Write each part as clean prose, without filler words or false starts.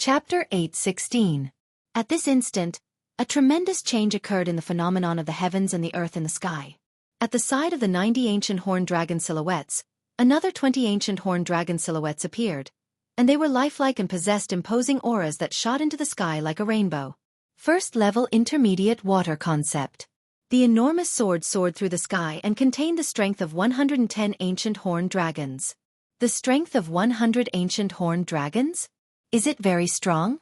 Chapter 8:16. At this instant, a tremendous change occurred in the phenomenon of the heavens and the earth in the sky. At the side of the 90 ancient horned dragon silhouettes, another 20 ancient horned dragon silhouettes appeared, and they were lifelike and possessed imposing auras that shot into the sky like a rainbow. First level intermediate water concept. The enormous sword soared through the sky and contained the strength of 110 ancient horned dragons. The strength of 100 ancient horned dragons? Is it very strong?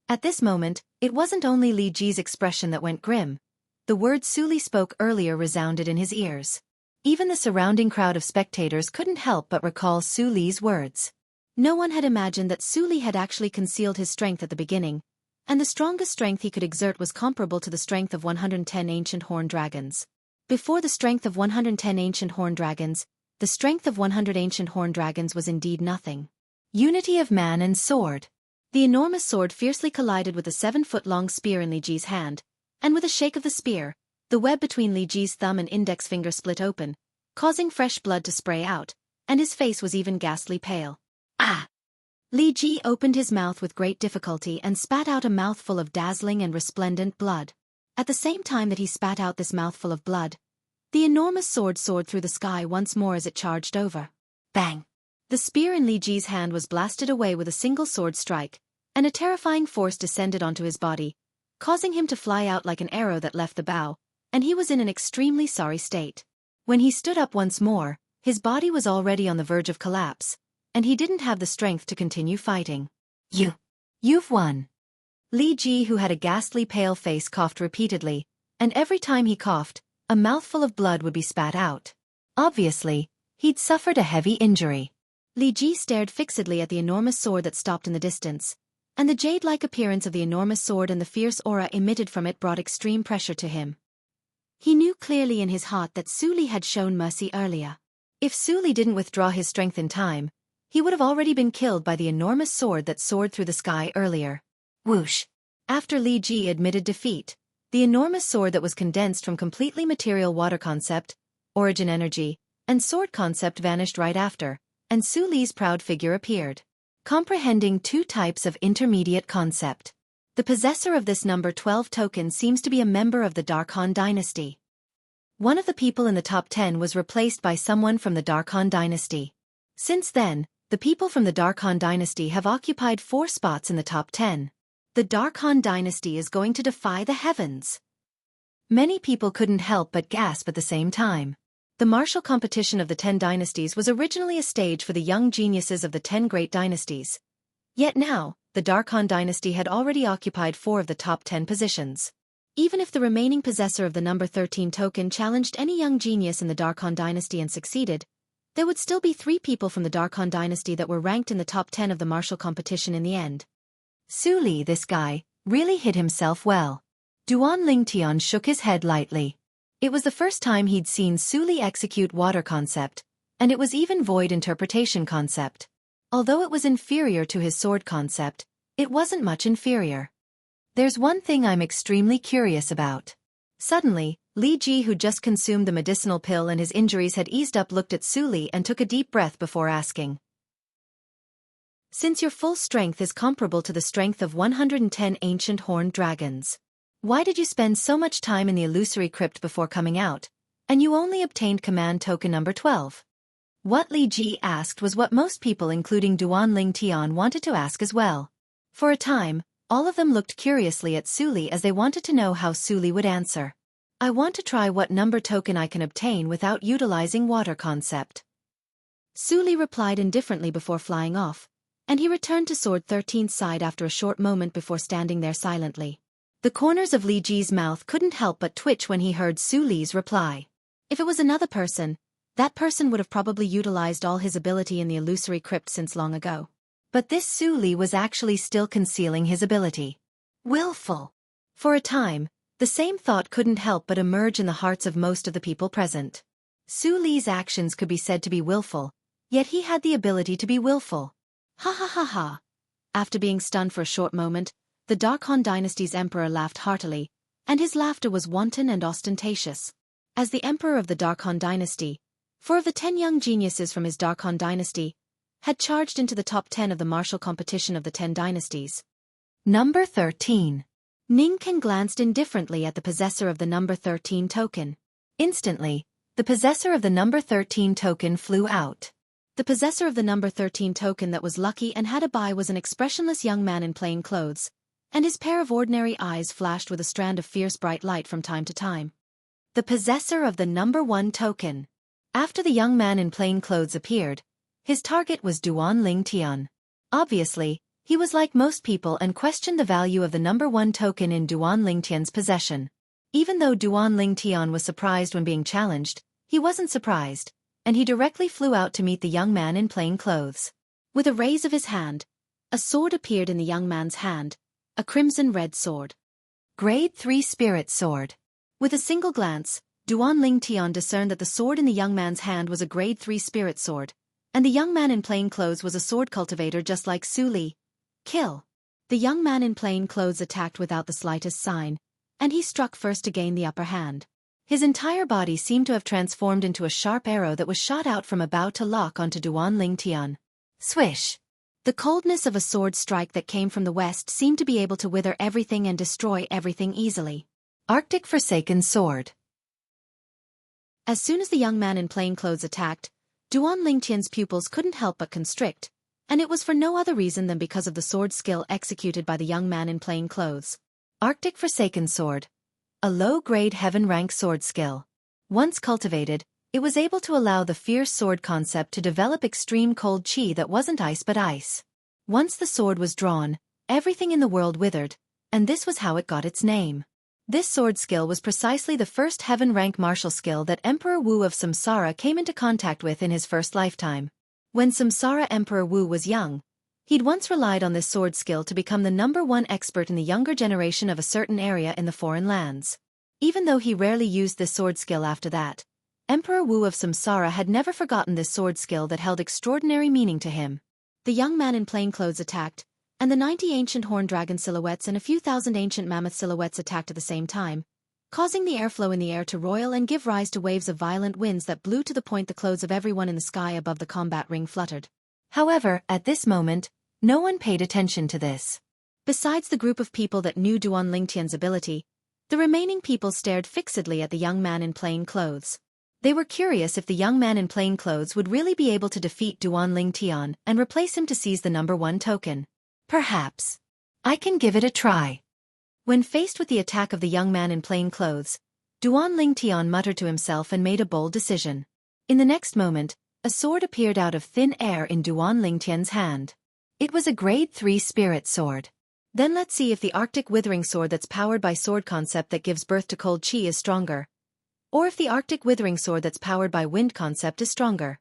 At this moment, it wasn't only Li Ji's expression that went grim. The words Su Li spoke earlier resounded in his ears. Even the surrounding crowd of spectators couldn't help but recall Su Li's words. No one had imagined that Su Li had actually concealed his strength at the beginning, and the strongest strength he could exert was comparable to the strength of 110 ancient horned dragons. Before the strength of 110 ancient horned dragons, the strength of 100 ancient horned dragons was indeed nothing. Unity of man and sword. The enormous sword fiercely collided with the 7-foot-long spear in Li Ji's hand, and with a shake of the spear, the web between Li Ji's thumb and index finger split open, causing fresh blood to spray out, and his face was even ghastly pale. Ah! Li Ji opened his mouth with great difficulty and spat out a mouthful of dazzling and resplendent blood. At the same time that he spat out this mouthful of blood, the enormous sword soared through the sky once more as it charged over. Bang! The spear in Li Ji's hand was blasted away with a single sword strike, and a terrifying force descended onto his body, causing him to fly out like an arrow that left the bow, and he was in an extremely sorry state. When he stood up once more, his body was already on the verge of collapse, and he didn't have the strength to continue fighting. You've won. Li Ji, who had a ghastly pale face, coughed repeatedly, and every time he coughed, a mouthful of blood would be spat out. Obviously, he'd suffered a heavy injury. Li Ji stared fixedly at the enormous sword that stopped in the distance, and the jade-like appearance of the enormous sword and the fierce aura emitted from it brought extreme pressure to him. He knew clearly in his heart that Su Li had shown mercy earlier. If Su Li didn't withdraw his strength in time, he would have already been killed by the enormous sword that soared through the sky earlier. Whoosh! After Li Ji admitted defeat, the enormous sword that was condensed from completely material water concept, origin energy, and sword concept vanished right after, and Su Li's proud figure appeared. Comprehending two types of intermediate concept. The possessor of this number 12 token seems to be a member of the Dark Han dynasty. One of the people in the top 10 was replaced by someone from the Dark Han dynasty. Since then, the people from the Dark Han dynasty have occupied 4 spots in the top 10. The Dark Han dynasty is going to defy the heavens. Many people couldn't help but gasp at the same time. The martial competition of the 10 dynasties was originally a stage for the young geniuses of the 10 great dynasties. Yet now, the Dark Han dynasty had already occupied 4 of the top 10 positions. Even if the remaining possessor of the number 13 token challenged any young genius in the Dark Han dynasty and succeeded, there would still be 3 people from the Dark Han dynasty that were ranked in the top 10 of the martial competition in the end. Su Li, this guy, really hid himself well. Duan Lingtian shook his head lightly. It was the first time he'd seen Su Li execute water concept, and it was even void interpretation concept. Although it was inferior to his sword concept, it wasn't much inferior. There's one thing I'm extremely curious about. Suddenly, Li Ji, who just consumed the medicinal pill and his injuries had eased up, looked at Su Li and took a deep breath before asking. Since your full strength is comparable to the strength of 110 ancient horned dragons, why did you spend so much time in the illusory crypt before coming out, and you only obtained command token number 12? What Li Ji asked was what most people including Duan Lingtian wanted to ask as well. For a time, all of them looked curiously at Su Li as they wanted to know how Su Li would answer. I want to try what number token I can obtain without utilizing water concept. Su Li replied indifferently before flying off, and he returned to Sword 13's side after a short moment before standing there silently. The corners of Li Ji's mouth couldn't help but twitch when he heard Su Li's reply. If it was another person, that person would have probably utilized all his ability in the illusory crypt since long ago. But this Su Li was actually still concealing his ability. Willful. For a time, the same thought couldn't help but emerge in the hearts of most of the people present. Su Li's actions could be said to be willful, yet he had the ability to be willful. Ha ha ha ha. After being stunned for a short moment, the Dark Han dynasty's emperor laughed heartily, and his laughter was wanton and ostentatious. As the emperor of the Dark Han dynasty, 4 of the 10 young geniuses from his Dark Han dynasty had charged into the top 10 of the martial competition of the 10 dynasties. Number 13. Ning Ken glanced indifferently at the possessor of the number 13 token. Instantly, the possessor of the number 13 token flew out. The possessor of the number 13 token that was lucky and had a buy was an expressionless young man in plain clothes, and his pair of ordinary eyes flashed with a strand of fierce bright light from time to time. The possessor of the number 1 token. After the young man in plain clothes appeared, his target was Duan Ling Tian. Obviously, he was like most people and questioned the value of the number 1 token in Duan Ling Tian's possession. Even though Duan Ling Tian was surprised when being challenged, he wasn't surprised, and he directly flew out to meet the young man in plain clothes. With a raise of his hand, a sword appeared in the young man's hand, a crimson red sword. Grade 3 Spirit Sword. With a single glance, Duan Ling Tian discerned that the sword in the young man's hand was a Grade 3 Spirit Sword, and the young man in plain clothes was a sword cultivator just like Su Li. Kill. The young man in plain clothes attacked without the slightest sign, and he struck first to gain the upper hand. His entire body seemed to have transformed into a sharp arrow that was shot out from a bow to lock onto Duan Ling Tian. Swish! The coldness of a sword strike that came from the west seemed to be able to wither everything and destroy everything easily. Arctic Forsaken Sword. As soon as the young man in plain clothes attacked, Duan Ling Tian's pupils couldn't help but constrict, and it was for no other reason than because of the sword skill executed by the young man in plain clothes. Arctic Forsaken Sword. A low-grade heaven-rank sword skill. Once cultivated, it was able to allow the fierce sword concept to develop extreme cold chi that wasn't ice but ice. Once the sword was drawn, everything in the world withered, and this was how it got its name. This sword skill was precisely the first heaven-rank martial skill that Emperor Wu of Samsara came into contact with in his first lifetime. When Samsara Emperor Wu was young, he'd once relied on this sword skill to become the number 1 expert in the younger generation of a certain area in the foreign lands. Even though he rarely used this sword skill after that, Emperor Wu of Samsara had never forgotten this sword skill that held extraordinary meaning to him. The young man in plain clothes attacked, and the 90 ancient horned dragon silhouettes and a few thousand ancient mammoth silhouettes attacked at the same time, causing the airflow in the air to roil and give rise to waves of violent winds that blew to the point the clothes of everyone in the sky above the combat ring fluttered. However, at this moment, no one paid attention to this. Besides the group of people that knew Duan Ling Tian's ability, the remaining people stared fixedly at the young man in plain clothes. They were curious if the young man in plain clothes would really be able to defeat Duan Ling Tian and replace him to seize the number 1 token. Perhaps. I can give it a try. When faced with the attack of the young man in plain clothes, Duan Ling Tian muttered to himself and made a bold decision. In the next moment, a sword appeared out of thin air in Duan Ling Tian's hand. It was a Grade 3 Spirit Sword. Then let's see if the Arctic Withering Sword that's powered by sword concept that gives birth to cold chi is stronger. Or if the Arctic Withering Sword that's powered by wind concept is stronger.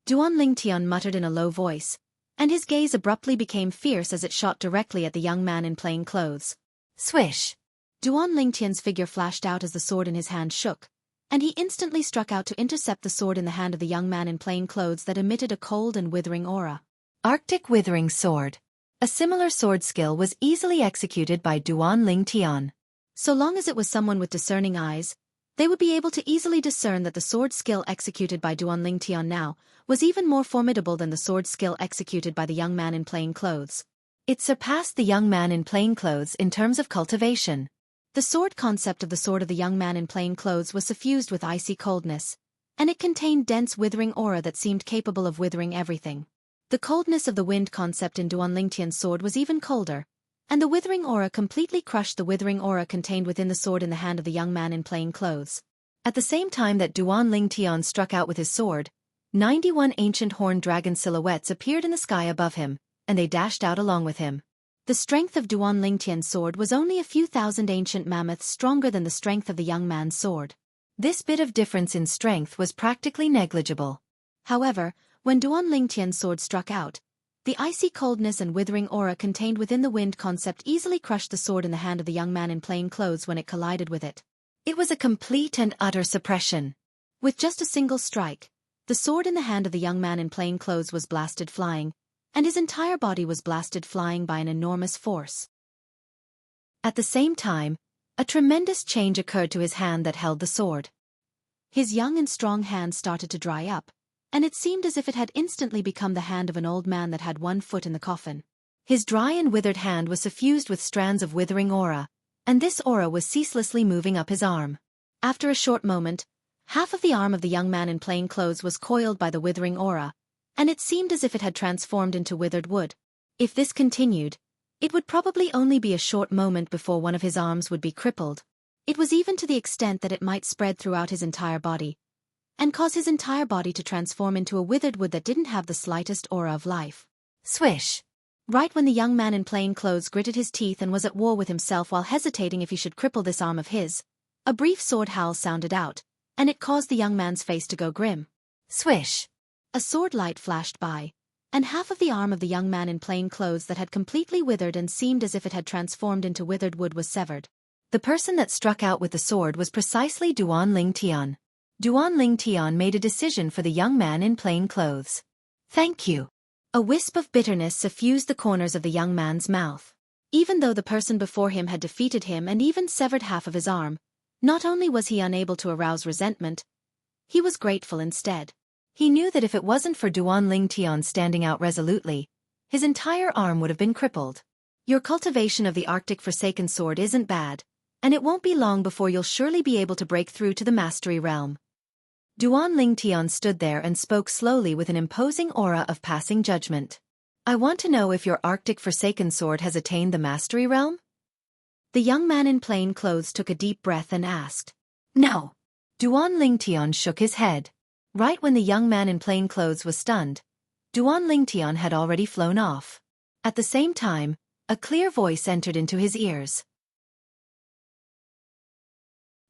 Duan Ling Tian muttered in a low voice, and his gaze abruptly became fierce as it shot directly at the young man in plain clothes. Swish! Duan Ling Tian's figure flashed out as the sword in his hand shook, and he instantly struck out to intercept the sword in the hand of the young man in plain clothes that emitted a cold and withering aura. Arctic Withering Sword. A similar sword skill was easily executed by Duan Ling Tian. So long as it was someone with discerning eyes, they would be able to easily discern that the sword skill executed by Duan Ling Tian now was even more formidable than the sword skill executed by the young man in plain clothes. It surpassed the young man in plain clothes in terms of cultivation. The sword concept of the sword of the young man in plain clothes was suffused with icy coldness, and it contained dense withering aura that seemed capable of withering everything. The coldness of the wind concept in Duan Ling Tian's sword was even colder, and the withering aura completely crushed the withering aura contained within the sword in the hand of the young man in plain clothes. At the same time that Duan Ling Tian struck out with his sword, 91 ancient horned dragon silhouettes appeared in the sky above him, and they dashed out along with him. The strength of Duan Ling Tian's sword was only a few thousand ancient mammoths stronger than the strength of the young man's sword. This bit of difference in strength was practically negligible. However, when Duan Ling Tian's sword struck out, the icy coldness and withering aura contained within the wind concept easily crushed the sword in the hand of the young man in plain clothes when it collided with it. It was a complete and utter suppression. With just a single strike, the sword in the hand of the young man in plain clothes was blasted flying, and his entire body was blasted flying by an enormous force. At the same time, a tremendous change occurred to his hand that held the sword. His young and strong hand started to dry up, and it seemed as if it had instantly become the hand of an old man that had one foot in the coffin. His dry and withered hand was suffused with strands of withering aura, and this aura was ceaselessly moving up his arm. After a short moment, half of the arm of the young man in plain clothes was coiled by the withering aura, and it seemed as if it had transformed into withered wood. If this continued, it would probably only be a short moment before one of his arms would be crippled. It was even to the extent that it might spread throughout his entire body, and cause his entire body to transform into a withered wood that didn't have the slightest aura of life. Swish! Right when the young man in plain clothes gritted his teeth and was at war with himself while hesitating if he should cripple this arm of his, a brief sword howl sounded out, and it caused the young man's face to go grim. Swish! A sword light flashed by, and half of the arm of the young man in plain clothes that had completely withered and seemed as if it had transformed into withered wood was severed. The person that struck out with the sword was precisely Duan Ling Tian. Duan Ling Tian made a decision for the young man in plain clothes. "Thank you." A wisp of bitterness suffused the corners of the young man's mouth. Even though the person before him had defeated him and even severed half of his arm, not only was he unable to arouse resentment, he was grateful instead. He knew that if it wasn't for Duan Ling Tian standing out resolutely, his entire arm would have been crippled. "Your cultivation of the Arctic Forsaken Sword isn't bad, and it won't be long before you'll surely be able to break through to the mastery realm." Duan Ling Tian stood there and spoke slowly with an imposing aura of passing judgment. "I want to know if your Arctic Forsaken Sword has attained the mastery realm?" The young man in plain clothes took a deep breath and asked. "No." Duan Ling Tian shook his head. Right when the young man in plain clothes was stunned, Duan Ling Tian had already flown off. At the same time, a clear voice entered into his ears.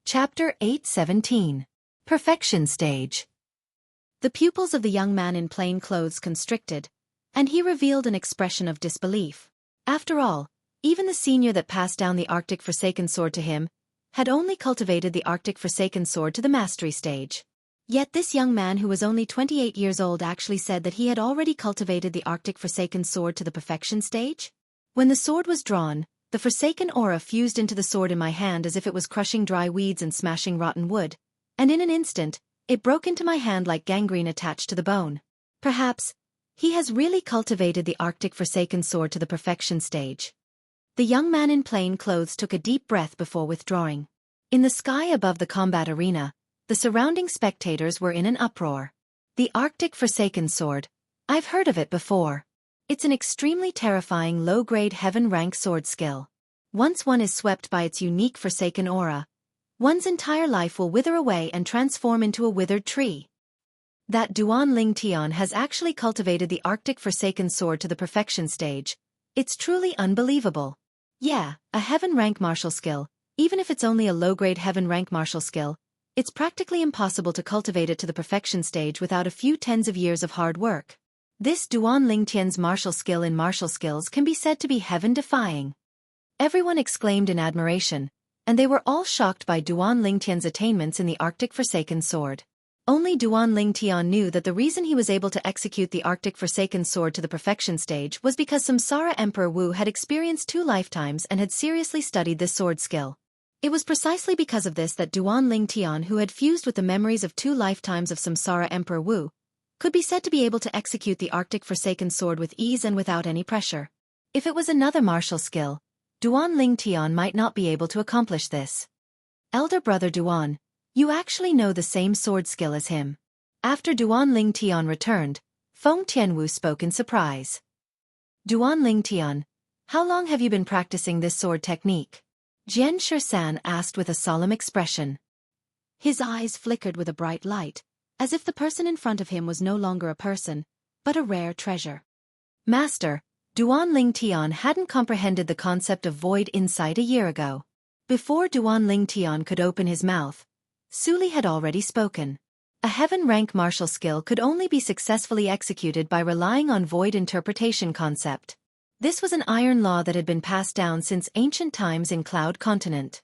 Chapter 8:17. Perfection Stage. The pupils of the young man in plain clothes constricted, and he revealed an expression of disbelief. After all, even the senior that passed down the Arctic Forsaken Sword to him had only cultivated the Arctic Forsaken Sword to the mastery stage. Yet this young man who was only 28 years old actually said that he had already cultivated the Arctic Forsaken Sword to the perfection stage? When the sword was drawn, the Forsaken aura fused into the sword in my hand as if it was crushing dry weeds and smashing rotten wood, and in an instant, it broke into my hand like gangrene attached to the bone. Perhaps, he has really cultivated the Arctic Forsaken Sword to the perfection stage. The young man in plain clothes took a deep breath before withdrawing. In the sky above the combat arena, the surrounding spectators were in an uproar. The Arctic Forsaken Sword. I've heard of it before. It's an extremely terrifying low-grade heaven-rank sword skill. Once one is swept by its unique Forsaken aura, one's entire life will wither away and transform into a withered tree. That Duan Ling Tian has actually cultivated the Arctic Forsaken Sword to the perfection stage. It's truly unbelievable. Yeah, a heaven-rank martial skill, even if it's only a low-grade heaven-rank martial skill, it's practically impossible to cultivate it to the perfection stage without a few tens of years of hard work. This Duan Ling Tian's martial skill in martial skills can be said to be heaven-defying. Everyone exclaimed in admiration, and they were all shocked by Duan Ling Tian's attainments in the Arctic Forsaken Sword. Only Duan Ling Tian knew that the reason he was able to execute the Arctic Forsaken Sword to the perfection stage was because Samsara Emperor Wu had experienced 2 lifetimes and had seriously studied this sword skill. It was precisely because of this that Duan Ling Tian, who had fused with the memories of 2 lifetimes of Samsara Emperor Wu, could be said to be able to execute the Arctic Forsaken Sword with ease and without any pressure. If it was another martial skill, Duan Ling Tian might not be able to accomplish this. "Elder brother Duan, you actually know the same sword skill as him." After Duan Ling Tian returned, Feng Tianwu spoke in surprise. "Duan Ling Tian, how long have you been practicing this sword technique?" Jian Shersan asked with a solemn expression. His eyes flickered with a bright light, as if the person in front of him was no longer a person, but a rare treasure. "Master," Duan Ling Tian hadn't comprehended the concept of void insight a year ago. Before Duan Ling Tian could open his mouth, Suli had already spoken. A heaven-rank martial skill could only be successfully executed by relying on void interpretation concept. This was an iron law that had been passed down since ancient times in Cloud Continent.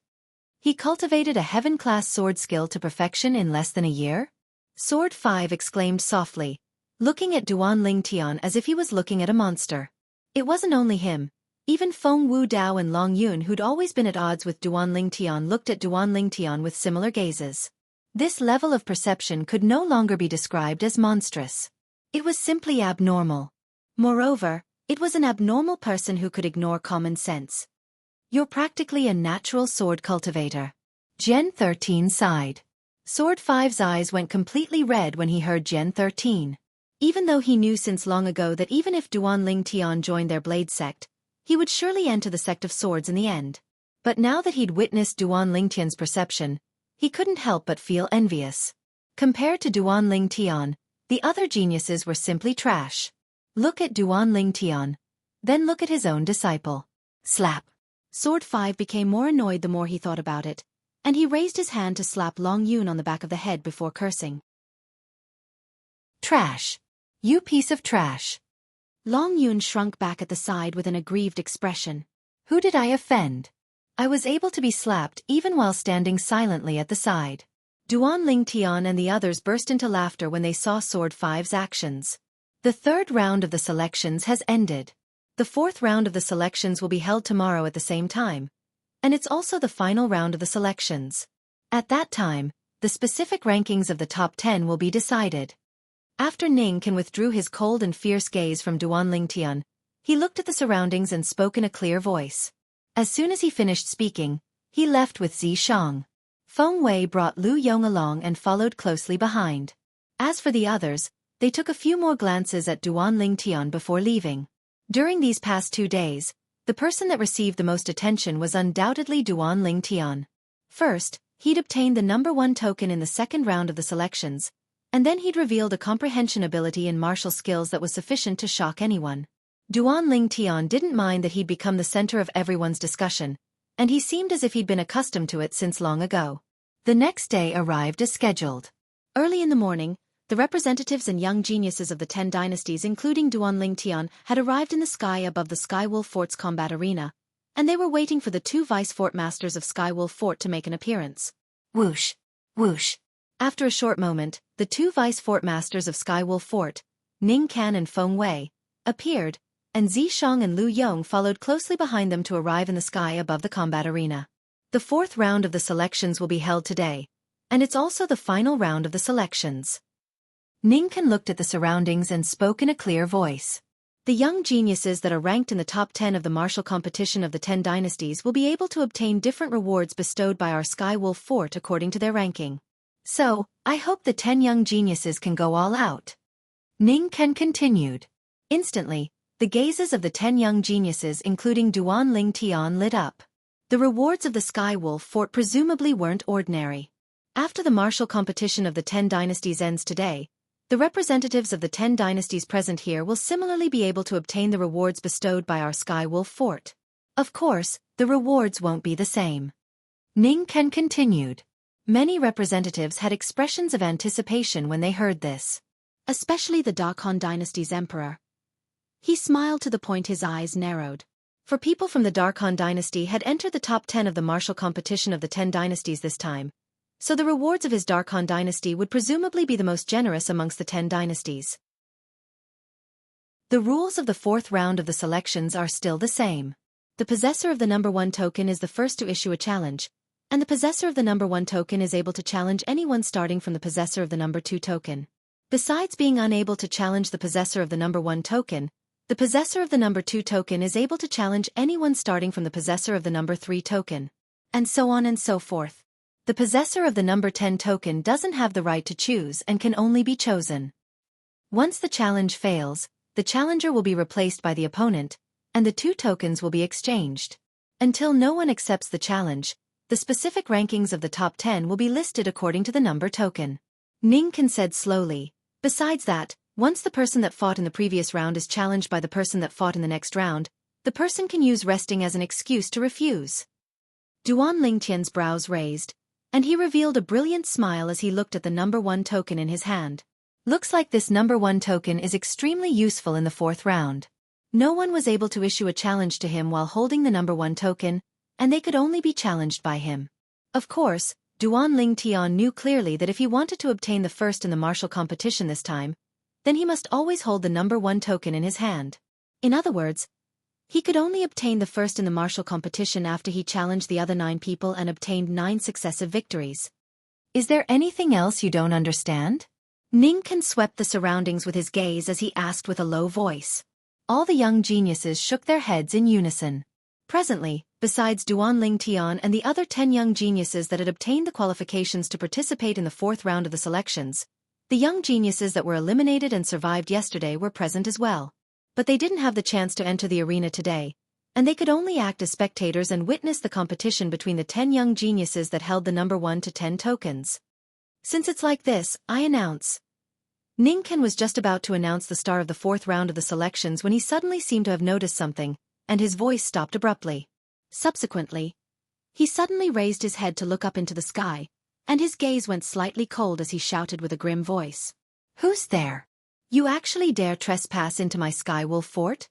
He cultivated a heaven-class sword skill to perfection in less than a year? Sword 5 exclaimed softly, looking at Duan Ling Tian as if he was looking at a monster. It wasn't only him. Even Feng Wu Dao and Long Yun, who'd always been at odds with Duan Ling Tian, looked at Duan Ling Tian with similar gazes. This level of perception could no longer be described as monstrous. It was simply abnormal. Moreover, It was an abnormal person who could ignore common sense. You're practically a natural sword cultivator. Gen 13 sighed. Sword 5's eyes went completely red when he heard Gen 13. Even though he knew since long ago that even if Duan Tian joined their blade sect, he would surely enter the sect of swords in the end. But now that he'd witnessed Duan Tian's perception, he couldn't help but feel envious. Compared to Duan Tian, the other geniuses were simply trash. Look at Duan Tian. Then look at his own disciple. Slap. Sword 5 became more annoyed the more he thought about it, and he raised his hand to slap Long Yun on the back of the head before cursing. Trash. You piece of trash. Long Yun shrunk back at the side with an aggrieved expression. Who did I offend? I was able to be slapped even while standing silently at the side. Duan Tian and the others burst into laughter when they saw Sword 5's actions. The third round of the selections has ended. The fourth round of the selections will be held tomorrow at the same time, and it's also the final round of the selections. At that time, the specific rankings of the top 10 will be decided. After Ning Can withdrew his cold and fierce gaze from Duan Tian, he looked at the surroundings and spoke in a clear voice. As soon as he finished speaking, he left with Zishang. Feng Wei brought Lu Yong along and followed closely behind. As for the others, they took a few more glances at Duan Tian before leaving. During these past 2 days, the person that received the most attention was undoubtedly Duan Tian. First, he'd obtained the number 1 token in the second round of the selections, and then he'd revealed a comprehension ability in martial skills that was sufficient to shock anyone. Duan Tian didn't mind that he'd become the center of everyone's discussion, and he seemed as if he'd been accustomed to it since long ago. The next day arrived as scheduled. Early in the morning, the representatives and young geniuses of the 10 dynasties including Duan Tian had arrived in the sky above the Skywolf Fort's combat arena, and they were waiting for the 2 vice fort masters of Skywolf Fort to make an appearance. Whoosh! Whoosh! After a short moment, the 2 vice fort masters of Skywolf Fort, Ning Can and Feng Wei, appeared, and Zishang and Lu Yong followed closely behind them to arrive in the sky above the combat arena. The fourth round of the selections will be held today, and it's also the final round of the selections. Ning Can looked at the surroundings and spoke in a clear voice. The young geniuses that are ranked in the top 10 of the martial competition of the 10 dynasties will be able to obtain different rewards bestowed by our Skywolf Fort according to their ranking. So, I hope the 10 young geniuses can go all out. Ning Can continued. Instantly, the gazes of the 10 young geniuses including Duan Tian lit up. The rewards of the Skywolf Fort presumably weren't ordinary. After the martial competition of the 10 dynasties ends today, the representatives of the 10 dynasties present here will similarly be able to obtain the rewards bestowed by our Skywolf Fort. Of course, the rewards won't be the same. Ning Can continued. Many representatives had expressions of anticipation when they heard this. Especially the Darkhan dynasty's emperor. He smiled to the point his eyes narrowed. For people from the Darkhan dynasty had entered the top 10 of the martial competition of the 10 dynasties this time, so the rewards of his Darkhan dynasty would presumably be the most generous amongst the 10 dynasties. The rules of the fourth round of the selections are still the same. The possessor of the number 1 token is the first to issue a challenge, and the possessor of the number 1 token is able to challenge anyone starting from the possessor of the number 2 token. Besides being unable to challenge the possessor of the number 1 token, the possessor of the number 2 token is able to challenge anyone starting from the possessor of the number 3 token. And so on and so forth. The possessor of the number 10 token doesn't have the right to choose and can only be chosen. Once the challenge fails, the challenger will be replaced by the opponent, and the 2 tokens will be exchanged. Until no one accepts the challenge, the specific rankings of the top 10 will be listed according to the number token. Ning Can said slowly. Besides that, once the person that fought in the previous round is challenged by the person that fought in the next round, the person can use resting as an excuse to refuse. Duan Tian's brows raised, and he revealed a brilliant smile as he looked at the number 1 token in his hand. Looks like this number 1 token is extremely useful in the fourth round. No one was able to issue a challenge to him while holding the number 1 token, and they could only be challenged by him. Of course, Duan Tian knew clearly that if he wanted to obtain the first in the martial competition this time, then he must always hold the number 1 token in his hand. In other words, he could only obtain the first in the martial competition after he challenged the other 9 people and obtained 9 successive victories. Is there anything else you don't understand? Ning Can swept the surroundings with his gaze as he asked with a low voice. All the young geniuses shook their heads in unison. Presently, besides Duan Lingtian and the other 10 young geniuses that had obtained the qualifications to participate in the 4th round of the selections, the young geniuses that were eliminated and survived yesterday were present as well. But they didn't have the chance to enter the arena today, and they could only act as spectators and witness the competition between the 10 young geniuses that held the number 1 to 10 tokens. Since it's like this, I announce. Ningken was just about to announce the star of the 4th round of the selections when he suddenly seemed to have noticed something, and his voice stopped abruptly. Subsequently, he suddenly raised his head to look up into the sky, and his gaze went slightly cold as he shouted with a grim voice. "Who's there? You actually dare trespass into my Sky Wolf Fort?"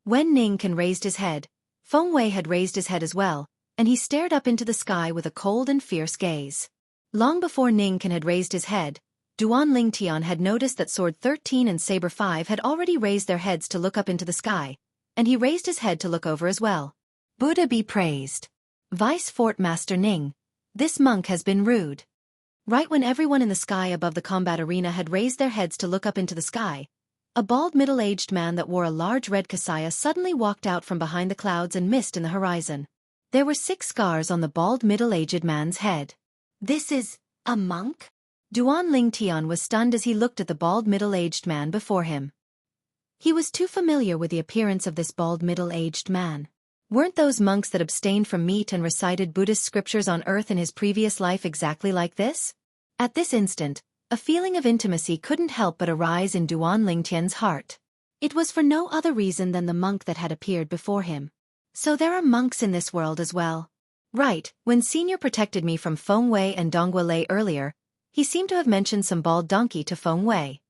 When Ningken raised his head, Feng Wei had raised his head as well, and he stared up into the sky with a cold and fierce gaze. Long before Ningken had raised his head, Duan Lingtian had noticed that Sword 13 and Saber 5 had already raised their heads to look up into the sky, and he raised his head to look over as well. Buddha be praised. Vice Fort Master Ning, this monk has been rude. Right when everyone in the sky above the combat arena had raised their heads to look up into the sky, a bald middle-aged man that wore a large red kasaya suddenly walked out from behind the clouds and mist in the horizon. There were 6 scars on the bald middle-aged man's head. This is a monk? Duan Lingtian was stunned as he looked at the bald middle-aged man before him. He was too familiar with the appearance of this bald middle-aged man. Weren't those monks that abstained from meat and recited Buddhist scriptures on earth in his previous life exactly like this? At this instant, a feeling of intimacy couldn't help but arise in Duan Lingtian's heart. It was for no other reason than the monk that had appeared before him. So there are monks in this world as well. Right, when Senior protected me from Feng Wei and Dongguo Lei earlier, he seemed to have mentioned some bald donkey to Feng Wei.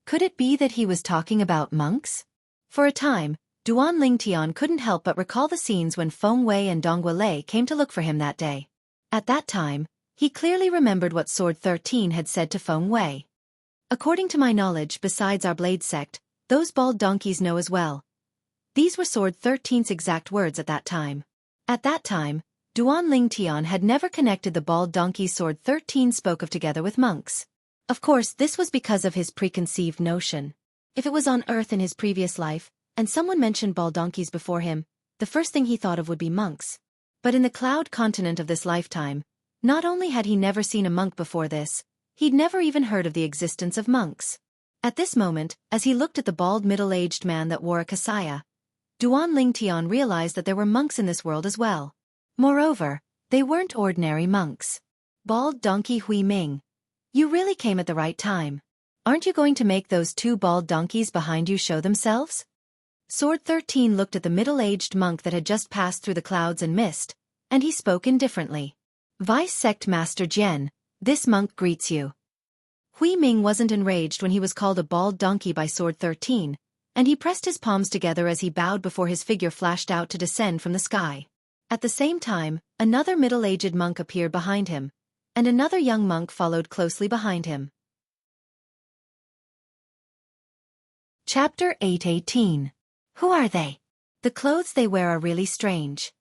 Could it be that he was talking about monks? For a time, Duan Lingtian couldn't help but recall the scenes when Feng Wei and Dongguo Lei came to look for him that day. At that time, he clearly remembered what Sword 13 had said to Feng Wei. According to my knowledge, besides our blade sect, those bald donkeys know as well. These were Sword 13's exact words at that time. At that time, Duan Lingtian had never connected the bald donkeys Sword 13 spoke of together with monks. Of course, this was because of his preconceived notion. If it was on Earth in his previous life, and someone mentioned bald donkeys before him, the first thing he thought of would be monks. But in the cloud continent of this lifetime, not only had he never seen a monk before this, he'd never even heard of the existence of monks. At this moment, as he looked at the bald middle-aged man that wore a kasaya, Duan Lingtian realized that there were monks in this world as well. Moreover, they weren't ordinary monks. Bald donkey Hui Ming. You really came at the right time. Aren't you going to make those 2 bald donkeys behind you show themselves? Sword 13 looked at the middle-aged monk that had just passed through the clouds and mist, and he spoke indifferently. Vice Sect Master Jian, this monk greets you. Hui Ming wasn't enraged when he was called a bald donkey by Sword 13, and he pressed his palms together as he bowed before his figure flashed out to descend from the sky. At the same time, another middle-aged monk appeared behind him, and another young monk followed closely behind him. Chapter 8:18. Who are they? The clothes they wear are really strange.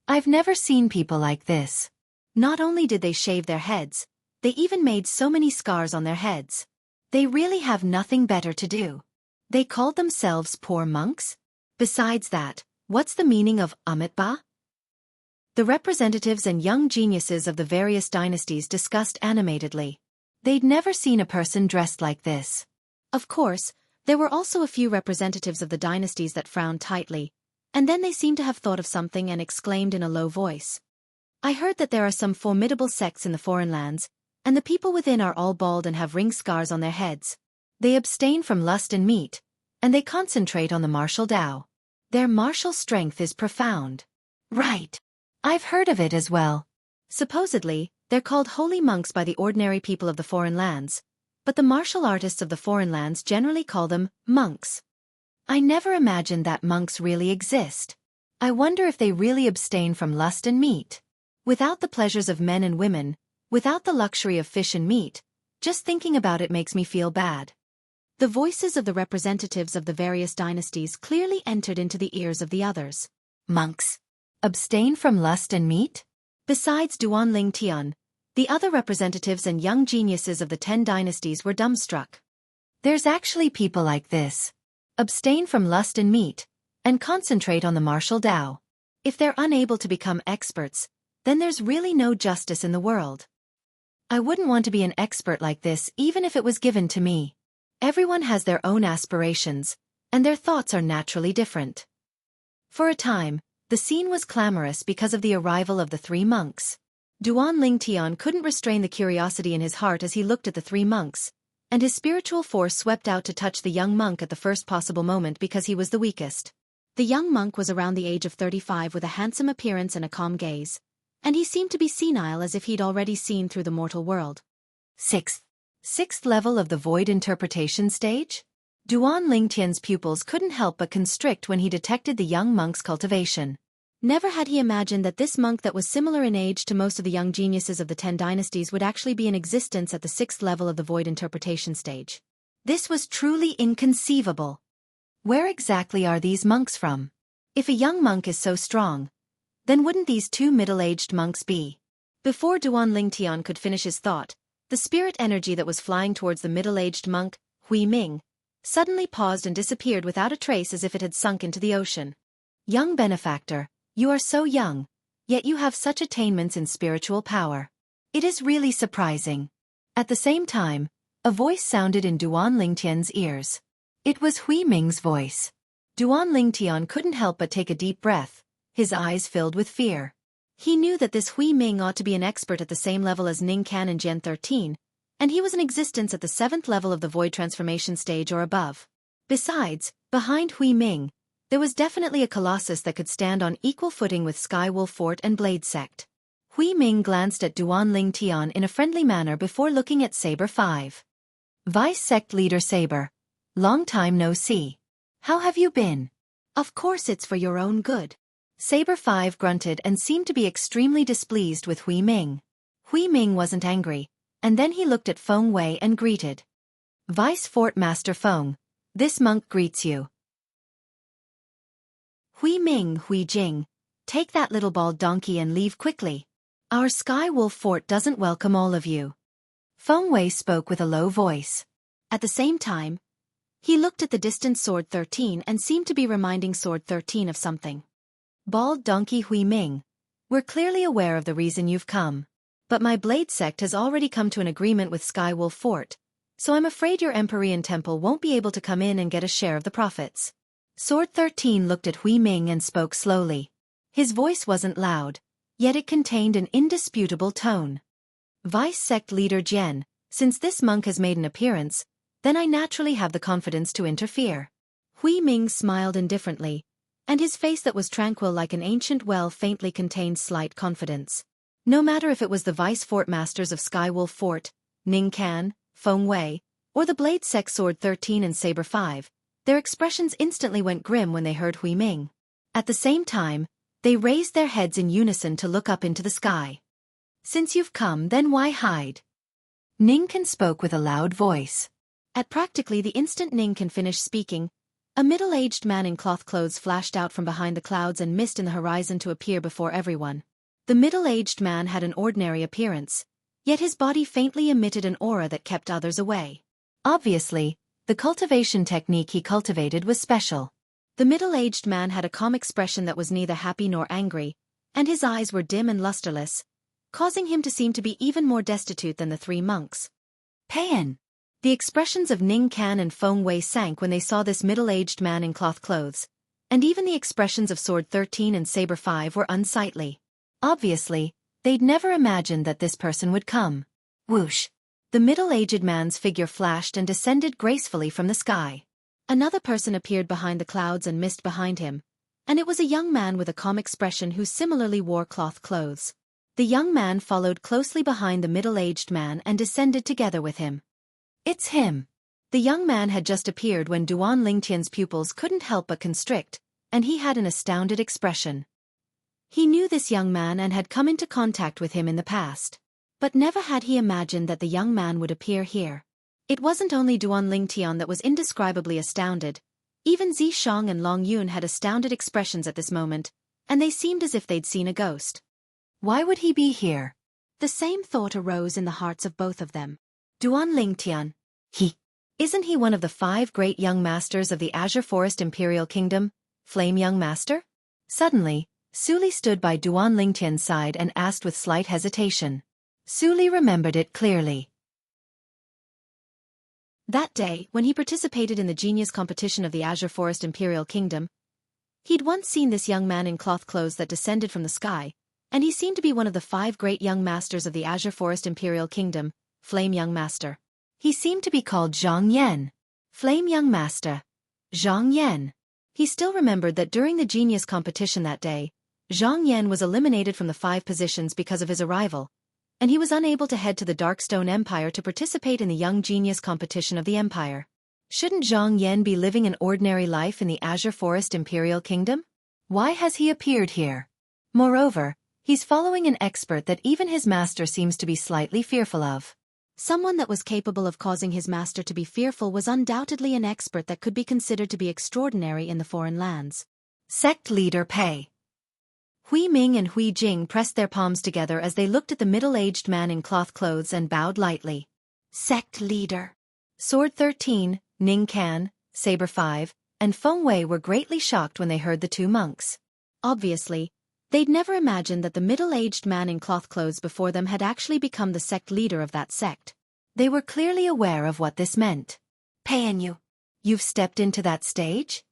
I've never seen people like this. Not only did they shave their heads, they even made so many scars on their heads. They really have nothing better to do. They called themselves poor monks? Besides that, what's the meaning of Amitabha? The representatives and young geniuses of the various dynasties discussed animatedly. They'd never seen a person dressed like this. Of course, there were also a few representatives of the dynasties that frowned tightly, and then they seemed to have thought of something and exclaimed in a low voice. I heard that there are some formidable sects in the foreign lands, and the people within are all bald and have ring scars on their heads. They abstain from lust and meat, and they concentrate on the martial Tao. Their martial strength is profound. Right. I've heard of it as well. Supposedly, they're called holy monks by the ordinary people of the foreign lands, but the martial artists of the foreign lands generally call them monks. I never imagined that monks really exist. I wonder if they really abstain from lust and meat. Without the pleasures of men and women, without the luxury of fish and meat, just thinking about it makes me feel bad. The voices of the representatives of the various dynasties clearly entered into the ears of the others. Monks abstain from lust and meat? Besides Duan Lingtian, the other representatives and young geniuses of the 10 dynasties were dumbstruck. There's actually people like this. Abstain from lust and meat, and concentrate on the martial Tao. If they're unable to become experts, then there's really no justice in the world. I wouldn't want to be an expert like this even if it was given to me. Everyone has their own aspirations, and their thoughts are naturally different. For a time, the scene was clamorous because of the arrival of the three monks. Duan Lingtian couldn't restrain the curiosity in his heart as he looked at the three monks, and his spiritual force swept out to touch the young monk at the first possible moment because he was the weakest. The young monk was around the age of 35 with a handsome appearance and a calm gaze, and he seemed to be senile as if he'd already seen through the mortal world. Sixth level of the void interpretation stage? Duan Lingtian's pupils couldn't help but constrict when he detected the young monk's cultivation. Never had he imagined that this monk that was similar in age to most of the young geniuses of the 10 dynasties would actually be in existence at the 6th level of the void interpretation stage. This was truly inconceivable. Where exactly are these monks from? If a young monk is so strong, then wouldn't these two middle-aged monks be? Before Duan Lingtian could finish his thought, the spirit energy that was flying towards the middle-aged monk, Hui Ming, suddenly paused and disappeared without a trace as if it had sunk into the ocean. Young benefactor, you are so young, yet you have such attainments in spiritual power. It is really surprising. At the same time, a voice sounded in Duan Lingtian's ears. It was Hui Ming's voice. Duan Lingtian couldn't help but take a deep breath, his eyes filled with fear. He knew that this Hui Ming ought to be an expert at the same level as Ning Can and Gen 13, and he was in existence at the 7th level of the void transformation stage or above. Besides, behind Hui Ming, there was definitely a colossus that could stand on equal footing with Sky Wolf Fort and Blade Sect. Hui Ming glanced at Duan Lingtian in a friendly manner before looking at Saber 5. Vice Sect Leader Saber, long time no see. How have you been? Of course it's for your own good. Saber 5 grunted and seemed to be extremely displeased with Hui Ming. Hui Ming wasn't angry, and then he looked at Feng Wei and greeted. Vice Fort Master Feng, this monk greets you. Hui Ming, Hui Jing, take that little bald donkey and leave quickly. Our Sky Wolf Fort doesn't welcome all of you. Feng Wei spoke with a low voice. At the same time, he looked at the distant Sword 13 and seemed to be reminding Sword 13 of something. Bald donkey Hui Ming, we're clearly aware of the reason you've come. But my Blade Sect has already come to an agreement with Sky Wolf Fort, so I'm afraid your Empyrean Temple won't be able to come in and get a share of the profits. Sword 13 looked at Hui Ming and spoke slowly. His voice wasn't loud, yet it contained an indisputable tone. Vice Sect Leader Jian, since this monk has made an appearance, then I naturally have the confidence to interfere. Hui Ming smiled indifferently, and his face that was tranquil like an ancient well faintly contained slight confidence. No matter if it was the Vice Fort Masters of Sky Wolf Fort, Ning Can, Feng Wei, or the Blade Sect Sword 13 and Saber 5, their expressions instantly went grim when they heard Hui Ming. At the same time, they raised their heads in unison to look up into the sky. Since you've come, then why hide? Ning Can spoke with a loud voice. At practically the instant Ning Can finished speaking, a middle-aged man in cloth clothes flashed out from behind the clouds and mist in the horizon to appear before everyone. The middle-aged man had an ordinary appearance, yet his body faintly emitted an aura that kept others away. Obviously, the cultivation technique he cultivated was special. The middle-aged man had a calm expression that was neither happy nor angry, and his eyes were dim and lusterless, causing him to seem to be even more destitute than the three monks. Payan! The expressions of Ning Can and Feng Wei sank when they saw this middle-aged man in cloth clothes, and even the expressions of Sword 13 and Saber 5 were unsightly. Obviously, they'd never imagined that this person would come. Whoosh! The middle-aged man's figure flashed and descended gracefully from the sky. Another person appeared behind the clouds and mist behind him, and it was a young man with a calm expression who similarly wore cloth clothes. The young man followed closely behind the middle-aged man and descended together with him. It's him! The young man had just appeared when Duan Lingtian's pupils couldn't help but constrict, and he had an astounded expression. He knew this young man and had come into contact with him in the past. But never had he imagined that the young man would appear here. It wasn't only Duan Lingtian that was indescribably astounded. Even Zishang and Long Yun had astounded expressions at this moment, and they seemed as if they'd seen a ghost. Why would he be here? The same thought arose in the hearts of both of them. Duan Lingtian. Isn't he one of the 5 great young masters of the Azure Forest Imperial Kingdom, Flame Young Master? Suddenly, Su Li stood by Duan Lingtian's side and asked with slight hesitation. Su Li remembered it clearly. That day, when he participated in the genius competition of the Azure Forest Imperial Kingdom, he'd once seen this young man in cloth clothes that descended from the sky, and he seemed to be one of the 5 great young masters of the Azure Forest Imperial Kingdom, Flame Young Master. He seemed to be called Zhang Yan. Flame Young Master. Zhang Yan. He still remembered that during the genius competition that day, Zhang Yan was eliminated from the 5 positions because of his arrival, and he was unable to head to the Darkstone Empire to participate in the Young Genius competition of the Empire. Shouldn't Zhang Yan be living an ordinary life in the Azure Forest Imperial Kingdom? Why has he appeared here? Moreover, he's following an expert that even his master seems to be slightly fearful of. Someone that was capable of causing his master to be fearful was undoubtedly an expert that could be considered to be extraordinary in the foreign lands. Sect Leader Pei. Hui Ming and Hui Jing pressed their palms together as they looked at the middle-aged man in cloth clothes and bowed lightly. Sect Leader. Sword 13, Ning Can, Saber 5, and Feng Wei were greatly shocked when they heard the 2 monks. Obviously, they'd never imagined that the middle-aged man in cloth clothes before them had actually become the sect leader of that sect. They were clearly aware of what this meant. Pei and you've stepped into that stage?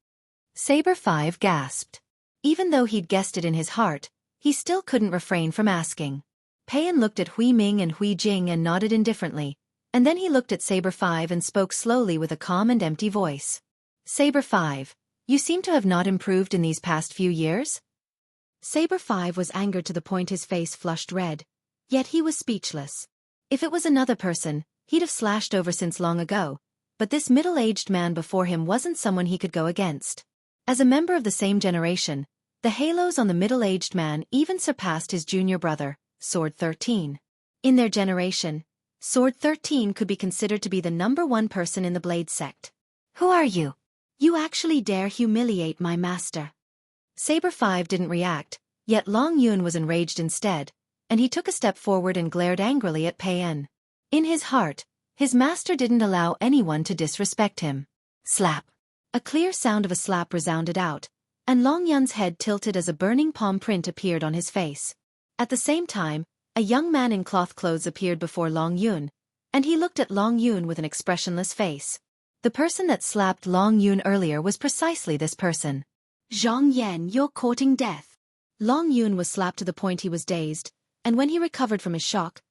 Saber 5 gasped. Even though he'd guessed it in his heart, he still couldn't refrain from asking. Pei looked at Hui Ming and Hui Jing and nodded indifferently, and then he looked at Saber 5 and spoke slowly with a calm and empty voice. Saber 5, you seem to have not improved in these past few years? Saber 5 was angered to the point his face flushed red, yet he was speechless. If it was another person, he'd have slashed over since long ago, but this middle-aged man before him wasn't someone he could go against. As a member of the same generation, the halos on the middle-aged man even surpassed his junior brother, Sword 13. In their generation, Sword 13 could be considered to be the #1 person in the Blade sect. Who are you? You actually dare humiliate my master. Saber 5 didn't react, yet Long Yun was enraged instead, and he took a step forward and glared angrily at Pei En. In his heart, his master didn't allow anyone to disrespect him. Slap. A clear sound of a slap resounded out, and Long Yun's head tilted as a burning palm print appeared on his face. At the same time, a young man in cloth clothes appeared before Long Yun, and he looked at Long Yun with an expressionless face. The person that slapped Long Yun earlier was precisely this person. Zhang Yan, you're courting death. Long Yun was slapped to the point he was dazed, and when he recovered from his shock,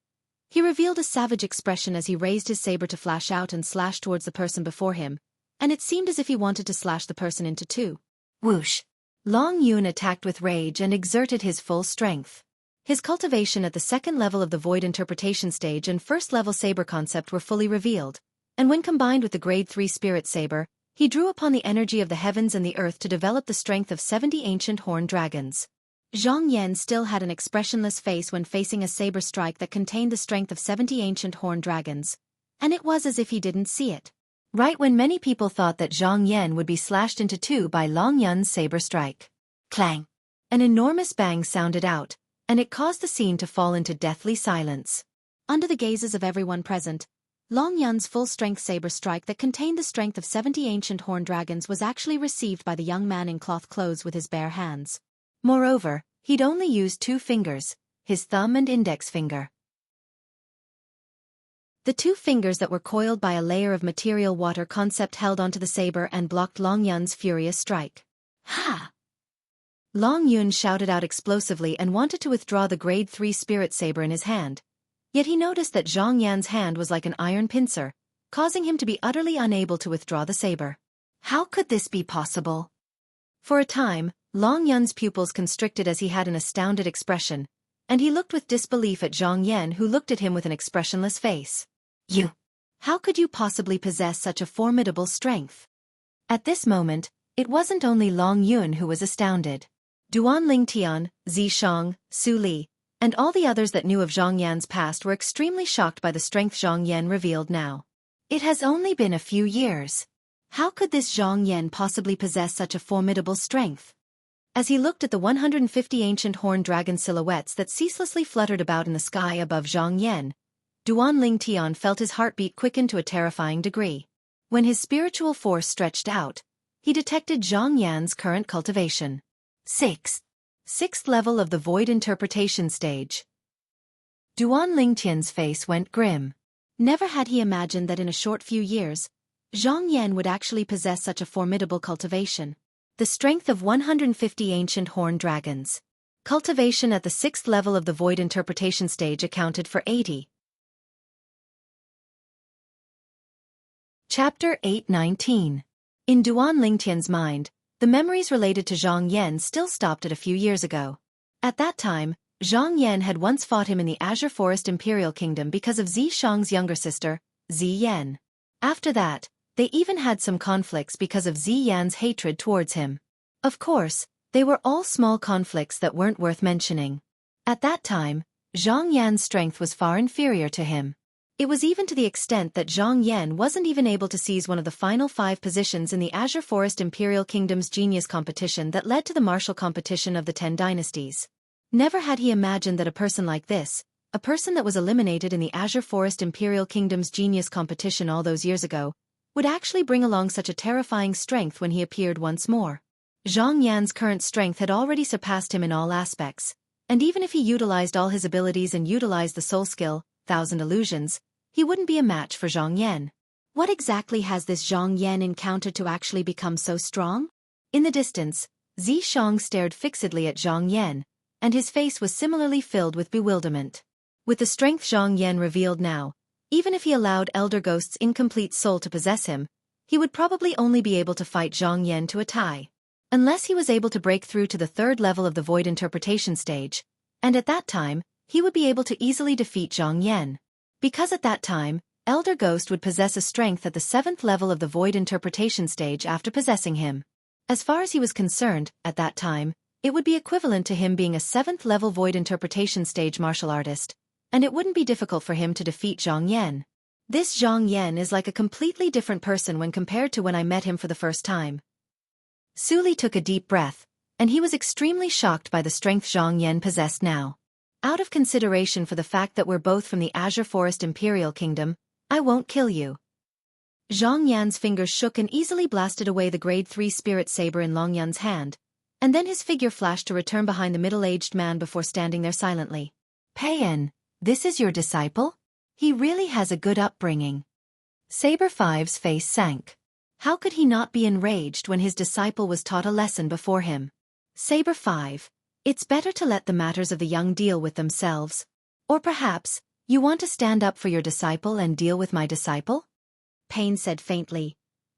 he revealed a savage expression as he raised his saber to flash out and slash towards the person before him, and it seemed as if he wanted to slash the person into 2. Whoosh! Long Yun attacked with rage and exerted his full strength. His cultivation at the 2nd level of the Void Interpretation stage and 1st level saber concept were fully revealed, and when combined with the Grade 3 Spirit Saber, he drew upon the energy of the heavens and the earth to develop the strength of 70 ancient horned dragons. Zhang Yan still had an expressionless face when facing a saber strike that contained the strength of 70 ancient horned dragons, and it was as if he didn't see it. Right when many people thought that Zhang Yan would be slashed into 2 by Long Yun's saber strike. Clang! An enormous bang sounded out, and it caused the scene to fall into deathly silence. Under the gazes of everyone present, Long Yun's full-strength saber strike that contained the strength of 70 ancient horned dragons was actually received by the young man in cloth clothes with his bare hands. Moreover, he'd only used 2 fingers, his thumb and index finger. The 2 fingers that were coiled by a layer of material water concept held onto the saber and blocked Long Yun's furious strike. Ha! Long Yun shouted out explosively and wanted to withdraw the Grade 3 Spirit Saber in his hand. Yet he noticed that Zhang Yan's hand was like an iron pincer, causing him to be utterly unable to withdraw the saber. How could this be possible? For a time, Long Yun's pupils constricted as he had an astounded expression, and he looked with disbelief at Zhang Yan, who looked at him with an expressionless face. You! How could you possibly possess such a formidable strength? At this moment, it wasn't only Long Yun who was astounded. Duan Lingtian, Zishang, Su Li, and all the others that knew of Zhang Yan's past were extremely shocked by the strength Zhang Yan revealed now. It has only been a few years. How could this Zhang Yan possibly possess such a formidable strength? As he looked at the 150 ancient horned dragon silhouettes that ceaselessly fluttered about in the sky above Zhang Yan, Duan Lingtian felt his heartbeat quicken to a terrifying degree. When his spiritual force stretched out, he detected Zhang Yan's current cultivation. Sixth level of the void interpretation stage. Duan Lingtian's face went grim. Never had he imagined that in a short few years, Zhang Yan would actually possess such a formidable cultivation. The strength of 150 ancient horned dragons. Cultivation at the 6th level of the void interpretation stage accounted for 80. Chapter 8:19. In Duan Lingtian's mind, the memories related to Zhang Yan still stopped at a few years ago. At that time, Zhang Yan had once fought him in the Azure Forest Imperial Kingdom because of Zi Shang's younger sister, Zi Yan. After that, they even had some conflicts because of Zi Yan's hatred towards him. Of course, they were all small conflicts that weren't worth mentioning. At that time, Zhang Yan's strength was far inferior to him. It was even to the extent that Zhang Yan wasn't even able to seize one of the final 5 positions in the Azure Forest Imperial Kingdom's genius competition that led to the martial competition of the 10 dynasties. Never had he imagined that a person like this, a person that was eliminated in the Azure Forest Imperial Kingdom's genius competition all those years ago, would actually bring along such a terrifying strength when he appeared once more. Zhang Yan's current strength had already surpassed him in all aspects, and even if he utilized all his abilities and utilized the soul skill, 1,000 illusions, he wouldn't be a match for Zhang Yan. What exactly has this Zhang Yan encountered to actually become so strong? In the distance, Zi Shang stared fixedly at Zhang Yan, and his face was similarly filled with bewilderment. With the strength Zhang Yan revealed now, even if he allowed Elder Ghost's incomplete soul to possess him, he would probably only be able to fight Zhang Yan to a tie. Unless he was able to break through to the 3rd level of the void interpretation stage, and at that time, he would be able to easily defeat Zhang Yan. Because at that time, Elder Ghost would possess a strength at the 7th level of the void interpretation stage after possessing him. As far as he was concerned, at that time, it would be equivalent to him being a 7th level void interpretation stage martial artist, and it wouldn't be difficult for him to defeat Zhang Yan. This Zhang Yan is like a completely different person when compared to when I met him for the first time. Su Li took a deep breath, and he was extremely shocked by the strength Zhang Yan possessed now. Out of consideration for the fact that we're both from the Azure Forest Imperial Kingdom, I won't kill you. Zhang Yan's fingers shook and easily blasted away the grade 3 spirit saber in Long Yan's hand, and then his figure flashed to return behind the middle-aged man before standing there silently. Peiyan, this is your disciple? He really has a good upbringing. Saber 5's face sank. How could he not be enraged when his disciple was taught a lesson before him? Saber 5, it's better to let the matters of the young deal with themselves. Or perhaps, you want to stand up for your disciple and deal with my disciple? Pain said faintly.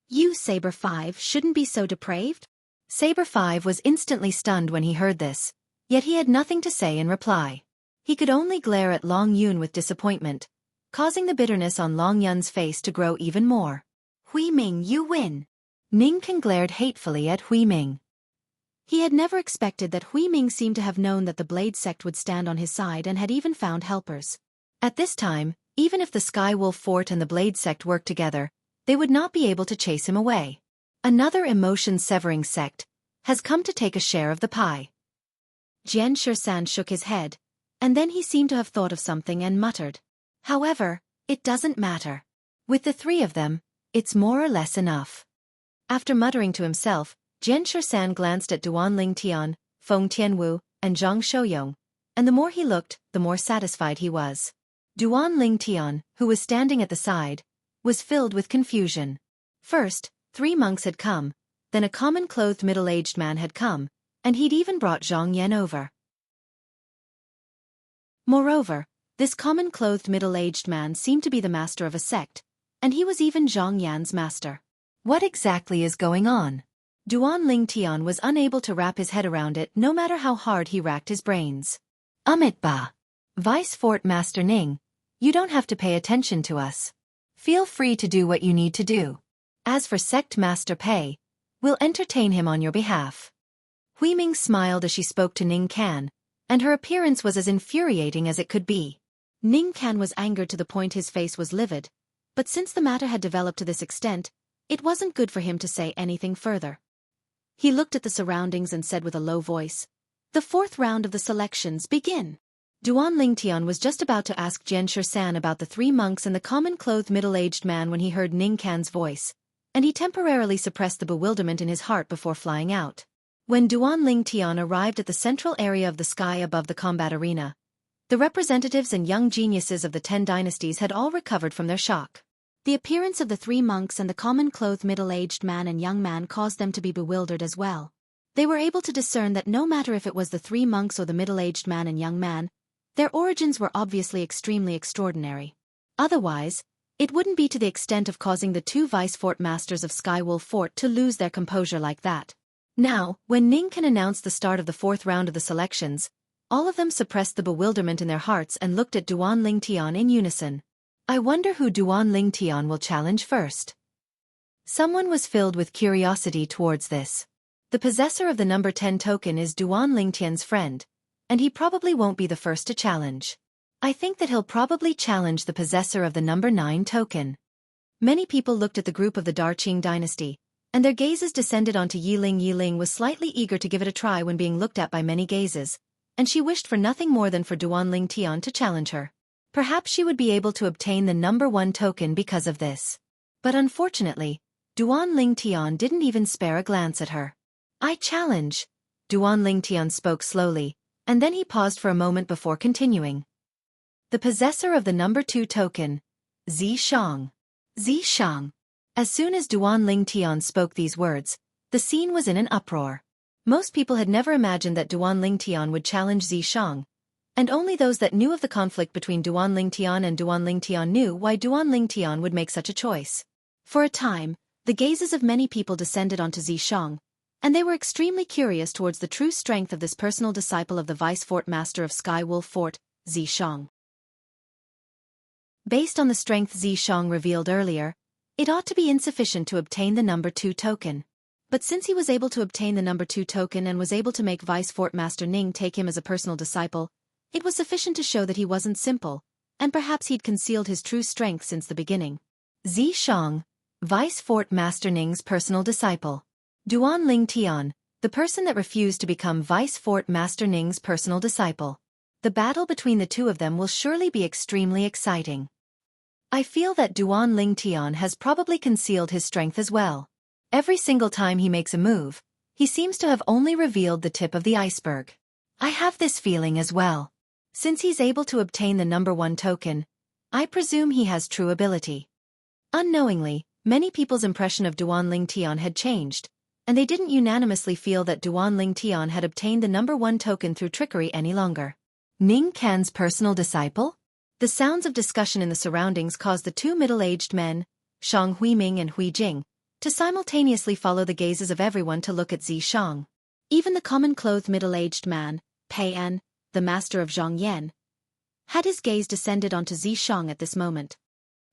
You, Saber 5, shouldn't be so depraved? Saber 5 was instantly stunned when he heard this, yet he had nothing to say in reply. He could only glare at Long Yun with disappointment, causing the bitterness on Long Yun's face to grow even more. Hui Ming, you win. Ning Kan glared hatefully at Hui Ming. He had never expected that Hui Ming seemed to have known that the Blade Sect would stand on his side and had even found helpers. At this time, even if the Sky Wolf Fort and the Blade Sect worked together, they would not be able to chase him away. Another emotion-severing sect has come to take a share of the pie. Xianxia shook his head, and then he seemed to have thought of something and muttered. However, it doesn't matter. With the 3 of them, it's more or less enough. After muttering to himself, Xianxia glanced at Duan Lingtian, Feng Tianwu, and Zhang Shouyong, and the more he looked, the more satisfied he was. Duan Lingtian, who was standing at the side, was filled with confusion. First, 3 monks had come, then a common-clothed middle-aged man had come, and he'd even brought Zhang Yan over. Moreover, this common-clothed middle-aged man seemed to be the master of a sect, and he was even Zhang Yan's master. What exactly is going on? Duan Lingtian was unable to wrap his head around it no matter how hard he racked his brains. Ba. Vice Fort Master Ning, you don't have to pay attention to us. Feel free to do what you need to do. As for Sect Master Pei, we'll entertain him on your behalf. Hui Ming smiled as she spoke to Ning Kan, and her appearance was as infuriating as it could be. Ning Kan was angered to the point his face was livid, but since the matter had developed to this extent, it wasn't good for him to say anything further. He looked at the surroundings and said with a low voice, "The 4th round of the selections begin." Duan Lingtian was just about to ask Xianxia about the 3 monks and the common-clothed middle-aged man when he heard Ning Kan's voice, and he temporarily suppressed the bewilderment in his heart before flying out. When Duan Tian arrived at the central area of the sky above the combat arena, the representatives and young geniuses of the 10 dynasties had all recovered from their shock. The appearance of the 3 monks and the common-clothed middle-aged man and young man caused them to be bewildered as well. They were able to discern that no matter if it was the 3 monks or the middle-aged man and young man, their origins were obviously extremely extraordinary. Otherwise, it wouldn't be to the extent of causing the 2 vice fort masters of Skywolf Fort to lose their composure like that. Now, when Ning Can announced the start of the 4th round of the selections, all of them suppressed the bewilderment in their hearts and looked at Duan Tian in unison. I wonder who Duan Tian will challenge first. Someone was filled with curiosity towards this. The possessor of the number 10 token is Duan Tian's friend, and he probably won't be the first to challenge. I think that he'll probably challenge the possessor of the number 9 token. Many people looked at the group of the Darqing dynasty, and their gazes descended onto Yiling. Yiling was slightly eager to give it a try when being looked at by many gazes, and she wished for nothing more than for Duan Tian to challenge her. Perhaps she would be able to obtain the number 1 token because of this. But unfortunately, Duan Tian didn't even spare a glance at her. I challenge. Duan Tian spoke slowly, and then he paused for a moment before continuing. The possessor of the number 2 token, Xianxia. Xianxia. As soon as Duan Tian spoke these words, the scene was in an uproar. Most people had never imagined that Duan Tian would challenge Xianxia, and only those that knew of the conflict between Duan Tian and Duan Tian knew why Duan Tian would make such a choice. For a time, the gazes of many people descended onto Xianxia, and they were extremely curious towards the true strength of this personal disciple of the Vice Fort Master of Skywolf Fort, Xianxia. Based on the strength Xianxia revealed earlier, it ought to be insufficient to obtain the number 2 token. But since he was able to obtain the number 2 token and was able to make Vice Fort Master Ning take him as a personal disciple, it was sufficient to show that he wasn't simple, and perhaps he'd concealed his true strength since the beginning. Xianxia, Vice Fort Master Ning's personal disciple. Duan Tian, the person that refused to become Vice Fort Master Ning's personal disciple. The battle between the two of them will surely be extremely exciting. I feel that Duan Tian has probably concealed his strength as well. Every single time he makes a move, he seems to have only revealed the tip of the iceberg. I have this feeling as well. Since he's able to obtain the number 1 token, I presume he has true ability. Unknowingly, many people's impression of Duan Tian had changed, and they didn't unanimously feel that Duan Tian had obtained the number 1 token through trickery any longer. Ning Can's personal disciple? The sounds of discussion in the surroundings caused the 2 middle-aged men, Shang Huiming and Hui Jing, to simultaneously follow the gazes of everyone to look at Xianxia. Even the common-clothed middle-aged man, Pei En, the master of Zhang Yan, had his gaze descended onto Xianxia at this moment.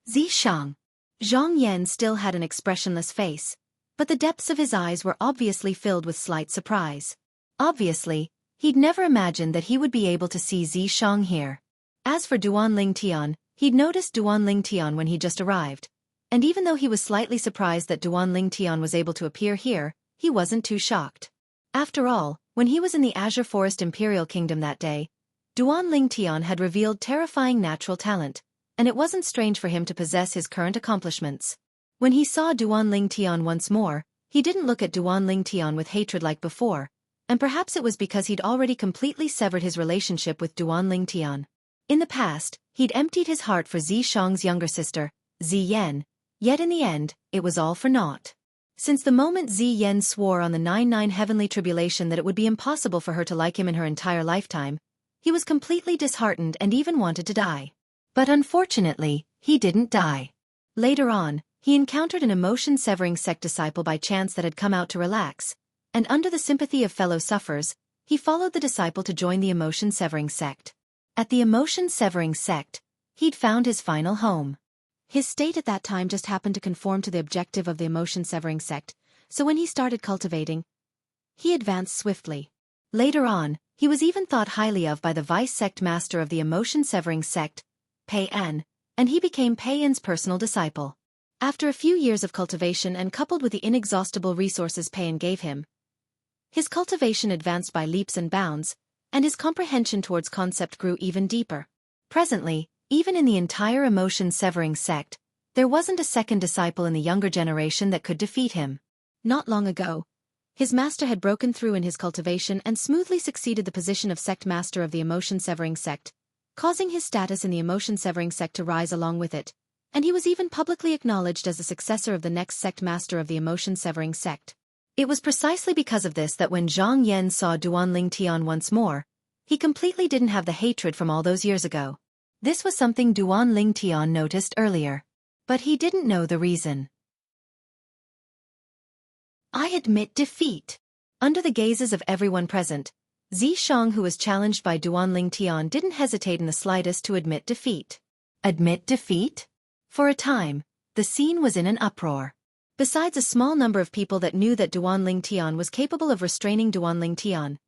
Xianxia. Zhang Yan still had an expressionless face, but the depths of his eyes were obviously filled with slight surprise. Obviously, he'd never imagined that he would be able to see Xianxia here. As for Duan Tian, he'd noticed Duan Tian when he just arrived, and even though he was slightly surprised that Duan Tian was able to appear here, he wasn't too shocked. After all, when he was in the Azure Forest Imperial Kingdom that day, Duan Tian had revealed terrifying natural talent, and it wasn't strange for him to possess his current accomplishments. When he saw Duan Tian once more, he didn't look at Duan Tian with hatred like before, and perhaps it was because he'd already completely severed his relationship with Duan Tian. In the past, he'd emptied his heart for Xianxia's younger sister, Ziyan, yet in the end, it was all for naught. Since the moment Ziyan swore on the 99 heavenly tribulation that it would be impossible for her to like him in her entire lifetime, he was completely disheartened and even wanted to die. But unfortunately, he didn't die. Later on, he encountered an emotion-severing sect disciple by chance that had come out to relax, and under the sympathy of fellow sufferers, he followed the disciple to join the emotion-severing sect. At the emotion-severing sect, he'd found his final home. His state at that time just happened to conform to the objective of the emotion-severing sect, so when he started cultivating, he advanced swiftly. Later on, he was even thought highly of by the vice-sect master of the emotion-severing sect, Pei En, and he became Pei En's personal disciple. After a few years of cultivation and coupled with the inexhaustible resources Pei En gave him, his cultivation advanced by leaps and bounds, and his comprehension towards concept grew even deeper. Presently, even in the entire emotion-severing sect, There wasn't a second disciple in the younger generation that could defeat him. Not long ago, his master had broken through in his cultivation and smoothly succeeded the position of sect master of the emotion-severing sect, causing his status in the emotion-severing sect to rise along with it, and he was even publicly acknowledged as the successor of the next sect master of the emotion-severing sect. It was precisely because of this that when Zhang Yan saw Duan Ling Tian once more, he completely didn't have the hatred from all those years ago. This was something Duan Ling Tian noticed earlier. But he didn't know the reason. I admit defeat. Under the gazes of everyone present, Xianxia, who was challenged by Duan Ling Tian, didn't hesitate in the slightest to admit defeat. Admit defeat? For a time, the scene was in an uproar. Besides a small number of people that knew that Duan Ling Tian was capable of restraining Duan Ling Tian,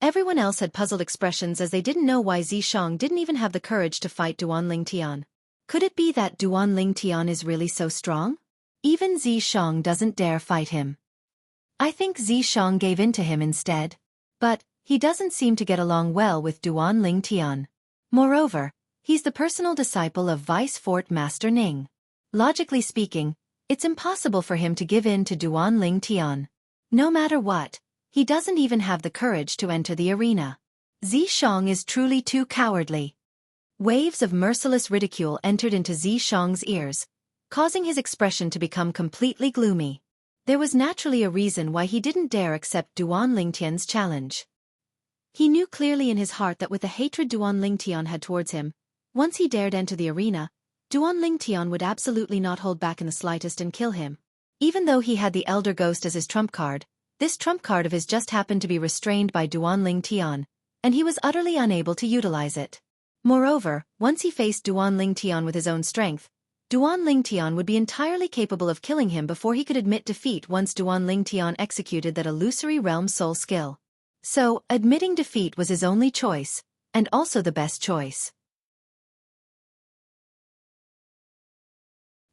everyone else had puzzled expressions as they didn't know why Xianxia didn't even have the courage to fight Duan Ling Tian. Could it be that Duan Ling Tian is really so strong? Even Xianxia doesn't dare fight him. I think Xianxia gave in to him instead. But he doesn't seem to get along well with Duan Ling Tian. Moreover, he's the personal disciple of Vice Fort Master Ning. Logically speaking, it's impossible for him to give in to Duan Ling Tian. No matter what, he doesn't even have the courage to enter the arena. Xianxia is truly too cowardly. Waves of merciless ridicule entered into Xianxia's ears, causing his expression to become completely gloomy. There was naturally a reason why he didn't dare accept Duan Ling Tian's challenge. He knew clearly in his heart that with the hatred Duan Ling Tian had towards him, once he dared enter the arena, Duan Ling Tian would absolutely not hold back in the slightest and kill him. Even though he had the Elder Ghost as his trump card, this trump card of his just happened to be restrained by Duan Ling Tian, and he was utterly unable to utilize it. Moreover, once he faced Duan Ling Tian with his own strength, Duan Ling Tian would be entirely capable of killing him before he could admit defeat once Duan Ling Tian executed that illusory realm soul skill. So, admitting defeat was his only choice, and also the best choice.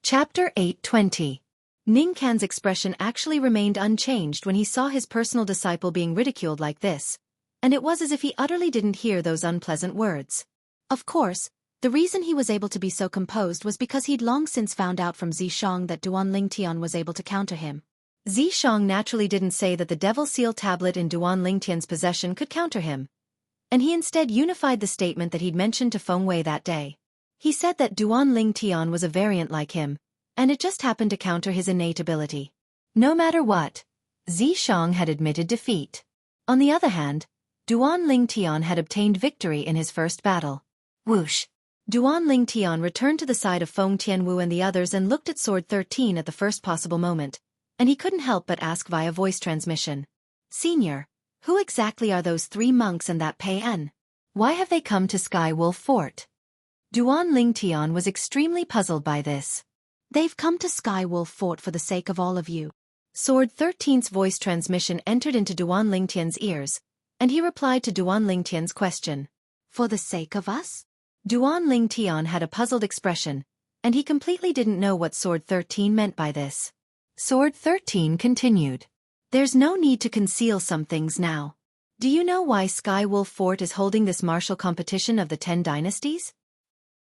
Chapter 8:20. Ning Can's expression actually remained unchanged when he saw his personal disciple being ridiculed like this, and it was as if he utterly didn't hear those unpleasant words. Of course, the reason he was able to be so composed was because he'd long since found out from Xianxia that Duan Ling Tian was able to counter him. Xianxia naturally didn't say that the Devil Seal tablet in Duan Ling Tian's possession could counter him, and he instead unified the statement that he'd mentioned to Feng Wei that day. He said that Duan Ling Tian was a variant like him, and it just happened to counter his innate ability. No matter what, Xianxia had admitted defeat. On the other hand, Duan Ling Tian had obtained victory in his first battle. Whoosh! Duan Ling Tian returned to the side of Feng Tianwu and the others and looked at Sword 13 at the first possible moment, and he couldn't help but ask via voice transmission. Senior, who exactly are those 3 monks and that Pei En? Why have they come to Sky Wolf Fort? Duan Ling Tian was extremely puzzled by this. They've come to Sky Wolf Fort for the sake of all of you. Sword 13's voice transmission entered into Duan Ling Tian's ears, and he replied to Duan Ling Tian's question. For the sake of us? Duan Ling Tian had a puzzled expression, and he completely didn't know what Sword 13 meant by this. Sword 13 continued. There's no need to conceal some things now. Do you know why Sky Wolf Fort is holding this martial competition of the 10 dynasties?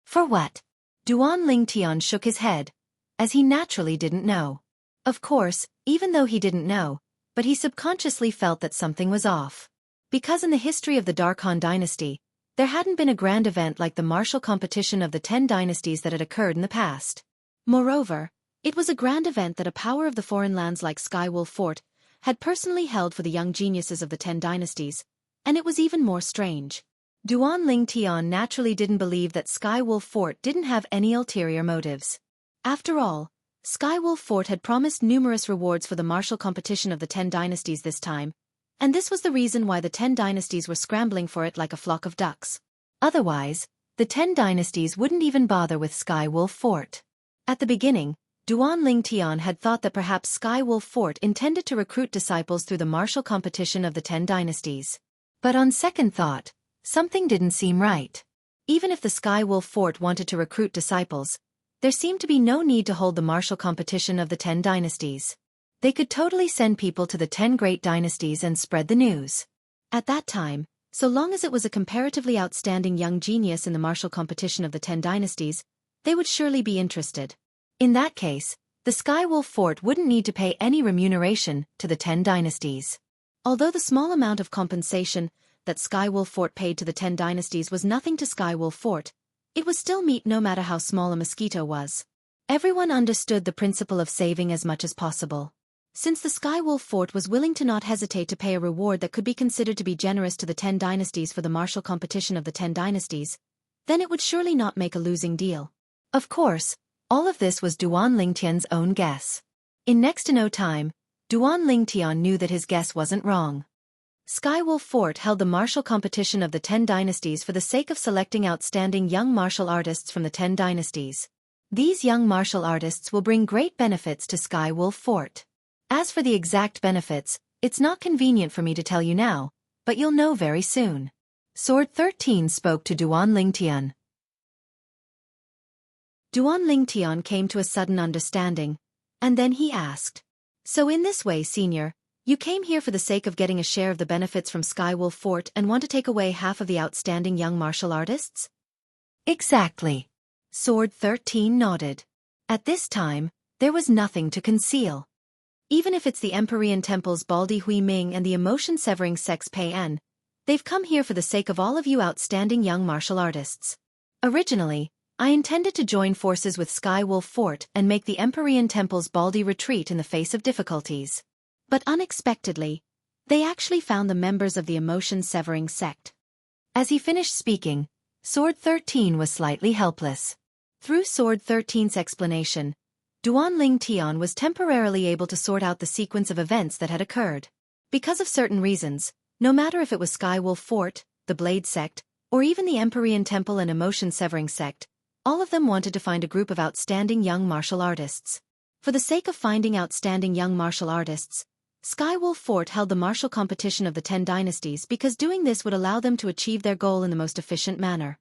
For what? Duan Ling Tian shook his head, as he naturally didn't know. Of course, even though he didn't know, but he subconsciously felt that something was off. Because in the history of the Dark Han dynasty, there hadn't been a grand event like the martial competition of the 10 dynasties that had occurred in the past. Moreover, it was a grand event that a power of the foreign lands like Sky Wolf Fort had personally held for the young geniuses of the 10 dynasties, and it was even more strange. Duan Ling Tian naturally didn't believe that Sky Wolf Fort didn't have any ulterior motives. After all, Sky Wolf Fort had promised numerous rewards for the martial competition of the 10 dynasties this time, and this was the reason why the 10 dynasties were scrambling for it like a flock of ducks. Otherwise, the 10 dynasties wouldn't even bother with Sky Wolf Fort. At the beginning, Duan Ling Tian had thought that perhaps Sky Wolf Fort intended to recruit disciples through the martial competition of the 10 dynasties. But on second thought, something didn't seem right. Even if the Sky Wolf Fort wanted to recruit disciples, there seemed to be no need to hold the martial competition of the 10 dynasties. They could totally send people to the 10 great dynasties and spread the news. At that time, so long as it was a comparatively outstanding young genius in the martial competition of the 10 dynasties, they would surely be interested. In that case, the Sky Wolf Fort wouldn't need to pay any remuneration to the 10 dynasties. Although the small amount of compensation that Sky Wolf Fort paid to the 10 dynasties was nothing to Sky Wolf Fort, it was still meat no matter how small a mosquito was. Everyone understood the principle of saving as much as possible. Since the Sky Wolf Fort was willing to not hesitate to pay a reward that could be considered to be generous to the 10 dynasties for the martial competition of the 10 dynasties, then it would surely not make a losing deal. Of course, all of this was Duan Lingtian's own guess. In next to no time, Duan Lingtian knew that his guess wasn't wrong. Sky Wolf Fort held the martial competition of the 10 dynasties for the sake of selecting outstanding young martial artists from the 10 dynasties. These young martial artists will bring great benefits to Sky Wolf Fort. As for the exact benefits, it's not convenient for me to tell you now, but you'll know very soon. Sword 13 spoke to Duan Lingtian. Duan Lingtian came to a sudden understanding, and then he asked, "So in this way, Senior, you came here for the sake of getting a share of the benefits from Sky Wolf Fort and want to take away half of the outstanding young martial artists?" "Exactly." Sword 13 nodded. At this time, there was nothing to conceal. Even if it's the Empyrean Temple's Baldi Hui Ming and the emotion-severing Sex Pei En, they've come here for the sake of all of you outstanding young martial artists. Originally, I intended to join forces with Sky Wolf Fort and make the Empyrean Temple's Baldi retreat in the face of difficulties. But unexpectedly, they actually found the members of the emotion-severing sect. As he finished speaking, Sword 13 was slightly helpless. Through Sword 13's explanation, Duan Lingtian was temporarily able to sort out the sequence of events that had occurred. Because of certain reasons, no matter if it was Sky Wolf Fort, the Blade Sect, or even the Empyrean Temple and Emotion-Severing Sect, all of them wanted to find a group of outstanding young martial artists. For the sake of finding outstanding young martial artists, Sky Wolf Fort held the martial competition of the 10 dynasties because doing this would allow them to achieve their goal in the most efficient manner.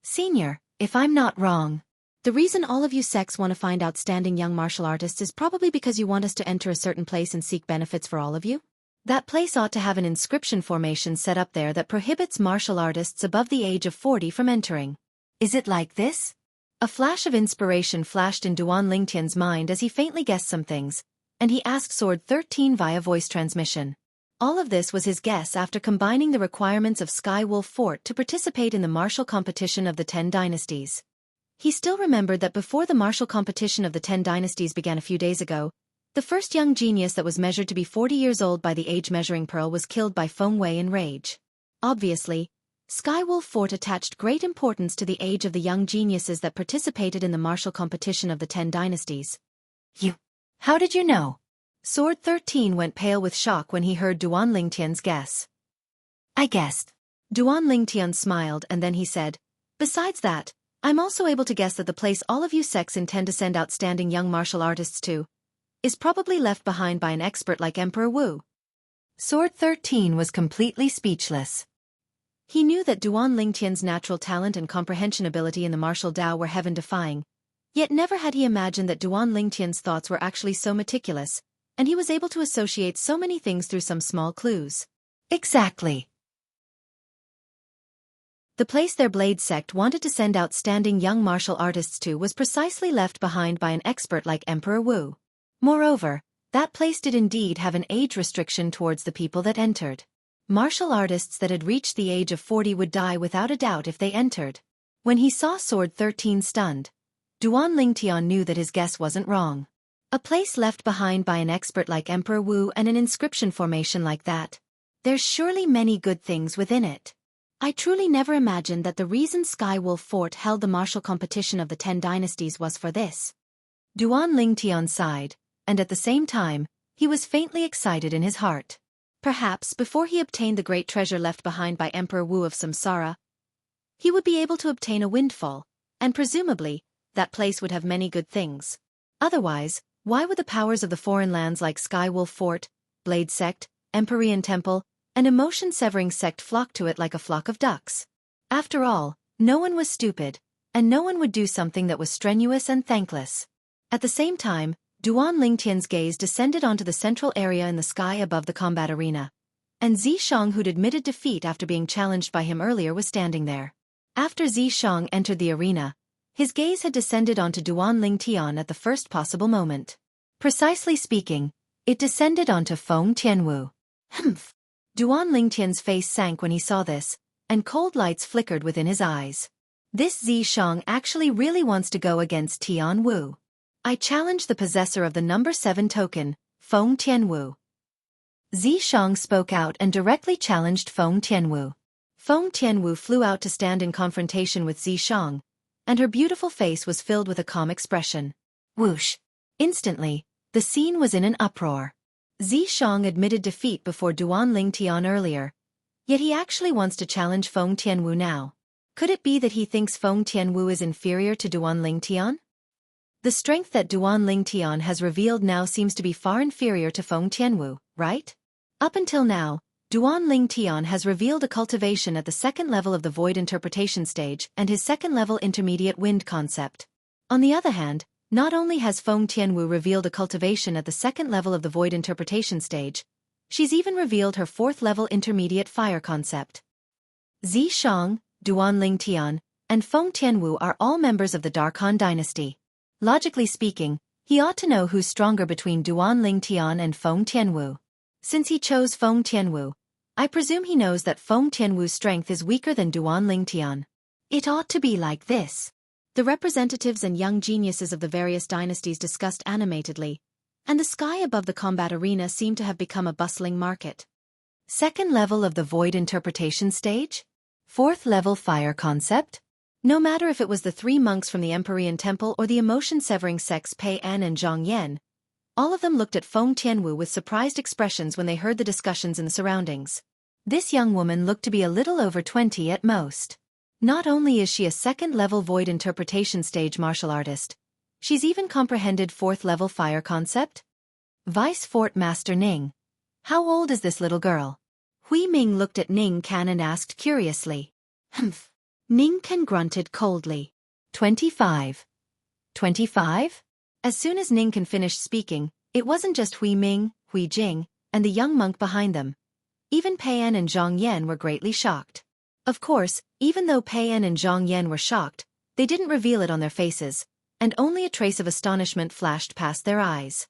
Senior, if I'm not wrong, the reason all of you sects want to find outstanding young martial artists is probably because you want us to enter a certain place and seek benefits for all of you? That place ought to have an inscription formation set up there that prohibits martial artists above the age of 40 from entering. Is it like this? A flash of inspiration flashed in Duan Lingtian's mind as he faintly guessed some things, and he asked Sword 13 via voice transmission. All of this was his guess after combining the requirements of Sky Wolf Fort to participate in the martial competition of the 10 dynasties. He still remembered that before the martial competition of the 10 dynasties began a few days ago, the first young genius that was measured to be 40 years old by the age-measuring pearl was killed by Feng Wei in rage. Obviously, Sky Wolf Fort attached great importance to the age of the young geniuses that participated in the martial competition of the 10 dynasties. How did you know? Sword 13 went pale with shock when he heard Duan Lingtian's guess. I guessed. Duan Lingtian smiled and then he said, "Besides that, I'm also able to guess that the place all of you sects intend to send outstanding young martial artists to is probably left behind by an expert like Emperor Wu." Sword 13 was completely speechless. He knew that Duan Lingtian's natural talent and comprehension ability in the martial Dao were heaven-defying, yet never had he imagined that Duan Lingtian's thoughts were actually so meticulous, and he was able to associate so many things through some small clues. Exactly. The place their Blade sect wanted to send outstanding young martial artists to was precisely left behind by an expert like Emperor Wu. Moreover, that place did indeed have an age restriction towards the people that entered. Martial artists that had reached the age of 40 would die without a doubt if they entered. When he saw Sword 13 stunned, Duan Lingtian knew that his guess wasn't wrong. A place left behind by an expert like Emperor Wu and an inscription formation like that. There's surely many good things within it. I truly never imagined that the reason Sky Wolf Fort held the martial competition of the 10 dynasties was for this. Duan Lingtian sighed, and at the same time, he was faintly excited in his heart. Perhaps before he obtained the great treasure left behind by Emperor Wu of Samsara, he would be able to obtain a windfall, and presumably, that place would have many good things. Otherwise, why would the powers of the foreign lands like Sky Wolf Fort, Blade Sect, Empyrean Temple, and Emotion-Severing Sect flock to it like a flock of ducks? After all, no one was stupid, and no one would do something that was strenuous and thankless. At the same time, Duan Lingtian's gaze descended onto the central area in the sky above the combat arena. And Zishang, who'd admitted defeat after being challenged by him earlier, was standing there. After Zishang entered the arena, His gaze had descended onto Duan Lingtian at the first possible moment. Precisely speaking, it descended onto Feng Tianwu. Humph! Duan Lingtian's face sank when he saw this, and cold lights flickered within his eyes. This Zishang actually really wants to go against Tian Wu. I challenge the possessor of the number 7 token, Feng Tianwu. Zishang spoke out and directly challenged Feng Tianwu. Feng Tianwu flew out to stand in confrontation with Zishang, and her beautiful face was filled with a calm expression. Whoosh! Instantly, the scene was in an uproar. Zishang admitted defeat before Duan Lingtian earlier, yet he actually wants to challenge Feng Tianwu now. Could it be that he thinks Feng Tianwu is inferior to Duan Lingtian? The strength that Duan Lingtian has revealed now seems to be far inferior to Feng Tianwu, right? Up until now, Duan Lingtian has revealed a cultivation at the second level of the void interpretation stage and his second level intermediate wind concept. On the other hand, not only has Feng Tianwu revealed a cultivation at the second level of the void interpretation stage, she's even revealed her fourth level intermediate fire concept. Zishang, Duan Lingtian, and Feng Tianwu are all members of the Dark Han dynasty. Logically speaking, he ought to know who's stronger between Duan Lingtian and Feng Tianwu. Since he chose Feng Tianwu, I presume he knows that Feng Tianwu's strength is weaker than Duan Lingtian. It ought to be like this. The representatives and young geniuses of the various dynasties discussed animatedly, and the sky above the combat arena seemed to have become a bustling market. Second level of the void interpretation stage? Fourth level fire concept? No matter if it was the 3 monks from the Empyrean Temple or the emotion-severing sects Pei An and Zhang Yan, all of them looked at Feng Tianwu with surprised expressions when they heard the discussions in the surroundings. This young woman looked to be a little over 20 at most. Not only is she a second-level void interpretation stage martial artist, she's even comprehended fourth-level fire concept? Vice Fort Master Ning. How old is this little girl? Hui Ming looked at Ning Can and asked curiously. Humph. Ning Can grunted coldly. 25. 25? As soon as Ning Can finished speaking, it wasn't just Hui Ming, Hui Jing, and the young monk behind them. Even Pei An and Zhang Yan were greatly shocked. Of course, even though Pei An and Zhang Yan were shocked, they didn't reveal it on their faces, and only a trace of astonishment flashed past their eyes.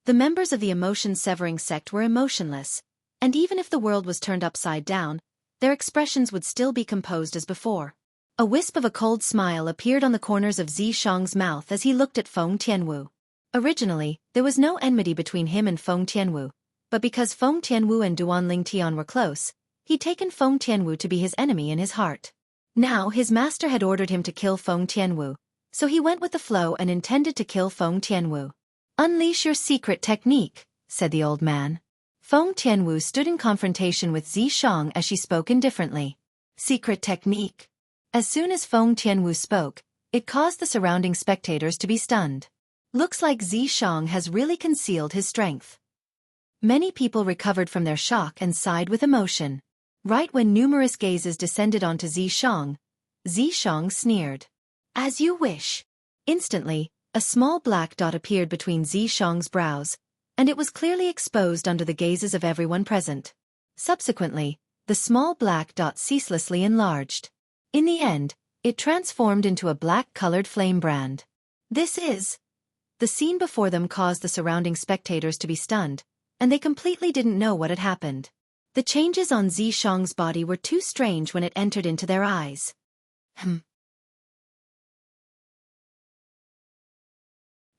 The members of the emotion-severing sect were emotionless, and even if the world was turned upside down, their expressions would still be composed as before. A wisp of a cold smile appeared on the corners of Zishang's mouth as he looked at Feng Tianwu. Originally, there was no enmity between him and Feng Tianwu, but because Feng Tianwu and Duan Lingtian were close, he'd taken Feng Tianwu to be his enemy in his heart. Now his master had ordered him to kill Feng Tianwu, so he went with the flow and intended to kill Feng Tianwu. "Unleash your secret technique," said the old man. Feng Tianwu stood in confrontation with Zishang as she spoke indifferently. Secret technique. As soon as Feng Tianwu spoke, it caused the surrounding spectators to be stunned. Looks like Zishang has really concealed his strength. Many people recovered from their shock and sighed with emotion. Right when numerous gazes descended onto Zishang, Zishang sneered. "As you wish." Instantly, a small black dot appeared between Zishang's brows, and it was clearly exposed under the gazes of everyone present. Subsequently, the small black dot ceaselessly enlarged. In the end, it transformed into a black-colored flame brand. This is... The scene before them caused the surrounding spectators to be stunned, and they completely didn't know what had happened. The changes on Zishang's body were too strange when it entered into their eyes.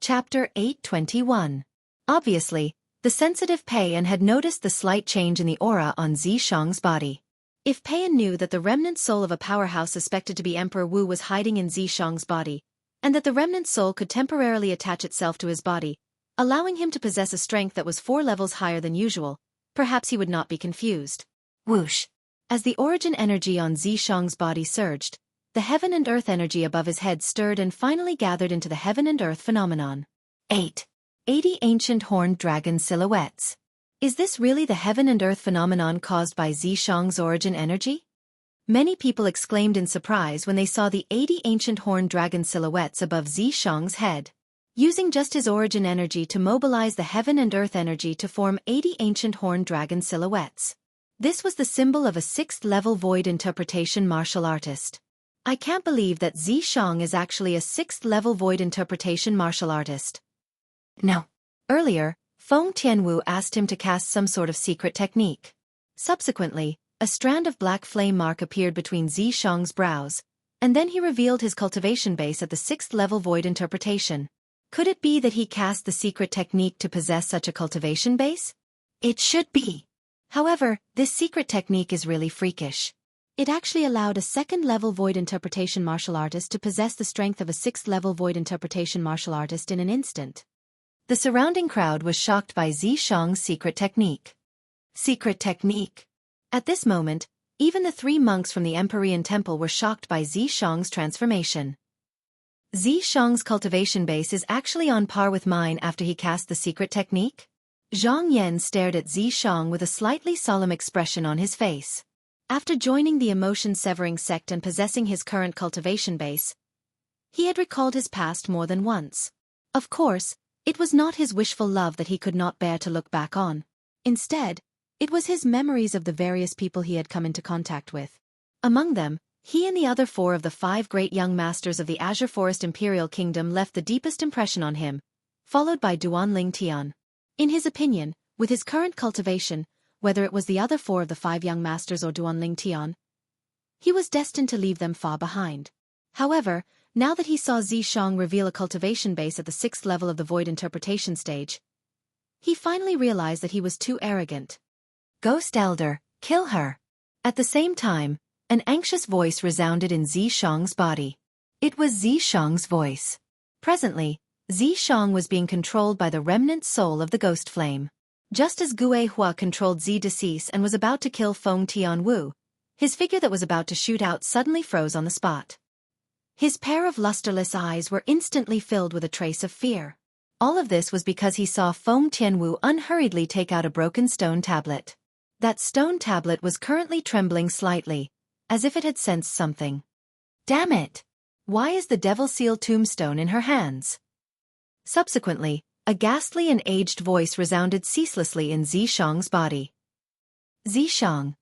Chapter 821. Obviously, the sensitive Pei An had noticed the slight change in the aura on Zishang's body. If Pei An knew that the remnant soul of a powerhouse suspected to be Emperor Wu was hiding in Zishang's body, and that the remnant soul could temporarily attach itself to his body, allowing him to possess a strength that was 4 levels higher than usual, perhaps he would not be confused. Whoosh! As the origin energy on Zishang's body surged, the heaven and earth energy above his head stirred and finally gathered into the heaven and earth phenomenon. 8. 80 ancient horned dragon silhouettes. Is this really the heaven and earth phenomenon caused by Zishang's origin energy? Many people exclaimed in surprise when they saw the 80 ancient horned dragon silhouettes above Zishang's head. Using just his origin energy to mobilize the heaven and earth energy to form 80 ancient horned dragon silhouettes. This was the symbol of a 6th-level void interpretation martial artist. I can't believe that Xianxia is actually a 6th-level void interpretation martial artist. No. Earlier, Feng Tianwu asked him to cast some sort of secret technique. Subsequently, a strand of black flame mark appeared between Xianxia's brows, and then he revealed his cultivation base at the 6th-level void interpretation. Could it be that he cast the secret technique to possess such a cultivation base? It should be. However, this secret technique is really freakish. It actually allowed a 2nd-level void interpretation martial artist to possess the strength of a 6th-level void interpretation martial artist in an instant. The surrounding crowd was shocked by Xianxia's secret technique. Secret technique. At this moment, even the 3 monks from the Empyrean Temple were shocked by Xianxia's transformation. Xianxia's cultivation base is actually on par with mine after he cast the secret technique? Zhang Yan stared at Xianxia with a slightly solemn expression on his face. After joining the emotion-severing sect and possessing his current cultivation base, he had recalled his past more than once. Of course, it was not his wishful love that he could not bear to look back on. Instead, it was his memories of the various people he had come into contact with. Among them, he and the other 4 of the 5 great young masters of the Azure Forest Imperial Kingdom left the deepest impression on him, followed by Duanling Tian. In his opinion, with his current cultivation, whether it was the other 4 of the 5 young masters or Duanling Tian, he was destined to leave them far behind. However, now that he saw Xianxia reveal a cultivation base at the 6th level of the void interpretation stage, he finally realized that he was too arrogant. Ghost Elder, kill her. At the same time, an anxious voice resounded in Xianxia's body. It was Xianxia's voice. Presently, Xianxia was being controlled by the remnant soul of the ghost flame. Just as Gue Hua controlled Decease and was about to kill Feng Tianwu, his figure that was about to shoot out suddenly froze on the spot. His pair of lusterless eyes were instantly filled with a trace of fear. All of this was because he saw Feng Tianwu unhurriedly take out a broken stone tablet. That stone tablet was currently trembling slightly, as if it had sensed something. Damn it! Why is the Devil Seal tombstone in her hands? Subsequently, a ghastly and aged voice resounded ceaselessly in Xianxia's body. Xianxia,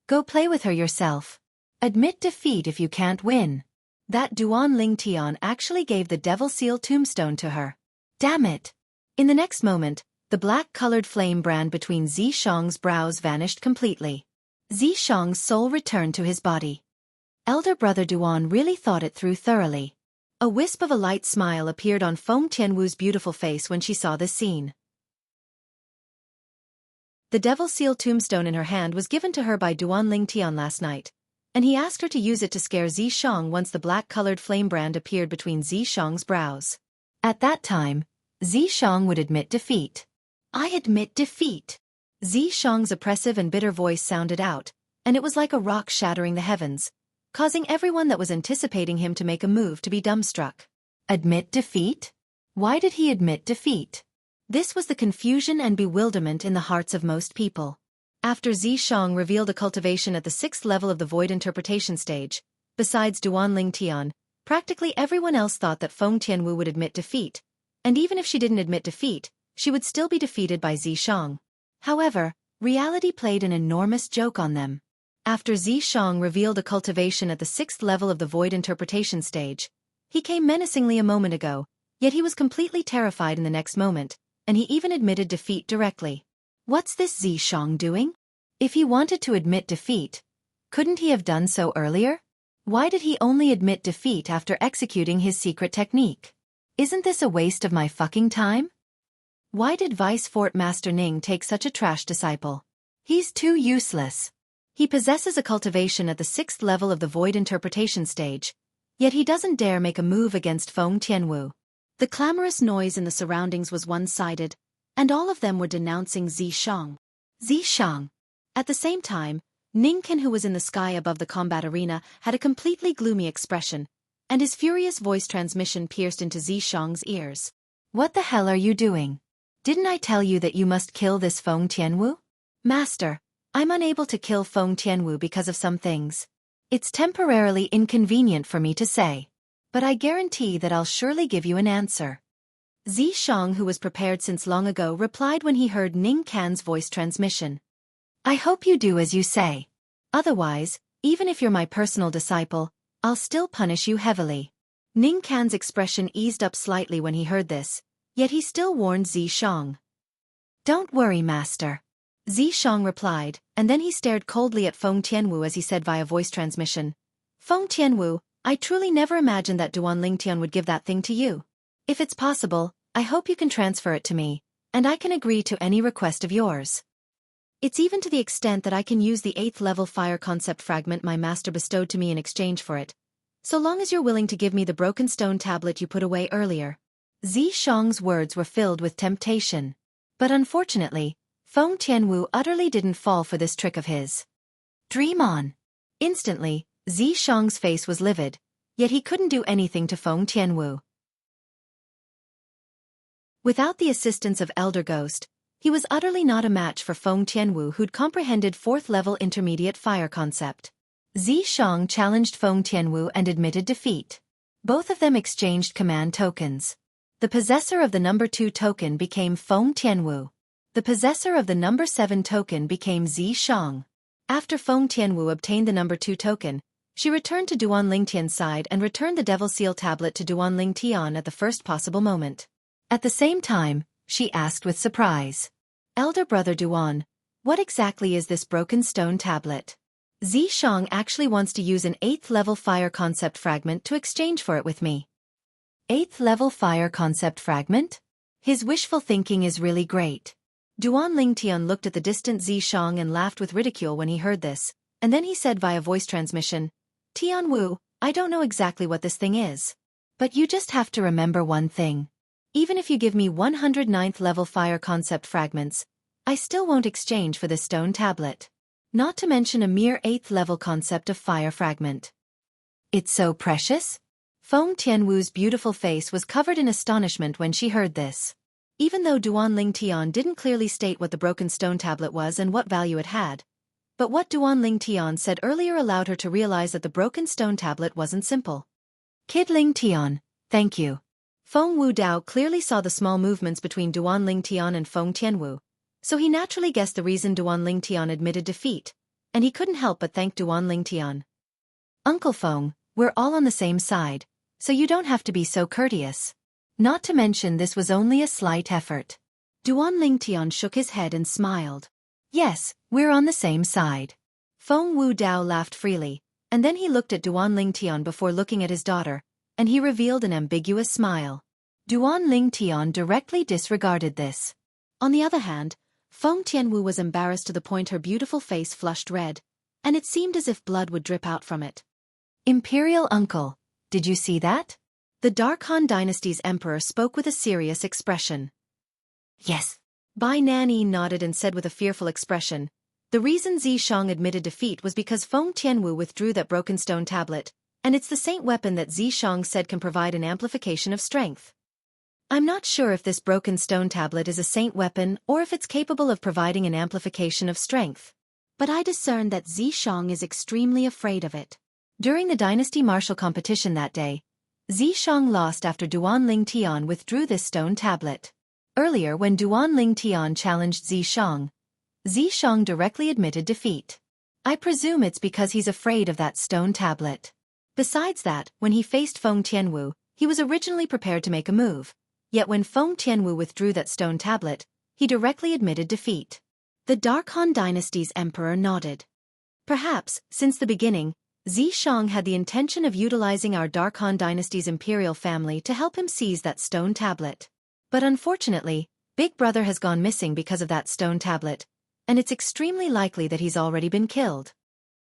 go play with her yourself. Admit defeat if you can't win. That Duanling Tian actually gave the Devil Seal tombstone to her. Damn it! In the next moment, the black-colored flame brand between Xianxia's brows vanished completely. Xianxia's soul returned to his body. Elder brother Duan really thought it through thoroughly. A wisp of a light smile appeared on Feng Tianwu's beautiful face when she saw this scene. The Devil Seal tombstone in her hand was given to her by Duanling Tian last night, and he asked her to use it to scare Xianxia once the black-colored flame brand appeared between Xianxia's brows. At that time, Xianxia would admit defeat. I admit defeat. Xianxia's oppressive and bitter voice sounded out, and it was like a rock shattering the heavens, causing everyone that was anticipating him to make a move to be dumbstruck. Admit defeat? Why did he admit defeat? This was the confusion and bewilderment in the hearts of most people. After Xianxia revealed a cultivation at the 6th level of the void interpretation stage, besides Duanling Tian, practically everyone else thought that Feng Tianwu would admit defeat, and even if she didn't admit defeat, she would still be defeated by Xianxia. However, reality played an enormous joke on them. After Xianxia revealed a cultivation at the 6th level of the void interpretation stage, he came menacingly a moment ago, yet he was completely terrified in the next moment, and he even admitted defeat directly. What's this Xianxia doing? If he wanted to admit defeat, couldn't he have done so earlier? Why did he only admit defeat after executing his secret technique? Isn't this a waste of my fucking time? Why did Vice Fort Master Ning take such a trash disciple? He's too useless. He possesses a cultivation at the 6th level of the void interpretation stage, yet he doesn't dare make a move against Feng Tianwu. The clamorous noise in the surroundings was one-sided, and all of them were denouncing Xianxia. Xianxia. At the same time, Ningken, who was in the sky above the combat arena, had a completely gloomy expression, and his furious voice transmission pierced into Xianxia's ears. What the hell are you doing? Didn't I tell you that you must kill this Feng Tianwu? Master, I'm unable to kill Feng Tianwu because of some things. It's temporarily inconvenient for me to say, but I guarantee that I'll surely give you an answer. Xianxia, who was prepared since long ago, replied when he heard Ning Can's voice transmission. I hope you do as you say. Otherwise, even if you're my personal disciple, I'll still punish you heavily. Ning Can's expression eased up slightly when he heard this, yet he still warned Xianxia. Don't worry, master. Xianxia replied, and then he stared coldly at Feng Tianwu as he said via voice transmission. Feng Tianwu, I truly never imagined that Duan Lingtian would give that thing to you. If it's possible, I hope you can transfer it to me, and I can agree to any request of yours. It's even to the extent that I can use the 8th level fire concept fragment my master bestowed to me in exchange for it, so long as you're willing to give me the broken stone tablet you put away earlier. Xianxia's words were filled with temptation. But unfortunately, Feng Tianwu utterly didn't fall for this trick of his. Dream on. Instantly, Xianxia's face was livid, yet he couldn't do anything to Feng Tianwu. Without the assistance of Elder Ghost, he was utterly not a match for Feng Tianwu, who'd comprehended 4th level intermediate fire concept. Xianxia challenged Feng Tianwu and admitted defeat. Both of them exchanged command tokens. The possessor of the number 2 token became Feng Tianwu. The possessor of the number 7 token became Xianxia. After Feng Tianwu obtained the number 2 token, she returned to Duan Lingtian's side and returned the Devil Seal tablet to Duan Lingtian at the first possible moment. At the same time, she asked with surprise. Elder brother Duan, what exactly is this broken stone tablet? Xianxia actually wants to use an 8th level fire concept fragment to exchange for it with me. 8th level fire concept fragment? His wishful thinking is really great. Duan Lingtian looked at the distant Xianxia and laughed with ridicule when he heard this, and then he said via voice transmission, Tianwu, I don't know exactly what this thing is. But you just have to remember one thing. Even if you give me 109th level fire concept fragments, I still won't exchange for this stone tablet. Not to mention a mere 8th level concept of fire fragment. It's so precious? Feng Tianwu's beautiful face was covered in astonishment when she heard this. Even though Duan Lingtian didn't clearly state what the broken stone tablet was and what value it had, but what Duan Lingtian said earlier allowed her to realize that the broken stone tablet wasn't simple. Kid Lingtian, thank you. Feng Wudao clearly saw the small movements between Duan Lingtian and Feng Tianwu, so he naturally guessed the reason Duan Lingtian admitted defeat, and he couldn't help but thank Duan Lingtian. Uncle Feng, we're all on the same side, so you don't have to be so courteous. Not to mention this was only a slight effort. Duan Lingtian shook his head and smiled. Yes, we're on the same side. Feng Wudao laughed freely, and then he looked at Duan Lingtian before looking at his daughter, and he revealed an ambiguous smile. Duan Lingtian directly disregarded this. On the other hand, Feng Tianwu was embarrassed to the point her beautiful face flushed red, and it seemed as if blood would drip out from it. Imperial uncle, did you see that? The Dark Han Dynasty's emperor spoke with a serious expression. Yes. Bai Nanyi nodded and said with a fearful expression, the reason Xianxia admitted defeat was because Feng Tianwu withdrew that broken stone tablet, and it's the saint weapon that Xianxia said can provide an amplification of strength. I'm not sure if this broken stone tablet is a saint weapon or if it's capable of providing an amplification of strength. But I discern that Xianxia is extremely afraid of it. During the dynasty martial competition that day, Xianxia lost after Duan Lingtian withdrew this stone tablet. Earlier when Duan Lingtian challenged Xianxia, Xianxia directly admitted defeat. I presume it's because he's afraid of that stone tablet. Besides that, when he faced Feng Tianwu, he was originally prepared to make a move. Yet when Feng Tianwu withdrew that stone tablet, he directly admitted defeat. The Dark Han Dynasty's emperor nodded. Perhaps, since the beginning, Xianxia had the intention of utilizing our Dark Han Dynasty's imperial family to help him seize that stone tablet. But unfortunately, Big Brother has gone missing because of that stone tablet, and it's extremely likely that he's already been killed.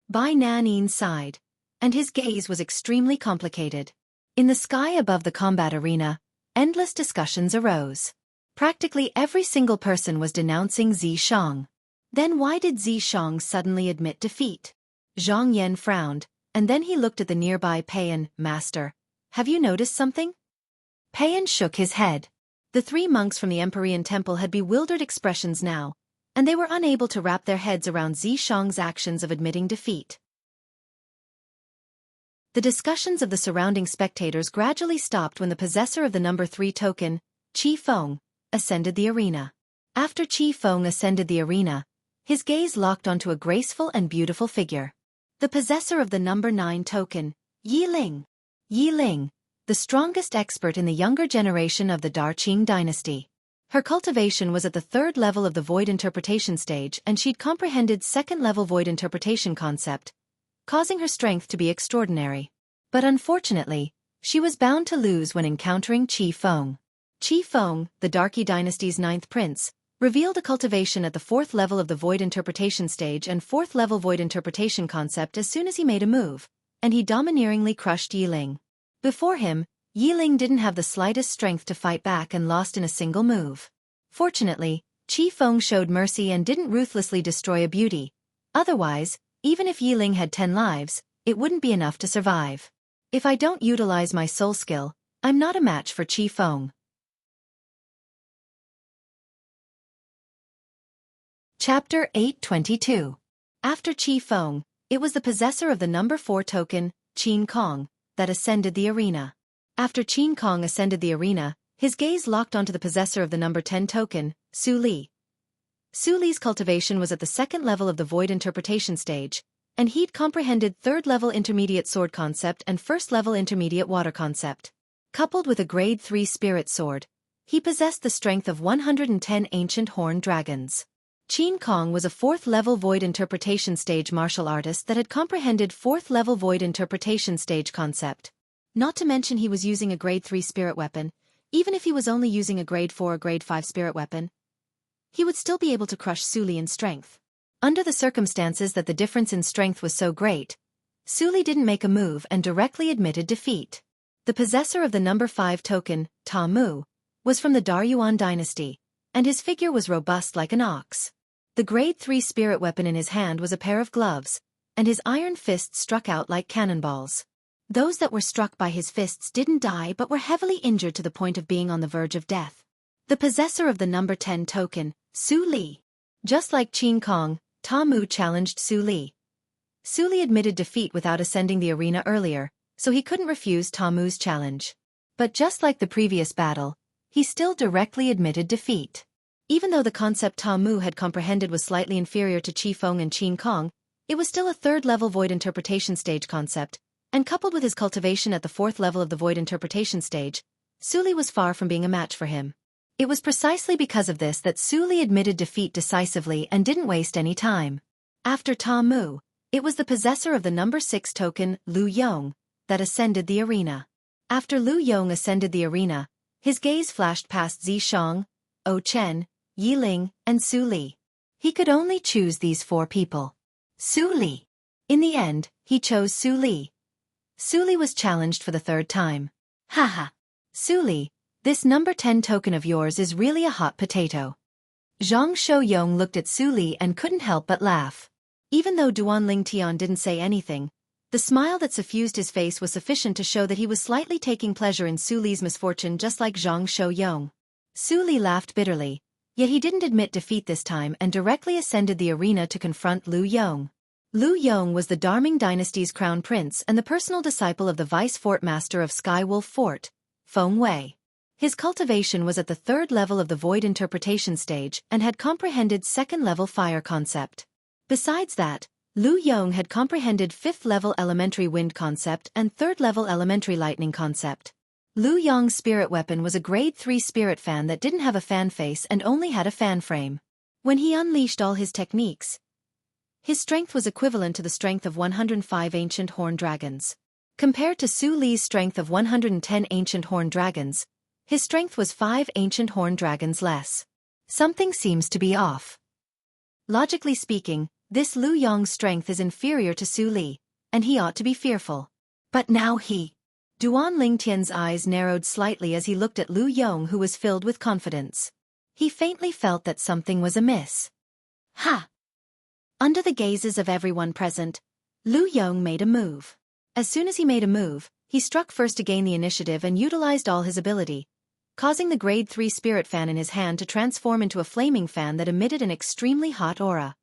Bai Nanyi sighed, and his gaze was extremely complicated. In the sky above the combat arena, endless discussions arose. Practically every single person was denouncing Xianxia. Then why did Xianxia suddenly admit defeat? Zhang Yan frowned, and then he looked at the nearby Payan. Master, have you noticed something? Payan shook his head. The 3 monks from the Empyrean Temple had bewildered expressions now, and they were unable to wrap their heads around Xianxia's actions of admitting defeat. The discussions of the surrounding spectators gradually stopped when the possessor of the number 3 token, Qi Feng, ascended the arena. After Qi Feng ascended the arena, his gaze locked onto a graceful and beautiful figure. The possessor of the number 9 token, Yi Ling. Yi Ling, the strongest expert in the younger generation of the Qing dynasty. Her cultivation was at the 3rd level of the void interpretation stage, and she'd comprehended 2nd level void interpretation concept, causing her strength to be extraordinary. But unfortunately, she was bound to lose when encountering Qi Feng. Qi Feng, the Darqi dynasty's 9th prince, revealed a cultivation at the 4th level of the void interpretation stage and 4th level void interpretation concept as soon as he made a move, and he domineeringly crushed Yi Ling. Before him, Yi Ling didn't have the slightest strength to fight back and lost in a single move. Fortunately, Qi Feng showed mercy and didn't ruthlessly destroy a beauty. Otherwise, even if Yi Ling had 10 lives, it wouldn't be enough to survive. If I don't utilize my soul skill, I'm not a match for Qi Feng. Chapter 822. After Qi Feng, it was the possessor of the number 4 token, Qin Kong, that ascended the arena. After Qin Kong ascended the arena, his gaze locked onto the possessor of the number 10 token, Su Li. Su Li's cultivation was at the 2nd level of the void interpretation stage, and he'd comprehended 3rd level intermediate sword concept and 1st level intermediate water concept. Coupled with a grade 3 spirit sword, he possessed the strength of 110 ancient horned dragons. Qin Kong was a 4th level void interpretation stage martial artist that had comprehended 4th level void interpretation stage concept. Not to mention he was using a grade 3 spirit weapon. Even if he was only using a grade 4 or grade 5 spirit weapon, he would still be able to crush Su Li in strength. Under the circumstances that the difference in strength was so great, Su Li didn't make a move and directly admitted defeat. The possessor of the number 5 token, Ta Mu, was from the Daryuan dynasty, and his figure was robust like an ox. The grade 3 spirit weapon in his hand was a pair of gloves, and his iron fists struck out like cannonballs. Those that were struck by his fists didn't die but were heavily injured to the point of being on the verge of death. The possessor of the number 10 token, Su Li. Just like Qin Kong, Ta Mu challenged Su Li. Su Li admitted defeat without ascending the arena earlier, so he couldn't refuse Ta Mu's challenge. But just like the previous battle, he still directly admitted defeat. Even though the concept Ta Mu had comprehended was slightly inferior to Qi Feng and Qin Kong, it was still a 3rd level void interpretation stage concept, and coupled with his cultivation at the 4th level of the void interpretation stage, Su Li was far from being a match for him. It was precisely because of this that Su Li admitted defeat decisively and didn't waste any time. After Ta Mu, it was the possessor of the number 6 token, Lu Yong, that ascended the arena. After Lu Yong ascended the arena, his gaze flashed past Zi Shang, O Chen, Yi Ling, and Su Li. He could only choose these 4 people. Su Li. In the end, he chose Su Li. Su Li was challenged for the 3rd time. Haha. Su Li, this number 10 token of yours is really a hot potato. Zhang Shouyong looked at Su Li and couldn't help but laugh. Even though Duan Lingtian didn't say anything, the smile that suffused his face was sufficient to show that he was slightly taking pleasure in Su Li's misfortune just like Zhang Shouyong. Su Li laughed bitterly, yet he didn't admit defeat this time and directly ascended the arena to confront Lu Yong. Lu Yong was the Darming dynasty's crown prince and the personal disciple of the vice fort master of Sky Wolf Fort, Feng Wei. His cultivation was at the 3rd level of the void interpretation stage and had comprehended 2nd level fire concept. Besides that, Lu Yong had comprehended 5th level elementary wind concept and 3rd level elementary lightning concept. Lu Yong's spirit weapon was a grade 3 spirit fan that didn't have a fan face and only had a fan frame. When he unleashed all his techniques, his strength was equivalent to the strength of 105 ancient horned dragons. Compared to Su Li's strength of 110 ancient horned dragons, his strength was 5 ancient horned dragons less. Something seems to be off. Logically speaking, this Lu Yong's strength is inferior to Su Li, and he ought to be fearful. But now Duan Lingtian's eyes narrowed slightly as he looked at Lu Yong, who was filled with confidence. He faintly felt that something was amiss. Ha! Under the gazes of everyone present, Lu Yong made a move. As soon as he made a move, he struck first to gain the initiative and utilized all his ability, causing the grade 3 spirit fan in his hand to transform into a flaming fan that emitted an extremely hot aura.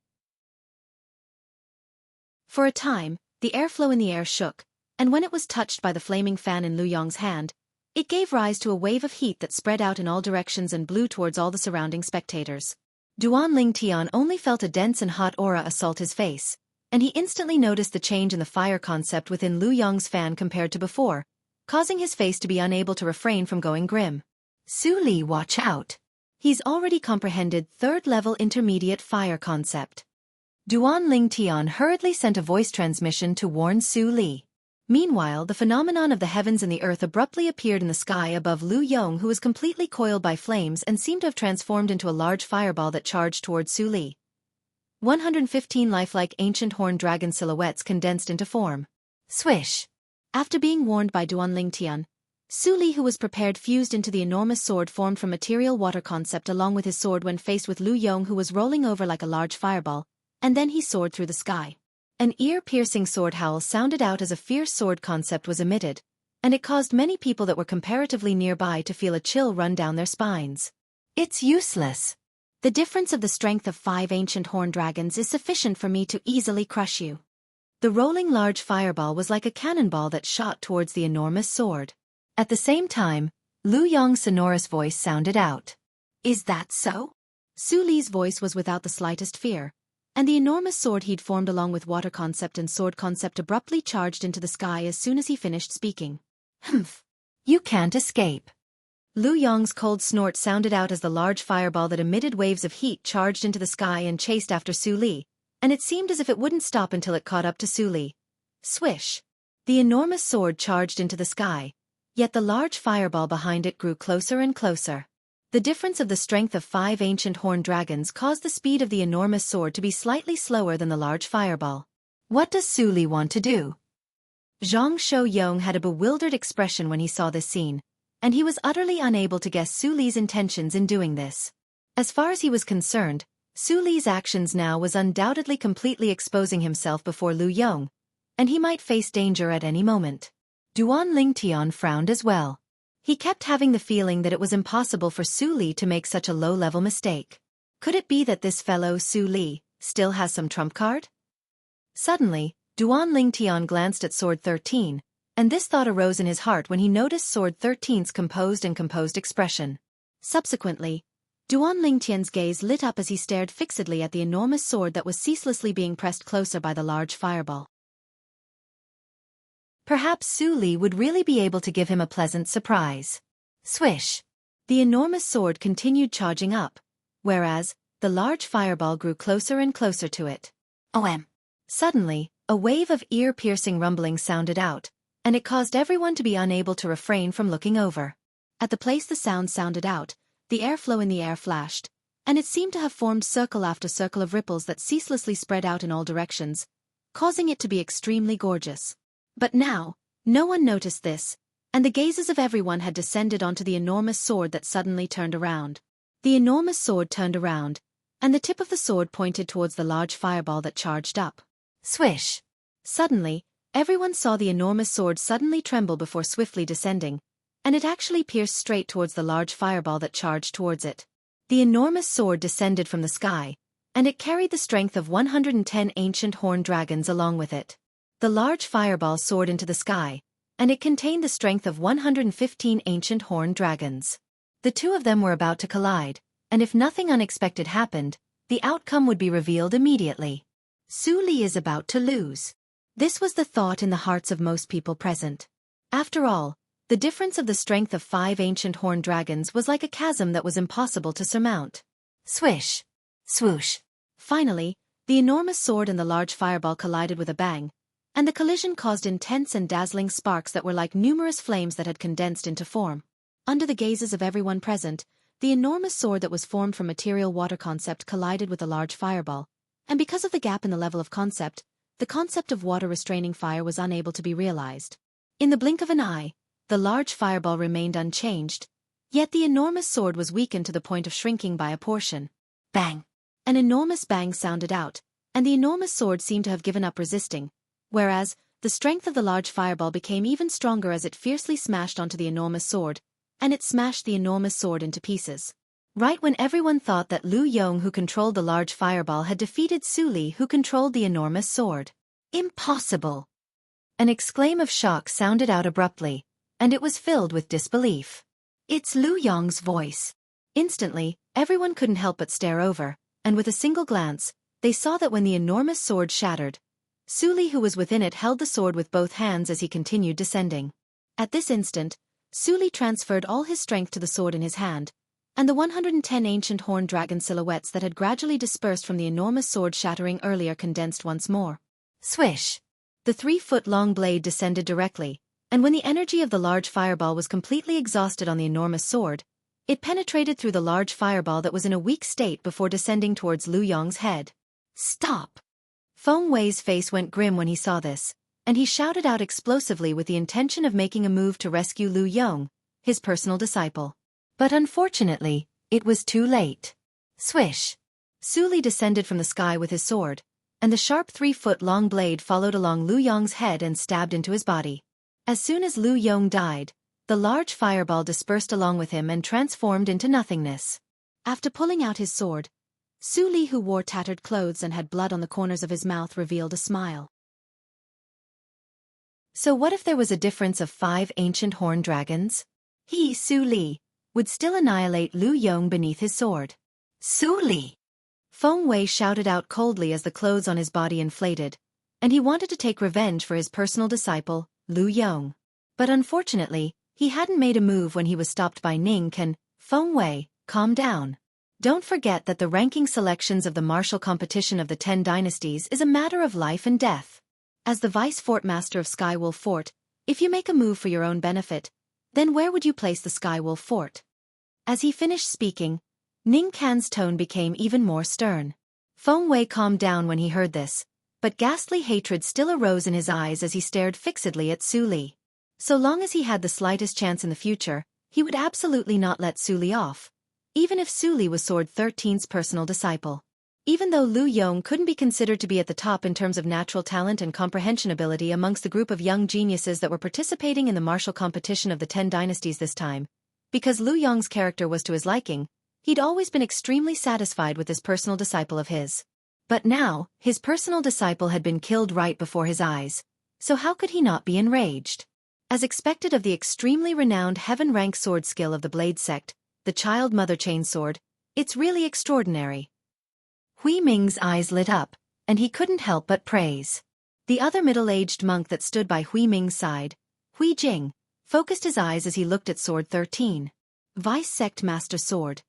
For a time, the airflow in the air shook, and when it was touched by the flaming fan in Lu Yong's hand, it gave rise to a wave of heat that spread out in all directions and blew towards all the surrounding spectators. Duan Lingtian only felt a dense and hot aura assault his face, and he instantly noticed the change in the fire concept within Lu Yong's fan compared to before, causing his face to be unable to refrain from going grim. Su Li, watch out. He's already comprehended third-level intermediate fire concept. Duan Ling Tian hurriedly sent a voice transmission to warn Su Li. Meanwhile, the phenomenon of the heavens and the earth abruptly appeared in the sky above Lu Yong, who was completely coiled by flames and seemed to have transformed into a large fireball that charged towards Su Li. 115 lifelike ancient horned dragon silhouettes condensed into form. Swish! After being warned by Duan Ling Tian, Su Li, who was prepared, fused into the enormous sword formed from material water concept along with his sword when faced with Lu Yong, who was rolling over like a large fireball, and then he soared through the sky. An ear-piercing sword howl sounded out as a fierce sword concept was emitted, and it caused many people that were comparatively nearby to feel a chill run down their spines. It's useless. The difference of the strength of 5 ancient horned dragons is sufficient for me to easily crush you. The rolling large fireball was like a cannonball that shot towards the enormous sword. At the same time, Lu Yong's sonorous voice sounded out. Is that so? Su Li's voice was without the slightest fear, and the enormous sword he'd formed along with water concept and sword concept abruptly charged into the sky as soon as he finished speaking. Humph! You can't escape. Lu Yong's cold snort sounded out as the large fireball that emitted waves of heat charged into the sky and chased after Su Li, and it seemed as if it wouldn't stop until it caught up to Su Li. Swish! The enormous sword charged into the sky, yet the large fireball behind it grew closer and closer. The difference of the strength of 5 ancient horned dragons caused the speed of the enormous sword to be slightly slower than the large fireball. What does Su Li want to do? Zhang Shou-yong had a bewildered expression when he saw this scene, and he was utterly unable to guess Su Li's intentions in doing this. As far as he was concerned, Su Li's actions now was undoubtedly completely exposing himself before Lu Yong, and he might face danger at any moment. Duan Ling Tian frowned as well. He kept having the feeling that it was impossible for Su Li to make such a low-level mistake. Could it be that this fellow Su Li still has some trump card? Suddenly, Duan Ling Tian glanced at Sword 13, and this thought arose in his heart when he noticed Sword 13's composed expression. Subsequently, Duan Ling Tian's gaze lit up as he stared fixedly at the enormous sword that was ceaselessly being pressed closer by the large fireball. Perhaps Su Li would really be able to give him a pleasant surprise. Swish! The enormous sword continued charging up, whereas the large fireball grew closer and closer to it. OM! Suddenly, a wave of ear-piercing rumbling sounded out, and it caused everyone to be unable to refrain from looking over. At the place the sound sounded out, the airflow in the air flashed, and it seemed to have formed circle after circle of ripples that ceaselessly spread out in all directions, causing it to be extremely gorgeous. But now, no one noticed this, and the gazes of everyone had descended onto the enormous sword that suddenly turned around. The enormous sword turned around, and the tip of the sword pointed towards the large fireball that charged up. Swish! Suddenly, everyone saw the enormous sword suddenly tremble before swiftly descending, and it actually pierced straight towards the large fireball that charged towards it. The enormous sword descended from the sky, and it carried the strength of 110 ancient horned dragons along with it. The large fireball soared into the sky, and it contained the strength of 115 ancient horned dragons. The two of them were about to collide, and if nothing unexpected happened, the outcome would be revealed immediately. Su Li is about to lose. This was the thought in the hearts of most people present. After all, the difference of the strength of 5 ancient horned dragons was like a chasm that was impossible to surmount. Swish! Swoosh! Finally, the enormous sword and the large fireball collided with a bang, and the collision caused intense and dazzling sparks that were like numerous flames that had condensed into form. Under the gazes of everyone present, the enormous sword that was formed from material water concept collided with a large fireball, and because of the gap in the level of concept, the concept of water restraining fire was unable to be realized. In the blink of an eye, the large fireball remained unchanged, yet the enormous sword was weakened to the point of shrinking by a portion. Bang! An enormous bang sounded out, and the enormous sword seemed to have given up resisting, whereas the strength of the large fireball became even stronger as it fiercely smashed onto the enormous sword, and it smashed the enormous sword into pieces. Right when everyone thought that Lu Yong, who controlled the large fireball, had defeated Su Li, who controlled the enormous sword. Impossible! An exclaim of shock sounded out abruptly, and it was filled with disbelief. It's Lu Yong's voice. Instantly, everyone couldn't help but stare over, and with a single glance, they saw that when the enormous sword shattered, Su Li who was within it held the sword with both hands as he continued descending. At this instant, Su Li transferred all his strength to the sword in his hand, and the 110 ancient horned dragon silhouettes that had gradually dispersed from the enormous sword shattering earlier condensed once more. Swish! The 3-foot-long blade descended directly, and when the energy of the large fireball was completely exhausted on the enormous sword, it penetrated through the large fireball that was in a weak state before descending towards Lu Yong's head. Stop! Feng Wei's face went grim when he saw this, and he shouted out explosively with the intention of making a move to rescue Lu Yong, his personal disciple. But unfortunately, it was too late. Swish! Su Li descended from the sky with his sword, and the sharp 3-foot-long blade followed along Lu Yong's head and stabbed into his body. As soon as Lu Yong died, the large fireball dispersed along with him and transformed into nothingness. After pulling out his sword, Su Li, who wore tattered clothes and had blood on the corners of his mouth, revealed a smile. So what if there was a difference of 5 ancient horned dragons? He, Su Li, would still annihilate Lu Yong beneath his sword. Su Li! Feng Wei shouted out coldly as the clothes on his body inflated, and he wanted to take revenge for his personal disciple, Lu Yong. But unfortunately, he hadn't made a move when he was stopped by Ning Can. Feng Wei, calm down. Don't forget that the ranking selections of the martial competition of the 10 dynasties is a matter of life and death. As the vice fort master of Skywolf Fort, if you make a move for your own benefit, then where would you place the Skywolf Fort? As he finished speaking, Ning Can's tone became even more stern. Feng Wei calmed down when he heard this, but ghastly hatred still arose in his eyes as he stared fixedly at Su Li. So long as he had the slightest chance in the future, he would absolutely not let Su Li off, even if Su Li was Sword 13's personal disciple. Even though Lu Yong couldn't be considered to be at the top in terms of natural talent and comprehension ability amongst the group of young geniuses that were participating in the martial competition of the 10 dynasties this time, because Lu Yong's character was to his liking, he'd always been extremely satisfied with this personal disciple of his. But now, his personal disciple had been killed right before his eyes, so how could he not be enraged? As expected of the extremely renowned heaven-rank sword skill of the Blade Sect, the Child Mother Chainsword, it's really extraordinary. Hui Ming's eyes lit up, and he couldn't help but praise. The other middle-aged monk that stood by Hui Ming's side, Hui Jing, focused his eyes as he looked at Sword 13. Vice Sect Master Sword.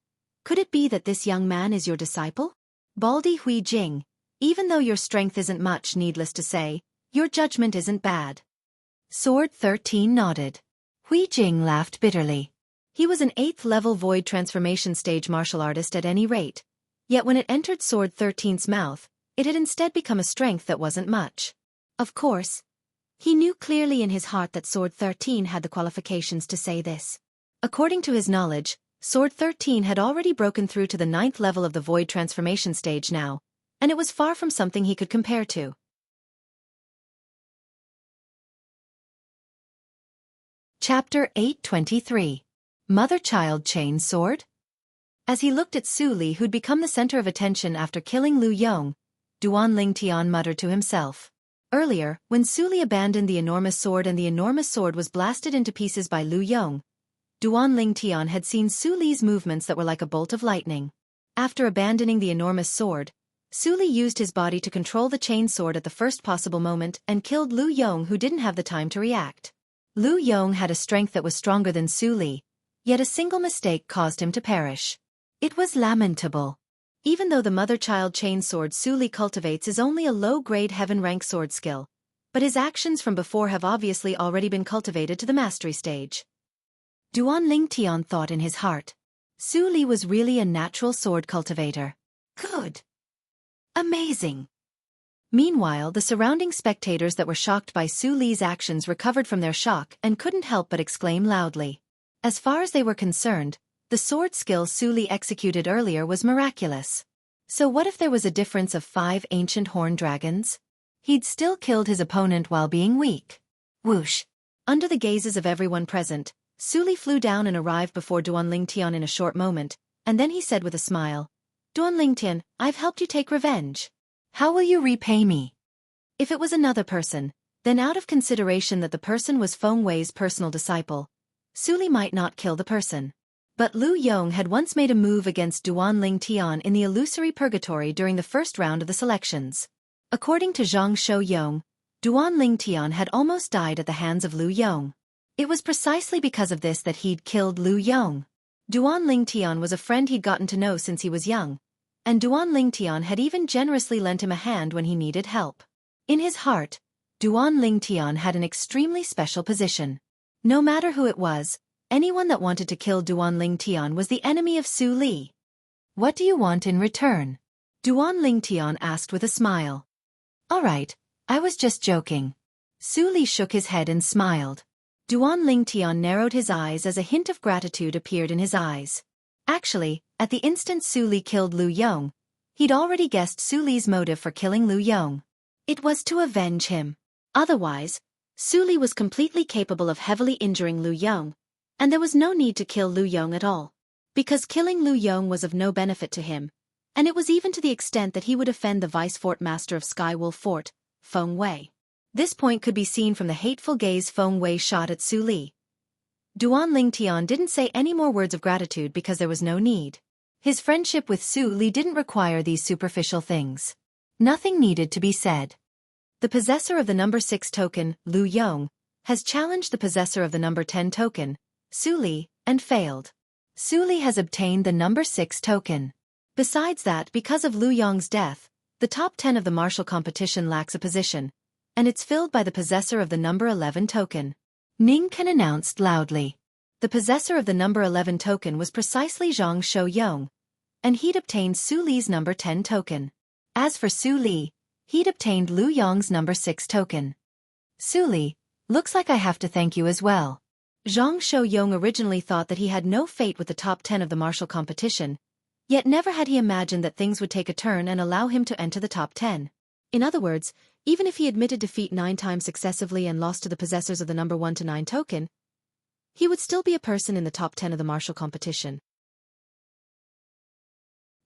Could it be that this young man is your disciple? Baldy Hui Jing, even though your strength isn't much, needless to say, your judgment isn't bad. Sword 13 nodded. Hui Jing laughed bitterly. He was an 8th-level void transformation stage martial artist at any rate, yet when it entered Sword 13's mouth, it had instead become a strength that wasn't much. Of course, he knew clearly in his heart that Sword 13 had the qualifications to say this. According to his knowledge, Sword 13 had already broken through to the 9th level of the void transformation stage now, and it was far from something he could compare to. Chapter 823. Mother-Child Chain Sword? As he looked at Su Li, who'd become the center of attention after killing Lu Yong, Duan Ling Tian muttered to himself. Earlier, when Su Li abandoned the enormous sword and the enormous sword was blasted into pieces by Lu Yong, Duan Ling Tian had seen Su Li's movements that were like a bolt of lightning. After abandoning the enormous sword, Su Li used his body to control the chain sword at the first possible moment and killed Lu Yong, who didn't have the time to react. Lu Yong had a strength that was stronger than Su Li, yet a single mistake caused him to perish. It was lamentable. Even though the mother-child chain sword Su Li cultivates is only a low-grade heaven-rank sword skill, but his actions from before have obviously already been cultivated to the mastery stage. Duan Ling Tian thought in his heart. Su Li was really a natural sword cultivator. Good. Amazing. Meanwhile, the surrounding spectators that were shocked by Su Li's actions recovered from their shock and couldn't help but exclaim loudly. As far as they were concerned, the sword skill Su Li executed earlier was miraculous. So what if there was a difference of 5 ancient horned dragons? He'd still killed his opponent while being weak. Whoosh! Under the gazes of everyone present, Su Li flew down and arrived before Duan Ling Tian in a short moment, and then he said with a smile, Duan Ling Tian, I've helped you take revenge. How will you repay me? If it was another person, then out of consideration that the person was Feng Wei's personal disciple, Su Li might not kill the person. But Lu Yong had once made a move against Duan Ling Tian in the illusory purgatory during the first round of the selections. According to Zhang Shouyong, Duan Lingtian had almost died at the hands of Lu Yong. It was precisely because of this that he'd killed Lu Yong. Duan Lingtian was a friend he'd gotten to know since he was young, and Duan Lingtian had even generously lent him a hand when he needed help. In his heart, Duan Lingtian had an extremely special position. No matter who it was, anyone that wanted to kill Duan Lingtian was the enemy of Su Li. "What do you want in return?" Duan Lingtian asked with a smile. "All right, I was just joking." Su Li shook his head and smiled. Duan Lingtian narrowed his eyes as a hint of gratitude appeared in his eyes. Actually, at the instant Su Li killed Lu Yong, he'd already guessed Su Li's motive for killing Lu Yong. It was to avenge him. Otherwise, Su Li was completely capable of heavily injuring Lu Yong, and there was no need to kill Lu Yong at all. Because killing Lu Yong was of no benefit to him, and it was even to the extent that he would offend the vice fort master of Sky Wolf Fort, Feng Wei. This point could be seen from the hateful gaze Feng Wei shot at Su Li. Duan Lingtian didn't say any more words of gratitude because there was no need. His friendship with Su Li didn't require these superficial things. Nothing needed to be said. The possessor of the number 6 token, Lu Yong, has challenged the possessor of the number 10 token, Su Li, and failed. Su Li has obtained the number 6 token. Besides that, because of Lu Yong's death, the top 10 of the martial competition lacks a position, and it's filled by the possessor of the number 11 token. Ning Can announced loudly. The possessor of the number 11 token was precisely Zhang Shouyong, and he'd obtained Su Li's number 10 token. As for Su Li, he'd obtained Lu Yong's number 6 token. "Su Li, looks like I have to thank you as well." Zhang Shouyong originally thought that he had no fate with the top 10 of the martial competition, yet never had he imagined that things would take a turn and allow him to enter the top 10. In other words, even if he admitted defeat 9 times successively and lost to the possessors of the number 1 to 9 token, he would still be a person in the top 10 of the martial competition.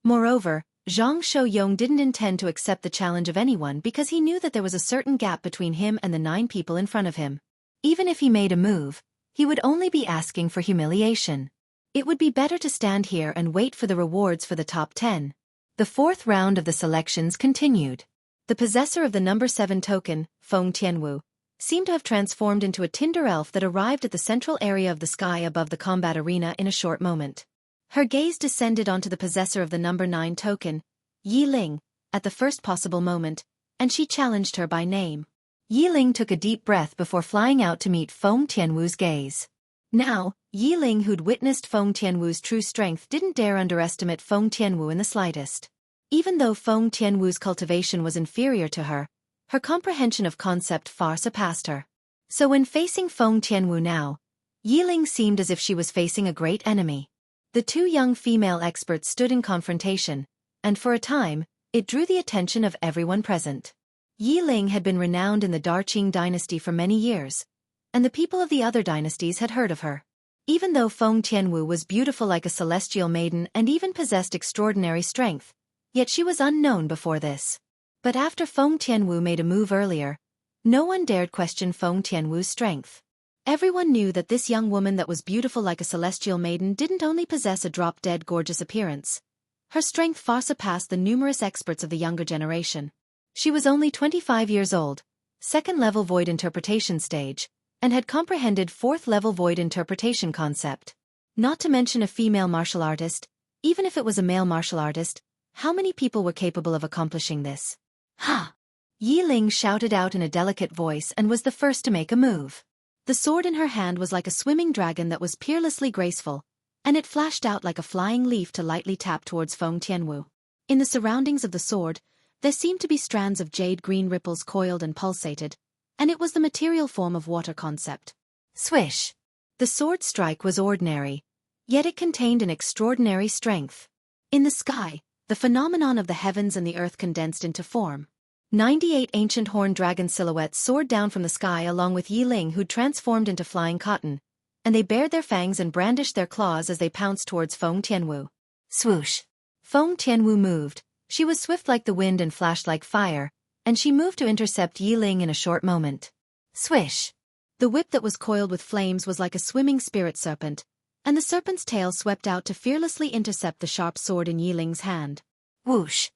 Moreover, Zhang Shouyong didn't intend to accept the challenge of anyone because he knew that there was a certain gap between him and the 9 people in front of him. Even if he made a move, he would only be asking for humiliation. It would be better to stand here and wait for the rewards for the top 10. The 4th round of the selections continued. The possessor of the number 7 token, Feng Tianwu, seemed to have transformed into a tinder elf that arrived at the central area of the sky above the combat arena in a short moment. Her gaze descended onto the possessor of the number 9 token, Yi Ling, at the first possible moment, and she challenged her by name. Yi Ling took a deep breath before flying out to meet Feng Tianwu's gaze. Now, Yi Ling, who'd witnessed Feng Tianwu's true strength, didn't dare underestimate Feng Tianwu in the slightest. Even though Feng Tianwu's cultivation was inferior to her, her comprehension of concept far surpassed her. So when facing Feng Tianwu now, Yi Ling seemed as if she was facing a great enemy. The 2 young female experts stood in confrontation, and for a time, it drew the attention of everyone present. Yi Ling had been renowned in the Darqing dynasty for many years, and the people of the other dynasties had heard of her. Even though Feng Tianwu was beautiful like a celestial maiden and even possessed extraordinary strength, yet she was unknown before this. But after Feng Tianwu made a move earlier, no one dared question Feng Tianwu's strength. Everyone knew that this young woman that was beautiful like a celestial maiden didn't only possess a drop-dead gorgeous appearance. Her strength far surpassed the numerous experts of the younger generation. She was only 25 years old, 2nd-level void interpretation stage, and had comprehended 4th-level void interpretation concept. Not to mention a female martial artist, even if it was a male martial artist, how many people were capable of accomplishing this? Ha! Yi Ling shouted out in a delicate voice and was the first to make a move. The sword in her hand was like a swimming dragon that was peerlessly graceful, and it flashed out like a flying leaf to lightly tap towards Feng Tianwu. In the surroundings of the sword, there seemed to be strands of jade-green ripples coiled and pulsated, and it was the material form of water concept. Swish! The sword strike was ordinary, yet it contained an extraordinary strength. In the sky, the phenomenon of the heavens and the earth condensed into form. 98 ancient horned dragon silhouettes soared down from the sky along with Yi Ling, who'd transformed into flying cotton, and they bared their fangs and brandished their claws as they pounced towards Feng Tianwu. Swoosh! Feng Tianwu moved. She was swift like the wind and flashed like fire, and she moved to intercept Yi Ling in a short moment. Swish! The whip that was coiled with flames was like a swimming spirit serpent, and the serpent's tail swept out to fearlessly intercept the sharp sword in Yi Ling's hand. Whoosh!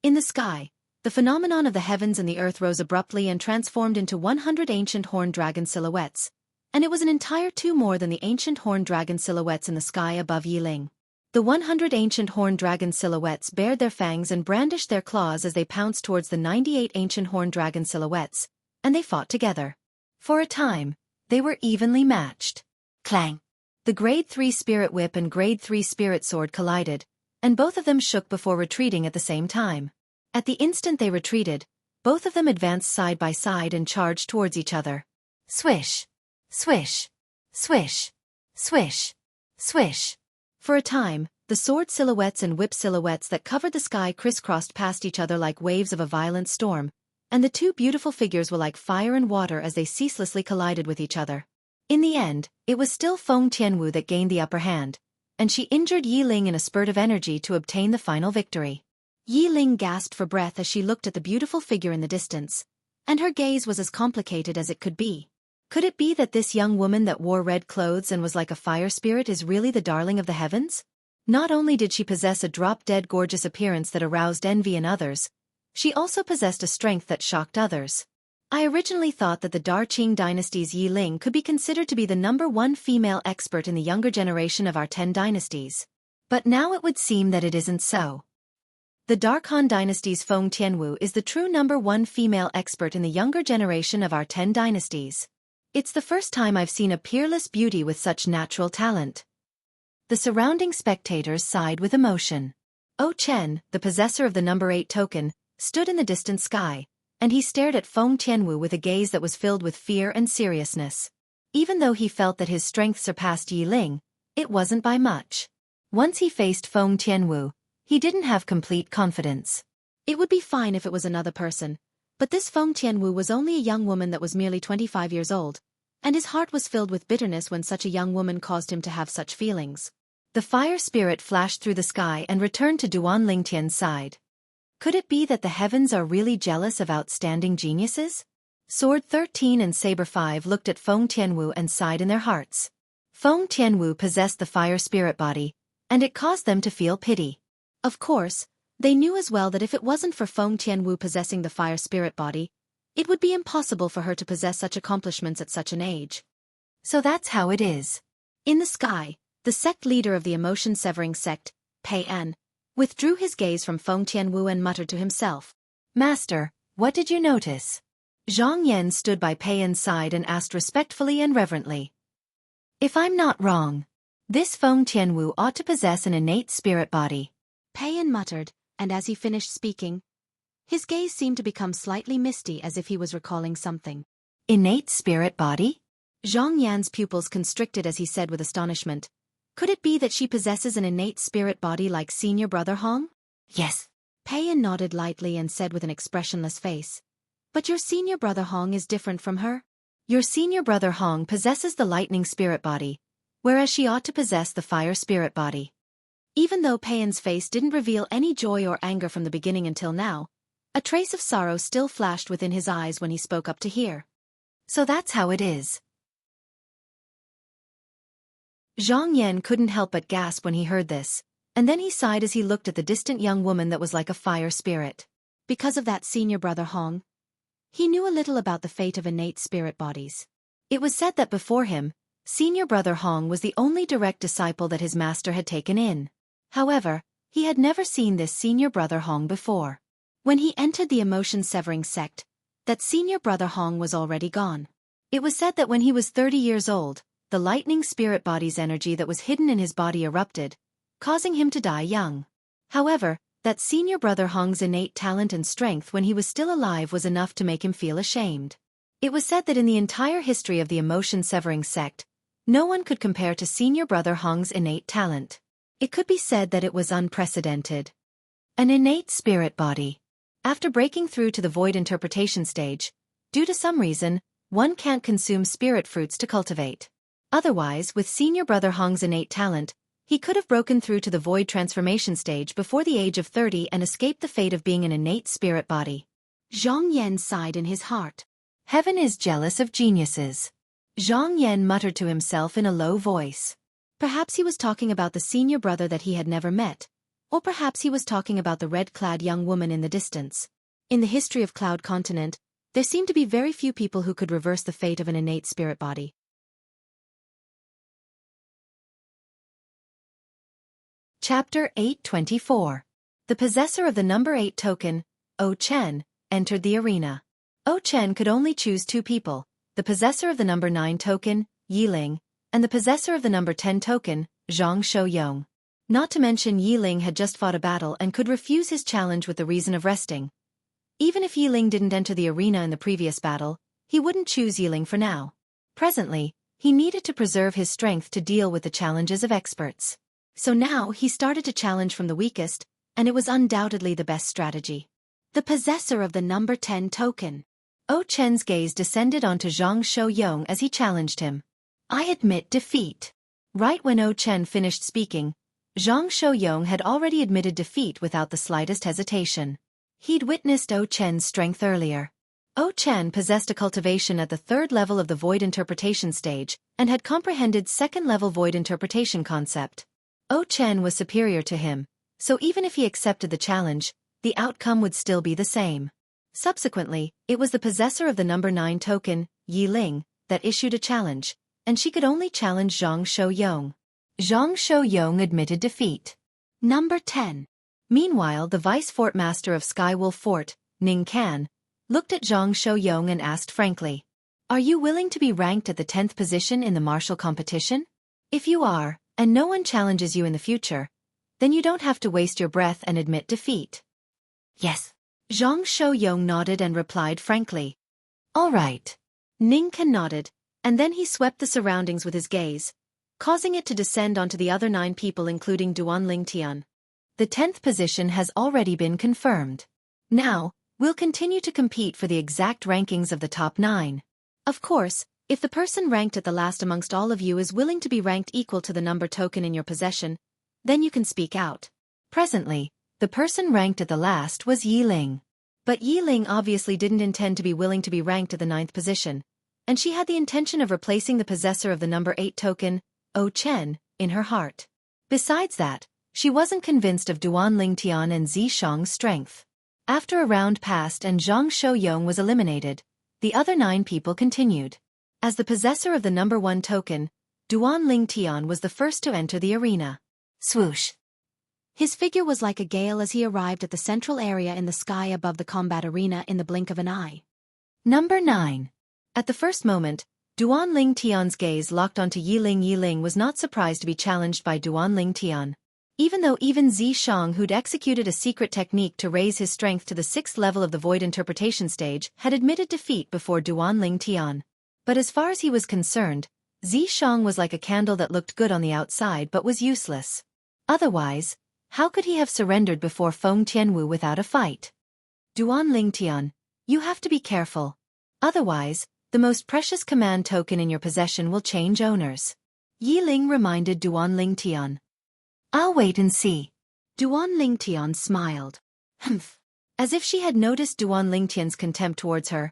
In the sky, the phenomenon of the heavens and the earth rose abruptly and transformed into 100 ancient horned dragon silhouettes, and it was an entire two more than the ancient horned dragon silhouettes in the sky above Yiling. The 100 ancient horned dragon silhouettes bared their fangs and brandished their claws as they pounced towards the 98 ancient horned dragon silhouettes, and they fought together. For a time, they were evenly matched. Clang! The Grade 3 Spirit Whip and Grade 3 Spirit Sword collided, and both of them shook before retreating at the same time. At the instant they retreated, both of them advanced side by side and charged towards each other. Swish! Swish! Swish! Swish! Swish! For a time, the sword silhouettes and whip silhouettes that covered the sky crisscrossed past each other like waves of a violent storm, and the two beautiful figures were like fire and water as they ceaselessly collided with each other. In the end, it was still Feng Tianwu that gained the upper hand, and she injured Yiling in a spurt of energy to obtain the final victory. Yiling gasped for breath as she looked at the beautiful figure in the distance, and her gaze was as complicated as it could be. Could it be that this young woman that wore red clothes and was like a fire spirit is really the darling of the heavens? Not only did she possess a drop-dead gorgeous appearance that aroused envy in others, she also possessed a strength that shocked others. I originally thought that the Qing dynasty's Yiling could be considered to be the #1 female expert in the younger generation of our 10 dynasties. But now it would seem that it isn't so. The Han dynasty's Feng Tianwu is the true #1 female expert in the younger generation of our 10 dynasties. It's the first time I've seen a peerless beauty with such natural talent. The surrounding spectators sighed with emotion. O Chen, the possessor of the #8 token, stood in the distant sky, and he stared at Feng Tianwu with a gaze that was filled with fear and seriousness. Even though he felt that his strength surpassed Yiling, it wasn't by much. Once he faced Feng Tianwu, he didn't have complete confidence. It would be fine if it was another person, but this Feng Tianwu was only a young woman that was merely 25 years old, and his heart was filled with bitterness when such a young woman caused him to have such feelings. The fire spirit flashed through the sky and returned to Duan Lingtian's side. Could it be that the heavens are really jealous of outstanding geniuses? Sword 13 and Saber 5 looked at Feng Tianwu and sighed in their hearts. Feng Tianwu possessed the fire spirit body, and it caused them to feel pity. Of course, they knew as well that if it wasn't for Feng Tianwu possessing the fire spirit body, it would be impossible for her to possess such accomplishments at such an age. So that's how it is. In the sky, the sect leader of the emotion-severing sect, Pei An, withdrew his gaze from Feng Tianwu and muttered to himself. Master, what did you notice? Zhang Yan stood by Pei An's side and asked respectfully and reverently. If I'm not wrong, this Feng Tianwu ought to possess an innate spirit body. Pei An muttered, and as he finished speaking, his gaze seemed to become slightly misty as if he was recalling something. Innate spirit body? Zhang Yan's pupils constricted as he said with astonishment. Could it be that she possesses an innate spirit body like senior brother Hong? Yes. Pei An nodded lightly and said with an expressionless face. But your senior brother Hong is different from her. Your senior brother Hong possesses the lightning spirit body, whereas she ought to possess the fire spirit body. Even though Pei An's face didn't reveal any joy or anger from the beginning until now, a trace of sorrow still flashed within his eyes when he spoke up to hear. So that's how it is. Zhang Yan couldn't help but gasp when he heard this, and then he sighed as he looked at the distant young woman that was like a fire spirit. Because of that senior brother Hong, he knew a little about the fate of innate spirit bodies. It was said that before him, senior brother Hong was the only direct disciple that his master had taken in. However, he had never seen this senior brother Hong before. When he entered the emotion-severing sect, that senior brother Hong was already gone. It was said that when he was 30 years old, the lightning spirit body's energy that was hidden in his body erupted, causing him to die young. However, that senior brother Hong's innate talent and strength when he was still alive was enough to make him feel ashamed. It was said that in the entire history of the emotion-severing sect, no one could compare to senior brother Hong's innate talent. It could be said that it was unprecedented. An innate spirit body. After breaking through to the void interpretation stage, due to some reason, one can't consume spirit fruits to cultivate. Otherwise, with senior brother Hong's innate talent, he could have broken through to the void transformation stage before the age of 30 and escaped the fate of being an innate spirit body. Zhang Yan sighed in his heart. Heaven is jealous of geniuses. Zhang Yan muttered to himself in a low voice. Perhaps he was talking about the senior brother that he had never met, Or perhaps he was talking about the red-clad young woman in the distance. In the history of Cloud Continent, there seemed to be very few people who could reverse the fate of an innate spirit body. Chapter 824. The possessor of the number 8 token, O Chen, entered the arena. O Chen could only choose 2 people, the possessor of the number 9 token, Yiling, and the possessor of the number 10 token, Zhang Shouyong. Not to mention Yiling had just fought a battle and could refuse his challenge with the reason of resting. Even if Yiling didn't enter the arena in the previous battle, he wouldn't choose Yiling for now. Presently, he needed to preserve his strength to deal with the challenges of experts. So now he started to challenge from the weakest, and it was undoubtedly the best strategy. The possessor of the number 10 token. O Chen's gaze descended onto Zhang Shouyong as he challenged him. I admit defeat. Right when O Chen finished speaking, Zhang Shouyong had already admitted defeat without the slightest hesitation. He'd witnessed O Chen's strength earlier. O Chen possessed a cultivation at the 3rd level of the void interpretation stage and had comprehended 2nd level void interpretation concept. O Chen was superior to him, so even if he accepted the challenge, the outcome would still be the same. Subsequently, it was the possessor of the number 9 token, Yiling, that issued a challenge, and she could only challenge Zhang Shouyong. Zhang Shouyong admitted defeat. Number 10. Meanwhile, the Vice Fort Master of Skywolf Fort, Ning Kan, looked at Zhang Shouyong and asked frankly, Are you willing to be ranked at the 10th position in the martial competition? If you are, and no one challenges you in the future, then you don't have to waste your breath and admit defeat. Yes. Zhang Shouyong nodded and replied frankly. All right. Ning Kan nodded, and then he swept the surroundings with his gaze, causing it to descend onto the other 9 people including Duan Lingtian. The 10th position has already been confirmed. Now, we'll continue to compete for the exact rankings of the top 9. Of course, if the person ranked at the last amongst all of you is willing to be ranked equal to the number token in your possession, then you can speak out. Presently, the person ranked at the last was Yiling. But Yiling obviously didn't intend to be willing to be ranked at the 9th position, and she had the intention of replacing the possessor of the number 8 token, O Chen, in her heart. Besides that, she wasn't convinced of Duan Lingtian and Zishang's strength. After a round passed and Zhang Shouyong was eliminated, the other 9 people continued. As the possessor of the number 1 token, Duan Lingtian was the first to enter the arena. Swoosh! His figure was like a gale as he arrived at the central area in the sky above the combat arena in the blink of an eye. Number 9. At the first moment, Duan Lingtian's gaze locked onto Yiling. Yiling was not surprised to be challenged by Duan Lingtian. Even though Zishang, who'd executed a secret technique to raise his strength to the 6th level of the void interpretation stage, had admitted defeat before Duan Lingtian. But as far as he was concerned, Zishang was like a candle that looked good on the outside but was useless. Otherwise, how could he have surrendered before Feng Tianwu without a fight? Duan Lingtian, you have to be careful. Otherwise, the most precious command token in your possession will change owners. Yiling reminded Duan Lingtian. I'll wait and see. Duan Lingtian smiled. Humph. As if she had noticed Duan Lingtian's contempt towards her,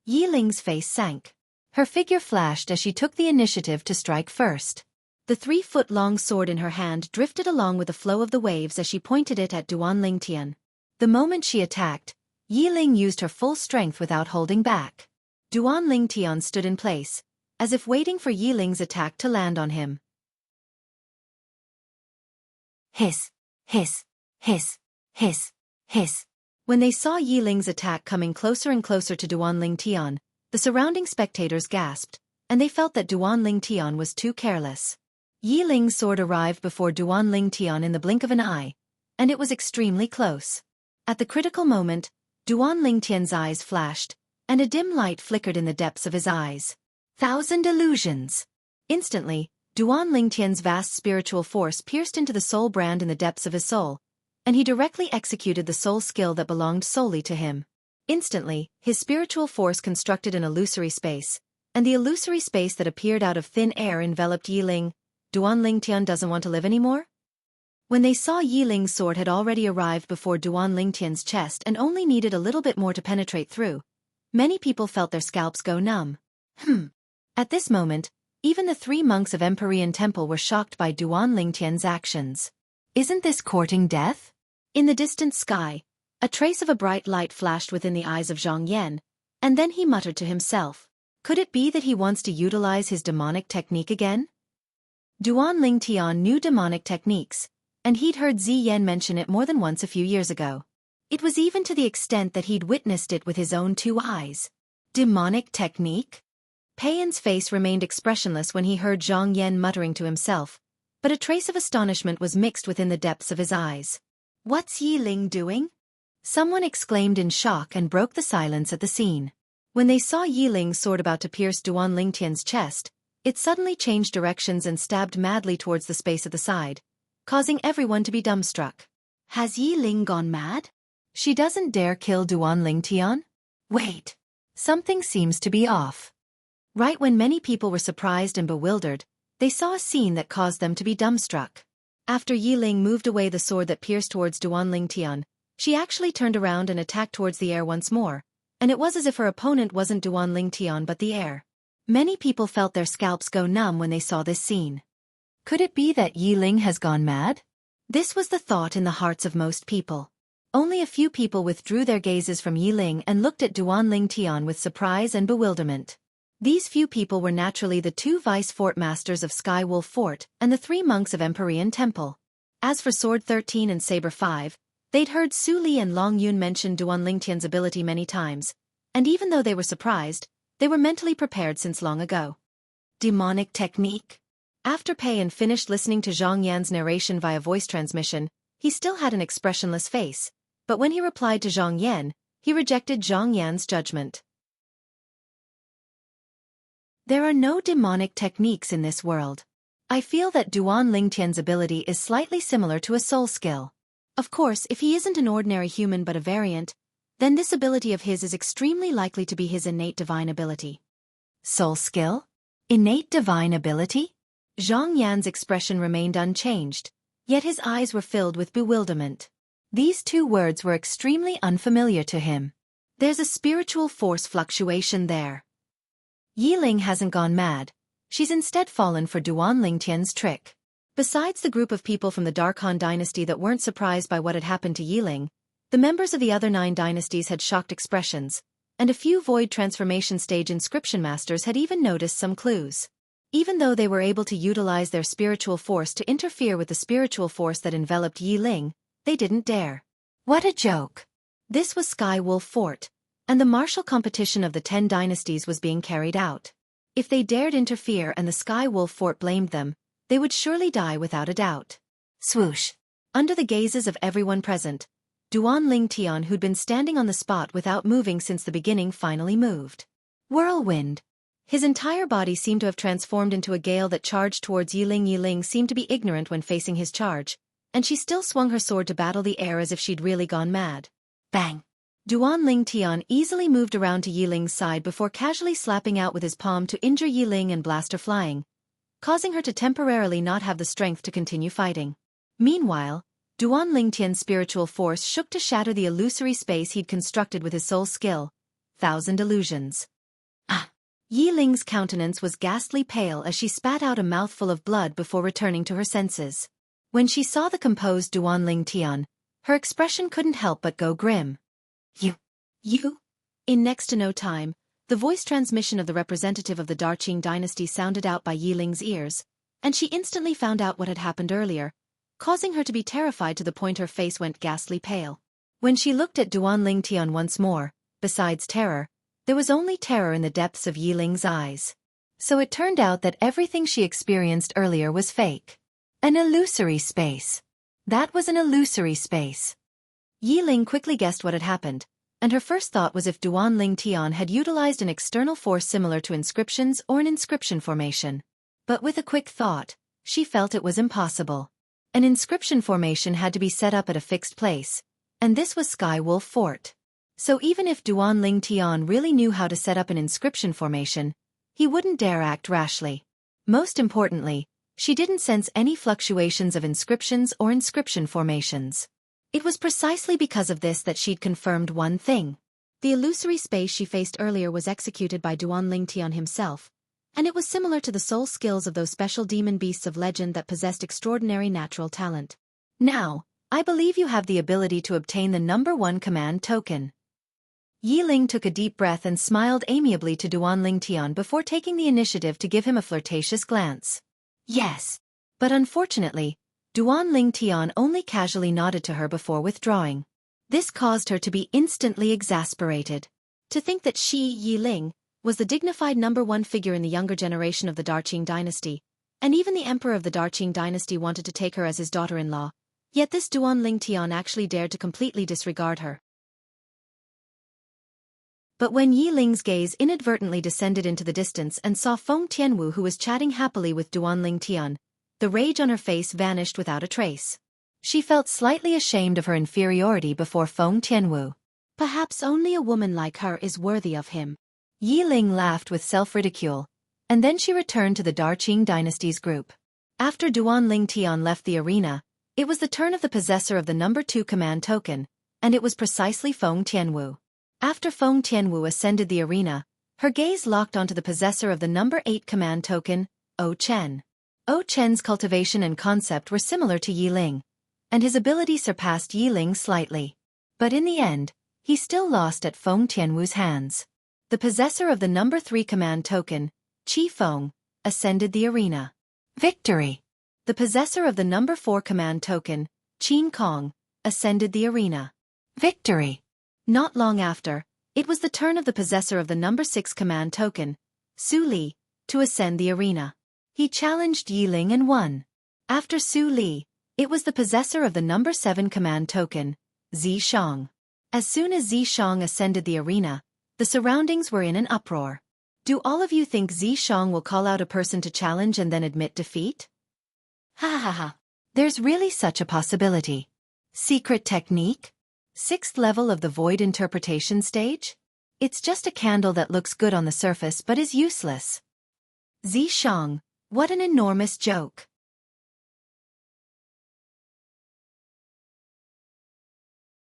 Yiling's face sank. Her figure flashed as she took the initiative to strike first. The 3-foot-long sword in her hand drifted along with the flow of the waves as she pointed it at Duan Lingtian. The moment she attacked, Yiling used her full strength without holding back. Duan Lingtian stood in place, as if waiting for Yiling's attack to land on him. Hiss, hiss, hiss, hiss, hiss. When they saw Yiling's attack coming closer and closer to Duan Lingtian, the surrounding spectators gasped, and they felt that Duan Lingtian was too careless. Yiling's sword arrived before Duan Lingtian in the blink of an eye, and it was extremely close. At the critical moment, Duan Lingtian's eyes flashed, and a dim light flickered in the depths of his eyes. 1,000 illusions! Instantly, Duan Lingtian's vast spiritual force pierced into the soul brand in the depths of his soul, and he directly executed the soul skill that belonged solely to him. Instantly, his spiritual force constructed an illusory space, and the illusory space that appeared out of thin air enveloped Yiling. Duan Lingtian doesn't want to live anymore? When they saw Yiling's sword had already arrived before Duan Lingtian's chest and only needed a little bit more to penetrate through, many people felt their scalps go numb. At this moment, even the 3 monks of Empyrean Temple were shocked by Duan Lingtian's actions. Isn't this courting death? In the distant sky, a trace of a bright light flashed within the eyes of Zhang Yan, and then he muttered to himself. Could it be that he wants to utilize his demonic technique again? Duan Lingtian knew demonic techniques, and he'd heard Ziyan mention it more than once a few years ago. It was even to the extent that he'd witnessed it with his own 2 eyes. Demonic technique? Peiyan's face remained expressionless when he heard Zhang Yan muttering to himself, but a trace of astonishment was mixed within the depths of his eyes. What's Yi Ling doing? Someone exclaimed in shock and broke the silence at the scene. When they saw Yi Ling's sword about to pierce Duan Lingtian's chest, it suddenly changed directions and stabbed madly towards the space at the side, causing everyone to be dumbstruck. Has Yi Ling gone mad? She doesn't dare kill Duan Lingtian? Wait. Something seems to be off. Right when many people were surprised and bewildered, they saw a scene that caused them to be dumbstruck. After Yi Ling moved away the sword that pierced towards Duan Lingtian, she actually turned around and attacked towards the air once more, and it was as if her opponent wasn't Duan Lingtian but the air. Many people felt their scalps go numb when they saw this scene. Could it be that Yi Ling has gone mad? This was the thought in the hearts of most people. Only a few people withdrew their gazes from Yi Ling and looked at Duan Lingtian with surprise and bewilderment. These few people were naturally the 2 vice fort masters of Sky Wolf Fort and the 3 monks of Empyrean Temple. As for Sword 13 and Saber 5, they'd heard Su Li and Long Yun mention Duan Lingtian's ability many times, and even though they were surprised, they were mentally prepared since long ago. Demonic technique? After Peiyan finished listening to Zhang Yan's narration via voice transmission, he still had an expressionless face, but when he replied to Zhang Yan, he rejected Zhang Yan's judgment. There are no demonic techniques in this world. I feel that Duan Lingtian's ability is slightly similar to a soul skill. Of course, if he isn't an ordinary human but a variant, then this ability of his is extremely likely to be his innate divine ability. Soul skill? Innate divine ability? Zhang Yan's expression remained unchanged, yet his eyes were filled with bewilderment. These 2 words were extremely unfamiliar to him. There's a spiritual force fluctuation there. Yi Ling hasn't gone mad, she's instead fallen for Duan Lingtian's trick. Besides the group of people from the Dark Han dynasty that weren't surprised by what had happened to Yi Ling, the members of the other 9 dynasties had shocked expressions, and a few void transformation stage inscription masters had even noticed some clues. Even though they were able to utilize their spiritual force to interfere with the spiritual force that enveloped Yi Ling, they didn't dare. What a joke! This was Sky Wolf Fort, and the martial competition of the 10 dynasties was being carried out. If they dared interfere and the Sky Wolf Fort blamed them, they would surely die without a doubt. Swoosh! Under the gazes of everyone present, Duan Lingtian, who'd been standing on the spot without moving since the beginning, finally moved. Whirlwind! His entire body seemed to have transformed into a gale that charged towards Yi Ling. Yi Ling seemed to be ignorant when facing his charge, and she still swung her sword to battle the air as if she'd really gone mad. Bang! Duan Lingtian easily moved around to Yi Ling's side before casually slapping out with his palm to injure Yi Ling and blast her flying, causing her to temporarily not have the strength to continue fighting. Meanwhile, Duan Lingtian's spiritual force shook to shatter the illusory space he'd constructed with his soul skill, 1,000 illusions. Ah! Yi Ling's countenance was ghastly pale as she spat out a mouthful of blood before returning to her senses. When she saw the composed Duan Lingtian, her expression couldn't help but go grim. You? In next to no time, the voice transmission of the representative of the Darqing dynasty sounded out by Yi Ling's ears, and she instantly found out what had happened earlier, causing her to be terrified to the point her face went ghastly pale. When she looked at Duan Lingtian once more, besides terror, there was only terror in the depths of Yi Ling's eyes. So it turned out that everything she experienced earlier was fake. An illusory space. That was an illusory space. Yi Ling quickly guessed what had happened, and her first thought was if Duan Lingtian had utilized an external force similar to inscriptions or an inscription formation. But with a quick thought, she felt it was impossible. An inscription formation had to be set up at a fixed place, and this was Sky Wolf Fort. So even if Duan Lingtian really knew how to set up an inscription formation, he wouldn't dare act rashly. Most importantly, she didn't sense any fluctuations of inscriptions or inscription formations. It was precisely because of this that she'd confirmed one thing. The illusory space she faced earlier was executed by Duan Lingtian himself, and it was similar to the soul skills of those special demon beasts of legend that possessed extraordinary natural talent. Now, I believe you have the ability to obtain the number 1 command token. Yi Ling took a deep breath and smiled amiably to Duan Lingtian before taking the initiative to give him a flirtatious glance. Yes. But unfortunately, Duan Lingtian only casually nodded to her before withdrawing. This caused her to be instantly exasperated. To think that she, Yi Ling, was the dignified number 1 figure in the younger generation of the Darqing dynasty, and even the emperor of the Darqing dynasty wanted to take her as his daughter-in-law, yet this Duan Lingtian actually dared to completely disregard her. But when Yi Ling's gaze inadvertently descended into the distance and saw Feng Tianwu who was chatting happily with Duan Lingtian, the rage on her face vanished without a trace. She felt slightly ashamed of her inferiority before Feng Tianwu. Perhaps only a woman like her is worthy of him. Yi Ling laughed with self-ridicule, and then she returned to the Darqing dynasty's group. After Duan Lingtian left the arena, it was the turn of the possessor of the number 2 command token, and it was precisely Feng Tianwu. After Feng Tianwu ascended the arena, her gaze locked onto the possessor of the number 8 command token, Chen. Chen's cultivation and concept were similar to Yi Ling, and his ability surpassed Yi Ling slightly. But in the end, he still lost at Feng Tianwu's hands. The possessor of the number 3 command token, Qi Feng, ascended the arena. Victory! The possessor of the number 4 command token, Qin Kong, ascended the arena. Victory! Not long after, it was the turn of the possessor of the number 6 command token, Su Li, to ascend the arena. He challenged Yi Ling and won. After Su Li, it was the possessor of the number 7 command token, Zi Shang. As soon as Zi Shang ascended the arena, the surroundings were in an uproar. Do all of you think Zi Shang will call out a person to challenge and then admit defeat? Ha ha ha. There's really such a possibility. Secret technique? 6th level of the void interpretation stage? It's just a candle that looks good on the surface but is useless. Zi Shang, what an enormous joke.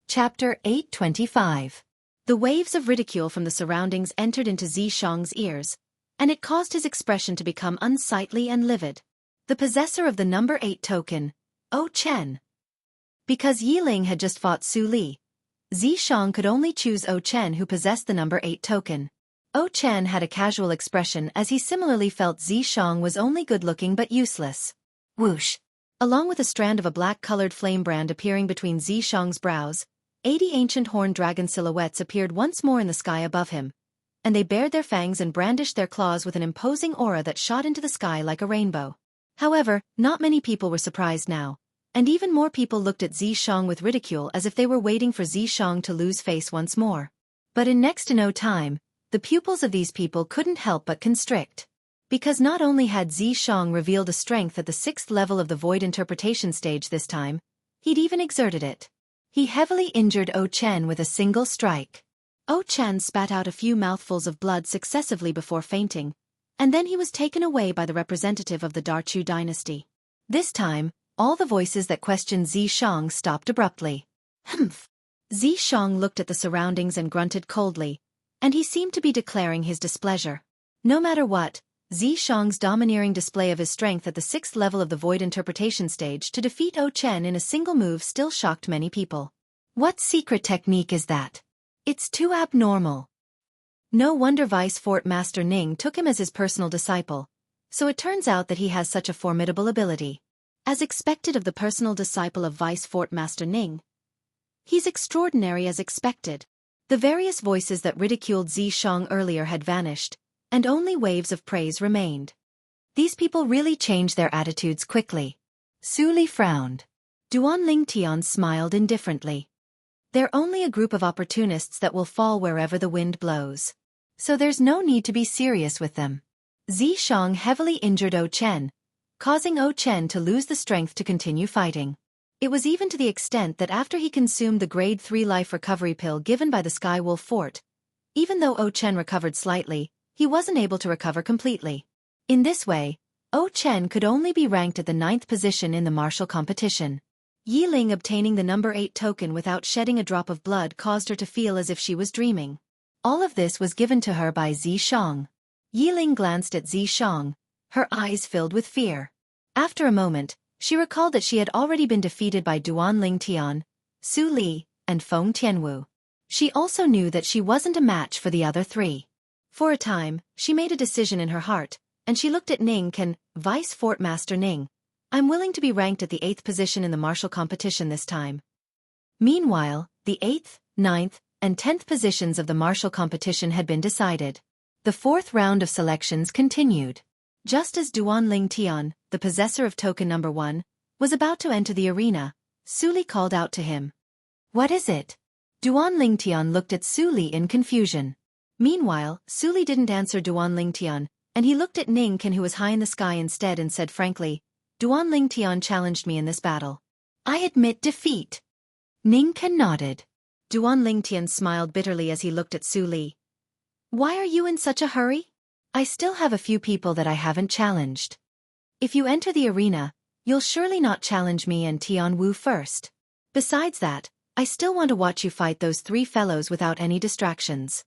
Chapter 825. The waves of ridicule from the surroundings entered into Zi Shang's ears, and it caused his expression to become unsightly and livid. The possessor of the number 8 token, Chen. Because Yi Ling had just fought Su Li, Zi Shang could only choose Chen who possessed the number 8 token. Chen had a casual expression as he similarly felt Zi Shang was only good-looking but useless. Whoosh! Along with a strand of a black-colored flame brand appearing between Zi Shang's brows, 80 ancient horned dragon silhouettes appeared once more in the sky above him, and they bared their fangs and brandished their claws with an imposing aura that shot into the sky like a rainbow. However, not many people were surprised now, and even more people looked at Zi Shang with ridicule as if they were waiting for Zi Shang to lose face once more. But in next to no time, the pupils of these people couldn't help but constrict. Because not only had Zi Shang revealed a strength at the 6th level of the void interpretation stage this time, he'd even exerted it. He heavily injured Chen with a single strike. Chen spat out a few mouthfuls of blood successively before fainting, and then he was taken away by the representative of the Darchu dynasty. This time, all the voices that questioned Zi Shang stopped abruptly. Humph! Zi Shang looked at the surroundings and grunted coldly, and he seemed to be declaring his displeasure. No matter what, Zi Shang's domineering display of his strength at the 6th level of the void interpretation stage to defeat Chen in a single move still shocked many people. What secret technique is that? It's too abnormal. No wonder Vice Fort Master Ning took him as his personal disciple, so it turns out that he has such a formidable ability. As expected of the personal disciple of Vice Fort Master Ning, he's extraordinary as expected. The various voices that ridiculed Zi Shang earlier had vanished, and only waves of praise remained. These people really changed their attitudes quickly. Su Li frowned. Duan Lingtian smiled indifferently. They're only a group of opportunists that will fall wherever the wind blows. So there's no need to be serious with them. Zi Shang heavily injured Chen, causing Chen to lose the strength to continue fighting. It was even to the extent that after he consumed the grade 3 life recovery pill given by the Sky Wolf Fort, even though Chen recovered slightly, he wasn't able to recover completely. In this way, Chen could only be ranked at the 9th position in the martial competition. Yi Ling obtaining the number 8 token without shedding a drop of blood caused her to feel as if she was dreaming. All of this was given to her by Zi Shang. Yi Ling glanced at Zi Shang, her eyes filled with fear. After a moment, She recalled that she had already been defeated by Duan Lingtian, Su Li, and Feng Tianwu. She also knew that she wasn't a match for the other three. For a time, she made a decision in her heart, and she looked at Ning Can, Vice Fort Master Ning. I'm willing to be ranked at the 8th position in the martial competition this time. Meanwhile, the 8th, 9th, and 10th positions of the martial competition had been decided. The 4th round of selections continued. Just as Duan Lingtian, the possessor of token number 1, was about to enter the arena, Su Li called out to him. What is it? Duan Lingtian looked at Su Li in confusion. Meanwhile, Su Li didn't answer Duan Lingtian, and he looked at Ning Can, who was high in the sky, instead, and said frankly, Duan Lingtian challenged me in this battle. I admit defeat. Ning Can nodded. Duan Lingtian smiled bitterly as he looked at Su Li. Why are you in such a hurry? I still have a few people that I haven't challenged. If you enter the arena, you'll surely not challenge me and Tianwu first. Besides that, I still want to watch you fight those 3 fellows without any distractions.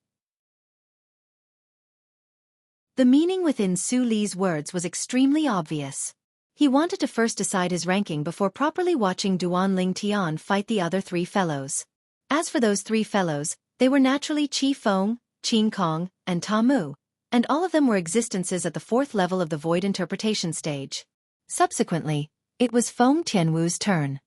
The meaning within Su Li's words was extremely obvious. He wanted to first decide his ranking before properly watching Duan Lingtian fight the other 3 fellows. As for those 3 fellows, they were naturally Qi Feng, Qin Kong, and Ta Mu, and all of them were existences at the 4th level of the void interpretation stage. Subsequently, it was Feng Tianwu's turn.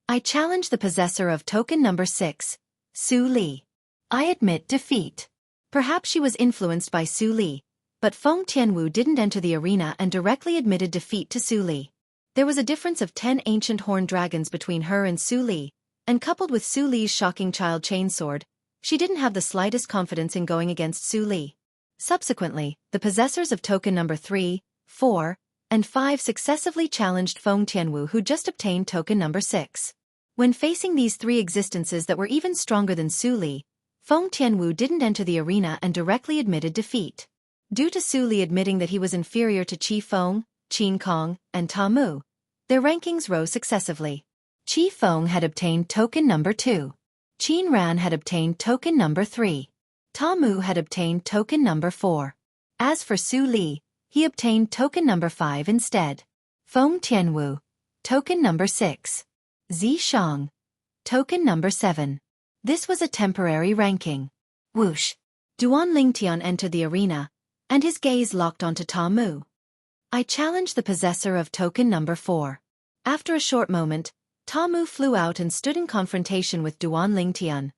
I challenge the possessor of token number 6, Su Li. I admit defeat. Perhaps she was influenced by Su Li, but Feng Tianwu didn't enter the arena and directly admitted defeat to Su Li. There was a difference of 10 ancient horned dragons between her and Su Li, and coupled with Su Li's shocking child chainsword, she didn't have the slightest confidence in going against Su Li. Subsequently, the possessors of token number 3, 4, and 5 successively challenged Feng Tianwu, who just obtained token number 6. When facing these 3 existences that were even stronger than Su Li, Feng Tianwu didn't enter the arena and directly admitted defeat. Due to Su Li admitting that he was inferior to Qi Feng, Qin Kong, and Ta Mu, their rankings rose successively. Qi Feng had obtained token number 2. Qin Ran had obtained token number 3. Ta Mu had obtained token number 4. As for Su Li, he obtained token number 5 instead. Feng Tianwu, token number 6. Zi Shang, token number 7. This was a temporary ranking. Whoosh! Duan Lingtian entered the arena, and his gaze locked onto Ta Mu. I challenge the possessor of token number 4. After a short moment, Ta Mu flew out and stood in confrontation with Duan Lingtian.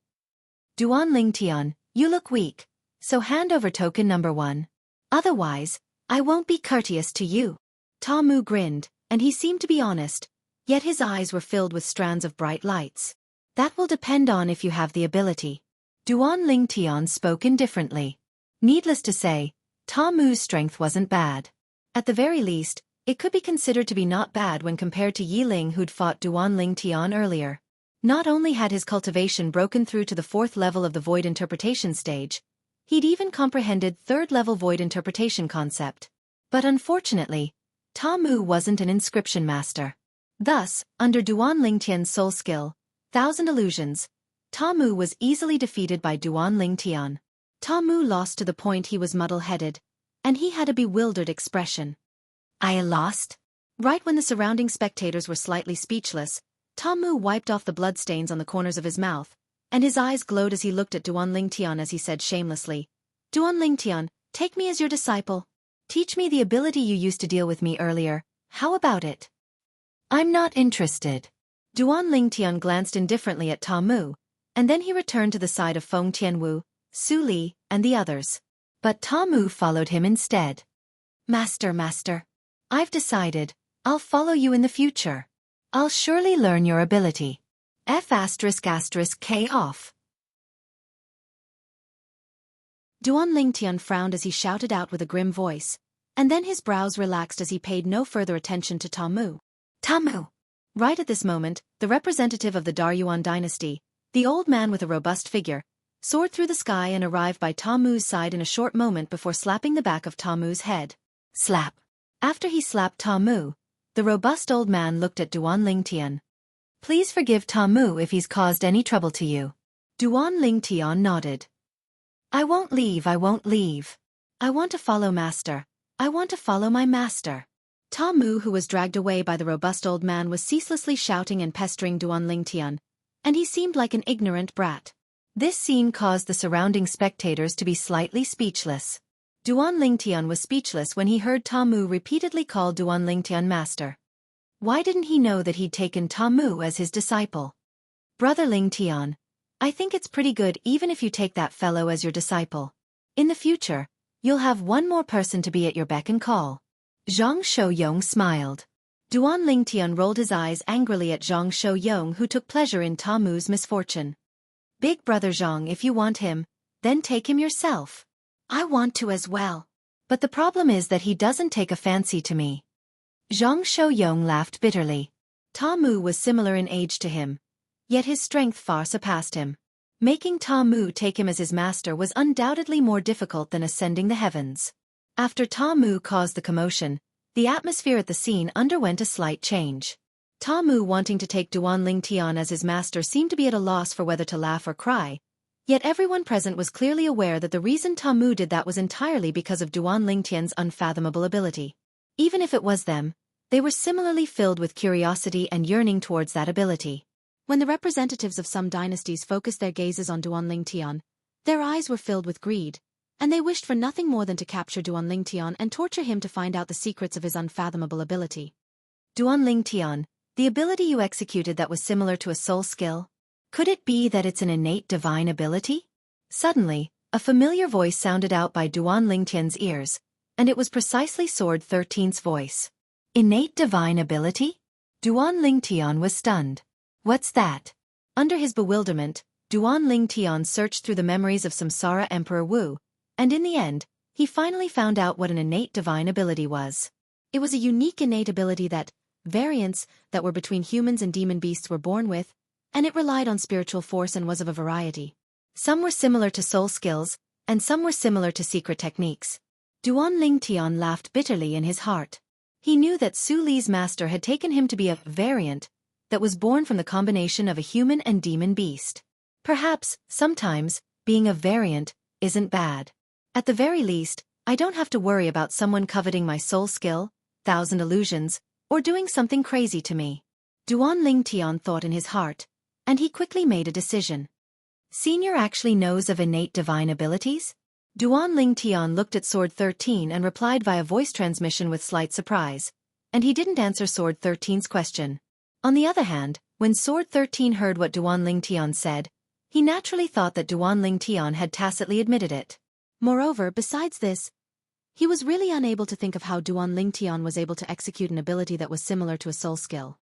Duan Lingtian, you look weak, so hand over token number 1. Otherwise, I won't be courteous to you. Ta Mu grinned, and he seemed to be honest, yet his eyes were filled with strands of bright lights. That will depend on if you have the ability. Duan Lingtian spoke indifferently. Needless to say, Ta Mu's strength wasn't bad. At the very least, it could be considered to be not bad when compared to Yi Ling, who'd fought Duan Lingtian earlier. Not only had his cultivation broken through to the 4th level of the void interpretation stage, he'd even comprehended 3rd level void interpretation concept. But unfortunately, Ta Mu wasn't an inscription master. Thus, under Duan Lingtian's soul skill, 1000 illusions, Ta Mu was easily defeated by Duan Lingtian. Ta Mu lost to the point he was muddle-headed, and he had a bewildered expression. I lost? Right when the surrounding spectators were slightly speechless, Ta Mu wiped off the bloodstains on the corners of his mouth, and his eyes glowed as he looked at Duan Lingtian as he said shamelessly, Duan Lingtian, take me as your disciple. Teach me the ability you used to deal with me earlier. How about it? I'm not interested. Duan Lingtian glanced indifferently at Ta Mu, and then he returned to the side of Feng Tianwu, Su Li, and the others. But Ta Mu followed him instead. Master, I've decided, I'll follow you in the future. I'll surely learn your ability. F***K off. Duan Lingtian frowned as he shouted out with a grim voice, and then his brows relaxed as he paid no further attention to Ta Mu. Ta Mu! Right at this moment, the representative of the Daryuan dynasty, the old man with a robust figure, soared through the sky and arrived by Ta Mu's side in a short moment before slapping the back of Ta Mu's head. Slap! After he slapped Ta Mu, the robust old man looked at Duan Lingtian. Please forgive Ta Mu if he's caused any trouble to you. Duan Lingtian nodded. I won't leave. I want to follow master. I want to follow my master. Ta Mu, who was dragged away by the robust old man, was ceaselessly shouting and pestering Duan Lingtian, and he seemed like an ignorant brat. This scene caused the surrounding spectators to be slightly speechless. Duan Lingtian was speechless when he heard Ta Mu repeatedly call Duan Lingtian master. Why didn't he know that he'd taken Ta Mu as his disciple? Brother Lingtian, I think it's pretty good even if you take that fellow as your disciple. In the future, you'll have one more person to be at your beck and call. Zhang Shouyong smiled. Duan Lingtian rolled his eyes angrily at Zhang Shouyong, who took pleasure in Ta Mu's misfortune. Big brother Zhang, if you want him, then take him yourself. I want to as well. But the problem is that he doesn't take a fancy to me. Zhang Shouyong laughed bitterly. Ta Mu was similar in age to him, yet his strength far surpassed him. Making Ta Mu take him as his master was undoubtedly more difficult than ascending the heavens. After Ta Mu caused the commotion, the atmosphere at the scene underwent a slight change. Ta Mu, wanting to take Duan Lingtian as his master, seemed to be at a loss for whether to laugh or cry, yet everyone present was clearly aware that the reason Ta Mu did that was entirely because of Duan Lingtian's unfathomable ability. Even if it was them, they were similarly filled with curiosity and yearning towards that ability. When the representatives of some dynasties focused their gazes on Duan Lingtian, their eyes were filled with greed, and they wished for nothing more than to capture Duan Lingtian and torture him to find out the secrets of his unfathomable ability. Duan Lingtian, the ability you executed that was similar to a soul skill? Could it be that it's an innate divine ability? Suddenly, a familiar voice sounded out by Duan Lingtian's ears, and it was precisely Sword 13's voice. Innate divine ability? Duan Lingtian was stunned. What's that? Under his bewilderment, Duan Lingtian searched through the memories of Samsara Emperor Wu, and in the end, he finally found out what an innate divine ability was. It was a unique innate ability that variants that were between humans and demon beasts were born with, and it relied on spiritual force and was of a variety. Some were similar to soul skills, and some were similar to secret techniques. Duan Lingtian laughed bitterly in his heart. He knew that Su Li's master had taken him to be a variant that was born from the combination of a human and demon beast. Perhaps, sometimes, being a variant isn't bad. At the very least, I don't have to worry about someone coveting my soul skill, 1,000 illusions, or doing something crazy to me. Duan Lingtian thought in his heart, and he quickly made a decision. Senior actually knows of innate divine abilities? Duan Lingtian looked at Sword 13 and replied via voice transmission with slight surprise, and he didn't answer Sword 13's question. On the other hand, when Sword 13 heard what Duan Lingtian said, he naturally thought that Duan Lingtian had tacitly admitted it. Moreover, besides this, he was really unable to think of how Duan Lingtian was able to execute an ability that was similar to a soul skill.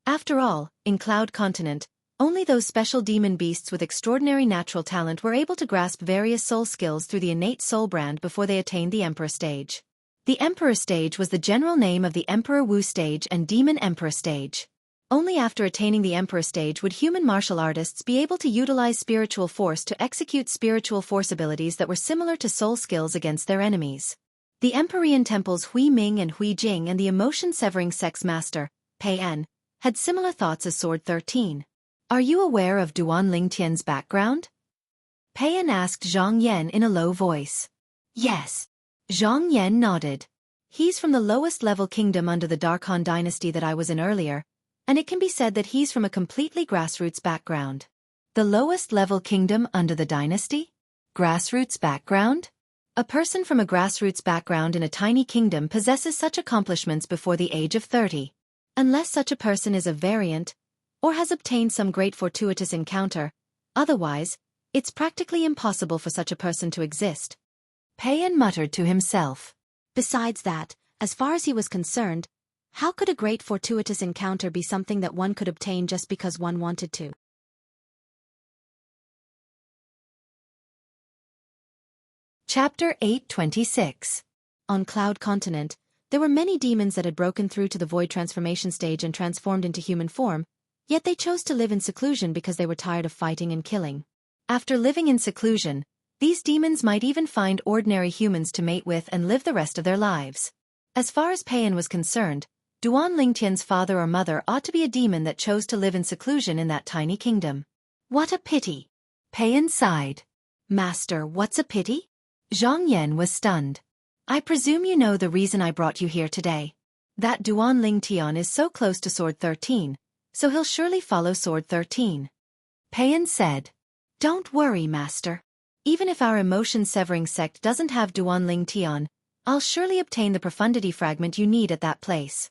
After all, in Cloud Continent, only those special demon beasts with extraordinary natural talent were able to grasp various soul skills through the innate soul brand before they attained the Emperor stage. The Emperor stage was the general name of the Emperor Wu stage and Demon Emperor stage. Only after attaining the Emperor stage would human martial artists be able to utilize spiritual force to execute spiritual force abilities that were similar to soul skills against their enemies. The Empyrean temples Hui Ming and Hui Jing and the emotion-severing sex master, Pei En, had similar thoughts as Sword 13. Are you aware of Duan Lingtian's background? Pei En asked Zhang Yan in a low voice. Yes. Zhang Yan nodded. He's from the lowest level kingdom under the Darkhan dynasty that I was in earlier, and it can be said that he's from a completely grassroots background. The lowest level kingdom under the dynasty? Grassroots background? A person from a grassroots background in a tiny kingdom possesses such accomplishments before the age of 30. Unless such a person is a variant, or has obtained some great fortuitous encounter, otherwise, it's practically impossible for such a person to exist. Pei En muttered to himself. Besides that, as far as he was concerned, how could a great fortuitous encounter be something that one could obtain just because one wanted to? Chapter 826. On Cloud Continent, there were many demons that had broken through to the void transformation stage and transformed into human form, yet they chose to live in seclusion because they were tired of fighting and killing. After living in seclusion, these demons might even find ordinary humans to mate with and live the rest of their lives. As far as Pei En was concerned, Duan Lingtian's father or mother ought to be a demon that chose to live in seclusion in that tiny kingdom. What a pity! Pei En sighed. Master, what's a pity? Zhang Yan was stunned. I presume you know the reason I brought you here today. That Duan Ling Tian is so close to Sword 13, so he'll surely follow Sword 13. Payan said. Don't worry, Master. Even if our emotion-severing sect doesn't have Duan Ling Tian, I'll surely obtain the profundity fragment you need at that place.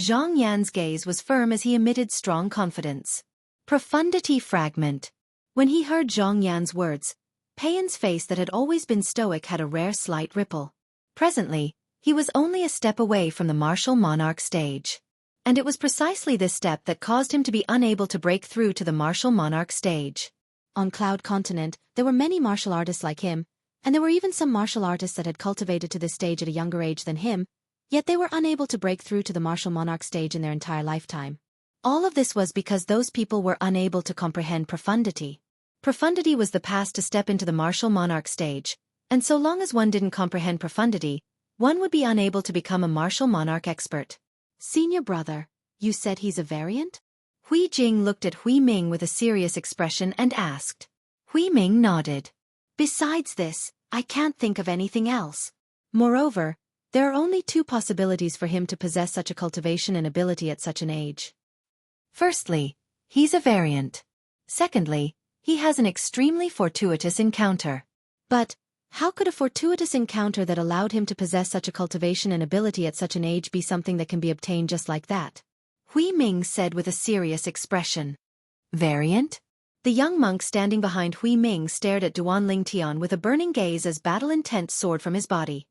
Zhang Yan's gaze was firm as he emitted strong confidence. Profundity fragment. When he heard Zhang Yan's words, Payan's face that had always been stoic had a rare slight ripple. Presently, he was only a step away from the martial monarch stage. And it was precisely this step that caused him to be unable to break through to the martial monarch stage. On Cloud Continent, there were many martial artists like him, and there were even some martial artists that had cultivated to this stage at a younger age than him, yet they were unable to break through to the martial monarch stage in their entire lifetime. All of this was because those people were unable to comprehend profundity. Profundity was the pass to step into the martial monarch stage, and so long as one didn't comprehend profundity, one would be unable to become a martial monarch expert. Senior brother, you said he's a variant? Hui Jing looked Hui Ming with a serious expression and asked. Hui Ming nodded. Besides this, I can't think of anything else. Moreover, there are only two possibilities for him to possess such a cultivation and ability at such an age. Firstly, he's a variant. Secondly, he has an extremely fortuitous encounter. But, how could a fortuitous encounter that allowed him to possess such a cultivation and ability at such an age be something that can be obtained just like that? Hui Ming said with a serious expression. Variant? The young monk standing behind Hui Ming stared at Duan Ling Tian with a burning gaze as battle intent soared from his body.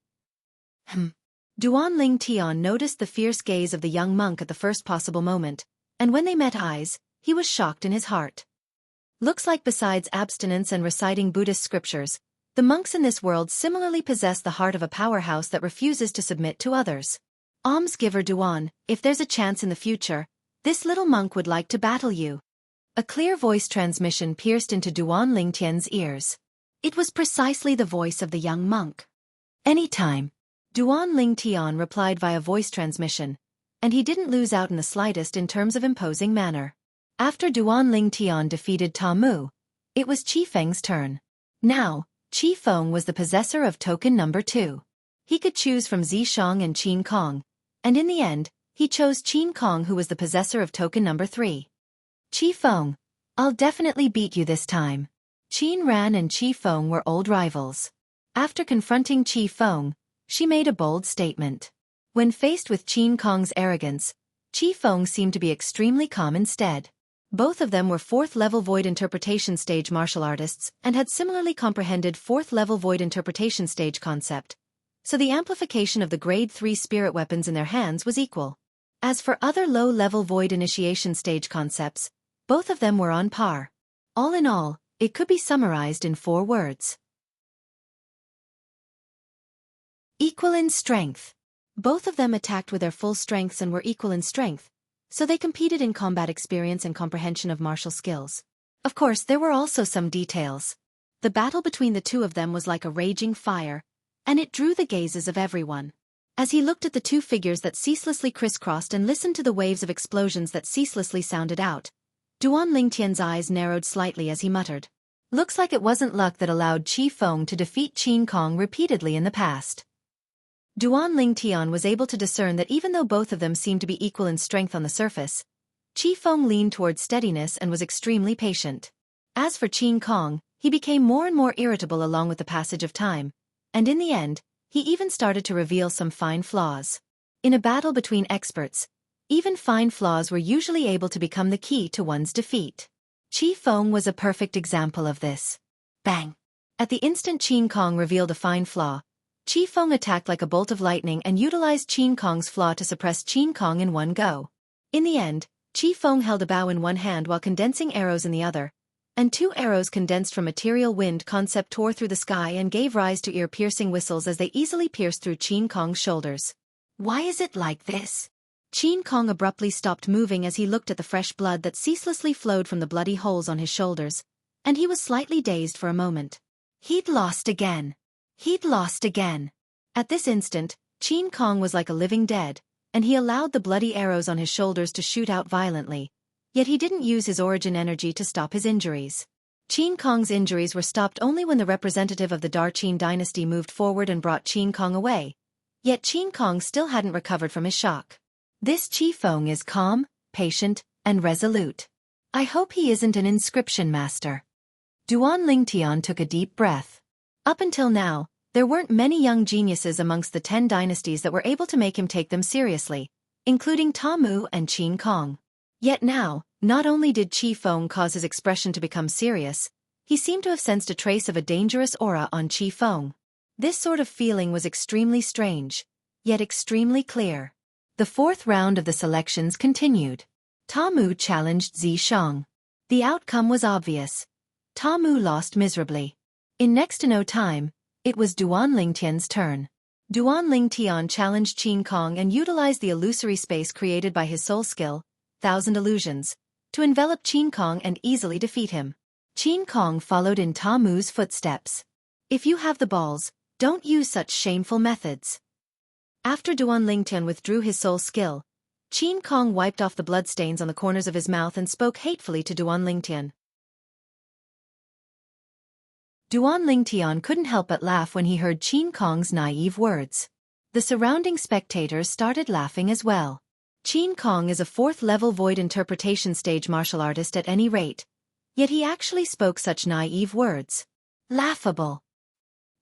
Duan Ling Tian noticed the fierce gaze of the young monk at the first possible moment, and when they met eyes, he was shocked in his heart. Looks like besides abstinence and reciting Buddhist scriptures, the monks in this world similarly possess the heart of a powerhouse that refuses to submit to others. Almsgiver Duan, if there's a chance in the future, this little monk would like to battle you. A clear voice transmission pierced into Duan Ling Tian's ears. It was precisely the voice of the young monk. Anytime. Duan Ling Tian replied via voice transmission, and he didn't lose out in the slightest in terms of imposing manner. After Duan Ling Tian defeated Ta Mu, it was Qi Feng's turn. Now, Qi Feng was the possessor of token number 2. He could choose from Zishang and Qin Kong, and in the end, he chose Qin Kong, who was the possessor of token number 3. Qi Feng, I'll definitely beat you this time. Qin Ran and Qi Feng were old rivals. After confronting Qi Feng, she made a bold statement. When faced with Qin Kong's arrogance, Qi Feng seemed to be extremely calm instead. Both of them were 4th-level Void Interpretation Stage martial artists and had similarly comprehended 4th-level Void Interpretation Stage concept, so the amplification of the Grade 3 spirit weapons in their hands was equal. As for other low-level Void Initiation Stage concepts, both of them were on par. All in all, it could be summarized in 4 words. Equal in strength. Both of them attacked with their full strengths and were equal in strength, so they competed in combat experience and comprehension of martial skills. Of course, there were also some details. The battle between the two of them was like a raging fire, and it drew the gazes of everyone. As he looked at the two figures that ceaselessly crisscrossed and listened to the waves of explosions that ceaselessly sounded out, Duan Lingtian's eyes narrowed slightly as he muttered. Looks like it wasn't luck that allowed Qi Feng to defeat Qin Kong repeatedly in the past. Duan Lingtian was able to discern that even though both of them seemed to be equal in strength on the surface, Qi Feng leaned towards steadiness and was extremely patient. As for Qin Kong, he became more and more irritable along with the passage of time, and in the end, he even started to reveal some fine flaws. In a battle between experts, even fine flaws were usually able to become the key to one's defeat. Qi Feng was a perfect example of this. Bang! At the instant Qin Kong revealed a fine flaw, Qi Feng attacked like a bolt of lightning and utilized Qin Kong's flaw to suppress Qin Kong in one go. In the end, Qi Feng held a bow in one hand while condensing arrows in the other, and 2 arrows condensed from material wind concept tore through the sky and gave rise to ear-piercing whistles as they easily pierced through Qin Kong's shoulders. Why is it like this? Qin Kong abruptly stopped moving as he looked at the fresh blood that ceaselessly flowed from the bloody holes on his shoulders, and he was slightly dazed for a moment. He'd lost again. He'd lost again. At this instant, Qin Kong was like a living dead, and he allowed the bloody arrows on his shoulders to shoot out violently, yet he didn't use his origin energy to stop his injuries. Qin Kong's injuries were stopped only when the representative of the Qin dynasty moved forward and brought Qin Kong away. Yet Qin Kong still hadn't recovered from his shock. This Qi Feng is calm, patient, and resolute. I hope he isn't an inscription master. Duan Lingtian took a deep breath. Up until now, there weren't many young geniuses amongst the 10 dynasties that were able to make him take them seriously, including Ta Mu and Qin Kong. Yet now, not only did Qi Feng cause his expression to become serious, he seemed to have sensed a trace of a dangerous aura on Qi Feng. This sort of feeling was extremely strange, yet extremely clear. The 4th round of the selections continued. Ta Mu challenged Xianxia. The outcome was obvious. Ta Mu lost miserably. In next to no time, it was Duan Lingtian's turn. Duan Lingtian challenged Qin Kong and utilized the illusory space created by his soul skill, 1,000 illusions, to envelop Qin Kong and easily defeat him. Qin Kong followed in Ta Mu's footsteps. If you have the balls, don't use such shameful methods. After Duan Lingtian withdrew his soul skill, Qin Kong wiped off the bloodstains on the corners of his mouth and spoke hatefully to Duan Lingtian. Duan Lingtian couldn't help but laugh when he heard Qin Kong's naive words. The surrounding spectators started laughing as well. Qin Kong is a 4th-level void interpretation stage martial artist at any rate, yet he actually spoke such naive words. Laughable.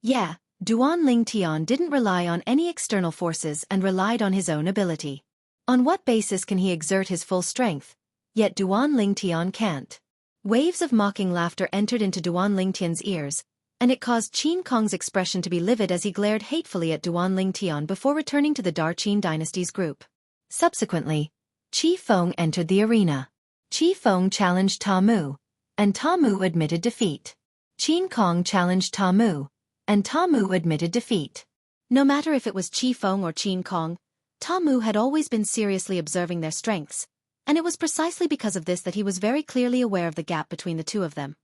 Yeah, Duan Lingtian didn't rely on any external forces and relied on his own ability. On what basis can he exert his full strength? Yet Duan Lingtian can't. Waves of mocking laughter entered into Duan Lingtian's ears, and it caused Qin Kong's expression to be livid as he glared hatefully at Duan Lingtian before returning to the Qin dynasty's group. Subsequently, Qi Feng entered the arena. Qi Feng challenged Ta Mu, and Ta Mu admitted defeat. Qin Kong challenged Ta Mu, and Ta Mu admitted defeat. No matter if it was Qi Feng or Qin Kong, Ta Mu had always been seriously observing their strengths, and it was precisely because of this that he was very clearly aware of the gap between the two of them.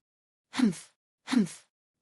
Humph.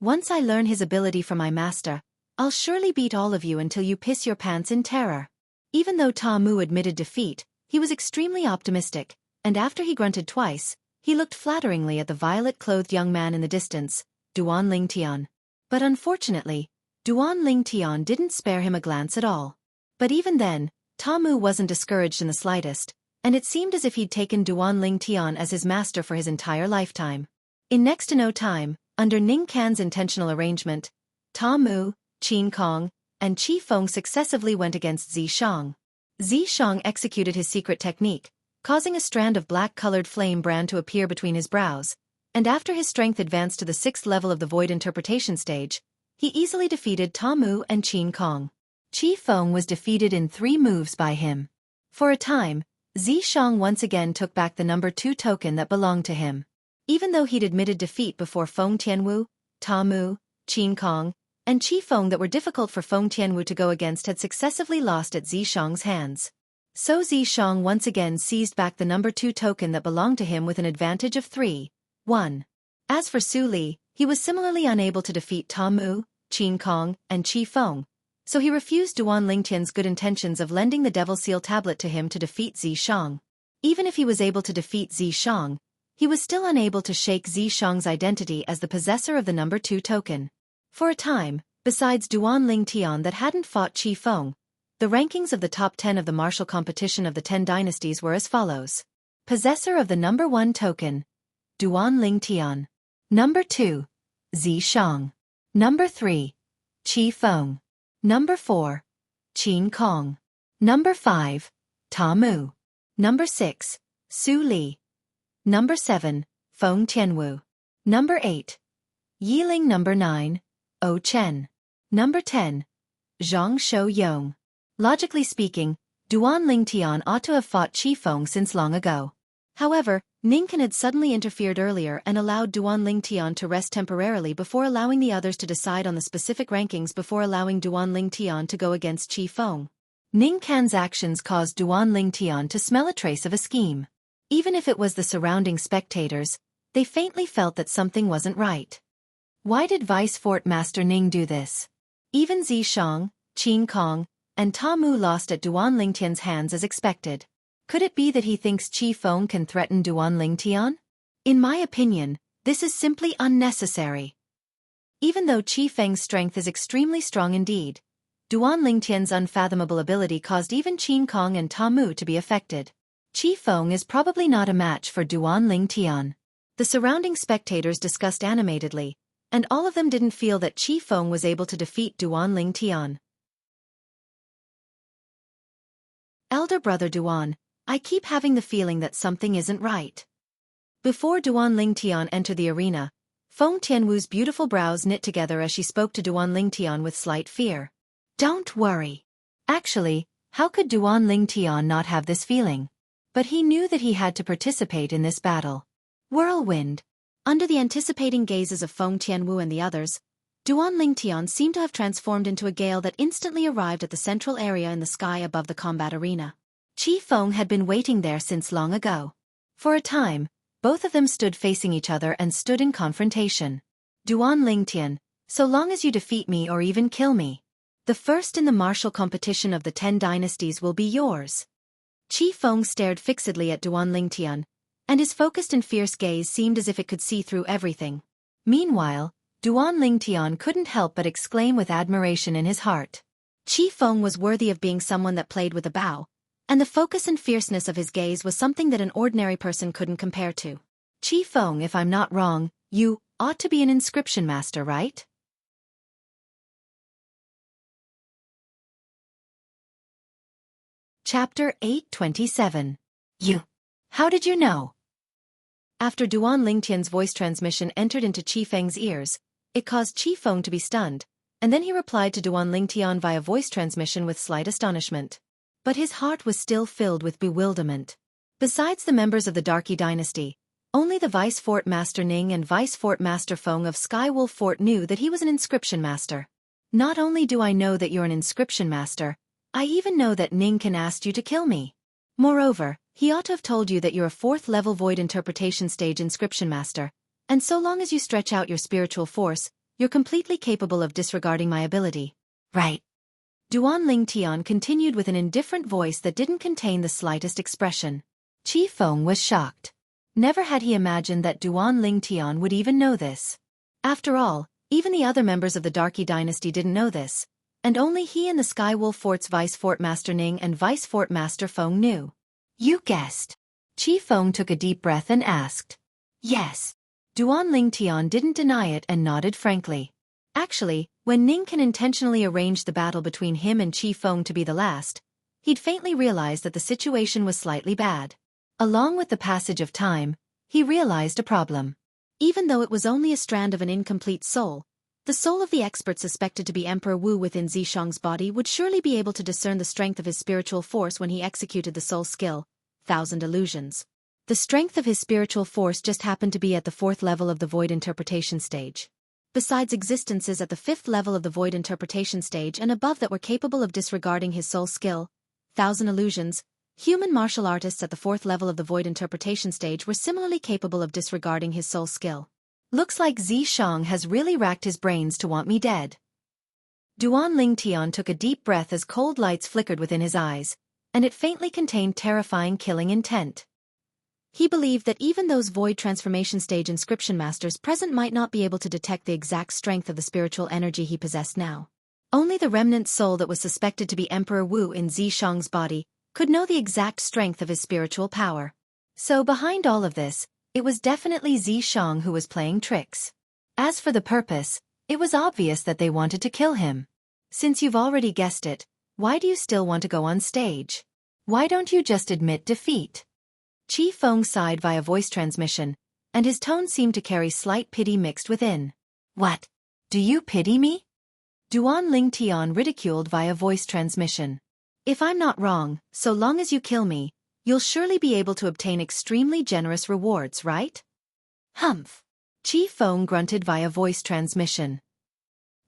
Once I learn his ability from my master, I'll surely beat all of you until you piss your pants in terror. Even though Ta Mu admitted defeat, he was extremely optimistic, and after he grunted twice, he looked flatteringly at the violet-clothed young man in the distance, Duan Lingtian. But unfortunately, Duan Lingtian didn't spare him a glance at all. But even then, Ta Mu wasn't discouraged in the slightest, and it seemed as if he'd taken Duan Lingtian as his master for his entire lifetime. In next to no time, under Ning Can's intentional arrangement, Ta Mu, Qin Kong, and Qi Feng successively went against Xianxia. Xianxia executed his secret technique, causing a strand of black-colored flame brand to appear between his brows, and after his strength advanced to the 6th level of the void interpretation stage, he easily defeated Ta Mu and Qin Kong. Qi Feng was defeated in 3 moves by him. For a time, Xianxia once again took back the number 2 token that belonged to him. Even though he'd admitted defeat before Feng Tianwu, Ta Mu, Qin Kong, and Qi Feng that were difficult for Feng Tianwu to go against had successively lost at Xianxia's hands. So Xianxia once again seized back the number 2 token that belonged to him with an advantage of 3-1. As for Su Li, he was similarly unable to defeat Ta Mu, Qin Kong, and Qi Feng, so he refused Duan Lingtian's good intentions of lending the Devil Seal tablet to him to defeat Xianxia. Even if he was able to defeat Xianxia, he was still unable to shake Xianxia's identity as the possessor of the number 2 token. For a time, besides Duan Lingtian that hadn't fought Qi Feng, the rankings of the top 10 of the martial competition of the 10 dynasties were as follows. Possessor of the number 1 token, Duan Lingtian. Number 2, Xianxia. Number 3, Qi Feng. Number 4, Qin Kong. Number 5, Ta Mu. Number 6, Su Li. Number 7, Feng Tianwu. Number 8, Yiling. Number 9, O Chen. Number 10, Zhang Shou-yong. Logically speaking, Duan Lingtian ought to have fought Qi Feng since long ago. However, Ning Can had suddenly interfered earlier and allowed Duan Lingtian to rest temporarily before allowing the others to decide on the specific rankings before allowing Duan Lingtian to go against Qi Feng. Ning Can's actions caused Duan Lingtian to smell a trace of a scheme. Even if it was the surrounding spectators, they faintly felt that something wasn't right. Why did Vice Fort Master Ning do this? Even Xianxia, Qin Kong, and Ta Mu lost at Duan Lingtian's hands as expected. Could it be that he thinks Qi Feng can threaten Duan Lingtian? In my opinion, This is simply unnecessary. Even though Qi Feng's strength is extremely strong indeed, Duan Lingtian's unfathomable ability caused even Qin Kong and Ta Mu to be affected. Qi Feng is probably not a match for Duan Lingtian. The surrounding spectators discussed animatedly, and all of them didn't feel that Qi Feng was able to defeat Duan Lingtian. Elder brother Duan, I keep having the feeling that something isn't right. Before Duan Lingtian entered the arena, Feng Tianwu's beautiful brows knit together as she spoke to Duan Lingtian with slight fear. Don't worry. Actually, how could Duan Lingtian not have this feeling? But he knew that he had to participate in this battle. Whirlwind. Under the anticipating gazes of Feng Tianwu and the others, Duan Lingtian seemed to have transformed into a gale that instantly arrived at the central area in the sky above the combat arena. Qi Feng had been waiting there since long ago. For a time, both of them stood facing each other and stood in confrontation. Duan Lingtian, so long as you defeat me or even kill me, the first in the martial competition of the 10 dynasties will be yours. Qi Feng stared fixedly at Duan Lingtian, and his focused and fierce gaze seemed as if it could see through everything. Meanwhile, Duan Lingtian couldn't help but exclaim with admiration in his heart. Qi Feng was worthy of being someone that played with a bow, and the focus and fierceness of his gaze was something that an ordinary person couldn't compare to. Qi Feng, if I'm not wrong, you ought to be an inscription master, right? Chapter 827. You. How did you know? After Duan Lingtian's voice transmission entered into Qi Feng's ears, it caused Qi Feng to be stunned, and then he replied to Duan Lingtian via voice transmission with slight astonishment. But his heart was still filled with bewilderment. Besides the members of the Darky dynasty, only the Vice Fort Master Ning and Vice Fort Master Feng of Skywolf Fort knew that he was an inscription master. Not only do I know that you're an inscription master, I even know that Ning can ask you to kill me. Moreover, he ought to have told you that you're a 4th level void interpretation stage inscription master, and so long as you stretch out your spiritual force, you're completely capable of disregarding my ability. Right. Duan Lingtian continued with an indifferent voice that didn't contain the slightest expression. Qi Feng was shocked. Never had he imagined that Duan Lingtian would even know this. After all, even the other members of the Darky dynasty didn't know this, and only he and the Skywolf Fort's Vice Fort Master Ning and Vice Fort Master Feng knew. You guessed. Qi Feng took a deep breath and asked. Yes. Duan Lingtian didn't deny it and nodded frankly. Actually, when Ning can intentionally arrange the battle between him and Qi Feng to be the last, he'd faintly realized that the situation was slightly bad. Along with the passage of time, he realized a problem. Even though it was only a strand of an incomplete soul, the soul of the expert suspected to be Emperor Wu within Zishang's body would surely be able to discern the strength of his spiritual force when he executed the soul skill, 1000 Illusions. The strength of his spiritual force just happened to be at the 4th level of the void interpretation stage. Besides existences at the 5th level of the void interpretation stage and above that were capable of disregarding his soul skill, 1000 Illusions, human martial artists at the 4th level of the void interpretation stage were similarly capable of disregarding his soul skill. Looks like Zishang has really racked his brains to want me dead. Duan Lingtian took a deep breath as cold lights flickered within his eyes, and it faintly contained terrifying killing intent. He believed that even those void transformation stage inscription masters present might not be able to detect the exact strength of the spiritual energy he possessed now. Only the remnant soul that was suspected to be Emperor Wu in Zishang's body could know the exact strength of his spiritual power. So behind all of this, it was definitely Zishang who was playing tricks. As for the purpose, it was obvious that they wanted to kill him. Since you've already guessed it, why do you still want to go on stage? Why don't you just admit defeat? Qi Feng sighed via voice transmission, and his tone seemed to carry slight pity mixed within. What? Do you pity me? Duan Lingtian ridiculed via voice transmission. If I'm not wrong, so long as you kill me, you'll surely be able to obtain extremely generous rewards, right? Humph. Qi Feng grunted via voice transmission.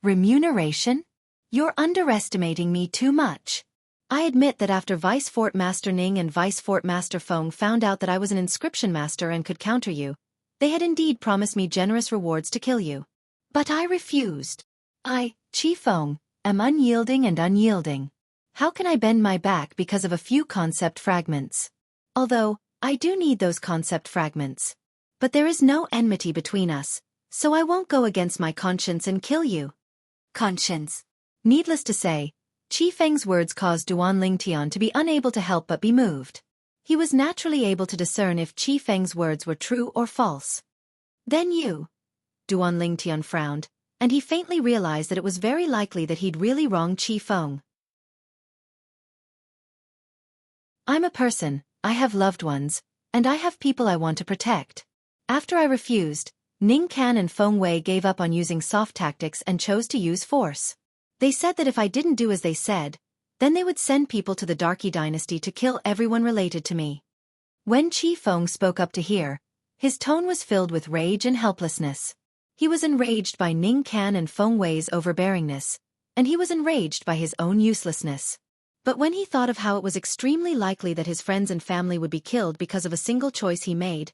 Remuneration? You're underestimating me too much. I admit that after Vice Fort Master Ning and Vice Fort Master Feng found out that I was an inscription master and could counter you, they had indeed promised me generous rewards to kill you. But I refused. I, Qi Feng, am unyielding and unyielding. How can I bend my back because of a few concept fragments? Although, I do need those concept fragments. But there is no enmity between us, so I won't go against my conscience and kill you. Conscience. Needless to say, Qi Feng's words caused Duan Lingtian to be unable to help but be moved. He was naturally able to discern if Qi Feng's words were true or false. Then you. Duan Lingtian frowned, and he faintly realized that it was very likely that he'd really wronged Qi Feng. I'm a person, I have loved ones, and I have people I want to protect. After I refused, Ning Can and Feng Wei gave up on using soft tactics and chose to use force. They said that if I didn't do as they said, then they would send people to the Darky dynasty to kill everyone related to me. When Qi Feng spoke up to hear, his tone was filled with rage and helplessness. He was enraged by Ning Can and Feng Wei's overbearingness, and he was enraged by his own uselessness. But when he thought of how it was extremely likely that his friends and family would be killed because of a single choice he made,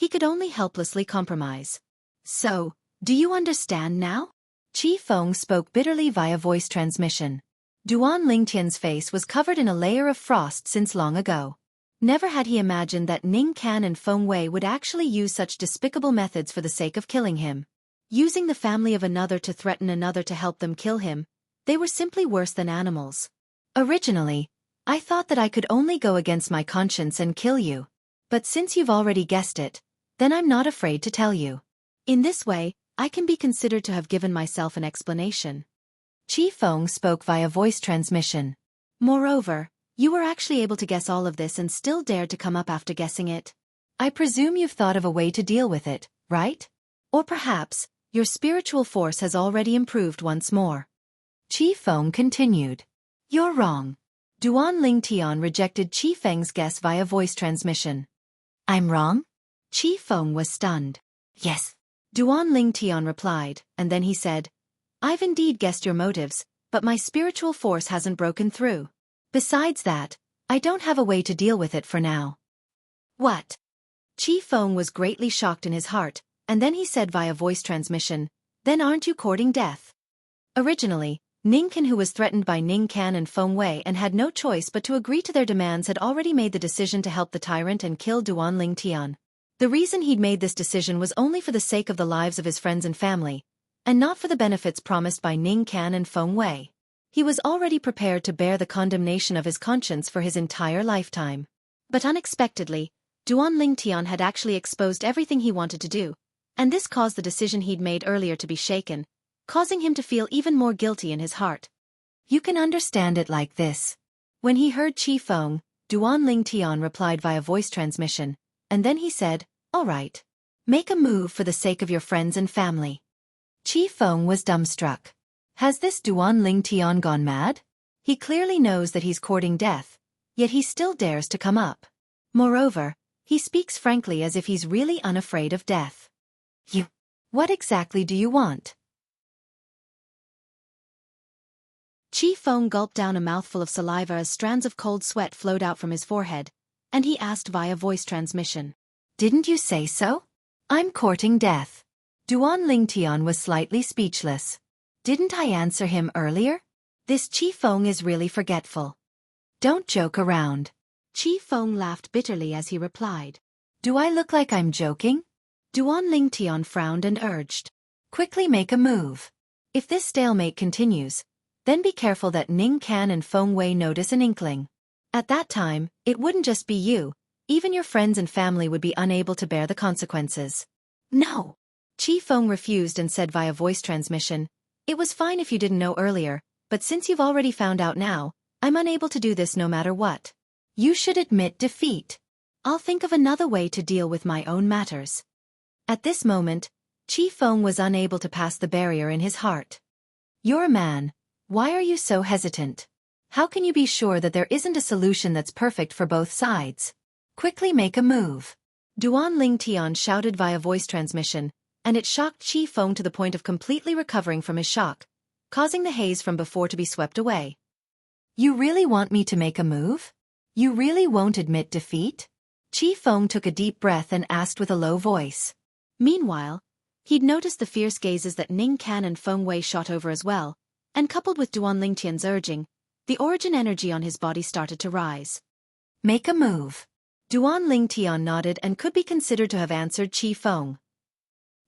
he could only helplessly compromise. So, do you understand now? Qi Feng spoke bitterly via voice transmission. Duan Lingtian's face was covered in a layer of frost since long ago. Never had he imagined that Ning Can and Feng Wei would actually use such despicable methods for the sake of killing him. Using the family of another to threaten another to help them kill him, they were simply worse than animals. Originally, I thought that I could only go against my conscience and kill you. But since you've already guessed it, then I'm not afraid to tell you. In this way, I can be considered to have given myself an explanation. Qi Feng spoke via voice transmission. Moreover, you were actually able to guess all of this and still dared to come up after guessing it. I presume you've thought of a way to deal with it, right? Or perhaps, your spiritual force has already improved once more. Qi Feng continued. You're wrong. Duan Lingtian rejected Qi Feng's guess via voice transmission. I'm wrong? Qi Feng was stunned. Yes. Duan Lingtian replied, and then he said, I've indeed guessed your motives, but my spiritual force hasn't broken through. Besides that, I don't have a way to deal with it for now. What? Qi Feng was greatly shocked in his heart, and then he said via voice transmission, Then aren't you courting death? Originally, Ning Can, who was threatened by Ning Can and Feng Wei and had no choice but to agree to their demands, had already made the decision to help the tyrant and kill Duan Lingtian. The reason he'd made this decision was only for the sake of the lives of his friends and family, and not for the benefits promised by Ning Can and Feng Wei. He was already prepared to bear the condemnation of his conscience for his entire lifetime. But unexpectedly, Duan Lingtian had actually exposed everything he wanted to do, and this caused the decision he'd made earlier to be shaken, causing him to feel even more guilty in his heart. You can understand it like this. When he heard Qi Feng, Duan Lingtian replied via voice transmission, and then he said, All right. Make a move for the sake of your friends and family. Qi Feng was dumbstruck. Has this Duan Lingtian gone mad? He clearly knows that he's courting death, yet he still dares to come up. Moreover, he speaks frankly as if he's really unafraid of death. What exactly do you want? Qi Feng gulped down a mouthful of saliva as strands of cold sweat flowed out from his forehead, and he asked via voice transmission. Didn't you say so? I'm courting death. Duan Lingtian was slightly speechless. Didn't I answer him earlier? This Qi Feng is really forgetful. Don't joke around. Qi Feng laughed bitterly as he replied. Do I look like I'm joking? Duan Lingtian frowned and urged. Quickly make a move. If this stalemate continues, then be careful that Ning Can and Feng Wei notice an inkling. At that time, it wouldn't just be you, even your friends and family would be unable to bear the consequences. No. Qi Feng refused and said via voice transmission, It was fine if you didn't know earlier, but since you've already found out now, I'm unable to do this no matter what. You should admit defeat. I'll think of another way to deal with my own matters. At this moment, Qi Feng was unable to pass the barrier in his heart. You're a man. Why are you so hesitant? How can you be sure that there isn't a solution that's perfect for both sides? Quickly make a move. Duan Lingtian shouted via voice transmission, and it shocked Qi Feng to the point of completely recovering from his shock, causing the haze from before to be swept away. You really want me to make a move? You really won't admit defeat? Qi Feng took a deep breath and asked with a low voice. Meanwhile, he'd noticed the fierce gazes that Ning Can and Feng Wei shot over as well, and coupled with Duan Lingtian's urging, the origin energy on his body started to rise. Make a move. Duan Lingtian nodded and could be considered to have answered Qi Feng.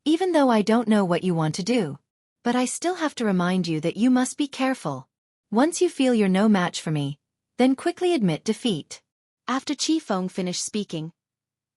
Even though I don't know what you want to do. But I still have to remind you that you must be careful. Once you feel you're no match for me, then quickly admit defeat. After Qi Feng finished speaking,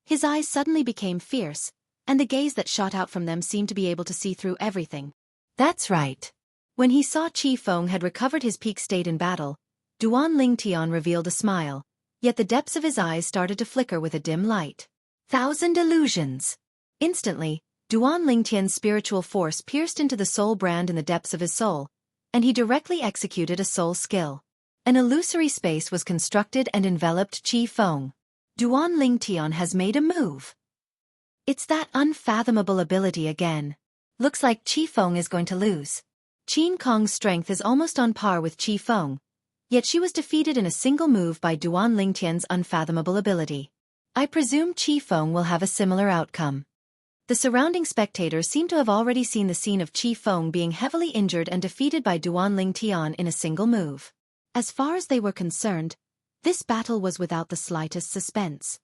his eyes suddenly became fierce, and the gaze that shot out from them seemed to be able to see through everything. That's right. When he saw Qi Feng had recovered his peak state in battle, Duan Lingtian revealed a smile, yet the depths of his eyes started to flicker with a dim light. 1,000 illusions! Instantly, Duan Lingtian's spiritual force pierced into the soul brand in the depths of his soul, and he directly executed a soul skill. An illusory space was constructed and enveloped Qi Feng. Duan Lingtian has made a move. It's that unfathomable ability again. Looks like Qi Feng is going to lose. Qin Kong's strength is almost on par with Qi Feng, yet she was defeated in a single move by Duan Lingtian's unfathomable ability. I presume Qi Feng will have a similar outcome. The surrounding spectators seem to have already seen the scene of Qi Feng being heavily injured and defeated by Duan Lingtian in a single move. As far as they were concerned, this battle was without the slightest suspense.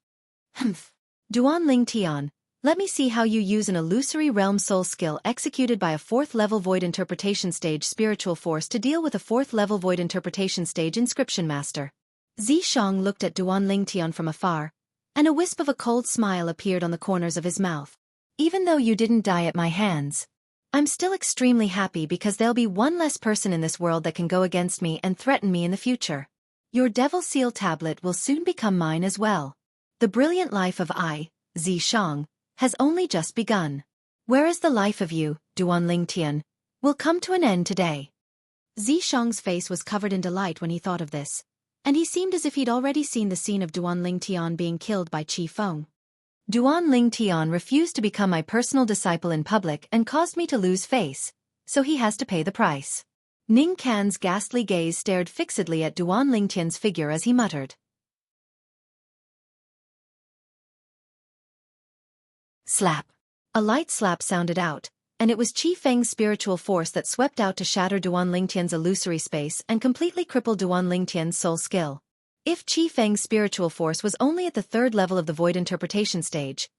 Humph. Duan Lingtian, let me see how you use an illusory realm soul skill executed by a 4th-level void interpretation stage spiritual force to deal with a 4th-level void interpretation stage inscription master. Zishang looked at Duan Lingtian from afar, and a wisp of a cold smile appeared on the corners of his mouth. Even though you didn't die at my hands, I'm still extremely happy because there'll be one less person in this world that can go against me and threaten me in the future. Your Devil Seal tablet will soon become mine as well. The brilliant life of Zishang, has only just begun. Whereas the life of you, Duan Lingtian, will come to an end today. Zishang's face was covered in delight when he thought of this, and he seemed as if he'd already seen the scene of Duan Lingtian being killed by Qi Feng. Duan Lingtian refused to become my personal disciple in public and caused me to lose face, so he has to pay the price. Ning Can's ghastly gaze stared fixedly at Duan Lingtian's figure as he muttered. Slap. A light slap sounded out, and it was Qi Feng's spiritual force that swept out to shatter Duan Lingtian's illusory space and completely cripple Duan Lingtian's soul skill. If Qi Feng's spiritual force was only at the 3rd level of the void interpretation stage,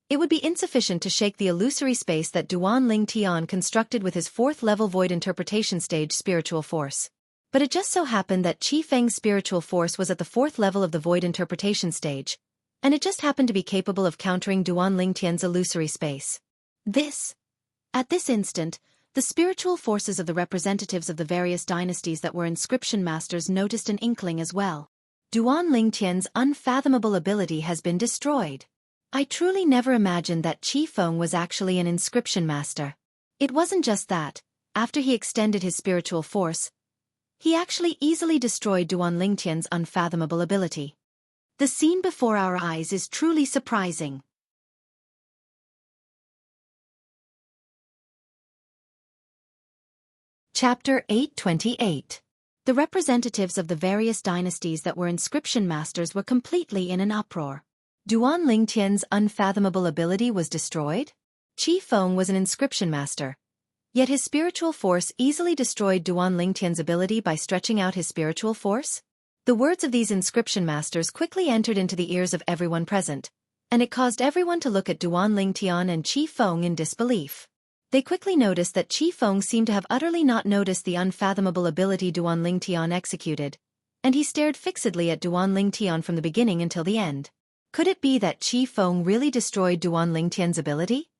it would be insufficient to shake the illusory space that Duan Lingtian constructed with his 4th-level void interpretation stage spiritual force. But it just so happened that Qi Feng's spiritual force was at the 4th level of the void interpretation stage, and it just happened to be capable of countering Duan Lingtian's illusory space. At this instant, the spiritual forces of the representatives of the various dynasties that were inscription masters noticed an inkling as well. Duan Lingtian's unfathomable ability has been destroyed. I truly never imagined that Qi Feng was actually an inscription master. It wasn't just that, after he extended his spiritual force, he actually easily destroyed Duan Lingtian's unfathomable ability. The scene before our eyes is truly surprising. Chapter 828. The representatives of the various dynasties that were inscription masters were completely in an uproar. Duan Lingtian's unfathomable ability was destroyed? Qi Feng was an inscription master, yet his spiritual force easily destroyed Duan Lingtian's ability by stretching out his spiritual force? The words of these inscription masters quickly entered into the ears of everyone present, and it caused everyone to look at Duan Lingtian and Qi Feng in disbelief. They quickly noticed that Qi Feng seemed to have utterly not noticed the unfathomable ability Duan Lingtian executed, and he stared fixedly at Duan Lingtian from the beginning until the end. Could it be that Qi Feng really destroyed Duan Lingtian's ability?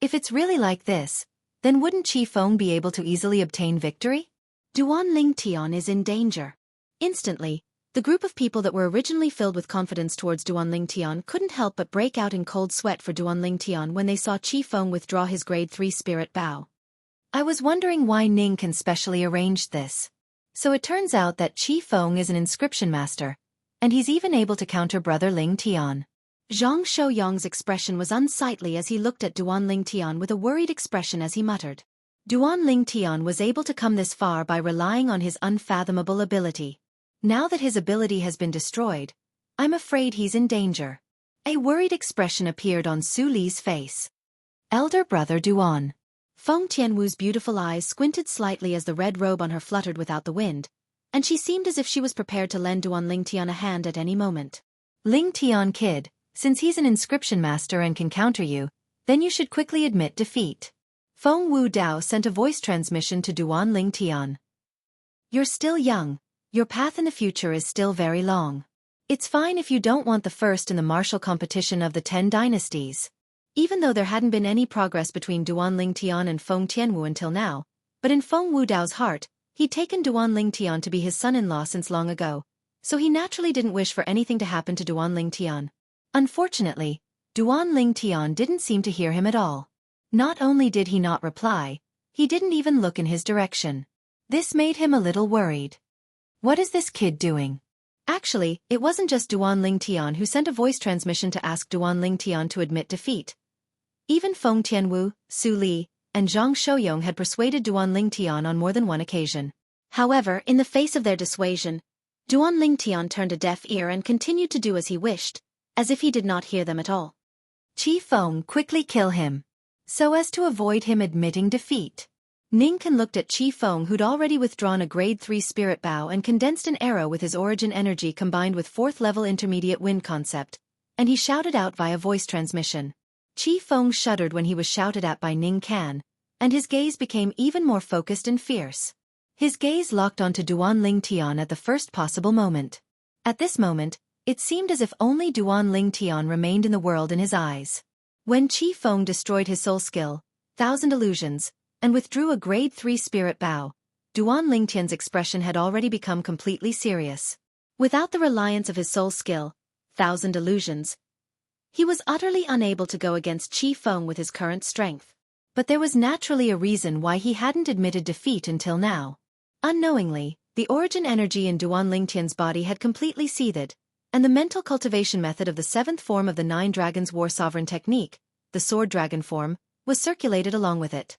If it's really like this, then wouldn't Qi Feng be able to easily obtain victory? Duan Lingtian is in danger. Instantly, the group of people that were originally filled with confidence towards Duan Lingtian couldn't help but break out in cold sweat for Duan Lingtian when they saw Qi Feng withdraw his grade 3 spirit bow. I was wondering why Ning Can specially arranged this. So it turns out that Qi Feng is an inscription master, and he's even able to counter brother Lingtian. Zhang Shouyang's expression was unsightly as he looked at Duan Lingtian with a worried expression as he muttered. Duan Lingtian was able to come this far by relying on his unfathomable ability. Now that his ability has been destroyed, I'm afraid he's in danger. A worried expression appeared on Su Li's face. Elder brother Duan. Feng Tianwu's beautiful eyes squinted slightly as the red robe on her fluttered without the wind, and she seemed as if she was prepared to lend Duan Lingtian a hand at any moment. Ling Tian kid, since he's an inscription master and can counter you, then you should quickly admit defeat. Feng Wu Dao sent a voice transmission to Duan Ling Tian. You're still young. Your path in the future is still very long. It's fine if you don't want the first in the martial competition of the 10 dynasties. Even though there hadn't been any progress between Duan Ling Tian and Feng Tianwu until now, but in Feng Wu Dao's heart, he'd taken Duan Ling Tian to be his son-in-law since long ago, so he naturally didn't wish for anything to happen to Duan Ling Tian. Unfortunately, Duan Ling Tian didn't seem to hear him at all. Not only did he not reply, he didn't even look in his direction. This made him a little worried. What is this kid doing? Actually, it wasn't just Duan Ling Tian who sent a voice transmission to ask Duan Ling Tian to admit defeat. Even Feng Tianwu, Su Li, and Zhang Shouyong had persuaded Duan Ling Tian on more than one occasion. However, in the face of their dissuasion, Duan Ling Tian turned a deaf ear and continued to do as he wished, as if he did not hear them at all. Qi Feng quickly kill him, so as to avoid him admitting defeat. Ning Can looked at Qi Feng, who'd already withdrawn a grade 3 spirit bow and condensed an arrow with his origin energy combined with 4th level intermediate wind concept, and he shouted out via voice transmission. Qi Feng shuddered when he was shouted at by Ning Can, and his gaze became even more focused and fierce. His gaze locked onto Duan Ling Tian at the first possible moment. At this moment, it seemed as if only Duan Ling Tian remained in the world in his eyes. When Qi Feng destroyed his soul skill, 1000 Illusions, and withdrew a grade 3 spirit bow, Duan Ling Tian's expression had already become completely serious. Without the reliance of his soul skill, 1000 Illusions, he was utterly unable to go against Qi Feng with his current strength. But there was naturally a reason why he hadn't admitted defeat until now. Unknowingly, the origin energy in Duan Ling Tian's body had completely seethed, and the mental cultivation method of the 7th form of the 9 Dragons War Sovereign technique, the Sword Dragon form, was circulated along with it.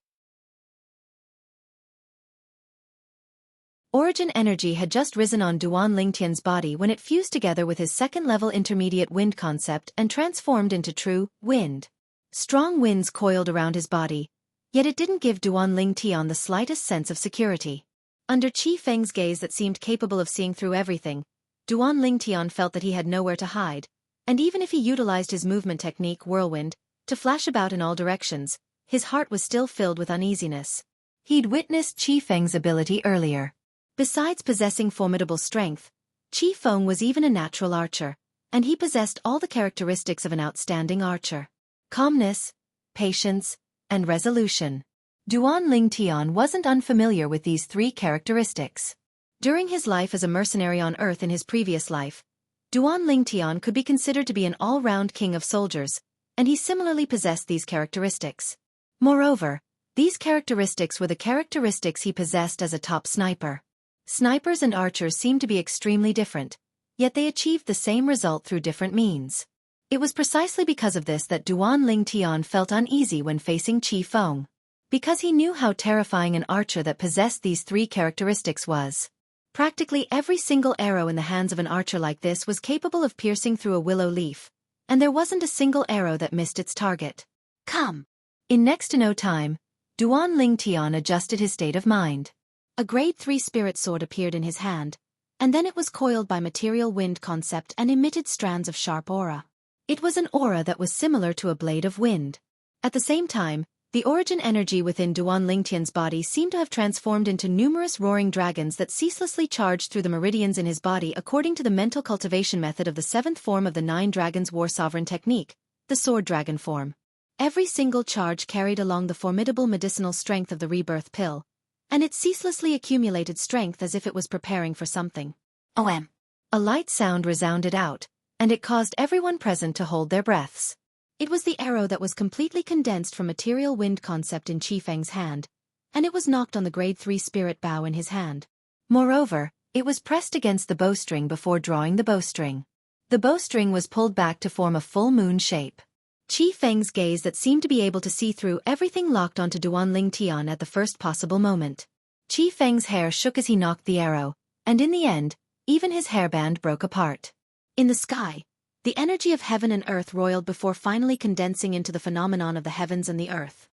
Origin energy had just risen on Duan Ling Tian's body when it fused together with his 2nd-level intermediate wind concept and transformed into true wind. Strong winds coiled around his body, yet it didn't give Duan Ling Tian the slightest sense of security. Under Qi Feng's gaze that seemed capable of seeing through everything, Duan Ling Tian felt that he had nowhere to hide, and even if he utilized his movement technique Whirlwind to flash about in all directions, his heart was still filled with uneasiness. He'd witnessed Qi Feng's ability earlier. Besides possessing formidable strength, Qi Feng was even a natural archer, and he possessed all the characteristics of an outstanding archer. Calmness, patience, and resolution. Duan Ling Tian wasn't unfamiliar with these 3 characteristics. During his life as a mercenary on Earth in his previous life, Duan Ling Tian could be considered to be an all-round king of soldiers, and he similarly possessed these characteristics. Moreover, these characteristics were the characteristics he possessed as a top sniper. Snipers and archers seemed to be extremely different, yet they achieved the same result through different means. It was precisely because of this that Duan Ling Tian felt uneasy when facing Qi Feng. Because he knew how terrifying an archer that possessed these 3 characteristics was. Practically every single arrow in the hands of an archer like this was capable of piercing through a willow leaf, and there wasn't a single arrow that missed its target. Come! In next to no time, Duan Ling Tian adjusted his state of mind. A grade 3 spirit sword appeared in his hand, and then it was coiled by material wind concept and emitted strands of sharp aura. It was an aura that was similar to a blade of wind. At the same time, the origin energy within Duan Ling Tian's body seemed to have transformed into numerous roaring dragons that ceaselessly charged through the meridians in his body according to the mental cultivation method of the 7th form of the 9 Dragons War Sovereign technique, the Sword Dragon form. Every single charge carried along the formidable medicinal strength of the rebirth pill, and it ceaselessly accumulated strength as if it was preparing for something. OM. A light sound resounded out, and it caused everyone present to hold their breaths. It was the arrow that was completely condensed from material wind concept in Qi Feng's hand, and it was knocked on the grade 3 spirit bow in his hand. Moreover, it was pressed against the bowstring before drawing the bowstring. The bowstring was pulled back to form a full moon shape. Qi Feng's gaze that seemed to be able to see through everything locked onto Duan Ling Tian at the first possible moment. Qi Feng's hair shook as he knocked the arrow, and in the end, even his hairband broke apart. In the sky, the energy of heaven and earth roiled before finally condensing into the phenomenon of the heavens and the earth.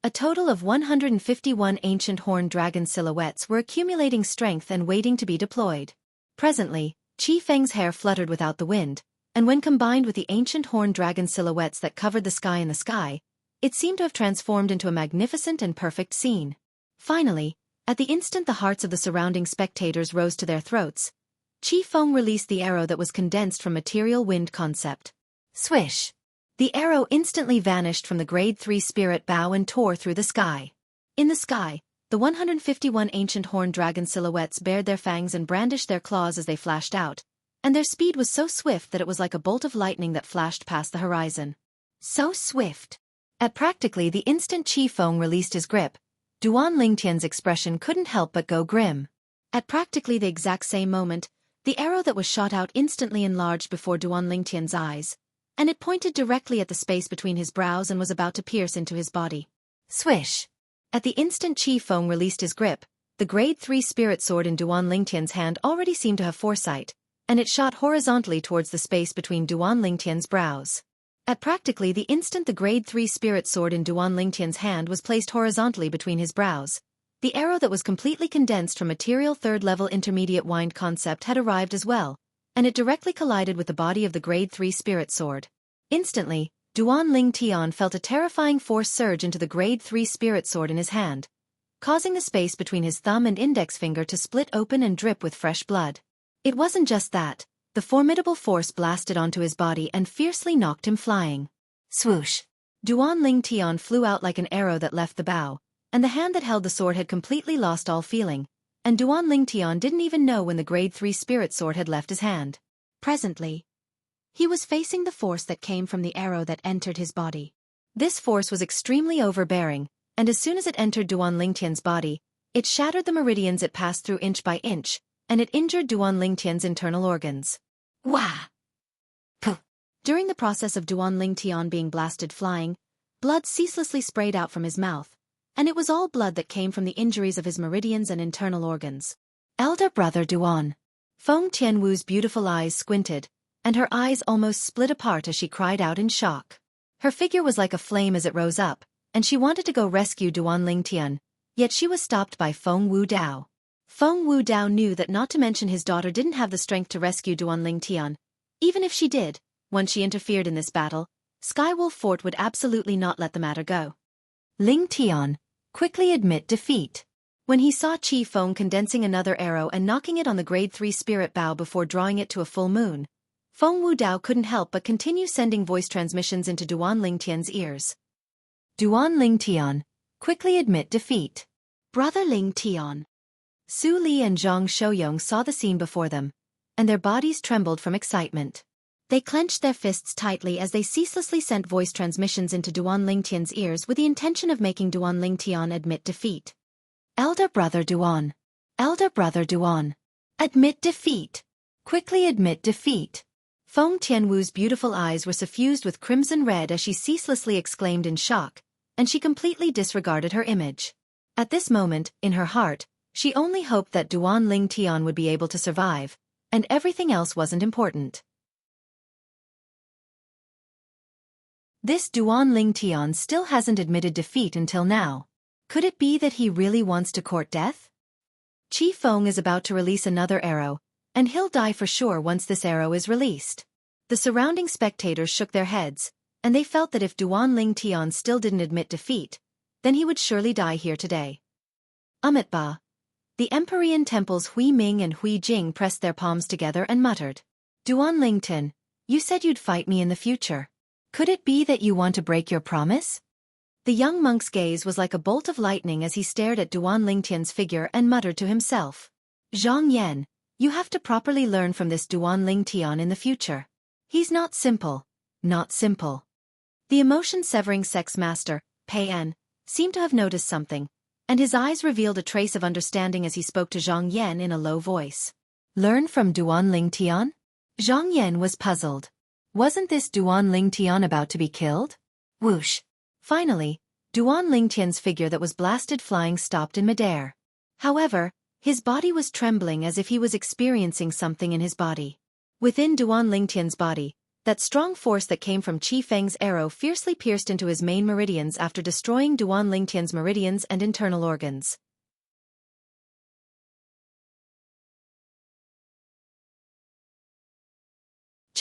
A total of 151 ancient horned dragon silhouettes were accumulating strength and waiting to be deployed. Presently, Qi Feng's hair fluttered without the wind, and when combined with the ancient horned dragon silhouettes that covered the sky in the sky, it seemed to have transformed into a magnificent and perfect scene. Finally, at the instant the hearts of the surrounding spectators rose to their throats, Qi Feng released the arrow that was condensed from material wind concept. Swish! The arrow instantly vanished from the grade 3 spirit bow and tore through the sky. In the sky, the 151 ancient horned dragon silhouettes bared their fangs and brandished their claws as they flashed out, and their speed was so swift that it was like a bolt of lightning that flashed past the horizon. So swift! At practically the instant Qi Feng released his grip, Duan Lingtian's expression couldn't help but go grim. At practically the exact same moment, the arrow that was shot out instantly enlarged before Duan Lingtian's eyes, and it pointed directly at the space between his brows and was about to pierce into his body. Swish! At the instant Qi Feng released his grip, the grade 3 spirit sword in Duan Lingtian's hand already seemed to have foresight, and it shot horizontally towards the space between Duan Lingtian's brows. At practically the instant the grade 3 spirit sword in Duan Lingtian's hand was placed horizontally between his brows, the arrow that was completely condensed from material 3rd level intermediate wind concept had arrived as well, and it directly collided with the body of the grade 3 spirit sword. Instantly, Duan Lingtian felt a terrifying force surge into the grade 3 spirit sword in his hand, causing the space between his thumb and index finger to split open and drip with fresh blood. It wasn't just that. The formidable force blasted onto his body and fiercely knocked him flying. Swoosh! Duan Lingtian flew out like an arrow that left the bow, and the hand that held the sword had completely lost all feeling, and Duan Lingtian didn't even know when the grade 3 spirit sword had left his hand. Presently, he was facing the force that came from the arrow that entered his body. This force was extremely overbearing, and as soon as it entered Duan Lingtian's body, it shattered the meridians it passed through inch by inch, and it injured Duan Lingtian's internal organs. Wah! Puh! During the process of Duan Lingtian being blasted flying, blood ceaselessly sprayed out from his mouth, and it was all blood that came from the injuries of his meridians and internal organs. Elder brother Duan. Feng Tianwu's beautiful eyes squinted, and her eyes almost split apart as she cried out in shock. Her figure was like a flame as it rose up, and she wanted to go rescue Duan Lingtian, yet she was stopped by Feng Wudao. Feng Wudao knew that not to mention his daughter didn't have the strength to rescue Duan Lingtian. Even if she did, once she interfered in this battle, Skywolf Fort would absolutely not let the matter go. Lingtian, quickly admit defeat. When he saw Qi Feng condensing another arrow and knocking it on the grade 3 spirit bow before drawing it to a full moon, Feng Wudao couldn't help but continue sending voice transmissions into Duan Lingtian's ears. Duan Lingtian, quickly admit defeat. Brother Lingtian. Su Li and Zhang Shouyong saw the scene before them, and their bodies trembled from excitement. They clenched their fists tightly as they ceaselessly sent voice transmissions into Duan Lingtian's ears with the intention of making Duan Lingtian admit defeat. Elder brother Duan. Elder brother Duan. Admit defeat. Quickly admit defeat. Feng Tianwu's beautiful eyes were suffused with crimson red as she ceaselessly exclaimed in shock, and she completely disregarded her image. At this moment, in her heart, she only hoped that Duan Lingtian would be able to survive, and everything else wasn't important. This Duan Lingtian still hasn't admitted defeat until now. Could it be that he really wants to court death? Qi Feng is about to release another arrow, and he'll die for sure once this arrow is released. The surrounding spectators shook their heads, and they felt that if Duan Lingtian still didn't admit defeat, then he would surely die here today. Amitabha. The Empyrean Temple's Hui Ming and Hui Jing pressed their palms together and muttered. Duan Lingtian, you said you'd fight me in the future. Could it be that you want to break your promise? The young monk's gaze was like a bolt of lightning as he stared at Duan Lingtian's figure and muttered to himself. Zhang Yan, you have to properly learn from this Duan Lingtian in the future. He's not simple. Not simple. The emotion-severing sex master, Pei En, seemed to have noticed something, and his eyes revealed a trace of understanding as he spoke to Zhang Yan in a low voice. Learn from Duan Lingtian? Zhang Yan was puzzled. Wasn't this Duan Lingtian about to be killed? Whoosh. Finally, Duan Lingtian's figure that was blasted flying stopped in midair. However, his body was trembling as if he was experiencing something in his body. Within Duan Lingtian's body, that strong force that came from Qi Feng's arrow fiercely pierced into his main meridians after destroying Duan Lingtian's meridians and internal organs.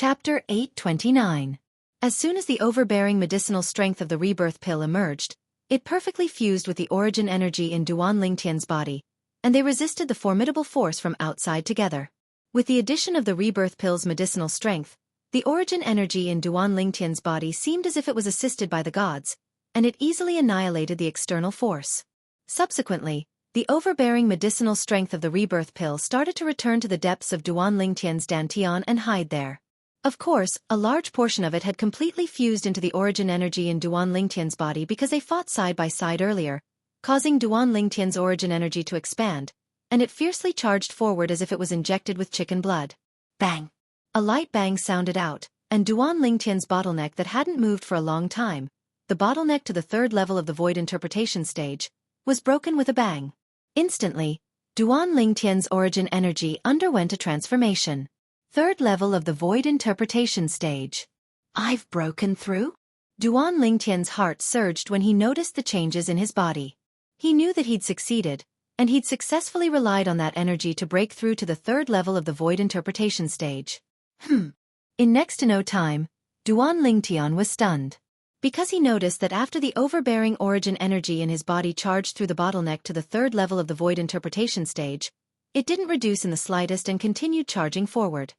Chapter 829. As soon as the overbearing medicinal strength of the rebirth pill emerged, it perfectly fused with the origin energy in Duan Lingtian's body, and they resisted the formidable force from outside together. With the addition of the rebirth pill's medicinal strength, the origin energy in Duan Lingtian's body seemed as if it was assisted by the gods, and it easily annihilated the external force. Subsequently, the overbearing medicinal strength of the rebirth pill started to return to the depths of Duan Lingtian's dantian and hide there. Of course, a large portion of it had completely fused into the origin energy in Duan Lingtian's body because they fought side by side earlier, causing Duan Lingtian's origin energy to expand, and it fiercely charged forward as if it was injected with chicken blood. Bang! A light bang sounded out, and Duan Lingtian's bottleneck that hadn't moved for a long time, the bottleneck to the third level of the void interpretation stage, was broken with a bang. Instantly, Duan Lingtian's origin energy underwent a transformation. Third level of the void interpretation stage. I've broken through? Duan Lingtian's heart surged when he noticed the changes in his body. He knew that he'd succeeded, and he'd successfully relied on that energy to break through to the third level of the void interpretation stage. In next to no time, Duan Lingtian was stunned. Because he noticed that after the overbearing origin energy in his body charged through the bottleneck to the third level of the void interpretation stage, it didn't reduce in the slightest and continued charging forward.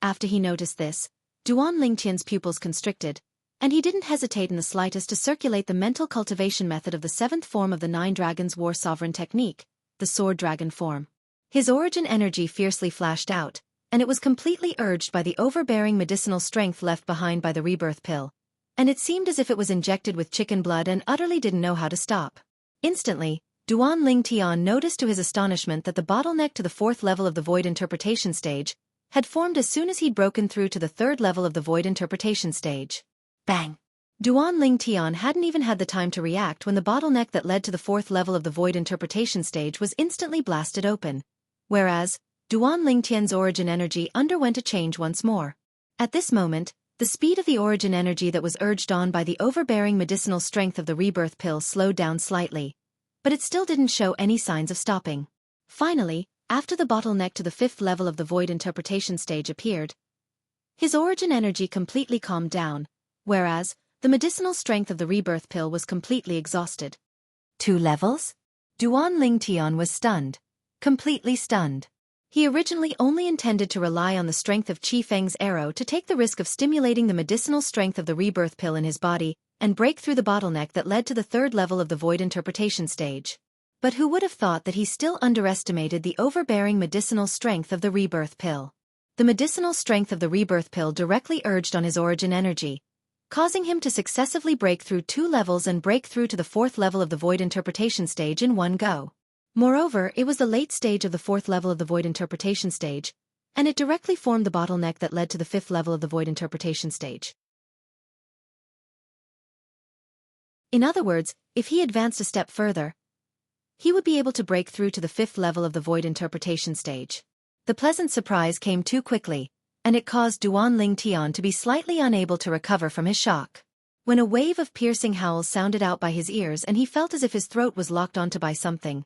After he noticed this, Duan Lingtian's pupils constricted, and he didn't hesitate in the slightest to circulate the mental cultivation method of the seventh form of the Nine Dragons' War Sovereign technique, the Sword Dragon form. His origin energy fiercely flashed out, and it was completely urged by the overbearing medicinal strength left behind by the rebirth pill, and it seemed as if it was injected with chicken blood and utterly didn't know how to stop. Instantly, Duan Lingtian noticed to his astonishment that the bottleneck to the fourth level of the void interpretation stage had formed as soon as he'd broken through to the third level of the void interpretation stage. Bang! Duan Lingtian hadn't even had the time to react when the bottleneck that led to the fourth level of the void interpretation stage was instantly blasted open, whereas Duan Lingtian's origin energy underwent a change once more. At this moment, the speed of the origin energy that was urged on by the overbearing medicinal strength of the rebirth pill slowed down slightly, but it still didn't show any signs of stopping. Finally, after the bottleneck to the fifth level of the void interpretation stage appeared, his origin energy completely calmed down, whereas the medicinal strength of the rebirth pill was completely exhausted. 2 levels? Duan Lingtian was stunned. Completely stunned. He originally only intended to rely on the strength of Qi Feng's arrow to take the risk of stimulating the medicinal strength of the rebirth pill in his body and break through the bottleneck that led to the third level of the void interpretation stage. But who would have thought that he still underestimated the overbearing medicinal strength of the rebirth pill? The medicinal strength of the rebirth pill directly urged on his origin energy, causing him to successively break through 2 levels and break through to the fourth level of the void interpretation stage in one go. Moreover, it was the late stage of the fourth level of the void interpretation stage, and it directly formed the bottleneck that led to the fifth level of the void interpretation stage. In other words, if he advanced a step further, he would be able to break through to the fifth level of the void interpretation stage. The pleasant surprise came too quickly, and it caused Duan Lingtian to be slightly unable to recover from his shock. When a wave of piercing howls sounded out by his ears and he felt as if his throat was locked onto by something,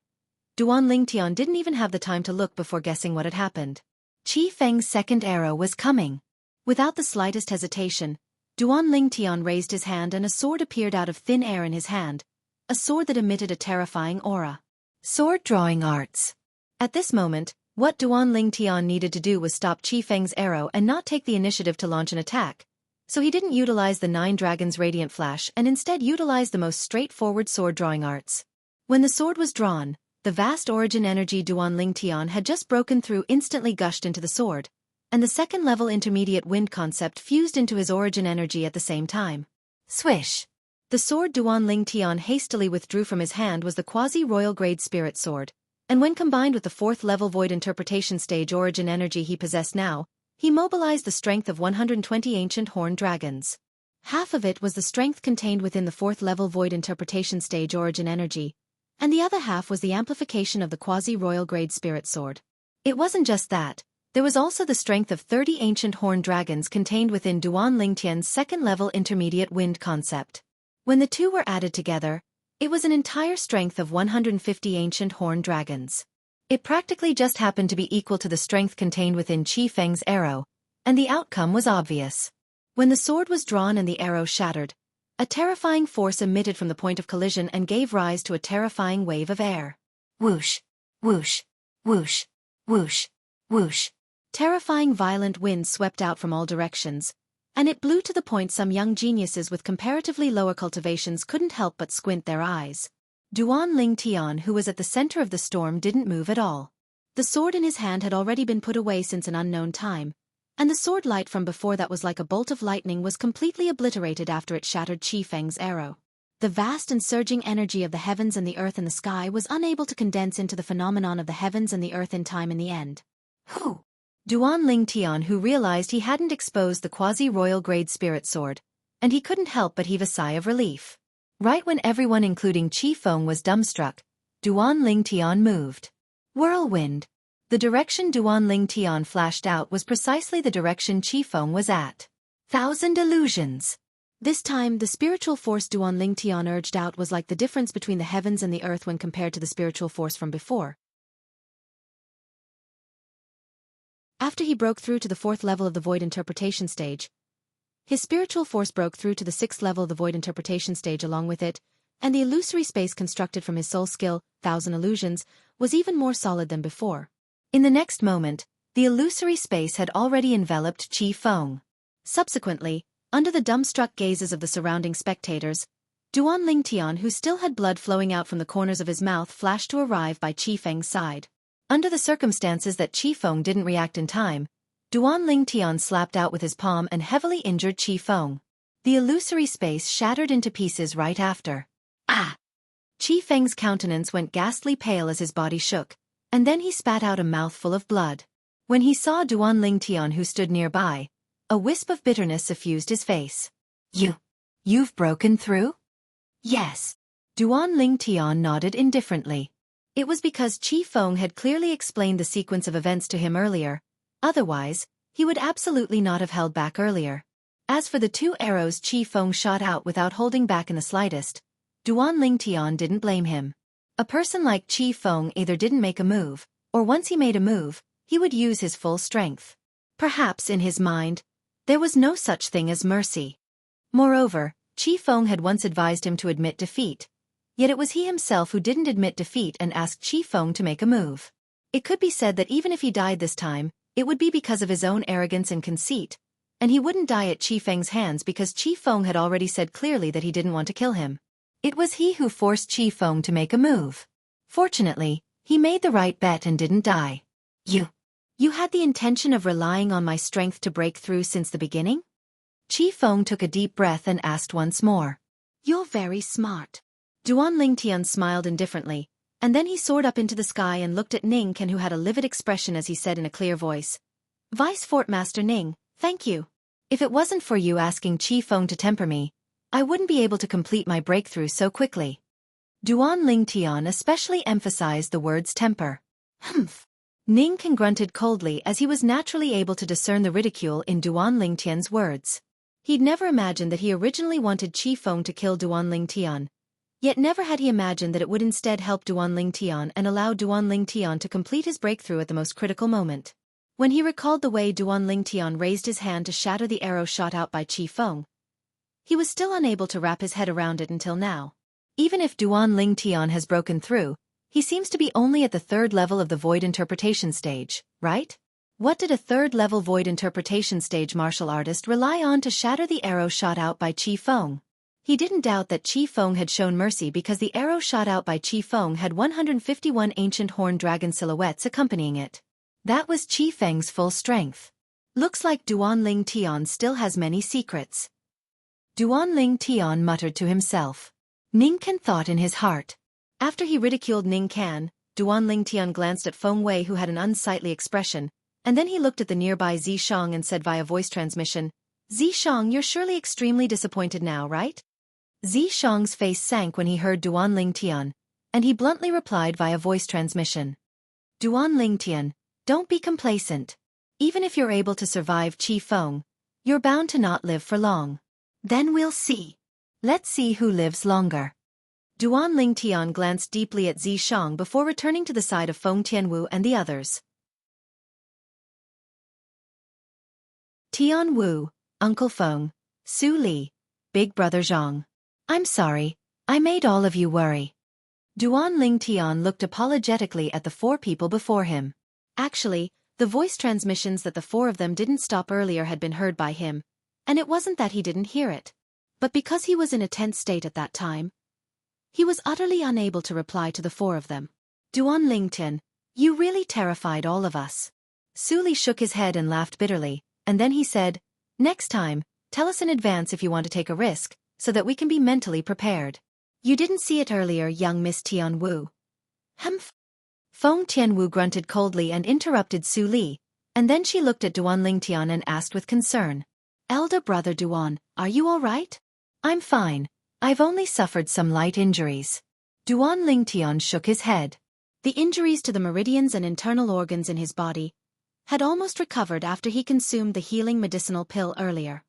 Duan Lingtian didn't even have the time to look before guessing what had happened. Qi Feng's second arrow was coming. Without the slightest hesitation, Duan Lingtian raised his hand and a sword appeared out of thin air in his hand, a sword that emitted a terrifying aura. Sword drawing arts. At this moment, what Duan Lingtian needed to do was stop Qi Feng's arrow and not take the initiative to launch an attack, so he didn't utilize the 9 Dragons' Radiant Flash and instead utilized the most straightforward sword drawing arts. When the sword was drawn, the vast origin energy Duan Lingtian had just broken through instantly gushed into the sword, and the second-level intermediate wind concept fused into his origin energy at the same time. Swish! The sword Duan Lingtian hastily withdrew from his hand was the quasi-royal grade spirit sword, and when combined with the fourth-level void interpretation stage origin energy he possessed now, he mobilized the strength of 120 ancient horned dragons. Half of it was the strength contained within the fourth-level void interpretation stage origin energy, and the other half was the amplification of the quasi-royal grade spirit sword. It wasn't just that, there was also the strength of 30 ancient horned dragons contained within Duan Lingtian's second-level intermediate wind concept. When the two were added together, it was an entire strength of 150 ancient horned dragons. It practically just happened to be equal to the strength contained within Qi Feng's arrow, And the outcome was obvious. When the sword was drawn and the arrow shattered, a terrifying force emitted from the point of collision and gave rise to a terrifying wave of air. Whoosh, whoosh, whoosh, whoosh, whoosh. Terrifying violent winds swept out from all directions, and it blew to the point some young geniuses with comparatively lower cultivations couldn't help but squint their eyes. Duan Ling Tian, who was at the center of the storm, didn't move at all. The sword in his hand had already been put away since an unknown time, and the sword light from before that was like a bolt of lightning was completely obliterated after it shattered Qi Feng's arrow. The vast and surging energy of the heavens and the earth and the sky was unable to condense into the phenomenon of the heavens and the earth in time in the end. Who? Duan Ling Tian, who realized he hadn't exposed the quasi-royal grade spirit sword, and he couldn't help but heave a sigh of relief. Right when everyone including Qi Feng was dumbstruck, Duan Ling Tian moved. Whirlwind. The direction Duan Ling Tian flashed out was precisely the direction Qi Feng was at. Thousand illusions. This time, the spiritual force Duan Ling Tian urged out was like the difference between the heavens and the earth when compared to the spiritual force from before. After he broke through to the 4th level of the void interpretation stage, his spiritual force broke through to the 6th level of the void interpretation stage along with it, and the illusory space constructed from his soul skill, Thousand Illusions, was even more solid than before. In the next moment, the illusory space had already enveloped Qi Feng. Subsequently, under the dumbstruck gazes of the surrounding spectators, Duan Ling Tian, who still had blood flowing out from the corners of his mouth, flashed to arrive by Qi Feng's side. Under the circumstances that Qi Feng didn't react in time, Duan Ling Tian slapped out with his palm and heavily injured Qi Feng. The illusory space shattered into pieces right after. Ah! Qi Feng's countenance went ghastly pale as his body shook, and then he spat out a mouthful of blood. When he saw Duan Ling Tian, who stood nearby, a wisp of bitterness suffused his face. You've broken through? Yes. Duan Ling Tian nodded indifferently. It was because Qi Feng had clearly explained the sequence of events to him earlier. Otherwise, he would absolutely not have held back earlier. As for the 2 arrows Qi Feng shot out without holding back in the slightest, Duan Ling Tian didn't blame him. A person like Qi Feng either didn't make a move, or once he made a move, he would use his full strength. Perhaps in his mind, there was no such thing as mercy. Moreover, Qi Feng had once advised him to admit defeat. Yet it was he himself who didn't admit defeat and asked Qi Feng to make a move. It could be said that even if he died this time, it would be because of his own arrogance and conceit, and he wouldn't die at Qi Feng's hands because Qi Feng had already said clearly that he didn't want to kill him. It was he who forced Qi Feng to make a move. Fortunately, he made the right bet and didn't die. You had the intention of relying on my strength to break through since the beginning? Qi Feng took a deep breath and asked once more. You're very smart. Duan Ling Tian smiled indifferently, and then he soared up into the sky and looked at Ning Ken, who had a livid expression as he said in a clear voice. Vice Fort Master Ning, thank you. If it wasn't for you asking Qi Feng to temper me, I wouldn't be able to complete my breakthrough so quickly. Duan Ling Tian especially emphasized the words temper. Humph. Ning Ken grunted coldly as he was naturally able to discern the ridicule in Duan Ling Tian's words. He'd never imagined that he originally wanted Qi Feng to kill Duan Ling Tian. Yet never had he imagined that it would instead help Duan Ling Tian and allow Duan Ling Tian to complete his breakthrough at the most critical moment. When he recalled the way Duan Ling Tian raised his hand to shatter the arrow shot out by Qi Feng, he was still unable to wrap his head around it until now. Even if Duan Ling Tian has broken through, he seems to be only at the 3rd level of the void interpretation stage, right? What did a 3rd level void interpretation stage martial artist rely on to shatter the arrow shot out by Qi Feng? He didn't doubt that Qi Feng had shown mercy because the arrow shot out by Qi Feng had 151 ancient horned dragon silhouettes accompanying it. That was Qi Feng's full strength. Looks like Duan Ling Tian still has many secrets. Duan Ling Tian muttered to himself. Ning Ken thought in his heart. After he ridiculed Ning Ken, Duan Ling Tian glanced at Feng Wei, who had an unsightly expression, and then he looked at the nearby Zishang and said via voice transmission, Zishang, you're surely extremely disappointed now, right? Zishang's face sank when he heard Duan Ling Tian, and he bluntly replied via voice transmission. Duan Ling Tian, don't be complacent. Even if you're able to survive Qi Feng, you're bound to not live for long. Then we'll see. Let's see who lives longer. Duan Ling Tian glanced deeply at Zishang before returning to the side of Feng Tianwu and the others. Tian Wu, Uncle Feng, Su Li, Big Brother Zhang. I'm sorry, I made all of you worry. Duan Ling Tian looked apologetically at the four people before him. Actually, the voice transmissions that the four of them didn't stop earlier had been heard by him, and it wasn't that he didn't hear it. But because he was in a tense state at that time, he was utterly unable to reply to the four of them. Duan Lingtian, you really terrified all of us. Su Li shook his head and laughed bitterly, and then he said, next time, tell us in advance if you want to take a risk, so that we can be mentally prepared. You didn't see it earlier, young Miss Tian Wu. Humph. Feng Tianwu grunted coldly and interrupted Su Li, and then she looked at Duan Lingtian and asked with concern. Elder brother Duan, are you all right? I'm fine. I've only suffered some light injuries. Duan Lingtian shook his head. The injuries to the meridians and internal organs in his body had almost recovered after he consumed the healing medicinal pill earlier.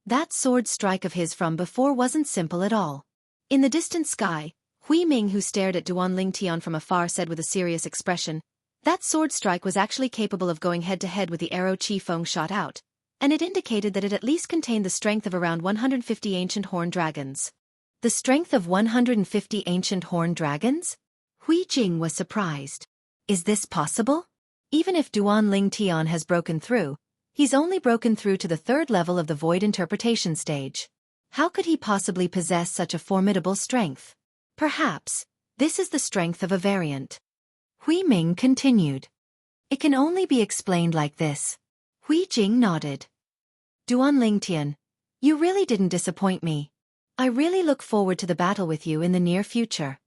That sword strike of his from before wasn't simple at all. In the distant sky, Hui Ming, who stared at Duan Lingtian from afar, said with a serious expression, that sword strike was actually capable of going head-to-head with the arrow Qi Feng shot out, and it indicated that it at least contained the strength of around 150 ancient horned dragons. The strength of 150 ancient horned dragons? Hui Jing was surprised. Is this possible? Even if Duan Lingtian has broken through, he's only broken through to the third level of the void interpretation stage. How could he possibly possess such a formidable strength? Perhaps, this is the strength of a variant. Hui Ming continued. It can only be explained like this. Hui Jing nodded. Duan Lingtian, you really didn't disappoint me. I really look forward to the battle with you in the near future.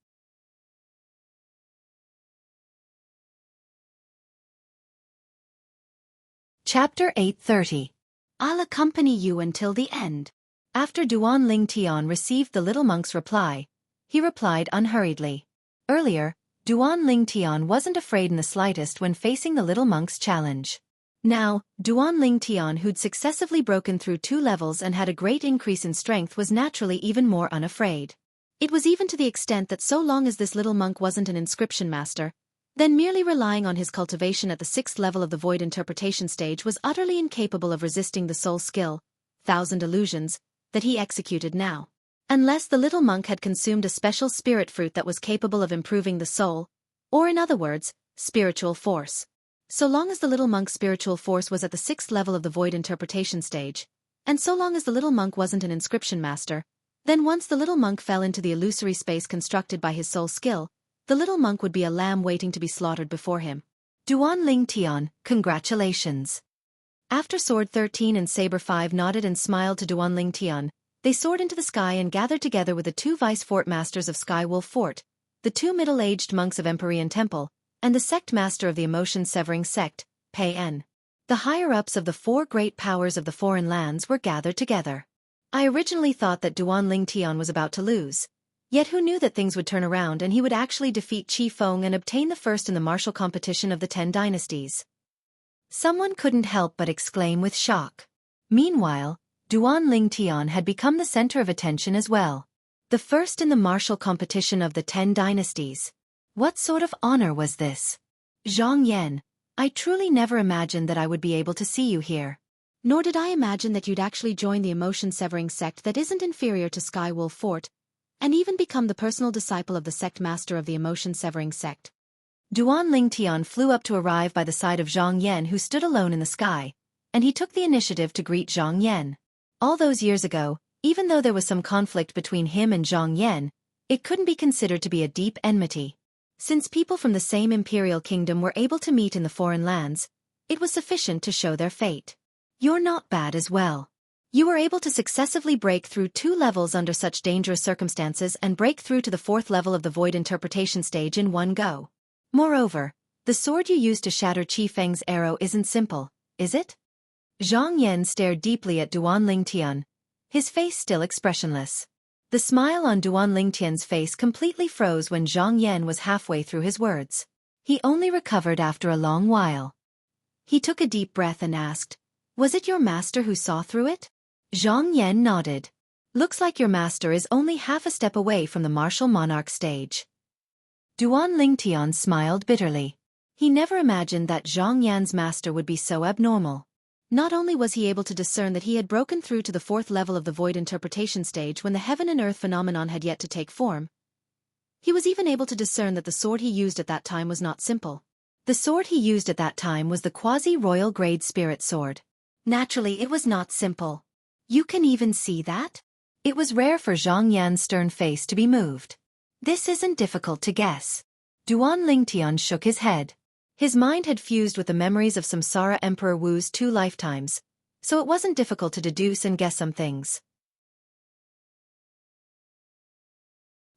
Chapter 830. I'll accompany you until the end. After Duan Lingtian received the little monk's reply, he replied unhurriedly. Earlier, Duan Lingtian wasn't afraid in the slightest when facing the little monk's challenge. Now, Duan Lingtian, who'd successively broken through 2 levels and had a great increase in strength, was naturally even more unafraid. It was even to the extent that so long as this little monk wasn't an inscription master, then merely relying on his cultivation at the 6th level of the void interpretation stage was utterly incapable of resisting the soul skill, 1,000 illusions, that he executed now. Unless the little monk had consumed a special spirit fruit that was capable of improving the soul, or in other words, spiritual force. So long as the little monk's spiritual force was at the 6th level of the void interpretation stage, and so long as the little monk wasn't an inscription master, then once the little monk fell into the illusory space constructed by his soul skill, the little monk would be a lamb waiting to be slaughtered before him. Duan Lingtian, congratulations. After Sword 13 and Saber 5 nodded and smiled to Duan Lingtian, they soared into the sky and gathered together with the 2 vice fort masters of Sky Wolf Fort, the 2 middle-aged monks of Empyrean Temple, and the sect master of the emotion-severing sect, Pei En. The higher-ups of the 4 great powers of the foreign lands were gathered together. I originally thought that Duan Lingtian was about to lose. Yet who knew that things would turn around and he would actually defeat Qi Feng and obtain the first in the martial competition of the 10 dynasties? Someone couldn't help but exclaim with shock. Meanwhile, Duan Lingtian had become the center of attention as well. The first in the martial competition of the 10 dynasties. What sort of honor was this? Zhang Yan, I truly never imagined that I would be able to see you here. Nor did I imagine that you'd actually join the emotion-severing sect that isn't inferior to Sky Wolf Fort, and even become the personal disciple of the sect master of the emotion-severing sect. Duan Lingtian flew up to arrive by the side of Zhang Yan, who stood alone in the sky, and he took the initiative to greet Zhang Yan. All those years ago, even though there was some conflict between him and Zhang Yan, it couldn't be considered to be a deep enmity. Since people from the same imperial kingdom were able to meet in the foreign lands, it was sufficient to show their fate. You're not bad as well. You were able to successively break through 2 levels under such dangerous circumstances and break through to the 4th level of the void interpretation stage in one go. Moreover, the sword you used to shatter Qi Feng's arrow isn't simple, is it? Zhang Yan stared deeply at Duan Lingtian, his face still expressionless. The smile on Duan Lingtian's face completely froze when Zhang Yan was halfway through his words. He only recovered after a long while. He took a deep breath and asked, "Was it your master who saw through it?" Zhang Yan nodded. "Looks like your master is only half a step away from the martial monarch stage." Duan Lingtian smiled bitterly. He never imagined that Zhang Yan's master would be so abnormal. Not only was he able to discern that he had broken through to the 4th level of the void interpretation stage when the heaven and earth phenomenon had yet to take form, he was even able to discern that the sword he used at that time was not simple. The sword he used at that time was the quasi-royal grade spirit sword. Naturally, it was not simple. You can even see that? It was rare for Zhang Yan's stern face to be moved. This isn't difficult to guess. Duan Lingtian shook his head. His mind had fused with the memories of Samsara Emperor Wu's 2 lifetimes, so it wasn't difficult to deduce and guess some things.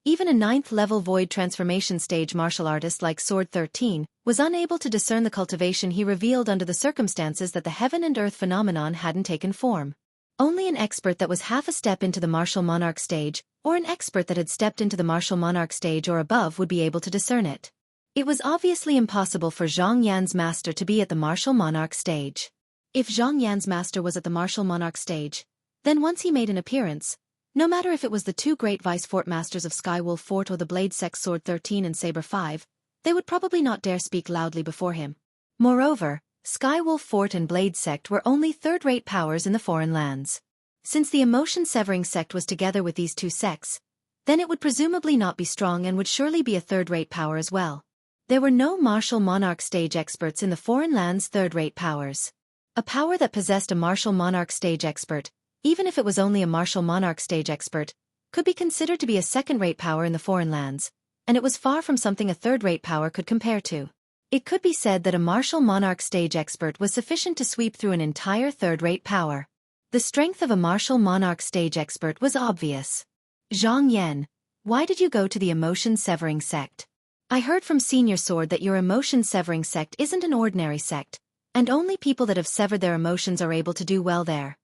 Even a 9th level void transformation stage martial artist like Sword 13 was unable to discern the cultivation he revealed under the circumstances that the heaven and earth phenomenon hadn't taken form. Only an expert that was half a step into the martial monarch stage, or an expert that had stepped into the martial monarch stage or above would be able to discern it. It was obviously impossible for Zhang Yan's master to be at the martial monarch stage. If Zhang Yan's master was at the martial monarch stage, then once he made an appearance, no matter if it was the 2 great vice fort masters of Skywolf Fort or the Blade Sect Sword 13 and Saber 5, they would probably not dare speak loudly before him. Moreover, Skywolf Fort and Blade Sect were only 3rd-rate powers in the foreign lands. Since the emotion-severing sect was together with these 2 sects, then it would presumably not be strong and would surely be a 3rd-rate power as well. There were no martial monarch stage experts in the foreign lands' 3rd-rate powers. A power that possessed a martial monarch stage expert, even if it was only a martial monarch stage expert, could be considered to be a 2nd-rate power in the foreign lands, and it was far from something a 3rd-rate power could compare to. It could be said that a martial monarch stage expert was sufficient to sweep through an entire 3rd-rate power. The strength of a martial monarch stage expert was obvious. Zhang Yan, why did you go to the emotion-severing sect? I heard from Senior Sword that your emotion-severing sect isn't an ordinary sect, and only people that have severed their emotions are able to do well there.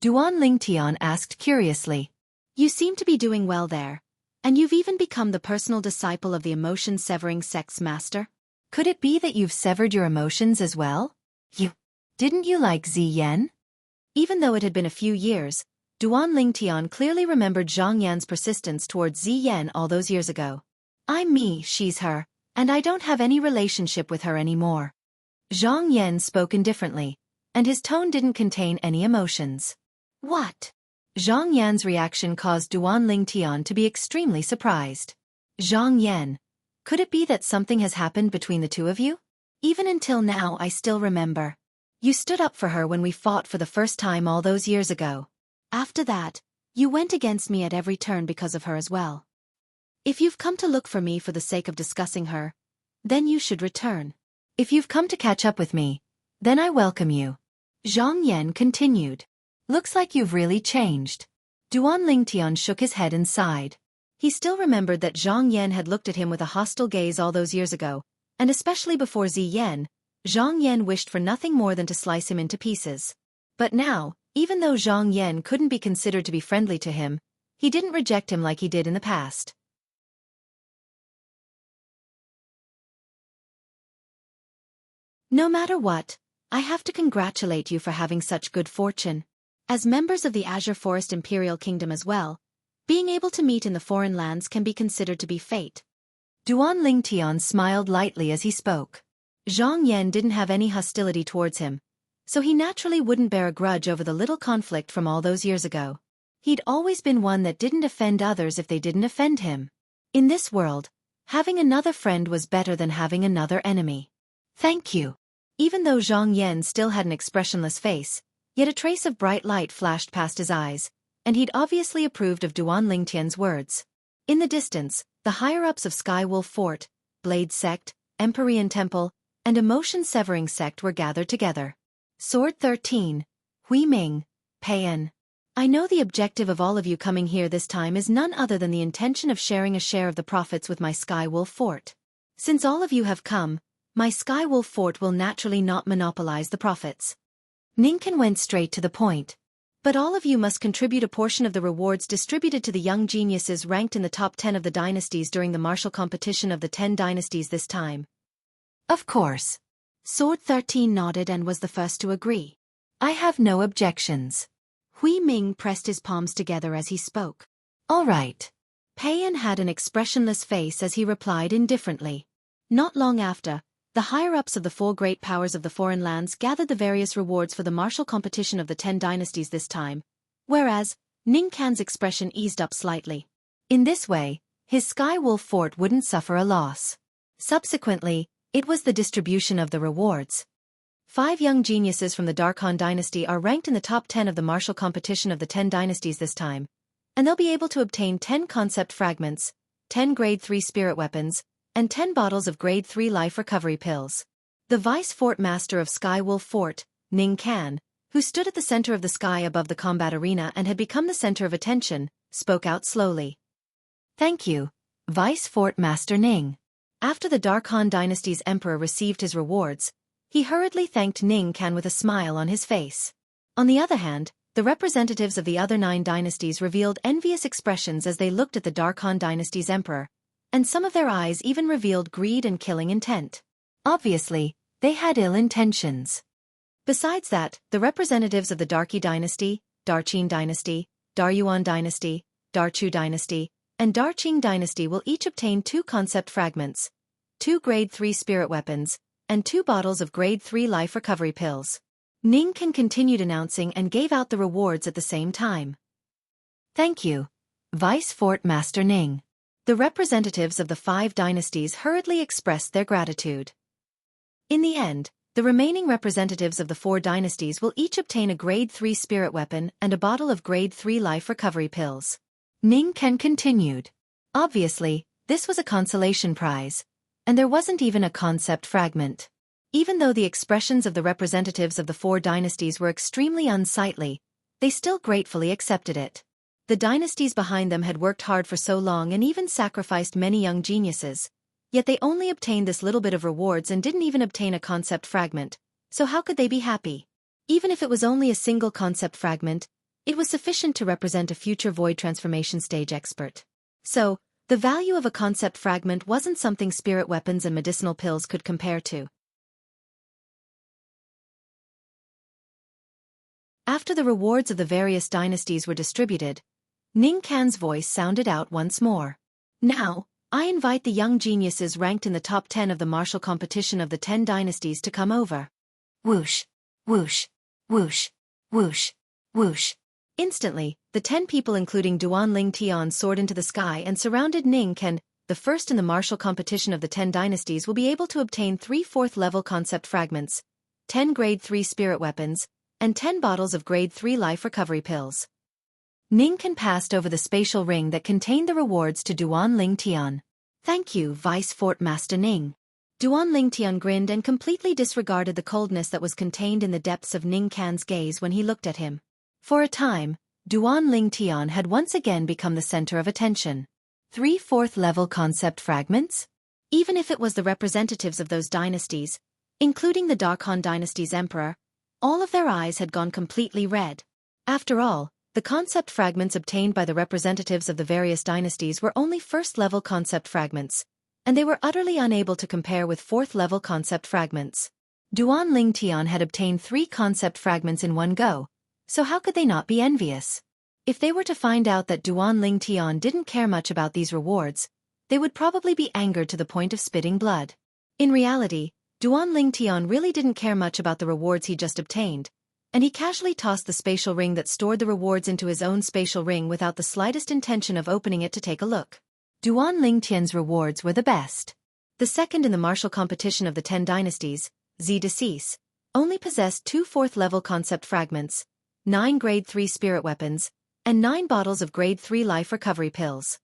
Duan Lingtian asked curiously. You seem to be doing well there, and you've even become the personal disciple of the emotion-severing sect's master? Could it be that you've severed your emotions as well? Didn't you like Ziyan? Even though it had been a few years, Duan Lingtian clearly remembered Zhang Yan's persistence towards Ziyan all those years ago. I'm me, she's her, and I don't have any relationship with her anymore. Zhang Yan spoke indifferently, and his tone didn't contain any emotions. What? Zhang Yan's reaction caused Duan Lingtian to be extremely surprised. Zhang Yan, could it be that something has happened between the 2 of you? Even until now I still remember. You stood up for her when we fought for the first time all those years ago. After that, you went against me at every turn because of her as well. If you've come to look for me for the sake of discussing her, then you should return. If you've come to catch up with me, then I welcome you. Zhang Yan continued. Looks like you've really changed. Duan Lingtian shook his head and sighed. He still remembered that Zhang Yan had looked at him with a hostile gaze all those years ago, and especially before Ziyan, Zhang Yan wished for nothing more than to slice him into pieces. But now, even though Zhang Yan couldn't be considered to be friendly to him, he didn't reject him like he did in the past. No matter what, I have to congratulate you for having such good fortune. As members of the Azure Forest Imperial Kingdom as well, being able to meet in the foreign lands can be considered to be fate. Duan Lingtian smiled lightly as he spoke. Zhang Yan didn't have any hostility towards him, so he naturally wouldn't bear a grudge over the little conflict from all those years ago. He'd always been one that didn't offend others if they didn't offend him. In this world, having another friend was better than having another enemy. Thank you. Even though Zhang Yan still had an expressionless face, yet a trace of bright light flashed past his eyes, and he'd obviously approved of Duan Lingtian's words. In the distance, the higher-ups of Skywolf Fort, Blade Sect, Empyrean Temple, and Emotion-Severing Sect were gathered together. Sword 13, Hui Ming, Peian. I know the objective of all of you coming here this time is none other than the intention of sharing a share of the profits with my Skywolf Fort. Since all of you have come, my Skywolf Fort will naturally not monopolize the profits. Ninken went straight to the point. But all of you must contribute a portion of the rewards distributed to the young geniuses ranked in the top 10 of the dynasties during the martial competition of the 10 dynasties this time. Of course. Sword 13 nodded and was the first to agree. I have no objections. Hui Ming pressed his palms together as he spoke. All right. Peian had an expressionless face as he replied indifferently. Not long after, the higher-ups of the 4 great powers of the foreign lands gathered the various rewards for the martial competition of the 10 dynasties this time, whereas Ning Can's expression eased up slightly. In this way, his Sky Wolf fort wouldn't suffer a loss. Subsequently, it was the distribution of the rewards. 5 young geniuses from the Darkhan dynasty are ranked in the top 10 of the martial competition of the 10 dynasties this time, and they'll be able to obtain 10 concept fragments, 10 grade 3 spirit weapons, and 10 bottles of grade 3 life recovery pills. The vice fort master of Sky Wolf Fort, Ning Can, who stood at the center of the sky above the combat arena and had become the center of attention, spoke out slowly. "Thank you, Vice Fort Master Ning." After the Darkhan dynasty's emperor received his rewards, he hurriedly thanked Ning Can with a smile on his face. On the other hand, the representatives of the other 9 dynasties revealed envious expressions as they looked at the Darkhan dynasty's emperor, and some of their eyes even revealed greed and killing intent. Obviously, they had ill intentions. Besides that, the representatives of the Darqi dynasty, Darqin dynasty, Daryuan dynasty, Darchu dynasty, and Darqing dynasty will each obtain 2 concept fragments, 2 grade 3 spirit weapons, and 2 bottles of grade 3 life recovery pills. Ning Can continued announcing and gave out the rewards at the same time. "Thank you, Vice Fort Master Ning." The representatives of the 5 dynasties hurriedly expressed their gratitude. In the end, the remaining representatives of the 4 dynasties will each obtain a grade 3 spirit weapon and a bottle of grade 3 life recovery pills. Ning Can continued. Obviously, this was a consolation prize, and there wasn't even a concept fragment. Even though the expressions of the representatives of the 4 dynasties were extremely unsightly, they still gratefully accepted it. The dynasties behind them had worked hard for so long and even sacrificed many young geniuses, yet they only obtained this little bit of rewards and didn't even obtain a concept fragment, so how could they be happy? Even if it was only a single concept fragment, it was sufficient to represent a future void transformation stage expert. So, the value of a concept fragment wasn't something spirit weapons and medicinal pills could compare to. After the rewards of the various dynasties were distributed, Ning Can's voice sounded out once more. "Now, I invite the young geniuses ranked in the top 10 of the martial competition of the 10 dynasties to come over." Whoosh, whoosh, whoosh, whoosh, whoosh. Instantly, the 10 people including Duan Ling Tian soared into the sky and surrounded Ning Can. The first in the martial competition of the 10 dynasties will be able to obtain 3 4th-level concept fragments, 10 grade 3 spirit weapons, and 10 bottles of grade 3 life recovery pills. Ning Can passed over the spatial ring that contained the rewards to Duan Ling Tian. "Thank you, Vice Fort Master Ning." Duan Ling Tian grinned and completely disregarded the coldness that was contained in the depths of Ning Can's gaze when he looked at him. For a time, Duan Ling Tian had once again become the center of attention. 3 4th-level concept fragments? Even if it was the representatives of those dynasties, including the Darkhan dynasty's emperor, all of their eyes had gone completely red. After all, the concept fragments obtained by the representatives of the various dynasties were only 1st-level concept fragments, and they were utterly unable to compare with 4th-level concept fragments. Duan Ling Tian had obtained 3 concept fragments in one go, so how could they not be envious? If they were to find out that Duan Ling Tian didn't care much about these rewards, they would probably be angered to the point of spitting blood. In reality, Duan Ling Tian really didn't care much about the rewards he just obtained, and he casually tossed the spatial ring that stored the rewards into his own spatial ring without the slightest intention of opening it to take a look. Duan Ling Tian's rewards were the best. The second in the martial competition of the 10 dynasties, Decease, only possessed 2 4th-level concept fragments, 9 grade 3 spirit weapons, and 9 bottles of grade 3 life recovery pills.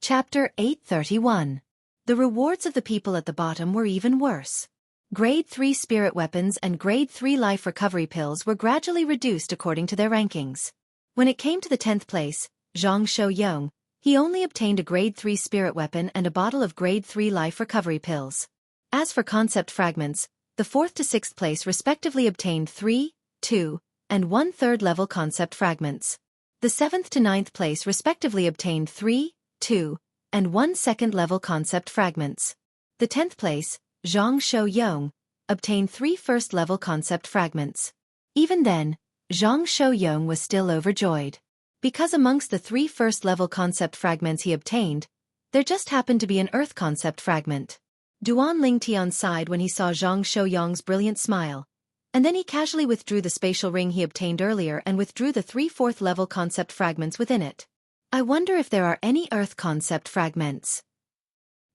Chapter 831. The rewards of the people at the bottom were even worse. Grade 3 spirit weapons and grade 3 life recovery pills were gradually reduced according to their rankings. When it came to the 10th place, Jianghu, he only obtained a grade 3 spirit weapon and a bottle of grade 3 life recovery pills. As for concept fragments, the 4th to 6th place respectively obtained 3, 2, and 1/3 level concept fragments. The 7th to 9th place respectively obtained 3, 2, and 1 2nd level concept fragments. The 10th place, Jianghu, obtained 3 1st level concept fragments. Even then, Jianghu was still overjoyed. because amongst the 3 first-level concept fragments he obtained, there just happened to be an earth concept fragment. Duan Lingtian sighed when he saw Zhang Shouyang's brilliant smile, and then he casually withdrew the spatial ring he obtained earlier and withdrew the 3 fourth-level concept fragments within it. I wonder if there are any earth concept fragments.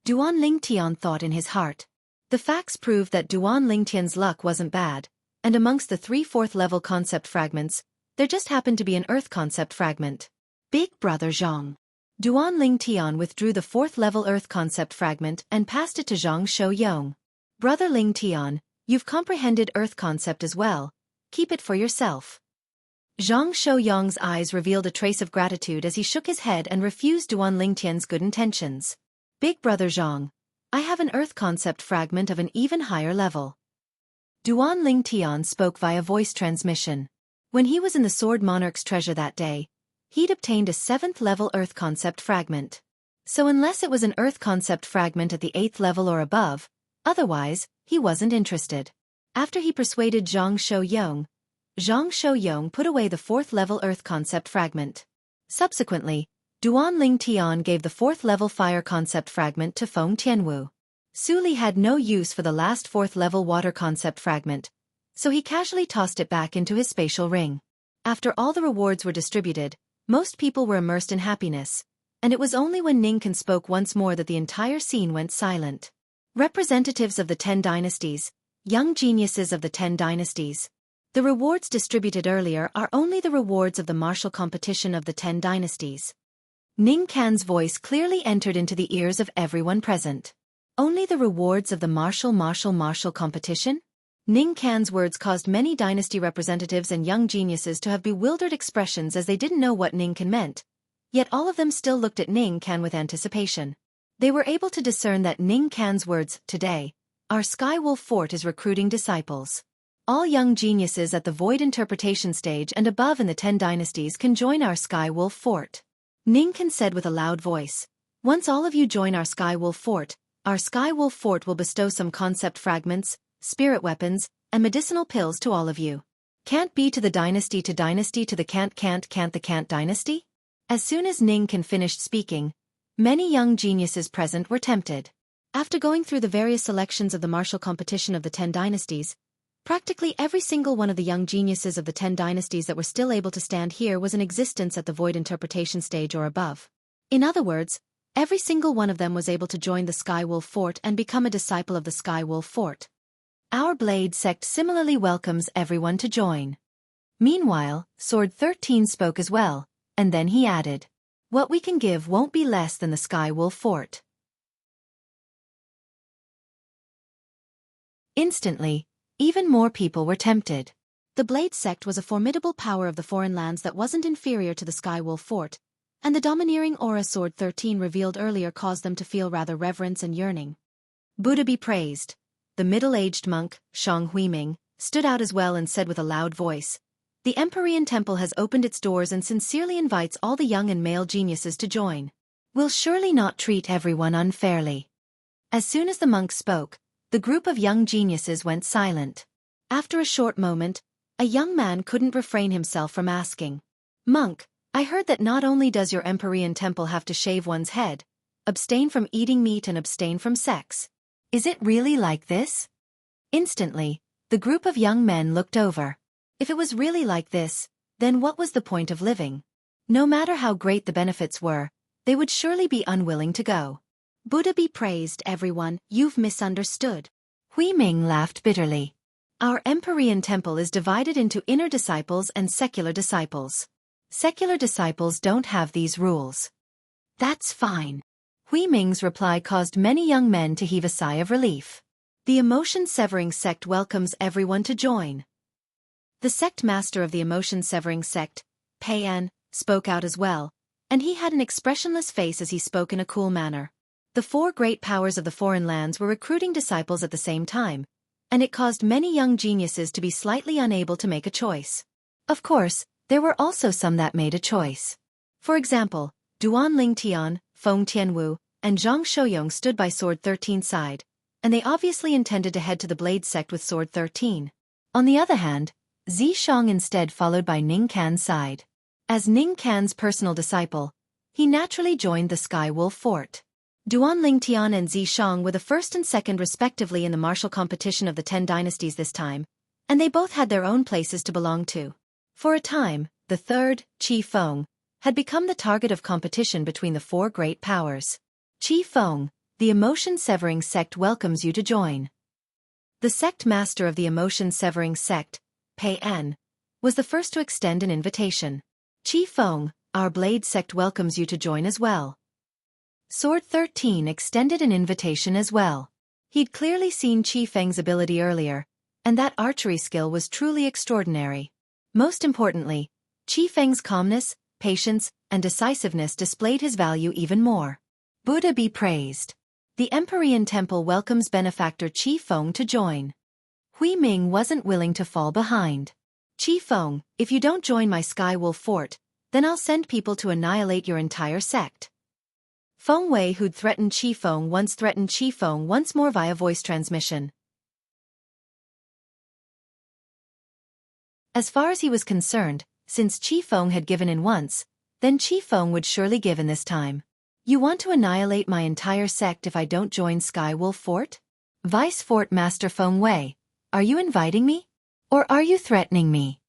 Duan Lingtian thought in his heart. The facts proved that Duan Lingtian's luck wasn't bad, and amongst the 3 fourth-level concept fragments, there just happened to be an earth concept fragment. Big Brother Zhang. Duan Lingtian withdrew the 4th-level earth concept fragment and passed it to Zhang Shouyang. Brother Lingtian, you've comprehended earth concept as well. Keep it for yourself. Zhang Shouyang's eyes revealed a trace of gratitude as he shook his head and refused Duan Lingtian's good intentions. Big Brother Zhang, I have an earth concept fragment of an even higher level. Duan Lingtian spoke via voice transmission. When he was in the Sword Monarch's treasure that day, he'd obtained a 7th-level earth concept fragment. So unless it was an earth concept fragment at the 8th level or above, otherwise, he wasn't interested. After he persuaded Zhang Shouyang put away the 4th-level earth concept fragment. Subsequently, Duan Lingtian gave the 4th-level fire concept fragment to Feng Tianwu. Su Li had no use for the last 4th-level water concept fragment, so he casually tossed it back into his spatial ring. After all the rewards were distributed, most people were immersed in happiness, and it was only when Ningkan spoke once more that the entire scene went silent. Representatives of the 10 dynasties, young geniuses of the 10 dynasties. The rewards distributed earlier are only the rewards of the martial competition of the 10 dynasties. Ningkan's voice clearly entered into the ears of everyone present. Only the rewards of the martial competition? Ningkan's words caused many dynasty representatives and young geniuses to have bewildered expressions as they didn't know what Ningkan meant, yet all of them still looked at Ningkan with anticipation. They were able to discern that Ningkan's words, today, our Skywolf Fort is recruiting disciples. All young geniuses at the Void Interpretation stage and above in the 10 dynasties can join our Skywolf Fort. Ningkan said with a loud voice, once all of you join our Skywolf Fort will bestow some concept fragments, spirit weapons, and medicinal pills to all of you. Can't be to the dynasty to the can't dynasty? As soon as Ningkan finished speaking, many young geniuses present were tempted. After going through the various selections of the martial competition of the 10 dynasties, practically every single one of the young geniuses of the 10 dynasties that were still able to stand here was in existence at the Void Interpretation stage or above. In other words, every single one of them was able to join the Skywolf Fort and become a disciple of the Skywolf Fort. Our Blade sect similarly welcomes everyone to join. Meanwhile, Sword 13 spoke as well, and then he added, what we can give won't be less than the Skywolf Fort. Instantly, even more people were tempted. The Blade sect was a formidable power of the foreign lands that wasn't inferior to the Skywolf Fort, and the domineering aura Sword 13 revealed earlier caused them to feel rather reverence and yearning. Buddha be praised. The middle-aged monk, Shang Huiming, stood out as well and said with a loud voice, the Empyrean Temple has opened its doors and sincerely invites all the young and male geniuses to join. We'll surely not treat everyone unfairly. As soon as the monk spoke, the group of young geniuses went silent. After a short moment, a young man couldn't refrain himself from asking, Monk, I heard that not only does your Empyrean Temple have to shave one's head, abstain from eating meat and abstain from sex. Is it really like this? Instantly, the group of young men looked over. If it was really like this, then what was the point of living? No matter how great the benefits were, they would surely be unwilling to go. Buddha be praised, everyone, you've misunderstood. Huiming laughed bitterly. Our Empyrean Temple is divided into inner disciples and secular disciples. Secular disciples don't have these rules. That's fine. Huiming's reply caused many young men to heave a sigh of relief. The emotion-severing sect welcomes everyone to join. The sect master of the emotion-severing sect, Peian, spoke out as well, and he had an expressionless face as he spoke in a cool manner. The 4 great powers of the foreign lands were recruiting disciples at the same time, and it caused many young geniuses to be slightly unable to make a choice. Of course, there were also some that made a choice. For example, Duan Lingtian, Feng Tianwu, and Zhang Shouyang stood by Sword 13's side, and they obviously intended to head to the Blade sect with Sword 13. On the other hand, Zishang instead followed by Ningkan's side. As Ning Can's personal disciple, he naturally joined the Sky Wolf Fort. Duan Lingtian and Zi Shang were the first and second respectively in the martial competition of the 10 dynasties this time, and they both had their own places to belong to. For a time, the third, Qi Feng, had become the target of competition between the 4 great powers. Qi Feng, the emotion-severing sect, welcomes you to join. The sect master of the emotion-severing sect, Pei En, was the first to extend an invitation. Qi Feng, our blade sect, welcomes you to join as well. Sword 13 extended an invitation as well. He'd clearly seen Qi Feng's ability earlier, and that archery skill was truly extraordinary. Most importantly, Qi Feng's calmness, patience, and decisiveness displayed his value even more. Buddha be praised. The Empyrean Temple welcomes benefactor Qi Feng to join. Hui Ming wasn't willing to fall behind. Qi Feng, if you don't join my Sky Wolf Fort, then I'll send people to annihilate your entire sect. Feng Wei, who'd threatened Qi Feng once, threatened Qi Feng once more via voice transmission. As far as he was concerned, since Qi Feng had given in once, then Qi Feng would surely give in this time. You want to annihilate my entire sect if I don't join Sky Wolf Fort? Vice Fort Master Feng Wei, are you inviting me? Or are you threatening me?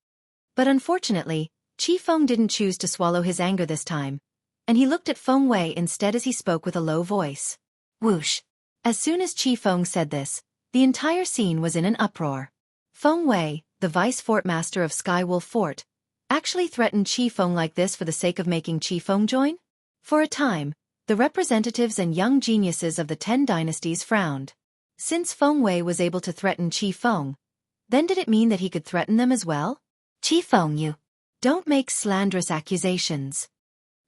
But unfortunately, Qi Feng didn't choose to swallow his anger this time, and he looked at Feng Wei instead as he spoke with a low voice. Whoosh! As soon as Qi Feng said this, the entire scene was in an uproar. Feng Wei, the Vice Fort Master of Sky Wolf Fort, actually threatened Qi Feng like this for the sake of making Qi Feng join? For a time, the representatives and young geniuses of the 10 dynasties frowned. Since Feng Wei was able to threaten Qi Feng, then did it mean that he could threaten them as well? Qi Feng, you don't make slanderous accusations.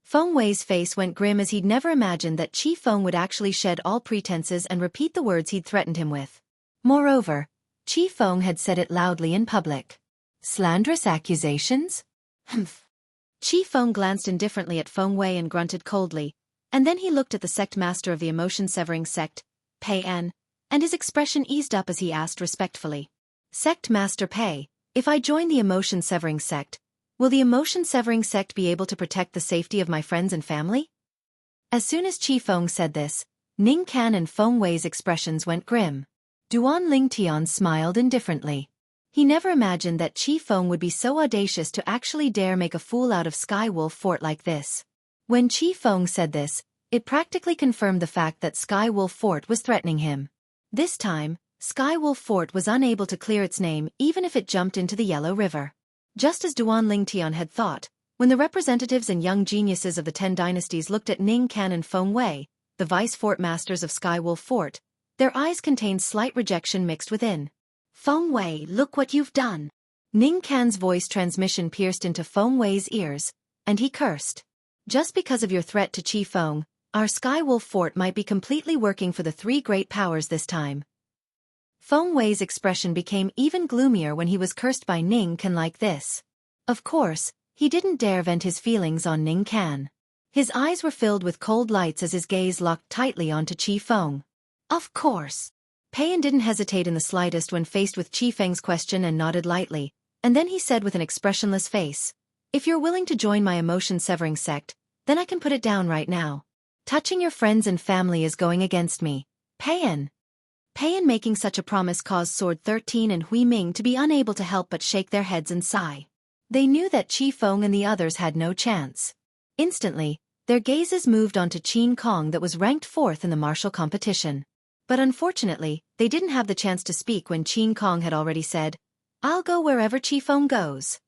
Feng Wei's face went grim as he'd never imagined that Qi Feng would actually shed all pretenses and repeat the words he'd threatened him with. Moreover, Qi Feng had said it loudly in public. Slanderous accusations? Humph. Qi Feng glanced indifferently at Feng Wei and grunted coldly, and then he looked at the sect master of the emotion-severing sect, Pei En, and his expression eased up as he asked respectfully. Sect Master Pei, if I join the emotion-severing sect, will the emotion-severing sect be able to protect the safety of my friends and family? As soon as Qi Feng said this, Ning Can and Feng Wei's expressions went grim. Duan Lingtian smiled indifferently. He never imagined that Qi Feng would be so audacious to actually dare make a fool out of Sky Wolf Fort like this. When Qi Feng said this, it practically confirmed the fact that Sky Wolf Fort was threatening him. This time, Sky Wolf Fort was unable to clear its name even if it jumped into the Yellow River. Just as Duan Lingtian had thought, when the representatives and young geniuses of the 10 dynasties looked at Ning Can and Feng Wei, the Vice Fort Masters of Sky Wolf Fort, their eyes contained slight rejection mixed within. Feng Wei, look what you've done. Ning Can's voice transmission pierced into Feng Wei's ears, and he cursed. Just because of your threat to Qi Feng, our Sky Wolf Fort might be completely working for the 3 great powers this time. Feng Wei's expression became even gloomier when he was cursed by Ning Can like this. Of course, he didn't dare vent his feelings on Ning Can. His eyes were filled with cold lights as his gaze locked tightly onto Qi Feng. Of course. Pei En didn't hesitate in the slightest when faced with Qi Feng's question and nodded lightly, and then he said with an expressionless face, if you're willing to join my emotion-severing sect, then I can put it down right now. Touching your friends and family is going against me. Pei En. Pei En making such a promise caused Sword 13 and Hui Ming to be unable to help but shake their heads and sigh. They knew that Qi Feng and the others had no chance. Instantly, their gazes moved onto Qin Kong that was ranked 4th in the martial competition. But unfortunately, they didn't have the chance to speak when Qin Kong had already said, I'll go wherever Qi Feng goes.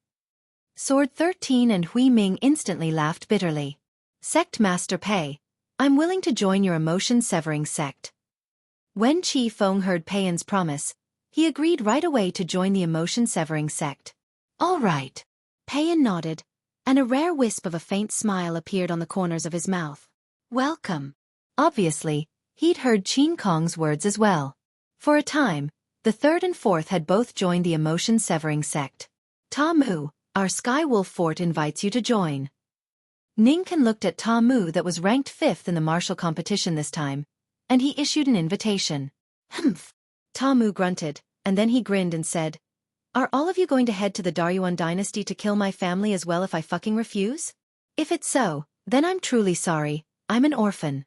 Sword 13 and Hui Ming instantly laughed bitterly. Sect Master Pei, I'm willing to join your emotion-severing sect. When Qi Feng heard Pei En's promise, he agreed right away to join the emotion-severing sect. All right. Pei En nodded, and a rare wisp of a faint smile appeared on the corners of his mouth. Welcome. Obviously, he'd heard Qin Kong's words as well. For a time, the 3rd and 4th had both joined the emotion-severing sect. Ta Mu, our Sky Wolf Fort invites you to join. Ning Can looked at Ta Mu that was ranked 5th in the martial competition this time, and he issued an invitation. Humph. Ta Mu grunted, and then he grinned and said, Are all of you going to head to the Daryuan dynasty to kill my family as well if I fucking refuse? If it's so, then I'm truly sorry, I'm an orphan.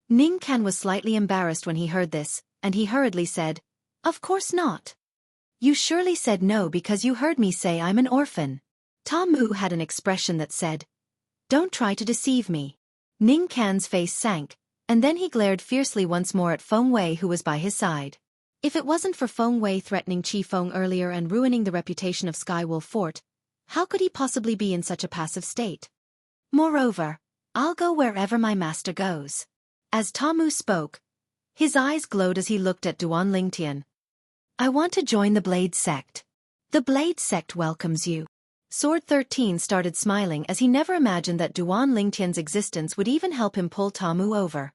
Ning Kan was slightly embarrassed when he heard this, and he hurriedly said, "Of course not. You surely said no because you heard me say I'm an orphan." Ta Mu had an expression that said, "Don't try to deceive me." Ning Kan's face sank, and then he glared fiercely once more at Feng Wei who was by his side. If it wasn't for Feng Wei threatening Qi Feng earlier and ruining the reputation of Skywolf Fort, how could he possibly be in such a passive state? Moreover, I'll go wherever my master goes. As Ta Mu spoke, his eyes glowed as he looked at Duan Lingtian. I want to join the Blade Sect. The Blade Sect welcomes you. Sword 13 started smiling as he never imagined that Duan Lingtian's existence would even help him pull Ta Mu over.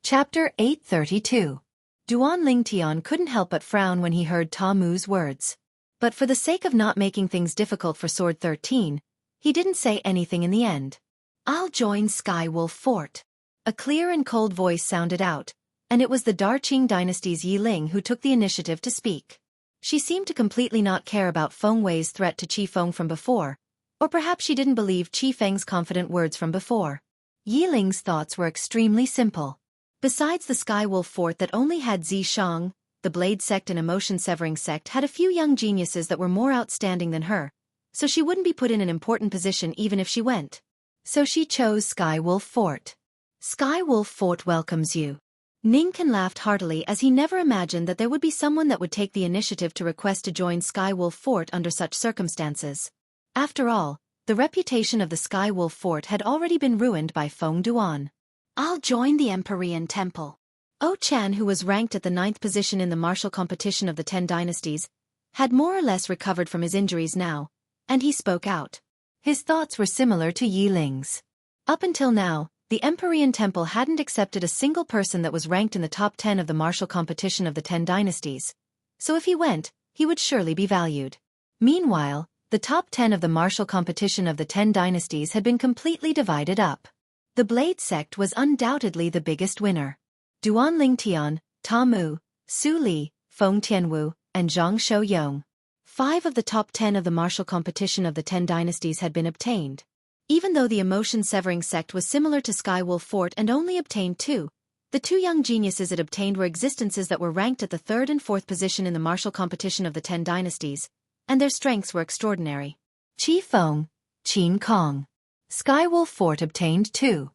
Chapter 832. Duan Lingtian couldn't help but frown when he heard Ta Mu's words. But for the sake of not making things difficult for Sword 13, he didn't say anything in the end. I'll join Skywolf Fort. A clear and cold voice sounded out, and it was the Darqing dynasty's Yi Ling who took the initiative to speak. She seemed to completely not care about Feng Wei's threat to Qi Feng from before, or perhaps she didn't believe Qi Feng's confident words from before. Yi Ling's thoughts were extremely simple. Besides the Skywolf Fort that only had Xianxia, the Blade Sect and Emotion-Severing Sect had a few young geniuses that were more outstanding than her, so she wouldn't be put in an important position even if she went. So she chose Skywolf Fort. Skywolf Fort welcomes you. Ning Kan laughed heartily as he never imagined that there would be someone that would take the initiative to request to join Skywolf Fort under such circumstances. After all, the reputation of the Skywolf Fort had already been ruined by Feng Duan. I'll join the Empyrean Temple. O Chan, who was ranked at the 9th position in the martial competition of the 10 dynasties, had more or less recovered from his injuries now, and he spoke out. His thoughts were similar to Yi Ling's. Up until now, the Empyrean Temple hadn't accepted a single person that was ranked in the top 10 of the martial competition of the 10 dynasties, so if he went, he would surely be valued. Meanwhile, the top 10 of the martial competition of the 10 dynasties had been completely divided up. The Blade Sect was undoubtedly the biggest winner. Duan Lingtian, Ta Mu, Su Li, Feng Tianwu, and Zhang Shouyong. 5 of the top 10 of the martial competition of the 10 dynasties had been obtained. Even though the Emotion-Severing Sect was similar to Skywolf Fort and only obtained 2, the 2 young geniuses it obtained were existences that were ranked at the 3rd and 4th position in the martial competition of the 10 dynasties, and their strengths were extraordinary. Qi Feng, Qin Kong. Skywolf Fort obtained 2.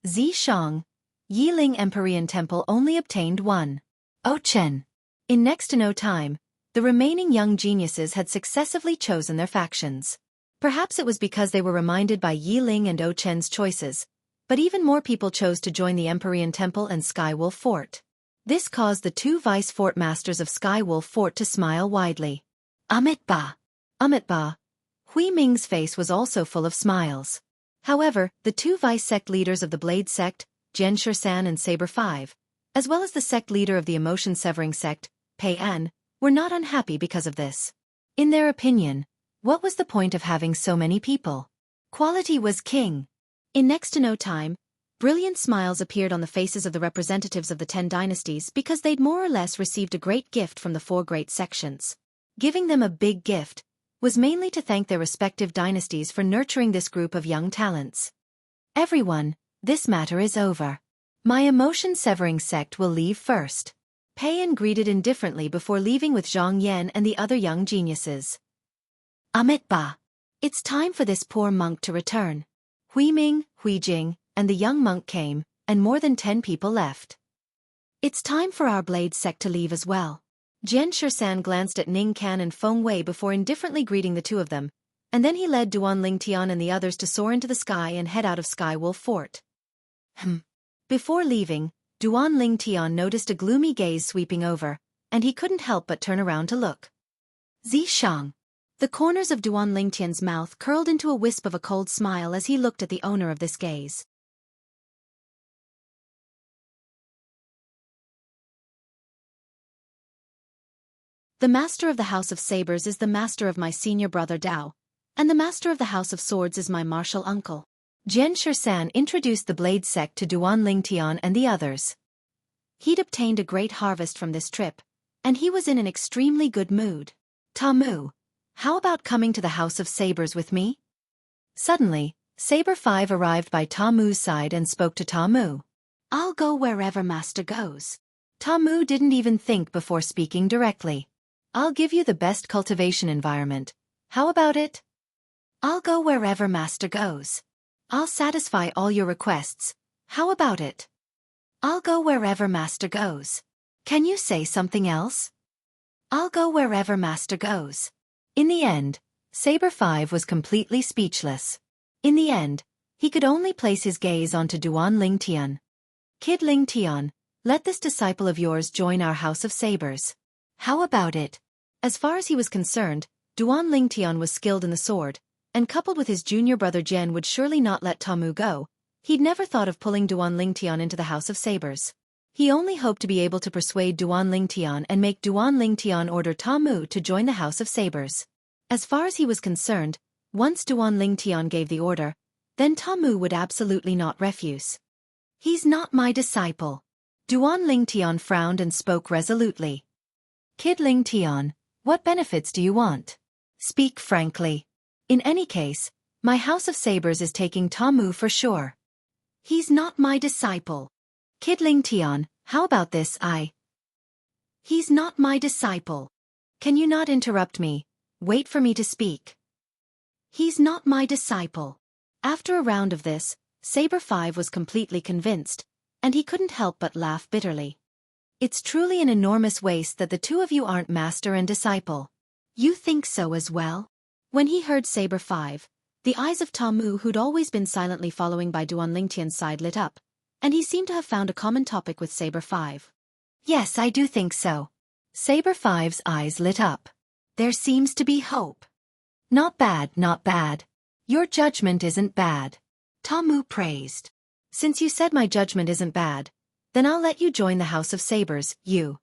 Zi Shang, Yi Ling Empyrean Temple only obtained 1. O Chen. In next to no time, the remaining young geniuses had successively chosen their factions. Perhaps it was because they were reminded by Yi Ling and O Chen's choices, but even more people chose to join the Empyrean Temple and Skywolf Fort. This caused the 2 vice fort masters of Skywolf Fort to smile widely. Amitabha. Hui Ming's face was also full of smiles. However, the 2 vice sect leaders of the Blade Sect, Xianxia and Saber 5, as well as the sect leader of the Emotion-Severing Sect, Pei An, were not unhappy because of this. In their opinion, what was the point of having so many people? Quality was king. In next to no time, brilliant smiles appeared on the faces of the representatives of the 10 dynasties because they'd more or less received a great gift from the 4 great sections. Giving them a big gift was mainly to thank their respective dynasties for nurturing this group of young talents. Everyone, this matter is over. My Emotion-Severing Sect will leave first. Pei An greeted indifferently before leaving with Zhang Yan and the other young geniuses. Amitabha. It's time for this poor monk to return. Hui Ming, Hui Jing, and the young monk came, and more than 10 people left. It's time for our Blade Sect to leave as well. Jian Shisan glanced at Ning Kan and Feng Wei before indifferently greeting the 2 of them, and then he led Duan Lingtian and the others to soar into the sky and head out of Skywolf Fort. Before leaving, Duan Lingtian noticed a gloomy gaze sweeping over, and he couldn't help but turn around to look. Zi Shang. The corners of Duan Lingtian's mouth curled into a wisp of a cold smile as he looked at the owner of this gaze. The master of the House of Sabers is the master of my senior brother Dao, and the master of the House of Swords is my martial uncle. Xianxia introduced the blade sect to Duan Lingtian and the others. He'd obtained a great harvest from this trip, and he was in an extremely good mood. "Tamu, how about coming to the House of Sabers with me?" Suddenly, Saber 5 arrived by Tamu's side and spoke to Tamu. "I'll go wherever Master goes." Tamu didn't even think before speaking directly. "I'll give you the best cultivation environment. How about it?" "I'll go wherever Master goes. I'll satisfy all your requests. How about it?" "I'll go wherever Master goes. Can you say something else?" "I'll go wherever Master goes." In the end, Saber 5 was completely speechless. In the end, he could only place his gaze onto Duan Lingtian. "Kid Lingtian, let this disciple of yours join our House of Sabers. How about it?" As far as he was concerned, Duan Lingtian was skilled in the sword, and coupled with his junior brother Jian would surely not let Tamu go. He'd never thought of pulling Duan Lingtian into the House of Sabers. He only hoped to be able to persuade Duan Lingtian and make Duan Lingtian order Tamu to join the House of Sabers. As far as he was concerned, once Duan Lingtian gave the order, then Tamu would absolutely not refuse. "He's not my disciple." Duan Lingtian frowned and spoke resolutely. "Kid Lingtian, what benefits do you want? Speak frankly. In any case, my House of Sabers is taking Tamu for sure." "He's not my disciple." "Kid Lingtian, how about this? He's not my disciple." "Can you not interrupt me? Wait for me to speak." "He's not my disciple." After a round of this, Saber 5 was completely convinced, and he couldn't help but laugh bitterly. "It's truly an enormous waste that the two of you aren't master and disciple." "You think so as well?" When he heard Saber 5, the eyes of Tamu, who'd always been silently following by Duan Lingtian's side, lit up, and he seemed to have found a common topic with Saber 5. "Yes, I do think so." Saber 5's eyes lit up. "There seems to be hope." "Not bad, not bad. Your judgment isn't bad," Tamu praised. "Since you said my judgment isn't bad, then I'll let you join the House of Sabers, you."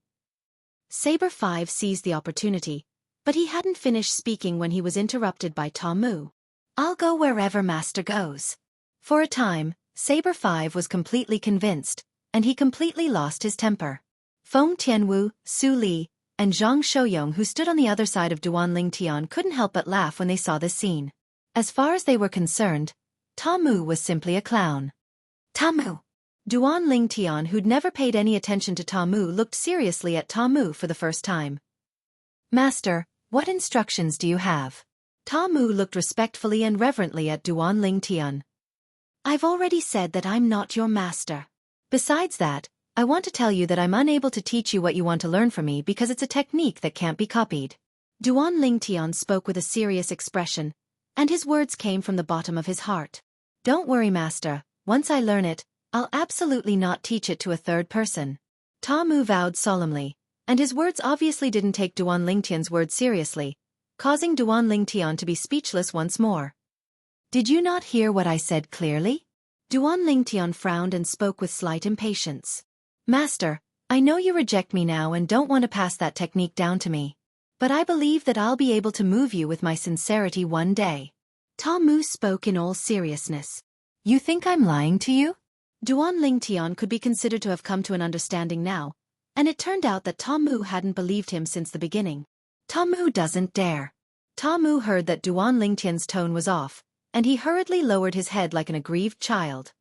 Saber 5 seized the opportunity, but he hadn't finished speaking when he was interrupted by Tamu. "I'll go wherever Master goes." For a time, Saber 5 was completely convinced, and he completely lost his temper. Feng Tianwu, Su Li, and Zhang Shouyong, who stood on the other side of Duan Lingtian, couldn't help but laugh when they saw this scene. As far as they were concerned, Tamu was simply a clown. "Tamu!" Duan Lingtian, who'd never paid any attention to Tamu, looked seriously at Tamu for the first time. "Master, what instructions do you have?" Tamu looked respectfully and reverently at Duan Lingtian. "I've already said that I'm not your master. Besides that, I want to tell you that I'm unable to teach you what you want to learn from me because it's a technique that can't be copied." Duan Lingtian spoke with a serious expression, and his words came from the bottom of his heart. "Don't worry, Master, once I learn it, I'll absolutely not teach it to a third person." Tamu vowed solemnly, and his words obviously didn't take Duan Lingtian's words seriously, causing Duan Lingtian to be speechless once more. "Did you not hear what I said clearly?" Duan Lingtian frowned and spoke with slight impatience. "Master, I know you reject me now and don't want to pass that technique down to me. But I believe that I'll be able to move you with my sincerity one day." Tamu spoke in all seriousness. "You think I'm lying to you?" Duan Lingtian could be considered to have come to an understanding now, and it turned out that Tamu hadn't believed him since the beginning. "Tamu doesn't dare." Tamu heard that Duan Lingtian's tone was off, and he hurriedly lowered his head like an aggrieved child.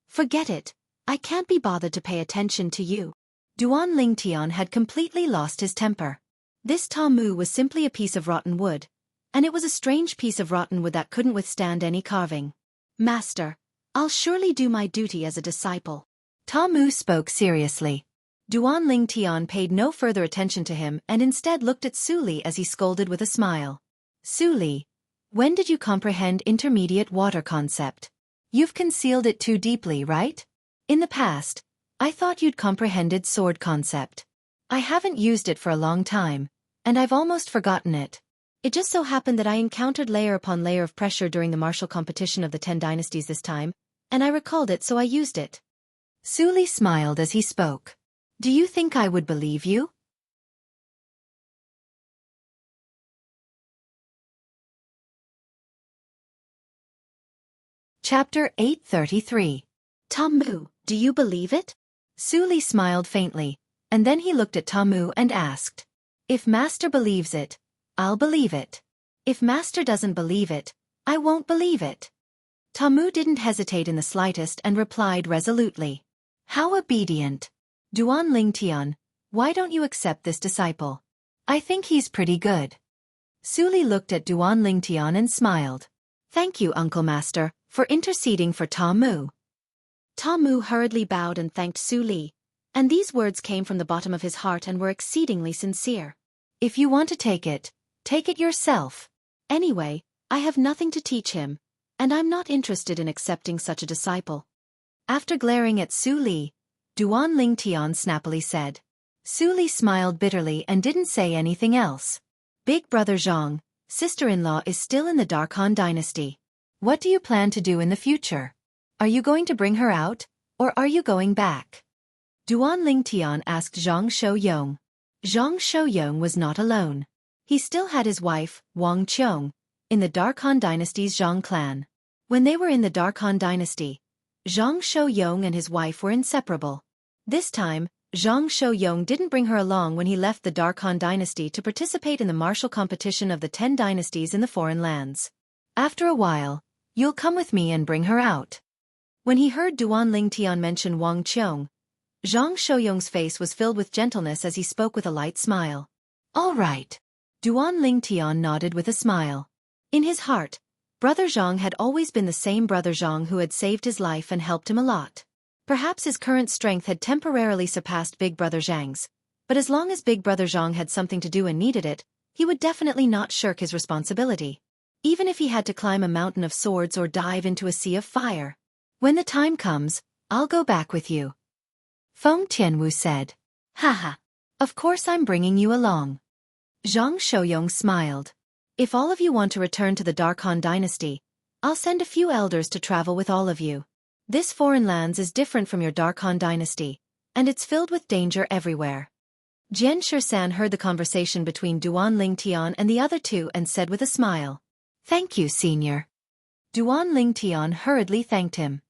"Forget it. I can't be bothered to pay attention to you." Duan Lingtian had completely lost his temper. This Tamu was simply a piece of rotten wood, and it was a strange piece of rotten wood that couldn't withstand any carving. "Master, I'll surely do my duty as a disciple." Tamu spoke seriously. Duan Lingtian paid no further attention to him and instead looked at Su Li as he scolded with a smile. "Su Li, when did you comprehend intermediate water concept? You've concealed it too deeply, right? In the past, I thought you'd comprehended sword concept. I haven't used it for a long time, and I've almost forgotten it. It just so happened that I encountered layer upon layer of pressure during the martial competition of the 10 dynasties this time, and I recalled it so I used it." Su Li smiled as he spoke. "Do you think I would believe you?" Chapter 833. Tamu, do you believe it? Su Li smiled faintly, and then he looked at Tamu and asked. If Master believes it, I'll believe it. If Master doesn't believe it, I won't believe it. Tamu didn't hesitate in the slightest and replied resolutely. How obedient. Duan Lingtian, why don't you accept this disciple? I think he's pretty good. Su Li looked at Duan Lingtian and smiled. Thank you, Uncle Master, for interceding for Tamu. Tamu hurriedly bowed and thanked Su Li, and these words came from the bottom of his heart and were exceedingly sincere. If you want to take it yourself. Anyway, I have nothing to teach him, and I'm not interested in accepting such a disciple. After glaring at Su Li, Duan Lingtian snappily said. Su Li smiled bitterly and didn't say anything else. Big brother Zhang, sister-in-law is still in the Dark Han dynasty. What do you plan to do in the future? Are you going to bring her out, or are you going back? Duan Lingtian asked Zhang Shouyong. Zhang Shouyong was not alone. He still had his wife, Wang Qiong, in the Dark Han dynasty's Zhang clan. When they were in the Dark Han dynasty, Zhang Shouyong and his wife were inseparable. This time, Zhang Shouyong didn't bring her along when he left the Dark Han dynasty to participate in the martial competition of the 10 dynasties in the foreign lands. After a while, you'll come with me and bring her out. When he heard Duan Lingtian mention Wang Qiong, Zhang Shouyong's face was filled with gentleness as he spoke with a light smile. All right. Duan Lingtian nodded with a smile. In his heart, Brother Zhang had always been the same Brother Zhang who had saved his life and helped him a lot. Perhaps his current strength had temporarily surpassed Big Brother Zhang's, but as long as Big Brother Zhang had something to do and needed it, he would definitely not shirk his responsibility. Even if he had to climb a mountain of swords or dive into a sea of fire. When the time comes, I'll go back with you. Feng Tianwu said. Haha. Of course I'm bringing you along. Zhang Shouyong smiled. If all of you want to return to the Dark Han dynasty, I'll send a few elders to travel with all of you. This foreign lands is different from your Dark Han dynasty, and it's filled with danger everywhere. Xianxia heard the conversation between Duan Lingtian and the other two and said with a smile. Thank you, senior. Duan Lingtian hurriedly thanked him.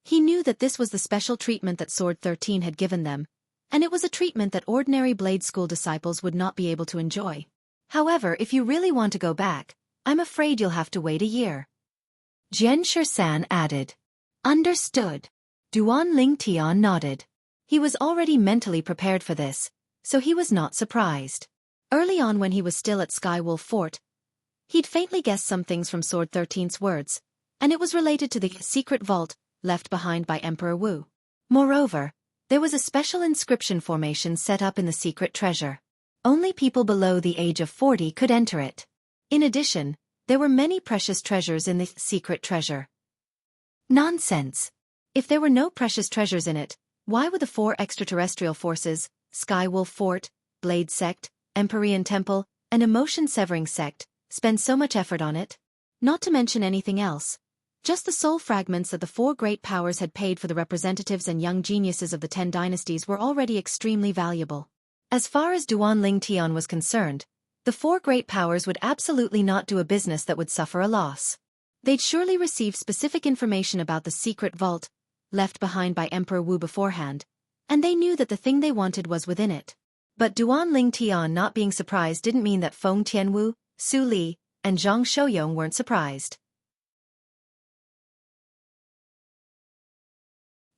He knew that this was the special treatment that Sword 13 had given them, and it was a treatment that ordinary Blade School disciples would not be able to enjoy. However, if you really want to go back, I'm afraid you'll have to wait a year. Xianxia added. Understood. Duan Lingtian nodded. He was already mentally prepared for this, so he was not surprised. Early on when he was still at Skywolf Fort, he'd faintly guessed some things from Sword 13's words, and it was related to the secret vault left behind by Emperor Wu. Moreover, there was a special inscription formation set up in the secret treasure. Only people below the age of 40 could enter it. In addition, there were many precious treasures in the secret treasure. Nonsense. If there were no precious treasures in it, why would the 4 extraterrestrial forces, Skywolf Fort, Blade Sect, Empyrean Temple, and Emotion-Severing Sect, spend so much effort on it? Not to mention anything else. Just the soul fragments that the 4 great powers had paid for the representatives and young geniuses of the 10 dynasties were already extremely valuable. As far as Duan Lingtian was concerned, the 4 great powers would absolutely not do a business that would suffer a loss. They'd surely receive specific information about the secret vault, left behind by Emperor Wu beforehand, and they knew that the thing they wanted was within it. But Duan Lingtian not being surprised didn't mean that Feng Tianwu, Su Li, and Zhang Shouyong weren't surprised.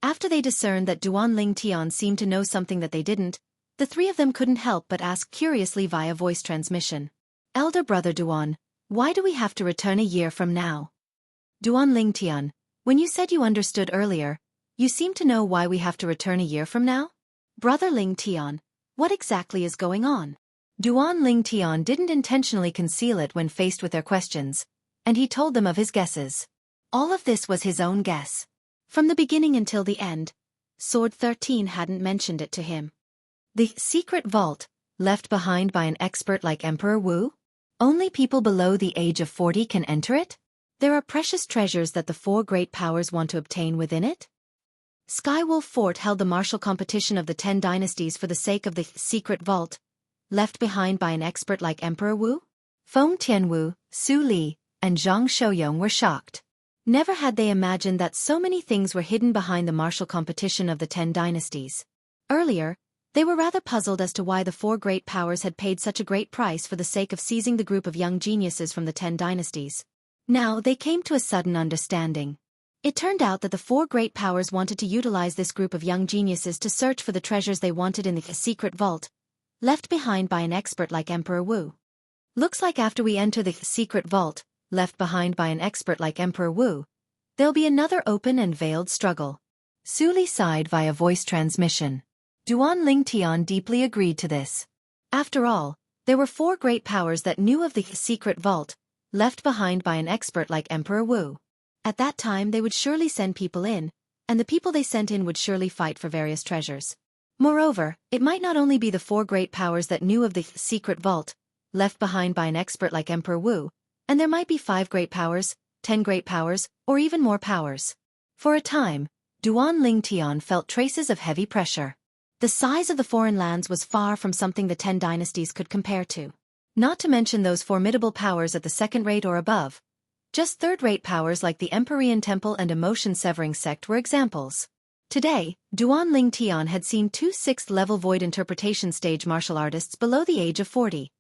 After they discerned that Duan Lingtian seemed to know something that they didn't, the 3 of them couldn't help but ask curiously via voice transmission. Elder brother Duan, why do we have to return a year from now? Duan Lingtian, when you said you understood earlier, you seem to know why we have to return a year from now? Brother Lingtian, what exactly is going on? Duan Lingtian didn't intentionally conceal it when faced with their questions, and he told them of his guesses. All of this was his own guess. From the beginning until the end, Sword 13 hadn't mentioned it to him. The secret vault, left behind by an expert like Emperor Wu? Only people below the age of 40 can enter it? There are precious treasures that the 4 great powers want to obtain within it? Skywolf Fort held the martial competition of the 10 dynasties for the sake of the secret vault, left behind by an expert like Emperor Wu? Feng Tianwu, Su Li, and Zhang Shouyong were shocked. Never had they imagined that so many things were hidden behind the martial competition of the 10 dynasties. Earlier, they were rather puzzled as to why the 4 great powers had paid such a great price for the sake of seizing the group of young geniuses from the 10 dynasties. Now they came to a sudden understanding. It turned out that the 4 great powers wanted to utilize this group of young geniuses to search for the treasures they wanted in the secret vault, left behind by an expert like Emperor Wu. Looks like after we enter the secret vault, left behind by an expert like Emperor Wu, there'll be another open and veiled struggle. Su Li sighed via voice transmission. Duan Ling Tian deeply agreed to this. After all, there were 4 great powers that knew of the secret vault, left behind by an expert like Emperor Wu. At that time they would surely send people in, and the people they sent in would surely fight for various treasures. Moreover, it might not only be the 4 great powers that knew of the secret vault, left behind by an expert like Emperor Wu, and there might be 5 great powers, 10 great powers, or even more powers. For a time, Duan Ling Tian felt traces of heavy pressure. The size of the foreign lands was far from something the 10 dynasties could compare to. Not to mention those formidable powers at the second rate or above. Just third-rate powers like the Empyrean Temple and Emotion-Severing Sect were examples. Today, Duan Ling Tian had seen 2 6th-level void interpretation stage martial artists below the age of 40.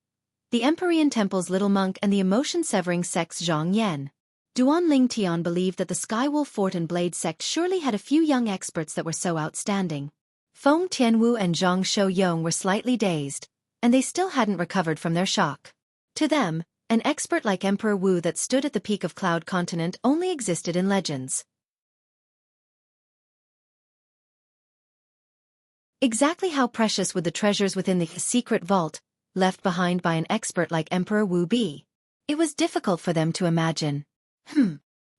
The Empyrean Temple's Little Monk and the Emotion-Severing Sect's Zhang Yan. Duan Ling Tian believed that the Skywolf Fort and Blade Sect surely had a few young experts that were so outstanding. Feng Tianwu and Zhang Shouyong were slightly dazed, and they still hadn't recovered from their shock. To them, an expert like Emperor Wu that stood at the peak of Cloud Continent only existed in legends. Exactly how precious would the treasures within the secret vault, left behind by an expert like Emperor Wu be? It was difficult for them to imagine.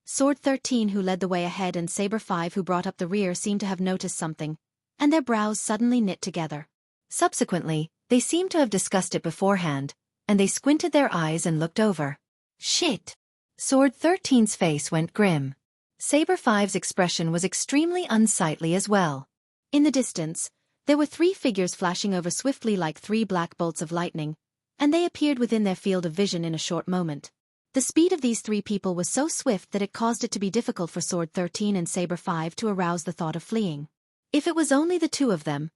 Sword 13 who led the way ahead and Saber 5 who brought up the rear seemed to have noticed something, and their brows suddenly knit together. Subsequently, they seemed to have discussed it beforehand, and they squinted their eyes and looked over. Shit! Sword 13's face went grim. Saber 5's expression was extremely unsightly as well. In the distance, there were 3 figures flashing over swiftly like 3 black bolts of lightning, and they appeared within their field of vision in a short moment. The speed of these 3 people was so swift that it caused it to be difficult for Sword 13 and Saber 5 to arouse the thought of fleeing. If it was only the 2 of them,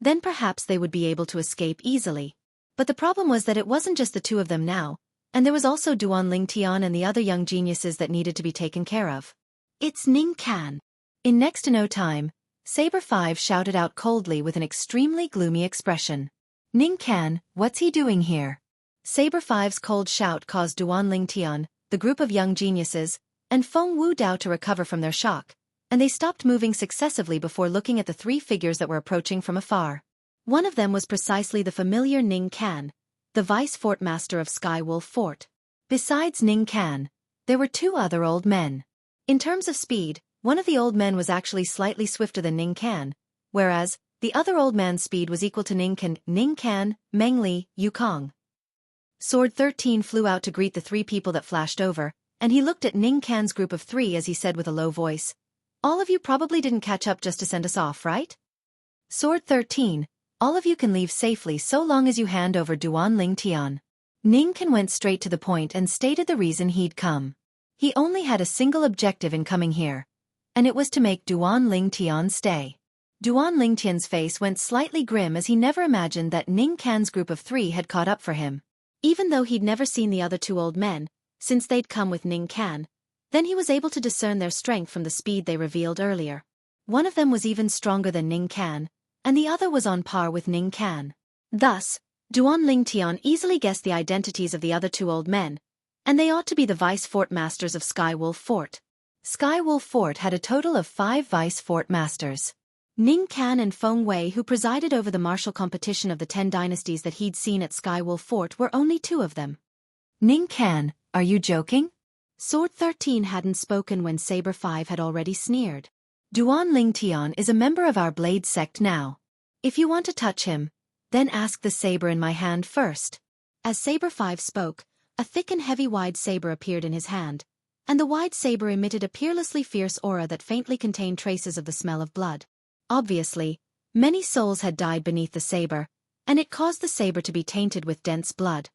then perhaps they would be able to escape easily. But the problem was that it wasn't just the 2 of them now, and there was also Duan Ling Tian and the other young geniuses that needed to be taken care of. It's Ning Can. In next to no time, Saber 5 shouted out coldly with an extremely gloomy expression. Ning Can, what's he doing here? Saber 5's cold shout caused Duan Ling Tian, the group of young geniuses, and Feng Wu Dao to recover from their shock, and they stopped moving successively before looking at the 3 figures that were approaching from afar. One of them was precisely the familiar Ning Can, the vice fort master of Skywolf Fort. Besides Ning Can, there were 2 other old men. In terms of speed, one of the old men was actually slightly swifter than Ning Can, whereas the other old man's speed was equal to Ning Can, Meng Li, Yukong. Sword 13 flew out to greet the 3 people that flashed over, and he looked at Ning Can's group of 3 as he said with a low voice, "All of you probably didn't catch up just to send us off, right? Sword 13, all of you can leave safely so long as you hand over Duan Ling Tian." Ning Can went straight to the point and stated the reason he'd come. He only had a single objective in coming here, and it was to make Duan Ling Tian stay. Duan Ling Tian's face went slightly grim as he never imagined that Ning Can's group of 3 had caught up for him. Even though he'd never seen the other 2 old men, since they'd come with Ning Can, then he was able to discern their strength from the speed they revealed earlier. One of them was even stronger than Ning Can, and the other was on par with Ning Can. Thus, Duan Ling Tian easily guessed the identities of the other 2 old men, and they ought to be the vice fort masters of Skywolf Fort. Skywolf Fort had a total of 5 vice fort masters. Ning Can and Feng Wei, who presided over the martial competition of the 10 dynasties that he'd seen at Skywolf Fort, were only 2 of them. Ning Can, are you joking? Sword 13 hadn't spoken when Saber 5 had already sneered. Duan Ling Tian is a member of our Blade Sect now. If you want to touch him, then ask the saber in my hand first. As Saber 5 spoke, a thick and heavy wide saber appeared in his hand, and the wide saber emitted a peerlessly fierce aura that faintly contained traces of the smell of blood. Obviously, many souls had died beneath the saber, and it caused the saber to be tainted with dense blood.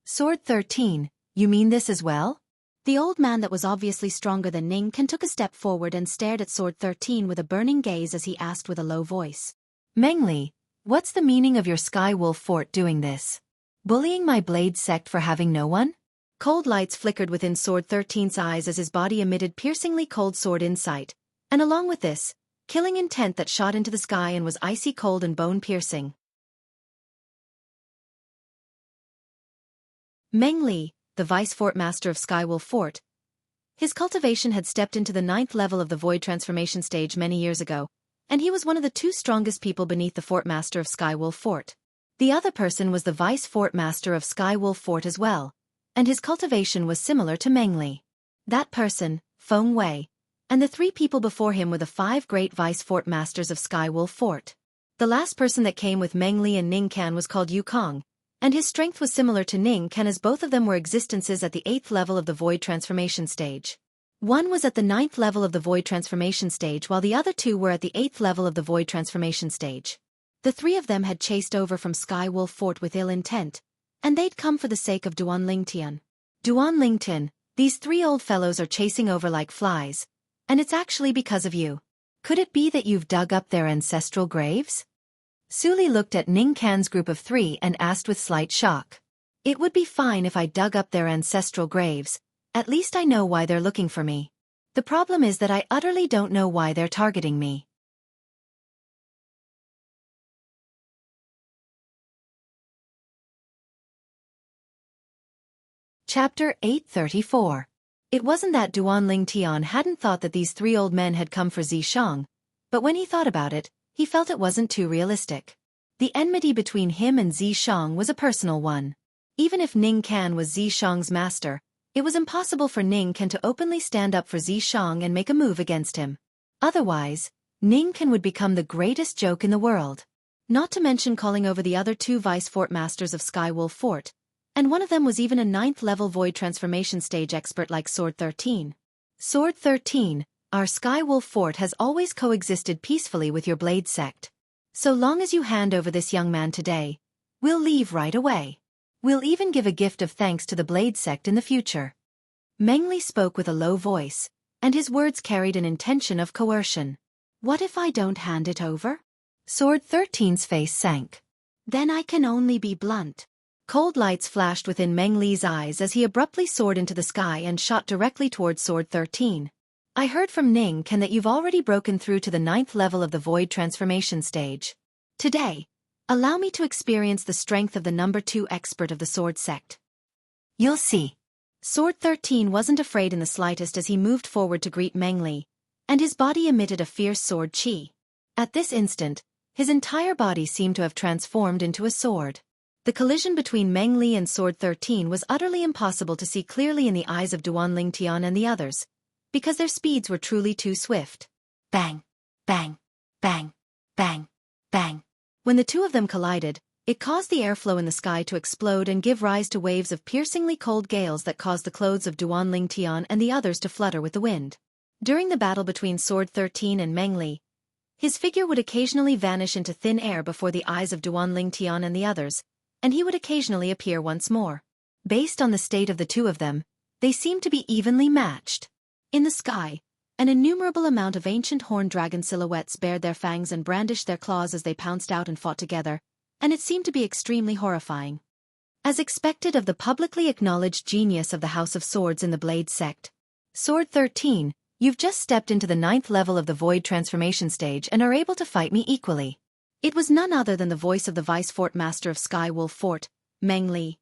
Sword 13, you mean this as well? The old man that was obviously stronger than Ning Can took a step forward and stared at Sword 13 with a burning gaze as he asked with a low voice. Mengli, what's the meaning of your Sky Wolf Fort doing this? Bullying my blade sect for having no one? Cold lights flickered within Sword 13's eyes as his body emitted piercingly cold sword insight, and along with this, killing intent that shot into the sky and was icy cold and bone-piercing. Mengli, the Vice Fort Master of Skywolf Fort. His cultivation had stepped into the 9th level of the Void Transformation stage many years ago, and he was one of the 2 strongest people beneath the Fort Master of Skywolf Fort. The other person was the Vice Fort Master of Skywolf Fort as well, and his cultivation was similar to Mengli. That person, Feng Wei, and the 3 people before him were the 5 great Vice Fort Masters of Skywolf Fort. The last person that came with Mengli and Ning Can was called Yukong, and his strength was similar to Ning Can as both of them were existences at the 8th level of the Void Transformation stage. One was at the 9th level of the Void Transformation stage while the other 2 were at the 8th level of the Void Transformation stage. The 3 of them had chased over from Skywolf Fort with ill intent, and they'd come for the sake of Duan Lingtian. Duan Lingtian, these 3 old fellows are chasing over like flies, and it's actually because of you. Could it be that you've dug up their ancestral graves? Suli looked at Ning Can's group of 3 and asked with slight shock. It would be fine if I dug up their ancestral graves, at least I know why they're looking for me. The problem is that I utterly don't know why they're targeting me. Chapter 834. It wasn't that Duan Lingtian hadn't thought that these 3 old men had come for Zishang, but when he thought about it, he felt it wasn't too realistic. The enmity between him and Zishang was a personal one. Even if Ning Can was Zishang's master, it was impossible for Ning Can to openly stand up for Zishang and make a move against him. Otherwise, Ning Can would become the greatest joke in the world. Not to mention calling over the other 2 Vice Fort Masters of Skywolf Fort, and one of them was even a 9th level Void Transformation stage expert like Sword 13. Sword 13, our Skywolf Fort has always coexisted peacefully with your Blade sect. So long as you hand over this young man today, we'll leave right away. We'll even give a gift of thanks to the Blade sect in the future. Mengli spoke with a low voice, and his words carried an intention of coercion. What if I don't hand it over? Sword 13's face sank. Then I can only be blunt. Cold lights flashed within Mengli's eyes as he abruptly soared into the sky and shot directly towards Sword 13. I heard from Ning Can that you've already broken through to the 9th level of the Void Transformation stage. Today, allow me to experience the strength of the number 2 expert of the Sword sect. You'll see. Sword 13 wasn't afraid in the slightest as he moved forward to greet Mengli, and his body emitted a fierce sword chi. At this instant, his entire body seemed to have transformed into a sword. The collision between Mengli and Sword 13 was utterly impossible to see clearly in the eyes of Duan Lingtian and the others, because their speeds were truly too swift. Bang, bang, bang, bang, bang. When the 2 of them collided, it caused the airflow in the sky to explode and give rise to waves of piercingly cold gales that caused the clothes of Duan Lingtian and the others to flutter with the wind. During the battle between Sword 13 and Mengli, his figure would occasionally vanish into thin air before the eyes of Duan Lingtian and the others, and he would occasionally appear once more. Based on the state of the 2 of them, they seemed to be evenly matched. In the sky, an innumerable amount of ancient horned dragon silhouettes bared their fangs and brandished their claws as they pounced out and fought together, and it seemed to be extremely horrifying. As expected of the publicly acknowledged genius of the House of Swords in the Blade sect. Sword 13, you've just stepped into the 9th level of the Void Transformation stage and are able to fight me equally. It was none other than the voice of the Vice Fort Master of Skywolf Fort, Mengli.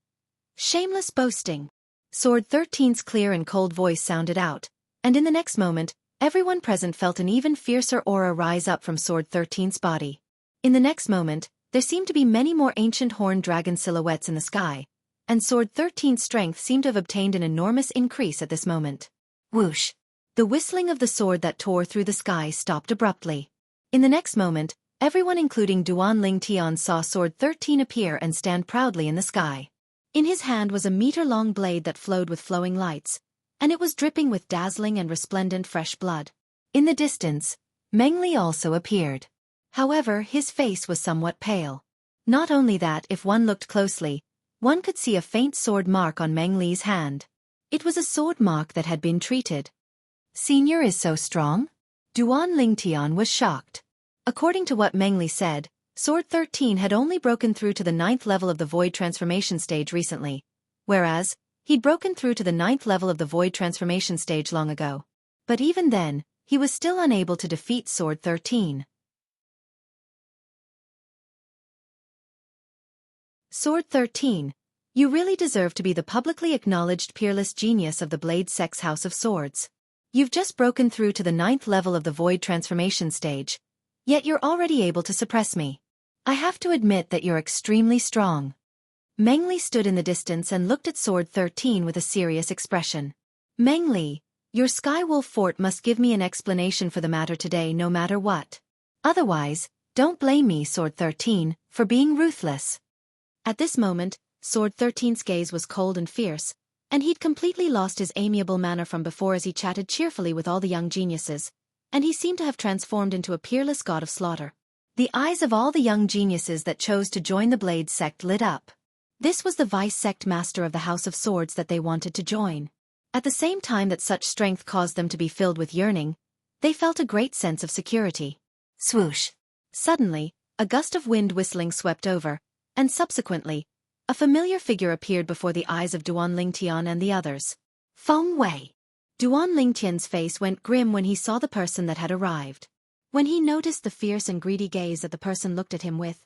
Shameless boasting. Sword 13's clear and cold voice sounded out, and in the next moment, everyone present felt an even fiercer aura rise up from Sword 13's body. In the next moment, there seemed to be many more ancient horned dragon silhouettes in the sky, and Sword 13's strength seemed to have obtained an enormous increase at this moment. Whoosh! The whistling of the sword that tore through the sky stopped abruptly. In the next moment, everyone including Duan Lingtian saw Sword 13 appear and stand proudly in the sky. In his hand was a meter-long blade that flowed with flowing lights, and it was dripping with dazzling and resplendent fresh blood. In the distance, Mengli also appeared. However, his face was somewhat pale. Not only that, if one looked closely, one could see a faint sword mark on Mengli's hand. It was a sword mark that had been treated. Senior is so strong? Duan Lingtian was shocked. According to what Meng Li said, Sword 13 had only broken through to the 9th level of the Void Transformation stage recently, whereas, he'd broken through to the 9th level of the Void Transformation stage long ago. But even then, he was still unable to defeat Sword 13. Sword 13, you really deserve to be the publicly acknowledged peerless genius of the Blade Sect's House of Swords. You've just broken through to the 9th level of the Void Transformation stage, yet you're already able to suppress me. I have to admit that you're extremely strong. Meng Li stood in the distance and looked at Sword 13 with a serious expression. Meng Li, your Sky Wolf Fort must give me an explanation for the matter today no matter what. Otherwise, don't blame me, Sword 13, for being ruthless. At this moment, Sword 13's gaze was cold and fierce, and he'd completely lost his amiable manner from before as he chatted cheerfully with all the young geniuses, and he seemed to have transformed into a peerless god of slaughter. The eyes of all the young geniuses that chose to join the Blade Sect lit up. This was the vice sect master of the House of Swords that they wanted to join. At the same time that such strength caused them to be filled with yearning, they felt a great sense of security. Swoosh! Suddenly, a gust of wind whistling swept over, and subsequently, a familiar figure appeared before the eyes of Duan Lingtian and the others. Feng Wei. Duan Lingtian's face went grim when he saw the person that had arrived. When he noticed the fierce and greedy gaze that the person looked at him with,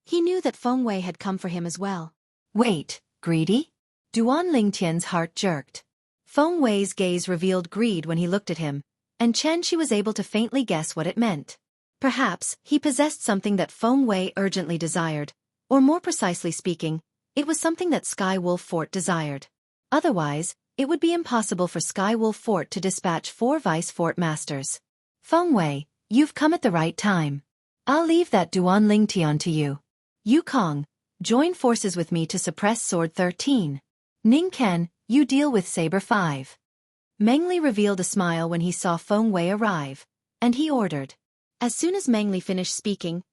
he knew that Feng Wei had come for him as well. Wait, greedy? Duan Lingtian's heart jerked. Feng Wei's gaze revealed greed when he looked at him, and Xianxia was able to faintly guess what it meant. Perhaps, he possessed something that Feng Wei urgently desired, or more precisely speaking, it was something that Sky Wolf Fort desired. Otherwise, it would be impossible for Sky Wolf Fort to dispatch 4 vice fort masters. Feng Wei, you've come at the right time. I'll leave that Duan Lingtian to you. Yukong, join forces with me to suppress Sword 13. Ning Ken, you deal with Saber 5. Meng Li revealed a smile when he saw Feng Wei arrive, and he ordered. As soon as Meng Li finished speaking,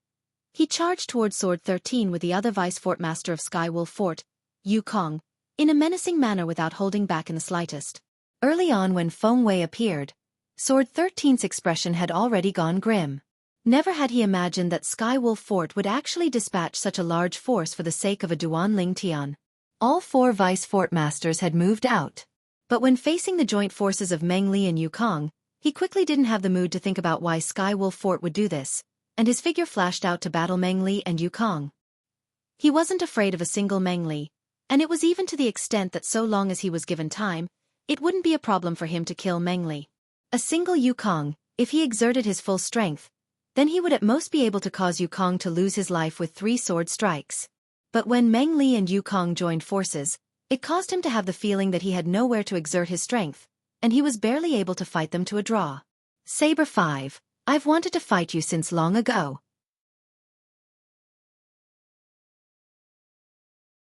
he charged toward Sword 13 with the other vice fort master of Sky Wolf Fort, Yukong, in a menacing manner without holding back in the slightest. Early on when Feng Wei appeared, Sword 13's expression had already gone grim. Never had he imagined that Sky Wolf Fort would actually dispatch such a large force for the sake of a Duan Lingtian. All 4 vice fort masters had moved out. But when facing the joint forces of Meng Li and Yukong, he quickly didn't have the mood to think about why Sky Wolf Fort would do this, and his figure flashed out to battle Meng Li and Yukong. He wasn't afraid of a single Meng Li, and it was even to the extent that so long as he was given time, it wouldn't be a problem for him to kill Meng Li. A single Yukong, if he exerted his full strength, then he would at most be able to cause Yukong to lose his life with 3 sword strikes. But when Meng Li and Yukong joined forces, it caused him to have the feeling that he had nowhere to exert his strength, and he was barely able to fight them to a draw. Saber 5, I've wanted to fight you since long ago.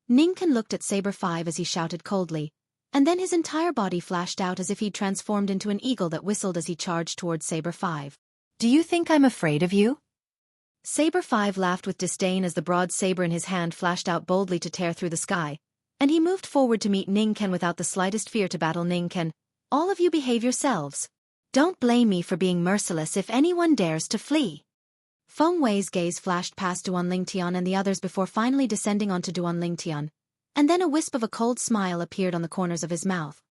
Ningken looked at Saber 5 as he shouted coldly, and then his entire body flashed out as if he'd transformed into an eagle that whistled as he charged towards Saber 5. Do you think I'm afraid of you? Saber 5 laughed with disdain as the broad saber in his hand flashed out boldly to tear through the sky, and he moved forward to meet Ningken without the slightest fear to battle Ningken. All of you behave yourselves. Don't blame me for being merciless if anyone dares to flee. Feng Wei's gaze flashed past Duan Lingtian and the others before finally descending onto Duan Lingtian, and then a wisp of a cold smile appeared on the corners of his mouth.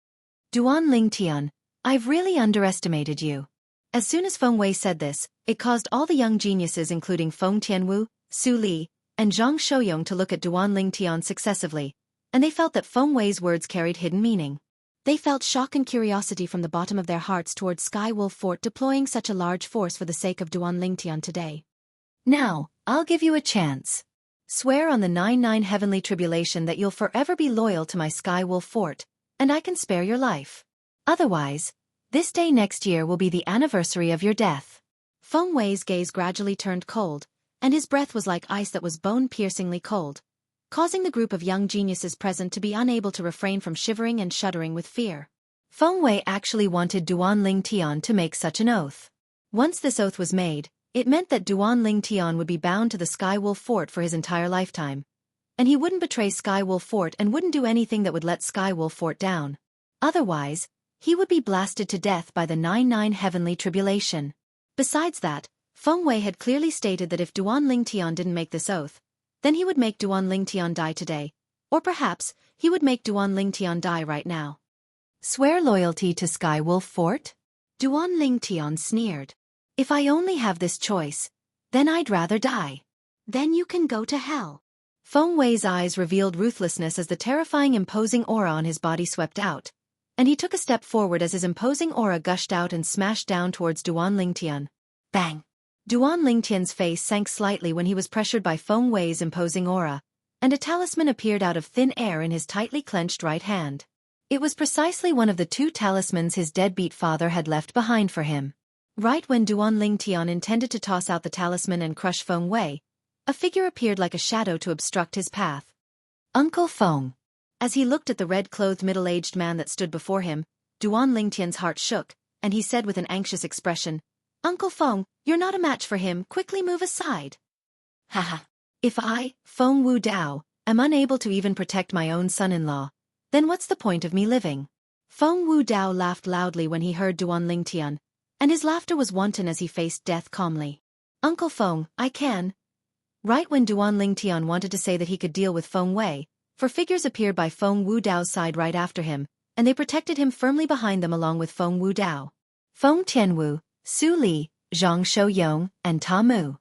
Duan Lingtian, I've really underestimated you. As soon as Feng Wei said this, it caused all the young geniuses including Feng Tianwu, Su Li, and Zhang Shouyong to look at Duan Lingtian successively, and they felt that Feng Wei's words carried hidden meaning. They felt shock and curiosity from the bottom of their hearts towards Sky Wolf Fort deploying such a large force for the sake of Duan Lingtian today. Now, I'll give you a chance. Swear on the 99 heavenly tribulation that you'll forever be loyal to my Sky Wolf Fort, and I can spare your life. Otherwise, this day next year will be the anniversary of your death. Feng Wei's gaze gradually turned cold, and his breath was like ice that was bone-piercingly cold, causing the group of young geniuses present to be unable to refrain from shivering and shuddering with fear. Feng Wei actually wanted Duan Lingtian to make such an oath. Once this oath was made, it meant that Duan Lingtian would be bound to the Sky Wolf Fort for his entire lifetime, and he wouldn't betray Sky Wolf Fort and wouldn't do anything that would let Sky Wolf Fort down. Otherwise, he would be blasted to death by the 99 heavenly tribulation. Besides that, Feng Wei had clearly stated that if Duan Lingtian didn't make this oath, then he would make Duan Lingtian die today, or perhaps he would make Duan Lingtian die right now. Swear loyalty to Sky Wolf Fort? Duan Lingtian sneered. If I only have this choice, then I'd rather die. Then you can go to hell. Feng Wei's eyes revealed ruthlessness as the terrifying imposing aura on his body swept out, and he took a step forward as his imposing aura gushed out and smashed down towards Duan Lingtian. Bang! Duan Lingtian's face sank slightly when he was pressured by Feng Wei's imposing aura, and a talisman appeared out of thin air in his tightly clenched right hand. It was precisely one of the 2 talismans his deadbeat father had left behind for him. Right when Duan Lingtian intended to toss out the talisman and crush Feng Wei, a figure appeared like a shadow to obstruct his path. Uncle Feng. As he looked at the red-clothed middle-aged man that stood before him, Duan Lingtian's heart shook, and he said with an anxious expression, "Uncle Feng, you're not a match for him, quickly move aside." Haha. If I, Feng Wu Dao, am unable to even protect my own son-in-law, then what's the point of me living? Feng Wu Dao laughed loudly when he heard Duan Lingtian, and his laughter was wanton as he faced death calmly. "Uncle Feng, I can." Right when Duan Lingtian wanted to say that he could deal with Feng Wei, 4 figures appeared by Feng Wu Dao's side right after him, and they protected him firmly behind them along with Feng Wu Dao. Feng Tianwu, Su Li, Zhang Shouyong, and Ta Mu.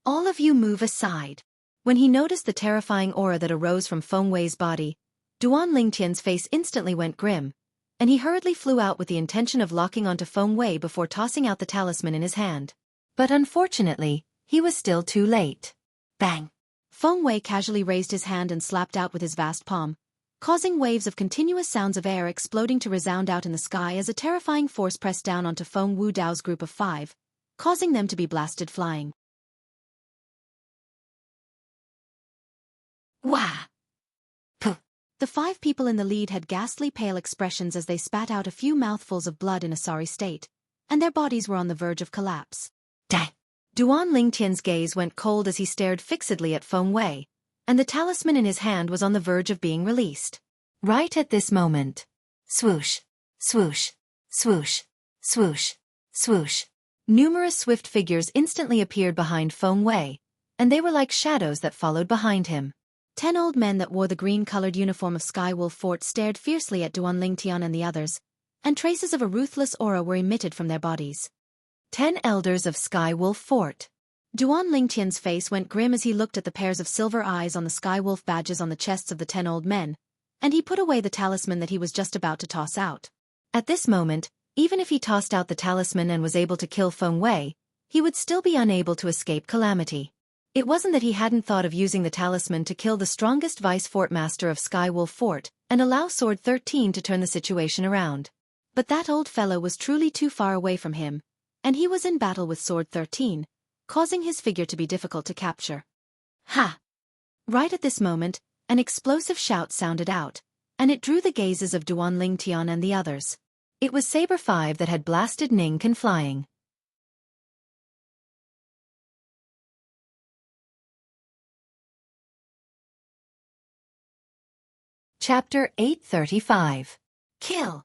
All of you move aside. When he noticed the terrifying aura that arose from Feng Wei's body, Duan Lingtian's face instantly went grim, and he hurriedly flew out with the intention of locking onto Feng Wei before tossing out the talisman in his hand. But unfortunately, he was still too late. Bang! Feng Wei casually raised his hand and slapped out with his vast palm, causing waves of continuous sounds of air exploding to resound out in the sky as a terrifying force pressed down onto Feng Wu Dao's group of 5, causing them to be blasted flying. Wah! Puh! The 5 people in the lead had ghastly pale expressions as they spat out a few mouthfuls of blood in a sorry state, and their bodies were on the verge of collapse. Dang! Duan Lingtian's gaze went cold as he stared fixedly at Feng Wei, and the talisman in his hand was on the verge of being released. Right at this moment. Swoosh! Swoosh! Swoosh! Swoosh! Swoosh! Numerous swift figures instantly appeared behind Feng Wei, and they were like shadows that followed behind him. 10 old men that wore the green-colored uniform of Sky Wolf Fort stared fiercely at Duan Lingtian and the others, and traces of a ruthless aura were emitted from their bodies. 10 elders of Sky Wolf Fort. Duan Lingtian's face went grim as he looked at the pairs of silver eyes on the Sky Wolf badges on the chests of the 10 old men, and he put away the talisman that he was just about to toss out. At this moment, even if he tossed out the talisman and was able to kill Feng Wei, he would still be unable to escape calamity. It wasn't that he hadn't thought of using the talisman to kill the strongest vice-fort master of Sky Wolf Fort and allow Sword 13 to turn the situation around. But that old fellow was truly too far away from him, and he was in battle with Sword 13, causing his figure to be difficult to capture. Ha! Right at this moment, an explosive shout sounded out, and it drew the gazes of Duan Lingtian and the others. It was Saber 5 that had blasted Ning Can flying. Chapter 835. Kill!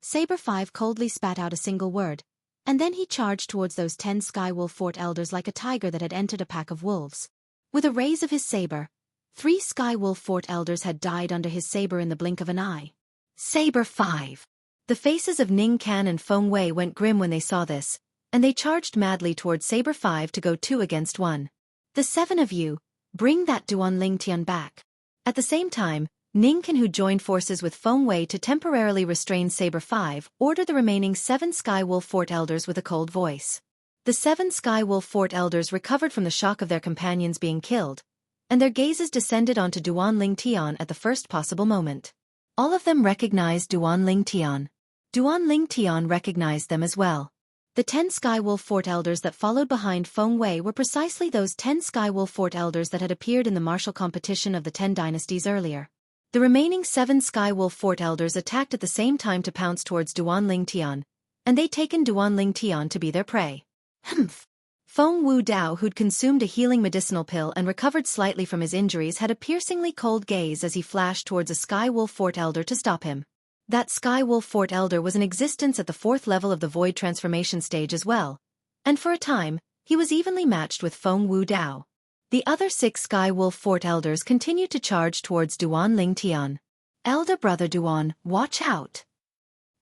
Saber 5 coldly spat out a single word, and then he charged towards those 10 Sky Wolf Fort elders like a tiger that had entered a pack of wolves. With a raise of his saber, 3 Sky Wolf Fort elders had died under his saber in the blink of an eye. Saber 5. The faces of Ning Can and Feng Wei went grim when they saw this, and they charged madly towards Saber 5 to go 2 against 1. The 7 of you, bring that Duan Lingtian back. At the same time, Ning Can, who joined forces with Feng Wei to temporarily restrain Saber 5, ordered the remaining 7 Sky Wolf Fort elders with a cold voice. The 7 Sky Wolf Fort elders recovered from the shock of their companions being killed, and their gazes descended onto Duan Lingtian at the first possible moment. All of them recognized Duan Lingtian. Duan Lingtian recognized them as well. The 10 Sky Wolf Fort elders that followed behind Feng Wei were precisely those 10 Sky Wolf Fort elders that had appeared in the martial competition of the 10 dynasties earlier. The remaining 7 Sky Wolf Fort elders attacked at the same time to pounce towards Duan Lingtian, and they'd taken Duan Lingtian to be their prey. Humph! Feng Wu Dao, who'd consumed a healing medicinal pill and recovered slightly from his injuries, had a piercingly cold gaze as he flashed towards a Sky Wolf Fort elder to stop him. That Sky Wolf Fort Elder was in existence at the 4th level of the Void Transformation stage as well, and for a time, he was evenly matched with Feng Wu Dao. The other 6 Sky Wolf Fort Elders continued to charge towards Duan Ling Tian. Elder Brother Duan, watch out!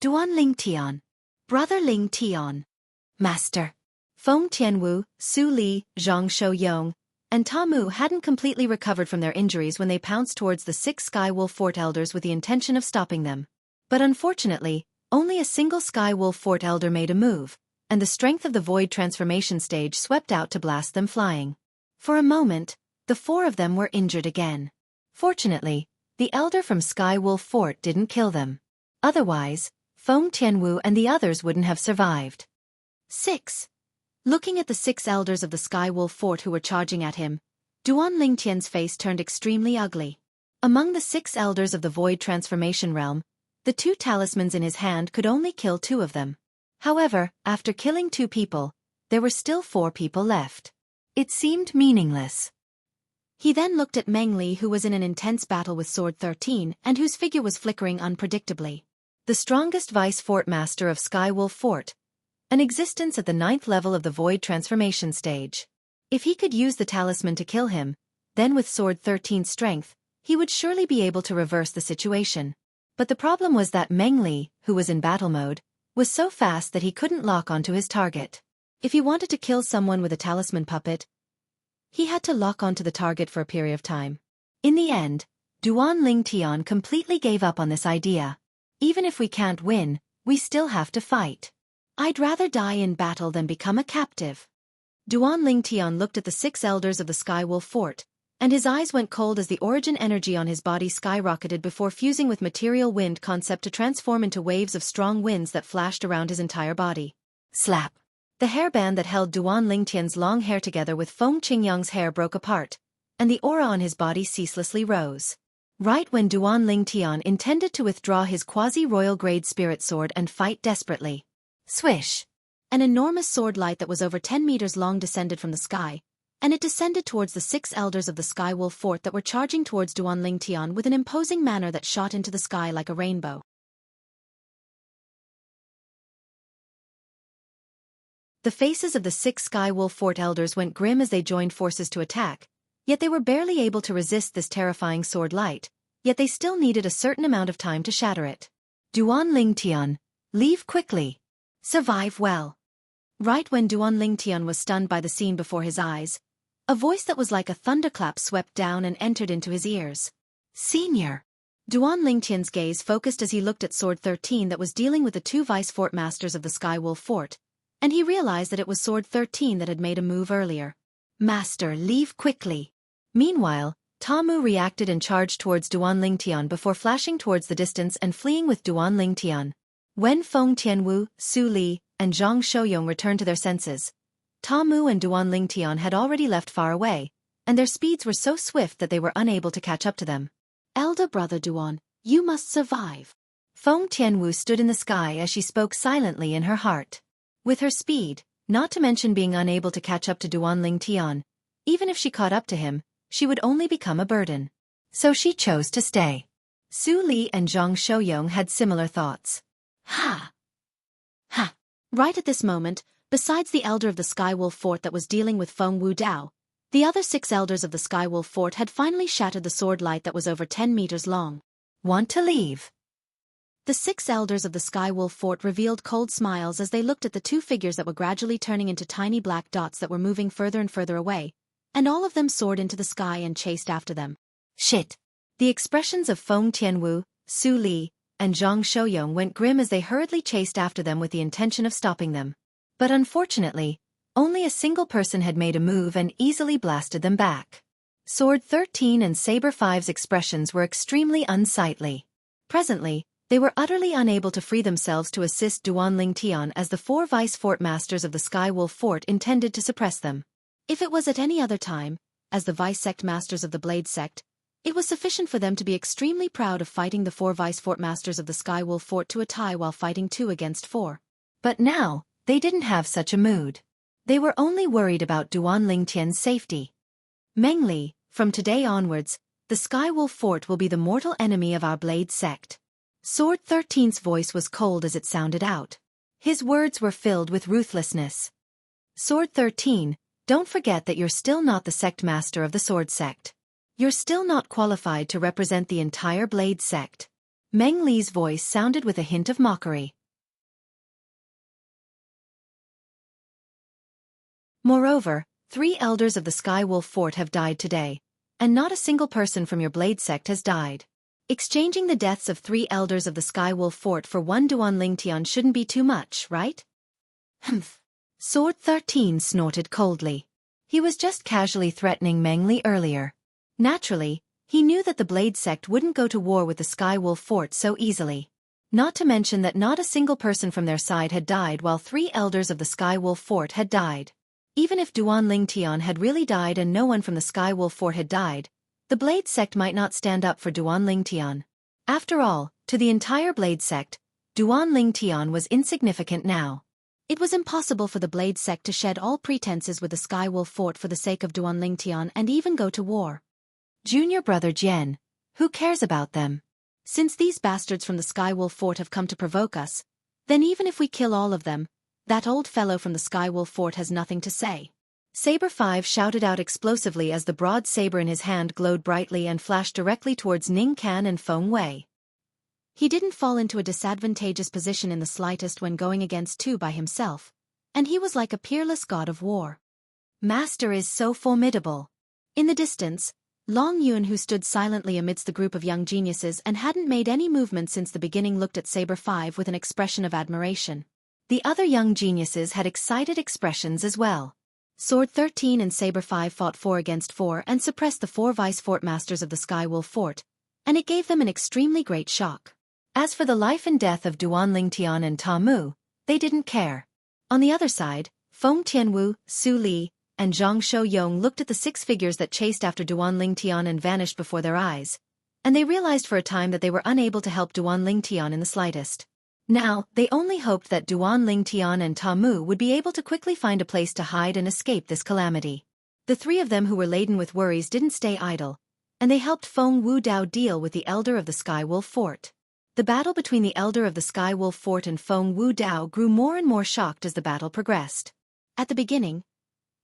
Duan Ling Tian. Brother Ling Tian. Master. Feng Tianwu, Su Li, Zhang Shouyong, and Ta Mu hadn't completely recovered from their injuries when they pounced towards the 6 Sky Wolf Fort Elders with the intention of stopping them. But unfortunately, only a single Sky Wolf Fort Elder made a move, and the strength of the Void Transformation stage swept out to blast them flying. For a moment, the 4 of them were injured again. Fortunately, the Elder from Sky Wolf Fort didn't kill them. Otherwise, Feng Tianwu and the others wouldn't have survived. 6. Looking at the 6 Elders of the Sky Wolf Fort who were charging at him, Duan Lingtian's face turned extremely ugly. Among the 6 Elders of the Void Transformation realm, the 2 talismans in his hand could only kill 2 of them. However, after killing 2 people, there were still 4 people left. It seemed meaningless. He then looked at Meng Li, who was in an intense battle with Sword 13 and whose figure was flickering unpredictably. The strongest Vice Fort Master of Sky Wolf Fort, an existence at the 9th level of the Void Transformation stage. If he could use the talisman to kill him, then with Sword 13's strength, he would surely be able to reverse the situation. But the problem was that Meng Li, who was in battle mode, was so fast that he couldn't lock onto his target. If he wanted to kill someone with a talisman puppet, he had to lock onto the target for a period of time. In the end, Duan Ling Tian completely gave up on this idea. Even if we can't win, we still have to fight. I'd rather die in battle than become a captive. Duan Ling Tian looked at the 6 Elders of the Sky Wolf Fort, and his eyes went cold as the origin energy on his body skyrocketed before fusing with material wind concept to transform into waves of strong winds that flashed around his entire body. Slap! The hairband that held Duan Lingtian's long hair together with Feng Qingyang's hair broke apart, and the aura on his body ceaselessly rose. Right when Duan Lingtian intended to withdraw his quasi-royal grade spirit sword and fight desperately. Swish! An enormous sword light that was over 10 meters long descended from the sky, and it descended towards the 6 Elders of the Sky Wolf Fort that were charging towards Duan Lingtian with an imposing manner that shot into the sky like a rainbow. The faces of the 6 Sky Wolf Fort Elders went grim as they joined forces to attack, yet they were barely able to resist this terrifying sword light, yet they still needed a certain amount of time to shatter it. Duan Lingtian, leave quickly. Survive well. Right when Duan Lingtian was stunned by the scene before his eyes, a voice that was like a thunderclap swept down and entered into his ears. Senior. Duan Lingtian's gaze focused as he looked at Sword 13 that was dealing with the 2 Vice Fort Masters of the Sky Wolf Fort, and he realized that it was Sword 13 that had made a move earlier. Master, leave quickly. Meanwhile, Ta Mu reacted and charged towards Duan Lingtian before flashing towards the distance and fleeing with Duan Lingtian. When Feng Tianwu, Su Li, and Zhang Shouyong returned to their senses, Ta Mu and Duan Lingtian had already left far away, and their speeds were so swift that they were unable to catch up to them. Elder brother Duan, you must survive. Feng Tianwu stood in the sky as she spoke silently in her heart. With her speed, not to mention being unable to catch up to Duan Lingtian, even if she caught up to him, she would only become a burden. So she chose to stay. Su Li and Zhang Shouyong had similar thoughts. Ha! Ha! Right at this moment, besides the Elder of the Sky Wolf Fort that was dealing with Feng Wu Dao, the other 6 Elders of the Sky Wolf Fort had finally shattered the sword light that was over 10 meters long. Want to leave? The 6 Elders of the Sky Wolf Fort revealed cold smiles as they looked at the 2 figures that were gradually turning into tiny black dots that were moving further and further away, and all of them soared into the sky and chased after them. Shit! The expressions of Feng Tianwu, Su Li, and Zhang Shouyong went grim as they hurriedly chased after them with the intention of stopping them. But unfortunately, only a single person had made a move and easily blasted them back. Sword 13 and Saber 5's expressions were extremely unsightly. Presently, they were utterly unable to free themselves to assist Duan Lingtian as the 4 Vice Fort Masters of the Sky Wolf Fort intended to suppress them. If it was at any other time, as the Vice Sect Masters of the Blade Sect, it was sufficient for them to be extremely proud of fighting the 4 Vice Fort Masters of the Sky Wolf Fort to a tie while fighting 2 against 4. But now, they didn't have such a mood. They were only worried about Duan Lingtian's safety. Meng Li, from today onwards, the Sky Wolf Fort will be the mortal enemy of our Blade Sect. Sword 13's voice was cold as it sounded out. His words were filled with ruthlessness. Sword 13, don't forget that you're still not the sect master of the sword sect. You're still not qualified to represent the entire blade sect. Meng Li's voice sounded with a hint of mockery. Moreover, 3 elders of the Sky Wolf Fort have died today, and not a single person from your blade sect has died. Exchanging the deaths of 3 elders of the Sky Wolf Fort for 1 Duan Tian shouldn't be too much, right? Humph. Sword 13 snorted coldly. He was just casually threatening Meng Li earlier. Naturally, he knew that the Blade Sect wouldn't go to war with the Sky Wolf Fort so easily. Not to mention that not a single person from their side had died while 3 elders of the Sky Wolf Fort had died. Even if Duan Tian had really died and no one from the Sky Wolf Fort had died, the Blade Sect might not stand up for Duan Tian. After all, to the entire Blade Sect, Duan Tian was insignificant now. It was impossible for the Blade Sect to shed all pretenses with the Sky Wolf Fort for the sake of Duan Tian and even go to war. Junior brother Jian, who cares about them? Since these bastards from the Sky Wolf Fort have come to provoke us, then even if we kill all of them, that old fellow from the Sky Wolf Fort has nothing to say. Saber 5 shouted out explosively as the broad saber in his hand glowed brightly and flashed directly towards Ning Can and Feng Wei. He didn't fall into a disadvantageous position in the slightest when going against 2 by himself, and he was like a peerless god of war. Master is so formidable. In the distance, Long Yun, who stood silently amidst the group of young geniuses and hadn't made any movement since the beginning, looked at Saber 5 with an expression of admiration. The other young geniuses had excited expressions as well. Sword 13 and Saber 5 fought 4 against 4 and suppressed the 4 vice-fort masters of the Sky Wolf Fort, and it gave them an extremely great shock. As for the life and death of Duan Tian and Ta Mu, they didn't care. On the other side, Feng Tianwu, Su Li, and Zhang Shouyong looked at the 6 figures that chased after Duan Tian and vanished before their eyes, and they realized for a time that they were unable to help Duan Tian in the slightest. Now, they only hoped that Duan Tian and Ta Mu would be able to quickly find a place to hide and escape this calamity. The 3 of them who were laden with worries didn't stay idle, and they helped Feng Wu Dao deal with the Elder of the Sky Wolf Fort. The battle between the Elder of the Sky Wolf Fort and Feng Wu Dao grew more and more shocked as the battle progressed. At the beginning,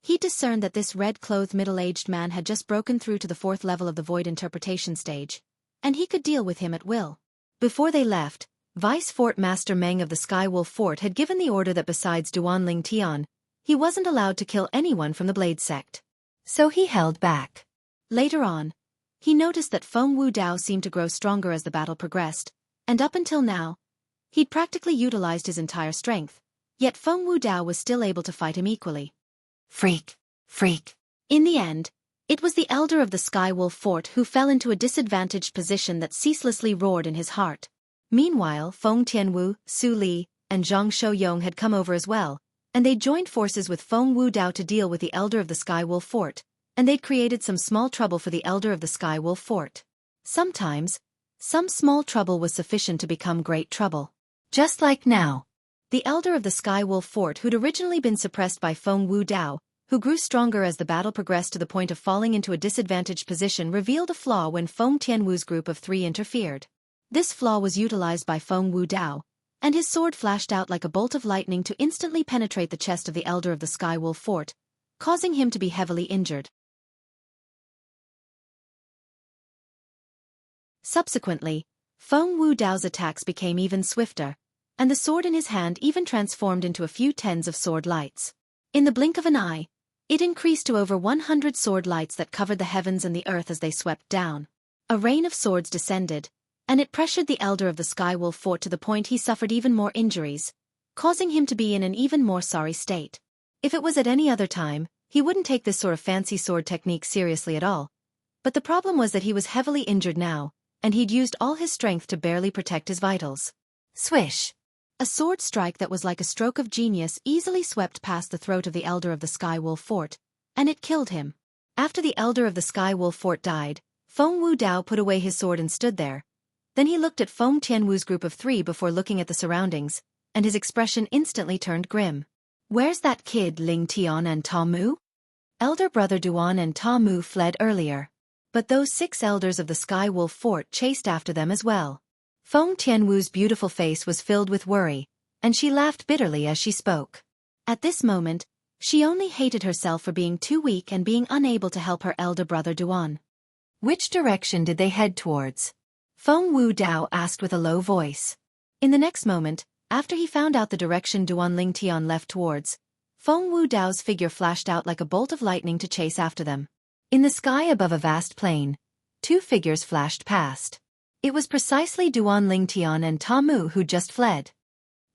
he discerned that this red-clothed middle-aged man had just broken through to the 4th level of the Void Interpretation stage, and he could deal with him at will. Before they left, Vice-Fort Master Meng of the Sky Wolf Fort had given the order that besides Duan Tian, he wasn't allowed to kill anyone from the Blade Sect. So he held back. Later on, he noticed that Feng Wu Dao seemed to grow stronger as the battle progressed, and up until now, he'd practically utilized his entire strength, yet Feng Wu Dao was still able to fight him equally. Freak. In the end, it was the Elder of the Sky Wolf Fort who fell into a disadvantaged position that ceaselessly roared in his heart. Meanwhile, Feng Tianwu, Su Li, and Zhang Shouyong had come over as well, and they'd joined forces with Feng Wu Dao to deal with the Elder of the Sky Wolf Fort, and they'd created some small trouble for the Elder of the Sky Wolf Fort. Sometimes, some small trouble was sufficient to become great trouble. Just like now. The Elder of the Sky Wolf Fort, who'd originally been suppressed by Feng Wu Dao, who grew stronger as the battle progressed to the point of falling into a disadvantaged position, revealed a flaw when Feng Tianwu's group of 3 interfered. This flaw was utilized by Feng Wu Dao, and his sword flashed out like a bolt of lightning to instantly penetrate the chest of the Elder of the Sky Wolf Fort, causing him to be heavily injured. Subsequently, Feng Wu Dao's attacks became even swifter, and the sword in his hand even transformed into a few tens of sword lights. In the blink of an eye, it increased to over 100 sword lights that covered the heavens and the earth as they swept down. A rain of swords descended, and it pressured the Elder of the Sky Wolf Fort to the point he suffered even more injuries, causing him to be in an even more sorry state. If it was at any other time, he wouldn't take this sort of fancy sword technique seriously at all. But the problem was that he was heavily injured now, and he'd used all his strength to barely protect his vitals. Swish! A sword strike that was like a stroke of genius easily swept past the throat of the Elder of the Sky Wolf Fort, and it killed him. After the Elder of the Sky Wolf Fort died, Feng Wu Dao put away his sword and stood there. Then he looked at Feng Tianwu's group of 3 before looking at the surroundings, and his expression instantly turned grim. Where's that kid Ling Tian and Ta Mu? Elder brother Duan and Ta Mu fled earlier. But those 6 elders of the Sky Wolf Fort chased after them as well. Feng Tianwu's beautiful face was filled with worry, and she laughed bitterly as she spoke. At this moment, she only hated herself for being too weak and being unable to help her elder brother Duan. Which direction did they head towards? Feng Wu Dao asked with a low voice. In the next moment, after he found out the direction Duan Lingtian left towards, Feng Wu Dao's figure flashed out like a bolt of lightning to chase after them. In the sky above a vast plain, two figures flashed past. It was precisely Duan Lingtian and Ta Mu who just fled.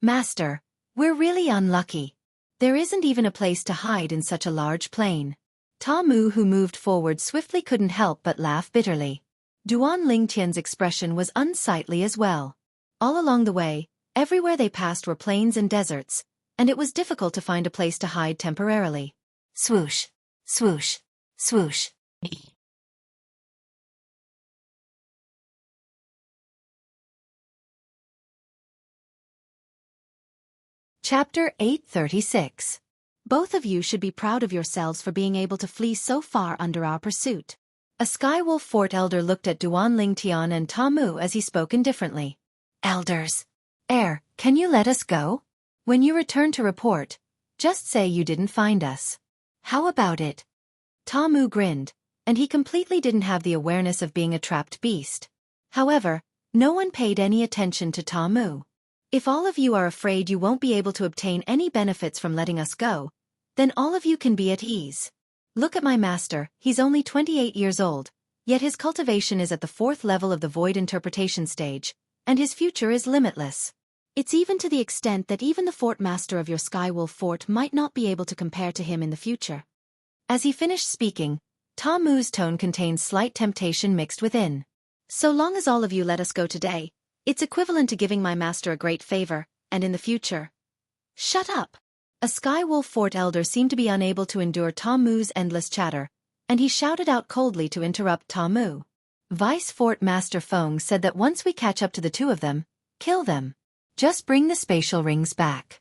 Master, we're really unlucky. There isn't even a place to hide in such a large plain. Ta Mu, who moved forward swiftly, couldn't help but laugh bitterly. Duan Lingtian's expression was unsightly as well. All along the way, everywhere they passed were plains and deserts, and it was difficult to find a place to hide temporarily. Swoosh, swoosh, swoosh. Chapter 836. Both of you should be proud of yourselves for being able to flee so far under our pursuit. A Skywolf Fort elder looked at Duan Lingtian and Ta Mu as he spoke indifferently. Elders. Can you let us go? When you return to report, just say you didn't find us. How about it? Ta Mu grinned, and he completely didn't have the awareness of being a trapped beast. However, no one paid any attention to Ta Mu. If all of you are afraid you won't be able to obtain any benefits from letting us go, then all of you can be at ease. Look at my master, he's only 28 years old, yet his cultivation is at the 4th level of the void interpretation stage, and his future is limitless. It's even to the extent that even the fort master of your Skywolf Fort might not be able to compare to him in the future. As he finished speaking, Ta Mu's tone contained slight temptation mixed within. So long as all of you let us go today, it's equivalent to giving my master a great favor, and in the future. Shut up! A Skywolf Fort elder seemed to be unable to endure Ta Mu's endless chatter, and he shouted out coldly to interrupt Ta Mu. Vice Fort Master Feng said that once we catch up to the two of them, kill them. Just bring the spatial rings back.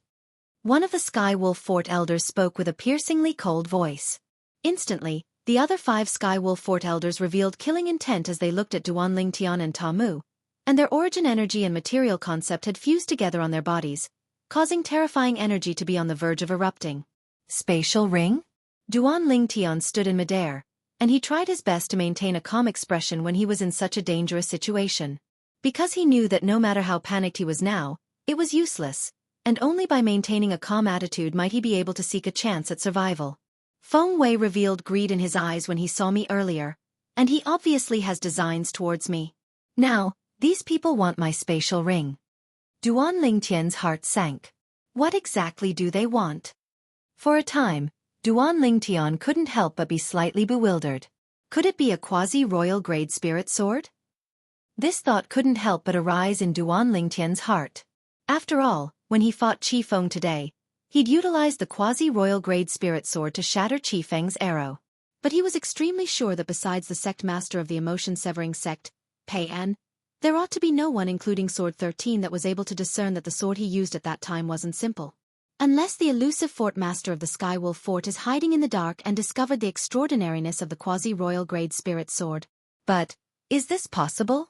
One of the Skywolf Fort elders spoke with a piercingly cold voice. Instantly, the other 5 Skywolf Fort elders revealed killing intent as they looked at Duan Lingtian and Ta Mu, and their origin energy and material concept had fused together on their bodies, causing terrifying energy to be on the verge of erupting. Spatial ring? Duan Lingtian stood in midair, and he tried his best to maintain a calm expression when he was in such a dangerous situation. Because he knew that no matter how panicked he was now, it was useless, and only by maintaining a calm attitude might he be able to seek a chance at survival. Feng Wei revealed greed in his eyes when he saw me earlier, and he obviously has designs towards me. Now, these people want my spatial ring. Duan Lingtian's heart sank. What exactly do they want? For a time, Duan Lingtian couldn't help but be slightly bewildered. Could it be a quasi-royal grade spirit sword? This thought couldn't help but arise in Duan Lingtian's heart. After all, when he fought Qi Feng today, he'd utilized the quasi-royal grade spirit sword to shatter Qi Feng's arrow. But he was extremely sure that besides the sect master of the emotion-severing sect, Pei An, there ought to be no one including Sword 13 that was able to discern that the sword he used at that time wasn't simple. Unless the elusive fort master of the Skywolf Fort is hiding in the dark and discovered the extraordinariness of the quasi-royal grade spirit sword. But, is this possible?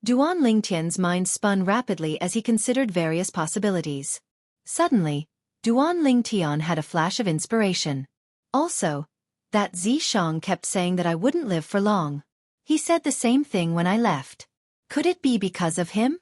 Duan Lingtian's mind spun rapidly as he considered various possibilities. Suddenly, Duan Lingtian had a flash of inspiration. Also, that Zishang kept saying that I wouldn't live for long. He said the same thing when I left. Could it be because of him?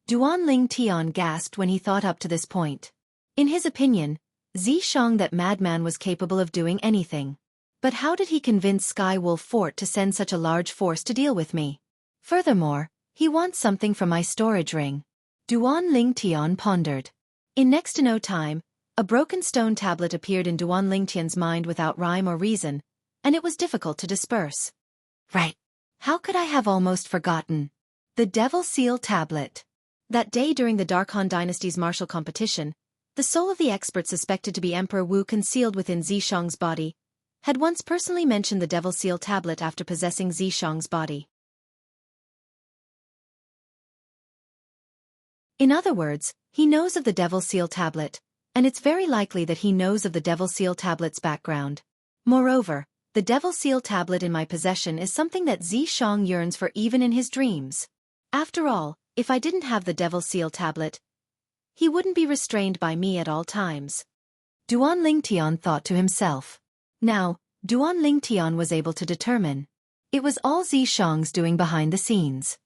Duan Lingtian gasped when he thought up to this point. In his opinion, Zishang, that madman, was capable of doing anything. But how did he convince Skywolf Fort to send such a large force to deal with me? Furthermore, he wants something from my storage ring. Duan Lingtian pondered. In next to no time, a broken stone tablet appeared in Duan Lingtian's mind without rhyme or reason, and it was difficult to disperse. Right. How could I have almost forgotten? The Devil Seal Tablet. That day during the Dark Han Dynasty's martial competition, the soul of the expert suspected to be Emperor Wu concealed within Zishang's body, had once personally mentioned the Devil Seal Tablet after possessing Zishang's body. In other words, he knows of the Devil Seal Tablet, and it's very likely that he knows of the Devil Seal Tablet's background. Moreover, the Devil Seal Tablet in my possession is something that Zishang yearns for even in his dreams. After all, If I didn't have the Devil Seal tablet, he wouldn't be restrained by me at all times. Duan Lingtian thought to himself. Now, Duan Lingtian was able to determine. It was all Xianxia's doing behind the scenes.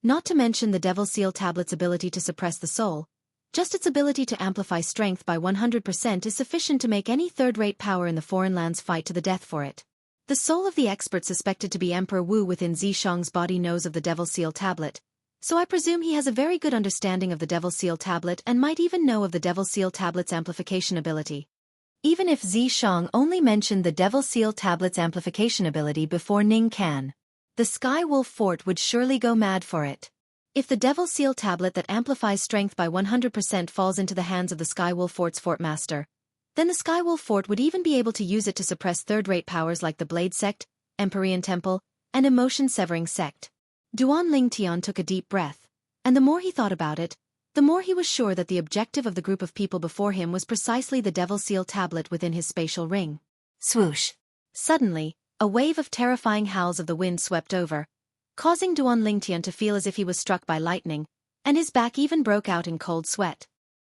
Not to mention the Devil Seal tablet's ability to suppress the soul. Just its ability to amplify strength by 100% is sufficient to make any third-rate power in the foreign lands fight to the death for it. The soul of the expert suspected to be Emperor Wu within Xianxia's body knows of the Devil Seal tablet, so I presume he has a very good understanding of the Devil Seal tablet and might even know of the Devil Seal tablet's amplification ability. Even if Xianxia only mentioned the Devil Seal tablet's amplification ability before Ning Can, the Sky Wolf Fort would surely go mad for it. If the Devil Seal tablet that amplifies strength by 100% falls into the hands of the Sky Wolf Fort's Fort Master, then the Sky Wolf Fort would even be able to use it to suppress third-rate powers like the Blade Sect, Empyrean Temple, and Emotion-Severing Sect. Duan Lingtian took a deep breath, and the more he thought about it, the more he was sure that the objective of the group of people before him was precisely the Devil Seal tablet within his spatial ring. Swoosh! Suddenly, a wave of terrifying howls of the wind swept over, causing Duan Lingtian to feel as if he was struck by lightning, and his back even broke out in cold sweat.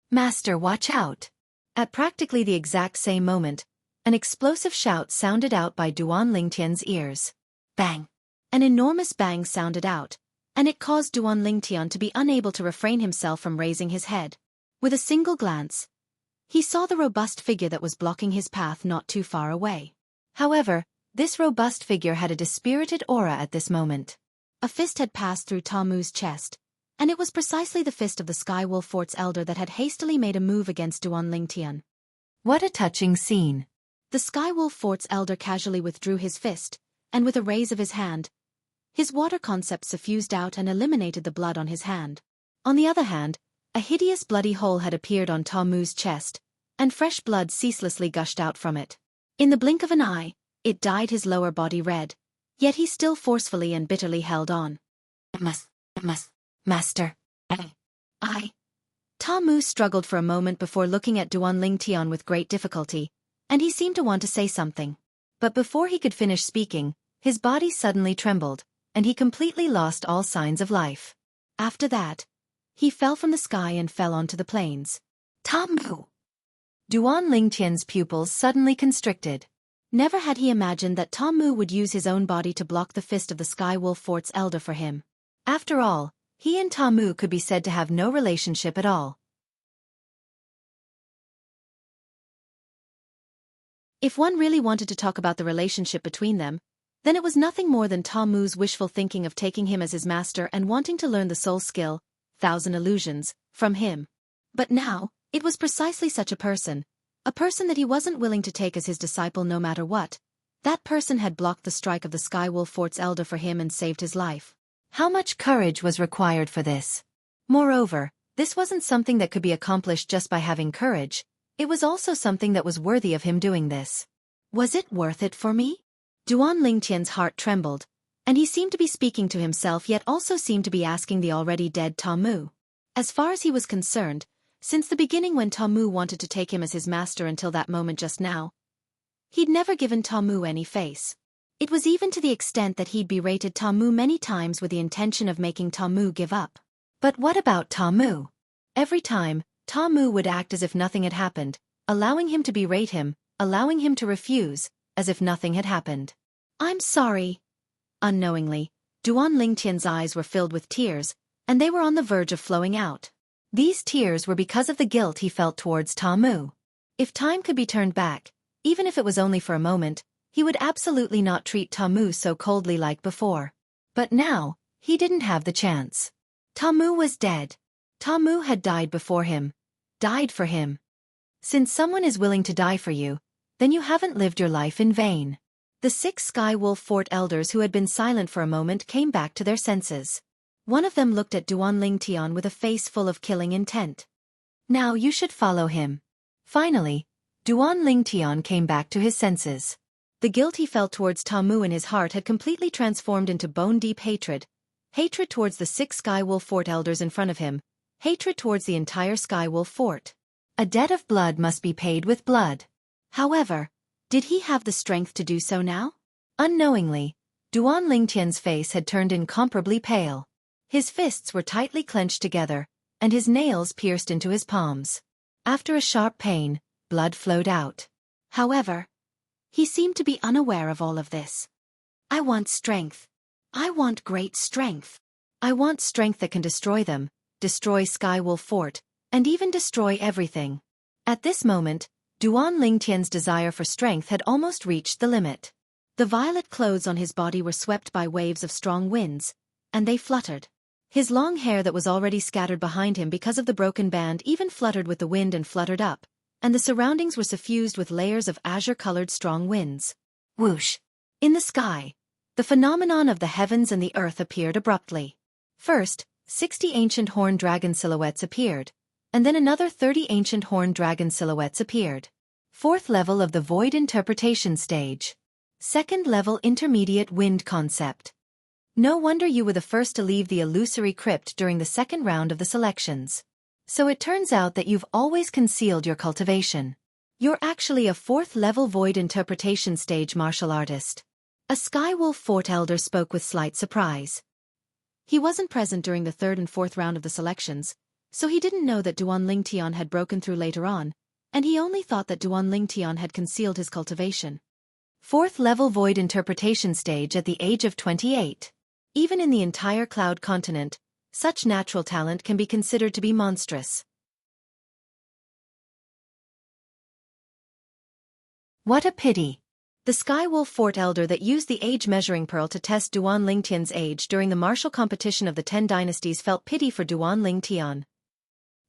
Master, watch out! At practically the exact same moment, an explosive shout sounded out by Duan Lingtian's ears. Bang! An enormous bang sounded out, and it caused Duan Lingtian to be unable to refrain himself from raising his head. With a single glance, he saw the robust figure that was blocking his path not too far away. However, this robust figure had a dispirited aura at this moment. A fist had passed through Ta Mu's chest, and it was precisely the fist of the Sky Wolf Fort's elder that had hastily made a move against Duan Lingtian. What a touching scene! The Sky Wolf Fort's elder casually withdrew his fist, and with a raise of his hand, his water concept suffused out and eliminated the blood on his hand. On the other hand, a hideous bloody hole had appeared on Ta Mu's chest, and fresh blood ceaselessly gushed out from it. In the blink of an eye, it dyed his lower body red, yet he still forcefully and bitterly held on. Master. Ta Mu struggled for a moment before looking at Duan Lingtian with great difficulty, and he seemed to want to say something. But before he could finish speaking, his body suddenly trembled, and he completely lost all signs of life. After that, he fell from the sky and fell onto the plains. Ta Mu! Duan Lingtian's pupils suddenly constricted. Never had he imagined that Ta Mu would use his own body to block the fist of the Sky Wolf Fort's elder for him. After all, he and Ta Mu could be said to have no relationship at all. If one really wanted to talk about the relationship between them, then it was nothing more than Ta Mu's wishful thinking of taking him as his master and wanting to learn the soul skill, Thousand Illusions, from him. But now, it was precisely such a person that he wasn't willing to take as his disciple no matter what. That person had blocked the strike of the Sky Wolf Fort's elder for him and saved his life. How much courage was required for this? Moreover, this wasn't something that could be accomplished just by having courage. It was also something that was worthy of him doing this. Was it worth it for me? Duan Lingtian's heart trembled, and he seemed to be speaking to himself yet also seemed to be asking the already dead Ta Mu. As far as he was concerned, since the beginning when Ta Mu wanted to take him as his master until that moment just now, he'd never given Ta Mu any face. It was even to the extent that he'd berated Ta Mu many times with the intention of making Ta Mu give up. But what about Ta Mu? Every time, Ta Mu would act as if nothing had happened, allowing him to berate him, allowing him to refuse, as if nothing had happened. I'm sorry. Unknowingly, Duan Lingtian's eyes were filled with tears, and they were on the verge of flowing out. These tears were because of the guilt he felt towards Ta Mu. If time could be turned back, even if it was only for a moment, he would absolutely not treat Ta Mu so coldly like before. But now, he didn't have the chance. Ta Mu was dead. Ta Mu had died before him. Died for him. Since someone is willing to die for you, then you haven't lived your life in vain. The 6 Sky Wolf Fort elders who had been silent for a moment came back to their senses. One of them looked at Duan Lingtian with a face full of killing intent. Now you should follow him. Finally, Duan Lingtian came back to his senses. The guilt he felt towards Ta Mu in his heart had completely transformed into bone-deep hatred. Hatred towards the 6 Sky Wolf Fort elders in front of him. Hatred towards the entire Sky Wolf Fort. A debt of blood must be paid with blood. However, did he have the strength to do so now? Unknowingly, Duan Lingtian's face had turned incomparably pale. His fists were tightly clenched together, and his nails pierced into his palms. After a sharp pain, blood flowed out. However, he seemed to be unaware of all of this. I want strength. I want great strength. I want strength that can destroy them, destroy Skywolf Fort, and even destroy everything. At this moment, Duan Lingtian's desire for strength had almost reached the limit. The violet clothes on his body were swept by waves of strong winds, and they fluttered. His long hair that was already scattered behind him because of the broken band even fluttered with the wind and fluttered up, and the surroundings were suffused with layers of azure-colored strong winds. Whoosh! In the sky, the phenomenon of the heavens and the earth appeared abruptly. First, 60 ancient horned dragon silhouettes appeared, and then another 30 ancient horned dragon silhouettes appeared. Fourth level of the void interpretation stage. Second level intermediate wind concept. No wonder you were the first to leave the illusory crypt during the second round of the selections. So it turns out that you've always concealed your cultivation. You're actually a fourth level void interpretation stage martial artist. A Skywolf Fort elder spoke with slight surprise. He wasn't present during the third and fourth round of the selections, so he didn't know that Duan Lingtian had broken through later on, and he only thought that Duan Lingtian had concealed his cultivation. Fourth level void interpretation stage at the age of 28. Even in the entire Cloud continent, such natural talent can be considered to be monstrous. What a pity. The Skywolf Fort elder that used the age measuring pearl to test Duan Lingtian's age during the martial competition of the 10 dynasties felt pity for Duan Lingtian.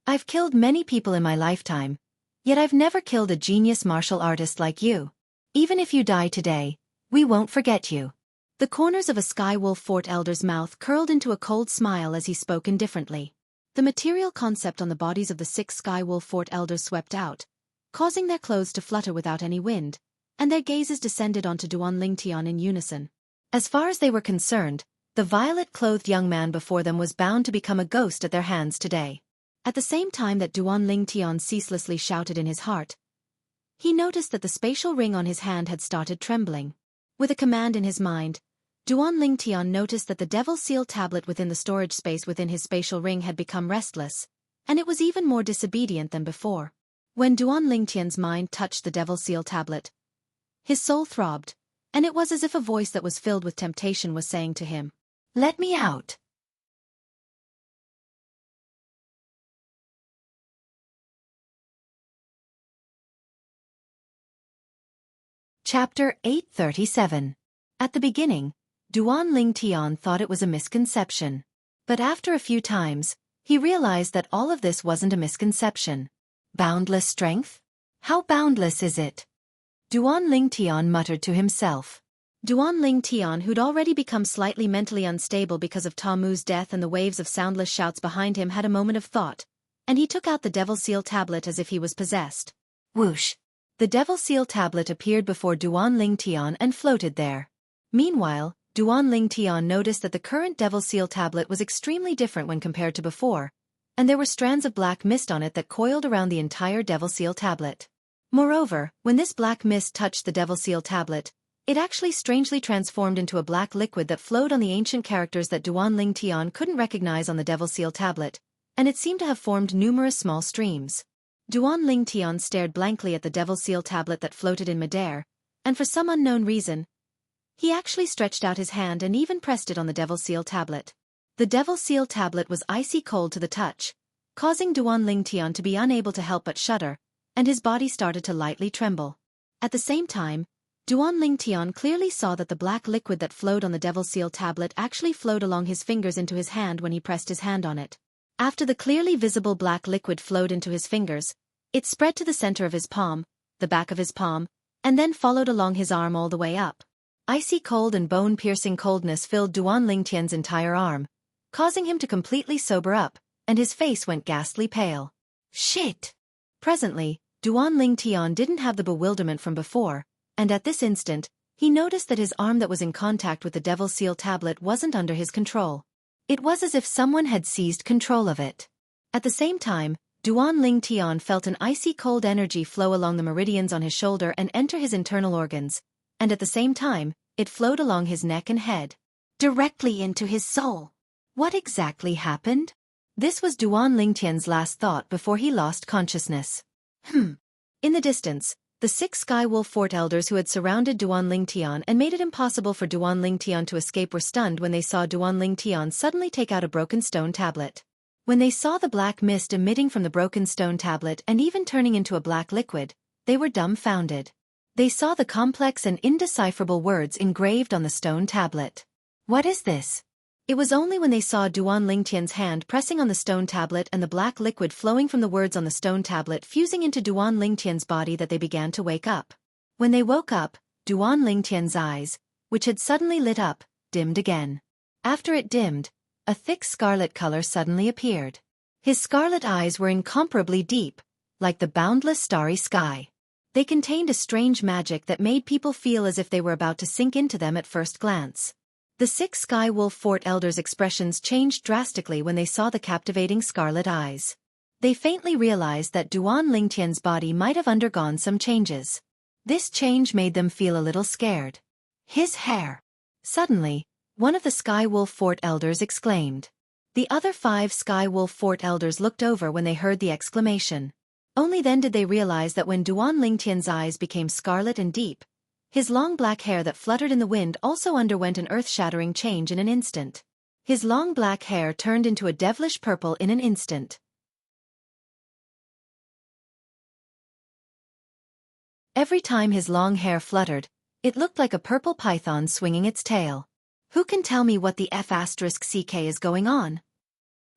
I've killed many people in my lifetime, yet I've never killed a genius martial artist like you. Even if you die today, we won't forget you. The corners of a Skywolf Fort elder's mouth curled into a cold smile as he spoke indifferently. The material concept on the bodies of the 6 Skywolf Fort elders swept out, causing their clothes to flutter without any wind, and their gazes descended onto Duan Lingtian in unison. As far as they were concerned, the violet-clothed young man before them was bound to become a ghost at their hands today. At the same time that Duan Lingtian ceaselessly shouted in his heart, he noticed that the spatial ring on his hand had started trembling. With a command in his mind, Duan Lingtian noticed that the Devil Seal tablet within the storage space within his spatial ring had become restless, and it was even more disobedient than before. When Duan Lingtian's mind touched the Devil Seal tablet, his soul throbbed, and it was as if a voice that was filled with temptation was saying to him, "Let me out." Chapter 837. At the beginning, Duan Lingtian thought it was a misconception. But after a few times, he realized that all of this wasn't a misconception. Boundless strength? How boundless is it? Duan Lingtian muttered to himself. Duan Lingtian, who'd already become slightly mentally unstable because of Tamu's death and the waves of soundless shouts behind him, had a moment of thought, and he took out the Devil Seal tablet as if he was possessed. Whoosh! The Devil Seal tablet appeared before Duan Lingtian and floated there. Meanwhile, Duan Lingtian noticed that the current Devil Seal tablet was extremely different when compared to before, and there were strands of black mist on it that coiled around the entire Devil Seal tablet. Moreover, when this black mist touched the Devil Seal tablet, it actually strangely transformed into a black liquid that flowed on the ancient characters that Duan Lingtian couldn't recognize on the Devil Seal tablet, and it seemed to have formed numerous small streams. Duan Lingtian stared blankly at the Devil Seal tablet that floated in midair, and for some unknown reason, he actually stretched out his hand and even pressed it on the Devil Seal tablet. The Devil Seal tablet was icy cold to the touch, causing Duan Lingtian to be unable to help but shudder, and his body started to lightly tremble. At the same time, Duan Lingtian clearly saw that the black liquid that flowed on the Devil Seal tablet actually flowed along his fingers into his hand when he pressed his hand on it. After the clearly visible black liquid flowed into his fingers, it spread to the center of his palm, the back of his palm, and then followed along his arm all the way up. Icy cold and bone-piercing coldness filled Duan Lingtian's entire arm, causing him to completely sober up, and his face went ghastly pale. Shit! Presently, Duan Lingtian didn't have the bewilderment from before, and at this instant, he noticed that his arm that was in contact with the Devil Seal tablet wasn't under his control. It was as if someone had seized control of it. At the same time, Duan Lingtian felt an icy cold energy flow along the meridians on his shoulder and enter his internal organs, and at the same time, it flowed along his neck and head, directly into his soul. What exactly happened? This was Duan Lingtian's last thought before he lost consciousness. In the distance, the 6 Sky Wolf Fort elders who had surrounded Duan Lingtian and made it impossible for Duan Lingtian to escape were stunned when they saw Duan Lingtian suddenly take out a broken stone tablet. When they saw the black mist emitting from the broken stone tablet and even turning into a black liquid, they were dumbfounded. They saw the complex and indecipherable words engraved on the stone tablet. What is this? It was only when they saw Duan Lingtian's hand pressing on the stone tablet and the black liquid flowing from the words on the stone tablet fusing into Duan Lingtian's body that they began to wake up. When they woke up, Duan Lingtian's eyes, which had suddenly lit up, dimmed again. After it dimmed, a thick scarlet color suddenly appeared. His scarlet eyes were incomparably deep, like the boundless starry sky. They contained a strange magic that made people feel as if they were about to sink into them at first glance. The 6 Sky Wolf Fort elders' expressions changed drastically when they saw the captivating scarlet eyes. They faintly realized that Duan Lingtian's body might have undergone some changes. This change made them feel a little scared. His hair. Suddenly, one of the Sky Wolf Fort elders exclaimed. The other 5 Sky Wolf Fort elders looked over when they heard the exclamation. Only then did they realize that when Duan Lingtian's eyes became scarlet and deep, his long black hair that fluttered in the wind also underwent an earth-shattering change in an instant. His long black hair turned into a devilish purple in an instant. Every time his long hair fluttered, it looked like a purple python swinging its tail. Who can tell me what the F***ck is going on?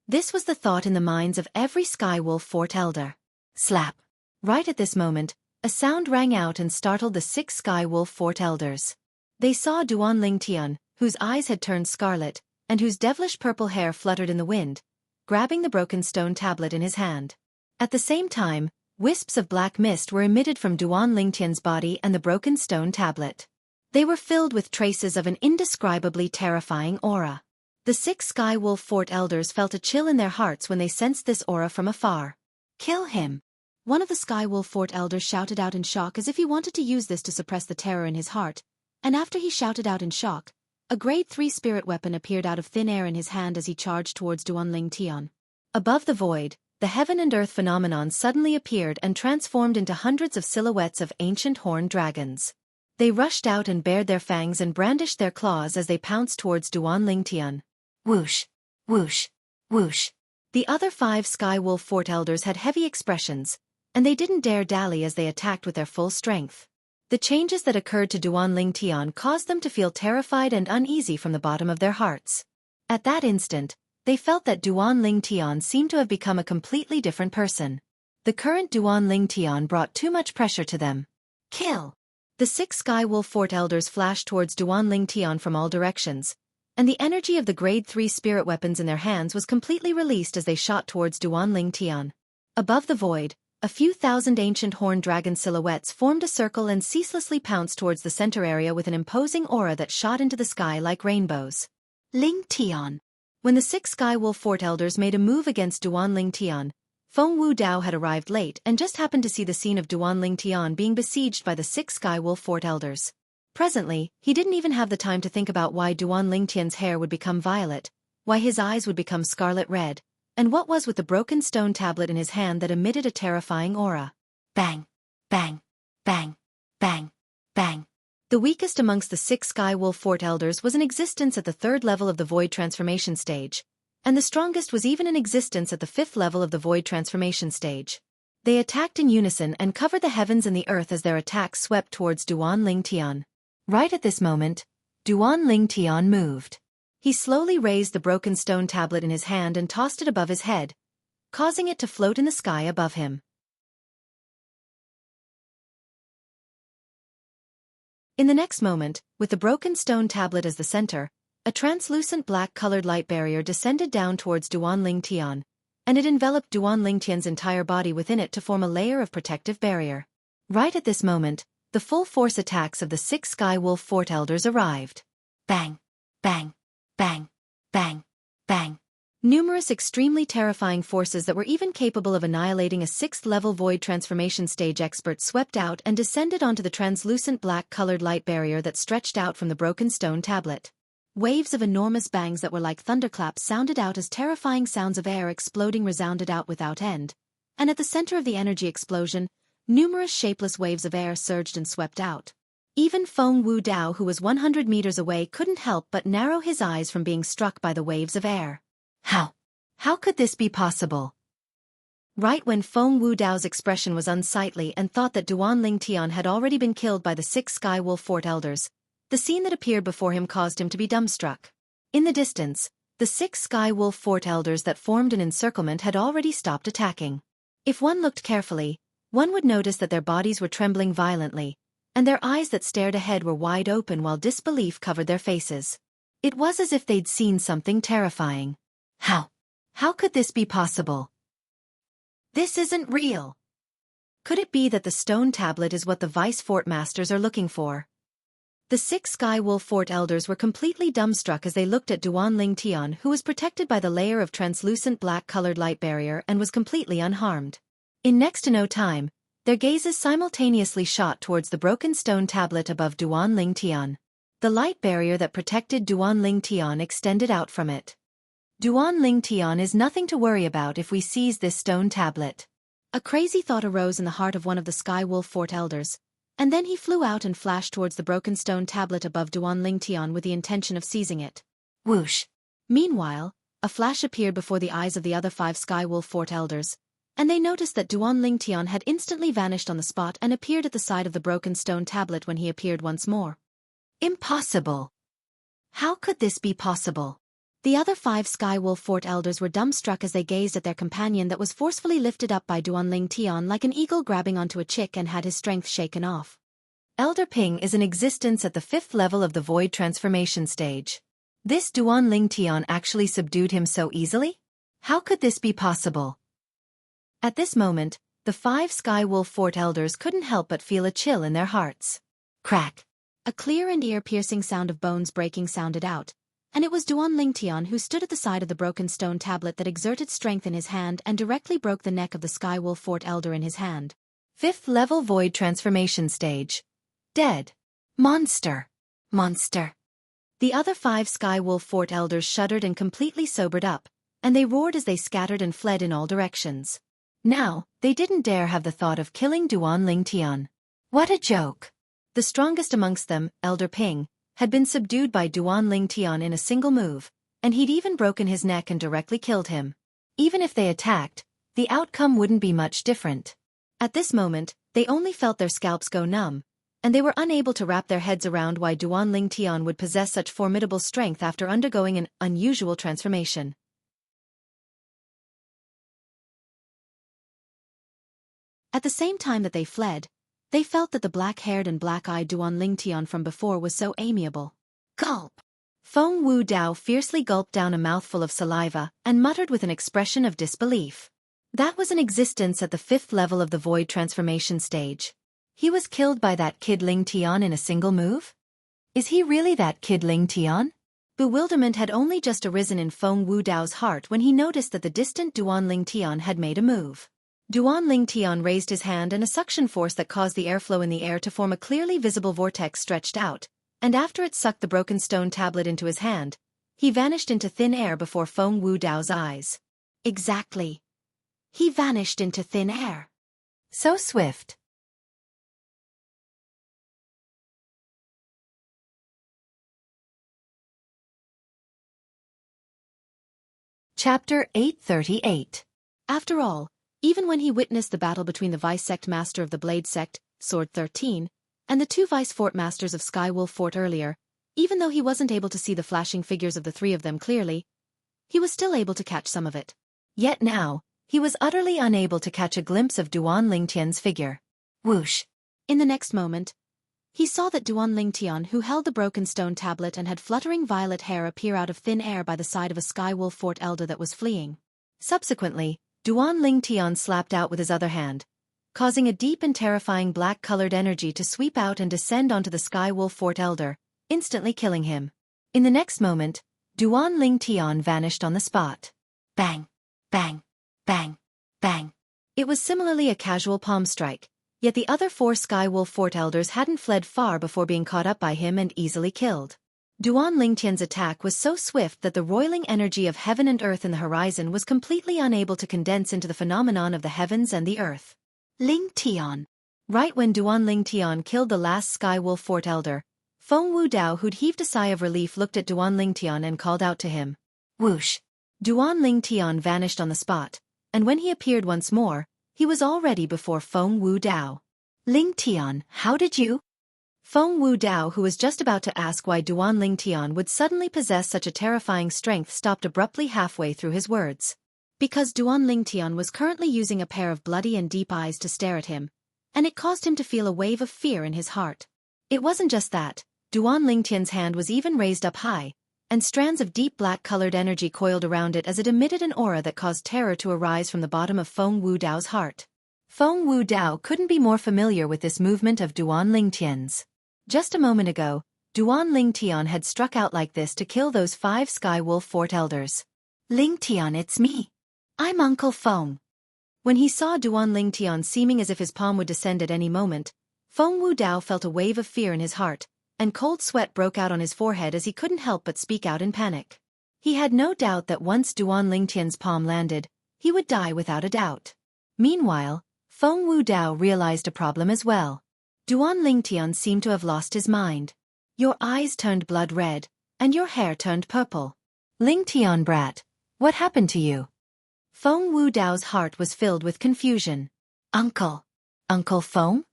This was the thought in the minds of every Sky Wolf Fort elder. Slap. Right at this moment, a sound rang out and startled the 6 Sky Wolf Fort elders. They saw Duan Lingtian, whose eyes had turned scarlet, and whose devilish purple hair fluttered in the wind, grabbing the broken stone tablet in his hand. At the same time, wisps of black mist were emitted from Duan Lingtian's body and the broken stone tablet. They were filled with traces of an indescribably terrifying aura. The 6 Sky Wolf Fort elders felt a chill in their hearts when they sensed this aura from afar. Kill him! One of the Sky Wolf Fort elders shouted out in shock as if he wanted to use this to suppress the terror in his heart, and after he shouted out in shock, a grade 3 spirit weapon appeared out of thin air in his hand as he charged towards Duan Lingtian. Above the void, the heaven and earth phenomenon suddenly appeared and transformed into hundreds of silhouettes of ancient horned dragons. They rushed out and bared their fangs and brandished their claws as they pounced towards Duan Lingtian. Whoosh! Whoosh! Whoosh! The other 5 Sky Wolf Fort elders had heavy expressions, and they didn't dare dally as they attacked with their full strength. The changes that occurred to Duan Lingtian caused them to feel terrified and uneasy from the bottom of their hearts. At that instant, they felt that Duan Lingtian seemed to have become a completely different person. The current Duan Lingtian brought too much pressure to them. Kill! The 6 Sky Wolf Fort elders flashed towards Duan Lingtian from all directions, and the energy of the grade 3 spirit weapons in their hands was completely released as they shot towards Duan Lingtian. Above the void, a few thousand ancient horned dragon silhouettes formed a circle and ceaselessly pounced towards the center area with an imposing aura that shot into the sky like rainbows. Lingtian. When the 6 Sky Wolf Fort elders made a move against Duan Lingtian, Feng Wu Dao had arrived late and just happened to see the scene of Duan Lingtian being besieged by the 6 Sky Wolf Fort elders. Presently, he didn't even have the time to think about why Duan Lingtian's hair would become violet, why his eyes would become scarlet red, and what was with the broken stone tablet in his hand that emitted a terrifying aura. Bang! Bang! Bang! Bang! Bang! The weakest amongst the 6 Sky Wolf Fort elders was in existence at the 3rd level of the Void Transformation stage, and the strongest was even in existence at the 5th level of the Void Transformation stage. They attacked in unison and covered the heavens and the earth as their attacks swept towards Duan Lingtian. Right at this moment, Duan Lingtian moved. He slowly raised the broken stone tablet in his hand and tossed it above his head, causing it to float in the sky above him. In the next moment, with the broken stone tablet as the center, a translucent black-colored light barrier descended down towards Duan Lingtian, and it enveloped Duan Lingtian's entire body within it to form a layer of protective barrier. Right at this moment, the full-force attacks of the 6 Sky Wolf Fort elders arrived. Bang! Bang! Bang! Bang! Bang! Numerous extremely terrifying forces that were even capable of annihilating a 6th-level Void Transformation stage expert swept out and descended onto the translucent black-colored light barrier that stretched out from the broken stone tablet. Waves of enormous bangs that were like thunderclaps sounded out as terrifying sounds of air exploding resounded out without end, and at the center of the energy explosion, numerous shapeless waves of air surged and swept out. Even Feng Wudao, who was 100 meters away, couldn't help but narrow his eyes from being struck by the waves of air. How could this be possible? Right when Feng Wudao's expression was unsightly and thought that Duan Lingtian had already been killed by the 6 Sky Wolf Fort elders, the scene that appeared before him caused him to be dumbstruck. In the distance, the 6 Sky Wolf Fort elders that formed an encirclement had already stopped attacking. If one looked carefully, one would notice that their bodies were trembling violently, and their eyes that stared ahead were wide open while disbelief covered their faces. It was as if they'd seen something terrifying. How could this be possible? This isn't real. Could it be that the stone tablet is what the Vice Fort Masters are looking for? The 6 Sky Wolf Fort elders were completely dumbstruck as they looked at Duan Lingtian, who was protected by the layer of translucent black-colored light barrier and was completely unharmed. In next to no time, their gazes simultaneously shot towards the broken stone tablet above Duan Lingtian. The light barrier that protected Duan Lingtian extended out from it. Duan Lingtian is nothing to worry about if we seize this stone tablet. A crazy thought arose in the heart of one of the Sky Wolf Fort elders, and then he flew out and flashed towards the broken stone tablet above Duan Lingtian with the intention of seizing it. Whoosh! Meanwhile, a flash appeared before the eyes of the other 5 Sky Wolf Fort elders, and they noticed that Duan Lingtian had instantly vanished on the spot and appeared at the side of the broken stone tablet when he appeared once more. Impossible! How could this be possible? The other 5 Sky Wolf Fort elders were dumbstruck as they gazed at their companion that was forcefully lifted up by Duan Lingtian like an eagle grabbing onto a chick and had his strength shaken off. Elder Ping is in existence at the 5th level of the Void Transformation stage. This Duan Lingtian actually subdued him so easily? How could this be possible? At this moment, the 5 Sky Wolf Fort elders couldn't help but feel a chill in their hearts. Crack! A clear and ear-piercing sound of bones breaking sounded out, and it was Duan Lingtian who stood at the side of the broken stone tablet that exerted strength in his hand and directly broke the neck of the Sky Wolf Fort elder in his hand. 5th level Void Transformation stage. Dead. Monster. The other 5 Sky Wolf Fort elders shuddered and completely sobered up, and they roared as they scattered and fled in all directions. Now, they didn't dare have the thought of killing Duan Lingtian. What a joke! The strongest amongst them, Elder Ping, had been subdued by Duan Lingtian in a single move, and he'd even broken his neck and directly killed him. Even if they attacked, the outcome wouldn't be much different. At this moment, they only felt their scalps go numb, and they were unable to wrap their heads around why Duan Lingtian would possess such formidable strength after undergoing an unusual transformation. At the same time that they fled, they felt that the black-haired and black-eyed Duan Lingtian from before was so amiable. Gulp! Feng Wudao fiercely gulped down a mouthful of saliva and muttered with an expression of disbelief. That was in existence at the 5th level of the Void Transformation stage. He was killed by that kid Lingtian in a single move? Is he really that kid Lingtian? Bewilderment had only just arisen in Feng Wudao's heart when he noticed that the distant Duan Lingtian had made a move. Duan Lingtian raised his hand and a suction force that caused the airflow in the air to form a clearly visible vortex stretched out, and after it sucked the broken stone tablet into his hand, he vanished into thin air before Feng Wudao's eyes. Exactly. He vanished into thin air. So swift. Chapter 838. After all, even when he witnessed the battle between the Vice-Sect Master of the Blade Sect, Sword 13, and the 2 Vice-Fort Masters of Skywolf Fort earlier, even though he wasn't able to see the flashing figures of the 3 of them clearly, he was still able to catch some of it. Yet now, he was utterly unable to catch a glimpse of Duan Lingtian's figure. Whoosh! In the next moment, he saw that Duan Lingtian, who held the broken stone tablet and had fluttering violet hair, appear out of thin air by the side of a Skywolf Fort elder that was fleeing. Subsequently, Duan Lingtian slapped out with his other hand, causing a deep and terrifying black-colored energy to sweep out and descend onto the Skywolf Fort elder, instantly killing him. In the next moment, Duan Lingtian vanished on the spot. Bang! Bang! Bang! Bang! It was similarly a casual palm strike, yet the other 4 Skywolf Fort elders hadn't fled far before being caught up by him and easily killed. Duan Lingtian's attack was so swift that the roiling energy of heaven and earth in the horizon was completely unable to condense into the phenomenon of the heavens and the earth. Ling Tian. Right when Duan Lingtian killed the last Sky Wolf Fort Elder, Feng Wudao, who'd heaved a sigh of relief, looked at Duan Lingtian and called out to him. Whoosh! Duan Lingtian vanished on the spot, and when he appeared once more, he was already before Feng Wudao. Lingtian, how did you? Feng Wudao, who was just about to ask why Duan Lingtian would suddenly possess such a terrifying strength, stopped abruptly halfway through his words. Because Duan Lingtian was currently using a pair of bloody and deep eyes to stare at him, and it caused him to feel a wave of fear in his heart. It wasn't just that, Duan Lingtian's hand was even raised up high, and strands of deep black-colored energy coiled around it as it emitted an aura that caused terror to arise from the bottom of Feng Wudao's heart. Feng Wudao couldn't be more familiar with this movement of Duan Lingtian's. Just a moment ago, Duan Lingtian had struck out like this to kill those 5 Sky Wolf Fort Elders. Lingtian, it's me. I'm Uncle Feng. When he saw Duan Lingtian seeming as if his palm would descend at any moment, Feng Wudao felt a wave of fear in his heart, and cold sweat broke out on his forehead as he couldn't help but speak out in panic. He had no doubt that once Duan Lingtian's palm landed, he would die without a doubt. Meanwhile, Feng Wudao realized a problem as well. Duan Lingtian seemed to have lost his mind. Your eyes turned blood red, and your hair turned purple. Lingtian brat, what happened to you? Feng Wudao's heart was filled with confusion. Uncle Feng?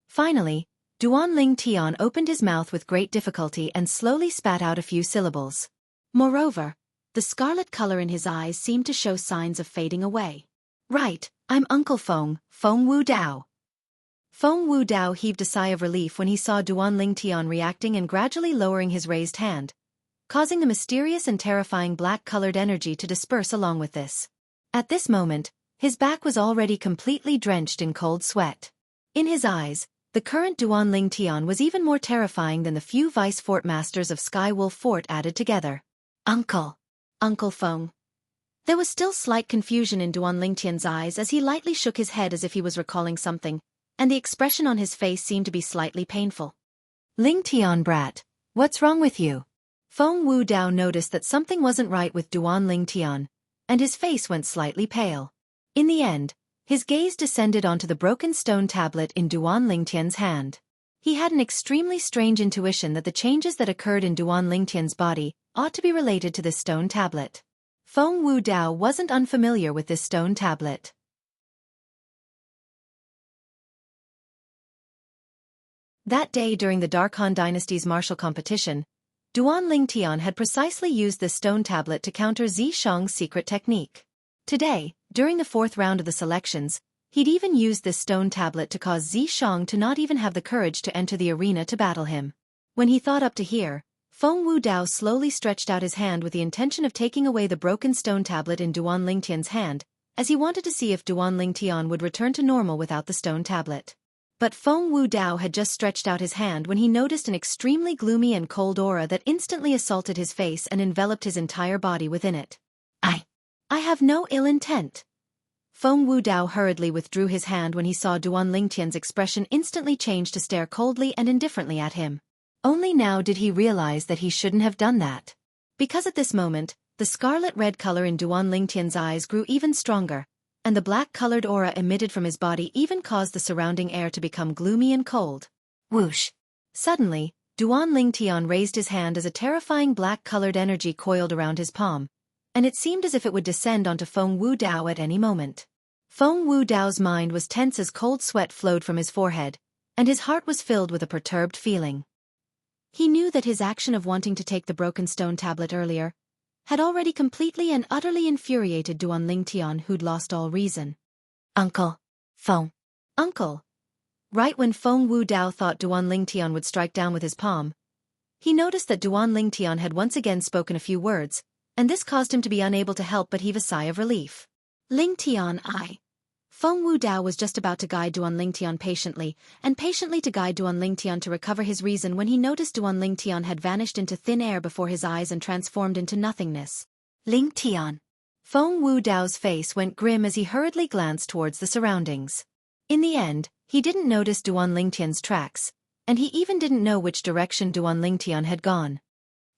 Finally, Duan Lingtian opened his mouth with great difficulty and slowly spat out a few syllables. Moreover, the scarlet color in his eyes seemed to show signs of fading away. Right, I'm Uncle Feng Wudao. Feng Wudao heaved a sigh of relief when he saw Duan Lingtian reacting and gradually lowering his raised hand, causing the mysterious and terrifying black-colored energy to disperse along with this. At this moment, his back was already completely drenched in cold sweat. In his eyes, the current Duan Lingtian was even more terrifying than the few vice fort masters of Sky Wolf Fort added together. Uncle Feng. There was still slight confusion in Duan Lingtian's eyes as he lightly shook his head as if he was recalling something, and the expression on his face seemed to be slightly painful. Lingtian brat, what's wrong with you? Feng Wudao noticed that something wasn't right with Duan Lingtian, and his face went slightly pale. In the end, his gaze descended onto the broken stone tablet in Duan Lingtian's hand. He had an extremely strange intuition that the changes that occurred in Duan Lingtian's body ought to be related to this stone tablet. Feng Wudao wasn't unfamiliar with this stone tablet. That day during the Dark Han Dynasty's martial competition, Duan Lingtian had precisely used this stone tablet to counter Xianxia's secret technique. Today, during the 4th round of the selections, he'd even used this stone tablet to cause Xianxia to not even have the courage to enter the arena to battle him. When he thought up to here, Feng Wudao slowly stretched out his hand with the intention of taking away the broken stone tablet in Duan Lingtian's hand, as he wanted to see if Duan Lingtian would return to normal without the stone tablet. But Feng Wudao had just stretched out his hand when he noticed an extremely gloomy and cold aura that instantly assaulted his face and enveloped his entire body within it. I have no ill intent. Feng Wudao hurriedly withdrew his hand when he saw Duan Lingtian's expression instantly change to stare coldly and indifferently at him. Only now did he realize that he shouldn't have done that. Because at this moment, the scarlet-red color in Duan Lingtian's eyes grew even stronger, and the black-colored aura emitted from his body even caused the surrounding air to become gloomy and cold. Whoosh! Suddenly, Duan Lingtian raised his hand as a terrifying black-colored energy coiled around his palm, and it seemed as if it would descend onto Feng Wudao at any moment. Feng Wudao's mind was tense as cold sweat flowed from his forehead, and his heart was filled with a perturbed feeling. He knew that his action of wanting to take the broken stone tablet earlier had already completely and utterly infuriated Duan Lingtian, who'd lost all reason. Uncle Feng. Uncle. Right when Feng Wudao thought Duan Lingtian would strike down with his palm, he noticed that Duan Lingtian had once again spoken a few words, and this caused him to be unable to help but heave a sigh of relief. Lingtian, Feng Wudao was just about to guide Duan Lingtian patiently to guide Duan Lingtian to recover his reason when he noticed Duan Lingtian had vanished into thin air before his eyes and transformed into nothingness. Lingtian. Feng Wudao's face went grim as he hurriedly glanced towards the surroundings. In the end, he didn't notice Duan Lingtian's tracks, and he even didn't know which direction Duan Lingtian had gone.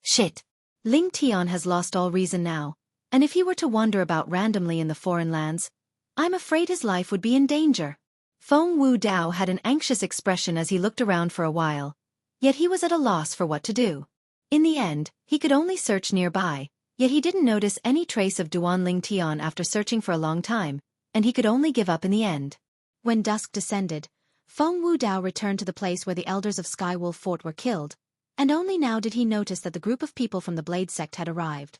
Shit. Ling Tian has lost all reason now, and if he were to wander about randomly in the foreign lands, I'm afraid his life would be in danger. Feng Wu Dao had an anxious expression as he looked around for a while, yet he was at a loss for what to do. In the end, he could only search nearby, yet he didn't notice any trace of Duan Ling Tian after searching for a long time, and he could only give up in the end. When dusk descended, Feng Wu Dao returned to the place where the elders of Skywolf Fort were killed, and only now did he notice that the group of people from the Blade sect had arrived.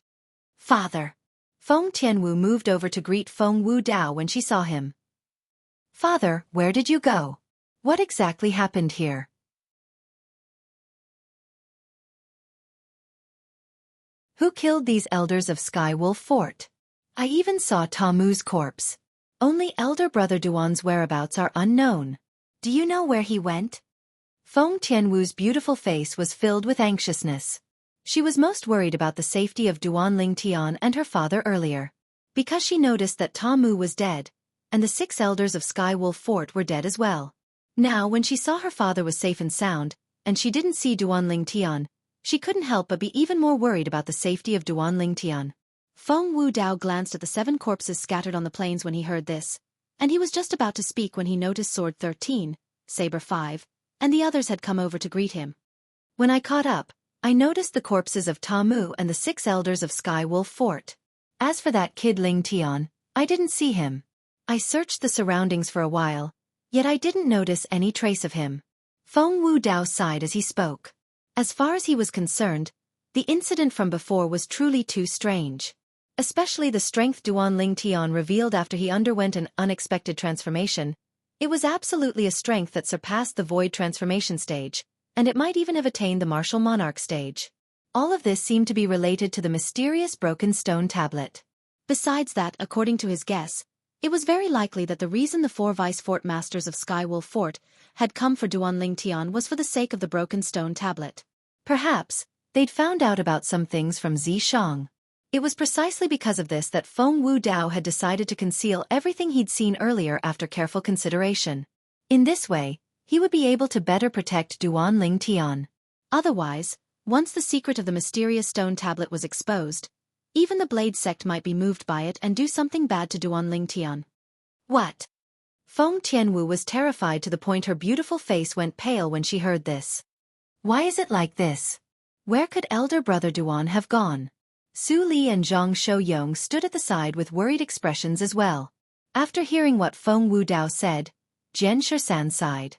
Father! Feng Tianwu moved over to greet Feng Wu Dao when she saw him. Father, where did you go? What exactly happened here? Who killed these elders of Skywolf Fort? I even saw Tamu's corpse. Only elder brother Duan's whereabouts are unknown. Do you know where he went? Feng Tianwu's beautiful face was filled with anxiousness. She was most worried about the safety of Duan Ling Tian and her father earlier, because she noticed that Tamu was dead, and the 6 elders of Skywolf Fort were dead as well. Now when she saw her father was safe and sound, and she didn't see Duan Ling Tian, she couldn't help but be even more worried about the safety of Duan Ling Tian. Feng Wu Dao glanced at the 7 corpses scattered on the plains when he heard this, and he was just about to speak when he noticed Sword 13, Saber 5, and the others had come over to greet him. When I caught up, I noticed the corpses of Tamu and the 6 elders of Skywolf Fort. As for that kid Ling Tian, I didn't see him. I searched the surroundings for a while, yet I didn't notice any trace of him. Feng Wu Dao sighed as he spoke. As far as he was concerned, the incident from before was truly too strange. Especially the strength Duan Ling Tian revealed after he underwent an unexpected transformation. It was absolutely a strength that surpassed the void transformation stage, and it might even have attained the martial monarch stage. All of this seemed to be related to the mysterious broken stone tablet. Besides that, according to his guess, it was very likely that the reason the 4 vice fort masters of Skywolf Fort had come for Duan Ling Tian was for the sake of the broken stone tablet. Perhaps, they'd found out about some things from Zishang. It was precisely because of this that Feng Wu Dao had decided to conceal everything he'd seen earlier after careful consideration. In this way, he would be able to better protect Duan Ling Tian. Otherwise, once the secret of the mysterious stone tablet was exposed, even the Blade sect might be moved by it and do something bad to Duan Ling Tian. What? Feng Tianwu was terrified to the point her beautiful face went pale when she heard this. Why is it like this? Where could elder brother Duan have gone? Su Li and Zhang Shouyong stood at the side with worried expressions as well. After hearing what Feng Wu Dao said, Jian Shisan sighed.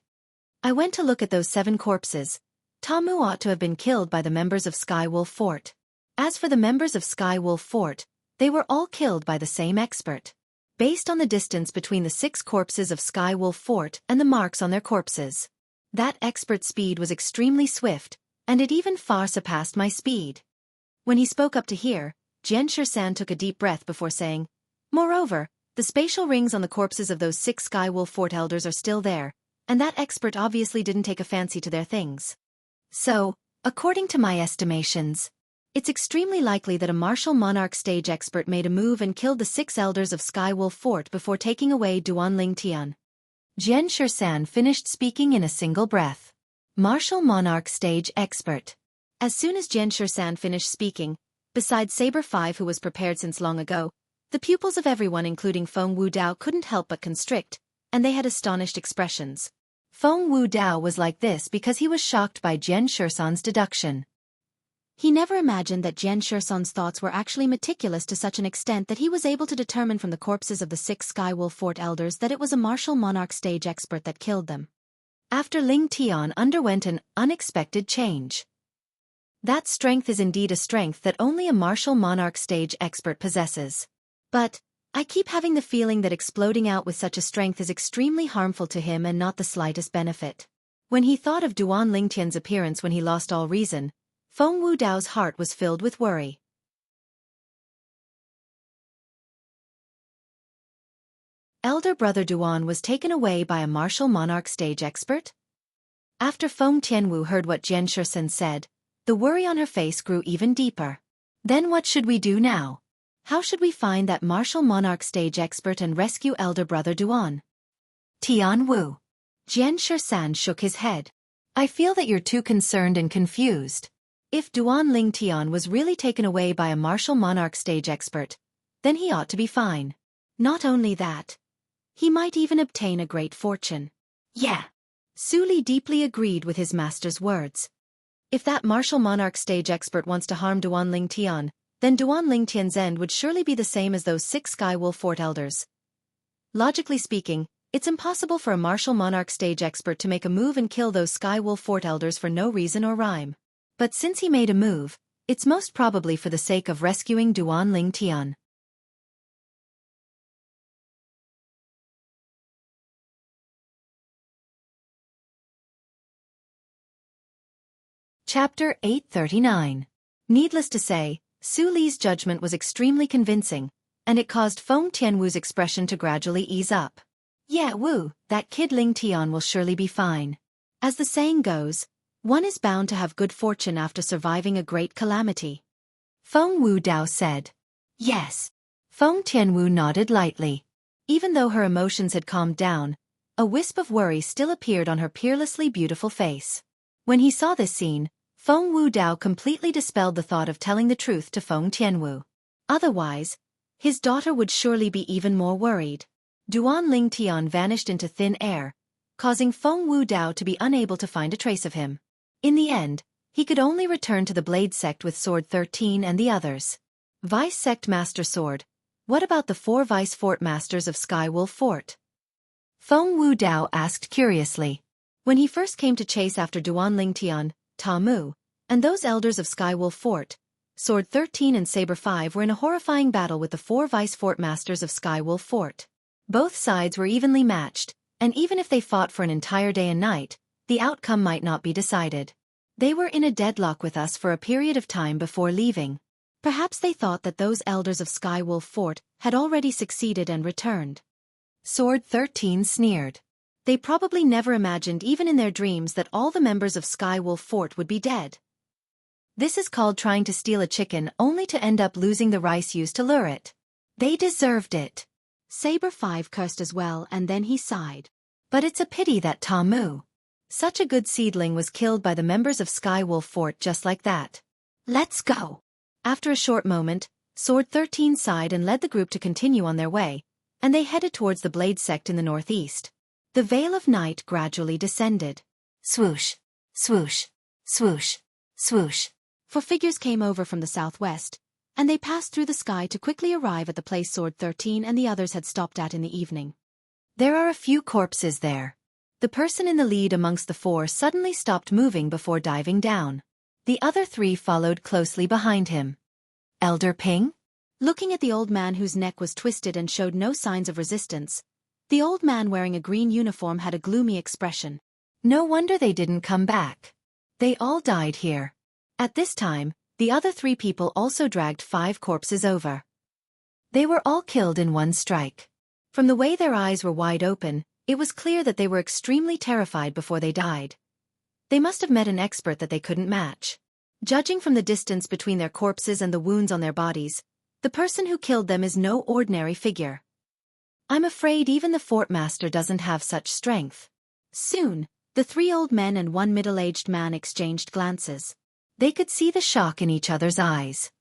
I went to look at those 7 corpses. Tamu ought to have been killed by the members of Skywolf Fort. As for the members of Skywolf Fort, they were all killed by the same expert. Based on the distance between the 6 corpses of Skywolf Fort and the marks on their corpses, that expert's speed was extremely swift, and it even far surpassed my speed. When he spoke up to hear, Jian Shisan took a deep breath before saying, moreover, the spatial rings on the corpses of those 6 Skywolf Fort elders are still there, and that expert obviously didn't take a fancy to their things. So, according to my estimations, it's extremely likely that a martial monarch stage expert made a move and killed the 6 elders of Skywolf Fort before taking away Duan Ling Tian. Jian Shisan finished speaking in a single breath. Martial monarch stage expert. As soon as Jian Shisan finished speaking, besides Saber 5 who was prepared since long ago, the pupils of everyone including Feng Wu Dao couldn't help but constrict, and they had astonished expressions. Feng Wu Dao was like this because he was shocked by Jian Shisan's deduction. He never imagined that Jian Shisan's thoughts were actually meticulous to such an extent that he was able to determine from the corpses of the 6 Skywolf Fort elders that it was a martial monarch stage expert that killed them. After Ling Tian underwent an unexpected change. That strength is indeed a strength that only a martial monarch stage expert possesses. But, I keep having the feeling that exploding out with such a strength is extremely harmful to him and not the slightest benefit. When he thought of Duan Ling Tian's appearance when he lost all reason, Feng Wu Dao's heart was filled with worry. Elder brother Duan was taken away by a martial monarch stage expert? After Feng Tianwu heard what Jian Shisan said, the worry on her face grew even deeper. Then what should we do now? How should we find that martial monarch stage expert and rescue elder brother Duan? Tian Wu. Jian Shisan shook his head. I feel that you're too concerned and confused. If Duan Ling Tian was really taken away by a martial monarch stage expert, then he ought to be fine. Not only that, he might even obtain a great fortune. Yeah. Su Li deeply agreed with his master's words. If that martial monarch stage expert wants to harm Duan Ling Tian, then Duan Ling Tian's end would surely be the same as those 6 Sky Wolf Fort elders. Logically speaking, it's impossible for a martial monarch stage expert to make a move and kill those Sky Wolf Fort elders for no reason or rhyme. But since he made a move, it's most probably for the sake of rescuing Duan Ling Tian. Chapter 839. Needless to say, Su Li's judgment was extremely convincing, and it caused Feng Tianwu's expression to gradually ease up. Yeah, Wu, that kid Ling Tian will surely be fine. As the saying goes, one is bound to have good fortune after surviving a great calamity. Feng Wu Dao said. Yes. Feng Tianwu nodded lightly. Even though her emotions had calmed down, a wisp of worry still appeared on her peerlessly beautiful face. When he saw this scene, Feng Wu Dao completely dispelled the thought of telling the truth to Feng Tianwu. Otherwise, his daughter would surely be even more worried. Duan Ling Tian vanished into thin air, causing Feng Wu Dao to be unable to find a trace of him. In the end, he could only return to the Blade Sect with Sword 13 and the others. Vice Sect Master Sword, what about the 4 Vice Fort Masters of Sky Wolf Fort? Feng Wu Dao asked curiously. When he first came to chase after Duan Ling Tian, Ta Mu, and those elders of Sky Wolf Fort, Sword 13 and Saber 5 were in a horrifying battle with the 4 Vice Fort Masters of Sky Wolf Fort. Both sides were evenly matched, and even if they fought for an entire day and night, the outcome might not be decided. They were in a deadlock with us for a period of time before leaving. Perhaps they thought that those elders of Sky Wolf Fort had already succeeded and returned. Sword 13 sneered. They probably never imagined even in their dreams that all the members of Sky Wolf Fort would be dead. This is called trying to steal a chicken only to end up losing the rice used to lure it. They deserved it. Saber 5 cursed as well, and then he sighed. But it's a pity that Ta Mu, such a good seedling, was killed by the members of Sky Wolf Fort just like that. Let's go. After a short moment, Sword 13 sighed and led the group to continue on their way, and they headed towards the Blade Sect in the northeast. The veil of night gradually descended. Swoosh, swoosh, swoosh, swoosh. 4 figures came over from the southwest, and they passed through the sky to quickly arrive at the place Sword 13 and the others had stopped at in the evening. There are a few corpses there. The person in the lead amongst the 4 suddenly stopped moving before diving down. The other 3 followed closely behind him. Elder Ping? Looking at the old man whose neck was twisted and showed no signs of resistance, the old man wearing a green uniform had a gloomy expression. No wonder they didn't come back. They all died here. At this time, the other 3 people also dragged 5 corpses over. They were all killed in one strike. From the way their eyes were wide open, it was clear that they were extremely terrified before they died. They must have met an expert that they couldn't match. Judging from the distance between their corpses and the wounds on their bodies, the person who killed them is no ordinary figure. I'm afraid even the fort master doesn't have such strength. Soon, the 3 old men and 1 middle-aged man exchanged glances. They could see the shock in each other's eyes.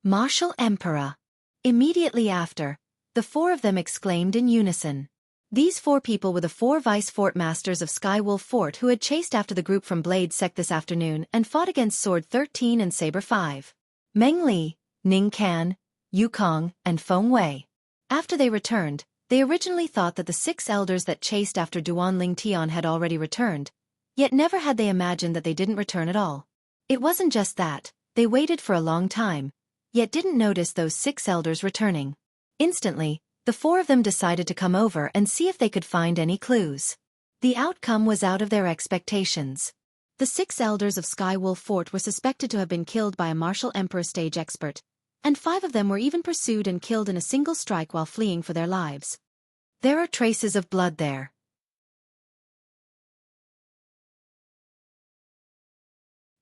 Martial Emperor. Immediately after, the 4 of them exclaimed in unison. These 4 people were the 4 Vice Fort Masters of Sky Wolf Fort who had chased after the group from Blade Sect this afternoon and fought against Sword 13 and Saber 5. Meng Li, Ning Kan, Yukong, and Feng Wei. After they returned, they originally thought that the 6 elders that chased after Duan Ling Tian had already returned, yet never had they imagined that they didn't return at all. It wasn't just that, they waited for a long time, yet didn't notice those 6 elders returning. Instantly, the 4 of them decided to come over and see if they could find any clues. The outcome was out of their expectations. The 6 elders of Sky Wolf Fort were suspected to have been killed by a martial emperor stage expert, and 5 of them were even pursued and killed in a single strike while fleeing for their lives. There are traces of blood there.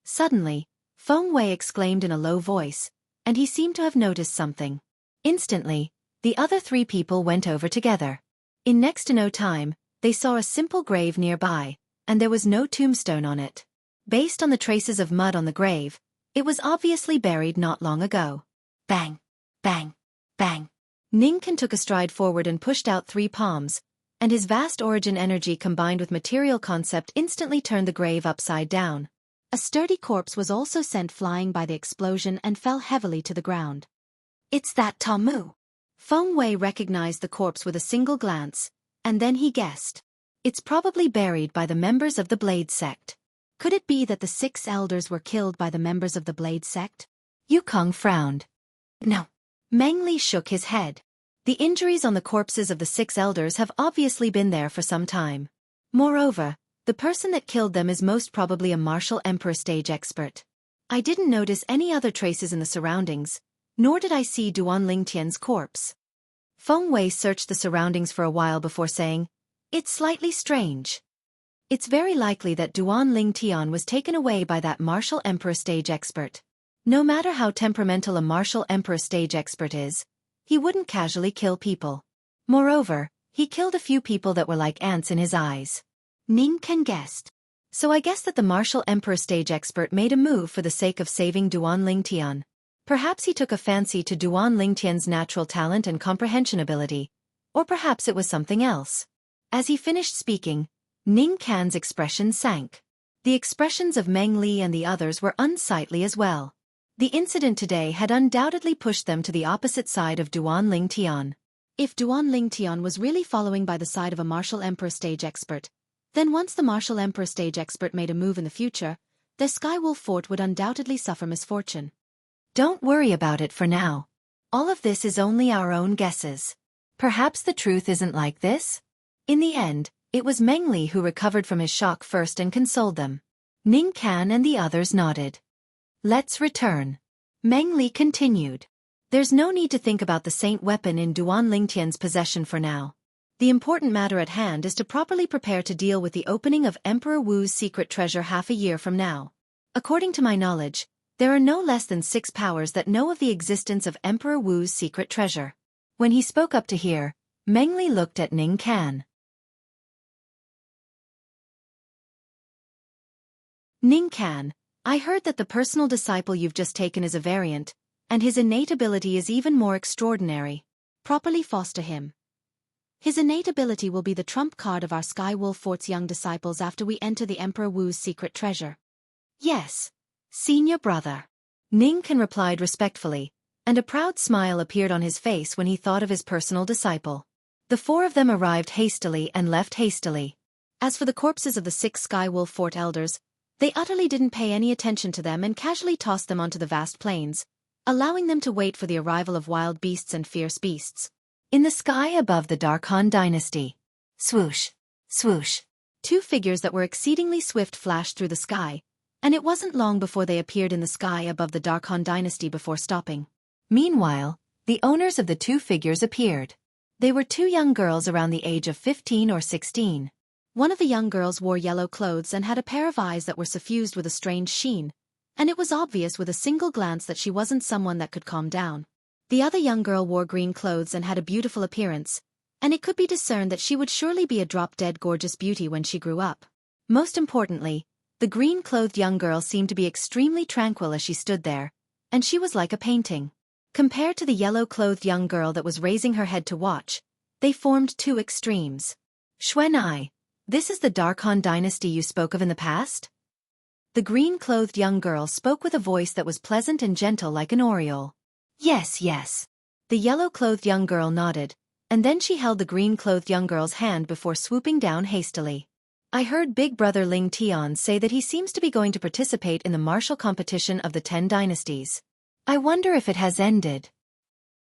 Suddenly, Feng Wei exclaimed in a low voice, and he seemed to have noticed something. Instantly, the other 3 people went over together. In next to no time, they saw a simple grave nearby, and there was no tombstone on it. Based on the traces of mud on the grave, It was obviously buried not long ago. Bang! Bang! Bang! Ningkan took a stride forward and pushed out 3 palms, and his vast origin energy combined with material concept instantly turned the grave upside down. A sturdy corpse was also sent flying by the explosion and fell heavily to the ground. It's that Tamu. Feng Wei recognized the corpse with a single glance, and then he guessed. It's probably buried by the members of the Blade Sect. Could it be that the 6 elders were killed by the members of the Blade Sect? Yukong frowned. No. Meng Li shook his head. The injuries on the corpses of the 6 elders have obviously been there for some time. Moreover, the person that killed them is most probably a martial emperor stage expert. I didn't notice any other traces in the surroundings, nor did I see Duan Lingtian's corpse. Feng Wei searched the surroundings for a while before saying, "It's slightly strange. It's very likely that Duan Lingtian was taken away by that martial emperor stage expert. No matter how temperamental a martial emperor stage expert is, he wouldn't casually kill people. Moreover, he killed a few people that were like ants in his eyes." Ningkan guessed. So I guess that the martial emperor stage expert made a move for the sake of saving Duan Lingtian. Perhaps he took a fancy to Duan Lingtian's natural talent and comprehension ability, or perhaps it was something else. As he finished speaking, Ning Kan's expression sank. The expressions of Meng Li and the others were unsightly as well. The incident today had undoubtedly pushed them to the opposite side of Duan Lingtian. If Duan Lingtian was really following by the side of a martial emperor stage expert, then once the martial emperor stage expert made a move in the future, their Skywolf fort would undoubtedly suffer misfortune. Don't worry about it for now. All of this is only our own guesses. Perhaps the truth isn't like this? In the end, it was Meng Li who recovered from his shock first and consoled them. Ning Kan and the others nodded. Let's return. Meng Li continued. There's no need to think about the saint weapon in Duan Lingtian's possession for now. The important matter at hand is to properly prepare to deal with the opening of Emperor Wu's secret treasure half a year from now. According to my knowledge, there are no less than 6 powers that know of the existence of Emperor Wu's secret treasure. When he spoke up to hear, Meng Li looked at Ning Kan. Ning Kan, I heard that the personal disciple you've just taken is a variant, and his innate ability is even more extraordinary. Properly foster him. His innate ability will be the trump card of our Skywolf Fort's young disciples after we enter the Emperor Wu's secret treasure. Yes, senior brother. Ning Kan replied respectfully, and a proud smile appeared on his face when he thought of his personal disciple. The 4 of them arrived hastily and left hastily. As for the corpses of the 6 Skywolf Fort elders, they utterly didn't pay any attention to them and casually tossed them onto the vast plains, allowing them to wait for the arrival of wild beasts and fierce beasts. In the sky above the Darkhan dynasty. Swoosh, swoosh. 2 figures that were exceedingly swift flashed through the sky, and it wasn't long before they appeared in the sky above the Darkhan dynasty before stopping. Meanwhile, the owners of the 2 figures appeared. They were 2 young girls around the age of 15 or 16. One of the young girls wore yellow clothes and had a pair of eyes that were suffused with a strange sheen, and it was obvious with a single glance that she wasn't someone that could calm down. The other young girl wore green clothes and had a beautiful appearance, and it could be discerned that she would surely be a drop-dead gorgeous beauty when she grew up. Most importantly, the green-clothed young girl seemed to be extremely tranquil as she stood there, and she was like a painting. Compared to the yellow-clothed young girl that was raising her head to watch, they formed 2 extremes. Xuanai, this is the Darkhan dynasty you spoke of in the past? The green-clothed young girl spoke with a voice that was pleasant and gentle like an oriole. Yes, yes. The yellow-clothed young girl nodded, and then she held the green-clothed young girl's hand before swooping down hastily. I heard Big Brother Ling Tian say that he seems to be going to participate in the martial competition of the 10 dynasties. I wonder if it has ended.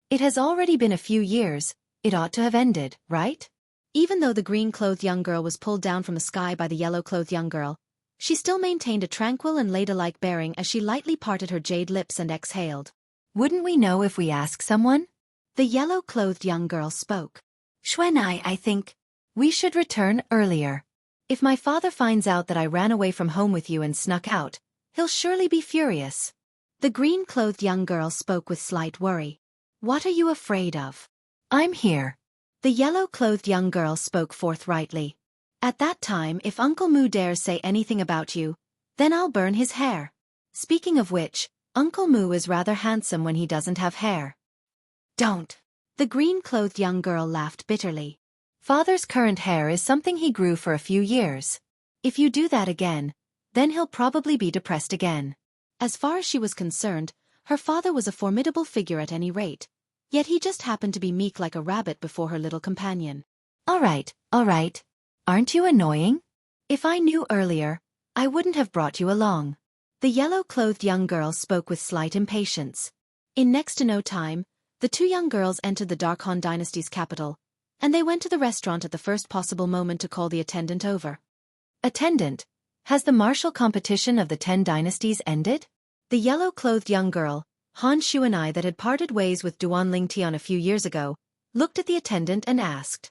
It has already been a few years, it ought to have ended, right? Even though the green-clothed young girl was pulled down from the sky by the yellow-clothed young girl, she still maintained a tranquil and ladylike bearing as she lightly parted her jade lips and exhaled. Wouldn't we know if we ask someone? The yellow-clothed young girl spoke. Xuanai, I think we should return earlier. If my father finds out that I ran away from home with you and snuck out, he'll surely be furious. The green-clothed young girl spoke with slight worry. What are you afraid of? I'm here. The yellow-clothed young girl spoke forthrightly. At that time, if Uncle Mu dares say anything about you, then I'll burn his hair. Speaking of which, Uncle Moo is rather handsome when he doesn't have hair. Don't. The green-clothed young girl laughed bitterly. Father's current hair is something he grew for a few years. If you do that again, then he'll probably be depressed again. As far as she was concerned, her father was a formidable figure at any rate, yet he just happened to be meek like a rabbit before her little companion. All right. Aren't you annoying? If I knew earlier, I wouldn't have brought you along. The yellow-clothed young girl spoke with slight impatience. In next to no time, the two young girls entered the Dark Han dynasty's capital, and they went to the restaurant at the first possible moment to call the attendant over. Attendant, has the martial competition of the 10 dynasties ended? The yellow-clothed young girl, Han Xuanai that had parted ways with Duan Lingtian a few years ago, looked at the attendant and asked.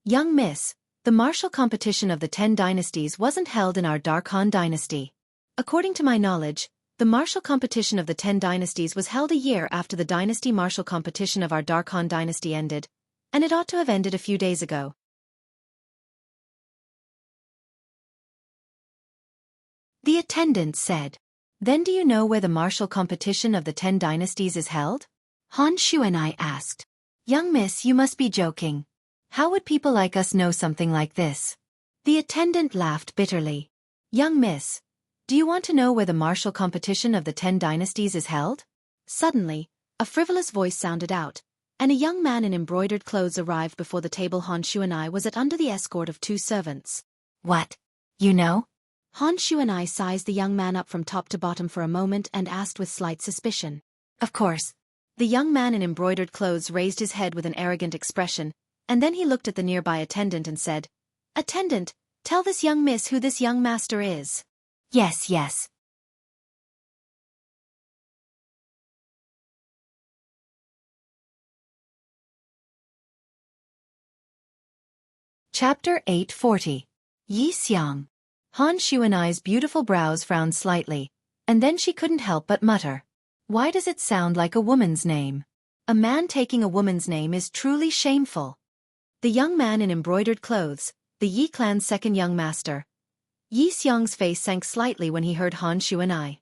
Young miss, the martial competition of the 10 dynasties wasn't held in our Dark Han dynasty. According to my knowledge, the martial competition of the 10 dynasties was held a year after the dynasty martial competition of our Dark Han dynasty ended, and it ought to have ended a few days ago. The attendant said. Then do you know where the martial competition of the 10 dynasties is held? Han Xuanai asked. Young miss, you must be joking. How would people like us know something like this? The attendant laughed bitterly. Young miss, do you want to know where the martial competition of the 10 dynasties is held? Suddenly, a frivolous voice sounded out, and a young man in embroidered clothes arrived before the table Han Xuanai was at under the escort of 2 servants. What? You know? Han Xuanai sized the young man up from top to bottom for a moment and asked with slight suspicion. Of course. The young man in embroidered clothes raised his head with an arrogant expression, and then he looked at the nearby attendant and said, Attendant, tell this young miss who this young master is. Yes. Chapter 840. Xiang. Han Xuanai's beautiful brows frowned slightly, and then she couldn't help but mutter. Why does it sound like a woman's name? A man taking a woman's name is truly shameful. The young man in embroidered clothes, the Yi clan's second young master. Xiang's face sank slightly when he heard Han Xuanai.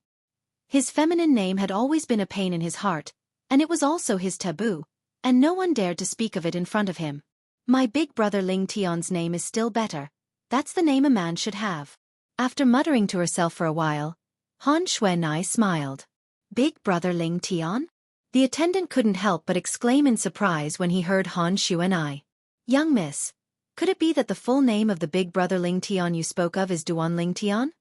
His feminine name had always been a pain in his heart, and it was also his taboo, and no one dared to speak of it in front of him. My big brother Ling Tian's name is still better. That's the name a man should have. After muttering to herself for a while, Han Xuanai smiled. Big brother Ling Tian? The attendant couldn't help but exclaim in surprise when he heard Han Xuanai. Young miss, could it be that the full name of the big brother Ling Tian you spoke of is Duan Ling Tian?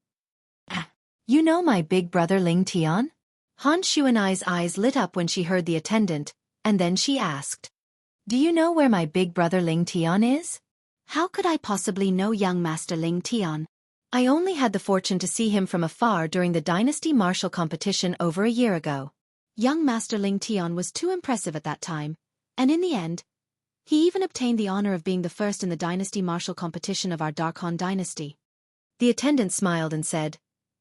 You know my big brother Ling Tian? Han Xuanai's eyes lit up when she heard the attendant, and then she asked. Do you know where my big brother Ling Tian is? How could I possibly know young master Ling Tian? I only had the fortune to see him from afar during the dynasty martial competition over a year ago. Young master Ling Tian was too impressive at that time, and in the end, he even obtained the honor of being the first in the dynasty martial competition of our Dark Han dynasty. The attendant smiled and said,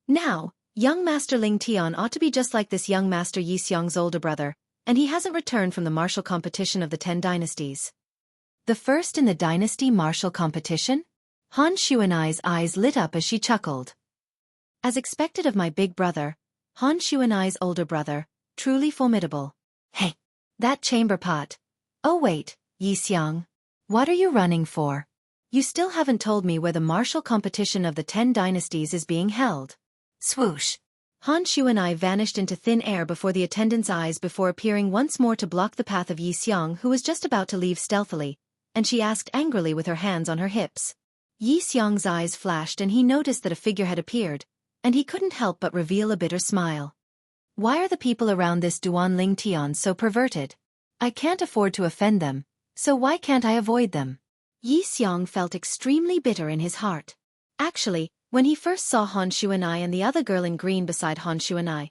Now, young master Ling Tian ought to be just like this young master Xiang's older brother, and he hasn't returned from the martial competition of the 10 dynasties. The first in the dynasty martial competition? Han Xuanai's eyes lit up as she chuckled. As expected of my big brother, Han Xuanai's older brother, truly formidable. Hey, that chamber pot. Oh wait, Xiang. What are you running for? You still haven't told me where the martial competition of the 10 dynasties is being held. Swoosh. Han Xuanai vanished into thin air before the attendant's eyes before appearing once more to block the path of Xiang, who was just about to leave stealthily, and she asked angrily with her hands on her hips. Xiang's eyes flashed and he noticed that a figure had appeared, and he couldn't help but reveal a bitter smile. Why are the people around this Duan Ling Tian so perverted? I can't afford to offend them, so why can't I avoid them? Xiang felt extremely bitter in his heart. Actually, when he first saw Han Xuanai and the other girl in green beside Han Xuanai,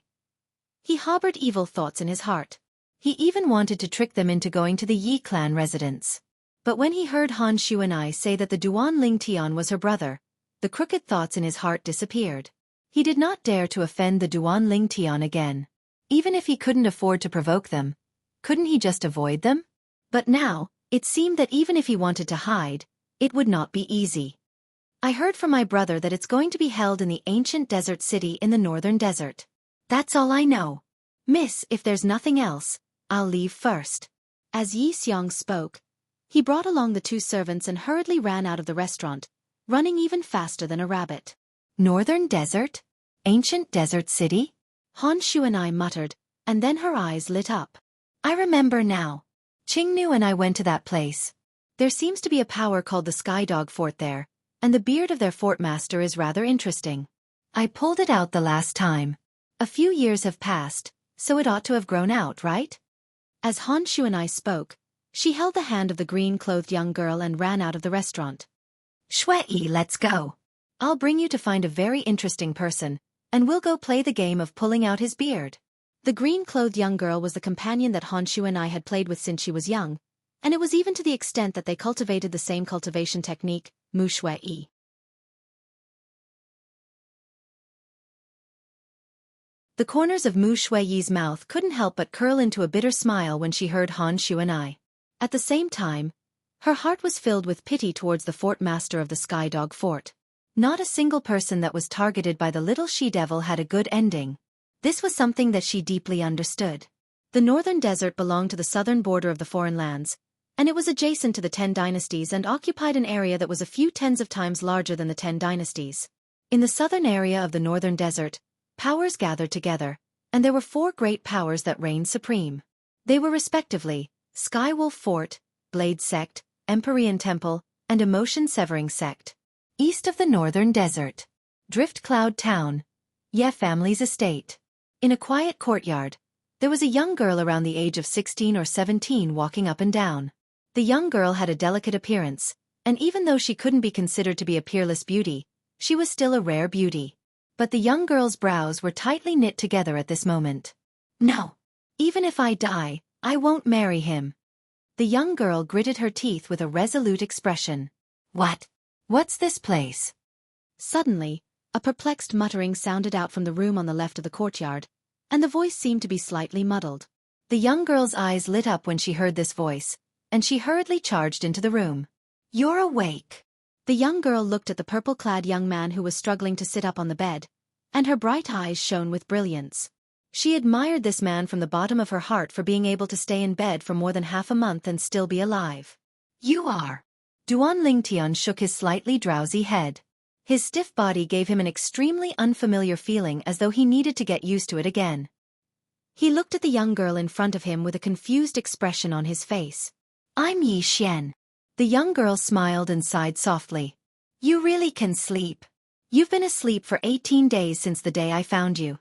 he harbored evil thoughts in his heart. He even wanted to trick them into going to the Yi clan residence. But when he heard Han Xuanai say that the Duan Ling Tian was her brother, the crooked thoughts in his heart disappeared. He did not dare to offend the Duan Ling Tian again. Even if he couldn't afford to provoke them, couldn't he just avoid them? But now, it seemed that even if he wanted to hide, it would not be easy. I heard from my brother that it's going to be held in the ancient desert city in the northern desert. That's all I know. Miss, if there's nothing else, I'll leave first. As Yi Xiang spoke, he brought along the two servants and hurriedly ran out of the restaurant, running even faster than a rabbit. Northern Desert? Ancient desert city? Han Shu and I muttered, and then her eyes lit up. I remember now. Qingnu and I went to that place. There seems to be a power called the Skydog Fort there, and the beard of their fort master is rather interesting. I pulled it out the last time. A few years have passed, so it ought to have grown out, right? As Han Shu and I spoke, she held the hand of the green-clothed young girl and ran out of the restaurant. Shui, let's go. I'll bring you to find a very interesting person, and we'll go play the game of pulling out his beard. The green-clothed young girl was the companion that Han Shu and I had played with since she was young, and it was even to the extent that they cultivated the same cultivation technique, Mu Shui. The corners of Mu Shui's mouth couldn't help but curl into a bitter smile when she heard Han Shu and I. At the same time, her heart was filled with pity towards the fort master of the Skydog Fort. Not a single person that was targeted by the little she-devil had a good ending. This was something that she deeply understood. The northern desert belonged to the southern border of the foreign lands, and it was adjacent to the 10 dynasties and occupied an area that was a few tens of times larger than the 10 dynasties. In the southern area of the northern desert, powers gathered together, and there were 4 great powers that reigned supreme. They were respectively Skywolf Fort, Blade Sect, Empyrean Temple, and Emotion Severing Sect. East of the northern desert, Drift Cloud Town, Ye family's estate. In a quiet courtyard, there was a young girl around the age of 16 or 17 walking up and down. The young girl had a delicate appearance, and even though she couldn't be considered to be a peerless beauty, she was still a rare beauty. But the young girl's brows were tightly knit together at this moment. No. Even if I die, I won't marry him. The young girl gritted her teeth with a resolute expression. What? What's this place? Suddenly, a perplexed muttering sounded out from the room on the left of the courtyard, and the voice seemed to be slightly muddled. The young girl's eyes lit up when she heard this voice, and she hurriedly charged into the room. You're awake. The young girl looked at the purple-clad young man who was struggling to sit up on the bed, and her bright eyes shone with brilliance. She admired this man from the bottom of her heart for being able to stay in bed for more than half a month and still be alive. You are. Duan Lingtian shook his slightly drowsy head. His stiff body gave him an extremely unfamiliar feeling as though he needed to get used to it again. He looked at the young girl in front of him with a confused expression on his face. I'm Yi Xian. The young girl smiled and sighed softly. You really can sleep. You've been asleep for 18 days since the day I found you.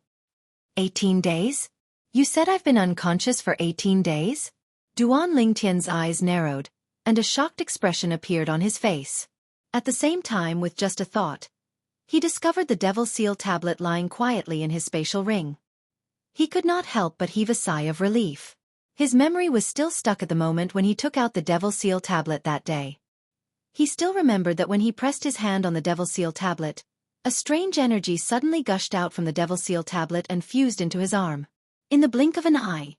18 days? You said I've been unconscious for 18 days? Duan Lingtian's eyes narrowed, and a shocked expression appeared on his face. At the same time, with just a thought, he discovered the Devil Seal tablet lying quietly in his spatial ring. He could not help but heave a sigh of relief. His memory was still stuck at the moment when he took out the Devil Seal tablet that day. He still remembered that when he pressed his hand on the Devil Seal tablet, a strange energy suddenly gushed out from the Devil Seal tablet and fused into his arm. In the blink of an eye,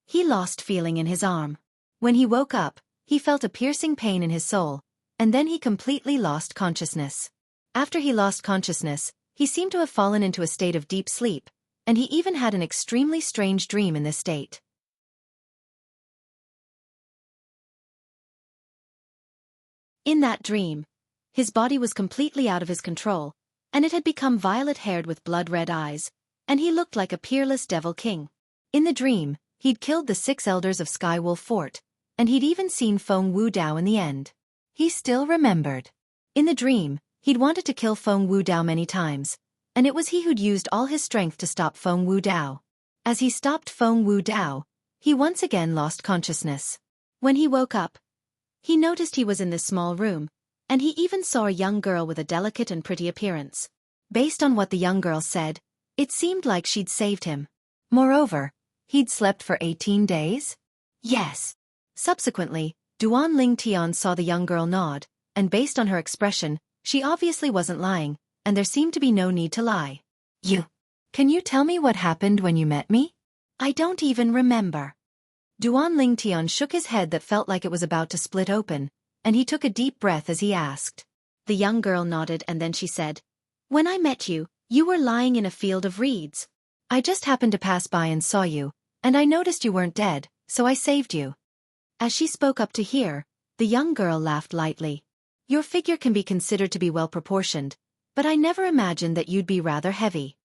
he lost feeling in his arm. When he woke up, he felt a piercing pain in his soul, and then he completely lost consciousness. After he lost consciousness, he seemed to have fallen into a state of deep sleep, and he even had an extremely strange dream in this state. In that dream, his body was completely out of his control, and it had become violet-haired with blood-red eyes, and he looked like a peerless devil king. In the dream, he'd killed the 6 elders of Skywolf Fort, and he'd even seen Feng Wudao in the end. He still remembered. In the dream, he'd wanted to kill Feng Wudao many times, and it was he who'd used all his strength to stop Feng Wudao. As he stopped Feng Wudao, he once again lost consciousness. When he woke up, he noticed he was in this small room, and he even saw a young girl with a delicate and pretty appearance. Based on what the young girl said, it seemed like she'd saved him. Moreover, he'd slept for 18 days? Yes. Subsequently, Duan Lingtian saw the young girl nod, and based on her expression, she obviously wasn't lying, and there seemed to be no need to lie. Can you tell me what happened when you met me? I don't even remember. Duan Lingtian shook his head that felt like it was about to split open, and he took a deep breath as he asked. The young girl nodded and then she said, When I met you, you were lying in a field of reeds. I just happened to pass by and saw you, and I noticed you weren't dead, so I saved you. As she spoke up to hear, the young girl laughed lightly. Your figure can be considered to be well-proportioned, but I never imagined that you'd be rather heavy.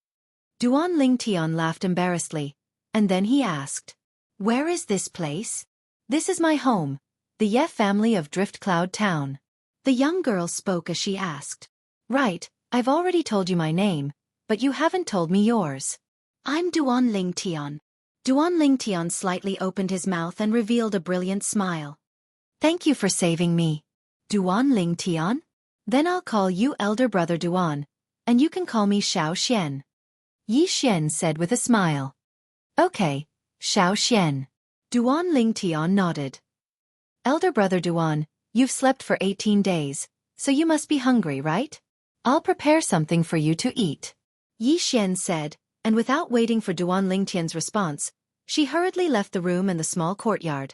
Duan Lingtian laughed embarrassedly, and then he asked, Where is this place? This is my home, the Ye family of Drift Cloud Town. The young girl spoke as she asked. Right, I've already told you my name, but you haven't told me yours. I'm Duan Lingtian. Duan Lingtian slightly opened his mouth and revealed a brilliant smile. Thank you for saving me. Duan Lingtian? Then I'll call you elder brother Duan, and you can call me Xianxia. Yi Xian said with a smile. Okay, Xianxia. Duan Lingtian nodded. Elder brother Duan, you've slept for 18 days, so you must be hungry, right? I'll prepare something for you to eat. Yi Xian said, and without waiting for Duan Lingtian's response, she hurriedly left the room and the small courtyard.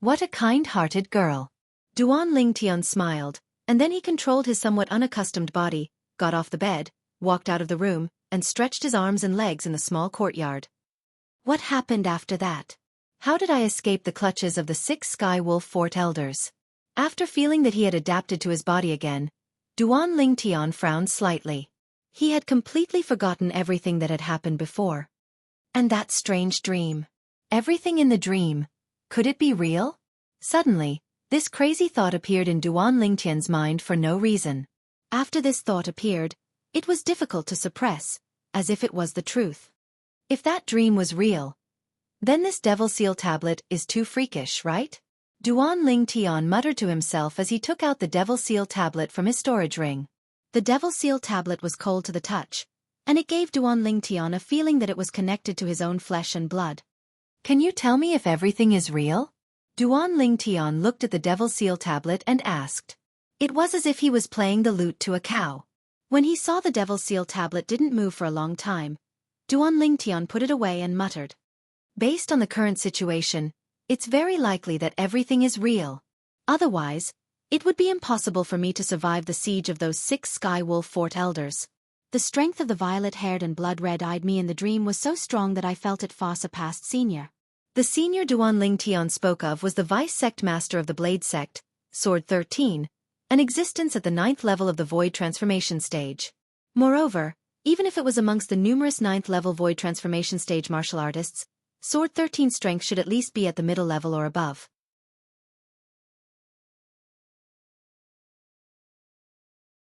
What a kind-hearted girl. Duan Lingtian smiled, and then he controlled his somewhat unaccustomed body, got off the bed, walked out of the room, and stretched his arms and legs in the small courtyard. What happened after that? How did I escape the clutches of the 6 Sky Wolf Fort elders? After feeling that he had adapted to his body again, Duan Lingtian frowned slightly. He had completely forgotten everything that had happened before. And that strange dream. Everything in the dream. Could it be real? Suddenly, this crazy thought appeared in Duan Lingtian's mind for no reason. After this thought appeared, it was difficult to suppress, as if it was the truth. If that dream was real, then this devil seal tablet is too freakish, right? Duan Lingtian muttered to himself as he took out the devil seal tablet from his storage ring. The devil seal tablet was cold to the touch, and it gave Duan Lingtian a feeling that it was connected to his own flesh and blood. Can you tell me if everything is real? Duan Lingtian looked at the devil seal tablet and asked. It was as if he was playing the lute to a cow. When he saw the devil seal tablet didn't move for a long time, Duan Lingtian put it away and muttered. Based on the current situation, it's very likely that everything is real. Otherwise, it would be impossible for me to survive the siege of those 6 Sky Wolf Fort elders. The strength of the violet-haired and blood-red-eyed me in the dream was so strong that I felt it far surpassed senior. The senior Duan Lingtian spoke of was the vice-sect master of the Blade Sect, Sword 13, an existence at the 9th level of the Void Transformation Stage. Moreover, even if it was amongst the numerous 9th level Void Transformation Stage martial artists, Sword 13's strength should at least be at the middle level or above.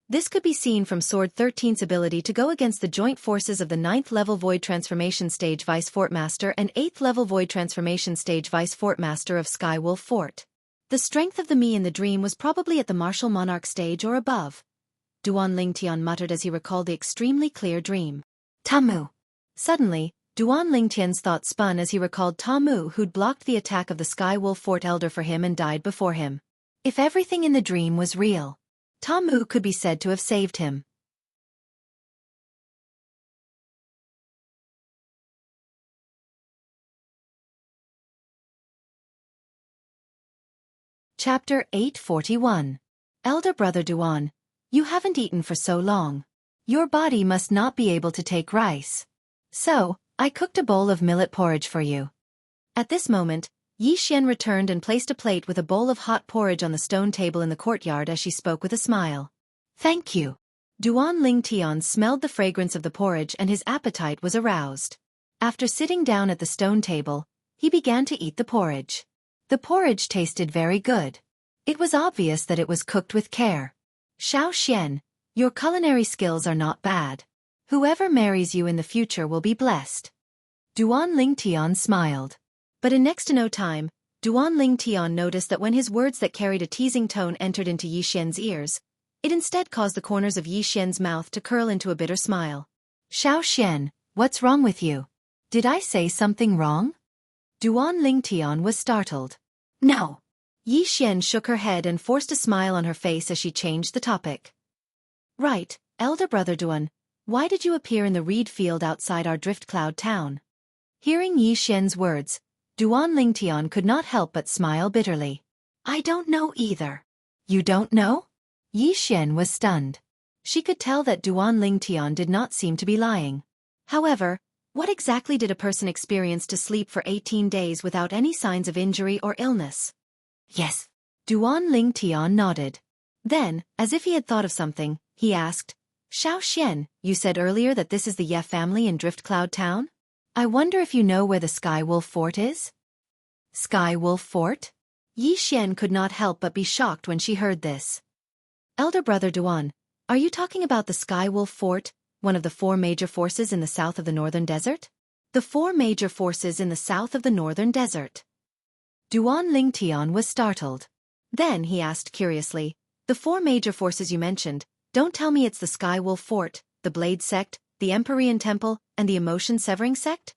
This could be seen from Sword 13's ability to go against the joint forces of the 9th level Void Transformation Stage Vice Fort Master and 8th level Void Transformation Stage Vice Fort Master of Sky Wolf Fort. The strength of the me in the dream was probably at the Martial Monarch stage or above. Duan Lingtian muttered as he recalled the extremely clear dream. Tamu. Suddenly, Duan Lingtian's thoughts spun as he recalled Tamu who'd blocked the attack of the Sky Wolf Fort Elder for him and died before him. If everything in the dream was real, Tamu could be said to have saved him. Chapter 841. Elder Brother Duan, you haven't eaten for so long. Your body must not be able to take rice. So, I cooked a bowl of millet porridge for you. At this moment, Yi Xian returned and placed a plate with a bowl of hot porridge on the stone table in the courtyard as she spoke with a smile. Thank you. Duan Lingtian smelled the fragrance of the porridge and his appetite was aroused. After sitting down at the stone table, he began to eat the porridge. The porridge tasted very good. It was obvious that it was cooked with care. Xianxia, your culinary skills are not bad. Whoever marries you in the future will be blessed. Duan Lingtian smiled. But in next to no time, Duan Lingtian noticed that when his words that carried a teasing tone entered into Yi Xian's ears, it instead caused the corners of Yi Xian's mouth to curl into a bitter smile. Xianxia, what's wrong with you? Did I say something wrong? Duan Lingtian was startled. No. Yi Xian shook her head and forced a smile on her face as she changed the topic. Right, elder brother Duan, why did you appear in the reed field outside our Drift Cloud town? Hearing Yi Xian's words, Duan Lingtian could not help but smile bitterly. I don't know either. You don't know? Yi Xian was stunned. She could tell that Duan Lingtian did not seem to be lying. However, What exactly did a person experience to sleep for 18 days without any signs of injury or illness? Yes. Duan Lingtian nodded. Then, as if he had thought of something, he asked, Xianxia, you said earlier that this is the Ye family in Drift Cloud Town? I wonder if you know where the Sky Wolf Fort is? Sky Wolf Fort? Yi Xian could not help but be shocked when she heard this. Elder brother Duan, are you talking about the Sky Wolf Fort, one of the 4 major forces in the south of the Northern Desert? The 4 major forces in the south of the Northern Desert. Duan Lingtian was startled. Then he asked curiously, the 4 major forces you mentioned, don't tell me it's the Sky Wolf Fort, the Blade Sect, the Empyrean Temple, and the Emotion-Severing Sect?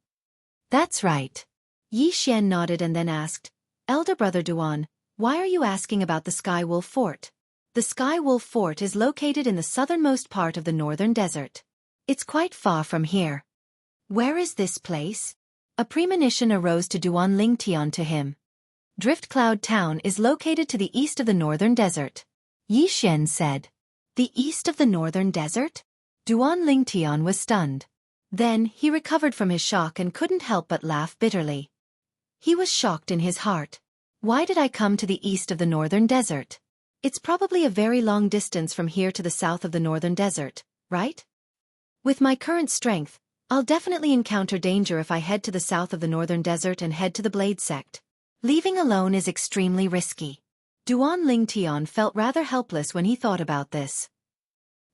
That's right. Yi Xian nodded and then asked, Elder brother Duan, why are you asking about the Sky Wolf Fort? The Sky Wolf Fort is located in the southernmost part of the Northern Desert. It's quite far from here. Where is this place? A premonition arose to Duan Lingtian to him. Drift Cloud Town is located to the east of the Northern Desert. Yi Xian said. The east of the Northern Desert? Duan Lingtian was stunned. Then he recovered from his shock and couldn't help but laugh bitterly. He was shocked in his heart. Why did I come to the east of the Northern Desert? It's probably a very long distance from here to the south of the Northern Desert, right? With my current strength, I'll definitely encounter danger if I head to the south of the Northern Desert and head to the Blade Sect. Leaving alone is extremely risky. Duan Lingtian felt rather helpless when he thought about this.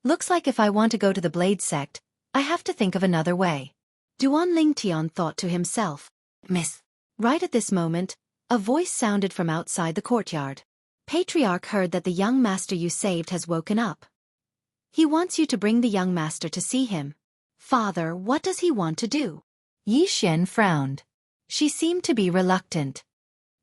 Looks like if I want to go to the Blade Sect, I have to think of another way. Duan Lingtian thought to himself. Miss. Right at this moment, a voice sounded from outside the courtyard. Patriarch heard that the young master you saved has woken up. He wants you to bring the young master to see him. Father, what does he want to do? Yi Xian frowned. She seemed to be reluctant.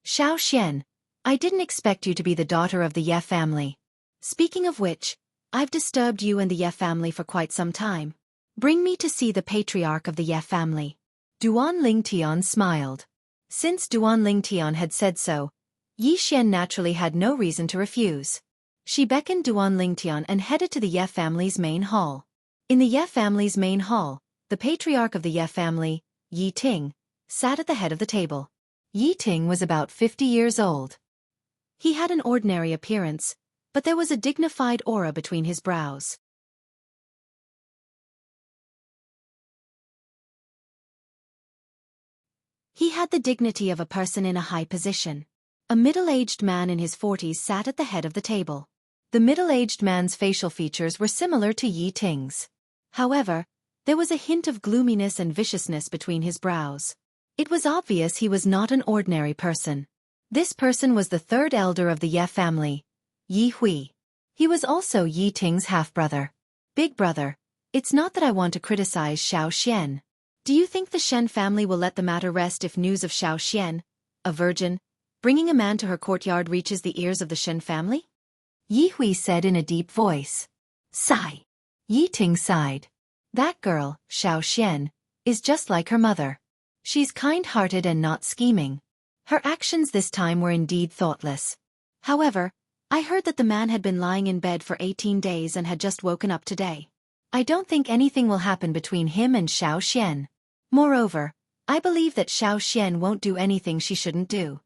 Xianxia, I didn't expect you to be the daughter of the Ye family. Speaking of which, I've disturbed you and the Ye family for quite some time. Bring me to see the patriarch of the Ye family. Duan Lingtian smiled. Since Duan Lingtian had said so, Yi Xian naturally had no reason to refuse. She beckoned Duan Lingtian and headed to the Ye family's main hall. In the Ye family's main hall, the patriarch of the Ye family, Yi Ting, sat at the head of the table. Yi Ting was about 50 years old. He had an ordinary appearance, but there was a dignified aura between his brows. He had the dignity of a person in a high position. A middle-aged man in his 40s sat at the head of the table. The middle-aged man's facial features were similar to Yi Ting's. However, there was a hint of gloominess and viciousness between his brows. It was obvious he was not an ordinary person. This person was the 3rd elder of the Ye family, Yi Hui. He was also Yi Ting's half-brother. Big brother, it's not that I want to criticize Xianxia. Do you think the Shen family will let the matter rest if news of Xianxia, a virgin, bringing a man to her courtyard reaches the ears of the Shen family? Yi Hui said in a deep voice. Sigh. Yi Ting sighed. That girl, Xianxia, is just like her mother. She's kind-hearted and not scheming. Her actions this time were indeed thoughtless. However, I heard that the man had been lying in bed for 18 days and had just woken up today. I don't think anything will happen between him and Xianxia. Moreover, I believe that Xianxia won't do anything she shouldn't do.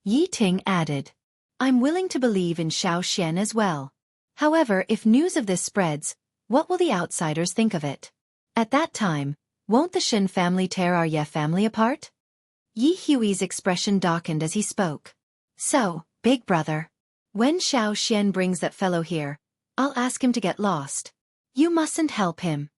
Yi Ting added. I'm willing to believe in Xianxia as well. However, if news of this spreads, what will the outsiders think of it? At that time, won't the Shen family tear our Ye family apart? Yi Hui's expression darkened as he spoke. So, big brother, when Xianxia brings that fellow here, I'll ask him to get lost. You mustn't help him.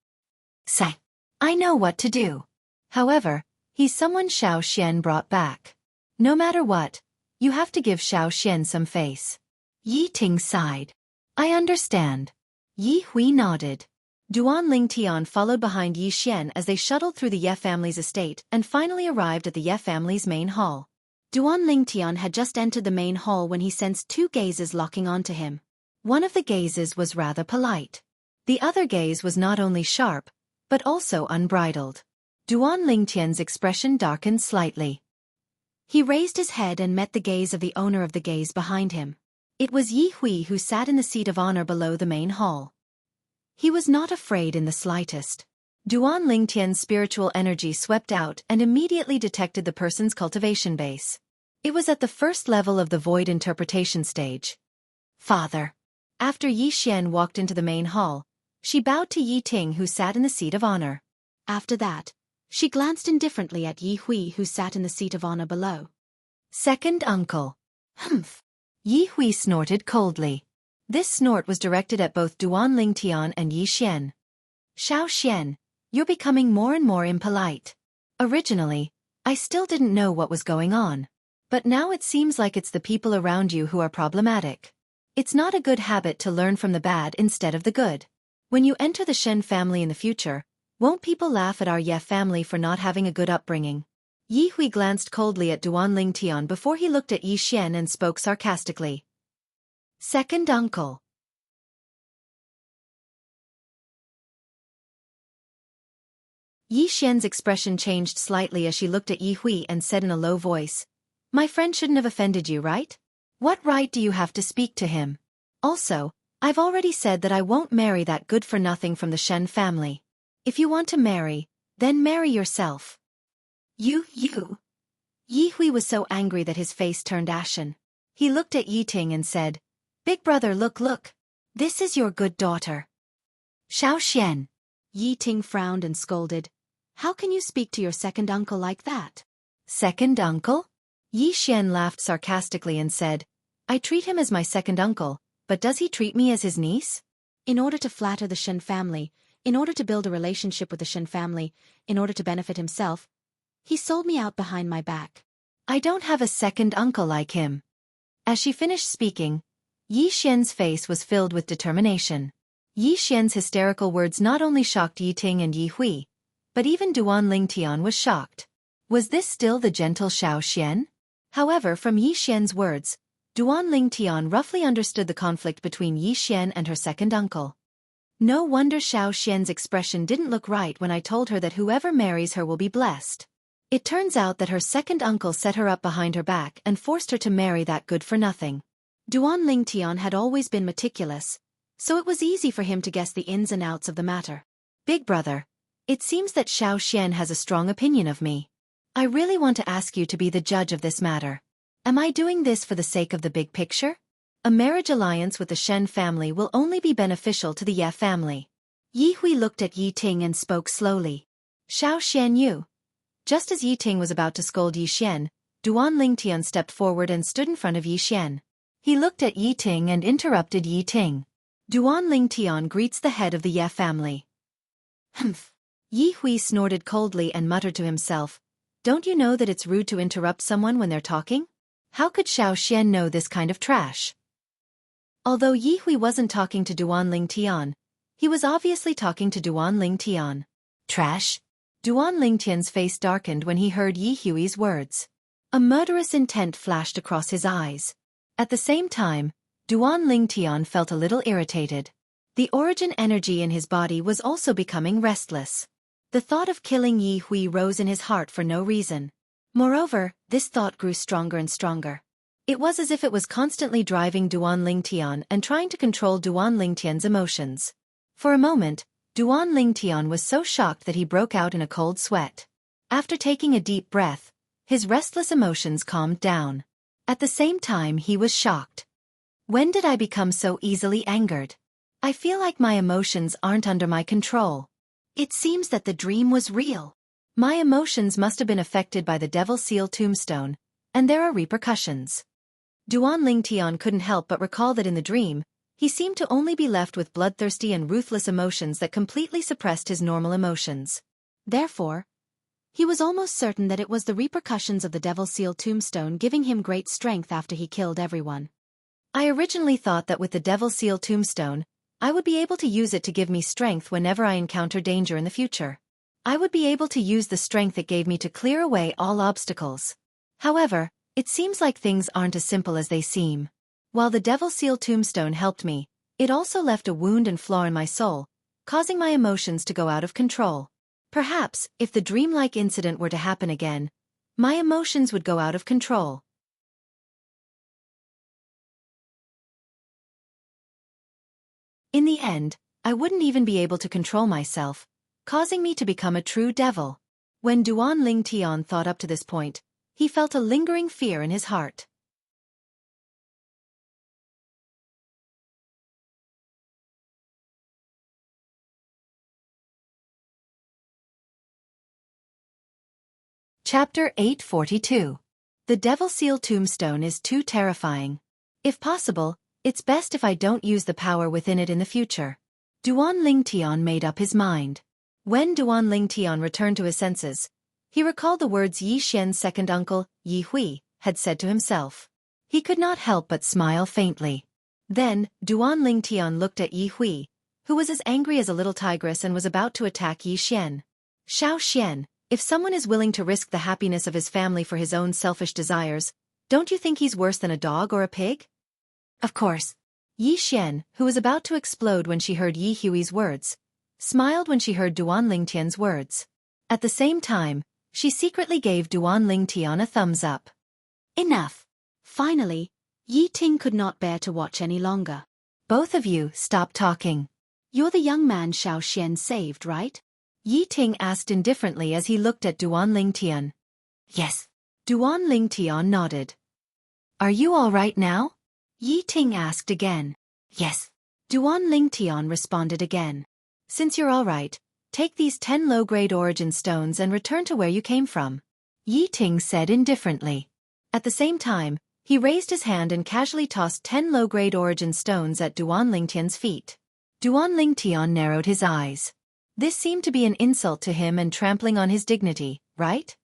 Say, I know what to do. However, he's someone Xianxia brought back. No matter what, you have to give Xianxia some face. Yi Ting sighed. I understand. Yi Hui nodded. Duan Lingtian followed behind Yi Xian as they shuttled through the Ye family's estate and finally arrived at the Ye family's main hall. Duan Lingtian had just entered the main hall when he sensed 2 gazes locking onto him. One of the gazes was rather polite. The other gaze was not only sharp, but also unbridled. Duan Lingtian's expression darkened slightly. He raised his head and met the gaze of the owner of the gaze behind him. It was Yi Hui who sat in the seat of honor below the main hall. He was not afraid in the slightest. Duan Lingtian's spiritual energy swept out and immediately detected the person's cultivation base. It was at the first level of the void interpretation stage. Father. After Yi Xian walked into the main hall, she bowed to Yi Ting, who sat in the seat of honor. After that, she glanced indifferently at Yi Hui, who sat in the seat of honor below. Second uncle. Humph. Yi Hui snorted coldly. This snort was directed at both Duan Lingtian and Yi Xian. Xiao Xian, you're becoming more and more impolite. Originally, I still didn't know what was going on. But now it seems like it's the people around you who are problematic. It's not a good habit to learn from the bad instead of the good. When you enter the Shen family in the future, won't people laugh at our Ye family for not having a good upbringing? Yi Hui glanced coldly at Duan Lingtian before he looked at Yi Xian and spoke sarcastically. Second uncle. Yi Xian's expression changed slightly as she looked at Yi Hui and said in a low voice, My friend shouldn't have offended you, right? What right do you have to speak to him? Also, I've already said that I won't marry that good-for-nothing from the Shen family. If you want to marry, then marry yourself. You. Yi Hui was so angry that his face turned ashen. He looked at Yi Ting and said, Big brother, look. This is your good daughter. Xiao Xian. Yi Ting frowned and scolded. How can you speak to your second uncle like that? Second uncle? Yi Xian laughed sarcastically and said, I treat him as my second uncle, but does he treat me as his niece? In order to flatter the Shen family, in order to build a relationship with the Shen family, in order to benefit himself, he sold me out behind my back. I don't have a second uncle like him. As she finished speaking, Yi Xian's face was filled with determination. Yi Xian's hysterical words not only shocked Yi Ting and Yi Hui, but even Duan Lingtian was shocked. Was this still the gentle Xiao Xian? However, from Yi Xian's words, Duan Lingtian roughly understood the conflict between Yi Xian and her second uncle. No wonder Xiao Xian's expression didn't look right when I told her that whoever marries her will be blessed. It turns out that her second uncle set her up behind her back and forced her to marry that good-for-nothing. Duan Lingtian had always been meticulous, so it was easy for him to guess the ins and outs of the matter. Big brother, it seems that Xiao Xian has a strong opinion of me. I really want to ask you to be the judge of this matter. Am I doing this for the sake of the big picture? A marriage alliance with the Shen family will only be beneficial to the Ye family. Yi Hui looked at Yi Ting and spoke slowly. Xiao Xian you. Just as Yi Ting was about to scold Yi Xian, Duan Lingtian stepped forward and stood in front of Yi Xian. He looked at Yi Ting and interrupted Yi Ting. Duan Lingtian greets the head of the Ye family. Humph. Yi Hui snorted coldly and muttered to himself, Don't you know that it's rude to interrupt someone when they're talking? How could Xiao Xian know this kind of trash? Although Yi Hui wasn't talking to Duan Lingtian, he was obviously talking to Duan Lingtian. Trash? Duan Lingtian's face darkened when he heard Yi Hui's words. A murderous intent flashed across his eyes. At the same time, Duan Lingtian felt a little irritated. The origin energy in his body was also becoming restless. The thought of killing Yi Hui rose in his heart for no reason. Moreover, this thought grew stronger and stronger. It was as if it was constantly driving Duan Lingtian and trying to control Duan Lingtian's emotions. For a moment, Duan Lingtian was so shocked that he broke out in a cold sweat. After taking a deep breath, his restless emotions calmed down. At the same time, he was shocked. When did I become so easily angered? I feel like my emotions aren't under my control. It seems that the dream was real. My emotions must have been affected by the Devil Seal tombstone, and there are repercussions. Duan Lingtian couldn't help but recall that in the dream, he seemed to only be left with bloodthirsty and ruthless emotions that completely suppressed his normal emotions. Therefore, he was almost certain that it was the repercussions of the Devil Seal tombstone giving him great strength after he killed everyone. I originally thought that with the Devil Seal tombstone, I would be able to use it to give me strength whenever I encounter danger in the future. I would be able to use the strength it gave me to clear away all obstacles. However, it seems like things aren't as simple as they seem. While the Devil Seal tombstone helped me, it also left a wound and flaw in my soul, causing my emotions to go out of control. Perhaps, if the dreamlike incident were to happen again, my emotions would go out of control. In the end, I wouldn't even be able to control myself, causing me to become a true devil. When Duan Ling Tian thought up to this point, he felt a lingering fear in his heart. Chapter 842. The Devil Seal Tombstone is too terrifying. If possible, it's best if I don't use the power within it in the future. Duan Ling Tian made up his mind. When Duan Ling Tian returned to his senses, he recalled the words Yi Xian's second uncle, Yi Hui, had said to himself. He could not help but smile faintly. Then, Duan Ling Tian looked at Yi Hui, who was as angry as a little tigress and was about to attack Yi Xian. Xiao Xian, if someone is willing to risk the happiness of his family for his own selfish desires, don't you think he's worse than a dog or a pig? Of course. Yi Xian, who was about to explode when she heard Yi Hui's words, smiled when she heard Duan Ling Tian's words. At the same time, she secretly gave Duan Ling Tian a thumbs up. Enough. Finally, Yi Ting could not bear to watch any longer. Both of you stop talking. You're the young man Xiao Xian saved, right? Yi Ting asked indifferently as he looked at Duan Ling Tian. Yes. Duan Ling Tian nodded. Are you all right now? Yi Ting asked again. Yes. Duan Ling Tian responded again. Since you're all right, take these 10 low-grade origin stones and return to where you came from. Yi Ting said indifferently. At the same time, he raised his hand and casually tossed 10 low-grade origin stones at Duan Ling Tian's feet. Duan Ling Tian narrowed his eyes. This seemed to be an insult to him and trampling on his dignity, right?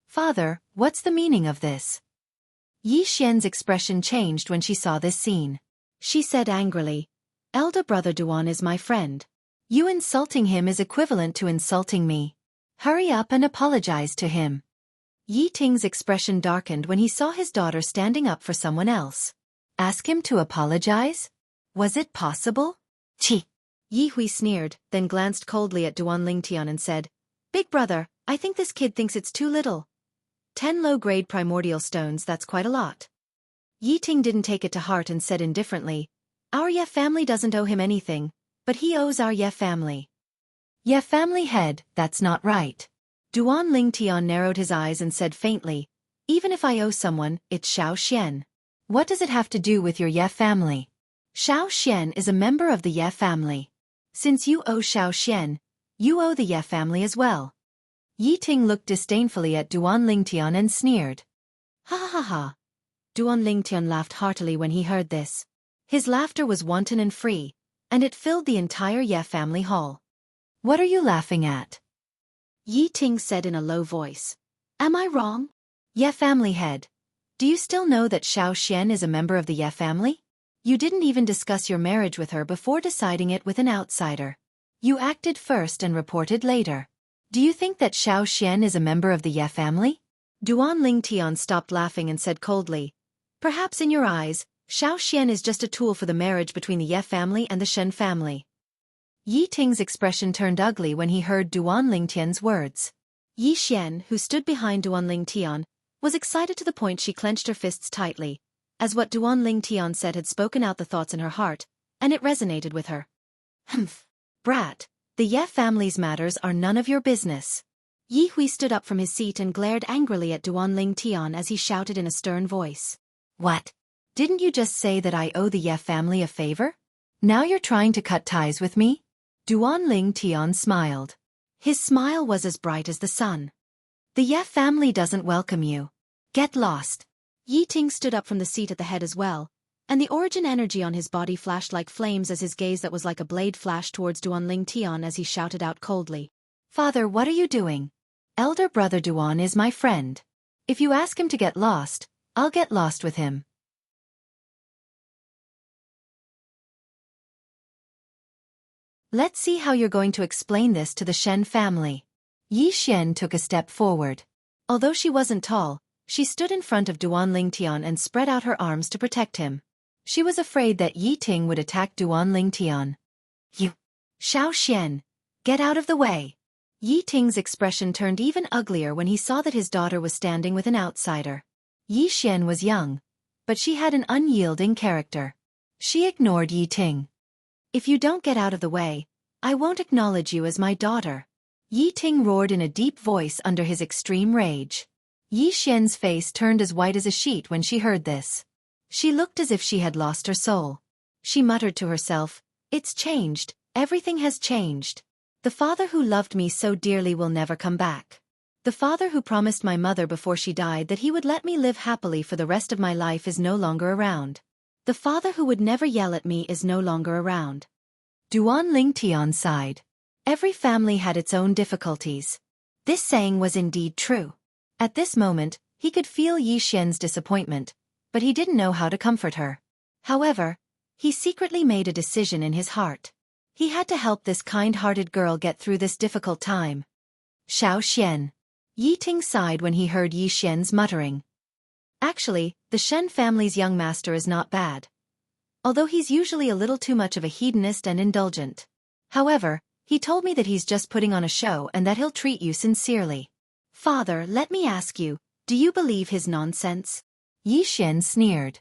Father, what's the meaning of this? Yi Xian's expression changed when she saw this scene. She said angrily, Elder brother Duan is my friend. You insulting him is equivalent to insulting me. Hurry up and apologize to him. Yi Ting's expression darkened when he saw his daughter standing up for someone else. Ask him to apologize? Was it possible? Chi. Yi Hui sneered, then glanced coldly at Duan Ling Tian and said, Big brother, I think this kid thinks it's too little. 10 low-grade primordial stones, that's quite a lot. Yi Ting didn't take it to heart and said indifferently, Our Ye family doesn't owe him anything, but he owes our Ye family. Ye family head, that's not right. Duan Ling Tian narrowed his eyes and said faintly, Even if I owe someone, it's Xiao Xian. What does it have to do with your Ye family? Xiao Xian is a member of the Ye family. Since you owe Xiao Xian, you owe the Ye family as well. Yi Ting looked disdainfully at Duan Ling Tian and sneered. Ha ha ha ha. Duan Ling Tian laughed heartily when he heard this. His laughter was wanton and free, and it filled the entire Ye family hall. What are you laughing at? Yi Ting said in a low voice. Am I wrong? Ye family head. Do you still know that Xiao Xian is a member of the Ye family? You didn't even discuss your marriage with her before deciding it with an outsider. You acted first and reported later. Do you think that Xiao Xian is a member of the Ye family? Duan Ling Tian stopped laughing and said coldly, Perhaps in your eyes, Xiao Xian is just a tool for the marriage between the Ye family and the Shen family. Yi Ting's expression turned ugly when he heard Duan Ling Tian's words. Yi Xian, who stood behind Duan Ling Tian, was excited to the point she clenched her fists tightly, as what Duan Ling Tian said had spoken out the thoughts in her heart, and it resonated with her. Humph. Brat, the Ye family's matters are none of your business. Yi Hui stood up from his seat and glared angrily at Duan Ling Tian as he shouted in a stern voice. What? Didn't you just say that I owe the Ye family a favor? Now you're trying to cut ties with me? Duan Ling Tian smiled. His smile was as bright as the sun. The Ye family doesn't welcome you. Get lost. Yi Ting stood up from the seat at the head as well, and the origin energy on his body flashed like flames as his gaze that was like a blade flashed towards Duan Ling Tian as he shouted out coldly. Father, what are you doing? Elder brother Duan is my friend. If you ask him to get lost, I'll get lost with him. Let's see how you're going to explain this to the Shen family. Yi Xian took a step forward. Although she wasn't tall, she stood in front of Duan Ling Tian and spread out her arms to protect him. She was afraid that Yi Ting would attack Duan Ling Tian. You! Xiao Xian! Get out of the way! Yi Ting's expression turned even uglier when he saw that his daughter was standing with an outsider. Yi Xian was young, but she had an unyielding character. She ignored Yi Ting. If you don't get out of the way, I won't acknowledge you as my daughter. Yi Ting roared in a deep voice under his extreme rage. Yi Xian's face turned as white as a sheet when she heard this. She looked as if she had lost her soul. She muttered to herself, "It's changed, everything has changed. The father who loved me so dearly will never come back. The father who promised my mother before she died that he would let me live happily for the rest of my life is no longer around. The father who would never yell at me is no longer around." Duan Lingtian sighed. Every family had its own difficulties. This saying was indeed true. At this moment, he could feel Yi Xian's disappointment, but he didn't know how to comfort her. However, he secretly made a decision in his heart. He had to help this kind-hearted girl get through this difficult time. Xiao Xian. Yi Ting sighed when he heard Yi Xian's muttering. Actually, the Shen family's young master is not bad, although he's usually a little too much of a hedonist and indulgent. However, he told me that he's just putting on a show and that he'll treat you sincerely. Father, let me ask you, do you believe his nonsense? Yi Xian sneered.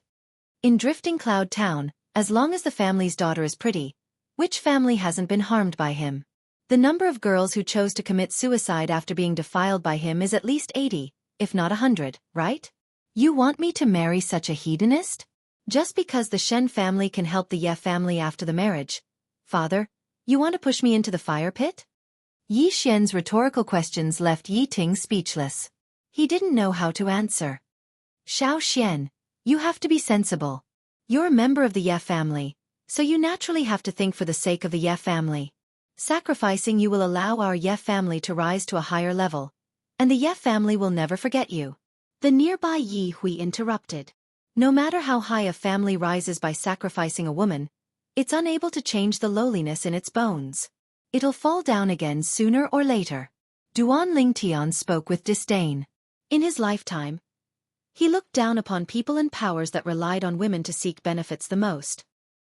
In Drifting Cloud Town, as long as the family's daughter is pretty, which family hasn't been harmed by him? The number of girls who chose to commit suicide after being defiled by him is at least 80, if not 100, right? You want me to marry such a hedonist? Just because the Shen family can help the Ye family after the marriage? Father, you want to push me into the fire pit? Yi Xian's rhetorical questions left Yi Ting speechless. He didn't know how to answer. Xiao Xian, you have to be sensible. You're a member of the Ye family, so you naturally have to think for the sake of the Ye family. Sacrificing you will allow our Ye family to rise to a higher level, and the Ye family will never forget you. The nearby Yi Hui interrupted. No matter how high a family rises by sacrificing a woman, it's unable to change the lowliness in its bones. It'll fall down again sooner or later. Duan Lingtian spoke with disdain. In his lifetime, he looked down upon people and powers that relied on women to seek benefits the most.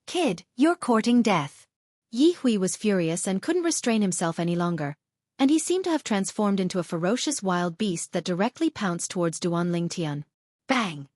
Kid, you're courting death. Yi Hui was furious and couldn't restrain himself any longer, and he seemed to have transformed into a ferocious wild beast that directly pounced towards Duan Lingtian. Bang!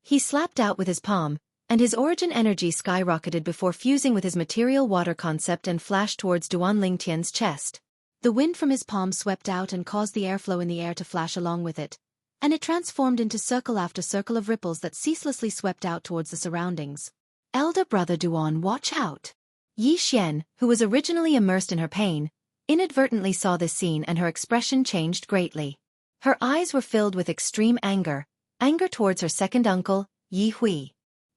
He slapped out with his palm, and his origin energy skyrocketed before fusing with his material water concept and flashed towards Duan Lingtian's chest. The wind from his palm swept out and caused the airflow in the air to flash along with it, and it transformed into circle after circle of ripples that ceaselessly swept out towards the surroundings. Elder brother Duan, watch out! Yi Xian, who was originally immersed in her pain, inadvertently saw this scene and her expression changed greatly. Her eyes were filled with extreme anger towards her second uncle, Yi Hui.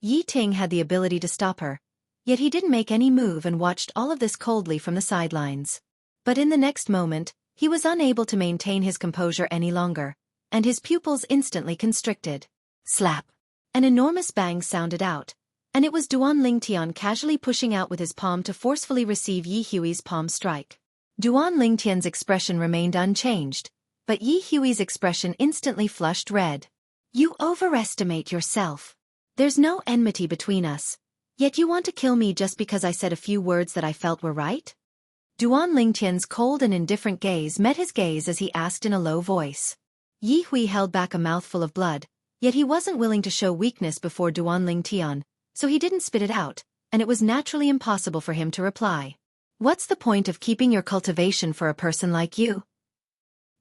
Yi Ting had the ability to stop her, yet he didn't make any move and watched all of this coldly from the sidelines. But in the next moment, he was unable to maintain his composure any longer, and his pupils instantly constricted. Slap! An enormous bang sounded out, and it was Duan Lingtian casually pushing out with his palm to forcefully receive Yi Hui's palm strike. Duan Lingtian's expression remained unchanged, but Yi Hui's expression instantly flushed red. You overestimate yourself. There's no enmity between us, yet you want to kill me just because I said a few words that I felt were right? Duan Lingtian's cold and indifferent gaze met his gaze as he asked in a low voice. Yi Hui held back a mouthful of blood, yet he wasn't willing to show weakness before Duan Lingtian, so he didn't spit it out, and it was naturally impossible for him to reply. What's the point of keeping your cultivation for a person like you?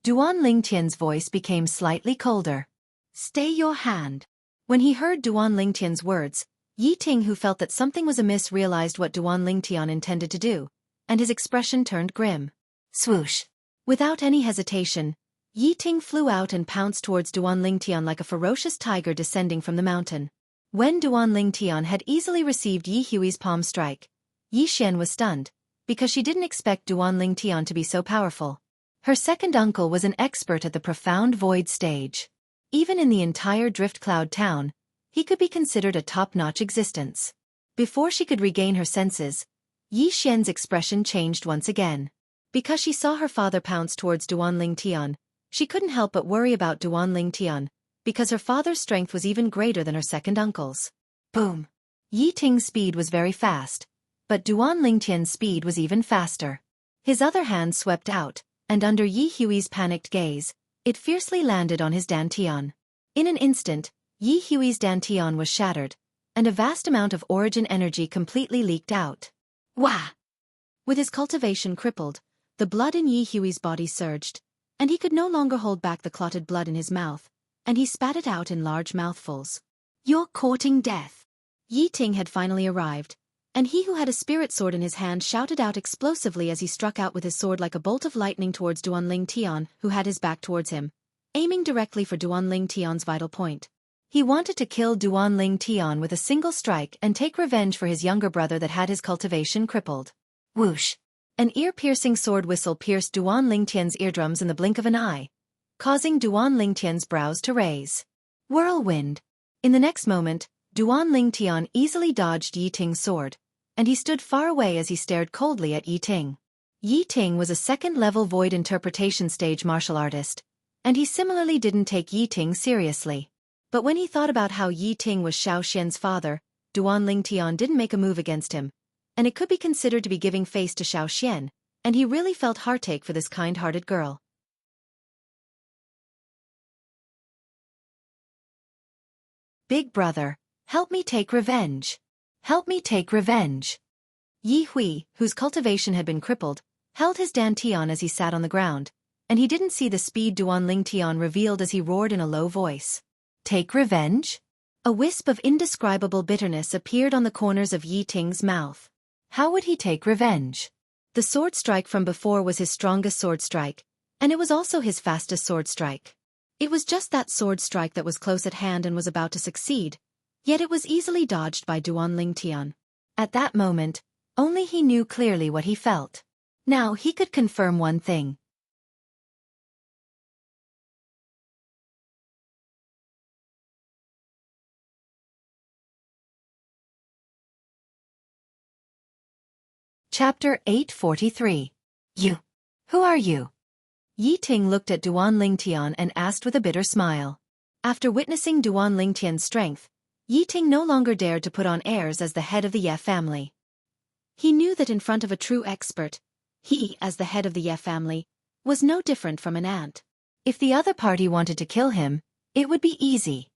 Duan Lingtian's voice became slightly colder. Stay your hand. When he heard Duan Lingtian's words, Yi Ting, who felt that something was amiss, realized what Duan Lingtian intended to do, and his expression turned grim. Swoosh! Without any hesitation, Yi Ting flew out and pounced towards Duan Lingtian like a ferocious tiger descending from the mountain. When Duan Lingtian had easily received Yi Hui's palm strike, Yi Xian was stunned, because she didn't expect Duan Lingtian to be so powerful. Her second uncle was an expert at the profound void stage. Even in the entire Drift Cloud town, he could be considered a top-notch existence. Before she could regain her senses, Yi Xian's expression changed once again. Because she saw her father pounce towards Duan Lingtian, she couldn't help but worry about Duan Lingtian, because her father's strength was even greater than her second uncle's. Boom! Yi Ting's speed was very fast, but Duan Lingtian's speed was even faster. His other hand swept out, and under Yi Hui's panicked gaze, it fiercely landed on his dantian. In an instant, Yi Hui's dantian was shattered, and a vast amount of origin energy completely leaked out. Wah! With his cultivation crippled, the blood in Yi Hui's body surged, and he could no longer hold back the clotted blood in his mouth, and he spat it out in large mouthfuls. You're courting death. Yi Ting had finally arrived, and he who had a spirit sword in his hand shouted out explosively as he struck out with his sword like a bolt of lightning towards Duanling Tian, who had his back towards him, aiming directly for Duanling Tian's vital point. He wanted to kill Duanling Tian with a single strike and take revenge for his younger brother that had his cultivation crippled. Whoosh! An ear-piercing sword whistle pierced Duanling Tian's eardrums in the blink of an eye, causing Duanling Tian's brows to raise. Whirlwind! In the next moment, Duanling Tian easily dodged Yi Ting's sword, and he stood far away as he stared coldly at Yi Ting. Yi Ting was a second-level void interpretation stage martial artist, and he similarly didn't take Yi Ting seriously. But when he thought about how Yi Ting was Xianxia's father, Duanling Tian didn't make a move against him, and it could be considered to be giving face to Xianxia, and he really felt heartache for this kind-hearted girl. Big brother, help me take revenge. Help me take revenge. Yi Hui, whose cultivation had been crippled, held his dantian as he sat on the ground, and he didn't see the speed Duanling Tian revealed as he roared in a low voice. Take revenge? A wisp of indescribable bitterness appeared on the corners of Yi Ting's mouth. How would he take revenge? The sword strike from before was his strongest sword strike, and it was also his fastest sword strike. It was just that sword strike that was close at hand and was about to succeed, yet it was easily dodged by Duanling Tian. At that moment, only he knew clearly what he felt. Now he could confirm one thing. Chapter 843. You. Who are you? Yi Ting looked at Duanling Tian and asked with a bitter smile. After witnessing Duanling Tian's strength, Yi Ting no longer dared to put on airs as the head of the Ye family. He knew that in front of a true expert, he, as the head of the Ye family, was no different from an ant. If the other party wanted to kill him, it would be easy.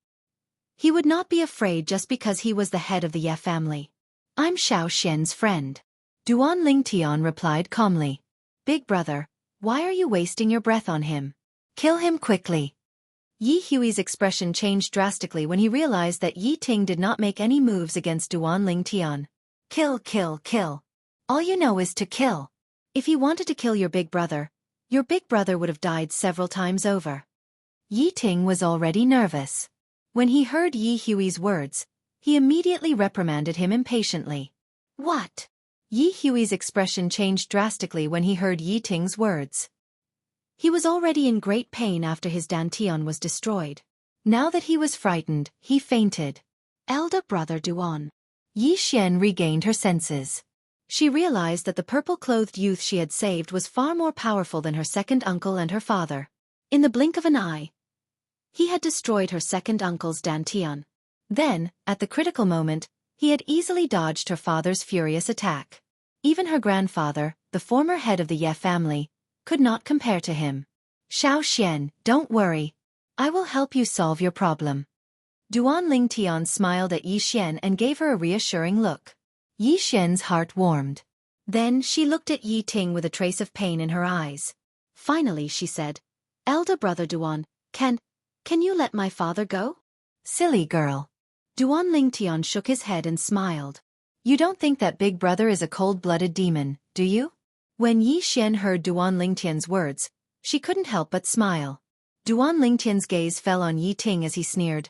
He would not be afraid just because he was the head of the Ye family. I'm Xiaoxian's friend. Duanling Tian replied calmly. Big brother, why are you wasting your breath on him? Kill him quickly. Yi Hui's expression changed drastically when he realized that Yi Ting did not make any moves against Duanling Tian. Kill, kill, kill. All you know is to kill. If you wanted to kill your big brother would have died several times over. Yi Ting was already nervous. When he heard Yi Hui's words, he immediately reprimanded him impatiently. What? Yi Hui's expression changed drastically when he heard Yi Ting's words. He was already in great pain after his dantian was destroyed. Now that he was frightened, he fainted. Elder brother Duan. Yi Xian regained her senses. She realized that the purple-clothed youth she had saved was far more powerful than her second uncle and her father. In the blink of an eye, he had destroyed her second uncle's dantian. Then, at the critical moment, he had easily dodged her father's furious attack. Even her grandfather, the former head of the Ye family, could not compare to him. Xiaoxian, don't worry. I will help you solve your problem. Duanling Tian smiled at Yi Xian and gave her a reassuring look. Yi Xian's heart warmed. Then she looked at Yi Ting with a trace of pain in her eyes. Finally she said, Elder brother Duan, can you let my father go? Silly girl. Duanling Tian shook his head and smiled. You don't think that big brother is a cold-blooded demon, do you? When Yi Xian heard Duanling Tian's words, she couldn't help but smile. Duanling Tian's gaze fell on Yi Ting as he sneered.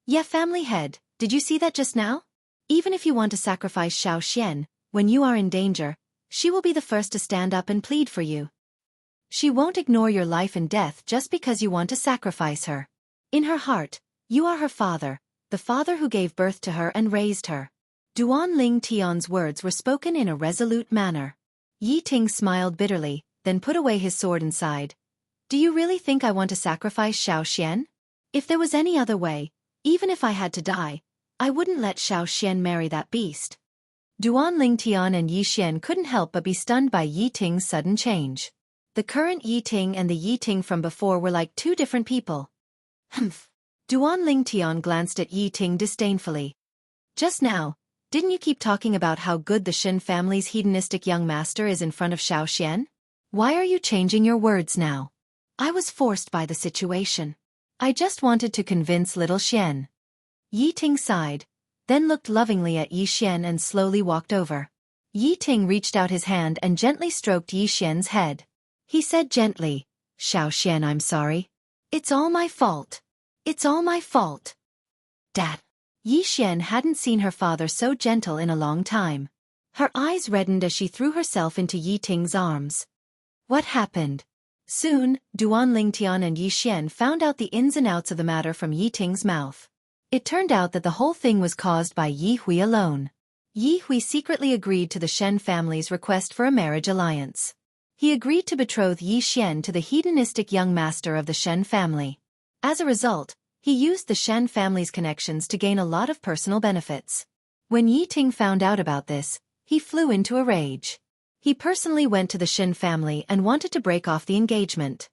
Ye family head, did you see that just now? Even if you want to sacrifice Xiaoxian, when you are in danger, she will be the first to stand up and plead for you. She won't ignore your life and death just because you want to sacrifice her. In her heart, you are her father, the father who gave birth to her and raised her. Duanling Tian's words were spoken in a resolute manner. Yi Ting smiled bitterly, then put away his sword and sighed. Do you really think I want to sacrifice Xiaoxian? If there was any other way, even if I had to die, I wouldn't let Xiaoxian marry that beast. Duanling Tian and Yi Xian couldn't help but be stunned by Yi Ting's sudden change. The current Yi Ting and the Yi Ting from before were like two different people. Humph. Duanling Tian glanced at Yi Ting disdainfully. Just now, didn't you keep talking about how good the Shen family's hedonistic young master is in front of Xianxia? Why are you changing your words now? I was forced by the situation. I just wanted to convince little Xian. Yi Ting sighed, then looked lovingly at Yi Xian and slowly walked over. Yi Ting reached out his hand and gently stroked Yi Xian's head. He said gently, Xiaoxian, I'm sorry. It's all my fault. It's all my fault. Dad. Yi Xian hadn't seen her father so gentle in a long time. Her eyes reddened as she threw herself into Yi Ting's arms. What happened? Soon, Duan Lingtian and Yi Xian found out the ins and outs of the matter from Yi Ting's mouth. It turned out that the whole thing was caused by Yi Hui alone. Yi Hui secretly agreed to the Shen family's request for a marriage alliance. He agreed to betroth Yi Xian to the hedonistic young master of the Shen family. As a result, he used the Shen family's connections to gain a lot of personal benefits. When Yi Ting found out about this, he flew into a rage. He personally went to the Shen family and wanted to break off the engagement.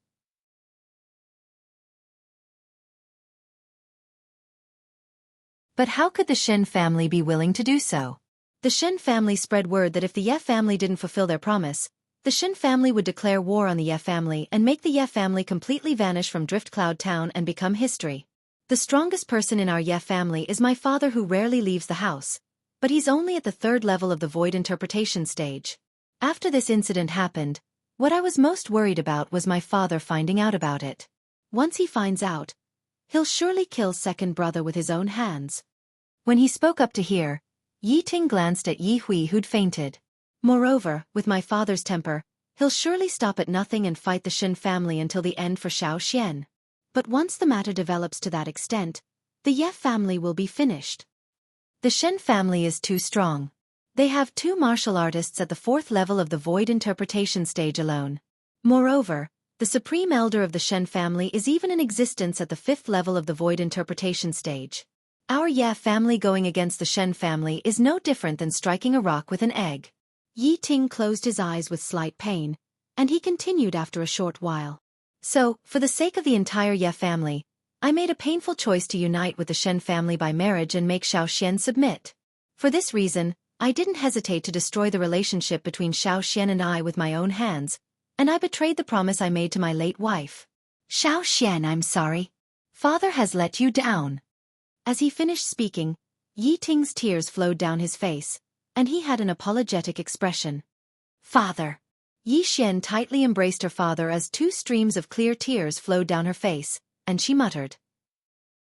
But how could the Shen family be willing to do so? The Shen family spread word that if the Ye family didn't fulfill their promise, the Shen family would declare war on the Ye family and make the Ye family completely vanish from Drift Cloud Town and become history. The strongest person in our Ye family is my father, who rarely leaves the house, but he's only at the 3rd level of the void interpretation stage. After this incident happened, what I was most worried about was my father finding out about it. Once he finds out, he'll surely kill second brother with his own hands. When he spoke up to hear, Yi Ting glanced at Yi Hui, who'd fainted. Moreover, with my father's temper, he'll surely stop at nothing and fight the Shen family until the end for Xiaoxian. But once the matter develops to that extent, the Ye family will be finished. The Shen family is too strong. They have 2 martial artists at the 4th level of the void interpretation stage alone. Moreover, the supreme elder of the Shen family is even in existence at the 5th level of the void interpretation stage. Our Ye family going against the Shen family is no different than striking a rock with an egg. Yi Ting closed his eyes with slight pain, and he continued after a short while. So, for the sake of the entire Ye family, I made a painful choice to unite with the Shen family by marriage and make Xiaoxian submit. For this reason, I didn't hesitate to destroy the relationship between Xiaoxian and I with my own hands, and I betrayed the promise I made to my late wife. Xiaoxian, I'm sorry. Father has let you down. As he finished speaking, Yi Ting's tears flowed down his face, and he had an apologetic expression. Father. Yi Xian tightly embraced her father as 2 streams of clear tears flowed down her face, and she muttered.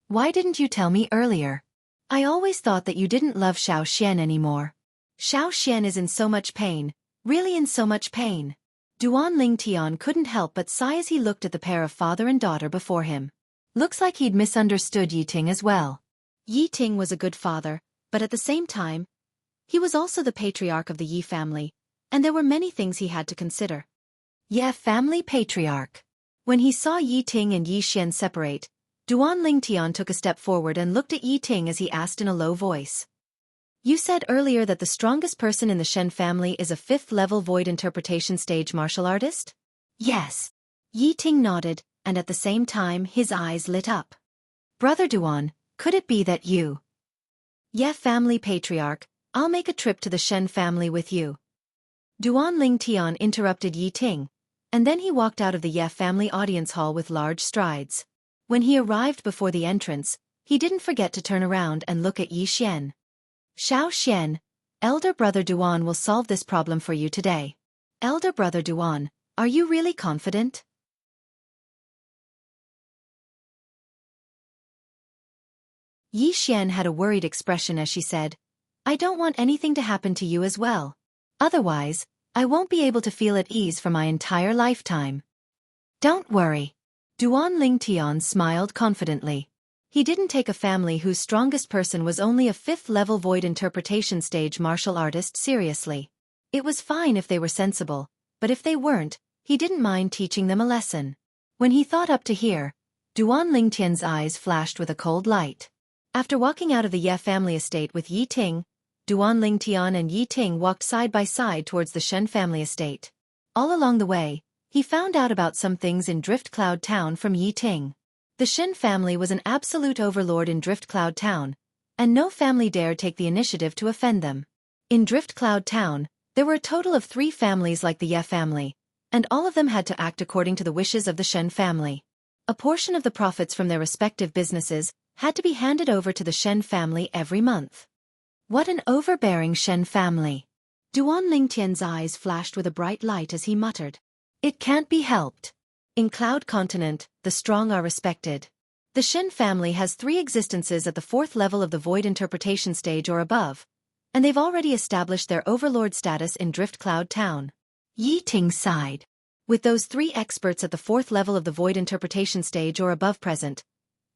Why didn't you tell me earlier? I always thought that you didn't love Xiaoxian anymore. Xiaoxian is in so much pain, really in so much pain. Duan Lingtian couldn't help but sigh as he looked at the pair of father and daughter before him. Looks like he'd misunderstood Yi Ting as well. Yi Ting was a good father, but at the same time, he was also the patriarch of the Yi family, and there were many things he had to consider. Ye family patriarch. When he saw Yi Ting and Yi Xian separate, Duan Lingtian took a step forward and looked at Yi Ting as he asked in a low voice. You said earlier that the strongest person in the Shen family is a 5th level void interpretation stage martial artist? Yes. Yi Ting nodded, and at the same time his eyes lit up. Brother Duan, could it be that you? Ye family patriarch, I'll make a trip to the Shen family with you. Duan Lingtian interrupted Yi Ting, and then he walked out of the Ye family audience hall with large strides. When he arrived before the entrance, he didn't forget to turn around and look at Yi Xian. Xiaoxian, elder brother Duan will solve this problem for you today. Elder brother Duan, are you really confident? Yi Xian had a worried expression as she said, I don't want anything to happen to you as well. Otherwise, I won't be able to feel at ease for my entire lifetime. Don't worry. Duan Lingtian smiled confidently. He didn't take a family whose strongest person was only a 5th level void interpretation stage martial artist seriously. It was fine if they were sensible, but if they weren't, he didn't mind teaching them a lesson. When he thought up to here, Duan Lingtian's eyes flashed with a cold light. After walking out of the Ye family estate with Yi Ting, Duan Lingtian and Yi Ting walked side by side towards the Shen family estate. All along the way, he found out about some things in Drift Cloud Town from Yi Ting. The Shen family was an absolute overlord in Drift Cloud Town, and no family dared take the initiative to offend them. In Drift Cloud Town, there were a total of 3 families like the Ye family, and all of them had to act according to the wishes of the Shen family. A portion of the profits from their respective businesses had to be handed over to the Shen family every month. What an overbearing Shen family! Duan Lingtian's eyes flashed with a bright light as he muttered. It can't be helped. In Cloud Continent, the strong are respected. The Shen family has 3 existences at the 4th level of the Void Interpretation stage or above, and they've already established their overlord status in Drift Cloud Town. Yi Ting sighed. With those 3 experts at the 4th level of the Void Interpretation stage or above present,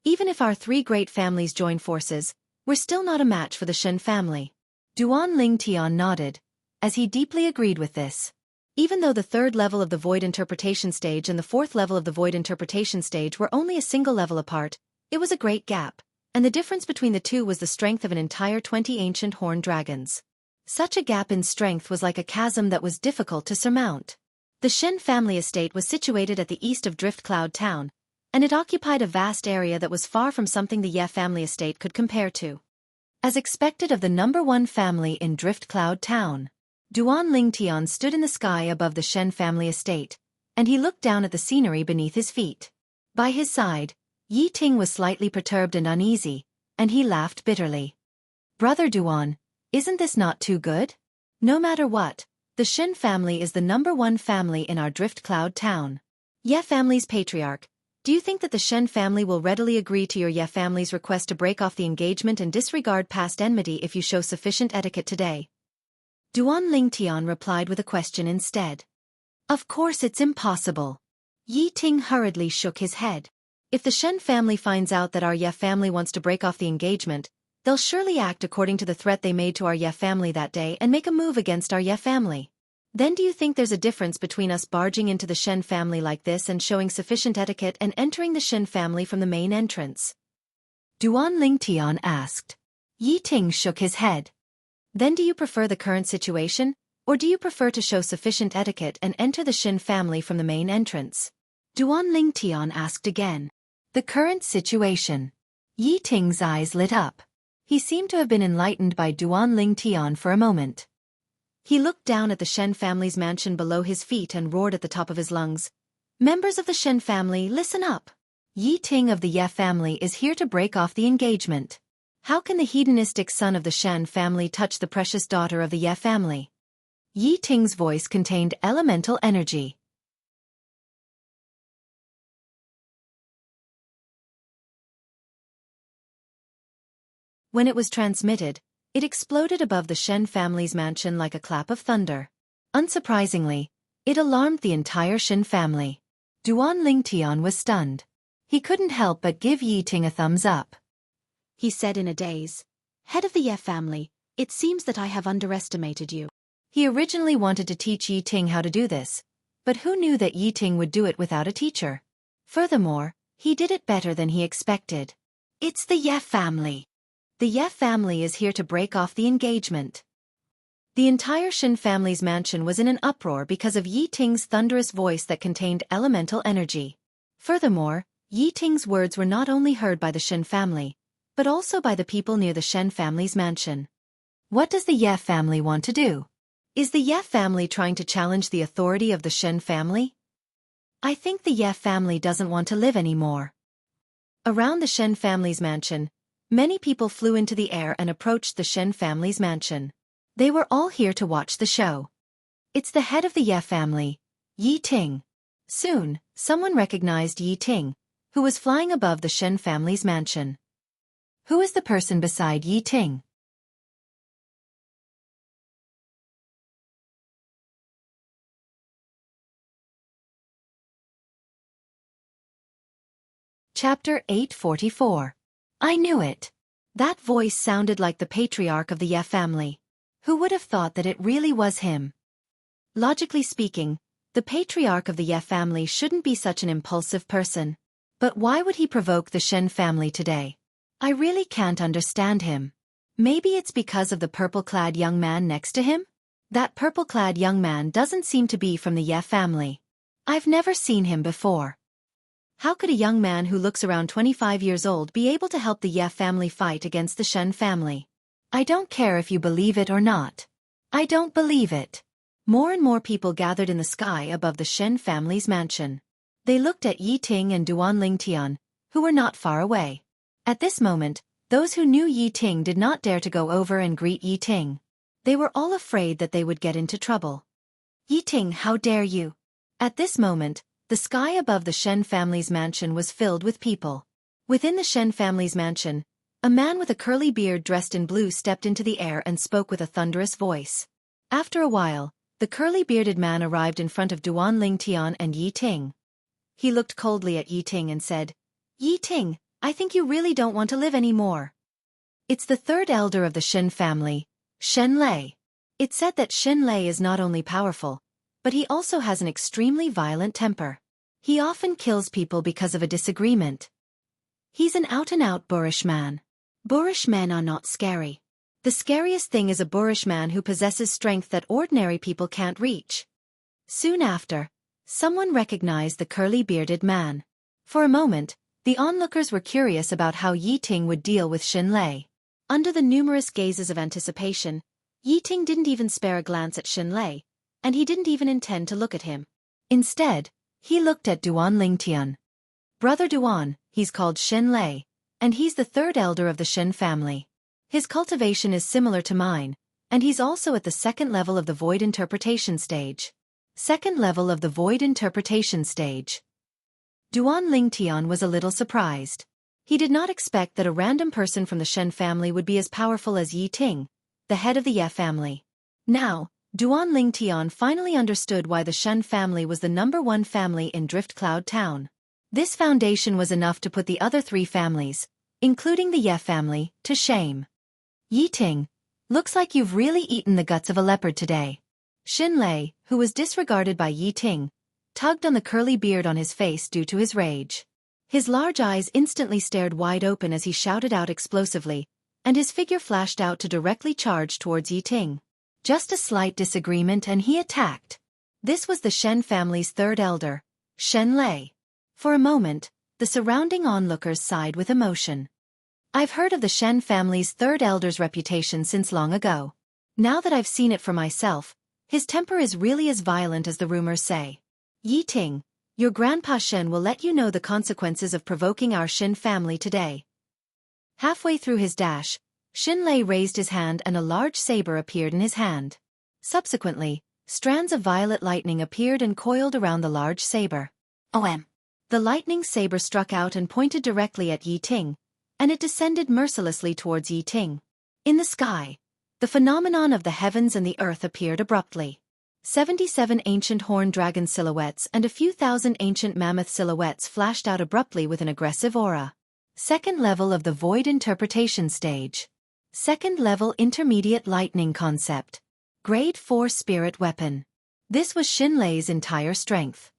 even if our 3 great families join forces, we're still not a match for the Shen family. Duan Lingtian nodded, as he deeply agreed with this. Even though the 3rd level of the Void Interpretation stage and the 4th level of the Void Interpretation stage were only a single level apart, it was a great gap, and the difference between the 2 was the strength of an entire 20 ancient horned dragons. Such a gap in strength was like a chasm that was difficult to surmount. The Shen family estate was situated at the east of Drift Cloud Town, and it occupied a vast area that was far from something the Ye family estate could compare to. As expected of the number 1 family in Drift Cloud Town, Duan Lingtian stood in the sky above the Shen family estate, and he looked down at the scenery beneath his feet. By his side, Yi Ting was slightly perturbed and uneasy, and he laughed bitterly. Brother Duan, isn't this not too good? No matter what, the Shen family is the number 1 family in our Drift Cloud Town. Ye family's patriarch, do you think that the Shen family will readily agree to your Ye family's request to break off the engagement and disregard past enmity if you show sufficient etiquette today? Duan Lingtian replied with a question instead. Of course it's impossible. Yi Ting hurriedly shook his head. If the Shen family finds out that our Ye family wants to break off the engagement, they'll surely act according to the threat they made to our Ye family that day and make a move against our Ye family. Then do you think there's a difference between us barging into the Shen family like this and showing sufficient etiquette and entering the Shen family from the main entrance? Duan Lingtian asked. Yi Ting shook his head. Then do you prefer the current situation, or do you prefer to show sufficient etiquette and enter the Shen family from the main entrance? Duan Lingtian asked again. The current situation. Yi Ting's eyes lit up. He seemed to have been enlightened by Duan Lingtian for a moment. He looked down at the Shen family's mansion below his feet and roared at the top of his lungs. Members of the Shen family, listen up. Yi Ting of the Ye family is here to break off the engagement. How can the hedonistic son of the Shen family touch the precious daughter of the Ye family? Yi Ting's voice contained elemental energy. When it was transmitted, it exploded above the Shen family's mansion like a clap of thunder. Unsurprisingly, it alarmed the entire Shen family. Duan Lingtian was stunned. He couldn't help but give Yi Ting a thumbs up. He said in a daze, Head of the Ye family, it seems that I have underestimated you. He originally wanted to teach Yi Ting how to do this, but who knew that Yi Ting would do it without a teacher? Furthermore, he did it better than he expected. It's the Ye family. The Ye family is here to break off the engagement. The entire Shen family's mansion was in an uproar because of Yi Ting's thunderous voice that contained elemental energy. Furthermore, Yi Ting's words were not only heard by the Shen family, but also by the people near the Shen family's mansion. What does the Ye family want to do? Is the Ye family trying to challenge the authority of the Shen family? I think the Ye family doesn't want to live anymore. Around the Shen family's mansion, many people flew into the air and approached the Shen family's mansion. They were all here to watch the show. It's the head of the Ye family, Yi Ting. Soon, someone recognized Yi Ting, who was flying above the Shen family's mansion. Who is the person beside Yi Ting? Chapter 844. I knew it. That voice sounded like the patriarch of the Ye family. Who would have thought that it really was him? Logically speaking, the patriarch of the Ye family shouldn't be such an impulsive person. But why would he provoke the Shen family today? I really can't understand him. Maybe it's because of the purple-clad young man next to him? That purple-clad young man doesn't seem to be from the Ye family. I've never seen him before. How could a young man who looks around 25 years old be able to help the Ye family fight against the Shen family? I don't care if you believe it or not. I don't believe it. More and more people gathered in the sky above the Shen family's mansion. They looked at Yi Ting and Duan Lingtian, who were not far away. At this moment, those who knew Yi Ting did not dare to go over and greet Yi Ting. They were all afraid that they would get into trouble. Yi Ting, how dare you? At this moment, the sky above the Shen family's mansion was filled with people. Within the Shen family's mansion, a man with a curly beard dressed in blue stepped into the air and spoke with a thunderous voice. After a while, the curly-bearded man arrived in front of Duan Lingtian and Yi Ting. He looked coldly at Yi Ting and said, Yi Ting, I think you really don't want to live anymore. It's the third elder of the Shen family, Shen Lei. It's said that Shen Lei is not only powerful, but he also has an extremely violent temper. He often kills people because of a disagreement. He's an out-and-out boorish man. Boorish men are not scary. The scariest thing is a boorish man who possesses strength that ordinary people can't reach. Soon after, someone recognized the curly-bearded man. For a moment, the onlookers were curious about how Yi Ting would deal with Shen Lei. Under the numerous gazes of anticipation, Yi Ting didn't even spare a glance at Shen Lei, and he didn't even intend to look at him. Instead, he looked at Duan Lingtian. Brother Duan, he's called Shen Lei, and he's the third elder of the Shen family. His cultivation is similar to mine, and he's also at the second level of the void interpretation stage. Second level of the void interpretation stage. Duan Lingtian was a little surprised. He did not expect that a random person from the Shen family would be as powerful as Yi Ting, the head of the Ye family. Now, Duan Lingtian finally understood why the Shen family was the #1 family in Drift Cloud Town. This foundation was enough to put the other 3 families, including the Ye family, to shame. Yi Ting, looks like you've really eaten the guts of a leopard today. Shen Lei, who was disregarded by Yi Ting, tugged on the curly beard on his face due to his rage. His large eyes instantly stared wide open as he shouted out explosively, and his figure flashed out to directly charge towards Yi Ting. Just a slight disagreement and he attacked. This was the Shen family's third elder, Shen Lei. For a moment, the surrounding onlookers sighed with emotion. I've heard of the Shen family's third elder's reputation since long ago. Now that I've seen it for myself, his temper is really as violent as the rumors say. Yi Ting, your grandpa Shen will let you know the consequences of provoking our Shen family today. Halfway through his dash, Shen Lei raised his hand and a large saber appeared in his hand. Subsequently, strands of violet lightning appeared and coiled around the large saber. OM. The lightning saber struck out and pointed directly at Yi Ting, and it descended mercilessly towards Yi Ting. In the sky, the phenomenon of the heavens and the earth appeared abruptly. 77 ancient horned dragon silhouettes and a few thousand ancient mammoth silhouettes flashed out abruptly with an aggressive aura. Second level of the void interpretation stage. Second level intermediate lightning concept. Grade 4 spirit weapon. This was Shen Lei's entire strength.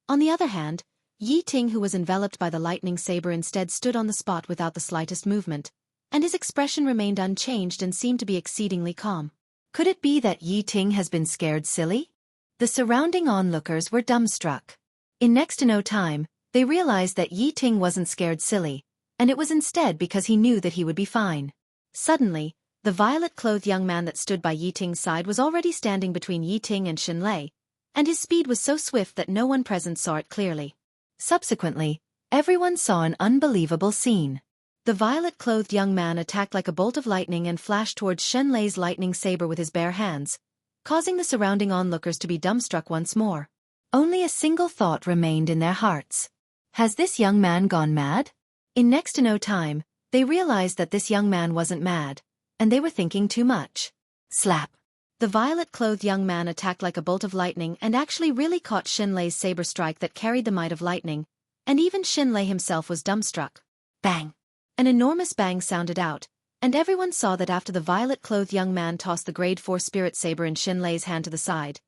On the other hand, Yi Ting, who was enveloped by the lightning saber, instead stood on the spot without the slightest movement, and his expression remained unchanged and seemed to be exceedingly calm. Could it be that Yi Ting has been scared silly? The surrounding onlookers were dumbstruck. In next to no time, they realized that Yi Ting wasn't scared silly, and it was instead because he knew that he would be fine. Suddenly, the violet-clothed young man that stood by Yi Ting's side was already standing between Yi Ting and Shen Lei, and his speed was so swift that no one present saw it clearly. Subsequently, everyone saw an unbelievable scene. The violet-clothed young man attacked like a bolt of lightning and flashed towards Shen Lei's lightning saber with his bare hands, causing the surrounding onlookers to be dumbstruck once more. Only a single thought remained in their hearts. Has this young man gone mad? In next to no time, they realized that this young man wasn't mad, and they were thinking too much. Slap! The violet-clothed young man attacked like a bolt of lightning and actually really caught Shen Lei's saber strike that carried the might of lightning, and even Shen Lei himself was dumbstruck. Bang! An enormous bang sounded out, and everyone saw that after the violet-clothed young man tossed the grade 4 spirit saber in Shen Lei's hand to the side,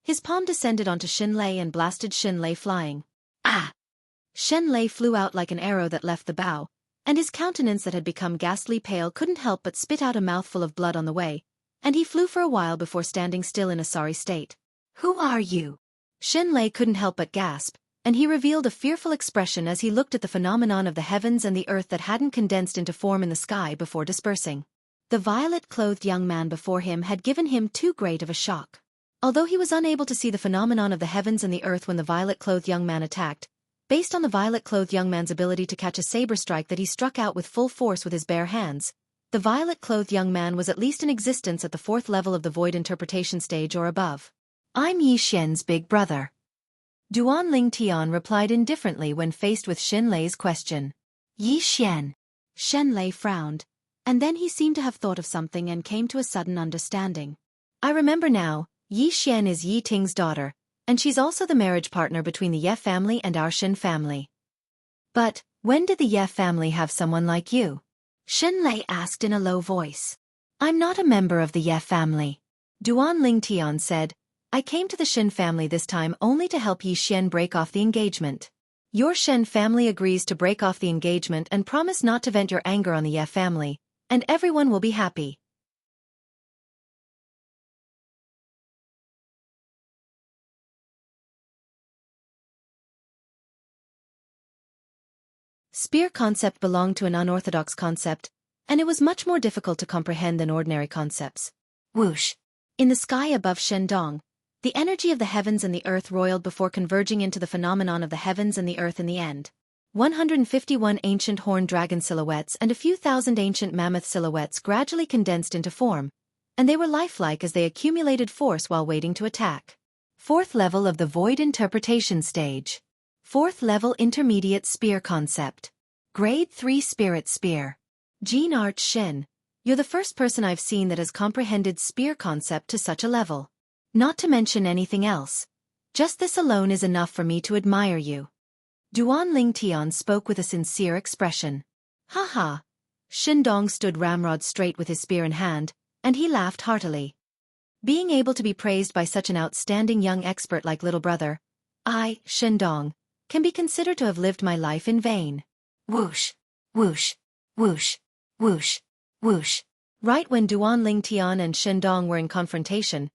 his palm descended onto Shen Lei and blasted Shen Lei flying. Ah! Shen Lei flew out like an arrow that left the bow, and his countenance that had become ghastly pale couldn't help but spit out a mouthful of blood on the way, and he flew for a while before standing still in a sorry state. "Who are you?" Shenlei couldn't help but gasp, and he revealed a fearful expression as he looked at the phenomenon of the heavens and the earth that hadn't condensed into form in the sky before dispersing. The violet-clothed young man before him had given him too great of a shock. Although he was unable to see the phenomenon of the heavens and the earth when the violet-clothed young man attacked, based on the violet-clothed young man's ability to catch a saber strike that he struck out with full force with his bare hands, the violet-clothed young man was at least in existence at the 4th level of the void interpretation stage or above. "I'm Yi Xian's big brother." Duan Ling Tian replied indifferently when faced with Shenlei's question. "Yi Xian." Shenlei frowned, and then he seemed to have thought of something and came to a sudden understanding. "I remember now, Yi Xian is Yi Ting's daughter, and she's also the marriage partner between the Ye family and our Shen family. But, when did the Ye family have someone like you?" Shenlei asked in a low voice. "I'm not a member of the Ye family," Duan Ling Tian said. "I came to the Shen family this time only to help Yi Xian break off the engagement. Your Shen family agrees to break off the engagement and promise not to vent your anger on the Ye family, and everyone will be happy." Spear concept belonged to an unorthodox concept, and it was much more difficult to comprehend than ordinary concepts. Whoosh! In the sky above Shendong, the energy of the heavens and the earth roiled before converging into the phenomenon of the heavens and the earth in the end. 151 ancient horned dragon silhouettes and a few thousand ancient mammoth silhouettes gradually condensed into form, and they were lifelike as they accumulated force while waiting to attack. 4th level of the void interpretation stage. 4th level intermediate spear concept. Grade 3 spirit spear. Jean Arch Shin, you're the first person I've seen that has comprehended spear concept to such a level. Not to mention anything else. Just this alone is enough for me to admire you. Duan Ling Tian spoke with a sincere expression. "Ha ha." Shindong stood ramrod straight with his spear in hand, and he laughed heartily. Being able to be praised by such an outstanding young expert like little brother, I, Shindong, can be considered to have lived my life in vain. Whoosh, whoosh, whoosh, whoosh, whoosh. Right when Duan Ling Tian and Shindong were in confrontation,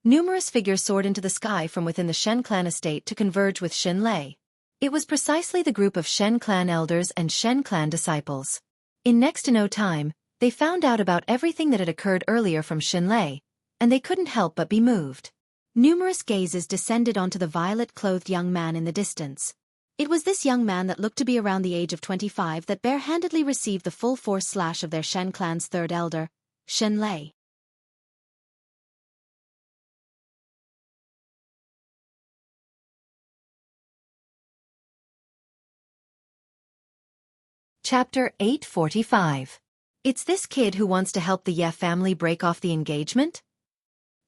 numerous figures soared into the sky from within the Shen clan estate to converge with Shenlei. It was precisely the group of Shen clan elders and Shen clan disciples. In next to no time, they found out about everything that had occurred earlier from Shenlei, and they couldn't help but be moved. Numerous gazes descended onto the violet-clothed young man in the distance. It was this young man that looked to be around the age of 25 that barehandedly received the full force slash of their Shen clan's 3rd elder, Shenlei. Chapter 845. It's this kid who wants to help the Ye family break off the engagement?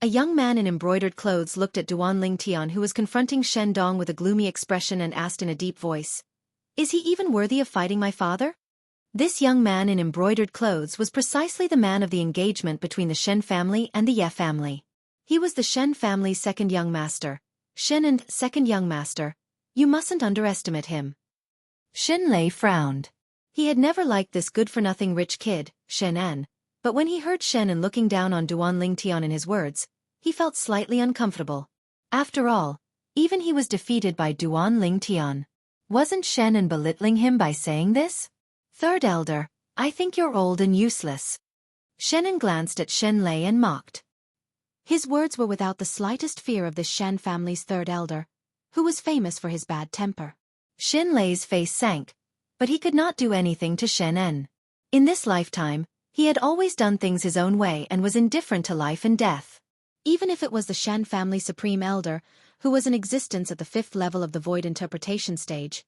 A young man in embroidered clothes looked at Duan Ling Tian, who was confronting Shendong with a gloomy expression, and asked in a deep voice, "Is he even worthy of fighting my father?" This young man in embroidered clothes was precisely the man of the engagement between the Shen family and the Ye family. He was the Shen family's 2nd young master. Shen and 2nd young master. You mustn't underestimate him. Shenlei frowned. He had never liked this good-for-nothing rich kid, Shen En, but when he heard Shen En looking down on Duan Ling Tian in his words, he felt slightly uncomfortable. After all, even he was defeated by Duan Ling Tian. Wasn't Shen En belittling him by saying this? 3rd elder, I think you're old and useless. Shen En glanced at Shenlei and mocked. His words were without the slightest fear of the Shen family's 3rd elder, who was famous for his bad temper. Shenlei's face sank, but he could not do anything to Shen En. In this lifetime, he had always done things his own way and was indifferent to life and death. Even if it was the Shen family supreme elder, who was in existence at the 5th level of the void interpretation stage,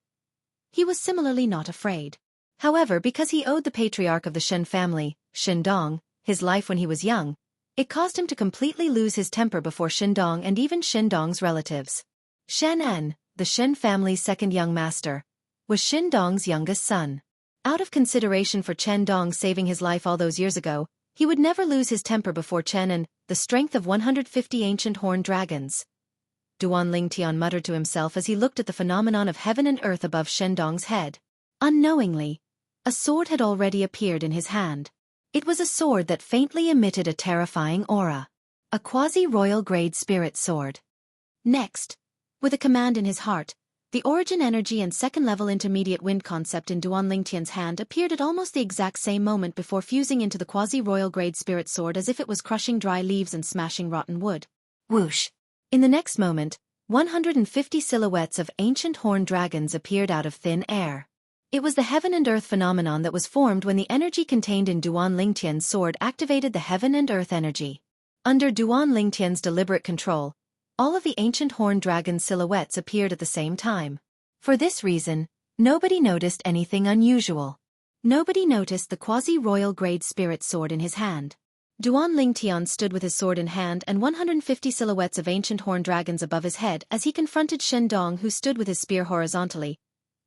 he was similarly not afraid. However, because he owed the patriarch of the Shen family, Shindong, his life when he was young, it caused him to completely lose his temper before Shindong and even Shindong's relatives. Shen En, the Shen family's 2nd young master, was Shindong's youngest son. Out of consideration for Chen Dong saving his life all those years ago, he would never lose his temper before Chen En, the strength of 150 ancient horned dragons. Duan Ling Tian muttered to himself as he looked at the phenomenon of heaven and earth above Shendong's head. Unknowingly, a sword had already appeared in his hand. It was a sword that faintly emitted a terrifying aura. A quasi-royal grade spirit sword. Next, with a command in his heart, the origin energy and second-level intermediate wind concept in Duan Lingtian's hand appeared at almost the exact same moment before fusing into the quasi-royal grade spirit sword as if it was crushing dry leaves and smashing rotten wood. Whoosh! In the next moment, 150 silhouettes of ancient horned dragons appeared out of thin air. It was the heaven and earth phenomenon that was formed when the energy contained in Duan Lingtian's sword activated the heaven and earth energy. Under Duan Lingtian's deliberate control, all of the ancient horned dragon silhouettes appeared at the same time. For this reason, nobody noticed anything unusual. Nobody noticed the quasi-royal grade spirit sword in his hand. Duan Lingtian stood with his sword in hand and 150 silhouettes of ancient horned dragons above his head as he confronted Shen Dong, who stood with his spear horizontally,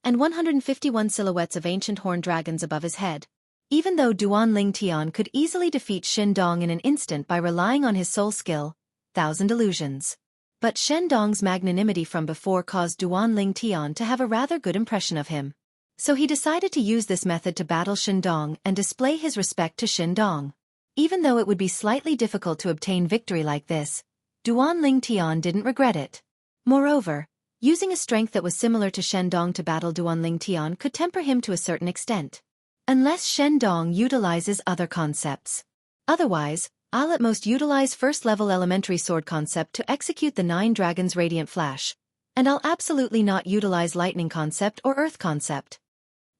and 151 silhouettes of ancient horned dragons above his head. Even though Duan Lingtian could easily defeat Shen Dong in an instant by relying on his soul skill, Thousand Illusions. But Shen Dong's magnanimity from before caused Duan Lingtian to have a rather good impression of him. So he decided to use this method to battle Shen Dong and display his respect to Shen Dong. Even though it would be slightly difficult to obtain victory like this, Duan Lingtian didn't regret it. Moreover, using a strength that was similar to Shen Dong to battle Duan Lingtian could temper him to a certain extent. Unless Shen Dong utilizes other concepts. Otherwise, I'll at most utilize first-level elementary sword concept to execute the 9 dragons radiant flash, and I'll absolutely not utilize lightning concept or earth concept.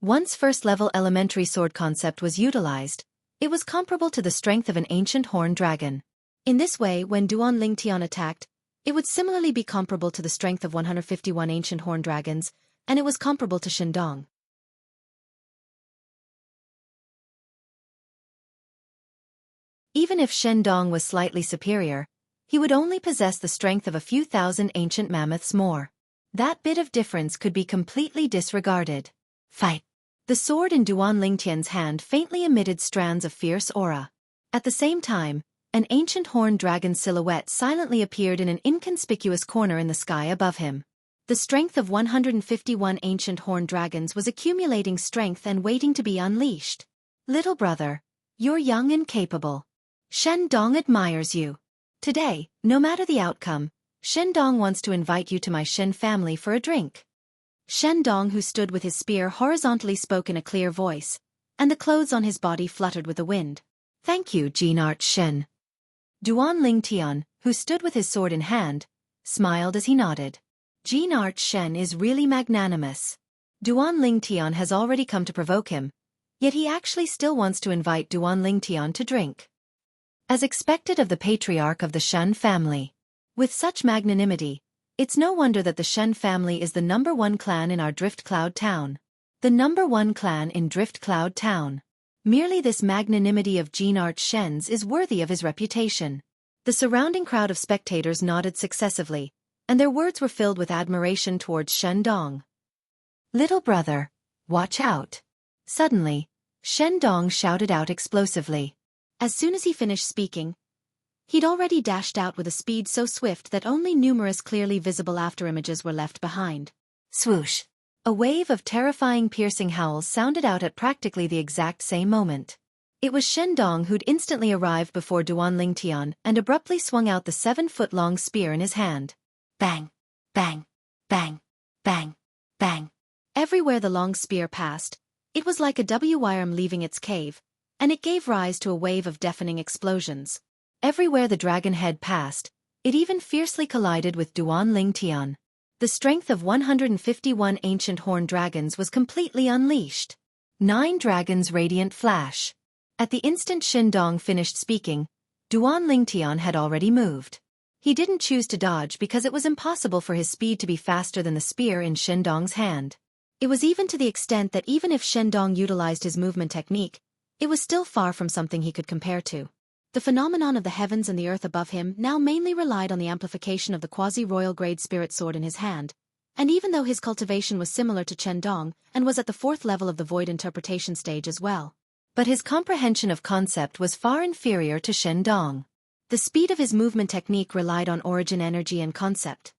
Once first-level elementary sword concept was utilized, it was comparable to the strength of an ancient horned dragon. In this way, when Duan Lingtian attacked, it would similarly be comparable to the strength of 151 ancient horned dragons, and it was comparable to Shen Dong. Even if Shen Dong was slightly superior, he would only possess the strength of a few thousand ancient mammoths more. That bit of difference could be completely disregarded. Fight! The sword in Duan Lingtian's hand faintly emitted strands of fierce aura. At the same time, an ancient horned dragon silhouette silently appeared in an inconspicuous corner in the sky above him. The strength of 151 ancient horned dragons was accumulating strength and waiting to be unleashed. Little brother, you're young and capable. Shen Dong admires you. Today, no matter the outcome, Shen Dong wants to invite you to my Shen family for a drink. Shen Dong, who stood with his spear horizontally, spoke in a clear voice, and the clothes on his body fluttered with the wind. Thank you, Jianghu Shen. Duan Lingtian, who stood with his sword in hand, smiled as he nodded. Jianghu Shen is really magnanimous. Duan Lingtian has already come to provoke him, yet he actually still wants to invite Duan Lingtian to drink. As expected of the patriarch of the Shen family. With such magnanimity, it's no wonder that the Shen family is the #1 clan in our Drift Cloud town. The #1 clan in Drift Cloud town. Merely this magnanimity of Jianghu Shen's is worthy of his reputation. The surrounding crowd of spectators nodded successively, and their words were filled with admiration towards Shen Dong. Little brother, watch out. Suddenly, Shen Dong shouted out explosively. As soon as he finished speaking, he'd already dashed out with a speed so swift that only numerous clearly visible afterimages were left behind. Swoosh! A wave of terrifying piercing howls sounded out at practically the exact same moment. It was Shen Dong who'd instantly arrived before Duan Lingtian and abruptly swung out the 7-foot-long spear in his hand. Bang! Bang! Bang! Bang! Bang! Everywhere the long spear passed, it was like a W-worm leaving its cave, and it gave rise to a wave of deafening explosions. Everywhere the dragon head passed, it even fiercely collided with Duan Lingtian. The strength of 151 ancient horned dragons was completely unleashed. 9 dragons radiant flash. At the instant Shen Dong finished speaking, Duan Lingtian had already moved. He didn't choose to dodge because it was impossible for his speed to be faster than the spear in Shen Dong's hand. It was even to the extent that even if Shen Dong utilized his movement technique, it was still far from something he could compare to. The phenomenon of the heavens and the earth above him now mainly relied on the amplification of the quasi-royal grade spirit sword in his hand, and even though his cultivation was similar to Shen Dong and was at the 4th level of the void interpretation stage as well, but his comprehension of concept was far inferior to Shen Dong. The speed of his movement technique relied on origin energy and concept.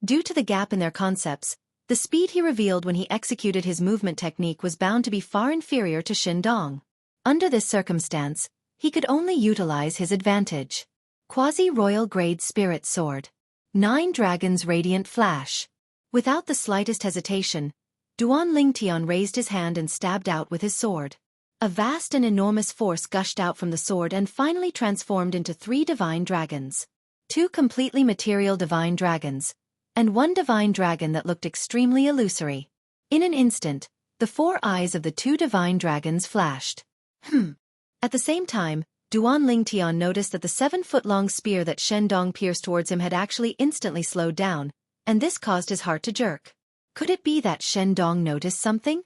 Due to the gap in their concepts, The speed he revealed when he executed his movement technique was bound to be far inferior to Shen Dong. Under this circumstance, he could only utilize his advantage. Quasi-royal grade spirit sword. 9 Dragons Radiant Flash. Without the slightest hesitation, Duan Lingtian raised his hand and stabbed out with his sword. A vast and enormous force gushed out from the sword and finally transformed into 3 divine dragons. 2 completely material divine dragons, and 1 divine dragon that looked extremely illusory. In an instant, the 4 eyes of the 2 divine dragons flashed. At the same time, Duan Lingtian noticed that the 7-foot-long spear that Shen Dong pierced towards him had actually instantly slowed down, and this caused his heart to jerk. Could it be that Shen Dong noticed something?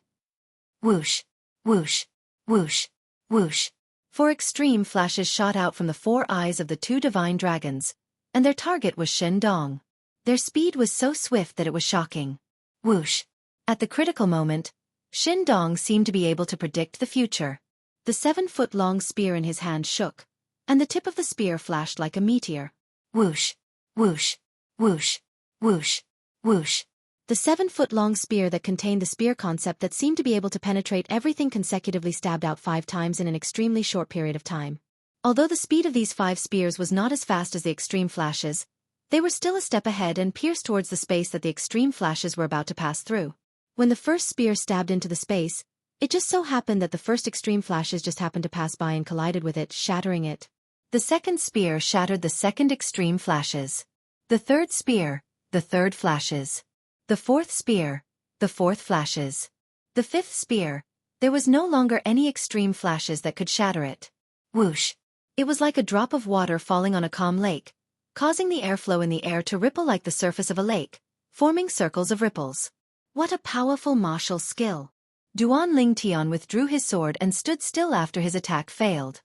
Whoosh, whoosh, whoosh, whoosh. 4 extreme flashes shot out from the 4 eyes of the 2 divine dragons, and their target was Shen Dong. Their speed was so swift that it was shocking. Whoosh. At the critical moment, Shen Dong seemed to be able to predict the future. The 7-foot-long spear in his hand shook, and the tip of the spear flashed like a meteor. Whoosh, whoosh, whoosh, whoosh, whoosh. The 7-foot-long spear that contained the spear concept that seemed to be able to penetrate everything consecutively stabbed out 5 times in an extremely short period of time. Although the speed of these 5 spears was not as fast as the extreme flashes, they were still a step ahead and pierced towards the space that the extreme flashes were about to pass through. When the first spear stabbed into the space, it just so happened that the first extreme flashes just happened to pass by and collided with it, shattering it. The second spear shattered the second extreme flashes. The third spear, the third flashes. The fourth spear, the fourth flashes. The fifth spear, there was no longer any extreme flashes that could shatter it. Whoosh. It was like a drop of water falling on a calm lake, causing the airflow in the air to ripple like the surface of a lake, forming circles of ripples. What a powerful martial skill! Duan Lingtian withdrew his sword and stood still after his attack failed.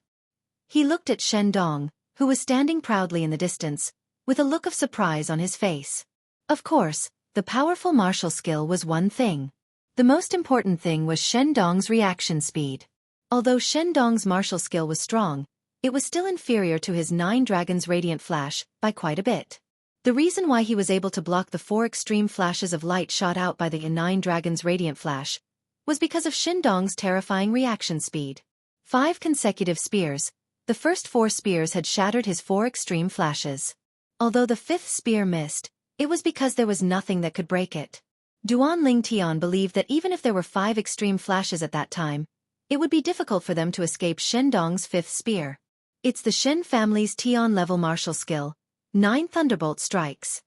He looked at Shen Dong, who was standing proudly in the distance, with a look of surprise on his face. Of course, the powerful martial skill was one thing. The most important thing was Shen Dong's reaction speed. Although Shen Dong's martial skill was strong, it was still inferior to his 9 Dragons Radiant Flash by quite a bit. The reason why he was able to block the 4 extreme flashes of light shot out by the 9 Dragons Radiant Flash was because of Shen Dong's terrifying reaction speed. 5 consecutive spears, the first 4 spears had shattered his 4 extreme flashes. Although the 5th spear missed, it was because there was nothing that could break it. Duan Lingtian believed that even if there were 5 extreme flashes at that time, it would be difficult for them to escape Shen Dong's 5th spear. It's the Shen family's Tian-level martial skill, 9 Thunderbolt Strikes.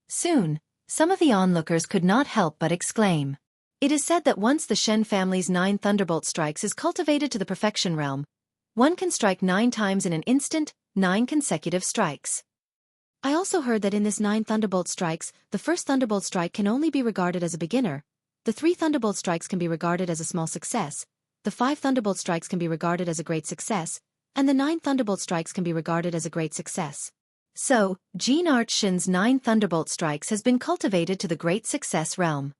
Soon, some of the onlookers could not help but exclaim. It is said that once the Shen family's 9 Thunderbolt Strikes is cultivated to the perfection realm, one can strike 9 times in an instant, 9 consecutive strikes. I also heard that in this 9 Thunderbolt Strikes, the first Thunderbolt Strike can only be regarded as a beginner, the 3 Thunderbolt Strikes can be regarded as a small success, the 5 Thunderbolt Strikes can be regarded as a great success, and the 9 Thunderbolt Strikes can be regarded as a great success. So, Jean Arch Shen's 9 Thunderbolt Strikes has been cultivated to the great success realm.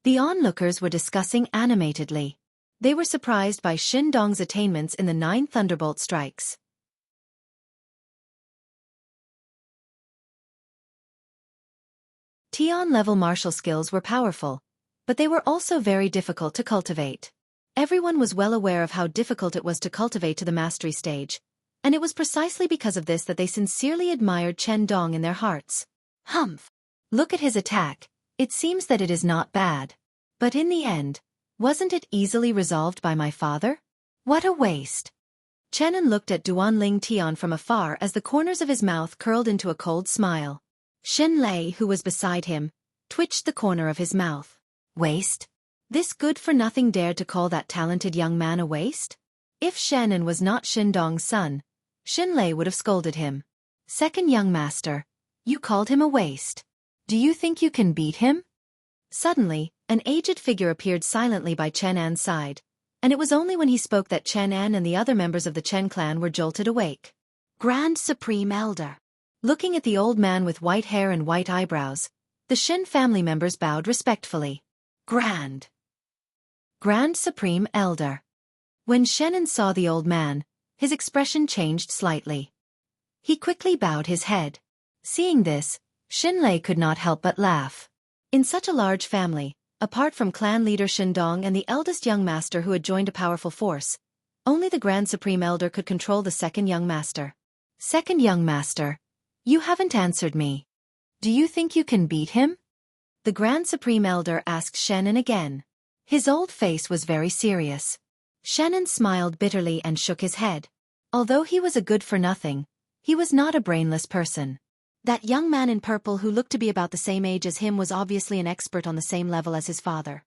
The onlookers were discussing animatedly. They were surprised by Shen Dong's attainments in the 9 Thunderbolt Strikes. Tian-level martial skills were powerful, but they were also very difficult to cultivate. Everyone was well aware of how difficult it was to cultivate to the mastery stage, and it was precisely because of this that they sincerely admired Shen Dong in their hearts. Humph! Look at his attack. It seems that it is not bad. But in the end, wasn't it easily resolved by my father? What a waste! Chenan looked at Duan Lingtian from afar as the corners of his mouth curled into a cold smile. Shen Lei, who was beside him, twitched the corner of his mouth. Waste? This good-for-nothing dared to call that talented young man a waste? If Chenan was not Shen Dong's son, Shen Lei would have scolded him. Second young master, you called him a waste. Do you think you can beat him? Suddenly, an aged figure appeared silently by Chen An's side, and it was only when he spoke that Chen An and the other members of the Chen clan were jolted awake. Grand Supreme Elder. Looking at the old man with white hair and white eyebrows, the Shen family members bowed respectfully. Grand Supreme Elder. When Shen saw the old man, his expression changed slightly. He quickly bowed his head. Seeing this, Shen Lei could not help but laugh. In such a large family, apart from clan leader Shindong and the eldest young master who had joined a powerful force, only the Grand Supreme Elder could control the second young master. Second young master, you haven't answered me. Do you think you can beat him? The Grand Supreme Elder asked Shannon again. His old face was very serious. Shannon smiled bitterly and shook his head. Although he was a good-for-nothing, he was not a brainless person. That young man in purple who looked to be about the same age as him was obviously an expert on the same level as his father.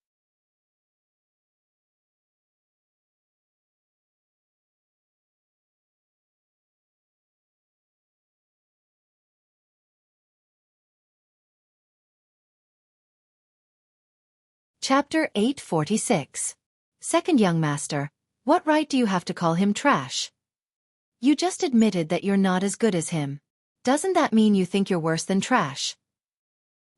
Chapter 846. Second young master, what right do you have to call him trash? You just admitted that you're not as good as him. Doesn't that mean you think you're worse than trash?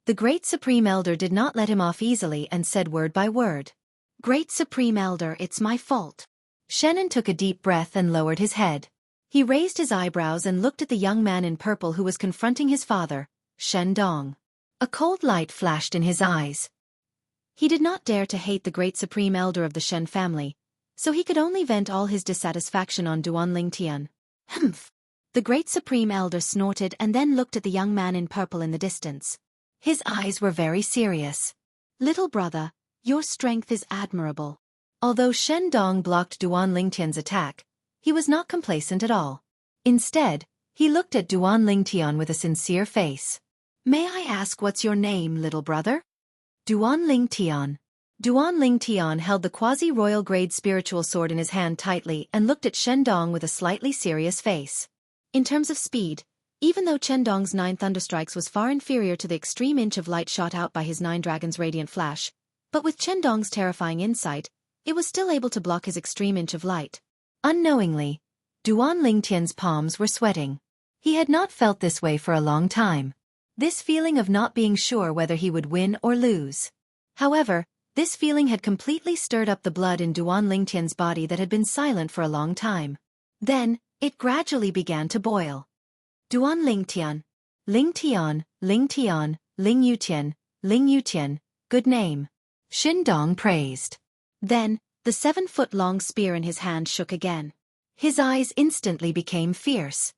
The Great Supreme Elder did not let him off easily and said word by word. Great Supreme Elder, it's my fault. Shannon took a deep breath and lowered his head. He raised his eyebrows and looked at the young man in purple who was confronting his father, Shendong. A cold light flashed in his eyes. He did not dare to hate the Great Supreme Elder of the Shen family, so he could only vent all his dissatisfaction on Duan Lingtian. Humph! The Great Supreme Elder snorted and then looked at the young man in purple in the distance. His eyes were very serious. Little brother, your strength is admirable. Although Shendong blocked Duan Lingtian's attack, he was not complacent at all. Instead, he looked at Duan Lingtian with a sincere face. May I ask what's your name, little brother? Duan Lingtian. Duan Lingtian held the quasi-royal grade spiritual sword in his hand tightly and looked at Shendong with a slightly serious face. In terms of speed, even though Shendong's 9 thunderstrikes was far inferior to the extreme inch of light shot out by his 9 dragons' radiant flash, but with Shendong's terrifying insight, it was still able to block his extreme inch of light. Unknowingly, Duan Lingtian's palms were sweating. He had not felt this way for a long time. This feeling of not being sure whether he would win or lose. However, this feeling had completely stirred up the blood in Duan Lingtian's body that had been silent for a long time. Then, it gradually began to boil. Duan Lingtian. Lingtian, Lingtian, Lingyutian, Lingyutian, good name. Shindong praised. Then, the 7-foot-long spear in his hand shook again. His eyes instantly became fierce.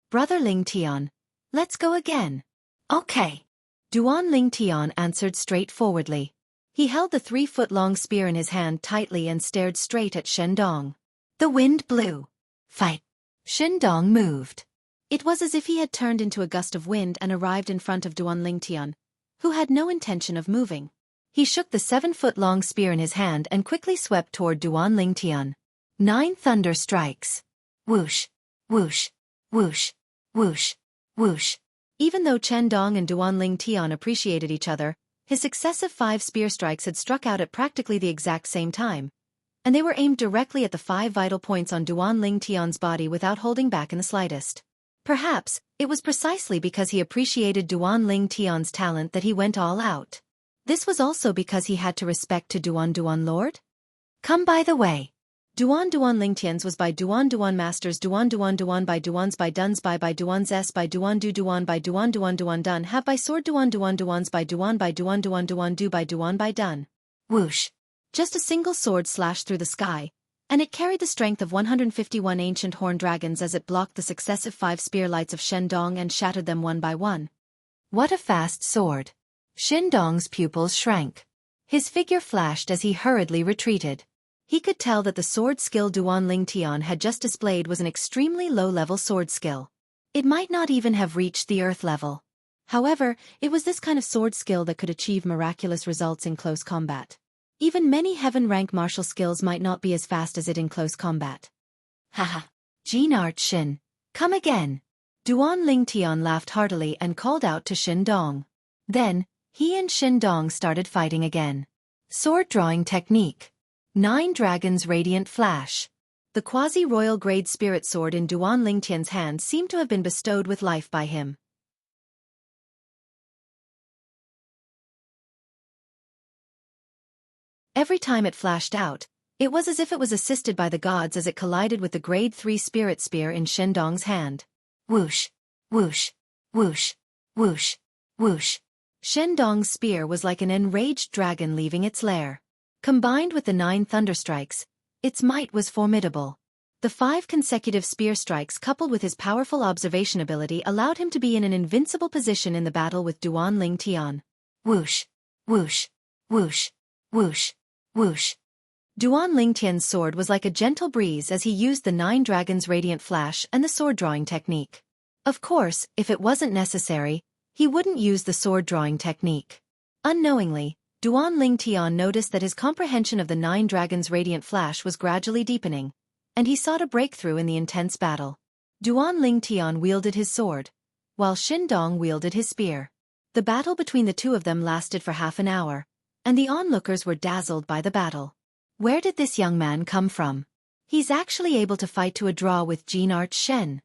Brother Lingtian, let's go again. Okay. Duan Lingtian answered straightforwardly. He held the 3-foot-long spear in his hand tightly and stared straight at Shendong. The wind blew. Fight. Shindong moved. It was as if he had turned into a gust of wind and arrived in front of Duan Lingtian, who had no intention of moving. He shook the 7-foot-long spear in his hand and quickly swept toward Duan Lingtian. 9 thunder strikes. Whoosh, whoosh, whoosh, whoosh, whoosh. Even though Shendong and Duan Lingtian appreciated each other, his successive 5 spear strikes had struck out at practically the exact same time, and they were aimed directly at the 5 vital points on Duan Lingtian's body without holding back in the slightest. Perhaps, it was precisely because he appreciated Duan Lingtian's talent that he went all out. This was also because he had to respect to Duan Lord? Come by the way. Duan Lingtian's was by Duan Masters Duan by Duan's by Duns by Duan's S by Duan by Duan Dun have by sword Duan's by Duan do by Duan by Dun. Whoosh. Just a single sword slashed through the sky, and it carried the strength of 151 ancient horned dragons as it blocked the successive 5 spear lights of Shendong and shattered them one by one. What a fast sword. Shindong's pupils shrank. His figure flashed as he hurriedly retreated. He could tell that the sword skill Duan Lingtian had just displayed was an extremely low-level sword skill. It might not even have reached the earth level. However, it was this kind of sword skill that could achieve miraculous results in close combat. Even many heaven-rank martial skills might not be as fast as it in close combat. Haha. Jinart Shin. Come again. Duan Lingtian laughed heartily and called out to Shindong. Then, he and Shindong started fighting again. Sword drawing technique. 9 dragons radiant flash. The quasi-royal grade spirit sword in Duan Lingtian's hand seemed to have been bestowed with life by him. Every time it flashed out, it was as if it was assisted by the gods as it collided with the grade 3 spirit spear in Shindong's hand. Whoosh, whoosh, whoosh, whoosh, whoosh. Shen Dong's spear was like an enraged dragon leaving its lair. Combined with the 9 thunderstrikes, its might was formidable. The 5 consecutive spear strikes coupled with his powerful observation ability allowed him to be in an invincible position in the battle with Duan Ling Tian. Whoosh, whoosh, whoosh, whoosh, whoosh. Duan Ling Tian's sword was like a gentle breeze as he used the 9 dragons' radiant flash and the sword-drawing technique. Of course, if it wasn't necessary, he wouldn't use the sword-drawing technique. Unknowingly, Duan Ling Tian noticed that his comprehension of the 9 dragons' radiant flash was gradually deepening, and he sought a breakthrough in the intense battle. Duan Ling Tian wielded his sword, while Shen Dong wielded his spear. The battle between the two of them lasted for half an hour, and the onlookers were dazzled by the battle. Where did this young man come from? He's actually able to fight to a draw with Jianghu Shen.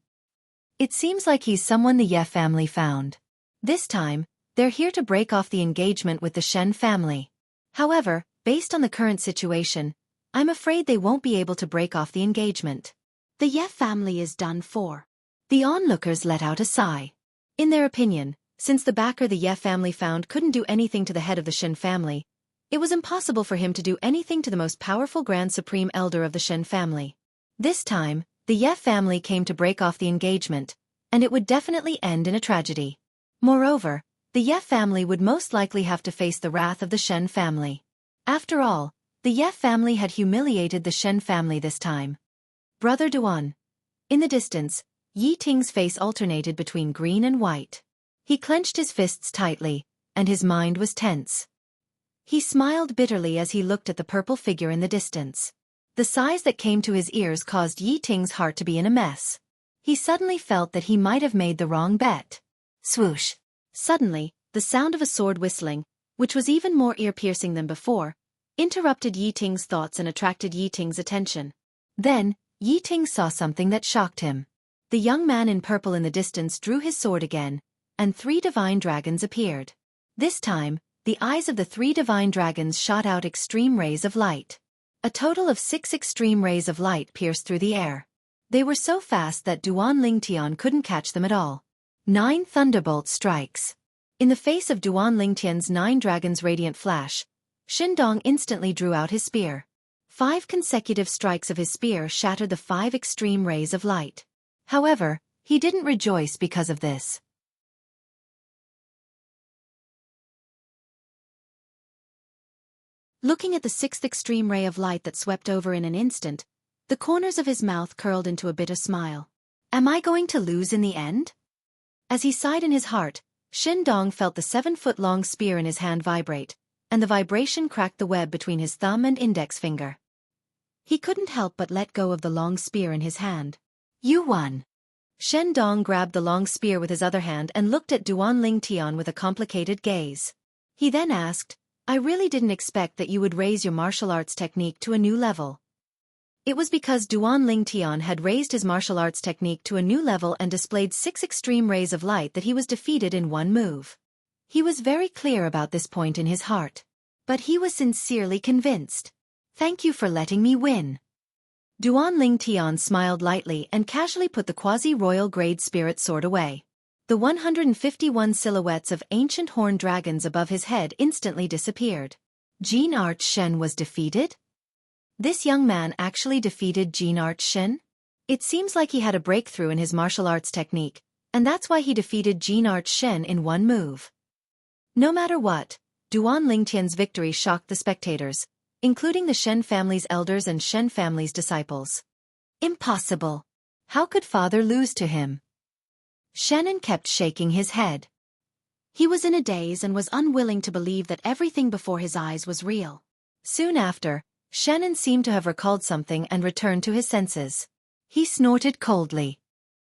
It seems like he's someone the Ye family found. This time, they're here to break off the engagement with the Shen family. However, based on the current situation, I'm afraid they won't be able to break off the engagement. The Ye family is done for. The onlookers let out a sigh. In their opinion, since the backer the Ye family found couldn't do anything to the head of the Shen family, it was impossible for him to do anything to the most powerful Grand Supreme Elder of the Shen family. This time, the Ye family came to break off the engagement, and it would definitely end in a tragedy. Moreover, the Ye family would most likely have to face the wrath of the Shen family. After all, the Ye family had humiliated the Shen family this time. Brother Duan. In the distance, Yi Ting's face alternated between green and white. He clenched his fists tightly, and his mind was tense. He smiled bitterly as he looked at the purple figure in the distance. The sighs that came to his ears caused Yi Ting's heart to be in a mess. He suddenly felt that he might have made the wrong bet. Swoosh. Suddenly, the sound of a sword whistling, which was even more ear-piercing than before, interrupted Yi Ting's thoughts and attracted Yi Ting's attention. Then, Yi Ting saw something that shocked him. The young man in purple in the distance drew his sword again, and 3 divine dragons appeared. This time, the eyes of the 3 divine dragons shot out extreme rays of light. A total of 6 extreme rays of light pierced through the air. They were so fast that Duan Ling Tian couldn't catch them at all. 9 thunderbolt strikes. In the face of Duan Ling Tian's 9 dragons' radiant flash, Shen Dong instantly drew out his spear. 5 consecutive strikes of his spear shattered the 5 extreme rays of light. However, he didn't rejoice because of this. Looking at the 6th extreme ray of light that swept over in an instant, the corners of his mouth curled into a bitter smile. Am I going to lose in the end? As he sighed in his heart, Shen Dong felt the 7-foot-long spear in his hand vibrate, and the vibration cracked the web between his thumb and index finger. He couldn't help but let go of the long spear in his hand. You won. Shen Dong grabbed the long spear with his other hand and looked at Duan Ling Tian with a complicated gaze. He then asked, I really didn't expect that you would raise your martial arts technique to a new level. It was because Duan Ling Tian had raised his martial arts technique to a new level and displayed 6 extreme rays of light that he was defeated in one move. He was very clear about this point in his heart. But he was sincerely convinced. Thank you for letting me win. Duan Ling Tian smiled lightly and casually put the quasi-royal grade spirit sword away. The 151 silhouettes of ancient horned dragons above his head instantly disappeared. Jianghu Shen was defeated? This young man actually defeated Jianghu Shen? It seems like he had a breakthrough in his martial arts technique, and that's why he defeated Jianghu Shen in one move. No matter what, Duan Ling Tian's victory shocked the spectators, including the Shen family's elders and Shen family's disciples. Impossible. How could father lose to him? Shannon kept shaking his head. He was in a daze and was unwilling to believe that everything before his eyes was real. Soon after, Shannon seemed to have recalled something and returned to his senses. He snorted coldly.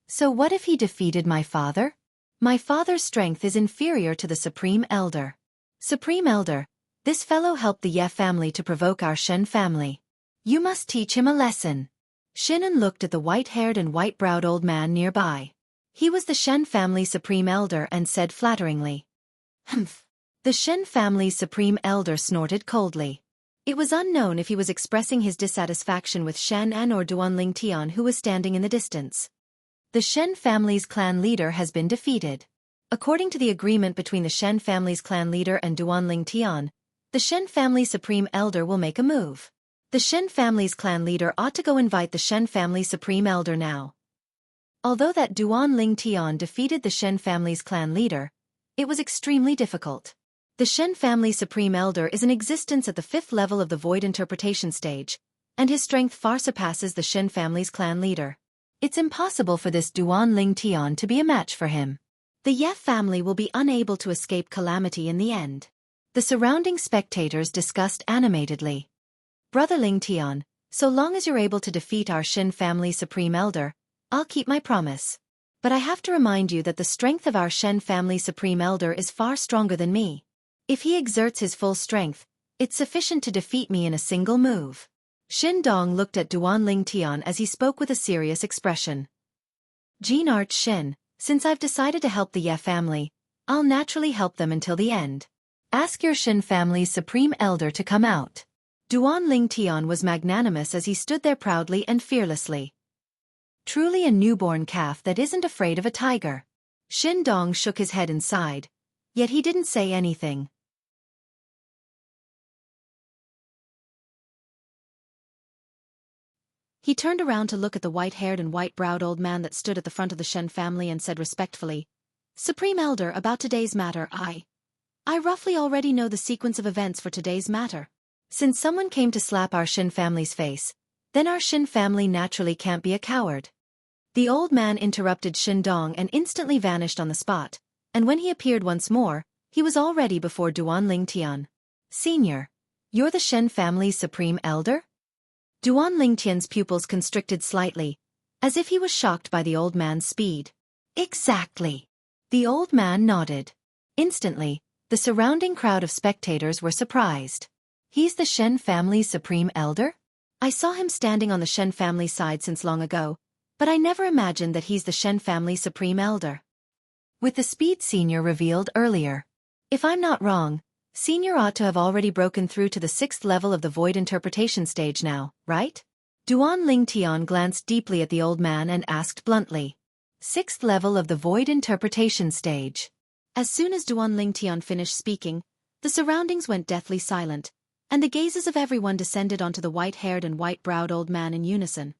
So what if he defeated my father? My father's strength is inferior to the Supreme Elder. Supreme Elder, this fellow helped the Ye family to provoke our Shen family. You must teach him a lesson. Shannon looked at the white-haired and white-browed old man nearby. He was the Shen family's Supreme Elder and said flatteringly. Humph. The Shen family's Supreme Elder snorted coldly. It was unknown if he was expressing his dissatisfaction with Shen An or Duan Ling Tian who was standing in the distance. The Shen family's clan leader has been defeated. According to the agreement between the Shen family's clan leader and Duanling Tian, the Shen family's supreme elder will make a move. The Shen family's clan leader ought to go invite the Shen family supreme elder now. Although that Duanling Tian defeated the Shen family's clan leader, it was extremely difficult. The Shen family supreme elder is in existence at the 5th level of the void interpretation stage, and his strength far surpasses the Shen family's clan leader. It's impossible for this Duanling Tian to be a match for him. The Ye family will be unable to escape calamity in the end. The surrounding spectators discussed animatedly. Brother Ling Tian, so long as you're able to defeat our Shen family supreme elder, I'll keep my promise. But I have to remind you that the strength of our Shen family supreme elder is far stronger than me. If he exerts his full strength, it's sufficient to defeat me in a single move. Xin Dong looked at Duanling Tian as he spoke with a serious expression. Jean Arch Shen, since I've decided to help the Ye family, I'll naturally help them until the end. Ask your Shen family's supreme elder to come out. Duanling Tian was magnanimous as he stood there proudly and fearlessly. Truly a newborn calf that isn't afraid of a tiger. Xin Dong shook his head and sighed, yet he didn't say anything. He turned around to look at the white-haired and white-browed old man that stood at the front of the Shen family and said respectfully, Supreme Elder, about today's matter, I roughly already know the sequence of events for today's matter. Since someone came to slap our Shen family's face, then our Shen family naturally can't be a coward. The old man interrupted Xin Dong and instantly vanished on the spot, and when he appeared once more, he was already before Duanling Tian. Senior, you're the Shen family's supreme elder? Duanling Tian's pupils constricted slightly, as if he was shocked by the old man's speed. Exactly. The old man nodded. Instantly, the surrounding crowd of spectators were surprised. He's the Shen family's supreme elder? I saw him standing on the Shen family side since long ago, but I never imagined that he's the Shen family supreme elder. With the speed Senior revealed earlier. If I'm not wrong, Senior ought to have already broken through to the 6th level of the void interpretation stage now, right? Duanling Tian glanced deeply at the old man and asked bluntly. 6th level of the void interpretation stage. As soon as Duanling Tian finished speaking, the surroundings went deathly silent, and the gazes of everyone descended onto the white-haired and white-browed old man in unison.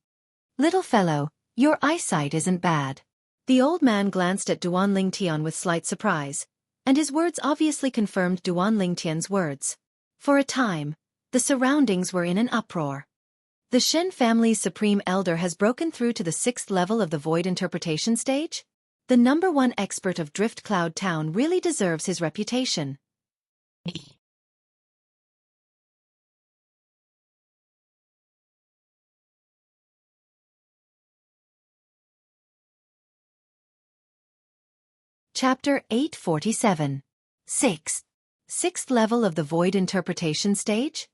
Little fellow, your eyesight isn't bad. The old man glanced at Duanling Tian with slight surprise, and his words obviously confirmed Duanling Tian's words. For a time, the surroundings were in an uproar. The Shen family's supreme elder has broken through to the 6th level of the void interpretation stage? The #1 expert of Drift Cloud Town really deserves his reputation. Chapter 847. 6th level of the void interpretation stage?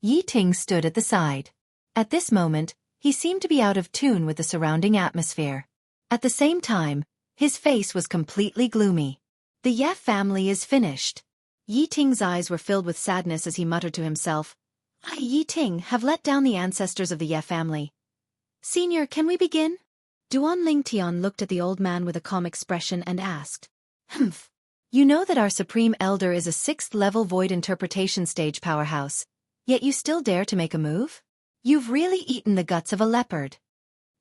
Yi Ting stood at the side. At this moment, he seemed to be out of tune with the surrounding atmosphere. At the same time, his face was completely gloomy. The Ye family is finished. Yi Ting's eyes were filled with sadness as he muttered to himself, I, Yi Ting, have let down the ancestors of the Ye family. Senior, can we begin? Duanling Tian looked at the old man with a calm expression and asked, Humph. You know that our Supreme Elder is a 6th level void interpretation stage powerhouse, yet you still dare to make a move? You've really eaten the guts of a leopard.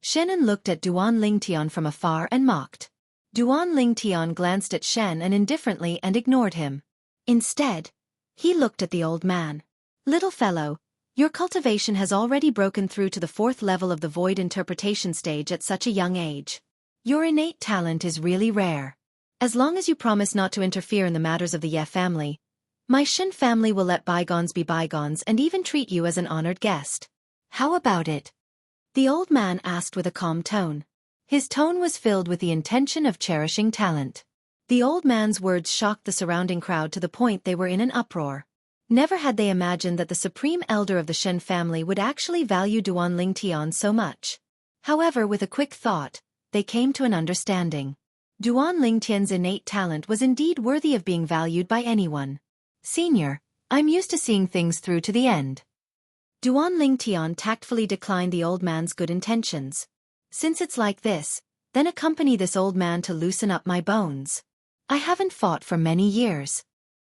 Shen looked at Duanling Tian from afar and mocked. Duanling Tian glanced at Shen indifferently and ignored him. Instead, he looked at the old man. Little fellow, your cultivation has already broken through to the 4th level of the void interpretation stage at such a young age. Your innate talent is really rare. As long as you promise not to interfere in the matters of the Ye family, my Shen family will let bygones be bygones and even treat you as an honored guest. How about it? The old man asked with a calm tone. His tone was filled with the intention of cherishing talent. The old man's words shocked the surrounding crowd to the point they were in an uproar. Never had they imagined that the supreme elder of the Shen family would actually value Duanling Tian so much. However, with a quick thought, they came to an understanding. Duanling Tian's innate talent was indeed worthy of being valued by anyone. Senior, I'm used to seeing things through to the end. Duanling Tian tactfully declined the old man's good intentions. Since it's like this, then accompany this old man to loosen up my bones. I haven't fought for many years.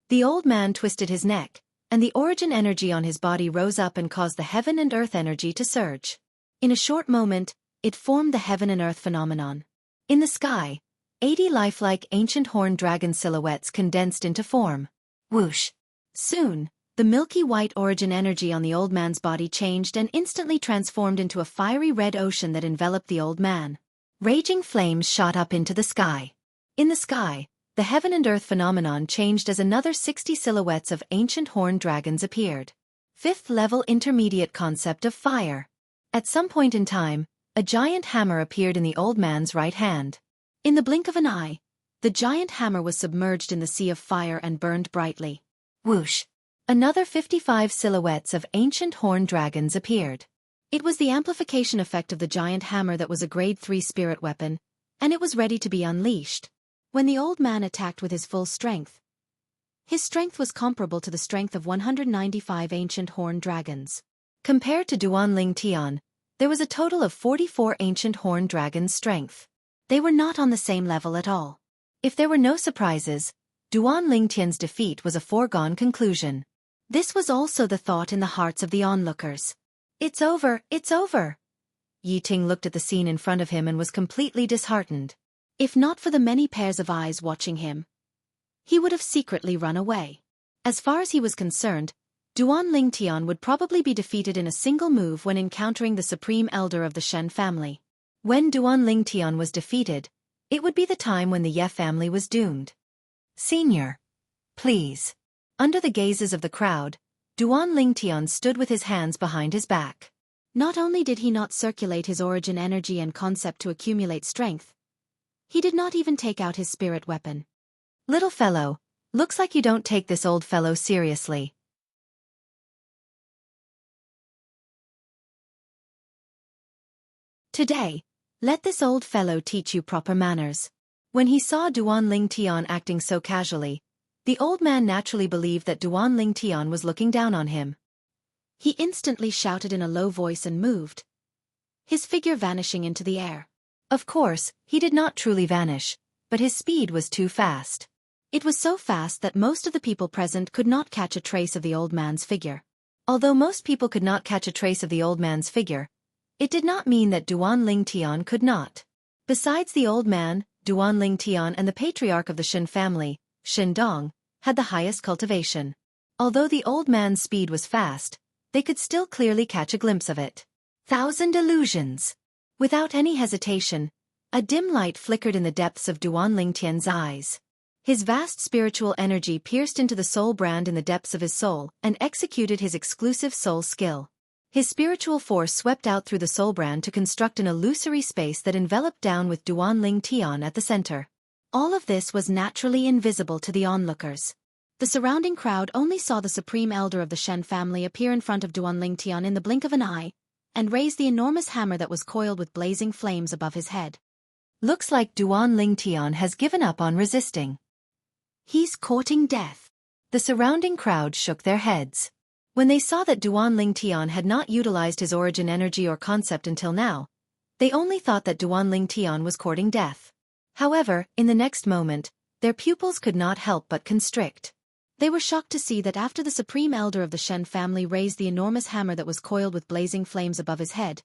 The old man twisted his neck, and the origin energy on his body rose up and caused the heaven and earth energy to surge. In a short moment, it formed the heaven and earth phenomenon. In the sky, 80 lifelike ancient horned dragon silhouettes condensed into form. Whoosh! Soon, the milky white origin energy on the old man's body changed and instantly transformed into a fiery red ocean that enveloped the old man. Raging flames shot up into the sky. In the sky, the heaven and earth phenomenon changed as another 60 silhouettes of ancient horned dragons appeared. Fifth-level intermediate concept of fire. At some point in time, a giant hammer appeared in the old man's right hand. In the blink of an eye, the giant hammer was submerged in the sea of fire and burned brightly. Whoosh! Another 55 silhouettes of ancient horned dragons appeared. It was the amplification effect of the giant hammer that was a grade 3 spirit weapon, and it was ready to be unleashed. When the old man attacked with his full strength, his strength was comparable to the strength of 195 ancient horned dragons. Compared to Duanling Tian, there was a total of 44 ancient horned dragons' strength. They were not on the same level at all. If there were no surprises, Duanling Tian's defeat was a foregone conclusion. This was also the thought in the hearts of the onlookers. It's over, it's over. Yi Ting looked at the scene in front of him and was completely disheartened. If not for the many pairs of eyes watching him, he would have secretly run away. As far as he was concerned, Duanling Tian would probably be defeated in a single move when encountering the supreme elder of the Shen family. When Duanling Tian was defeated, it would be the time when the Ye family was doomed. Senior, please. Under the gazes of the crowd, Duanling Tian stood with his hands behind his back. Not only did he not circulate his origin energy and concept to accumulate strength, he did not even take out his spirit weapon. Little fellow, looks like you don't take this old fellow seriously. Today, let this old fellow teach you proper manners. When he saw Duanling Tian acting so casually, the old man naturally believed that Duanling Tian was looking down on him. He instantly shouted in a low voice and moved, his figure vanishing into the air. Of course, he did not truly vanish, but his speed was too fast. It was so fast that most of the people present could not catch a trace of the old man's figure. Although most people could not catch a trace of the old man's figure, it did not mean that Duanling Tian could not. Besides the old man, Duanling Tian and the patriarch of the Shen family, Shen Dong, had the highest cultivation. Although the old man's speed was fast, they could still clearly catch a glimpse of it. 1,000 illusions. Without any hesitation, a dim light flickered in the depths of Duanling Tian's eyes. His vast spiritual energy pierced into the soul brand in the depths of his soul and executed his exclusive soul skill. His spiritual force swept out through the soul brand to construct an illusory space that enveloped down with Duanling Tian at the center. All of this was naturally invisible to the onlookers. The surrounding crowd only saw the supreme elder of the Shen family appear in front of Duanling Tian in the blink of an eye, and raise the enormous hammer that was coiled with blazing flames above his head. Looks like Duanling Tian has given up on resisting. He's courting death. The surrounding crowd shook their heads. When they saw that Duanling Tian had not utilized his origin energy or concept until now, they only thought that Duanling Tian was courting death. However, in the next moment, their pupils could not help but constrict. They were shocked to see that after the supreme elder of the Shen family raised the enormous hammer that was coiled with blazing flames above his head,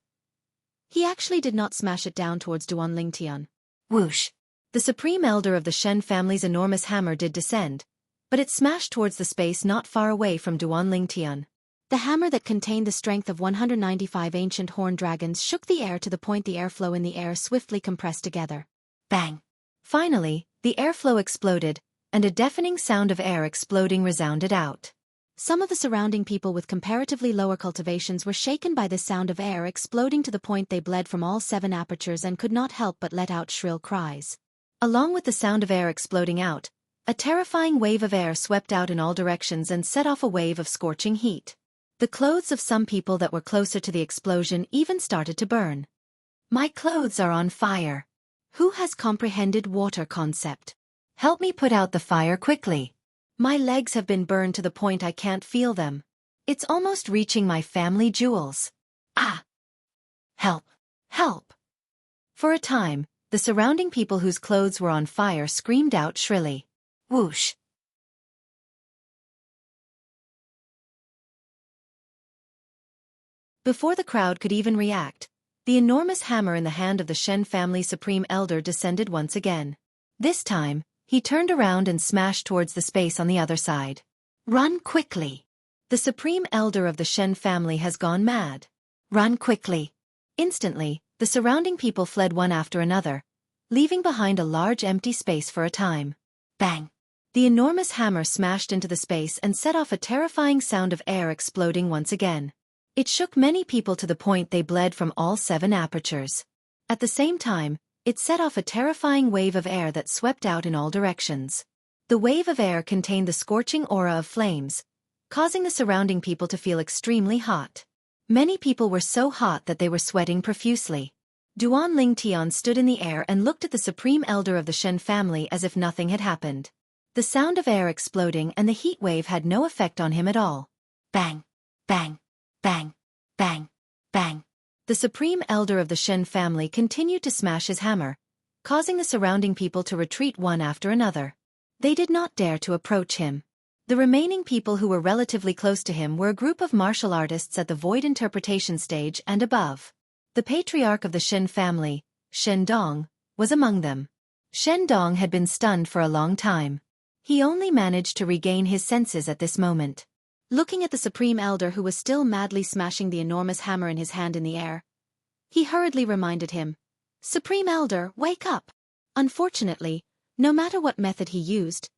he actually did not smash it down towards Duanling Tian. Whoosh! The supreme elder of the Shen family's enormous hammer did descend, but it smashed towards the space not far away from Duanling Tian. The hammer that contained the strength of 195 ancient horned dragons shook the air to the point the airflow in the air swiftly compressed together. Bang! Finally, the airflow exploded, and a deafening sound of air exploding resounded out. Some of the surrounding people with comparatively lower cultivations were shaken by this sound of air exploding to the point they bled from all 7 apertures and could not help but let out shrill cries. Along with the sound of air exploding out, a terrifying wave of air swept out in all directions and set off a wave of scorching heat. The clothes of some people that were closer to the explosion even started to burn. My clothes are on fire. Who has comprehended water concept? Help me put out the fire quickly. My legs have been burned to the point I can't feel them. It's almost reaching my family jewels. Ah! Help! Help! For a time, The surrounding people whose clothes were on fire screamed out shrilly. Whoosh! Before the crowd could even react, the enormous hammer in the hand of the Shen family supreme elder descended once again. This time, he turned around and smashed towards the space on the other side. Run quickly! The supreme elder of the Shen family has gone mad. Run quickly! Instantly, the surrounding people fled one after another, leaving behind a large empty space for a time. Bang! The enormous hammer smashed into the space and set off a terrifying sound of air exploding once again. It shook many people to the point they bled from all 7 apertures. At the same time, it set off a terrifying wave of air that swept out in all directions. The wave of air contained the scorching aura of flames, causing the surrounding people to feel extremely hot. Many people were so hot that they were sweating profusely. Duan Lingtian stood in the air and looked at the supreme elder of the Shen family as if nothing had happened. The sound of air exploding and the heat wave had no effect on him at all. Bang! Bang! Bang! Bang! Bang! The supreme elder of the Shen family continued to smash his hammer, causing the surrounding people to retreat one after another. They did not dare to approach him. The remaining people who were relatively close to him were a group of martial artists at the void interpretation stage and above. The patriarch of the Shen family, Shen Dong, was among them. Shen Dong had been stunned for a long time. He only managed to regain his senses at this moment. Looking at the supreme elder who was still madly smashing the enormous hammer in his hand in the air, he hurriedly reminded him, "Supreme elder, wake up!" Unfortunately, no matter what method he used,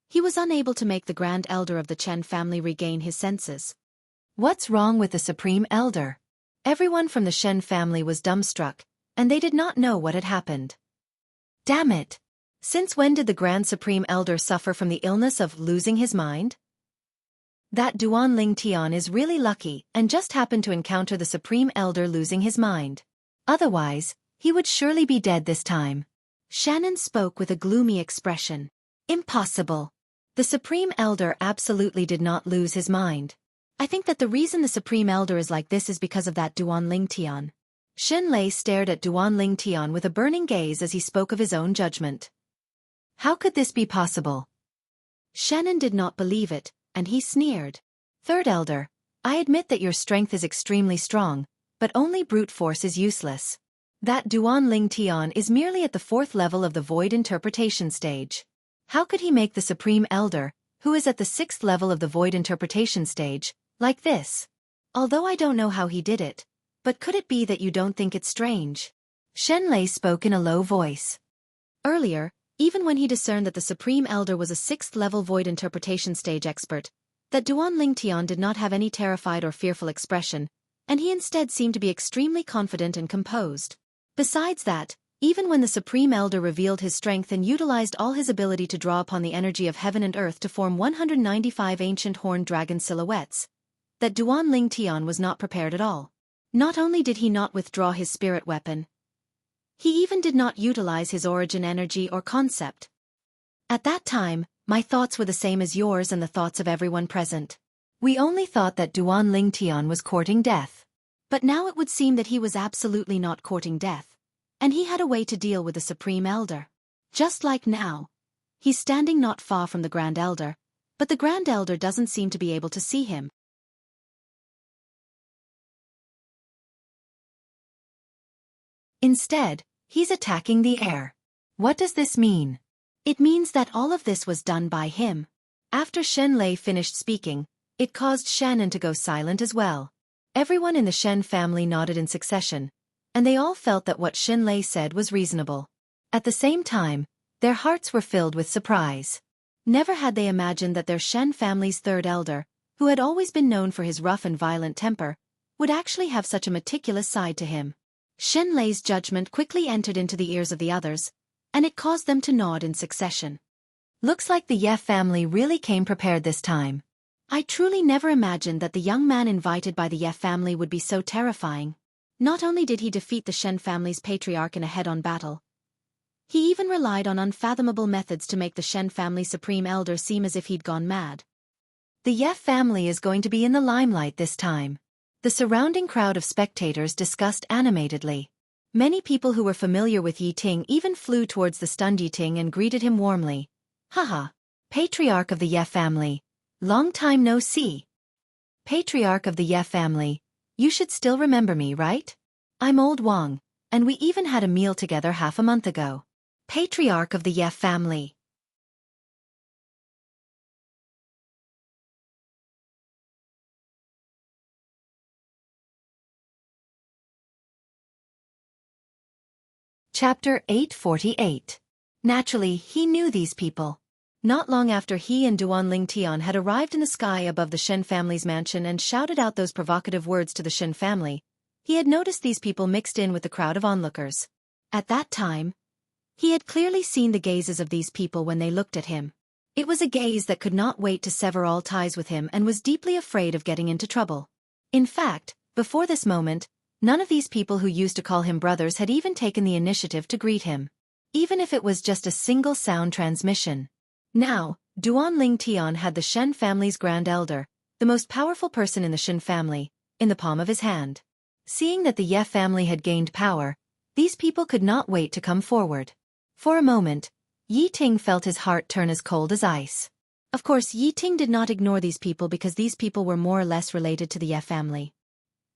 he was unable to make the grand elder of the Chen family regain his senses. What's wrong with the supreme elder? Everyone from the Shen family was dumbstruck, and they did not know what had happened. Damn it! Since when did the grand supreme elder suffer from the illness of losing his mind? That Duan Lingtian is really lucky and just happened to encounter the supreme elder losing his mind. Otherwise, he would surely be dead this time. Shannon spoke with a gloomy expression. Impossible. The supreme elder absolutely did not lose his mind. I think that the reason the supreme elder is like this is because of that Duan Lingtian. Shen Lei stared at Duan Lingtian with a burning gaze as he spoke of his own judgment. How could this be possible? Shannon did not believe it, and he sneered. Third elder, I admit that your strength is extremely strong, but only brute force is useless. That Duan Lingtian is merely at the 4th level of the void interpretation stage. How could he make the supreme elder, who is at the 6th level of the void interpretation stage, like this? Although I don't know how he did it, but could it be that you don't think it's strange? Shen Lei spoke in a low voice. Earlier, even when he discerned that the supreme elder was a 6th level void interpretation stage expert, that Duan Lingtian did not have any terrified or fearful expression, and he instead seemed to be extremely confident and composed. Besides that, even when the supreme elder revealed his strength and utilized all his ability to draw upon the energy of heaven and earth to form 195 ancient horned dragon silhouettes, that Duan Lingtian was not prepared at all. Not only did he not withdraw his spirit weapon, he even did not utilize his origin energy or concept. At that time, my thoughts were the same as yours and the thoughts of everyone present. We only thought that Duan Lingtian was courting death. But now it would seem that he was absolutely not courting death, and he had a way to deal with the supreme elder. Just like now, he's standing not far from the grand elder, but the grand elder doesn't seem to be able to see him. Instead, he's attacking the air. What does this mean? It means that all of this was done by him. After Shen Lei finished speaking, it caused Shannon to go silent as well. Everyone in the Shen family nodded in succession, and they all felt that what Shen Lei said was reasonable. At the same time, their hearts were filled with surprise. Never had they imagined that their Shen family's third elder, who had always been known for his rough and violent temper, would actually have such a meticulous side to him. Shen Lei's judgment quickly entered into the ears of the others, and it caused them to nod in succession. Looks like the Ye family really came prepared this time. I truly never imagined that the young man invited by the Ye family would be so terrifying. Not only did he defeat the Shen family's patriarch in a head-on battle, he even relied on unfathomable methods to make the Shen family supreme elder seem as if he'd gone mad. The Ye family is going to be in the limelight this time. The surrounding crowd of spectators discussed animatedly. Many people who were familiar with Yi Ting even flew towards the stunned Yi Ting and greeted him warmly. Haha. Patriarch of the Ye family. Long time no see. Patriarch of the Ye family. You should still remember me, right? I'm old Wang, and we even had a meal together half a month ago. Patriarch of the Ye family. Chapter 848. Naturally, he knew these people. Not long after he and Duan Lingtian had arrived in the sky above the Shen family's mansion and shouted out those provocative words to the Shen family, he had noticed these people mixed in with the crowd of onlookers. At that time, he had clearly seen the gazes of these people when they looked at him. It was a gaze that could not wait to sever all ties with him and was deeply afraid of getting into trouble. In fact, before this moment, none of these people who used to call him brothers had even taken the initiative to greet him, even if it was just a single sound transmission. Now, Duan Lingtian had the Shen family's grand elder, the most powerful person in the Shen family, in the palm of his hand. Seeing that the Ye family had gained power, these people could not wait to come forward. For a moment, Yi Ting felt his heart turn as cold as ice. Of course, Yi Ting did not ignore these people because these people were more or less related to the Ye family.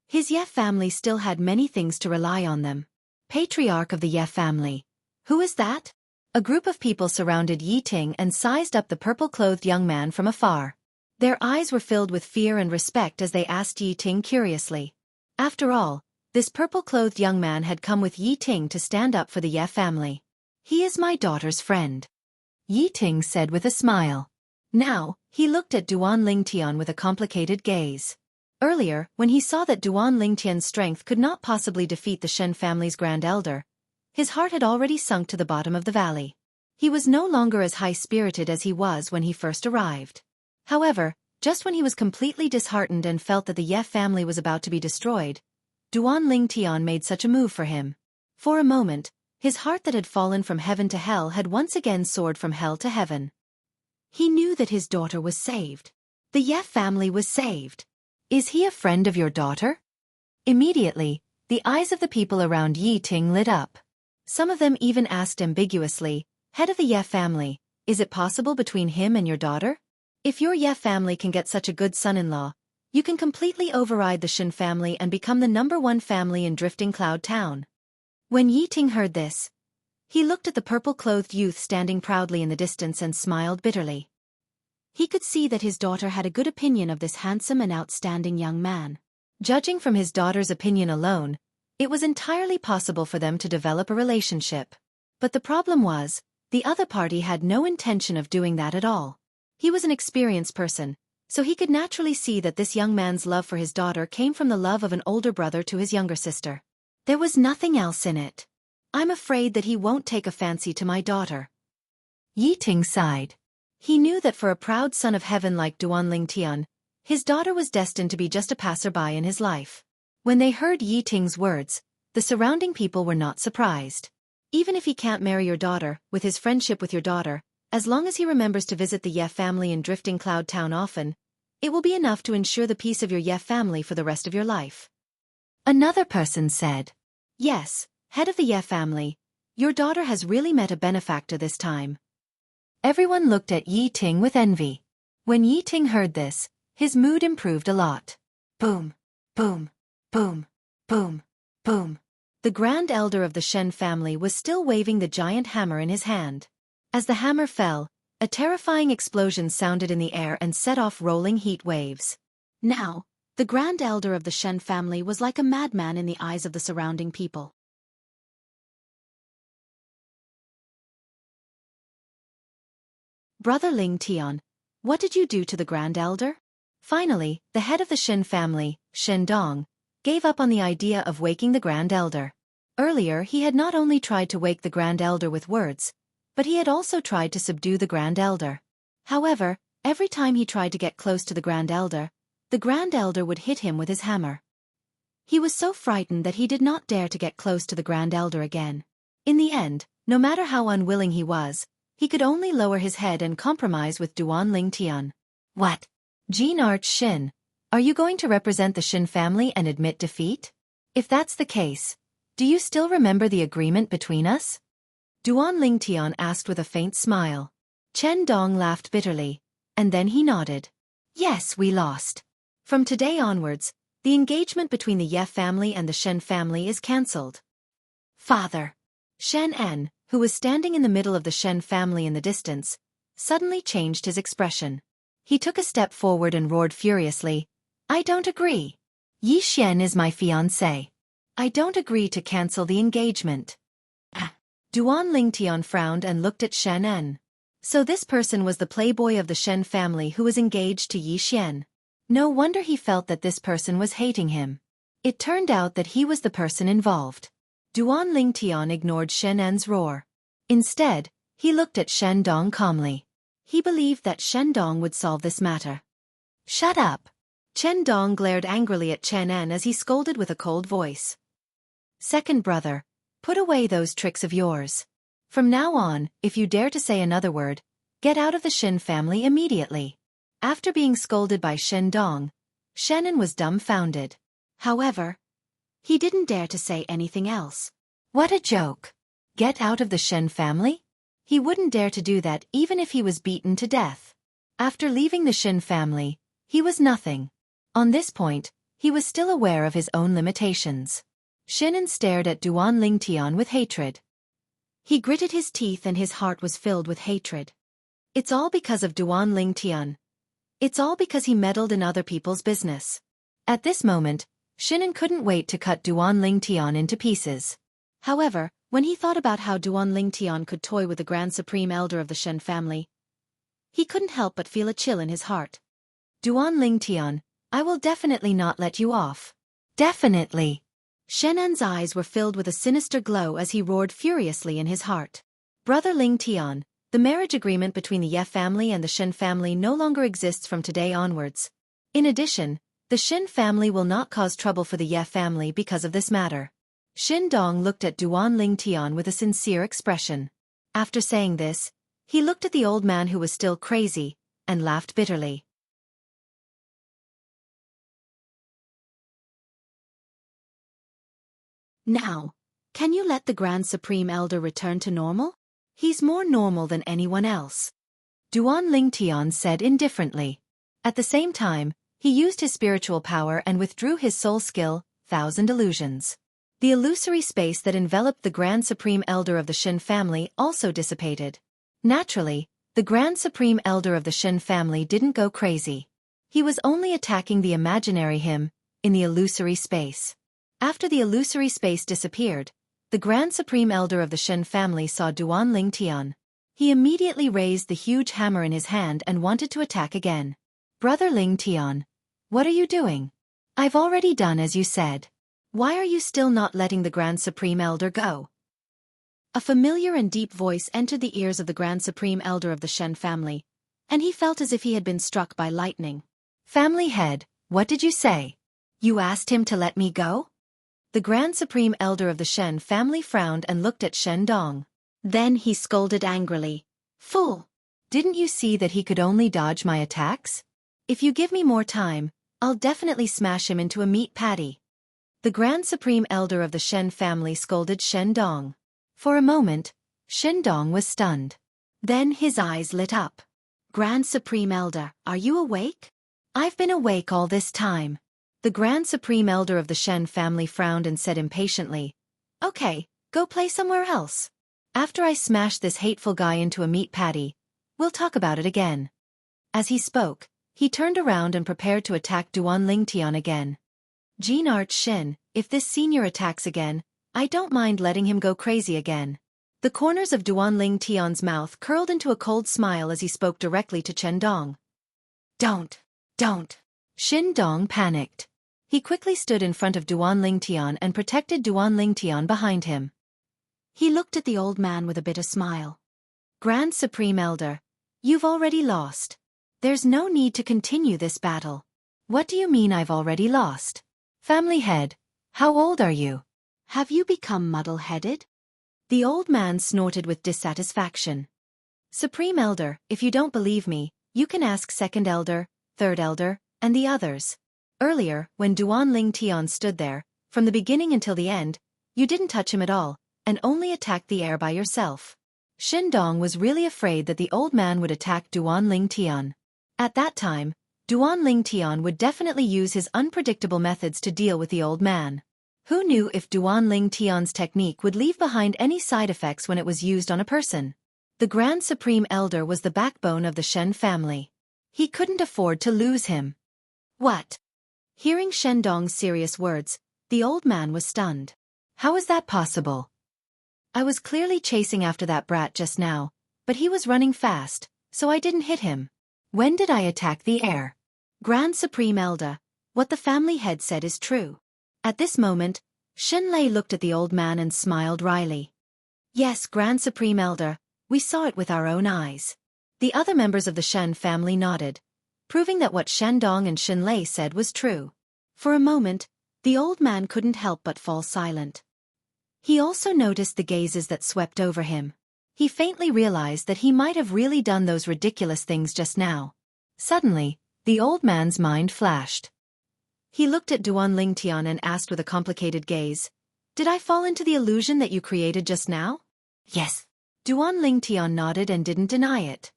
His Ye family still had many things to rely on them. Patriarch of the Ye family. Who is that? A group of people surrounded Yi Ting and sized up the purple-clothed young man from afar. Their eyes were filled with fear and respect as they asked Yi Ting curiously. After all, this purple-clothed young man had come with Yi Ting to stand up for the Ye family. He is my daughter's friend, Yi Ting said with a smile. Now, he looked at Duan Lingtian with a complicated gaze. Earlier, when he saw that Duan Lingtian's strength could not possibly defeat the Shen family's grand elder, his heart had already sunk to the bottom of the valley. He was no longer as high-spirited as he was when he first arrived. However, just when he was completely disheartened and felt that the Ye family was about to be destroyed, Duan Lingtian made such a move for him. For a moment, his heart that had fallen from heaven to hell had once again soared from hell to heaven. He knew that his daughter was saved. The Ye family was saved. Is he a friend of your daughter? Immediately, the eyes of the people around Yi Ting lit up. Some of them even asked ambiguously, Head of the Ye family, is it possible between him and your daughter? If your Ye family can get such a good son-in-law, you can completely override the Shen family and become the #1 family in Drifting Cloud Town. When Yi Ting heard this, he looked at the purple-clothed youth standing proudly in the distance and smiled bitterly. He could see that his daughter had a good opinion of this handsome and outstanding young man. Judging from his daughter's opinion alone, it was entirely possible for them to develop a relationship. But the problem was, the other party had no intention of doing that at all. He was an experienced person, so he could naturally see that this young man's love for his daughter came from the love of an older brother to his younger sister. There was nothing else in it. I'm afraid that he won't take a fancy to my daughter. Yi Ting sighed. He knew that for a proud son of heaven like Duan Lingtian, his daughter was destined to be just a passerby in his life. When they heard Yi Ting's words, the surrounding people were not surprised. Even if he can't marry your daughter, with his friendship with your daughter, as long as he remembers to visit the Ye family in Drifting Cloud Town often, it will be enough to ensure the peace of your Ye family for the rest of your life. Another person said, Yes, head of the Ye family, your daughter has really met a benefactor this time. Everyone looked at Yi Ting with envy. When Yi Ting heard this, his mood improved a lot. Boom, boom, boom, boom, boom. The grand elder of the Shen family was still waving the giant hammer in his hand. As the hammer fell, a terrifying explosion sounded in the air and set off rolling heat waves. Now, the grand elder of the Shen family was like a madman in the eyes of the surrounding people. Brother Lingtian, what did you do to the grand elder? Finally, the head of the Shen family, Shen Dong, gave up on the idea of waking the grand elder. Earlier he had not only tried to wake the grand elder with words, but he had also tried to subdue the grand elder. However, every time he tried to get close to the grand elder would hit him with his hammer. He was so frightened that he did not dare to get close to the grand elder again. In the end, no matter how unwilling he was, he could only lower his head and compromise with Duan Lingtian. What? Jean Arch Shin, are you going to represent the Shin family and admit defeat? If that's the case, Do you still remember the agreement between us? Duan Lingtian asked with a faint smile. Chen Dong laughed bitterly, and then he nodded. Yes, we lost. From today onwards, the engagement between the Ye family and the Shen family is cancelled. Father. Shen En, who was standing in the middle of the Shen family in the distance, suddenly changed his expression. He took a step forward and roared furiously, I don't agree. Yi Xian is my fiancé. I don't agree to cancel the engagement. Duan Lingtian frowned and looked at Shen En. So this person was the playboy of the Shen family who was engaged to Yi Xian. No wonder he felt that this person was hating him. It turned out that he was the person involved. Duan Lingtian ignored Shen En's roar. Instead, he looked at Shen Dong calmly. He believed that Shen Dong would solve this matter. Shut up. Chen Dong glared angrily at Chen En as he scolded with a cold voice. Second brother, put away those tricks of yours. From now on, if you dare to say another word, get out of the Shen family immediately. After being scolded by Shen Dong, Shen En was dumbfounded. However, he didn't dare to say anything else. What a joke. Get out of the Shen family? He wouldn't dare to do that even if he was beaten to death. After leaving the Shen family, he was nothing. On this point, he was still aware of his own limitations. Shen En stared at Duan Lingtian with hatred. He gritted his teeth and his heart was filled with hatred. It's all because of Duan Lingtian. It's all because he meddled in other people's business. At this moment, Shen En couldn't wait to cut Duan Lingtian into pieces. However, when he thought about how Duan Lingtian could toy with the Grand Supreme Elder of the Shen family, he couldn't help but feel a chill in his heart. Duan Lingtian, I will definitely not let you off. Definitely. Shen En's eyes were filled with a sinister glow as he roared furiously in his heart. Brother Lingtian, the marriage agreement between the Ye family and the Shen family no longer exists from today onwards. In addition, the Shen family will not cause trouble for the Ye family because of this matter. Shen Dong looked at Duan Lingtian with a sincere expression. After saying this, he looked at the old man who was still crazy, and laughed bitterly. Now, can you let the Grand Supreme Elder return to normal? He's more normal than anyone else. Duan Lingtian said indifferently. At the same time, he used his spiritual power and withdrew his soul skill, Thousand Illusions. The illusory space that enveloped the Grand Supreme Elder of the Shen family also dissipated. Naturally, the Grand Supreme Elder of the Shen family didn't go crazy. He was only attacking the imaginary him, in the illusory space. After the illusory space disappeared, the Grand Supreme Elder of the Shen family saw Duan Lingtian. He immediately raised the huge hammer in his hand and wanted to attack again. Brother Lingtian, what are you doing? I've already done as you said. Why are you still not letting the Grand Supreme Elder go? A familiar and deep voice entered the ears of the Grand Supreme Elder of the Shen family, and he felt as if he had been struck by lightning. Family head, what did you say? You asked him to let me go? The Grand Supreme Elder of the Shen family frowned and looked at Shen Dong. Then he scolded angrily. Fool! Didn't you see that he could only dodge my attacks? If you give me more time, I'll definitely smash him into a meat patty. The Grand Supreme Elder of the Shen family scolded Shen Dong. For a moment, Shen Dong was stunned. Then his eyes lit up. Grand Supreme Elder, are you awake? I've been awake all this time. The Grand Supreme Elder of the Shen family frowned and said impatiently, Okay, go play somewhere else. After I smash this hateful guy into a meat patty, we'll talk about it again. As he spoke, he turned around and prepared to attack Duan Lingtian again. Jin Arch Shin, if this senior attacks again, I don't mind letting him go crazy again. The corners of Duan Lingtian's mouth curled into a cold smile as he spoke directly to Chen Dong. Don't. Shin Dong panicked. He quickly stood in front of Duan Lingtian and protected Duan Lingtian behind him. He looked at the old man with a bitter smile. Grand Supreme Elder, you've already lost. There's no need to continue this battle. What do you mean I've already lost? Family head, how old are you? Have you become muddle-headed? The old man snorted with dissatisfaction. Supreme Elder, if you don't believe me, you can ask Second Elder, Third Elder, and the others. Earlier, when Duan Lingtian stood there, from the beginning until the end, You didn't touch him at all, and only attacked the heir by yourself. Shin Dong was really afraid that the old man would attack Duan Ling Tian. At that time, Duan Ling Tian would definitely use his unpredictable methods to deal with the old man. Who knew if Duan Ling Tian's technique would leave behind any side effects when it was used on a person? The Grand Supreme Elder was the backbone of the Shen family. He couldn't afford to lose him. What? Hearing Shen Dong's serious words, the old man was stunned. How is that possible? I was clearly chasing after that brat just now, but he was running fast, so I didn't hit him. When did I attack the heir? Grand Supreme Elder, what the family head said is true. At this moment, Shen Lei looked at the old man and smiled wryly. Yes, Grand Supreme Elder, we saw it with our own eyes. The other members of the Shen family nodded, proving that what Shen Dong and Shen Lei said was true. For a moment, the old man couldn't help but fall silent. He also noticed the gazes that swept over him. He faintly realized that he might have really done those ridiculous things just now. Suddenly, the old man's mind flashed. He looked at Duan Ling Tian and asked with a complicated gaze, "Did I fall into the illusion that you created just now?" "Yes." Duan Ling Tian nodded and didn't deny it.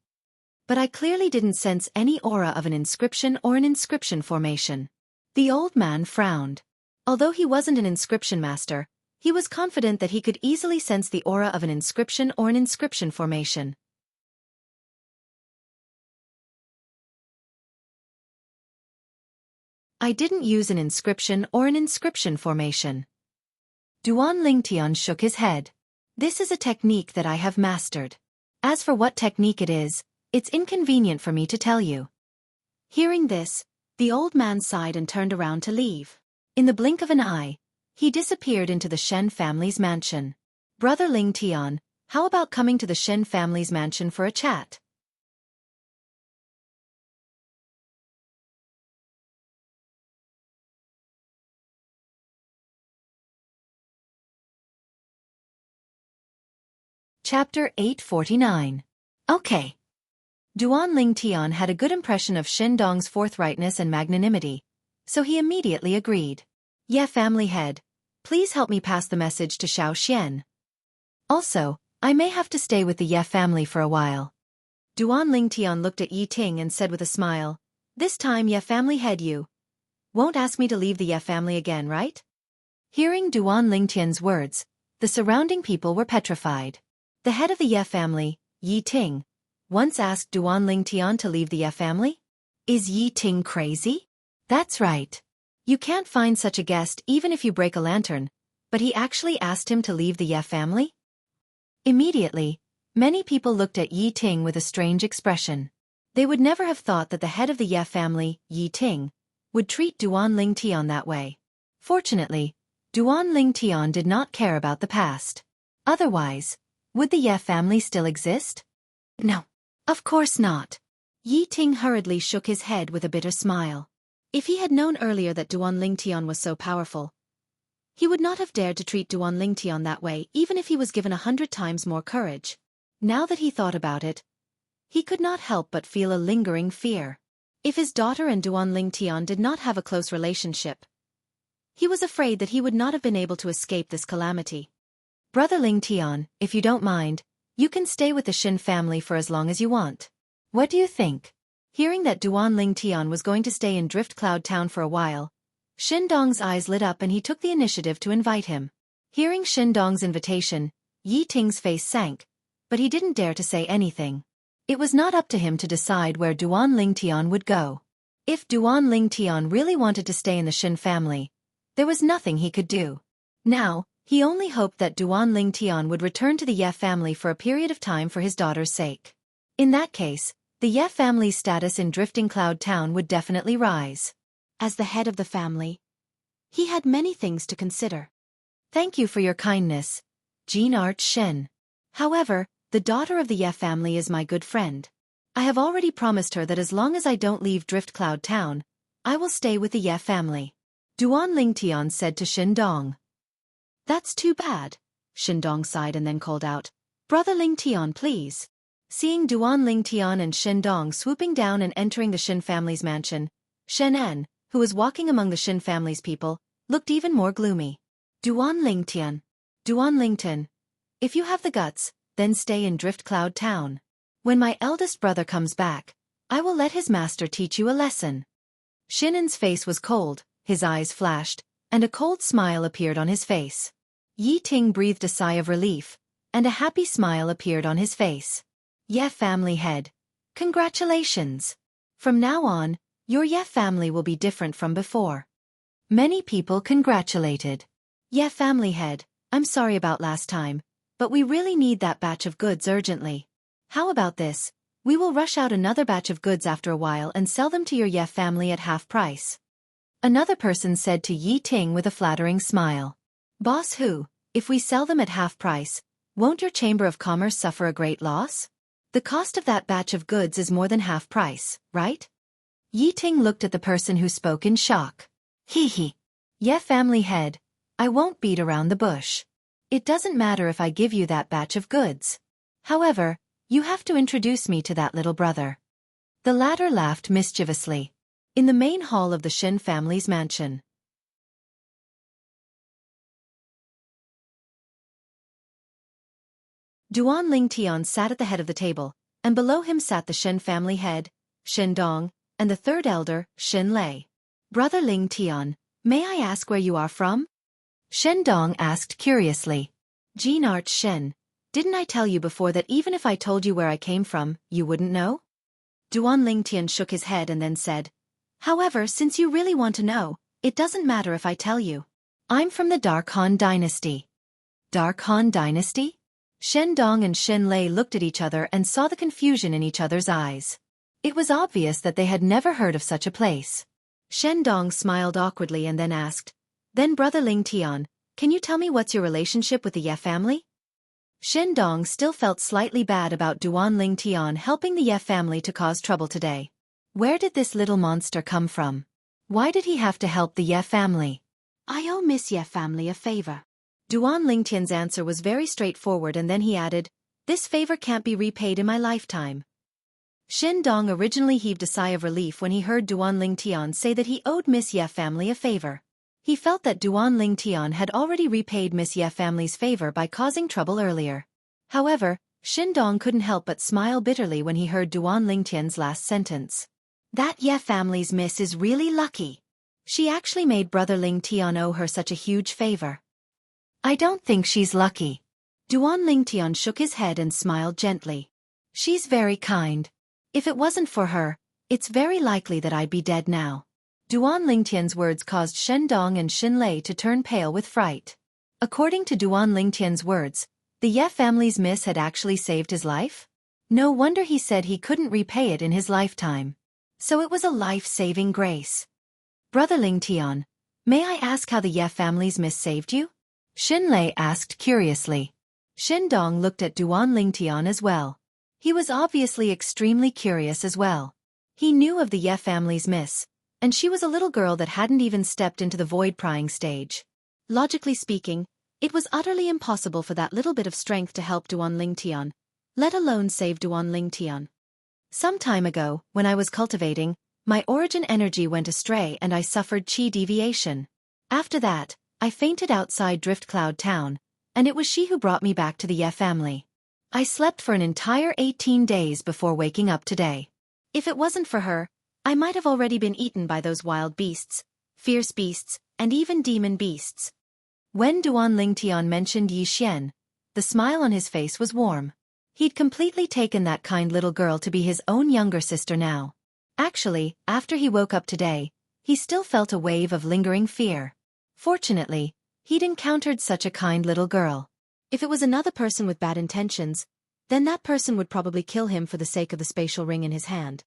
"But I clearly didn't sense any aura of an inscription or an inscription formation." The old man frowned. Although he wasn't an inscription master, he was confident that he could easily sense the aura of an inscription or an inscription formation. I didn't use an inscription or an inscription formation. Duan Lingtian shook his head. This is a technique that I have mastered. As for what technique it is, it's inconvenient for me to tell you. Hearing this, the old man sighed and turned around to leave. In the blink of an eye, he disappeared into the Shen family's mansion. Brother Ling Tian, how about coming to the Shen family's mansion for a chat? Chapter 849. Okay. Duan Ling Tian had a good impression of Shin Dong's forthrightness and magnanimity, so he immediately agreed. Yeah, family head, please help me pass the message to Xiao Xian. Also, I may have to stay with the Ye family for a while. Duan Ling Tian looked at Yi Ting and said with a smile, "This time Ye family head you won't ask me to leave the Ye family again, right?" Hearing Duan Ling Tian's words, the surrounding people were petrified. The head of the Ye family, Yi Ting, once asked Duan Ling Tian to leave the Ye family? Is Yi Ting crazy? That's right. You can't find such a guest even if you break a lantern, but he actually asked him to leave the Ye family? Immediately, many people looked at Yi Ting with a strange expression. They would never have thought that the head of the Ye family, Yi Ting, would treat Duan Ling Tian that way. Fortunately, Duan Ling Tian did not care about the past. Otherwise, would the Ye family still exist? No, of course not. Yi Ting hurriedly shook his head with a bitter smile. If he had known earlier that Duan Ling Tian was so powerful, he would not have dared to treat Duan Ling Tian that way even if he was given 100 times more courage. Now that he thought about it, he could not help but feel a lingering fear. If his daughter and Duan Ling Tian did not have a close relationship, he was afraid that he would not have been able to escape this calamity. Brother Ling Tian, if you don't mind, you can stay with the Shin family for as long as you want. What do you think? Hearing that Duan Ling Tian was going to stay in Drift Cloud Town for a while, Shin Dong's eyes lit up and he took the initiative to invite him. Hearing Shin Dong's invitation, Yi Ting's face sank, but he didn't dare to say anything. It was not up to him to decide where Duan Ling Tian would go. If Duan Ling Tian really wanted to stay in the Shin family, there was nothing he could do. Now, he only hoped that Duan Ling Tian would return to the Ye family for a period of time for his daughter's sake. In that case, the Ye family's status in Drifting Cloud Town would definitely rise. As the head of the family, he had many things to consider. Thank you for your kindness, Jean Arch Shen. However, the daughter of the Ye family is my good friend. I have already promised her that as long as I don't leave Drift Cloud Town, I will stay with the Ye family. Duan Ling Tian said to Shin Dong. That's too bad. Shin Dong sighed and then called out, Brother Ling Tian, please. Seeing Duan Ling Tian and Shin Dong swooping down and entering the Shin family's mansion, Shen En, who was walking among the Shin family's people, looked even more gloomy. Duan Ling Tian, Duan Lingtian, if you have the guts, then stay in Drift Cloud Town. When my eldest brother comes back, I will let his master teach you a lesson. Shinnen's face was cold, his eyes flashed, and a cold smile appeared on his face. Yi Ting breathed a sigh of relief, and a happy smile appeared on his face. Ye family head. Congratulations. From now on, your Ye family will be different from before. Many people congratulated. Ye family head, I'm sorry about last time, but we really need that batch of goods urgently. How about this? We will rush out another batch of goods after a while and sell them to your Ye family at half price. Another person said to Yi Ting with a flattering smile. Boss Hu, if we sell them at half price, won't your Chamber of Commerce suffer a great loss? The cost of that batch of goods is more than half price, right? Yi Ting looked at the person who spoke in shock. Hee hee. Ye family head, I won't beat around the bush. It doesn't matter if I give you that batch of goods. However, you have to introduce me to that little brother. The latter laughed mischievously. In the main hall of the Shin family's mansion. Duan Lingtian sat at the head of the table, and below him sat the Shin family head, Shin Dong, and the third elder, Shin Lei. Brother Lingtian, may I ask where you are from? Shen Dong asked curiously. Jean Arch Shen, didn't I tell you before that even if I told you where I came from, you wouldn't know? Duan Lingtian shook his head and then said, however, since you really want to know, it doesn't matter if I tell you. I'm from the Dark Han Dynasty. Dark Han Dynasty? Shen Dong and Shin Lei looked at each other and saw the confusion in each other's eyes. It was obvious that they had never heard of such a place. Shen Dong smiled awkwardly and then asked, then Brother Lingtian, can you tell me what's your relationship with the Ye family? Shen Dong still felt slightly bad about Duan Lingtian helping the Ye family to cause trouble today. Where did this little monster come from? Why did he have to help the Ye family? I owe Miss Ye family a favor. Duan Lingtian's answer was very straightforward and then he added, this favor can't be repaid in my lifetime. Shin Dong originally heaved a sigh of relief when he heard Duan Lingtian say that he owed Miss Ye family a favor. He felt that Duan Lingtian had already repaid Miss Ye family's favor by causing trouble earlier. However, Shin Dong couldn't help but smile bitterly when he heard Duan Lingtian's last sentence. That Ye family's miss is really lucky. She actually made Brother Lingtian owe her such a huge favor. I don't think she's lucky. Duan Lingtian shook his head and smiled gently. She's very kind. If it wasn't for her, it's very likely that I'd be dead now. Duan Lingtian's words caused Shen Dong and Shin Lei to turn pale with fright. According to Duan Lingtian's words, the Ye family's miss had actually saved his life? No wonder he said he couldn't repay it in his lifetime. So it was a life-saving grace. Brother Lingtian, may I ask how the Ye family's miss saved you? Shin Lei asked curiously. Shin Dong looked at Duan Lingtian as well. He was obviously extremely curious as well. He knew of the Ye family's miss, and she was a little girl that hadn't even stepped into the void-prying stage. Logically speaking, it was utterly impossible for that little bit of strength to help Duan Lingtian, let alone save Duan Lingtian. Some time ago, when I was cultivating, my origin energy went astray and I suffered chi deviation. After that, I fainted outside Drift Cloud Town, and it was she who brought me back to the Ye family. I slept for an entire 18 days before waking up today. If it wasn't for her, I might have already been eaten by those wild beasts, fierce beasts, and even demon beasts. When Duan Lingtian mentioned Yi Xian, the smile on his face was warm. He'd completely taken that kind little girl to be his own younger sister now. Actually, after he woke up today, he still felt a wave of lingering fear. Fortunately, he'd encountered such a kind little girl. If it was another person with bad intentions, then that person would probably kill him for the sake of the spatial ring in his hand.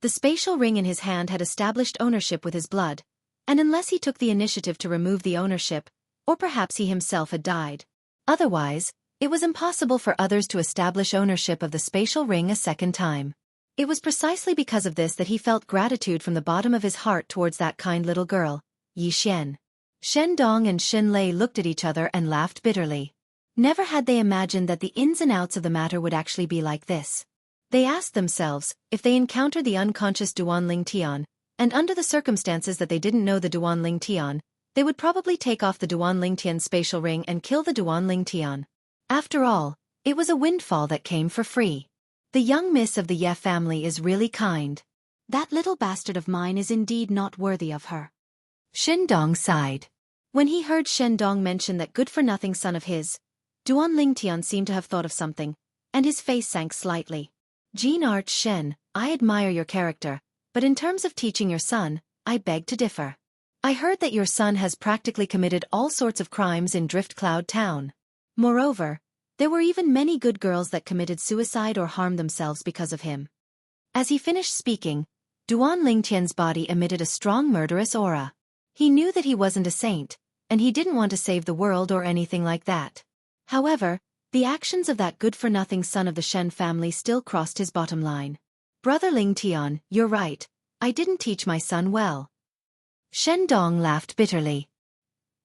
The spatial ring in his hand had established ownership with his blood, and unless he took the initiative to remove the ownership, or perhaps he himself had died. Otherwise, it was impossible for others to establish ownership of the spatial ring a second time. It was precisely because of this that he felt gratitude from the bottom of his heart towards that kind little girl, Yi Xian. Shen Dong and Shin Lei looked at each other and laughed bitterly. Never had they imagined that the ins and outs of the matter would actually be like this. They asked themselves, if they encountered the unconscious Duan Lingtian, And under the circumstances that they didn't know the Duan Ling Tian, they would probably take off the Duan Ling Tian's spatial ring and kill the Duan Ling Tian. After all, it was a windfall that came for free. The young miss of the Ye family is really kind. That little bastard of mine is indeed not worthy of her. Shen Dong sighed. When he heard Shen Dong mention that good-for-nothing son of his, Duan Ling Tian seemed to have thought of something, and his face sank slightly. Jean Arch Shen, I admire your character, but in terms of teaching your son, I beg to differ. I heard that your son has practically committed all sorts of crimes in Drift Cloud Town. Moreover, there were even many good girls that committed suicide or harmed themselves because of him. As he finished speaking, Duan Ling Tian's body emitted a strong murderous aura. He knew that he wasn't a saint, and he didn't want to save the world or anything like that. However, the actions of that good-for-nothing son of the Shen family still crossed his bottom line. Brother Ling Tian, you're right, I didn't teach my son well. Shen Dong laughed bitterly.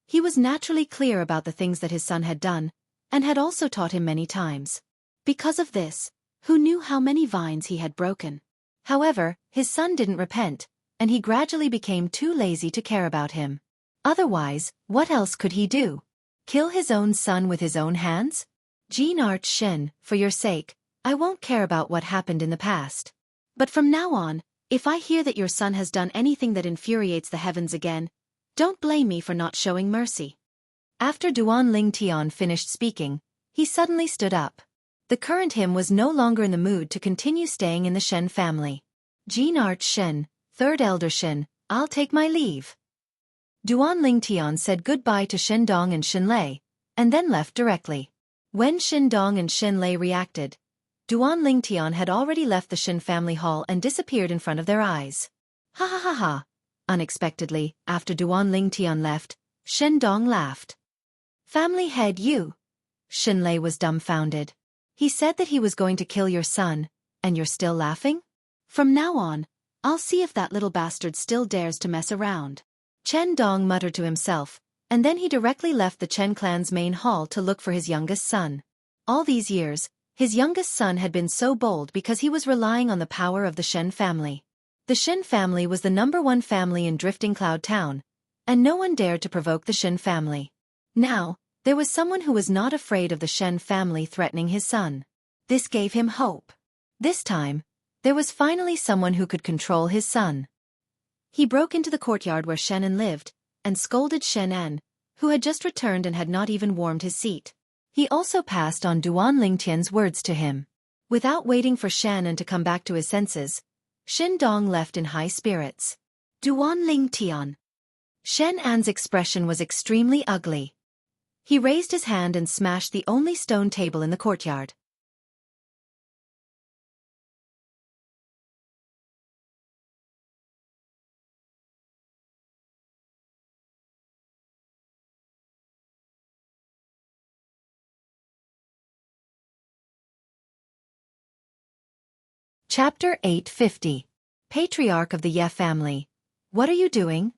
He was naturally clear about the things that his son had done, and had also taught him many times. Because of this, who knew how many vines he had broken? However, his son didn't repent, and he gradually became too lazy to care about him. Otherwise, what else could he do? Kill his own son with his own hands? Jean Arch Shen, for your sake, I won't care about what happened in the past. But from now on, if I hear that your son has done anything that infuriates the heavens again, don't blame me for not showing mercy. After Duan Ling Tian finished speaking, he suddenly stood up. The current him was no longer in the mood to continue staying in the Shen family. Jean Arch Shen, third elder Shen, I'll take my leave. Duan Ling Tian said goodbye to Shen Dong and Shen Lei, and then left directly. When Shen Dong and Shen Lei reacted, Duan Ling Tian had already left the Shen family hall and disappeared in front of their eyes. Ha ha ha ha. Unexpectedly, after Duan Ling Tian left, Shen Dong laughed. Family head you. Shen Lei was dumbfounded. He said that he was going to kill your son, and you're still laughing? From now on, I'll see if that little bastard still dares to mess around. Chen Dong muttered to himself, and then he directly left the Chen clan's main hall to look for his youngest son. All these years, his youngest son had been so bold because he was relying on the power of the Shen family. The Shen family was the #1 family in Drifting Cloud Town, and no one dared to provoke the Shen family. Now, there was someone who was not afraid of the Shen family threatening his son. This gave him hope. This time, there was finally someone who could control his son. He broke into the courtyard where Shen An lived, and scolded Shen An, who had just returned and had not even warmed his seat. He also passed on Duan Ling Tian's words to him. Without waiting for Shen An to come back to his senses, Shen Dong left in high spirits. Duan Ling Tian. Shen An's expression was extremely ugly. He raised his hand and smashed the only stone table in the courtyard. Chapter 850. Patriarch of the Ye family. What are you doing?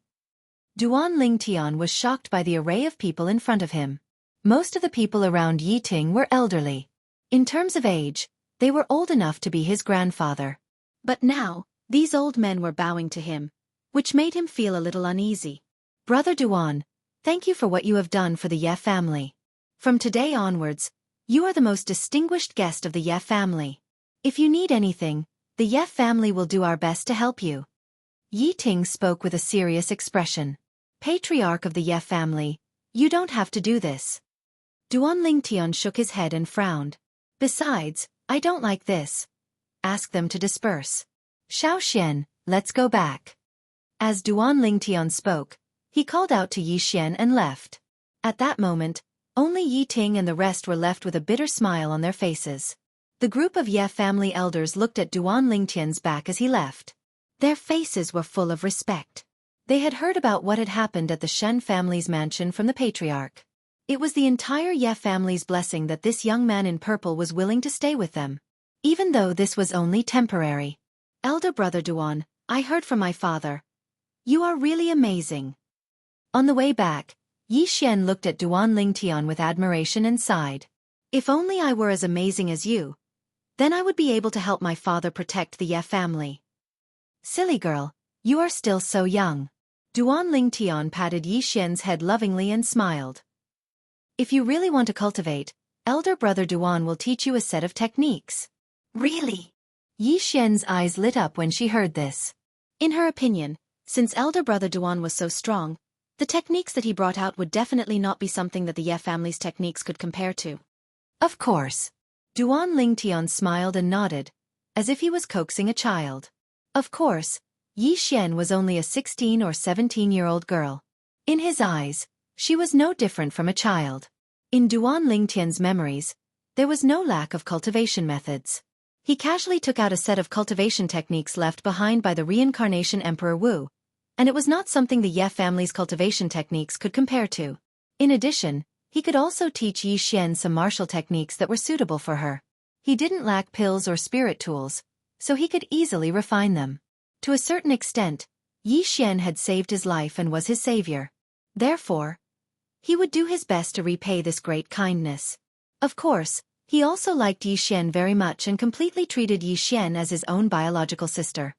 Duan Ling Tian was shocked by the array of people in front of him. Most of the people around Yi Ting were elderly. In terms of age, they were old enough to be his grandfather. But now, these old men were bowing to him, which made him feel a little uneasy. Brother Duan, thank you for what you have done for the Ye family. From today onwards, you are the most distinguished guest of the Ye family. If you need anything, the Ye family will do our best to help you. Yi Ting spoke with a serious expression. Patriarch of the Ye family, you don't have to do this. Duan Ling Tian shook his head and frowned. Besides, I don't like this. Ask them to disperse. Xiao Xian, let's go back. As Duan Ling Tian spoke, he called out to Yi Xian and left. At that moment, only Yi Ting and the rest were left with a bitter smile on their faces. The group of Ye family elders looked at Duan Ling Tian's back as he left. Their faces were full of respect. They had heard about what had happened at the Shen family's mansion from the patriarch. It was the entire Ye family's blessing that this young man in purple was willing to stay with them. Even though this was only temporary. Elder brother Duan, I heard from my father. You are really amazing. On the way back, Yi Xian looked at Duan Ling Tian with admiration and sighed. If only I were as amazing as you. Then I would be able to help my father protect the Ye family. Silly girl, You are still so young. Duan Lingtian patted Yi Xian's head lovingly and smiled. If you really want to cultivate, elder brother Duan will teach you a set of techniques. Really? Yi Xian's eyes lit up when she heard this. In her opinion, since elder brother Duan was so strong, the techniques that he brought out would definitely not be something that the Ye family's techniques could compare to. Of course. Duan Lingtian smiled and nodded, as if he was coaxing a child. Of course, Yi Xian was only a 16 or 17-year-old girl. In his eyes, she was no different from a child. In Duan Lingtian's memories, there was no lack of cultivation methods. He casually took out a set of cultivation techniques left behind by the reincarnation Emperor Wu, and it was not something the Ye family's cultivation techniques could compare to. In addition, he could also teach Yi Xian some martial techniques that were suitable for her. He didn't lack pills or spirit tools, so he could easily refine them. To a certain extent, Yi Xian had saved his life and was his savior. Therefore, he would do his best to repay this great kindness. Of course, he also liked Yi Xian very much and completely treated Yi Xian as his own biological sister.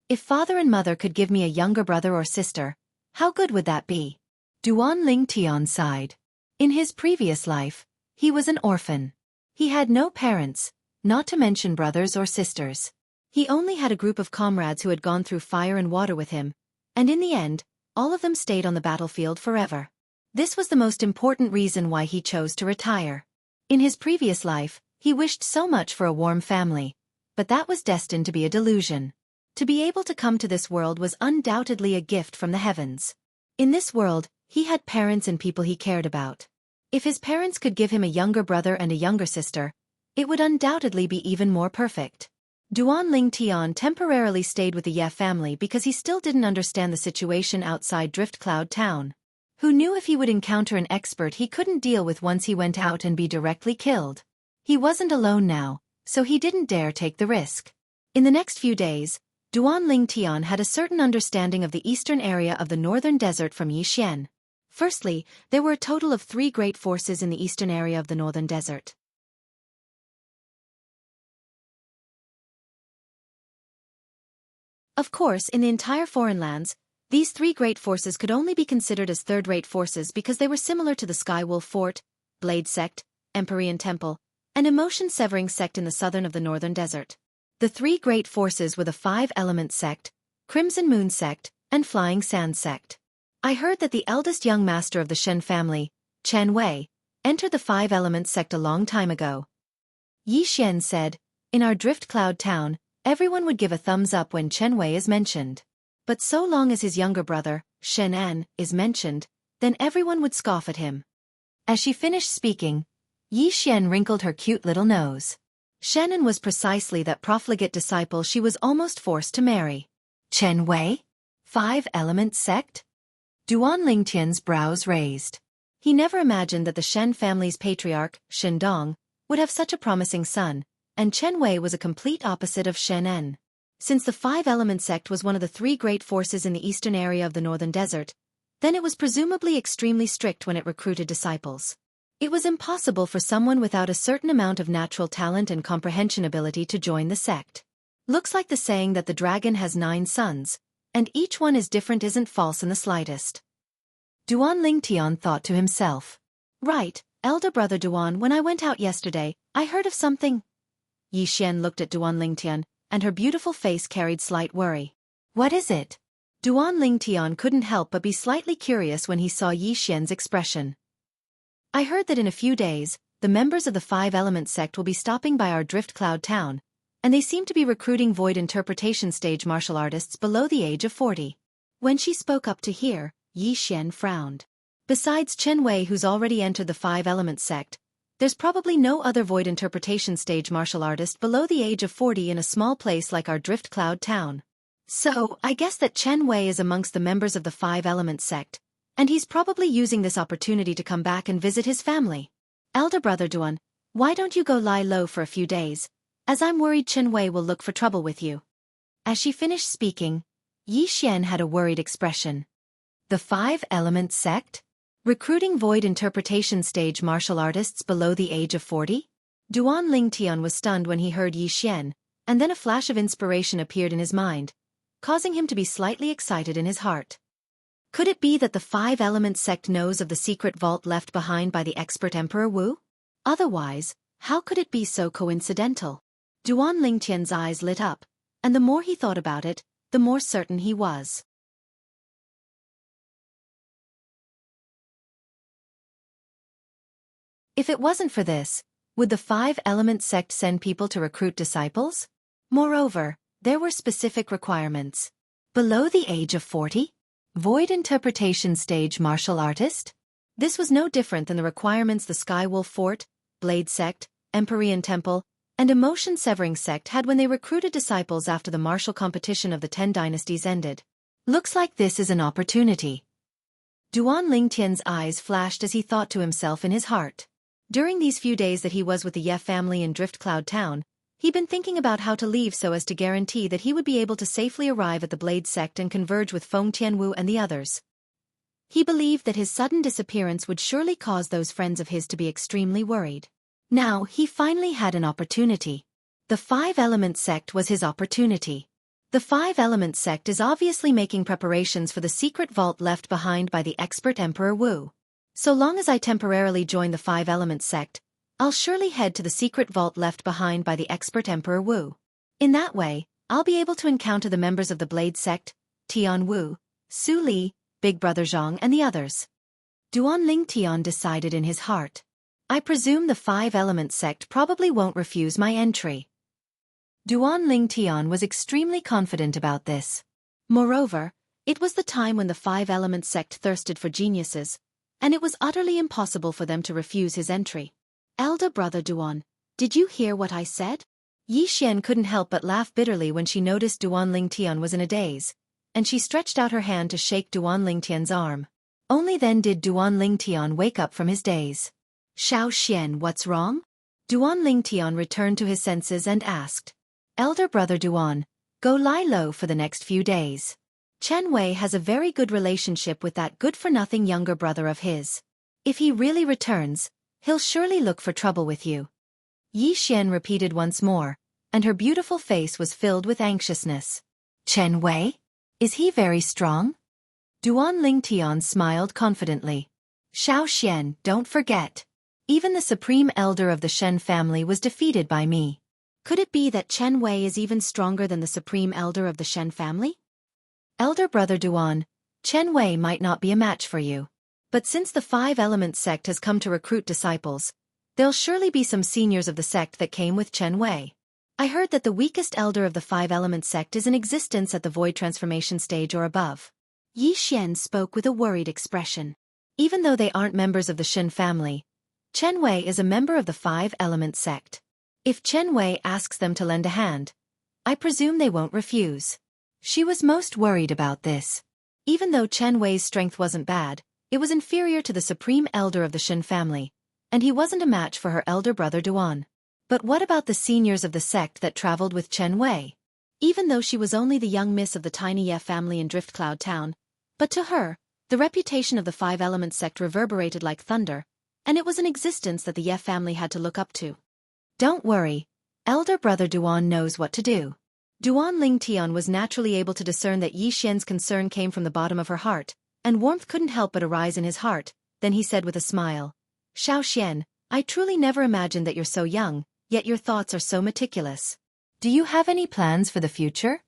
If father and mother could give me a younger brother or sister, how good would that be? Duan Lingtian sighed. In his previous life, he was an orphan. He had no parents, not to mention brothers or sisters. He only had a group of comrades who had gone through fire and water with him, and in the end, all of them stayed on the battlefield forever. This was the most important reason why he chose to retire. In his previous life, he wished so much for a warm family, but that was destined to be a delusion. To be able to come to this world was undoubtedly a gift from the heavens. In this world, he had parents and people he cared about. If his parents could give him a younger brother and a younger sister, it would undoubtedly be even more perfect. Duan Lingtian temporarily stayed with the Ye family because he still didn't understand the situation outside Drift Cloud Town. Who knew if he would encounter an expert he couldn't deal with once he went out and be directly killed? He wasn't alone now, so he didn't dare take the risk. In the next few days, Duan Lingtian had a certain understanding of the eastern area of the northern desert from Yi Xian. Firstly, there were a total of 3 great forces in the eastern area of the northern desert. Of course, in the entire foreign lands, these 3 great forces could only be considered as third-rate forces because they were similar to the Sky Wolf Fort, Blade Sect, Empyrean Temple, and Emotion-Severing Sect in the southern of the northern desert. The 3 great forces were the 5-Element Sect, Crimson Moon Sect, and Flying Sand Sect. I heard that the eldest young master of the Shen family, Chen Wei, entered the 5-Element Sect a long time ago. Yi Xian said, in our Drift Cloud Town, everyone would give a thumbs up when Chen Wei is mentioned. But so long as his younger brother, Shen An, is mentioned, then everyone would scoff at him. As she finished speaking, Yi Xian wrinkled her cute little nose. Shen An was precisely that profligate disciple she was almost forced to marry. Chen Wei? 5-Element Sect? Duan Lingtian's brows raised. He never imagined that the Shen family's patriarch, Shen Dong, would have such a promising son, and Chen Wei was a complete opposite of Shen En. Since the 5-Element Sect was one of the 3 great forces in the eastern area of the northern desert, then it was presumably extremely strict when it recruited disciples. It was impossible for someone without a certain amount of natural talent and comprehension ability to join the sect. Looks like the saying that the dragon has 9 sons, and each one is different isn't false in the slightest. Duan Lingtian thought to himself. Right, elder brother Duan, when I went out yesterday, I heard of something. Yi Xian looked at Duan Lingtian, and her beautiful face carried slight worry. What is it? Duan Lingtian couldn't help but be slightly curious when he saw Yi Xian's expression. I heard that in a few days, the members of the 5-Element Sect will be stopping by our Drift Cloud Town, and they seem to be recruiting void interpretation stage martial artists below the age of 40. When she spoke up to hear, Yi Xian frowned. Besides Chen Wei, who's already entered the 5-Element Sect, there's probably no other void interpretation stage martial artist below the age of 40 in a small place like our Drift Cloud Town. So, I guess that Chen Wei is amongst the members of the 5-Element Sect, and he's probably using this opportunity to come back and visit his family. Elder brother Duan, why don't you go lie low for a few days, as I'm worried Chen Wei will look for trouble with you. As she finished speaking, Yi Xian had a worried expression. The 5-Element Sect? Recruiting void interpretation stage martial artists below the age of 40? Duan Lingtian was stunned when he heard Yi Xian, and then a flash of inspiration appeared in his mind, causing him to be slightly excited in his heart. Could it be that the five-element sect knows of the secret vault left behind by the expert Emperor Wu? Otherwise, how could it be so coincidental? Duan Lingtian's eyes lit up, and the more he thought about it, the more certain he was. If it wasn't for this, would the five-element sect send people to recruit disciples? Moreover, there were specific requirements. Below the age of 40? Void interpretation stage martial artist? This was no different than the requirements the Skywolf Fort, Blade Sect, Empyrean Temple, and Emotion-Severing Sect had when they recruited disciples after the martial competition of the 10 dynasties ended. Looks like this is an opportunity. Duan Lingtian's eyes flashed as he thought to himself in his heart. During these few days that he was with the Ye family in Drift Cloud Town, he'd been thinking about how to leave so as to guarantee that he would be able to safely arrive at the Blade Sect and converge with Feng Tianwu and the others. He believed that his sudden disappearance would surely cause those friends of his to be extremely worried. Now, he finally had an opportunity. The Five-Element Sect was his opportunity. The Five-Element Sect is obviously making preparations for the secret vault left behind by the expert Emperor Wu. So long as I temporarily join the Five-Element Sect, I'll surely head to the secret vault left behind by the expert Emperor Wu. In that way, I'll be able to encounter the members of the Blade Sect, Tian Wu, Su Li, Big Brother Zhang and the others. Duan Lingtian decided in his heart. I presume the Five-Element Sect probably won't refuse my entry. Duan Lingtian was extremely confident about this. Moreover, it was the time when the Five-Element Sect thirsted for geniuses, and it was utterly impossible for them to refuse his entry. Elder brother Duan, did you hear what I said? Yi Xian couldn't help but laugh bitterly when she noticed Duan Lingtian was in a daze, and she stretched out her hand to shake Duan Lingtian's arm. Only then did Duan Lingtian wake up from his daze. Xiao Xian, what's wrong? Duan Lingtian returned to his senses and asked. Elder brother Duan, go lie low for the next few days. Chen Wei has a very good relationship with that good-for-nothing younger brother of his. If he really returns, he'll surely look for trouble with you. Yi Xian repeated once more, and her beautiful face was filled with anxiousness. Chen Wei? Is he very strong? Duan Lingtian smiled confidently. Xiao Xian, don't forget. Even the supreme elder of the Shen family was defeated by me. Could it be that Chen Wei is even stronger than the supreme elder of the Shen family? Elder brother Duan, Chen Wei might not be a match for you. But since the Five-Element Sect has come to recruit disciples, there'll surely be some seniors of the sect that came with Chen Wei. I heard that the weakest elder of the Five-Element Sect is in existence at the Void Transformation stage or above. Yi Xian spoke with a worried expression. Even though they aren't members of the Shen family, Chen Wei is a member of the Five-Element Sect. If Chen Wei asks them to lend a hand, I presume they won't refuse. She was most worried about this. Even though Chen Wei's strength wasn't bad, it was inferior to the supreme elder of the Shen family, and he wasn't a match for her elder brother Duan. But what about the seniors of the sect that traveled with Chen Wei? Even though she was only the young miss of the tiny Ye family in Drift Cloud Town, but to her, the reputation of the Five-Element Sect reverberated like thunder, and it was an existence that the Ye family had to look up to. Don't worry, elder brother Duan knows what to do. Duan Lingtian was naturally able to discern that Yi Xian's concern came from the bottom of her heart, and warmth couldn't help but arise in his heart. Then he said with a smile, Xiao Xian, I truly never imagined that you're so young, yet your thoughts are so meticulous. Do you have any plans for the future?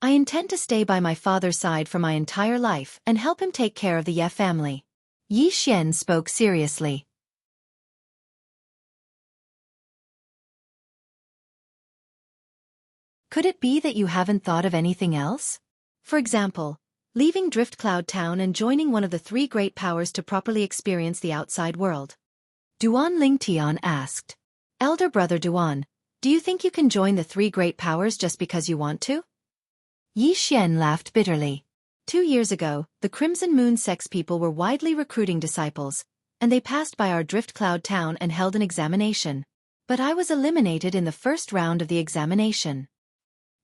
I intend to stay by my father's side for my entire life and help him take care of the Ye family. Yi Xian spoke seriously. Could it be that you haven't thought of anything else? For example, leaving Drift Cloud Town and joining one of the three great powers to properly experience the outside world. Duan Lingtian asked. Elder brother Duan, do you think you can join the three great powers just because you want to? Yi Xian laughed bitterly. 2 years ago, the Crimson Moon Sex people were widely recruiting disciples, and they passed by our Drift Cloud Town and held an examination. But I was eliminated in the first round of the examination.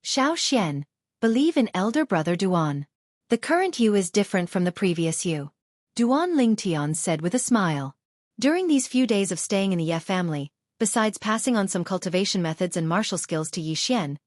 Xiao Xian, believe in elder brother Duan. The current you is different from the previous you. Duan Lingtian said with a smile. During these few days of staying in the Ye family, besides passing on some cultivation methods and martial skills to Yi Xian,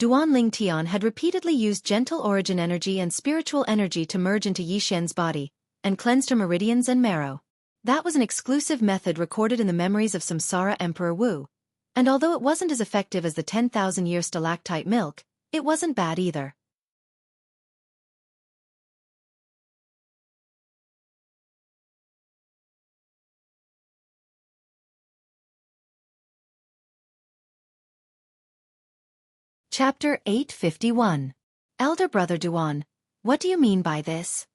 Duan Lingtian had repeatedly used gentle origin energy and spiritual energy to merge into Yi Xian's body, and cleansed her meridians and marrow. That was an exclusive method recorded in the memories of Samsara Emperor Wu, and although it wasn't as effective as the 10,000-year stalactite milk, it wasn't bad either. Chapter 851. Elder Brother Duan, what do you mean by this?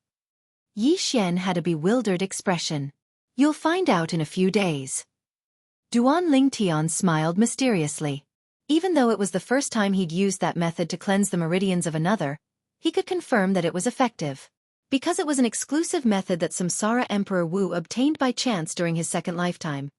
Yi Xian had a bewildered expression. You'll find out in a few days. Duan Lingtian smiled mysteriously. Even though it was the first time he'd used that method to cleanse the meridians of another, he could confirm that it was effective. Because it was an exclusive method that Samsara Emperor Wu obtained by chance during his second lifetime,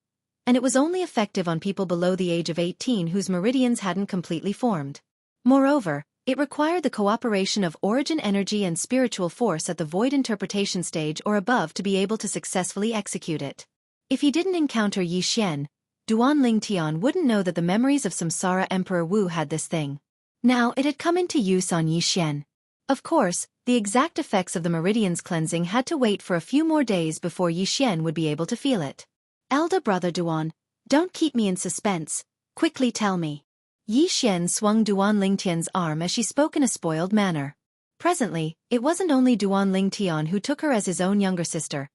and it was only effective on people below the age of 18 whose meridians hadn't completely formed. Moreover, it required the cooperation of origin energy and spiritual force at the void interpretation stage or above to be able to successfully execute it. If he didn't encounter Yi Xian, Duan Lingtian wouldn't know that the memories of Samsara Emperor Wu had this thing. Now it had come into use on Yi Xian. Of course, the exact effects of the meridians cleansing had to wait for a few more days before Yi Xian would be able to feel it. Elder Brother Duan, don't keep me in suspense, quickly tell me. Yi Xian swung Duan Lingtian's arm as she spoke in a spoiled manner. Presently, it wasn't only Duan Lingtian who took her as his own younger sister.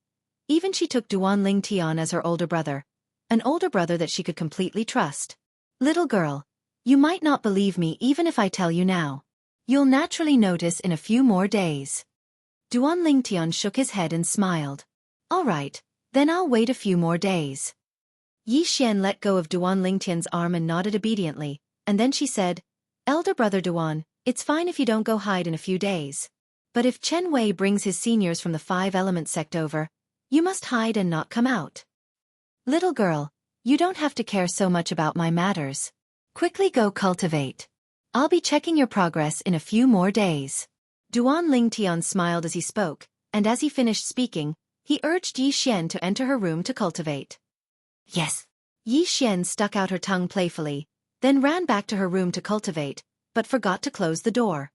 Even she took Duan Lingtian as her older brother. An older brother that she could completely trust. Little girl, you might not believe me even if I tell you now. You'll naturally notice in a few more days. Duan Lingtian shook his head and smiled. All right, then I'll wait a few more days. Yi Xian let go of Duan Lingtian's arm and nodded obediently. And then she said, Elder Brother Duan, it's fine if you don't go hide in a few days. But if Chen Wei brings his seniors from the 5-element sect over, you must hide and not come out. Little girl, you don't have to care so much about my matters. Quickly go cultivate. I'll be checking your progress in a few more days. Duan Lingtian smiled as he spoke, and as he finished speaking, he urged Yi Xian to enter her room to cultivate. Yes. Yi Xian stuck out her tongue playfully, then ran back to her room to cultivate, but forgot to close the door.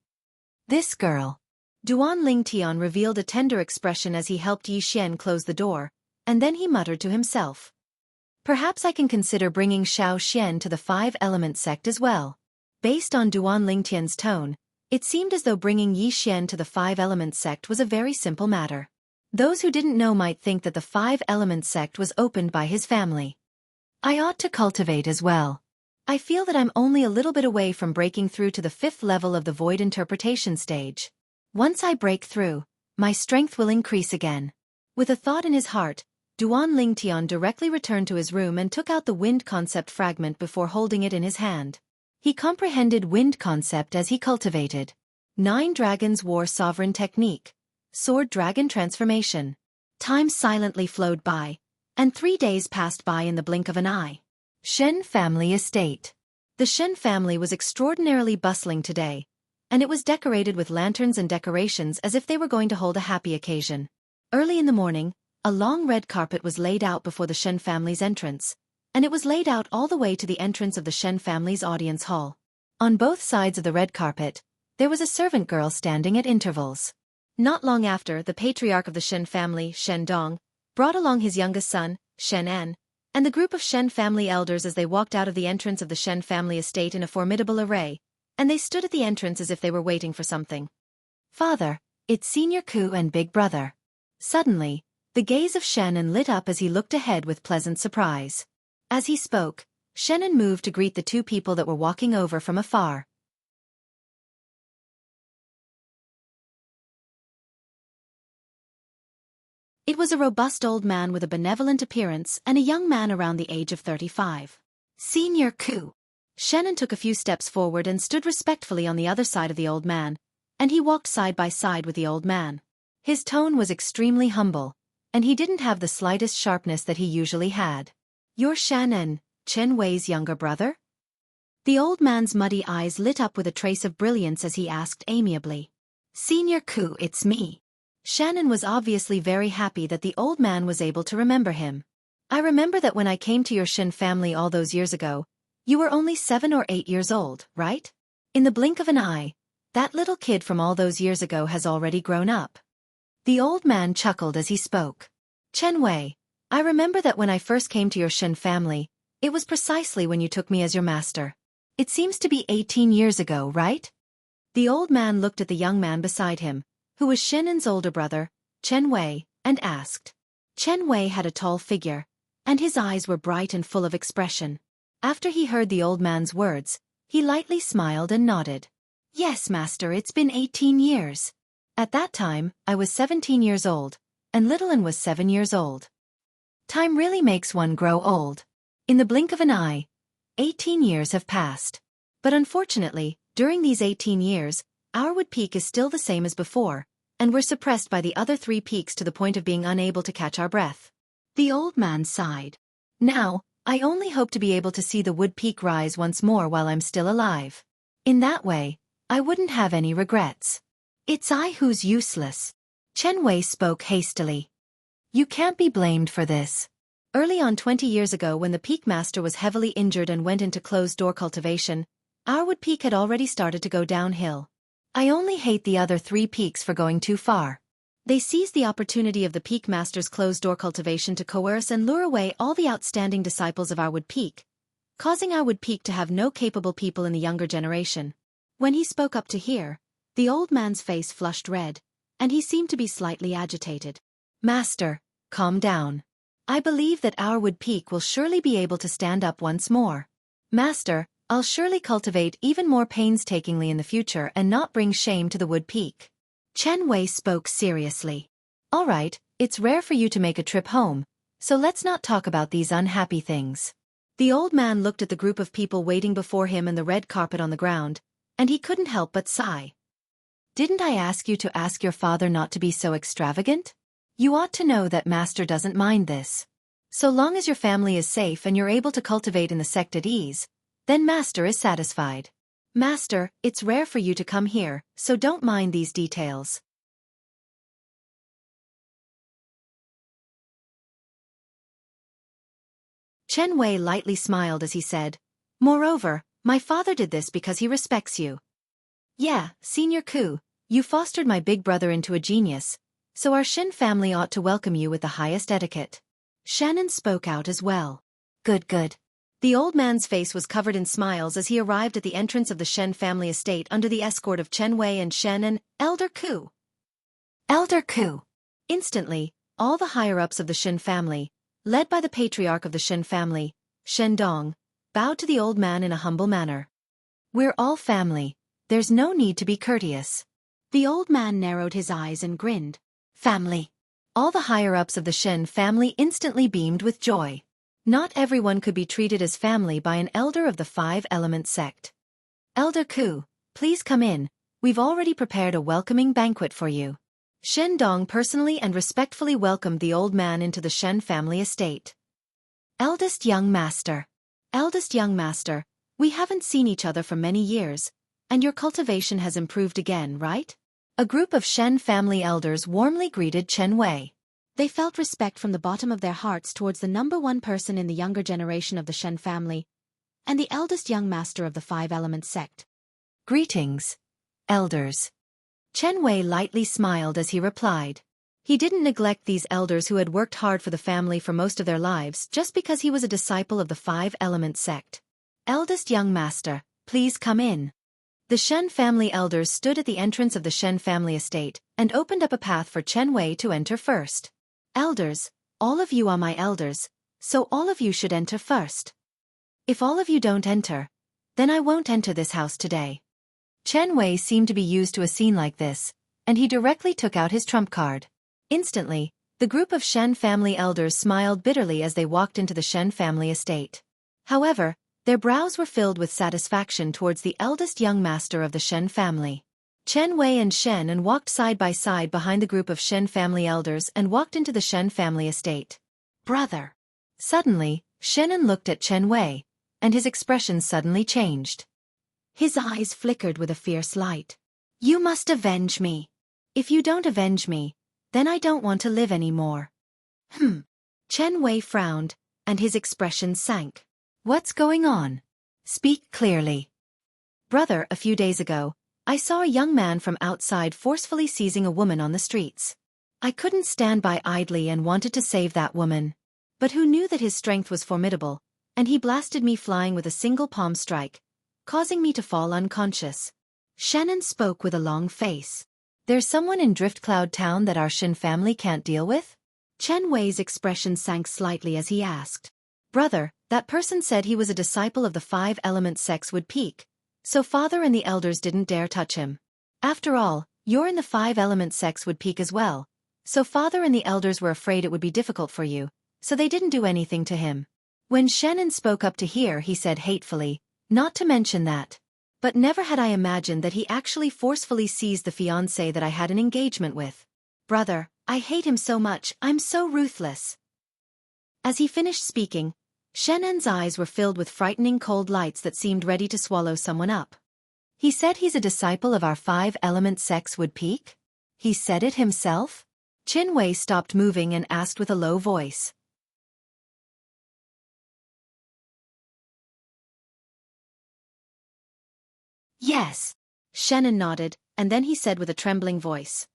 This girl. Duan Lingtian revealed a tender expression as he helped Yi Xian close the door, and then he muttered to himself. Perhaps I can consider bringing Xiao Xian to the 5-element sect as well. Based on Duan Lingtian's tone, it seemed as though bringing Yi Xian to the 5-element sect was a very simple matter. Those who didn't know might think that the 5-element sect was opened by his family. I ought to cultivate as well. I feel that I'm only a little bit away from breaking through to the 5th level of the void interpretation stage. Once I break through, my strength will increase again. With a thought in his heart, Duan Lingtian directly returned to his room and took out the wind concept fragment before holding it in his hand. He comprehended wind concept as he cultivated. 9 Dragons War Sovereign Technique. Sword Dragon Transformation. Time silently flowed by, and 3 days passed by in the blink of an eye. Shen Family Estate. The Shen family was extraordinarily bustling today, and it was decorated with lanterns and decorations as if they were going to hold a happy occasion. Early in the morning, a long red carpet was laid out before the Shen family's entrance, and it was laid out all the way to the entrance of the Shen family's audience hall. On both sides of the red carpet, there was a servant girl standing at intervals. Not long after, the patriarch of the Shen family, Shen Dong, brought along his youngest son, Shen En, and the group of Shen family elders as they walked out of the entrance of the Shen family estate in a formidable array, and they stood at the entrance as if they were waiting for something. Father, it's Senior Ku and Big Brother. Suddenly, the gaze of Shen lit up as he looked ahead with pleasant surprise. As he spoke, Shen moved to greet the 2 people that were walking over from afar. It was a robust old man with a benevolent appearance and a young man around the age of 35. Senior Ku. Shen took a few steps forward and stood respectfully on the other side of the old man, and he walked side by side with the old man. His tone was extremely humble, and he didn't have the slightest sharpness that he usually had. You're Shen, Chen Wei's younger brother? The old man's muddy eyes lit up with a trace of brilliance as he asked amiably. Senior Ku, it's me. Shen was obviously very happy that the old man was able to remember him. I remember that when I came to your Shen family all those years ago, you were only 7 or 8 years old, right? In the blink of an eye, that little kid from all those years ago has already grown up. The old man chuckled as he spoke. Chen Wei, I remember that when I first came to your Shen family, it was precisely when you took me as your master. It seems to be 18 years ago, right? The old man looked at the young man beside him, who was Shennen's older brother, Chen Wei, and asked. Chen Wei had a tall figure, and his eyes were bright and full of expression. After he heard the old man's words, he lightly smiled and nodded. Yes, master, it's been 18 years. At that time, I was 17 years old, and little An was 7 years old. Time really makes one grow old. In the blink of an eye, 18 years have passed. But unfortunately, during these 18 years, our wood peak is still the same as before, and we're suppressed by the other 3 peaks to the point of being unable to catch our breath. The old man sighed. Now, I only hope to be able to see the wood peak rise once more while I'm still alive. In that way, I wouldn't have any regrets. It's I who's useless. Chen Wei spoke hastily. You can't be blamed for this. Early on 20 years ago when the peak master was heavily injured and went into closed-door cultivation, our wood peak had already started to go downhill. I only hate the other 3 peaks for going too far. They seized the opportunity of the peak master's closed-door cultivation to coerce and lure away all the outstanding disciples of our wood peak, causing our wood peak to have no capable people in the younger generation. When he spoke up to hear, the old man's face flushed red, and he seemed to be slightly agitated. Master, calm down. I believe that our wood peak will surely be able to stand up once more. Master, I'll surely cultivate even more painstakingly in the future and not bring shame to the wood peak. Chen Wei spoke seriously. All right, it's rare for you to make a trip home, so let's not talk about these unhappy things. The old man looked at the group of people waiting before him and the red carpet on the ground, and he couldn't help but sigh. Didn't I ask you to ask your father not to be so extravagant? You ought to know that Master doesn't mind this. So long as your family is safe and you're able to cultivate in the sect at ease, then Master is satisfied. Master, it's rare for you to come here, so don't mind these details. Chen Wei lightly smiled as he said, Moreover, my father did this because he respects you. Yeah, Senior Ku, you fostered my big brother into a genius, so our Shen family ought to welcome you with the highest etiquette. Shannon spoke out as well. Good, good. The old man's face was covered in smiles as he arrived at the entrance of the Shen family estate under the escort of Chen Wei and Shen and Elder Ku. Elder Ku. Instantly, all the higher-ups of the Shen family, led by the patriarch of the Shen family, Shen Dong, bowed to the old man in a humble manner. We're all family, there's no need to be courteous. The old man narrowed his eyes and grinned. Family. All the higher-ups of the Shen family instantly beamed with joy. Not everyone could be treated as family by an elder of the 5-element sect. Elder Ku, please come in, we've already prepared a welcoming banquet for you. Shen Dong personally and respectfully welcomed the old man into the Shen family estate. Eldest young master. Eldest young master, we haven't seen each other for many years, and your cultivation has improved again, right? A group of Shen family elders warmly greeted Chen Wei. They felt respect from the bottom of their hearts towards the number 1 person in the younger generation of the Shen family, and the eldest young master of the 5-element sect. Greetings, elders. Chen Wei lightly smiled as he replied. He didn't neglect these elders who had worked hard for the family for most of their lives just because he was a disciple of the 5-element sect. Eldest young master, please come in. The Shen family elders stood at the entrance of the Shen family estate and opened up a path for Chen Wei to enter first. Elders, all of you are my elders, so all of you should enter first. If all of you don't enter, then I won't enter this house today. Chen Wei seemed to be used to a scene like this, and he directly took out his trump card. Instantly, the group of Shen family elders smiled bitterly as they walked into the Shen family estate. However, their brows were filled with satisfaction towards the eldest young master of the Shen family. Chen Wei and Shen walked side by side behind the group of Shen family elders and walked into the Shen family estate. Brother. Suddenly, Shen looked at Chen Wei, and his expression suddenly changed. His eyes flickered with a fierce light. You must avenge me. If you don't avenge me, then I don't want to live anymore. Chen Wei frowned, and his expression sank. What's going on? Speak clearly. Brother, a few days ago, I saw a young man from outside forcefully seizing a woman on the streets. I couldn't stand by idly and wanted to save that woman. But who knew that his strength was formidable, and he blasted me flying with a single palm strike, causing me to fall unconscious. Shannon spoke with a long face. There's someone in Driftcloud Town that our Shin family can't deal with? Chen Wei's expression sank slightly as he asked. Brother, that person said he was a disciple of the five-element sects would peak, so father and the elders didn't dare touch him. After all, you're in the five-element sects would peak as well, so father and the elders were afraid it would be difficult for you, so they didn't do anything to him. When Shannon spoke up to hear, he said hatefully, not to mention that. But never had I imagined that he actually forcefully seized the fiancé that I had an engagement with. Brother, I hate him so much, I'm so ruthless. As he finished speaking, Shannon's eyes were filled with frightening cold lights that seemed ready to swallow someone up. He said he's a disciple of our five-element sects would peak? He said it himself? Qin Wei stopped moving and asked with a low voice. Yes. Shannon nodded, and then he said with a trembling voice.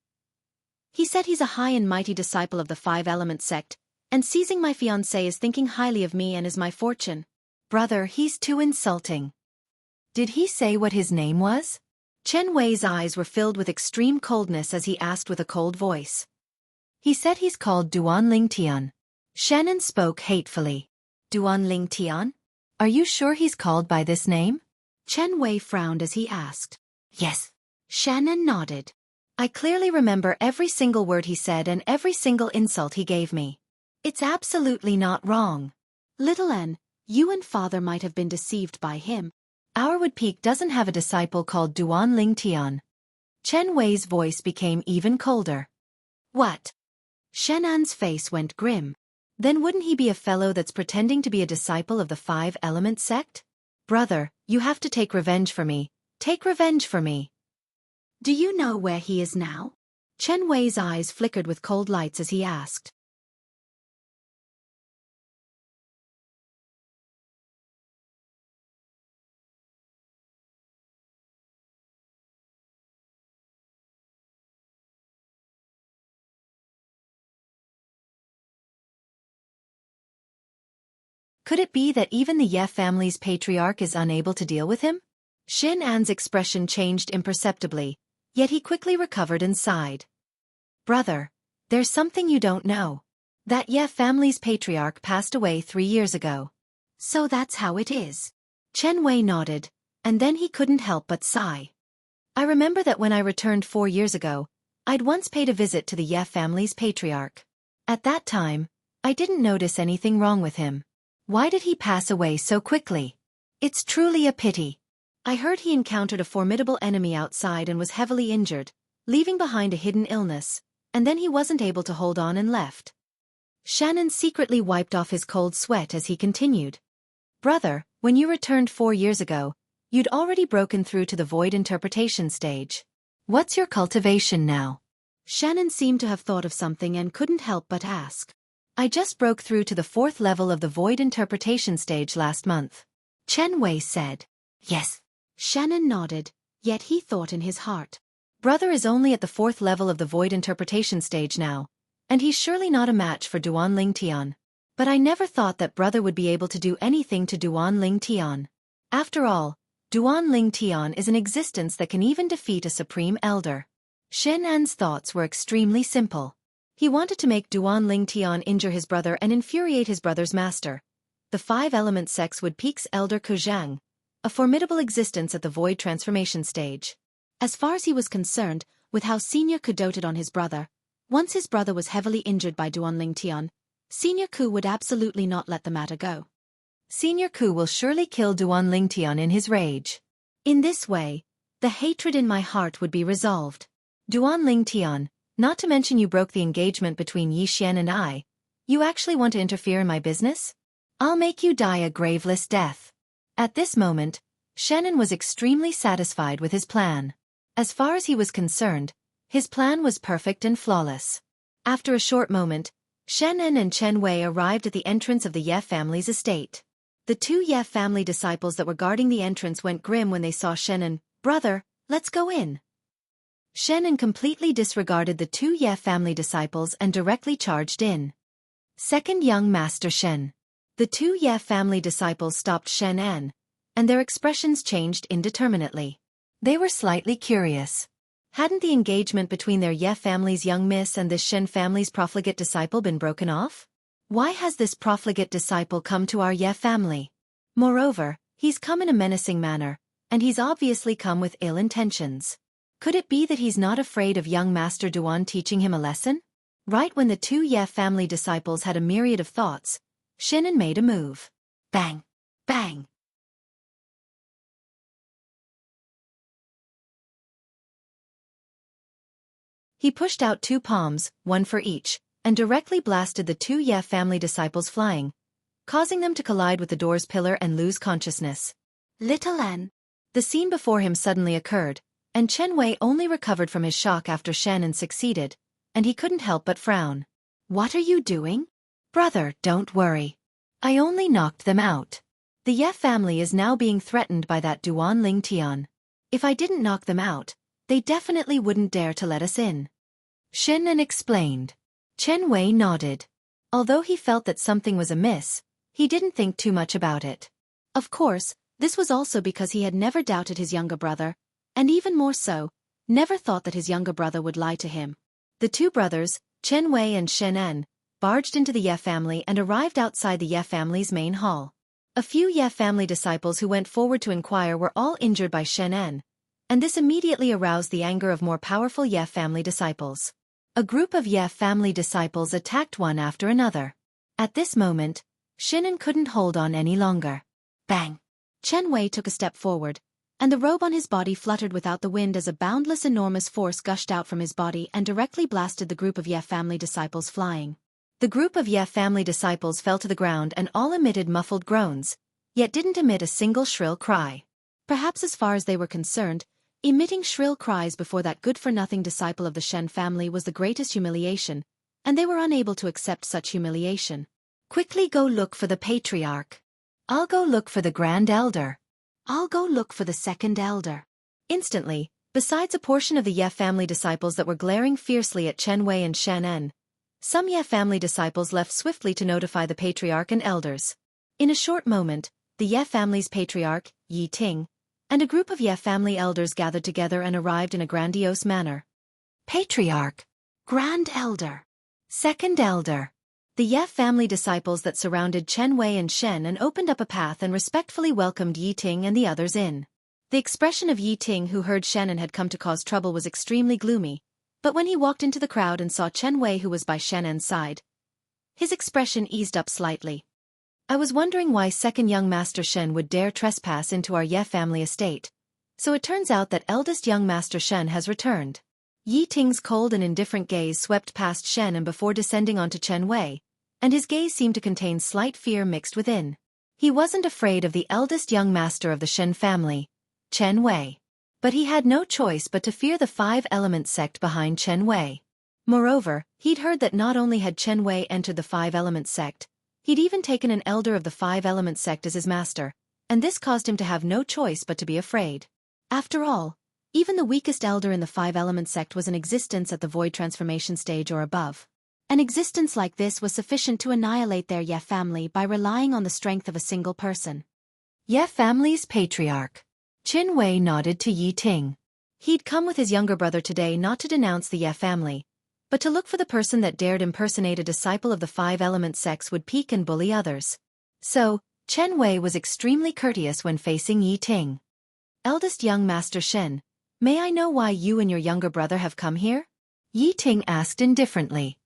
He said he's a high and mighty disciple of the five-element sect, and seizing my fiancé is thinking highly of me and is my fortune. Brother, he's too insulting. Did he say what his name was? Chen Wei's eyes were filled with extreme coldness as he asked with a cold voice. He said he's called Duan Ling Tian. Shannon spoke hatefully. Duan Ling Tian? Are you sure he's called by this name? Chen Wei frowned as he asked. Yes. Shannon nodded. I clearly remember every single word he said and every single insult he gave me. It's absolutely not wrong. Little N, you and father might have been deceived by him. Our Wood Peak doesn't have a disciple called Duan Ling Tian. Chen Wei's voice became even colder. What? Shannon's face went grim. Then wouldn't he be a fellow that's pretending to be a disciple of the five-element sect? Brother, you have to take revenge for me. Take revenge for me. Do you know where he is now? Chen Wei's eyes flickered with cold lights as he asked. Could it be that even the Ye family's patriarch is unable to deal with him? Xin An's expression changed imperceptibly, yet he quickly recovered and sighed. Brother, there's something you don't know. That Ye family's patriarch passed away 3 years ago. So that's how it is. Chen Wei nodded, and then he couldn't help but sigh. I remember that when I returned 4 years ago, I'd once paid a visit to the Ye family's patriarch. At that time, I didn't notice anything wrong with him. Why did he pass away so quickly? It's truly a pity. I heard he encountered a formidable enemy outside and was heavily injured, leaving behind a hidden illness, and then he wasn't able to hold on and left. Shannon secretly wiped off his cold sweat as he continued. Brother, when you returned 4 years ago, you'd already broken through to the void interpretation stage. What's your cultivation now? Shannon seemed to have thought of something and couldn't help but ask. I just broke through to the 4th level of the void interpretation stage last month. Chen Wei said. Yes. Shannon nodded, yet he thought in his heart. Brother is only at the 4th level of the void interpretation stage now, and he's surely not a match for Duan Ling Tian. But I never thought that brother would be able to do anything to Duan Ling Tian. After all, Duan Ling Tian is an existence that can even defeat a supreme elder. Shen An's thoughts were extremely simple. He wanted to make Duan Ling Tian injure his brother and infuriate his brother's master, the five-element sects would peak's elder Kuzhang, a formidable existence at the void transformation stage. As far as he was concerned, with how Senior Ku doted on his brother, once his brother was heavily injured by Duan Ling Tian, Senior Ku would absolutely not let the matter go. Senior Ku will surely kill Duan Ling Tian in his rage. In this way, the hatred in my heart would be resolved. Duan Ling Tian, not to mention you broke the engagement between Yi Xian and I. You actually want to interfere in my business? I'll make you die a graveless death. At this moment, Shannon was extremely satisfied with his plan. As far as he was concerned, his plan was perfect and flawless. After a short moment, Shannon and Chen Wei arrived at the entrance of the Ye family's estate. The two Ye family disciples that were guarding the entrance went grim when they saw Shen. "Brother, let's go in." Shen completely disregarded the two Ye family disciples and directly charged in. Second young master Shen. The two Ye family disciples stopped Shen, and their expressions changed indeterminately. They were slightly curious. Hadn't the engagement between their Ye family's young miss and this Shen family's profligate disciple been broken off? Why has this profligate disciple come to our Ye family? Moreover, he's come in a menacing manner, and he's obviously come with ill intentions. Could it be that he's not afraid of young Master Duan teaching him a lesson? Right when the two Ye family disciples had a myriad of thoughts, Shen made a move. Bang! Bang! He pushed out two palms, one for each, and directly blasted the two Ye family disciples flying, causing them to collide with the door's pillar and lose consciousness. Little N. The scene before him suddenly occurred, and Chen Wei only recovered from his shock after Shen succeeded, and he couldn't help but frown. "What are you doing?" "Brother, don't worry. I only knocked them out. The Ye family is now being threatened by that Duan Ling Tian. If I didn't knock them out, they definitely wouldn't dare to let us in." Shen explained. Chen Wei nodded. Although he felt that something was amiss, he didn't think too much about it. Of course, this was also because he had never doubted his younger brother, and even more so, never thought that his younger brother would lie to him. The two brothers, Chen Wei and Shen, barged into the Ye family and arrived outside the Ye family's main hall. A few Ye family disciples who went forward to inquire were all injured by Shen, and this immediately aroused the anger of more powerful Ye family disciples. A group of Ye family disciples attacked one after another. At this moment, Shen couldn't hold on any longer. Bang! Chen Wei took a step forward, and the robe on his body fluttered without the wind as a boundless enormous force gushed out from his body and directly blasted the group of Ye family disciples flying. The group of Ye family disciples fell to the ground and all emitted muffled groans, yet didn't emit a single shrill cry. Perhaps as far as they were concerned, emitting shrill cries before that good-for-nothing disciple of the Shen family was the greatest humiliation, and they were unable to accept such humiliation. "Quickly go look for the patriarch. I'll go look for the grand elder. I'll go look for the second elder." Instantly, besides a portion of the Ye family disciples that were glaring fiercely at Chen Wei and Shen, some Ye family disciples left swiftly to notify the patriarch and elders. In a short moment, the Ye family's patriarch, Yi Ting, and a group of Ye family elders gathered together and arrived in a grandiose manner. Patriarch, Grand Elder, Second Elder. The Ye family disciples that surrounded Chen Wei and Shen opened up a path and respectfully welcomed Yi Ting and the others in. The expression of Yi Ting, who heard Shen had come to cause trouble, was extremely gloomy, but when he walked into the crowd and saw Chen Wei, who was by Shen's side, his expression eased up slightly. "I was wondering why second young master Shen would dare trespass into our Ye family estate. So it turns out that eldest young master Shen has returned." Yi Ting's cold and indifferent gaze swept past Shen before descending onto Chen Wei, and his gaze seemed to contain slight fear mixed within. He wasn't afraid of the eldest young master of the Shen family, Chen Wei. But he had no choice but to fear the five-element sect behind Chen Wei. Moreover, he'd heard that not only had Chen Wei entered the five-element sect, he'd even taken an elder of the five-element sect as his master, and this caused him to have no choice but to be afraid. After all, even the weakest elder in the five-element sect was in existence at the void transformation stage or above. An existence like this was sufficient to annihilate their Ye family by relying on the strength of a single person. Ye family's patriarch. Chen Wei nodded to Yi Ting. He'd come with his younger brother today not to denounce the Ye family, but to look for the person that dared impersonate a disciple of the five-element sects would pique and bully others. So, Chen Wei was extremely courteous when facing Yi Ting. "Eldest young master Shen, may I know why you and your younger brother have come here?" Yi Ting asked indifferently.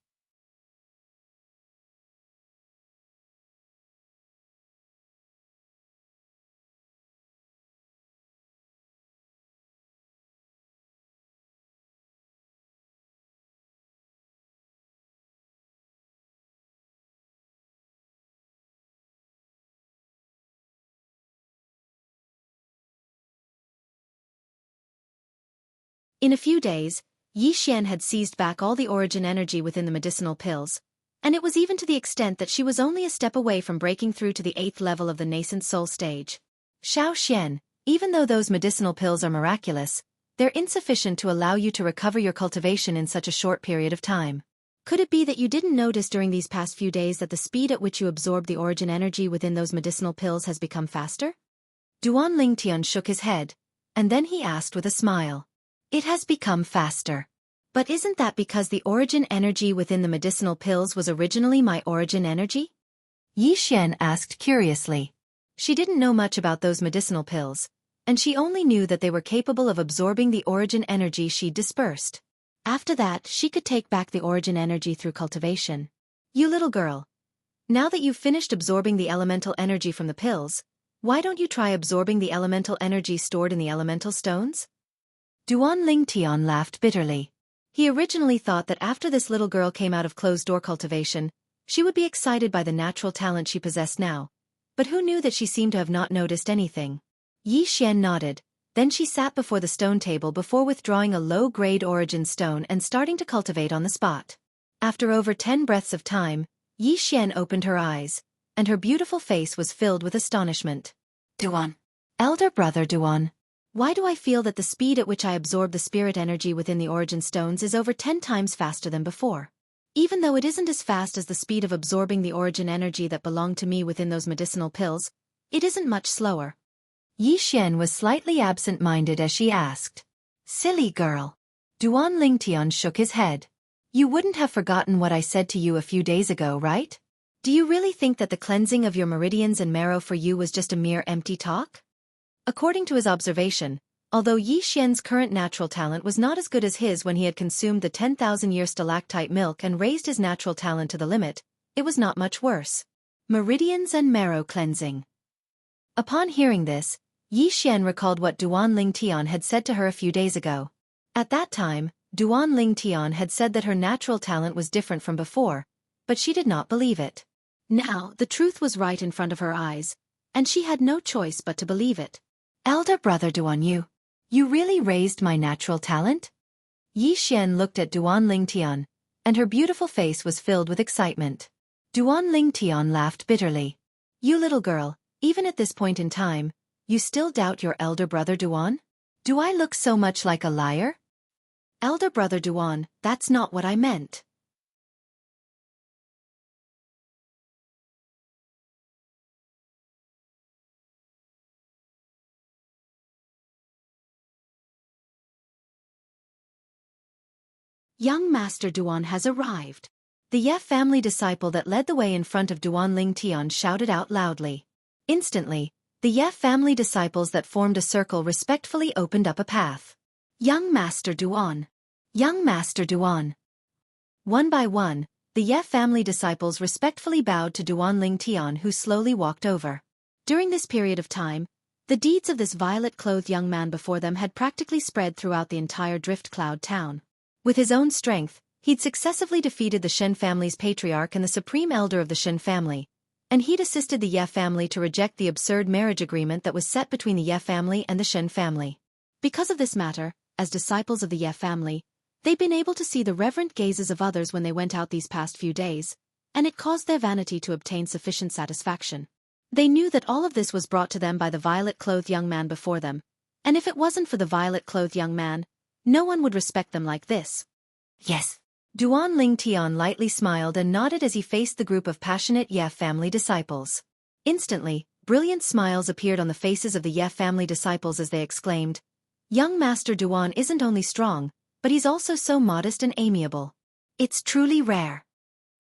In a few days, Yi Xian had seized back all the origin energy within the medicinal pills, And it was even to the extent that she was only a step away from breaking through to the 8th level of the nascent soul stage. Xianxia, even though those medicinal pills are miraculous, they're insufficient to allow you to recover your cultivation in such a short period of time. Could it be that you didn't notice during these past few days that the speed at which you absorb the origin energy within those medicinal pills has become faster? Duan Lingtian shook his head, and then he asked with a smile. It has become faster. But isn't that because the origin energy within the medicinal pills was originally my origin energy? Yi Xian asked curiously. She didn't know much about those medicinal pills, and she only knew that they were capable of absorbing the origin energy she'd dispersed. After that, she could take back the origin energy through cultivation. You little girl. Now that you've finished absorbing the elemental energy from the pills, why don't you try absorbing the elemental energy stored in the elemental stones? Duan Lingtian laughed bitterly. He originally thought that after this little girl came out of closed-door cultivation, she would be excited by the natural talent she possessed now, but who knew that she seemed to have not noticed anything? Yi Xian nodded, then she sat before the stone table before withdrawing a low-grade origin stone and starting to cultivate on the spot. After over 10 breaths of time, Yi Xian opened her eyes, and her beautiful face was filled with astonishment. Duan. Elder brother Duan. Why do I feel that the speed at which I absorb the spirit energy within the origin stones is over 10 times faster than before? Even though it isn't as fast as the speed of absorbing the origin energy that belonged to me within those medicinal pills, it isn't much slower. Yi Xian was slightly absent-minded as she asked. Silly girl. Duan Lingtian shook his head. You wouldn't have forgotten what I said to you a few days ago, right? Do you really think that the cleansing of your meridians and marrow for you was just a mere empty talk? According to his observation, although Yi Xian's current natural talent was not as good as his when he had consumed the 10,000-year stalactite milk and raised his natural talent to the limit, it was not much worse. Meridians and marrow cleansing. Upon hearing this, Yi Xian recalled what Duan Lingtian had said to her a few days ago. At that time, Duan Lingtian had said that her natural talent was different from before, but she did not believe it. Now, the truth was right in front of her eyes, and she had no choice but to believe it. Elder brother Duan, you really raised my natural talent? Yi Xian looked at Duan Lingtian, and her beautiful face was filled with excitement. Duan Lingtian laughed bitterly. You little girl, even at this point in time, you still doubt your elder brother Duan? Do I look so much like a liar? Elder brother Duan, that's not what I meant. Young Master Duan has arrived. The Ye family disciple that led the way in front of Duan Lingtian shouted out loudly. Instantly, the Ye family disciples that formed a circle respectfully opened up a path. Young Master Duan. Young Master Duan. One by one, the Ye family disciples respectfully bowed to Duan Lingtian, who slowly walked over. During this period of time, the deeds of this violet-clothed young man before them had practically spread throughout the entire Drift Cloud town. With his own strength, he'd successively defeated the Shen family's patriarch and the supreme elder of the Shen family, and he'd assisted the Ye family to reject the absurd marriage agreement that was set between the Ye family and the Shen family. Because of this matter, as disciples of the Ye family, they'd been able to see the reverent gazes of others when they went out these past few days, and it caused their vanity to obtain sufficient satisfaction. They knew that all of this was brought to them by the violet-clothed young man before them, and if it wasn't for the violet-clothed young man, no one would respect them like this. Yes. Duan Lingtian lightly smiled and nodded as he faced the group of passionate Ye family disciples. Instantly, brilliant smiles appeared on the faces of the Ye family disciples as they exclaimed, Young Master Duan isn't only strong, but he's also so modest and amiable. It's truly rare.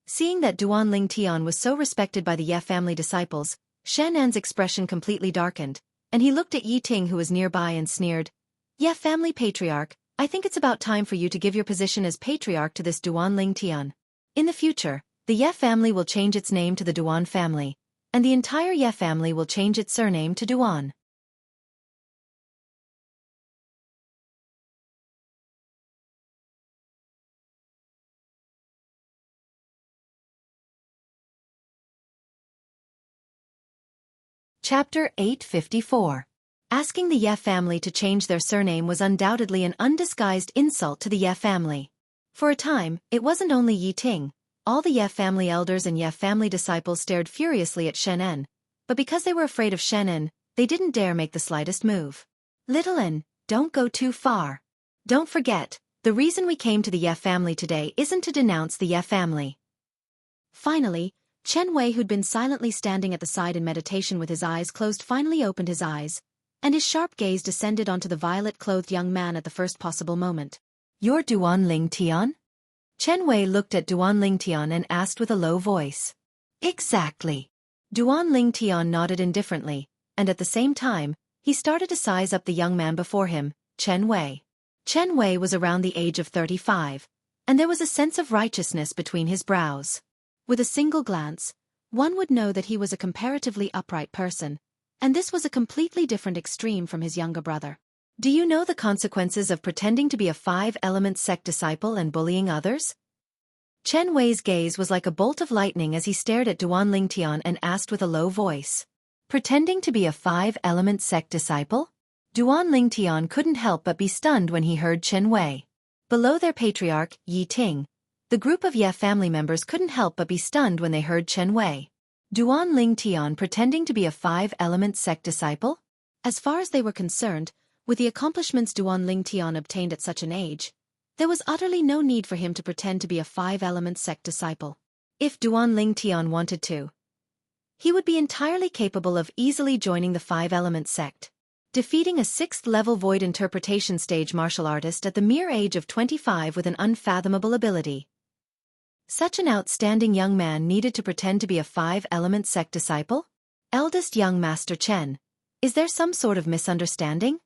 Seeing that Duan Lingtian was so respected by the Ye family disciples, Shanan's expression completely darkened, and he looked at Yi Ting, who was nearby, and sneered, Ye family patriarch, I think it's about time for you to give your position as patriarch to this Duan Lingtian. In the future, the Ye family will change its name to the Duan family, and the entire Ye family will change its surname to Duan. Chapter 854. Asking the Ye family to change their surname was undoubtedly an undisguised insult to the Ye family. For a time, it wasn't only Yi Ting, All the Ye family elders and Ye family disciples stared furiously at Shen En, but because they were afraid of Shen En, they didn't dare make the slightest move. Little En, don't go too far. Don't forget, the reason we came to the Ye family today isn't to denounce the Ye family. Finally, Chen Wei, who'd been silently standing at the side in meditation with his eyes closed, finally opened his eyes, and his sharp gaze descended onto the violet-clothed young man at the first possible moment. You're Duan Ling Tian? Chen Wei looked at Duan Ling Tian and asked with a low voice. Exactly. Duan Ling Tian nodded indifferently, and at the same time, he started to size up the young man before him, Chen Wei. Chen Wei was around the age of 35, and there was a sense of righteousness between his brows. With a single glance, one would know that he was a comparatively upright person, and this was a completely different extreme from his younger brother. Do you know the consequences of pretending to be a five-element sect disciple and bullying others? Chen Wei's gaze was like a bolt of lightning as he stared at Duan Ling Tian and asked with a low voice. Pretending to be a five-element sect disciple? Duan Ling Tian couldn't help but be stunned when he heard Chen Wei. Below their patriarch, Yi Ting, the group of Ye family members couldn't help but be stunned when they heard Chen Wei. Duan Ling Tian pretending to be a five-element sect disciple? As far as they were concerned, with the accomplishments Duan Ling Tian obtained at such an age, there was utterly no need for him to pretend to be a five-element sect disciple. If Duan Ling Tian wanted to, he would be entirely capable of easily joining the five-element sect, defeating a sixth-level void interpretation stage martial artist at the mere age of 25 with an unfathomable ability. Such an outstanding young man needed to pretend to be a five-element sect disciple? Eldest young Master Chen, is there some sort of misunderstanding?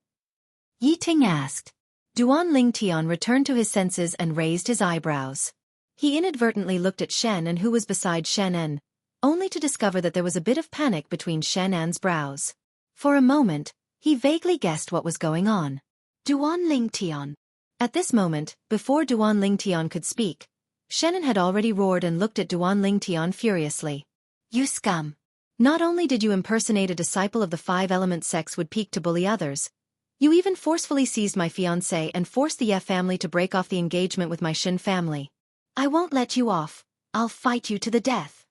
Yi Ting asked. Duan Ling Tian returned to his senses and raised his eyebrows. He inadvertently looked at Shen En, who was beside Shen En, only to discover that there was a bit of panic between Shen En's brows. For a moment, he vaguely guessed what was going on. Duan Ling Tian. At this moment, before Duan Ling Tian could speak, Shen En had already roared and looked at Duan Ling Tian furiously. You scum! Not only did you impersonate a disciple of the five-element sects would peak to bully others, you even forcefully seized my fiancé and forced the Ye family to break off the engagement with my Shin family. I won't let you off. I'll fight you to the death.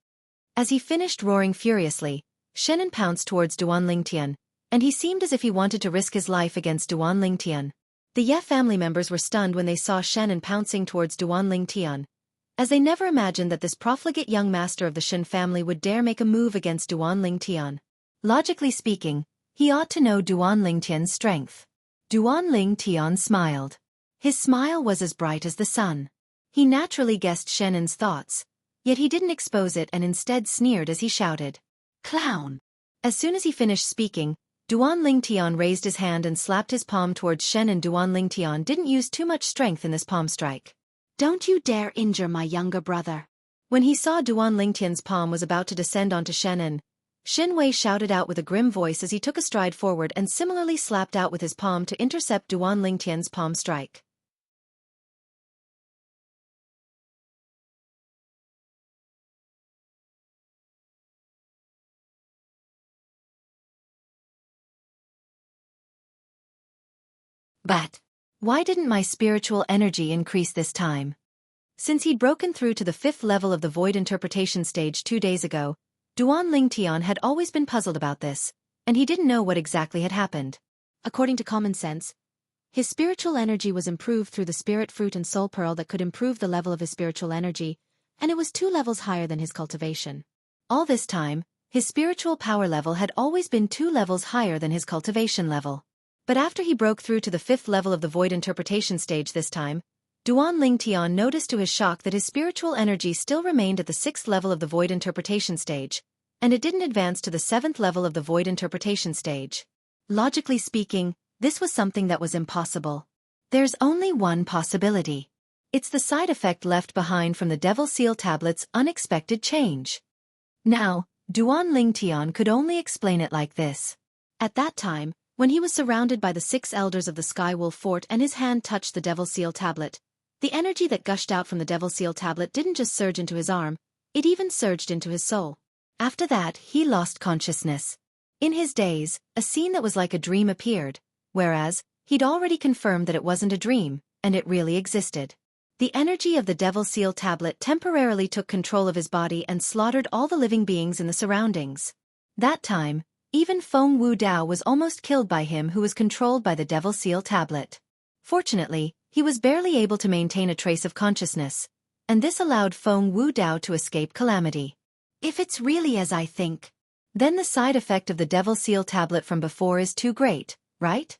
As he finished roaring furiously, Shen En pounced towards Duan Ling Tian, and he seemed as if he wanted to risk his life against Duan Ling Tian. The Ye family members were stunned when they saw Shen En pouncing towards Duan Ling Tian, as they never imagined that this profligate young master of the Shin family would dare make a move against Duan Ling Tian. Logically speaking, he ought to know Duan Ling Tian's strength. Duan Ling Tian smiled. His smile was as bright as the sun. He naturally guessed Shen En's thoughts, yet he didn't expose it and instead sneered as he shouted, Clown! As soon as he finished speaking, Duan Ling Tian raised his hand and slapped his palm towards Shen En. Duan Ling Tian didn't use too much strength in this palm strike. Don't you dare injure my younger brother. When he saw Duan Ling Tian's palm was about to descend onto Shen En, Shen Wei shouted out with a grim voice as he took a stride forward and similarly slapped out with his palm to intercept Duan Ling Tian's palm strike. But why didn't my spiritual energy increase this time? Since he'd broken through to the 5th level of the void interpretation stage 2 days ago, Duan Ling Tian had always been puzzled about this, and he didn't know what exactly had happened. According to common sense, his spiritual energy was improved through the spirit fruit and soul pearl that could improve the level of his spiritual energy, and it was 2 levels higher than his cultivation. All this time, his spiritual power level had always been 2 levels higher than his cultivation level. But after he broke through to the 5th level of the void interpretation stage this time, Duan Ling Tian noticed to his shock that his spiritual energy still remained at the 6th level of the void interpretation stage, and it didn't advance to the 7th level of the void interpretation stage. Logically speaking, this was something that was impossible. There's only one possibility. It's the side effect left behind from the Devil Seal Tablet's unexpected change. Now, Duan Ling Tian could only explain it like this. At that time, when he was surrounded by the 6 elders of the Sky Wolf Fort and his hand touched the Devil Seal Tablet, the energy that gushed out from the Devil Seal Tablet didn't just surge into his arm, it even surged into his soul. After that, he lost consciousness. In his daze, a scene that was like a dream appeared, whereas, he'd already confirmed that it wasn't a dream, and it really existed. The energy of the Devil Seal tablet temporarily took control of his body and slaughtered all the living beings in the surroundings. That time, even Feng Wu Dao was almost killed by him who was controlled by the Devil Seal tablet. Fortunately, he was barely able to maintain a trace of consciousness, and this allowed Feng Wu Dao to escape calamity. If it's really as I think, then the side effect of the Devil Seal tablet from before is too great, right?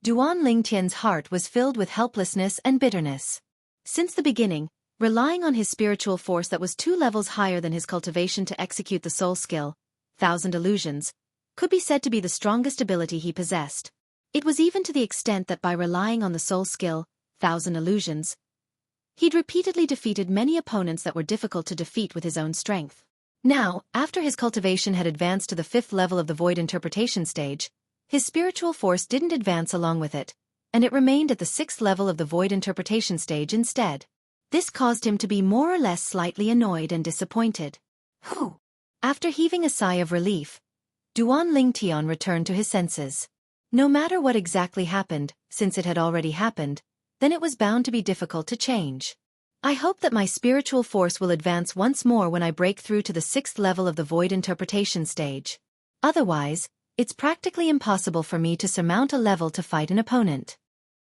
Duan Lingtian's heart was filled with helplessness and bitterness. Since the beginning, relying on his spiritual force that was 2 levels higher than his cultivation to execute the soul skill, Thousand Illusions, could be said to be the strongest ability he possessed. It was even to the extent that by relying on the soul skill, Thousand Illusions, he'd repeatedly defeated many opponents that were difficult to defeat with his own strength. Now, after his cultivation had advanced to the 5th level of the Void Interpretation stage, his spiritual force didn't advance along with it, and it remained at the 6th level of the Void Interpretation stage instead. This caused him to be more or less slightly annoyed and disappointed. Whew! After heaving a sigh of relief, Duan Lingtian returned to his senses. No matter what exactly happened, since it had already happened, then it was bound to be difficult to change. I hope that my spiritual force will advance once more when I break through to the 6th level of the Void Interpretation stage. Otherwise, it's practically impossible for me to surmount a level to fight an opponent.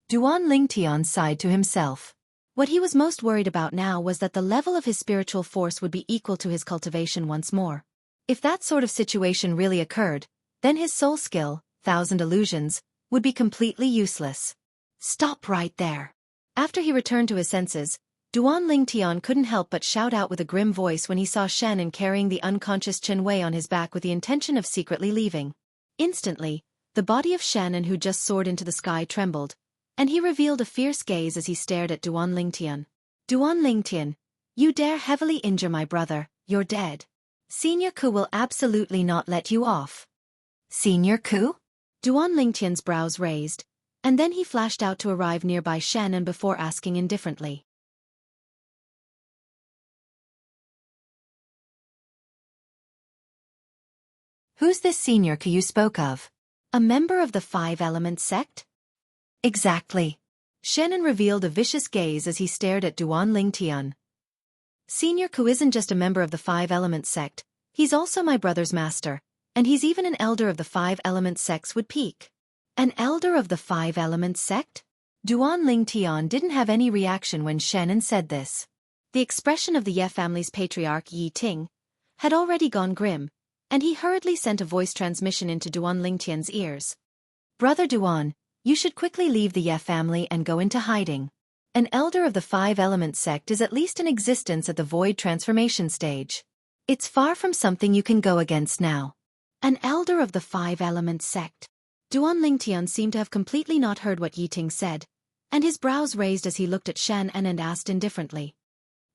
Duan Lingtian sighed to himself. What he was most worried about now was that the level of his spiritual force would be equal to his cultivation once more. If that sort of situation really occurred, then his soul skill, Thousand Illusions, would be completely useless. Stop right there. After he returned to his senses, Duan Lingtian couldn't help but shout out with a grim voice when he saw Shannon carrying the unconscious Chen Wei on his back with the intention of secretly leaving. Instantly, the body of Shannon who just soared into the sky trembled, and he revealed a fierce gaze as he stared at Duan Lingtian. Duan Lingtian, you dare heavily injure my brother, you're dead. Senior Ku will absolutely not let you off. Senior Ku? Duan Lingtian's brows raised, and then he flashed out to arrive nearby Shannon before asking indifferently. Who's this Senior Ku you spoke of? A member of the Five Elements sect? Exactly. Shannon revealed a vicious gaze as he stared at Duan Lingtian. Senior Ku isn't just a member of the Five Elements sect, he's also my brother's master, and he's even an elder of the Five Elements sects would peak. An elder of the Five Elements sect? Duan Lingtian didn't have any reaction when Shannon said this. The expression of the Ye family's patriarch Yi Ting had already gone grim, and he hurriedly sent a voice transmission into Duan Lingtian's ears. Brother Duan, you should quickly leave the Ye family and go into hiding. An elder of the Five Elements sect is at least in existence at the Void Transformation stage. It's far from something you can go against now. An elder of the Five Elements sect. Duan Lingtian seemed to have completely not heard what Yi Ting said, and his brows raised as he looked at Shannon and asked indifferently.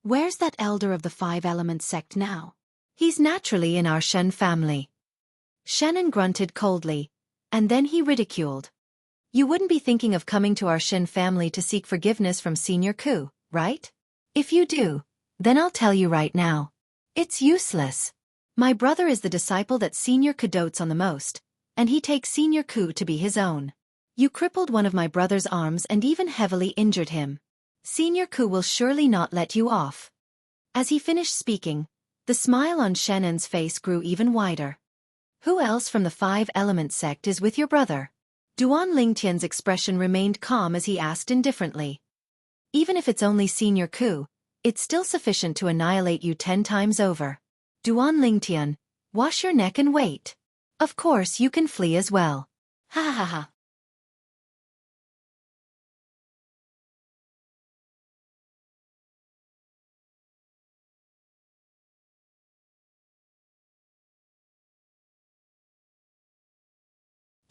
Where's that elder of the Five Elements sect now? He's naturally in our Shen family. Shannon grunted coldly, and then he ridiculed. You wouldn't be thinking of coming to our Shen family to seek forgiveness from Senior Ku, right? If you do, then I'll tell you right now. It's useless. My brother is the disciple that Senior Ku dotes on the most, and he takes Senior Ku to be his own. You crippled one of my brother's arms and even heavily injured him. Senior Ku will surely not let you off. As he finished speaking, the smile on Shannon's face grew even wider. Who else from the Five Elements sect is with your brother? Duan Lingtian's expression remained calm as he asked indifferently. Even if it's only Senior Ku, it's still sufficient to annihilate you 10 times over. Duan Lingtian, wash your neck and wait. Of course you can flee as well. Ha ha ha.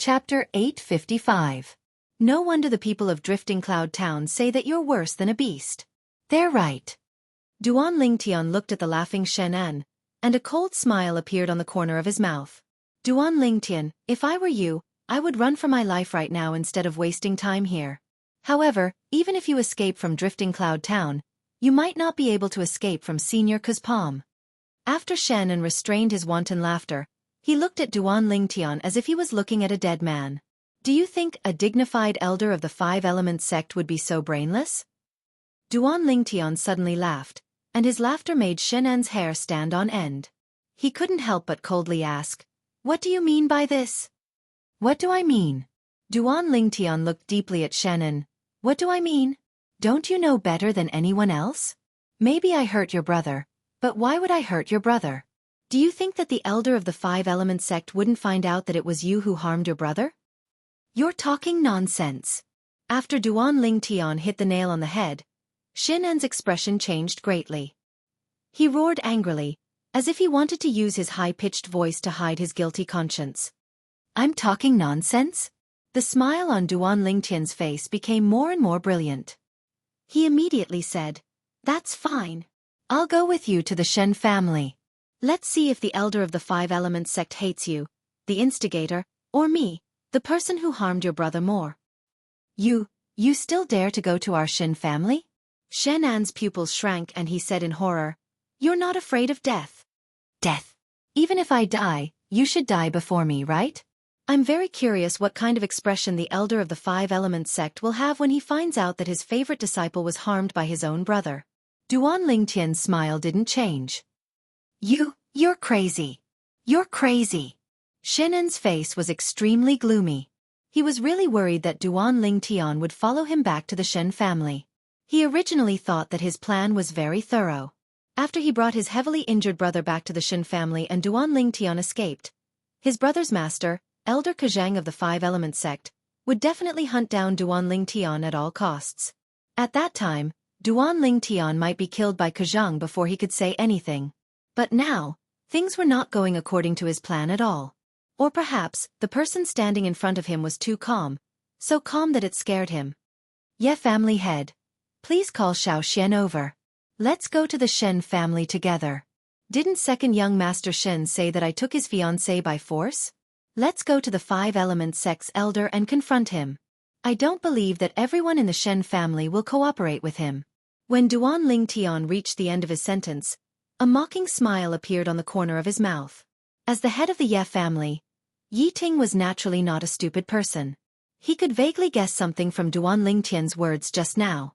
Chapter 855. No wonder the people of Drifting Cloud Town say that you're worse than a beast. They're right. Duan Lingtian looked at the laughing Shannon, and a cold smile appeared on the corner of his mouth. Duan Lingtian, if I were you, I would run for my life right now instead of wasting time here. However, even if you escape from Drifting Cloud Town, you might not be able to escape from Senior Ku's palm. After Shannon restrained his wanton laughter, he looked at Duan Lingtian as if he was looking at a dead man. Do you think a dignified elder of the Five Elements sect would be so brainless? Duan Lingtian suddenly laughed, and his laughter made Shenan's hair stand on end. He couldn't help but coldly ask, "What do you mean by this?" "What do I mean?" Duan Lingtian looked deeply at Shannon. "What do I mean? Don't you know better than anyone else? Maybe I hurt your brother, but why would I hurt your brother? Do you think that the elder of the Five Elements sect wouldn't find out that it was you who harmed your brother? You're talking nonsense." After Duan Lingtian hit the nail on the head, Shenan's expression changed greatly. He roared angrily, as if he wanted to use his high-pitched voice to hide his guilty conscience. "I'm talking nonsense?" The smile on Duan Lingtian's face became more and more brilliant. He immediately said, "That's fine. I'll go with you to the Shen family. Let's see if the elder of the Five Elements sect hates you, the instigator, or me, the person who harmed your brother more." You still dare to go to our Shen family?" Shenan's pupils shrank and he said in horror, "You're not afraid of death?" "Death? Even if I die, you should die before me, right?" I'm very curious what kind of expression the elder of the Five Elements sect will have when he finds out that his favorite disciple was harmed by his own brother. Duan Lingtian's smile didn't change. You're crazy. You're crazy." Shenan's face was extremely gloomy. He was really worried that Duan Lingtian would follow him back to the Shen family. He originally thought that his plan was very thorough. After he brought his heavily injured brother back to the Shen family and Duan Lingtian escaped, his brother's master, Elder Kajang of the Five Elements sect, would definitely hunt down Duan Lingtian at all costs. At that time, Duan Lingtian might be killed by Kajang before he could say anything. But now, things were not going according to his plan at all. Or perhaps, the person standing in front of him was too calm, so calm that it scared him. "Ye family head. Please call Xianxia over. Let's go to the Shen family together. Didn't second young Master Shen say that I took his fiancée by force? Let's go to the Five Elements sect's elder and confront him. I don't believe that everyone in the Shen family will cooperate with him." When Duan Lingtian reached the end of his sentence, a mocking smile appeared on the corner of his mouth. As the head of the Ye family, Yi Ting was naturally not a stupid person. He could vaguely guess something from Duan Lingtian's words just now.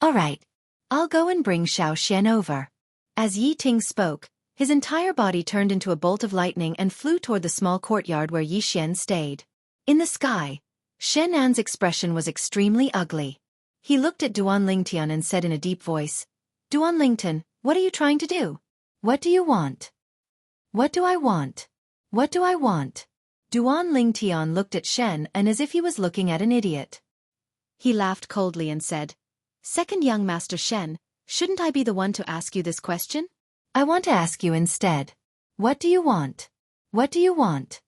"All right. I'll go and bring Xianxia over." As Yi Ting spoke, his entire body turned into a bolt of lightning and flew toward the small courtyard where Yi Xian stayed. In the sky, Shenan's expression was extremely ugly. He looked at Duan Lingtian and said in a deep voice, "Duan Lingtian, what are you trying to do? What do you want?" "What do I want? What do I want?" Duan Lingtian looked at Shen and as if he was looking at an idiot. He laughed coldly and said, "Second young Master Shen, shouldn't I be the one to ask you this question? I want to ask you instead. What do you want? What do you want?"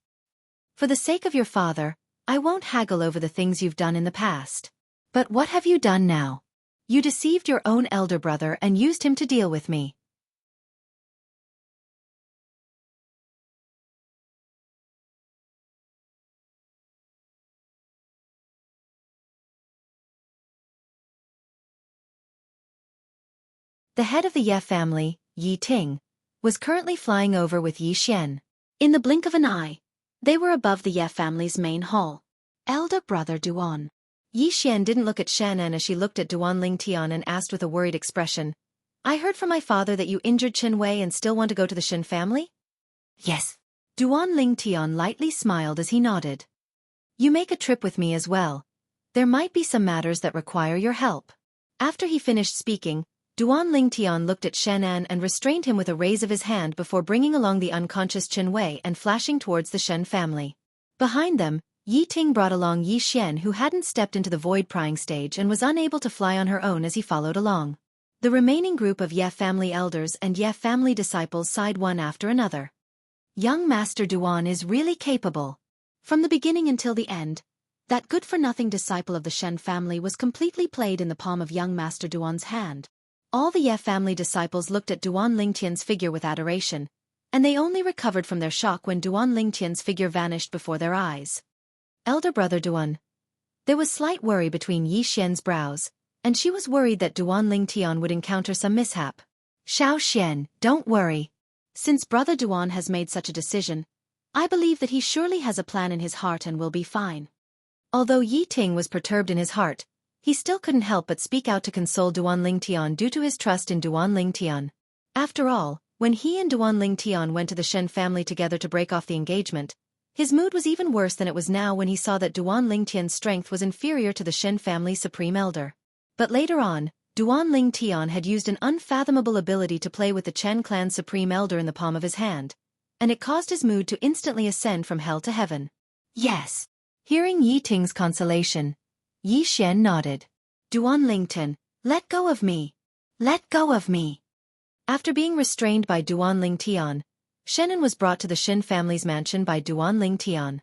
"For the sake of your father, I won't haggle over the things you've done in the past. But what have you done now? You deceived your own elder brother and used him to deal with me." The head of the Ye family, Yi Ting, was currently flying over with Yi Xian. In the blink of an eye, they were above the Ye family's main hall. "Elder brother Duan." Yi Xian didn't look at Shannon as she looked at Duan Lingtian and asked with a worried expression, "I heard from my father that you injured Qin Wei and still want to go to the Shen family?" "Yes." Duan Lingtian lightly smiled as he nodded. "You make a trip with me as well. There might be some matters that require your help." After he finished speaking, Duan Lingtian looked at Shannon and restrained him with a raise of his hand before bringing along the unconscious Qin Wei and flashing towards the Shen family. Behind them, Yi Ting brought along Yi Xian who hadn't stepped into the void-prying stage and was unable to fly on her own as he followed along. The remaining group of Ye family elders and Ye family disciples sighed one after another. Young Master Duan is really capable. From the beginning until the end, that good-for-nothing disciple of the Shen family was completely played in the palm of young Master Duan's hand. All the Ye family disciples looked at Duan Lingtian's figure with adoration, and they only recovered from their shock when Duan Lingtian's figure vanished before their eyes. "Elder brother Duan." There was slight worry between Yi Xian's brows, and she was worried that Duan Lingtian would encounter some mishap. "Xiao, don't worry. Since brother Duan has made such a decision, I believe that he surely has a plan in his heart and will be fine." Although Yi Ting was perturbed in his heart, he still couldn't help but speak out to console Duan Lingtian due to his trust in Duan Lingtian. After all, when he and Duan Lingtian went to the Shen family together to break off the engagement, his mood was even worse than it was now when he saw that Duan Lingtian's strength was inferior to the Shen family's supreme elder. But later on, Duan Lingtian had used an unfathomable ability to play with the Chen clan's supreme elder in the palm of his hand, and it caused his mood to instantly ascend from hell to heaven. Yes. Hearing Yi Ting's consolation, Yi Xian nodded. Duan Lingtian, let go of me. Let go of me. After being restrained by Duan Lingtian, Shen'en was brought to the Shen family's mansion by Duan Lingtian.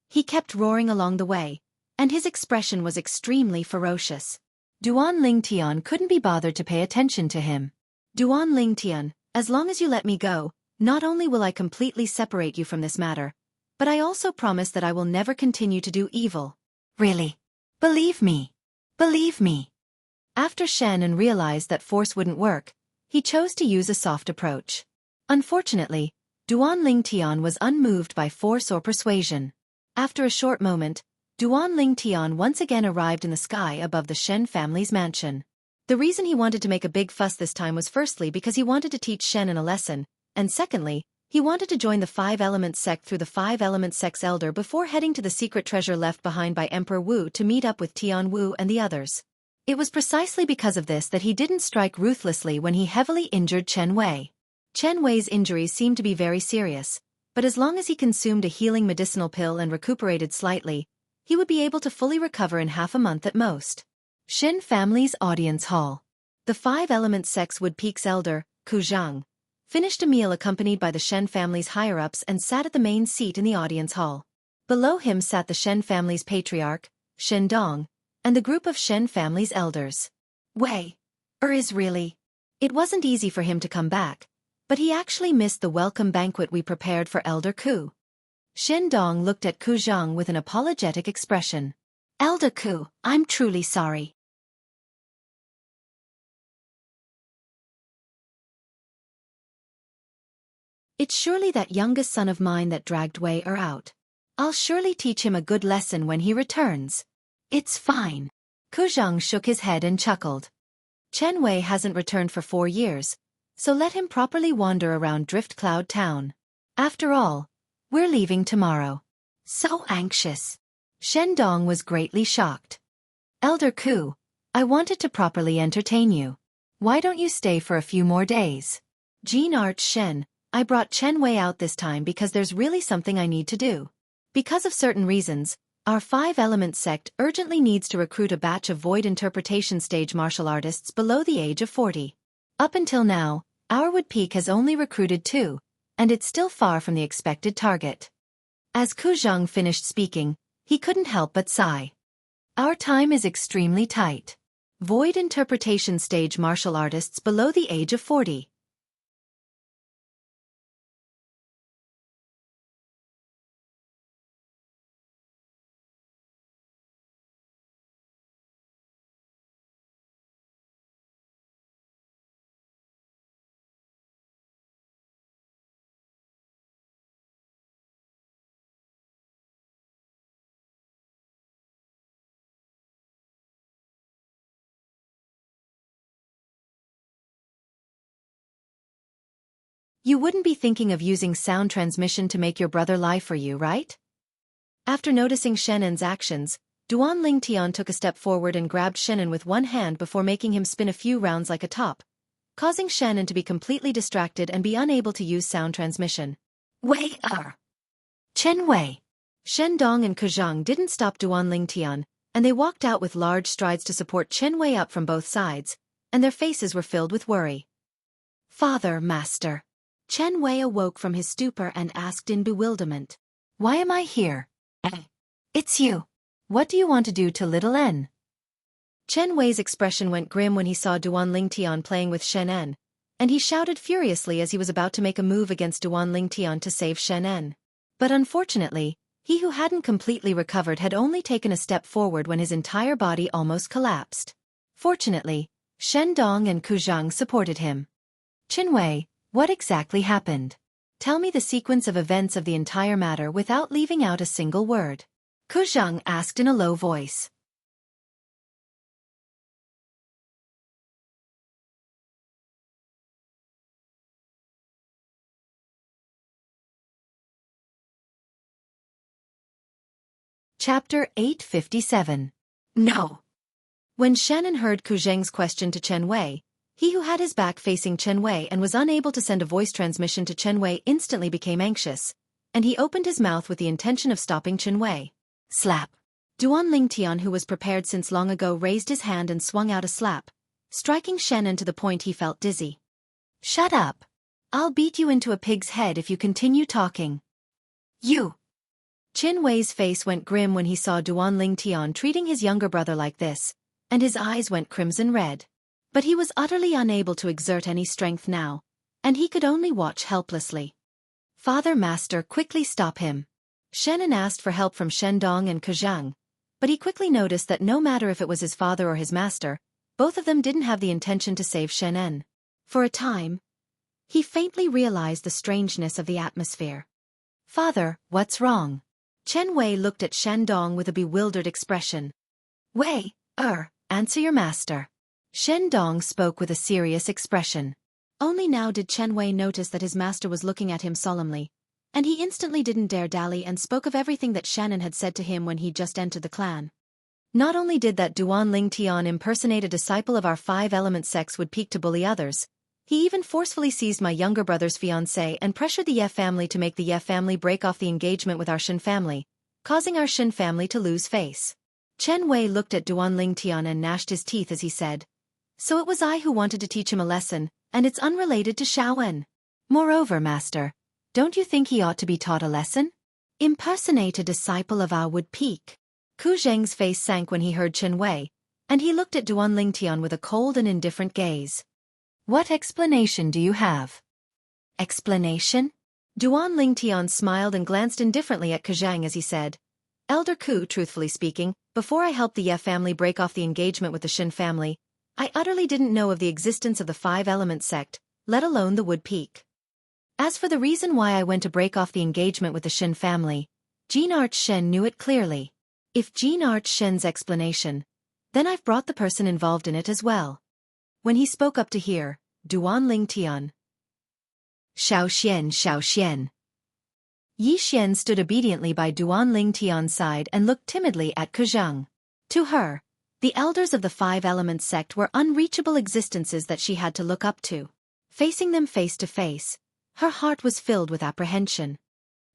He kept roaring along the way, and his expression was extremely ferocious. Duan Lingtian couldn't be bothered to pay attention to him. Duan Lingtian, as long as you let me go, not only will I completely separate you from this matter, but I also promise that I will never continue to do evil. Really? Believe me. Believe me. After Shen'en realized that force wouldn't work, he chose to use a soft approach. Unfortunately, Duan Lingtian was unmoved by force or persuasion. After a short moment, Duan Lingtian once again arrived in the sky above the Shen family's mansion. The reason he wanted to make a big fuss this time was firstly because he wanted to teach Shen'en a lesson, and secondly, he wanted to join the Five Elements sect through the Five Elements sect's elder before heading to the secret treasure left behind by Emperor Wu to meet up with Tian Wu and the others. It was precisely because of this that he didn't strike ruthlessly when he heavily injured Chen Wei. Chen Wei's injuries seemed to be very serious, but as long as he consumed a healing medicinal pill and recuperated slightly, he would be able to fully recover in half a month at most. Shen family's audience hall. The Five Elements sect's Wood Peak's elder, Ku Zhang, finished a meal accompanied by the Shen family's higher-ups and sat at the main seat in the audience hall. Below him sat the Shen family's patriarch, Shen Dong, and the group of Shen family's elders. Wei, is really. It wasn't easy for him to come back, but he actually missed the welcome banquet we prepared for Elder Ku. Shen Dong looked at Ku Zhang with an apologetic expression. Elder Ku, I'm truly sorry. It's surely that youngest son of mine that dragged Wei out. I'll surely teach him a good lesson when he returns. It's fine. Ku Zhang shook his head and chuckled. Chen Wei hasn't returned for 4 years, so let him properly wander around Drift Cloud Town. After all, we're leaving tomorrow. So anxious. Shen Dong was greatly shocked. Elder Ku, I wanted to properly entertain you. Why don't you stay for a few more days? Jean Arch Shen, I brought Chen Wei out this time because there's really something I need to do. Because of certain reasons, our Five Elements sect urgently needs to recruit a batch of void interpretation stage martial artists below the age of 40. Up until now, our Wood Peak has only recruited 2, and it's still far from the expected target. As Ku Zhang finished speaking, he couldn't help but sigh. Our time is extremely tight. Void interpretation stage martial artists below the age of 40. You wouldn't be thinking of using sound transmission to make your brother lie for you, right? After noticing Shen'en's actions, Duan Lingtian took a step forward and grabbed Shen'en with one hand before making him spin a few rounds like a top, causing Shen'en to be completely distracted and be unable to use sound transmission. Wei Chen Wei. Shen Dong and Ku Zhang didn't stop Duan Lingtian, and they walked out with large strides to support Chen Wei up from both sides, and their faces were filled with worry. Father, Master. Chen Wei awoke from his stupor and asked in bewilderment. Why am I here? It's you. What do you want to do to little N? Chen Wei's expression went grim when he saw Duan Lingtian playing with Shen En, and he shouted furiously as he was about to make a move against Duan Lingtian to save Shen En. But unfortunately, he who hadn't completely recovered had only taken a step forward when his entire body almost collapsed. Fortunately, Shen Dong and Ku Zhang supported him. Chen Wei, what exactly happened? Tell me the sequence of events of the entire matter without leaving out a single word. Ku Zhang asked in a low voice. Chapter 857. No. When Shannon heard Ku Zheng's question to Chen Wei, he who had his back facing Chen Wei and was unable to send a voice transmission to Chen Wei instantly became anxious, and he opened his mouth with the intention of stopping Chen Wei. Slap. Duan Lingtian, who was prepared since long ago, raised his hand and swung out a slap, striking Shannon to the point he felt dizzy. Shut up. I'll beat you into a pig's head if you continue talking. You. Chen Wei's face went grim when he saw Duan Lingtian treating his younger brother like this, and his eyes went crimson red. But he was utterly unable to exert any strength now, and he could only watch helplessly. Father Master, quickly stop him. Shannon asked for help from Shendong and Ke Zhang, but he quickly noticed that no matter if it was his father or his master, both of them didn't have the intention to save Shannon. For a time, he faintly realized the strangeness of the atmosphere. Father, what's wrong? Chen Wei looked at Shendong with a bewildered expression. Wei, answer your master. Shendong spoke with a serious expression. Only now did Chen Wei notice that his master was looking at him solemnly, and he instantly didn't dare dally and spoke of everything that Shannon had said to him when he just entered the clan. Not only did that Duan Lingtian impersonate a disciple of our five-element sects would peak to bully others, he even forcefully seized my younger brother's fiancée and pressured the Ye family to make the Ye family break off the engagement with our Shin family, causing our Shin family to lose face. Chen Wei looked at Duan Lingtian and gnashed his teeth as he said, So it was I who wanted to teach him a lesson, and it's unrelated to Shaowen. Moreover, master, don't you think he ought to be taught a lesson? Impersonate a disciple of our would peak. Ku Zheng's face sank when he heard Chen Wei, and he looked at Duan Lingtian with a cold and indifferent gaze. What explanation do you have? Explanation? Duan Lingtian smiled and glanced indifferently at Ke Zhang as he said, Elder Ku, truthfully speaking, before I helped the Ye family break off the engagement with the Shin family, I utterly didn't know of the existence of the five-element sect, let alone the wood peak. As for the reason why I went to break off the engagement with the Shin family, Jean Arch Shen knew it clearly. If Jean Arch Shen's explanation, then I've brought the person involved in it as well. When he spoke up to hear, Duan Lingtian. Xiao Yi Xian stood obediently by Duan Lingtian's side and looked timidly at Ke Zhang. To her, the elders of the five-element sect were unreachable existences that she had to look up to. Facing them face to face, her heart was filled with apprehension.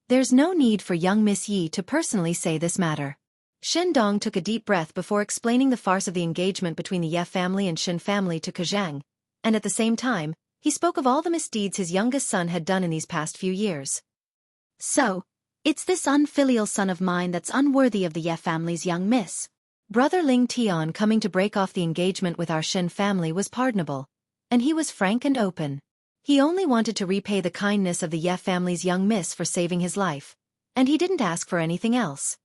There's no need for young Miss Yi to personally say this matter. Shendong took a deep breath before explaining the farce of the engagement between the Ye family and Shin family to Ke Zhang, and at the same time, he spoke of all the misdeeds his youngest son had done in these past few years. So, it's this unfilial son of mine that's unworthy of the Ye family's young miss. Brother Ling Tian coming to break off the engagement with our Shin family was pardonable, and he was frank and open. He only wanted to repay the kindness of the Ye family's young miss for saving his life, and he didn't ask for anything else.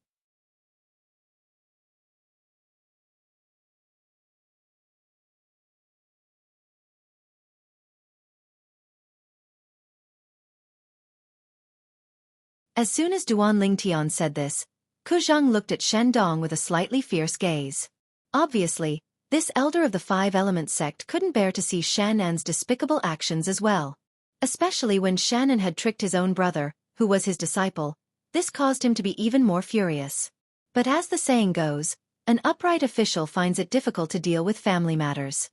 As soon as Duan Lingtian said this, Ke Zhang looked at Shendong with a slightly fierce gaze. Obviously, this elder of the five-element sect couldn't bear to see Shannan's despicable actions as well. Especially when Shannon had tricked his own brother, who was his disciple, this caused him to be even more furious. But as the saying goes, an upright official finds it difficult to deal with family matters.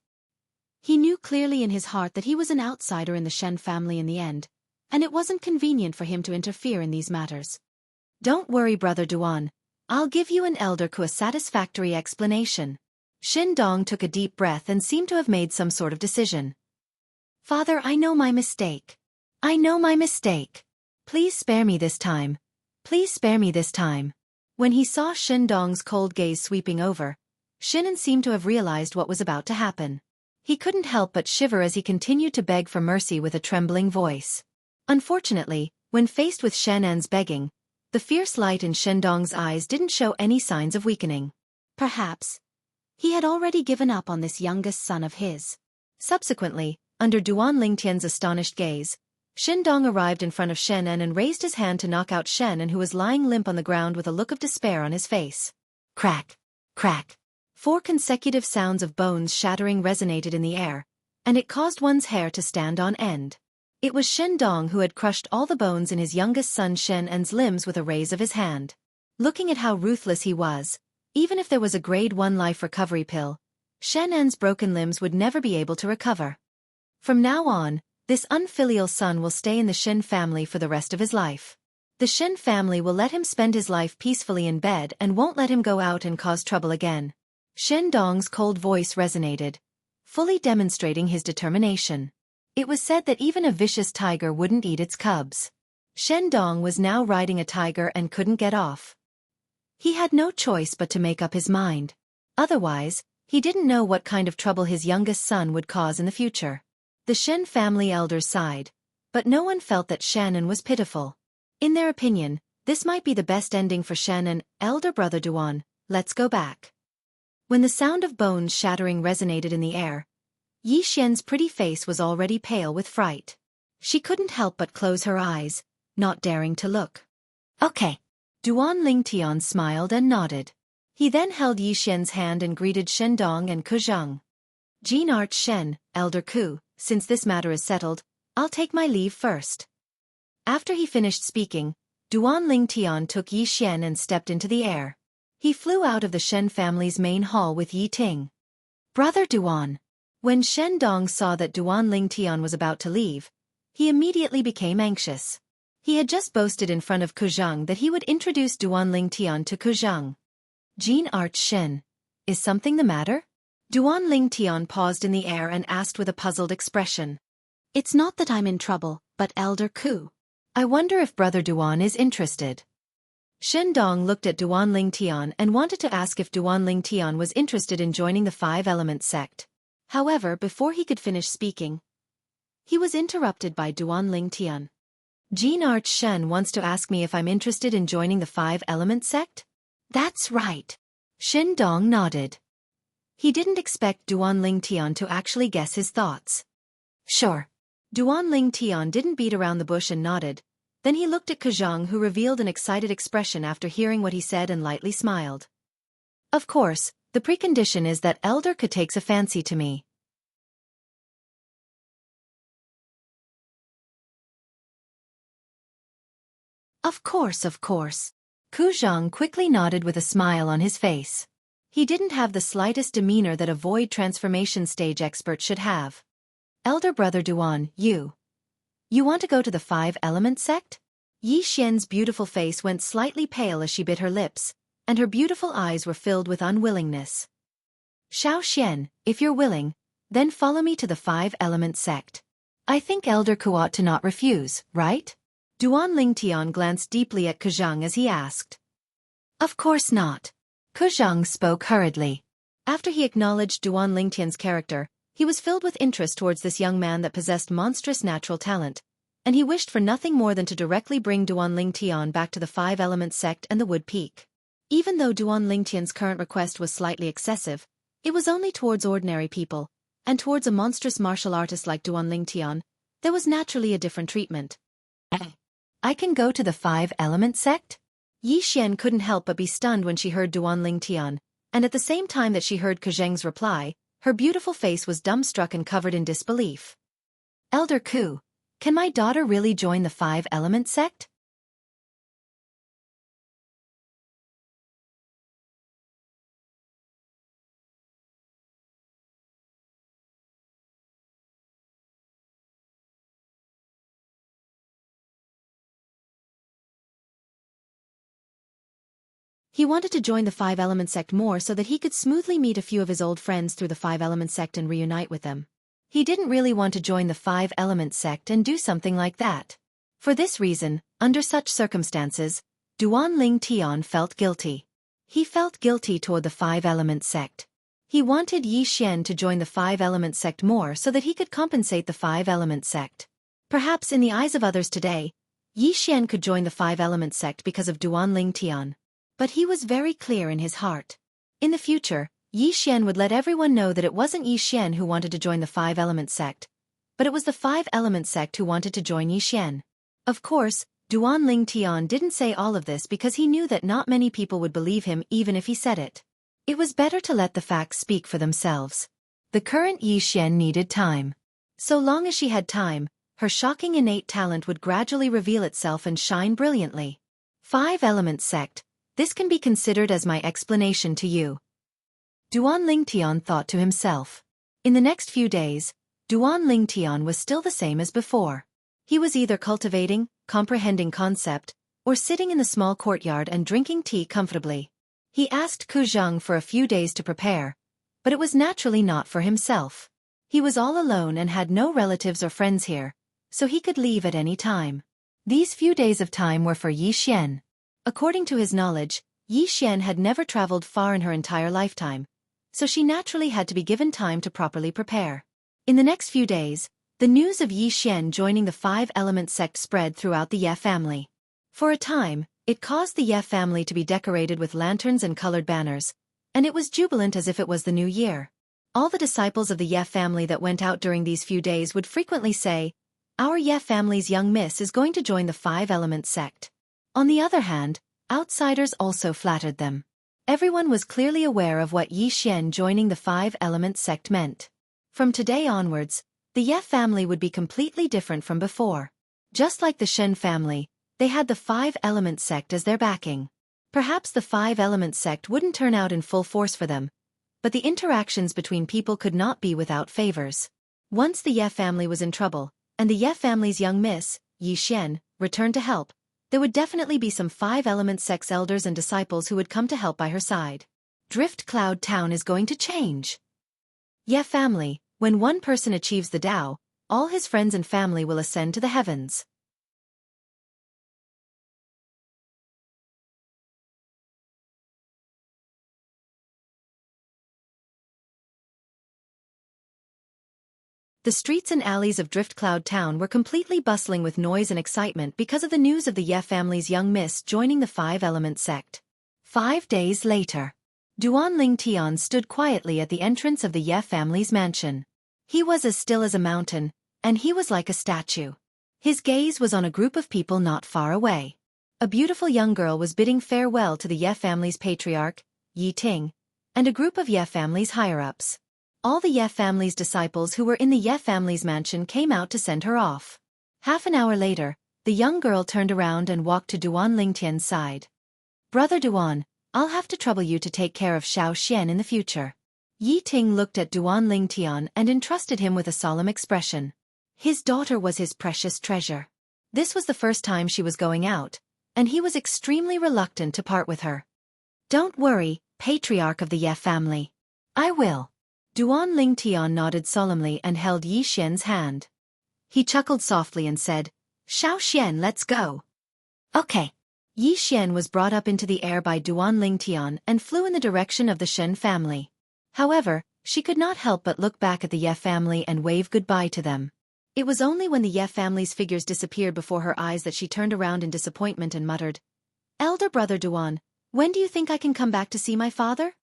He knew clearly in his heart that he was an outsider in the Shen family in the end, and it wasn't convenient for him to interfere in these matters. Don't worry, Brother Duan. I'll give you and Elder Ku a satisfactory explanation. Shendong took a deep breath and seemed to have made some sort of decision. Father, I know my mistake. I know my mistake. Please spare me this time. Please spare me this time. When he saw Shendong's cold gaze sweeping over, Shannon seemed to have realized what was about to happen. He couldn't help but shiver as he continued to beg for mercy with a trembling voice. Unfortunately, when faced with Shannan's begging, the fierce light in Shendong's eyes didn't show any signs of weakening. Perhaps he had already given up on this youngest son of his. Subsequently, under Duan Lingtian's astonished gaze, Shendong arrived in front of Shannon and raised his hand to knock out Shannon, who was lying limp on the ground with a look of despair on his face. Crack! Crack! 4 consecutive sounds of bones shattering resonated in the air, and it caused one's hair to stand on end. It was Shendong who had crushed all the bones in his youngest son Shennen's limbs with a raise of his hand. Looking at how ruthless he was, even if there was a grade 1 life recovery pill, Shenan's broken limbs would never be able to recover. From now on, this unfilial son will stay in the Shen family for the rest of his life. The Shen family will let him spend his life peacefully in bed and won't let him go out and cause trouble again. Shen Dong's cold voice resonated, fully demonstrating his determination. It was said that even a vicious tiger wouldn't eat its cubs. Shen Dong was now riding a tiger and couldn't get off. He had no choice but to make up his mind. Otherwise, he didn't know what kind of trouble his youngest son would cause in the future. The Shen family elders sighed, but no one felt that Shannon was pitiful. In their opinion, this might be the best ending for Shannon. Elder brother Duan, let's go back. When the sound of bones shattering resonated in the air, Yi Xian's pretty face was already pale with fright. She couldn't help but close her eyes, not daring to look. Okay. Duan Lingtian smiled and nodded. He then held Yi Xian's hand and greeted Shen Dong and Ku Zhang. Jean Arch Shen, Elder Ku, since this matter is settled, I'll take my leave first. After he finished speaking, Duan Lingtian took Yi Xian and stepped into the air. He flew out of the Shen family's main hall with Yi Ting. Brother Duan. When Shen Dong saw that Duan Lingtian was about to leave, he immediately became anxious. He had just boasted in front of Ku Zhang that he would introduce Duan Lingtian to Ku Zhang. Jean Arch Shen. Is something the matter? Duan Lingtian paused in the air and asked with a puzzled expression. It's not that I'm in trouble, but Elder Ku. I wonder if Brother Duan is interested. Shen Dong looked at Duan Lingtian and wanted to ask if Duan Lingtian was interested in joining the Five Elements sect. However, before he could finish speaking, he was interrupted by Duan Lingtian. Jean Arch Shen wants to ask me if I'm interested in joining the Five Elements sect? That's right. Shen Dong nodded. He didn't expect Duan Lingtian to actually guess his thoughts. Sure. Duan Lingtian didn't beat around the bush and nodded. Then he looked at Ku Zhang, who revealed an excited expression after hearing what he said and lightly smiled. Of course, the precondition is that Elder Ku takes a fancy to me. Of course. Ku Zhang quickly nodded with a smile on his face. He didn't have the slightest demeanor that a void transformation stage expert should have. Elder brother Duan, you want to go to the Five Elements sect? Yi Xian's beautiful face went slightly pale as she bit her lips, and her beautiful eyes were filled with unwillingness. Xiao Xian, if you're willing, then follow me to the Five Elements sect. I think Elder Ku ought to not refuse, right? Duan Lingtian glanced deeply at Ku Zhang as he asked. Of course not. Ku Zhang spoke hurriedly. After he acknowledged Duan Lingtian's character, he was filled with interest towards this young man that possessed monstrous natural talent, and he wished for nothing more than to directly bring Duan Lingtian back to the Five Elements sect and the Wood Peak. Even though Duan Lingtian's current request was slightly excessive, it was only towards ordinary people, and towards a monstrous martial artist like Duan Lingtian, there was naturally a different treatment. I can go to the Five Elements sect? Yi Xian couldn't help but be stunned when she heard Duan Lingtian, and at the same time that she heard Ku Zhang's reply, her beautiful face was dumbstruck and covered in disbelief. Elder Ku, can my daughter really join the Five Elements sect? He wanted to join the Five Elements sect more so that he could smoothly meet a few of his old friends through the Five Elements sect and reunite with them. He didn't really want to join the Five Elements sect and do something like that. For this reason, under such circumstances, Duan Lingtian felt guilty. He felt guilty toward the Five Elements sect. He wanted Yi Xian to join the Five Elements sect more so that he could compensate the Five Elements sect. Perhaps in the eyes of others today, Yi Xian could join the Five Elements sect because of Duan Lingtian. But he was very clear in his heart. In the future, Yi Xian would let everyone know that it wasn't Yi Xian who wanted to join the Five Elements sect, but it was the Five Elements sect who wanted to join Yi Xian. Of course, Duan Lingtian didn't say all of this because he knew that not many people would believe him even if he said it. It was better to let the facts speak for themselves. The current Yi Xian needed time. So long as she had time, her shocking innate talent would gradually reveal itself and shine brilliantly. Five Elements sect. This can be considered as my explanation to you. Duan Lingtian thought to himself. In the next few days, Duan Lingtian was still the same as before. He was either cultivating, comprehending concept, or sitting in the small courtyard and drinking tea comfortably. He asked Ku Zhang for a few days to prepare, but it was naturally not for himself. He was all alone and had no relatives or friends here, so he could leave at any time. These few days of time were for Yi Xian. According to his knowledge, Yi Xian had never traveled far in her entire lifetime, so she naturally had to be given time to properly prepare. In the next few days, the news of Yi Xian joining the Five-Element sect spread throughout the Ye family. For a time, it caused the Ye family to be decorated with lanterns and colored banners, and it was jubilant as if it was the new year. All the disciples of the Ye family that went out during these few days would frequently say, "Our Ye family's young miss is going to join the Five-Element sect." On the other hand, outsiders also flattered them. Everyone was clearly aware of what Yi Xian joining the Five-Element sect meant. From today onwards, the Ye family would be completely different from before. Just like the Shen family, they had the Five-Element sect as their backing. Perhaps the Five-Element sect wouldn't turn out in full force for them, but the interactions between people could not be without favors. Once the Ye family was in trouble, and the Ye family's young miss, Yi Xian, returned to help, there would definitely be some Five-Element sect's elders and disciples who would come to help by her side. Drift Cloud Town is going to change. Ye family, when one person achieves the Tao, all his friends and family will ascend to the heavens. The streets and alleys of Drift Cloud Town were completely bustling with noise and excitement because of the news of the Ye family's young miss joining the Five-Element sect. 5 days later, Duan Lingtian stood quietly at the entrance of the Ye family's mansion. He was as still as a mountain, and he was like a statue. His gaze was on a group of people not far away. A beautiful young girl was bidding farewell to the Ye family's patriarch, Yi Ting, and a group of Ye family's higher-ups. All the Ye family's disciples who were in the Ye family's mansion came out to send her off. Half an hour later, the young girl turned around and walked to Duan Lingtian's side. "Brother Duan, I'll have to trouble you to take care of Xianxia in the future." Yi Ting looked at Duan Lingtian and entrusted him with a solemn expression. His daughter was his precious treasure. This was the first time she was going out, and he was extremely reluctant to part with her. "Don't worry, patriarch of the Ye family. I will." Duan Lingtian nodded solemnly and held Yi Xian's hand. He chuckled softly and said, "Xianxia, let's go." "Okay." Yi Xian was brought up into the air by Duan Lingtian and flew in the direction of the Shen family. However, she could not help but look back at the Ye family and wave goodbye to them. It was only when the Ye family's figures disappeared before her eyes that she turned around in disappointment and muttered, "Elder brother Duan, when do you think I can come back to see my father?"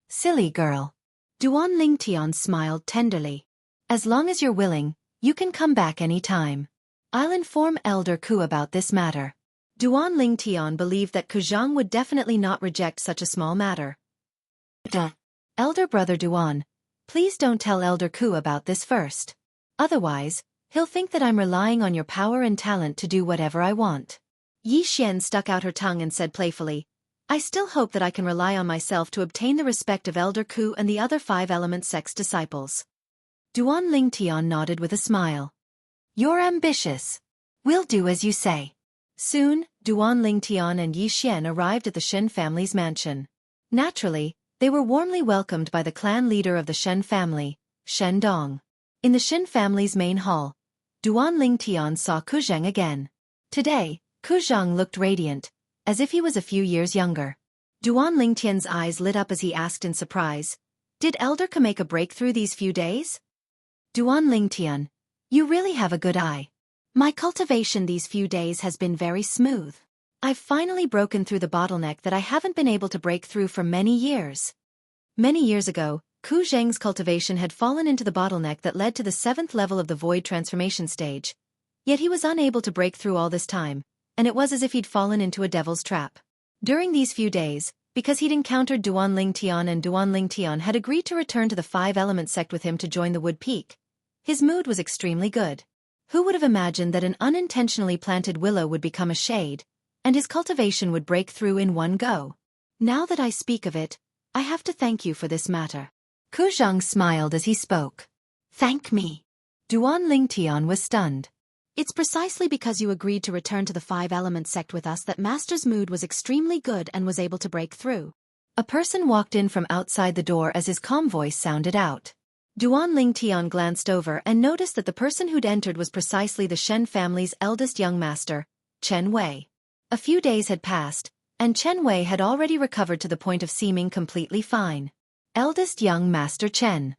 "Silly girl." Duan Lingtian smiled tenderly. "As long as you're willing, you can come back any time. I'll inform Elder Ku about this matter." Duan Lingtian believed that Ku Zhang would definitely not reject such a small matter. "Elder brother Duan, please don't tell Elder Ku about this first. Otherwise, he'll think that I'm relying on your power and talent to do whatever I want." Yi Xian stuck out her tongue and said playfully, "I still hope that I can rely on myself to obtain the respect of Elder Ku and the other Five-Element sect's disciples." Duan Lingtian nodded with a smile. "You're ambitious. We'll do as you say." Soon, Duan Lingtian and Yi Xian arrived at the Shen family's mansion. Naturally, they were warmly welcomed by the clan leader of the Shen family, Shen Dong. In the Shen family's main hall, Duan Lingtian saw Ku Zhang again. Today, Ku Zhang looked radiant, as if he was a few years younger. Duan Lingtian's eyes lit up as he asked in surprise, "Did Elder Ku make a breakthrough these few days?" "Duan Lingtian, you really have a good eye. My cultivation these few days has been very smooth. I've finally broken through the bottleneck that I haven't been able to break through for many years." Many years ago, Ku Zhang's cultivation had fallen into the bottleneck that led to the 7th level of the void transformation stage. Yet he was unable to break through all this time, and it was as if he'd fallen into a devil's trap. During these few days, because he'd encountered Duan Lingtian and Duan Lingtian had agreed to return to the Five-Element sect with him to join the Wood Peak, his mood was extremely good. Who would have imagined that an unintentionally planted willow would become a shade, and his cultivation would break through in one go. Now that I speak of it, I have to thank you for this matter. Ku Zhang smiled as he spoke. Thank me. Duan Lingtian was stunned. It's precisely because you agreed to return to the Five-Element sect with us that Master's mood was extremely good and was able to break through. A person walked in from outside the door as his calm voice sounded out. Duan Lingtian glanced over and noticed that the person who'd entered was precisely the Shen family's eldest young master, Chen Wei. A few days had passed, and Chen Wei had already recovered to the point of seeming completely fine. Eldest young Master Chen.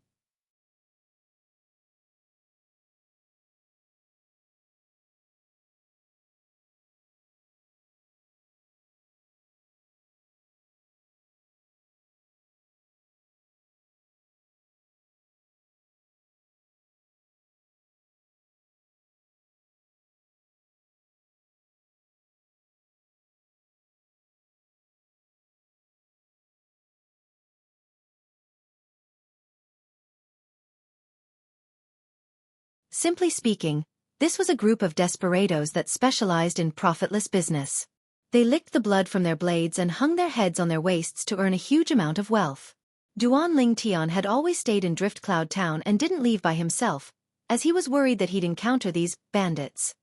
Simply speaking, this was a group of desperados that specialized in profitless business. They licked the blood from their blades and hung their heads on their waists to earn a huge amount of wealth. Duan Lingtian had always stayed in Drift Cloud Town and didn't leave by himself, as he was worried that he'd encounter these bandits.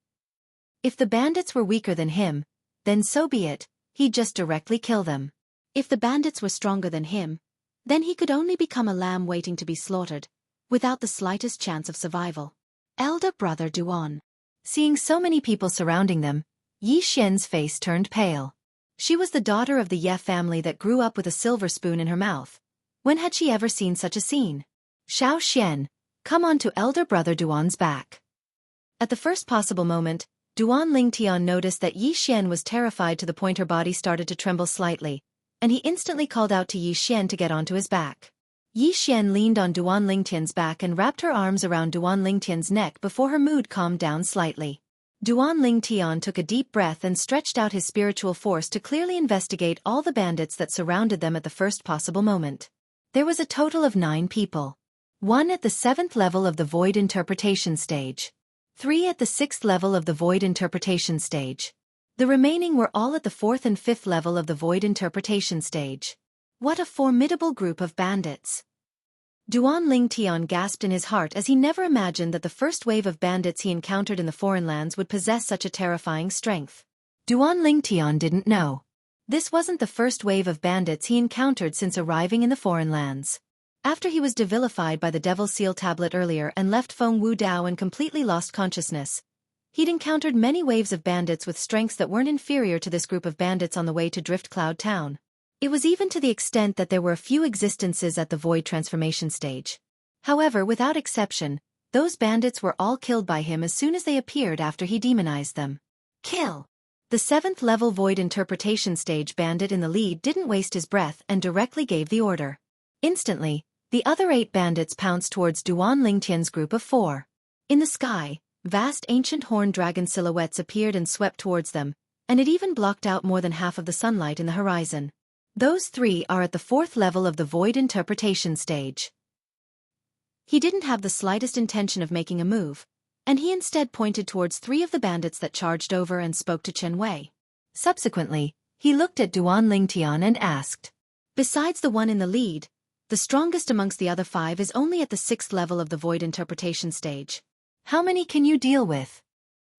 If the bandits were weaker than him, then so be it, he'd just directly kill them. If the bandits were stronger than him, then he could only become a lamb waiting to be slaughtered, without the slightest chance of survival. Elder brother Duan. Seeing so many people surrounding them, Yi Xian's face turned pale. She was the daughter of the Ye family that grew up with a silver spoon in her mouth. When had she ever seen such a scene? Xiao Xian, come on to elder brother Duan's back. At the first possible moment, Duan Lingtian noticed that Yi Xian was terrified to the point her body started to tremble slightly, and he instantly called out to Yi Xian to get onto his back. Yi Xian leaned on Duan Lingtian's back and wrapped her arms around Duan Lingtian's neck before her mood calmed down slightly. Duan Lingtian took a deep breath and stretched out his spiritual force to clearly investigate all the bandits that surrounded them at the first possible moment. There was a total of 9 people. 1 at the 7th level of the Void Interpretation stage. 3 at the 6th level of the Void Interpretation stage. The remaining were all at the 4th and 5th level of the Void Interpretation stage. What a formidable group of bandits. Duan Lingtian gasped in his heart as he never imagined that the first wave of bandits he encountered in the foreign lands would possess such a terrifying strength. Duan Lingtian didn't know. This wasn't the first wave of bandits he encountered since arriving in the foreign lands. After he was devilified by the Devil's Seal tablet earlier and left Feng Wu Dao and completely lost consciousness, he'd encountered many waves of bandits with strengths that weren't inferior to this group of bandits on the way to Drift Cloud Town. It was even to the extent that there were a few existences at the Void Transformation stage. However, without exception, those bandits were all killed by him as soon as they appeared after he demonized them. Kill! The 7th level Void Interpretation stage bandit in the lead didn't waste his breath and directly gave the order. Instantly, the other 8 bandits pounced towards Duan Lingtian's group of 4. In the sky, vast ancient horned dragon silhouettes appeared and swept towards them, and it even blocked out more than half of the sunlight in the horizon. Those 3 are at the 4th level of the Void Interpretation stage. He didn't have the slightest intention of making a move, and he instead pointed towards 3 of the bandits that charged over and spoke to Chen Wei. Subsequently, he looked at Duan Lingtian and asked, "Besides the one in the lead, the strongest amongst the other 5 is only at the 6th level of the Void Interpretation stage. How many can you deal with?"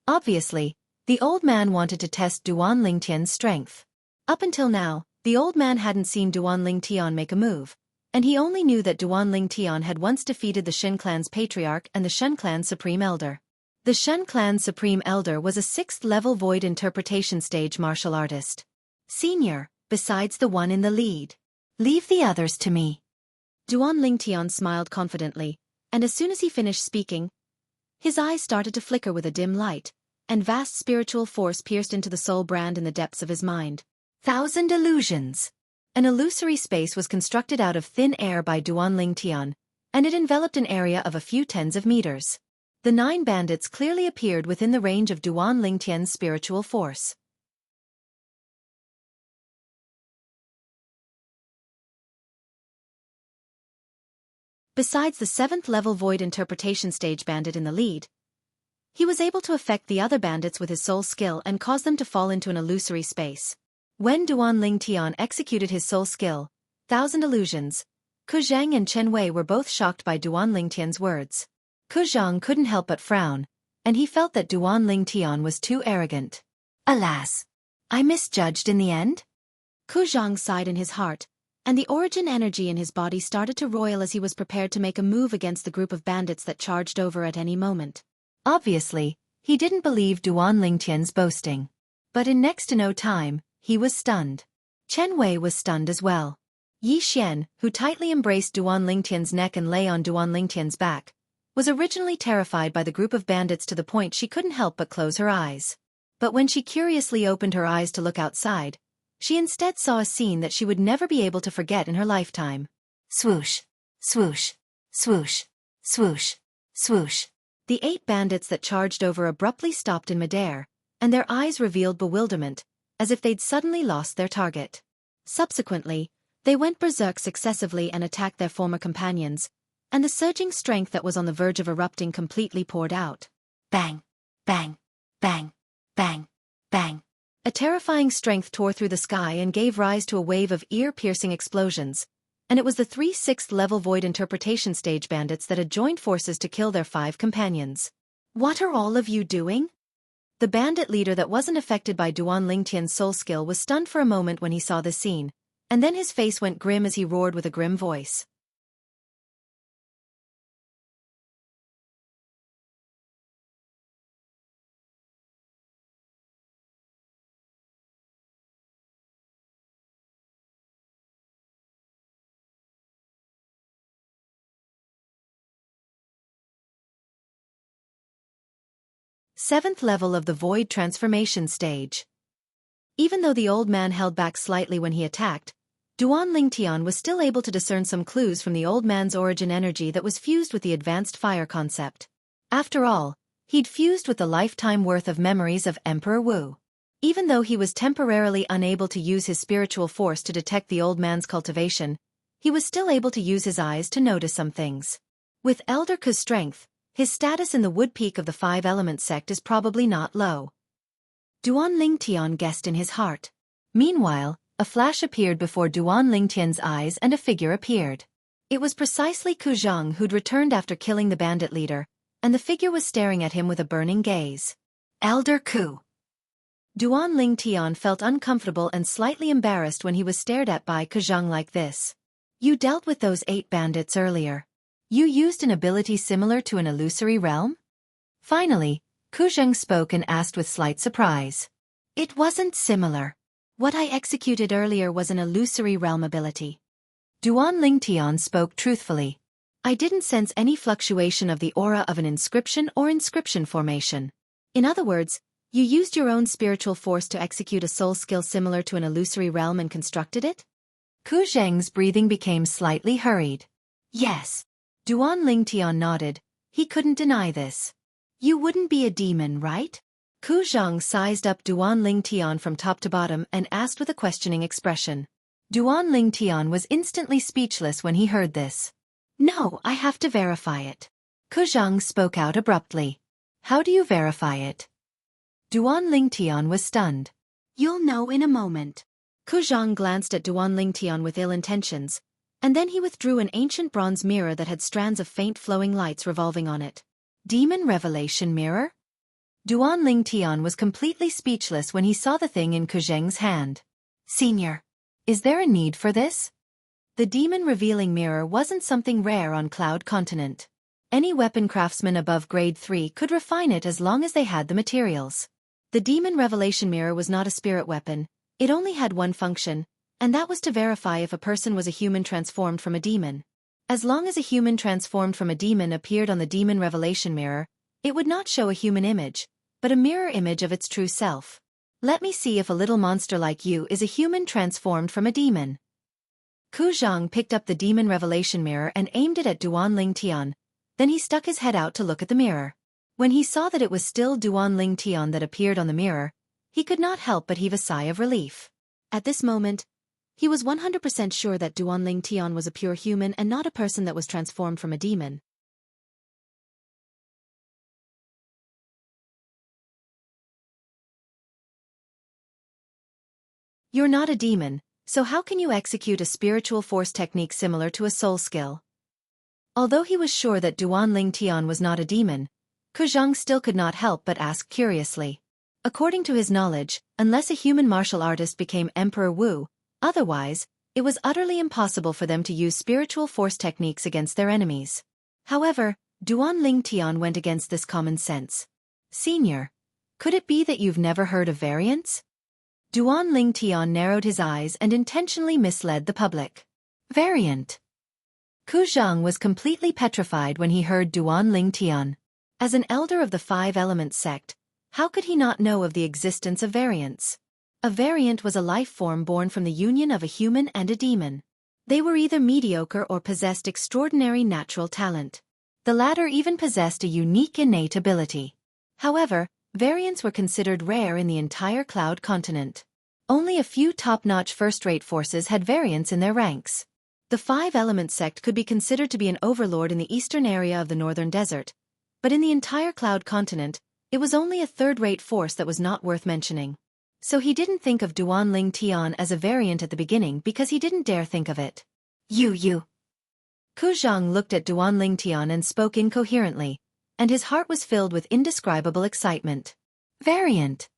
Obviously, the old man wanted to test Duan Lingtian's strength. Up until now, the old man hadn't seen Duan Lingtian make a move, and he only knew that Duan Lingtian had once defeated the Shen clan's patriarch and the Shen clan's supreme elder. The Shen clan's supreme elder was a 6th level Void Interpretation stage martial artist. Senior, besides the one in the lead. Leave the others to me. Duan Lingtian smiled confidently, and as soon as he finished speaking, his eyes started to flicker with a dim light, and vast spiritual force pierced into the soul brand in the depths of his mind. 1,000 illusions. An illusory space was constructed out of thin air by Duan Lingtian, and it enveloped an area of a few tens of meters. The 9 bandits clearly appeared within the range of Duan Lingtian's spiritual force. Besides the 7th level Void Interpretation stage bandit in the lead, He was able to affect the other bandits with his soul skill and cause them to fall into an illusory space. When Duan Lingtian executed his soul skill, Thousand Illusions, Ku Zheng and Chen Wei were both shocked by Duan Lingtian's words. Ku Zheng couldn't help but frown, and he felt that Duan Lingtian was too arrogant. Alas! I misjudged in the end? Ku Zheng sighed in his heart, and the origin energy in his body started to roil as he was prepared to make a move against the group of bandits that charged over at any moment. Obviously, he didn't believe Duan Lingtian's boasting. But in next to no time, he was stunned. Chen Wei was stunned as well. Yi Xian, who tightly embraced Duan Lingtian's neck and lay on Duan Lingtian's back, was originally terrified by the group of bandits to the point she couldn't help but close her eyes. But when she curiously opened her eyes to look outside, she instead saw a scene that she would never be able to forget in her lifetime. Swoosh, swoosh, swoosh, swoosh, swoosh. The 8 bandits that charged over abruptly stopped in midair, and their eyes revealed bewilderment, as if they'd suddenly lost their target. Subsequently, they went berserk successively and attacked their former companions, and the surging strength that was on the verge of erupting completely poured out. Bang, bang, bang, bang, bang. A terrifying strength tore through the sky and gave rise to a wave of ear-piercing explosions, and it was the 3 6th-level Void Interpretation Stage bandits that had joined forces to kill their 5 companions. What are all of you doing? The bandit leader that wasn't affected by Duan Lingtian's soul skill was stunned for a moment when he saw this scene, and then his face went grim as he roared with a grim voice. Seventh level of the Void Transformation Stage. Even though the old man held back slightly when he attacked, Duan Lingtian was still able to discern some clues from the old man's origin energy that was fused with the advanced fire concept. After all, he'd fused with the lifetime worth of memories of Emperor Wu. Even though he was temporarily unable to use his spiritual force to detect the old man's cultivation, he was still able to use his eyes to notice some things. With Elder Ku's strength, his status in the Wood Peak of the 5 Elements sect is probably not low. Duan Lingtian guessed in his heart. Meanwhile, a flash appeared before Duan Lingtian's eyes and a figure appeared. It was precisely Ku Zheng who'd returned after killing the bandit leader, and the figure was staring at him with a burning gaze. Elder Ku. Duan Lingtian felt uncomfortable and slightly embarrassed when he was stared at by Ku Zheng like this. You dealt with those 8 bandits earlier. You used an ability similar to an illusory realm? Finally, Ku Zheng spoke and asked with slight surprise. It wasn't similar. What I executed earlier was an illusory realm ability. Duan Lingtian spoke truthfully. I didn't sense any fluctuation of the aura of an inscription or inscription formation. In other words, you used your own spiritual force to execute a soul skill similar to an illusory realm and constructed it? Ku Zheng's breathing became slightly hurried. Yes. Duan Lingtian nodded. He couldn't deny this. You wouldn't be a demon, right? Ku Zheng sized up Duan Lingtian from top to bottom and asked with a questioning expression. Duan Lingtian was instantly speechless when he heard this. No, I have to verify it. Ku Zheng spoke out abruptly. How do you verify it? Duan Lingtian was stunned. You'll know in a moment. Ku Zheng glanced at Duan Lingtian with ill intentions, and then he withdrew an ancient bronze mirror that had strands of faint flowing lights revolving on it. Demon Revelation Mirror? Duan Lingtian was completely speechless when he saw the thing in Ku Zheng's hand. Senior, is there a need for this? The demon revealing mirror wasn't something rare on Cloud Continent. Any weapon craftsman above grade 3 could refine it as long as they had the materials. The demon revelation mirror was not a spirit weapon, it only had one function, and that was to verify if a person was a human transformed from a demon. As long as a human transformed from a demon appeared on the demon revelation mirror, it would not show a human image, but a mirror image of its true self. Let me see if a little monster like you is a human transformed from a demon. Ku Zheng picked up the demon revelation mirror and aimed it at Duan Lingtian, then he stuck his head out to look at the mirror. When he saw that it was still Duan Lingtian that appeared on the mirror, he could not help but heave a sigh of relief. At this moment, he was 100% sure that Duan Lingtian was a pure human and not a person that was transformed from a demon. You're not a demon, so how can you execute a spiritual force technique similar to a soul skill? Although he was sure that Duan Ling Tian was not a demon, Ku Zhang still could not help but ask curiously. According to his knowledge, unless a human martial artist became Emperor Wu, otherwise, it was utterly impossible for them to use spiritual force techniques against their enemies. However, Duan Ling Tian went against this common sense. Senior, could it be that you've never heard of variants? Duan Ling Tian narrowed his eyes and intentionally misled the public. Variant. Ku Zhang was completely petrified when he heard Duan Ling Tian. As an elder of the Five Elements sect, how could he not know of the existence of variants? A variant was a life form born from the union of a human and a demon. They were either mediocre or possessed extraordinary natural talent. The latter even possessed a unique innate ability. However, variants were considered rare in the entire Cloud continent. Only a few top-notch first-rate forces had variants in their ranks. The Five Elements sect could be considered to be an overlord in the eastern area of the northern desert, but in the entire Cloud continent, it was only a third-rate force that was not worth mentioning. So he didn't think of Duan Ling Tian as a variant at the beginning because he didn't dare think of it. You. Ku Zhang looked at Duan Ling Tian and spoke incoherently, and his heart was filled with indescribable excitement. Variant.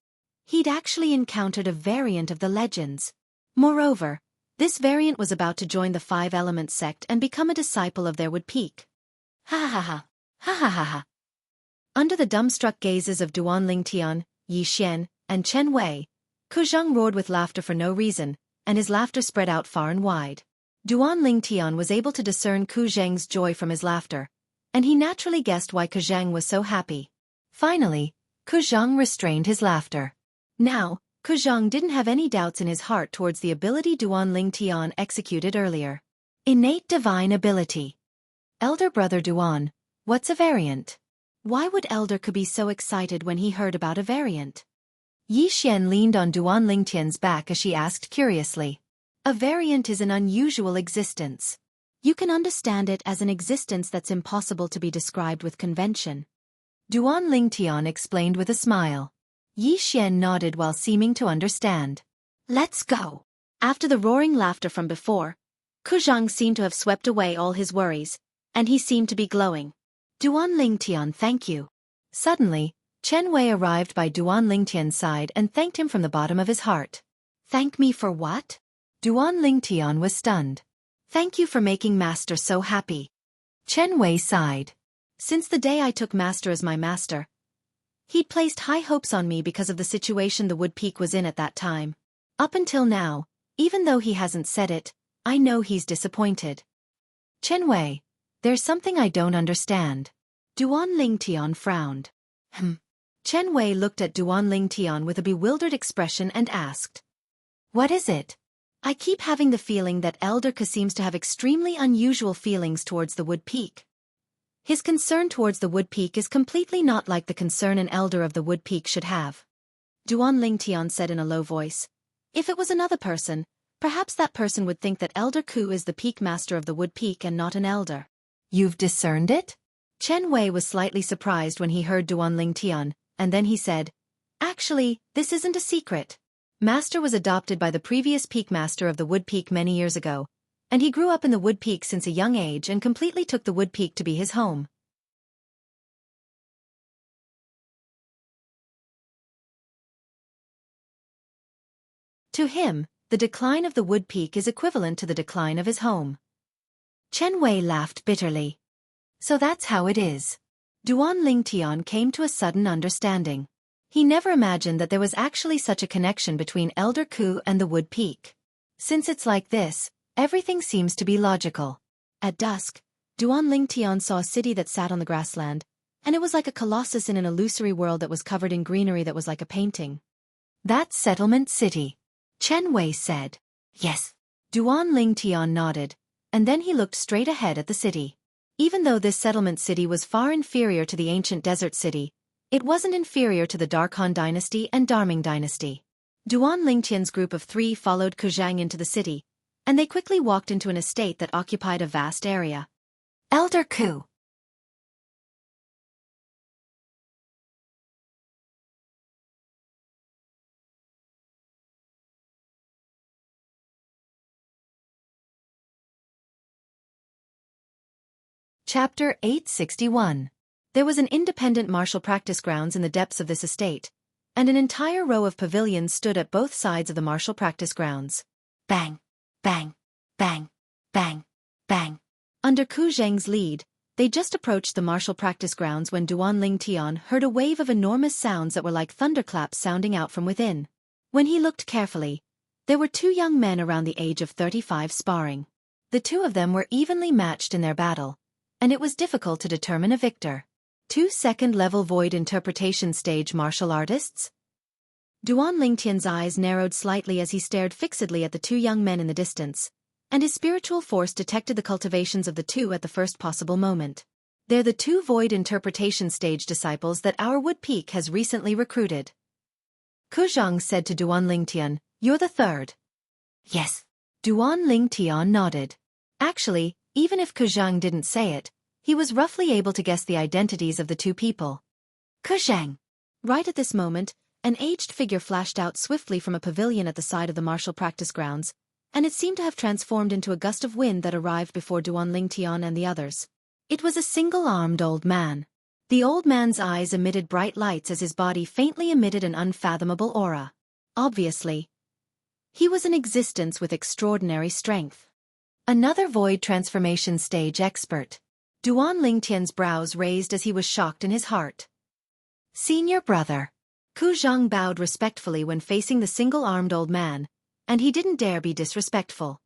He'd actually encountered a variant of the legends. Moreover, this variant was about to join the Five Elements sect and become a disciple of their Wood Peak. Ha ha ha. Ha ha ha ha. Under the dumbstruck gazes of Duan Ling Tian, Yi Xian, and Chen Wei, Ku Zhang roared with laughter for no reason, and his laughter spread out far and wide. Duan Ling Tian was able to discern Ku Zhang's joy from his laughter, and he naturally guessed why Ku Zhang was so happy. Finally, Ku Zhang restrained his laughter. Now, Ku Zhang didn't have any doubts in his heart towards the ability Duan Ling Tian executed earlier. Innate divine ability. Elder brother Duan, what's a variant? Why would Elder Ku be so excited when he heard about a variant? Yi Xian leaned on Duan Ling Tian's back as she asked curiously. A variant is an unusual existence. You can understand it as an existence that's impossible to be described with convention. Duan Ling Tian explained with a smile. Yi Xian nodded while seeming to understand. Let's go. After the roaring laughter from before, Ku Zhang seemed to have swept away all his worries, and he seemed to be glowing. Duan Ling Tian, thank you. Suddenly, Chen Wei arrived by Duan Ling Tian's side and thanked him from the bottom of his heart. Thank me for what? Duan Ling Tian was stunned. Thank you for making Master so happy. Chen Wei sighed. Since the day I took Master as my master, he'd placed high hopes on me because of the situation the Wood Peak was in at that time. Up until now, even though he hasn't said it, I know he's disappointed. Chen Wei, there's something I don't understand. Duan Ling Tian frowned. Chen Wei looked at Duan Ling Tian with a bewildered expression and asked. What is it? I keep having the feeling that Elder Ku seems to have extremely unusual feelings towards the Wood Peak. His concern towards the Wood Peak is completely not like the concern an elder of the Wood Peak should have. Duan Ling Tian said in a low voice. If it was another person, perhaps that person would think that Elder Ku is the peak master of the Wood Peak and not an elder. You've discerned it? Chen Wei was slightly surprised when he heard Duan Ling Tian, and then he said, Actually, this isn't a secret. Master was adopted by the previous peak master of the Wood Peak many years ago, and he grew up in the Wood Peak since a young age and completely took the Wood Peak to be his home. To him, the decline of the Wood Peak is equivalent to the decline of his home. Chen Wei laughed bitterly. So that's how it is. Duan Ling Tian came to a sudden understanding. He never imagined that there was actually such a connection between Elder Ku and the Wood Peak. Since it's like this, everything seems to be logical. At dusk, Duan Ling Tian saw a city that sat on the grassland, and it was like a colossus in an illusory world that was covered in greenery that was like a painting. That's Settlement City. Chen Wei said. Yes. Duan Ling Tian nodded, and then he looked straight ahead at the city. Even though this settlement city was far inferior to the ancient desert city, it wasn't inferior to the Darkhan dynasty and Darming dynasty. Duan Ling Tian's group of 3 followed Ku Zhang into the city, and they quickly walked into an estate that occupied a vast area. Elder Ku. Chapter 861. There was an independent martial practice grounds in the depths of this estate, and an entire row of pavilions stood at both sides of the martial practice grounds. Bang, bang, bang, bang, bang. Under Ku Zheng's lead, they just approached the martial practice grounds when Duan Ling Tian heard a wave of enormous sounds that were like thunderclaps sounding out from within. When he looked carefully, there were two young men around the age of 35 sparring. The two of them were evenly matched in their battle, and it was difficult to determine a victor. 2 second-level void interpretation stage martial artists? Duan Lingtian's eyes narrowed slightly as he stared fixedly at the two young men in the distance, and his spiritual force detected the cultivations of the two at the first possible moment. They're the two void interpretation stage disciples that our Wood Peak has recently recruited. Ku Zhang said to Duan Lingtian, "You're the third." "Yes." Duan Lingtian nodded. Actually, even if Ku Zhang didn't say it, he was roughly able to guess the identities of the two people. Ku Zhang. Right at this moment, an aged figure flashed out swiftly from a pavilion at the side of the martial practice grounds, and it seemed to have transformed into a gust of wind that arrived before Duan Lingtian and the others. It was a single-armed old man. The old man's eyes emitted bright lights as his body faintly emitted an unfathomable aura. Obviously, he was an existence with extraordinary strength. Another void transformation stage expert. Duan Lingtian's brows raised as he was shocked in his heart. Senior brother. Ku Zhang bowed respectfully when facing the single-armed old man, and he didn't dare be disrespectful.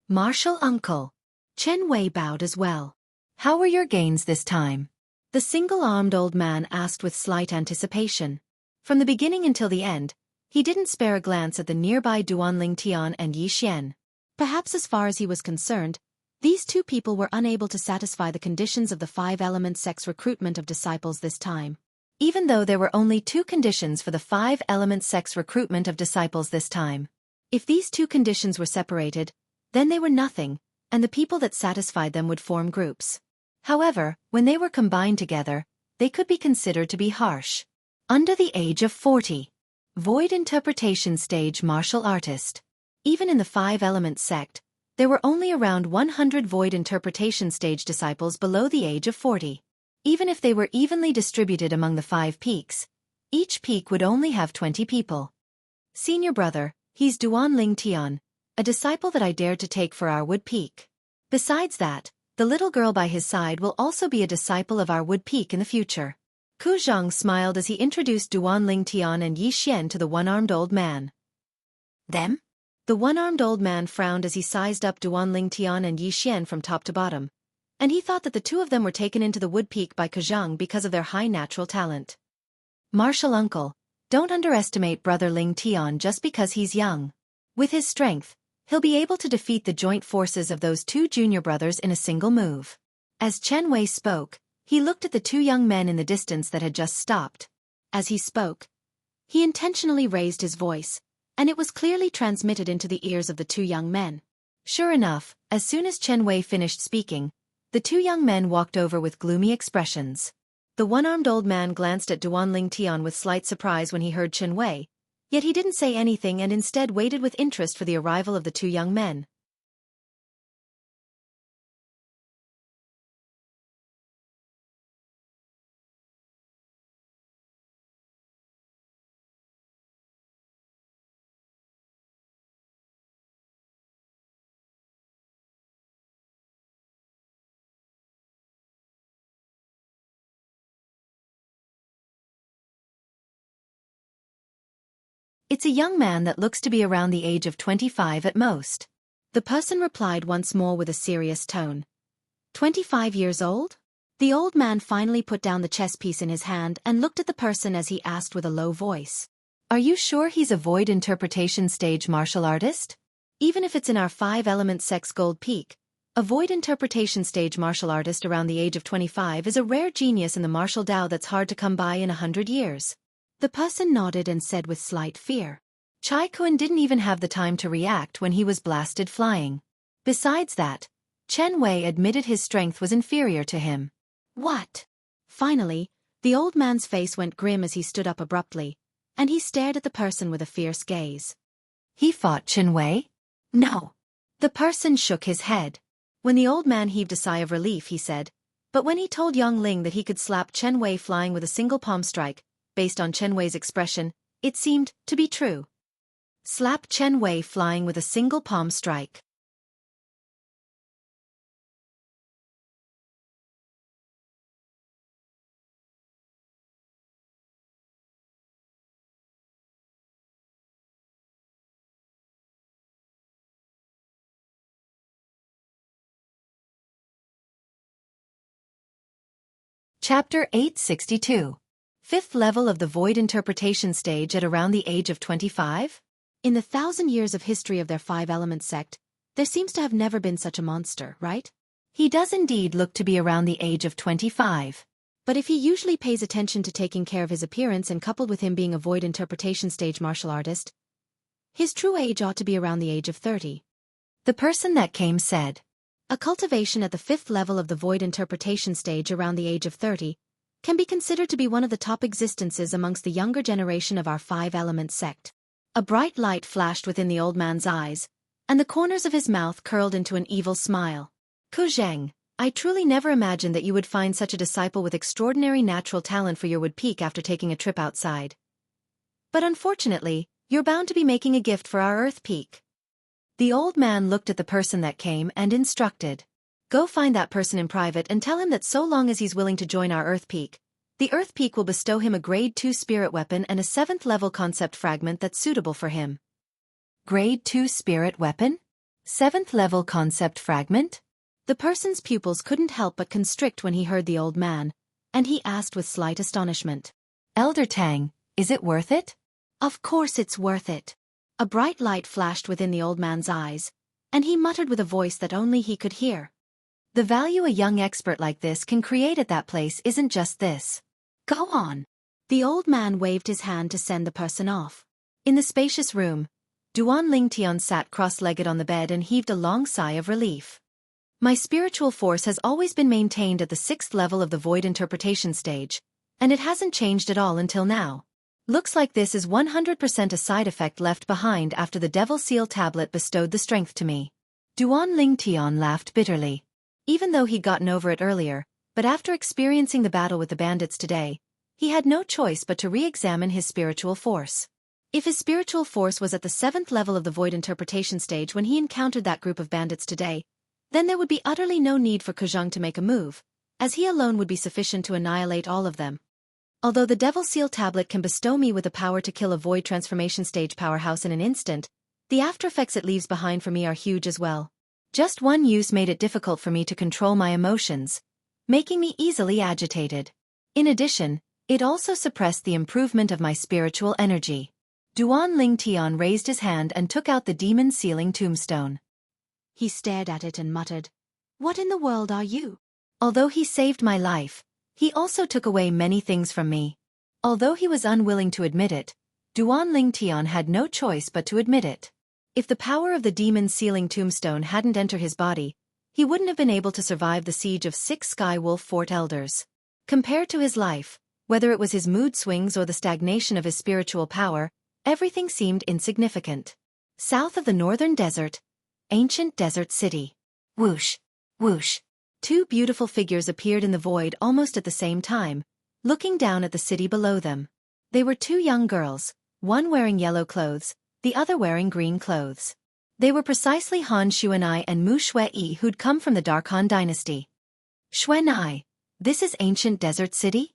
Martial uncle. Chen Wei bowed as well. How were your gains this time? The single-armed old man asked with slight anticipation. From the beginning until the end, he didn't spare a glance at the nearby Duan Lingtian and Yi Xian. Perhaps as far as he was concerned, these two people were unable to satisfy the conditions of the 5-element sex recruitment of disciples this time. Even though there were only 2 conditions for the 5-element sex recruitment of disciples this time. If these 2 conditions were separated, then they were nothing, and the people that satisfied them would form groups. However, when they were combined together, they could be considered to be harsh. Under the age of 40. Void interpretation stage martial artist. Even in the 5-element sect, there were only around 100 void interpretation stage disciples below the age of 40. Even if they were evenly distributed among the 5 peaks, each peak would only have 20 people. Senior brother, he's Duan Lingtian, a disciple that I dared to take for our Wood Peak. Besides that, the little girl by his side will also be a disciple of our Wood Peak in the future. Ku Zhang smiled as he introduced Duan Lingtian and Yi Xian to the one-armed old man. Them? The one-armed old man frowned as he sized up Duan Lingtian and Yi Xian from top to bottom, and he thought that the two of them were taken into the Wood Peak by Ku Zhang because of their high natural talent. Martial uncle, don't underestimate brother Lingtian just because he's young. With his strength, he'll be able to defeat the joint forces of those 2 junior brothers in a single move. As Chen Wei spoke, he looked at the 2 young men in the distance that had just stopped. As he spoke, he intentionally raised his voice, and it was clearly transmitted into the ears of the 2 young men. Sure enough, as soon as Chen Wei finished speaking, the 2 young men walked over with gloomy expressions. The one-armed old man glanced at Duan Lingtian with slight surprise when he heard Chen Wei, yet he didn't say anything and instead waited with interest for the arrival of the 2 young men. It's a young man that looks to be around the age of 25 at most. The person replied once more with a serious tone. 25 years old? The old man finally put down the chess piece in his hand and looked at the person as he asked with a low voice. Are you sure he's a void interpretation stage martial artist? Even if it's in our 5-element sex gold peak, a void interpretation stage martial artist around the age of 25 is a rare genius in the martial Dao that's hard to come by in 100 years. The person nodded and said with slight fear. Chai Kun didn't even have the time to react when he was blasted flying. Besides that, Chen Wei admitted his strength was inferior to him. What? Finally, the old man's face went grim as he stood up abruptly, and he stared at the person with a fierce gaze. He fought Chen Wei? No. The person shook his head. When the old man heaved a sigh of relief, he said, But when he told Yang Ling that he could slap Chen Wei flying with a single palm strike, based on Chen Wei's expression, it seemed to be true. Slap Chen Wei flying with a single palm strike. Chapter 862. Fifth level of the Void Interpretation Stage at around the age of 25? In the 1,000 years of history of their five-element sect, there seems to have never been such a monster, right? He does indeed look to be around the age of 25. But if he usually pays attention to taking care of his appearance and coupled with him being a Void Interpretation Stage martial artist, his true age ought to be around the age of 30. The person that came said. A cultivation at the 5th level of the Void Interpretation Stage around the age of 30 can be considered to be one of the top existences amongst the younger generation of our five-element sect. A bright light flashed within the old man's eyes, and the corners of his mouth curled into an evil smile. Ku Zheng, I truly never imagined that you would find such a disciple with extraordinary natural talent for your wood peak after taking a trip outside. But unfortunately, you're bound to be making a gift for our earth peak. The old man looked at the person that came and instructed. Go find that person in private and tell him that so long as he's willing to join our Earth Peak, the Earth Peak will bestow him a Grade 2 spirit weapon and a 7th level concept fragment that's suitable for him. Grade 2 spirit weapon? 7th level concept fragment? The person's pupils couldn't help but constrict when he heard the old man, and he asked with slight astonishment. Elder Tang, is it worth it? Of course it's worth it. A bright light flashed within the old man's eyes, and he muttered with a voice that only he could hear. The value a young expert like this can create at that place isn't just this. Go on. The old man waved his hand to send the person off. In the spacious room, Duan Lingtian sat cross-legged on the bed and heaved a long sigh of relief. My spiritual force has always been maintained at the 6th level of the Void Interpretation Stage, and it hasn't changed at all until now. Looks like this is 100% a side effect left behind after the Devil Seal tablet bestowed the strength to me. Duan Lingtian laughed bitterly. Even though he'd gotten over it earlier, but after experiencing the battle with the bandits today, he had no choice but to re-examine his spiritual force. If his spiritual force was at the 7th level of the Void Interpretation Stage when he encountered that group of bandits today, then there would be utterly no need for Ku Zheng to make a move, as he alone would be sufficient to annihilate all of them. Although the Devil Seal tablet can bestow me with the power to kill a Void Transformation Stage powerhouse in an instant, the aftereffects it leaves behind for me are huge as well. Just one use made it difficult for me to control my emotions, making me easily agitated. In addition, it also suppressed the improvement of my spiritual energy. Duan Lingtian raised his hand and took out the demon sealing tombstone. He stared at it and muttered, "What in the world are you?" Although he saved my life, he also took away many things from me. Although he was unwilling to admit it, Duan Lingtian had no choice but to admit it. If the power of the demon sealing tombstone hadn't entered his body, he wouldn't have been able to survive the siege of 6 Sky Wolf Fort Elders. Compared to his life, whether it was his mood swings or the stagnation of his spiritual power, everything seemed insignificant. South of the northern desert, ancient desert city. Whoosh, whoosh. 2 beautiful figures appeared in the void almost at the same time, looking down at the city below them. They were 2 young girls, one wearing yellow clothes, the other wearing green clothes. They were precisely Han Xuanai and Mu Shui who'd come from the Dark Han dynasty. Xuanai, this is ancient desert city?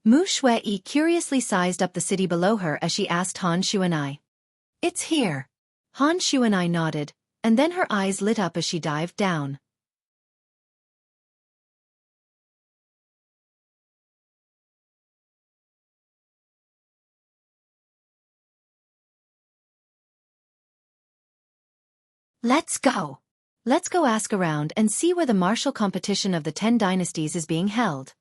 Mu Shui curiously sized up the city below her as she asked Han Xuanai. It's here. Han Xuanai nodded, and then her eyes lit up as she dived down. Let's go. Let's go ask around and see where the martial competition of the 10 dynasties is being held.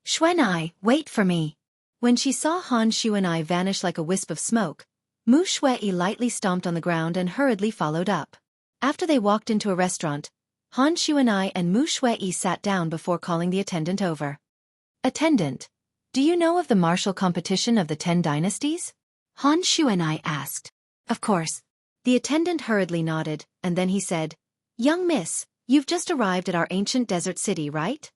Xuanai, wait for me. When she saw Han Xuanai vanish like a wisp of smoke, Mu Shui lightly stomped on the ground and hurriedly followed up. After they walked into a restaurant, Han Xuanai and Mu Shui sat down before calling the attendant over. Attendant, do you know of the martial competition of the 10 dynasties? Han Xuanai asked. Of course. The attendant hurriedly nodded, and then he said, Young miss, you've just arrived at our ancient desert city, right?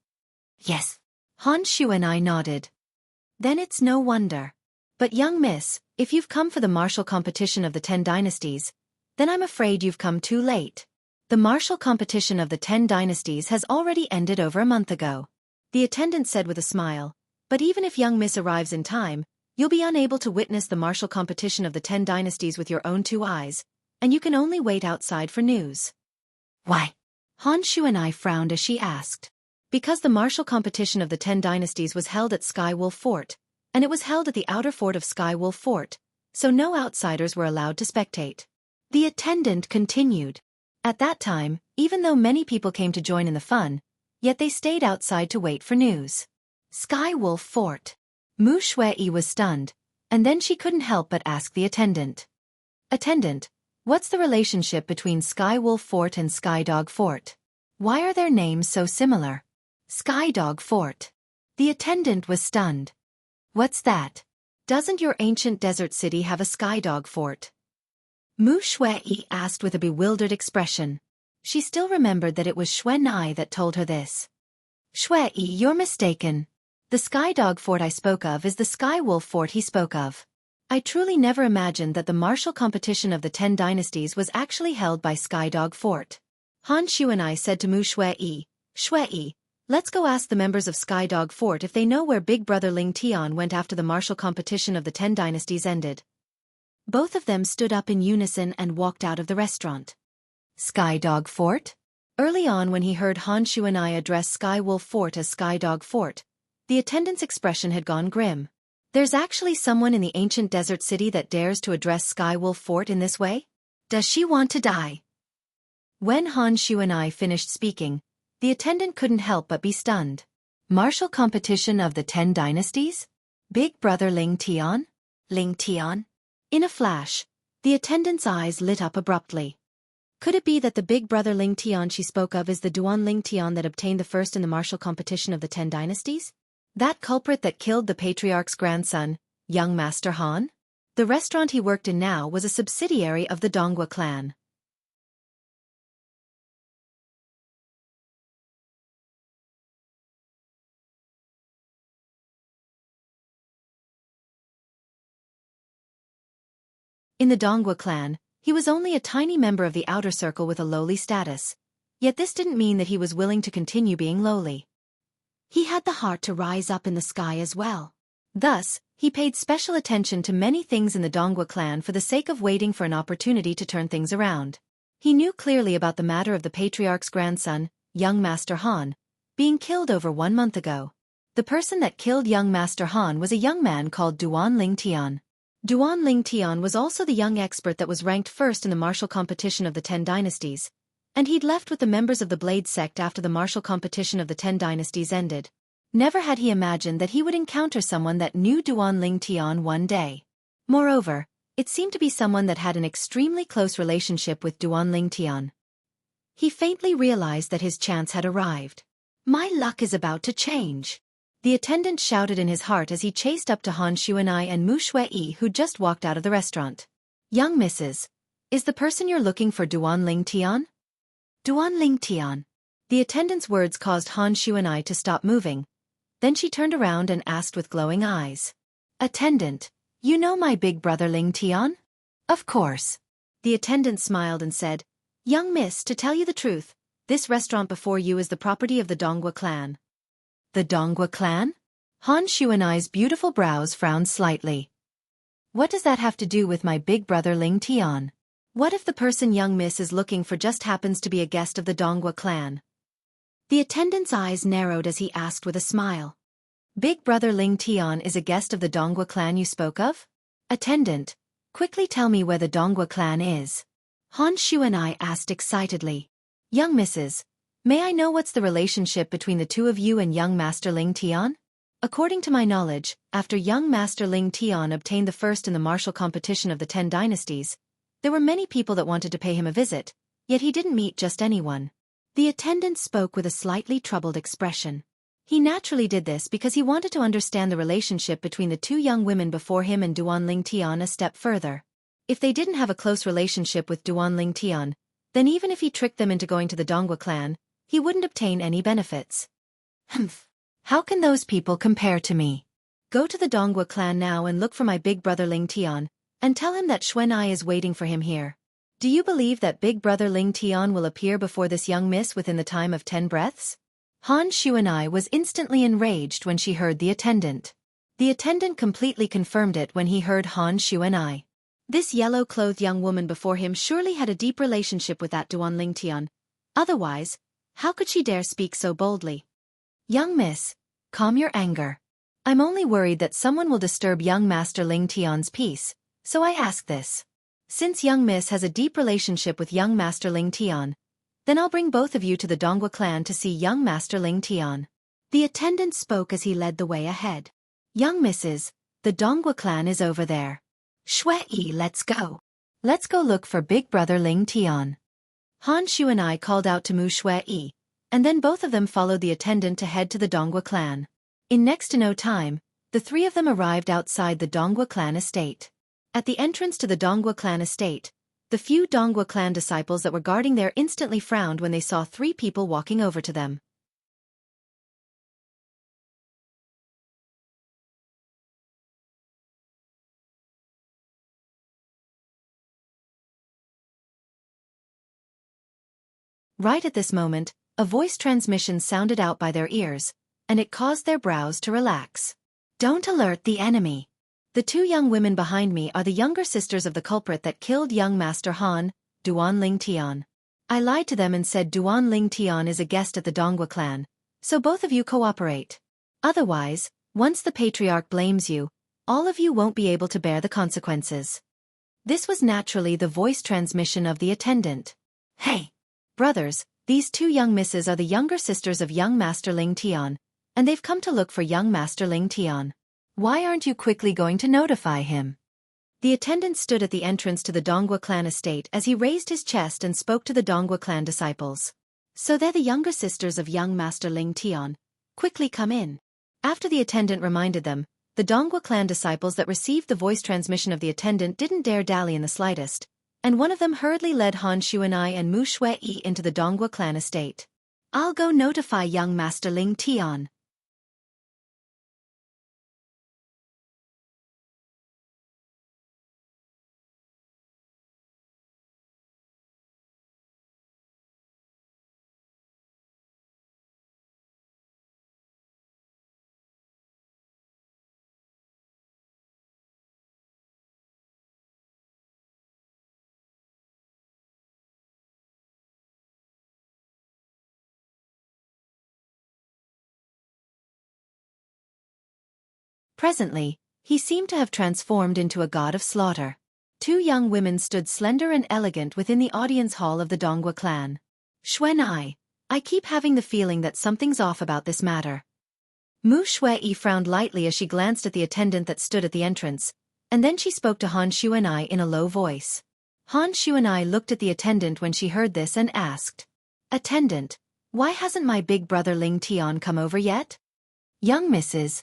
Yes. Han Shu and I nodded. Then it's no wonder. But young miss, if you've come for the martial competition of the 10 dynasties, then I'm afraid you've come too late. The martial competition of the 10 dynasties has already ended over a month ago. The attendant said with a smile, but even if young miss arrives in time, you'll be unable to witness the martial competition of the 10 dynasties with your own 2 eyes, and you can only wait outside for news. Why? Han Shu and I frowned as she asked. Because the martial competition of the 10 dynasties was held at Sky Wolf Fort, and it was held at the outer fort of Sky Wolf Fort, so no outsiders were allowed to spectate. The attendant continued. At that time, even though many people came to join in the fun, yet they stayed outside to wait for news. Sky Wolf Fort. Mu Shui was stunned, and then she couldn't help but ask the attendant. Attendant, what's the relationship between Sky Wolf Fort and Sky Dog Fort? Why are their names so similar? Sky Dog Fort. The attendant was stunned. What's that? Doesn't your ancient desert city have a Sky Dog Fort? Mu Shui asked with a bewildered expression. She still remembered that it was Xuan Ai that told her this. Shui, you're mistaken. The Sky Dog Fort I spoke of is the Sky Wolf Fort he spoke of. I truly never imagined that the martial competition of the 10 dynasties was actually held by Sky Dog Fort. Han Shu and I said to Mu Shui, Shui, let's go ask the members of Sky Dog Fort if they know where Big Brother Ling Tian went after the martial competition of the 10 dynasties ended. Both of them stood up in unison and walked out of the restaurant. Sky Dog Fort? Early on when he heard Han Shu and I address Sky Wolf Fort as Sky Dog Fort, the attendant's expression had gone grim. There's actually someone in the ancient desert city that dares to address Sky Wolf Fort in this way? Does she want to die? When Han Shu and I finished speaking, the attendant couldn't help but be stunned. Martial competition of the 10 dynasties? Big Brother Ling Tian? Ling Tian? In a flash, the attendant's eyes lit up abruptly. Could it be that the Big Brother Ling Tian she spoke of is the Duan Ling Tian that obtained the first in the martial competition of the 10 dynasties? That culprit that killed the patriarch's grandson, young Master Han? The restaurant he worked in now was a subsidiary of the Donghua clan. In the Donghua clan, he was only a tiny member of the outer circle with a lowly status. Yet this didn't mean that he was willing to continue being lowly. He had the heart to rise up in the sky as well. Thus, he paid special attention to many things in the Donghua clan for the sake of waiting for an opportunity to turn things around. He knew clearly about the matter of the patriarch's grandson, young Master Han, being killed over 1 month ago. The person that killed young Master Han was a young man called Duan Ling Tian. Duan Ling Tian was also the young expert that was ranked first in the martial competition of the 10 dynasties, and he'd left with the members of the Blade sect after the martial competition of the 10 dynasties ended. Never had he imagined that he would encounter someone that knew Duan Ling Tian one day. Moreover, it seemed to be someone that had an extremely close relationship with Duan Ling Tian. He faintly realized that his chance had arrived. My luck is about to change. The attendant shouted in his heart as he chased up to Han Shu and I and Mu Shui who just walked out of the restaurant. Young missus, is the person you're looking for Duan Ling Tian? Duan Ling Tian. The attendant's words caused Han Shu and I to stop moving. Then she turned around and asked with glowing eyes. Attendant, you know my big brother Ling Tian? Of course. The attendant smiled and said, Young miss, to tell you the truth, this restaurant before you is the property of the Donghua clan. The Donghua clan? Han Shu and I's beautiful brows frowned slightly. What does that have to do with my big brother Ling Tian? What if the person young miss is looking for just happens to be a guest of the Donghua clan? The attendant's eyes narrowed as he asked with a smile. Big brother Ling Tian is a guest of the Donghua clan you spoke of? Attendant, quickly tell me where the Donghua clan is. Han Shu and I asked excitedly. Young missus, may I know what's the relationship between the two of you and young Master Ling Tian? According to my knowledge, after young Master Ling Tian obtained the first in the martial competition of the 10 dynasties, there were many people that wanted to pay him a visit, yet he didn't meet just anyone. The attendant spoke with a slightly troubled expression. He naturally did this because he wanted to understand the relationship between the two young women before him and Duan Ling Tian a step further. If they didn't have a close relationship with Duan Ling Tian, then even if he tricked them into going to the Donghua clan, he wouldn't obtain any benefits. Humph. How can those people compare to me? Go to the Donghua clan now and look for my big brother Ling Tian, and tell him that Xuan'ai is waiting for him here. Do you believe that big brother Ling Tian will appear before this young miss within the time of 10 breaths? Han Xuan'ai was instantly enraged when she heard the attendant. The attendant completely confirmed it when he heard Han Xuan'ai. This yellow-clothed young woman before him surely had a deep relationship with that Duan Ling Tian. Otherwise, how could she dare speak so boldly? Young miss, calm your anger. I'm only worried that someone will disturb young Master Ling Tian's peace, so I ask this. Since young miss has a deep relationship with young Master Ling Tian, then I'll bring both of you to the Donghua clan to see young Master Ling Tian. The attendant spoke as he led the way ahead. Young misses, the Donghua clan is over there. Shui, let's go. Let's go look for big brother Ling Tian. Han Xuan'ai called out to Mu Shui, and then both of them followed the attendant to head to the Donghua clan. In next to no time, the three of them arrived outside the Donghua clan estate. At the entrance to the Donghua clan estate, the few Donghua clan disciples that were guarding there instantly frowned when they saw three people walking over to them. Right at this moment, a voice transmission sounded out by their ears, and it caused their brows to relax. Don't alert the enemy. The two young women behind me are the younger sisters of the culprit that killed young Master Han, Duan Ling Tian. I lied to them and said Duan Ling Tian is a guest at the Donghua clan, so both of you cooperate. Otherwise, once the patriarch blames you, all of you won't be able to bear the consequences. This was naturally the voice transmission of the attendant. Hey! Brothers, these two young misses are the younger sisters of young Master Ling Tian, and they've come to look for young Master Ling Tian. Why aren't you quickly going to notify him? The attendant stood at the entrance to the Donghua clan estate as he raised his chest and spoke to the Donghua clan disciples. So they're the younger sisters of young Master Ling Tian. Quickly come in. After the attendant reminded them, the Donghua clan disciples that received the voice transmission of the attendant didn't dare dally in the slightest, and one of them hurriedly led Han Xuan'ai and Mu Shui into the Donghua clan estate. I'll go notify young Master Ling Tian. Presently, he seemed to have transformed into a god of slaughter. Two young women stood slender and elegant within the audience hall of the Donghua clan. Xuan'ai, I keep having the feeling that something's off about this matter. Mu Shui frowned lightly as she glanced at the attendant that stood at the entrance, and then she spoke to Han Xuan'ai in a low voice. Han Xuan'ai looked at the attendant when she heard this and asked, Attendant, why hasn't my big brother Ling Tian come over yet? Young misses,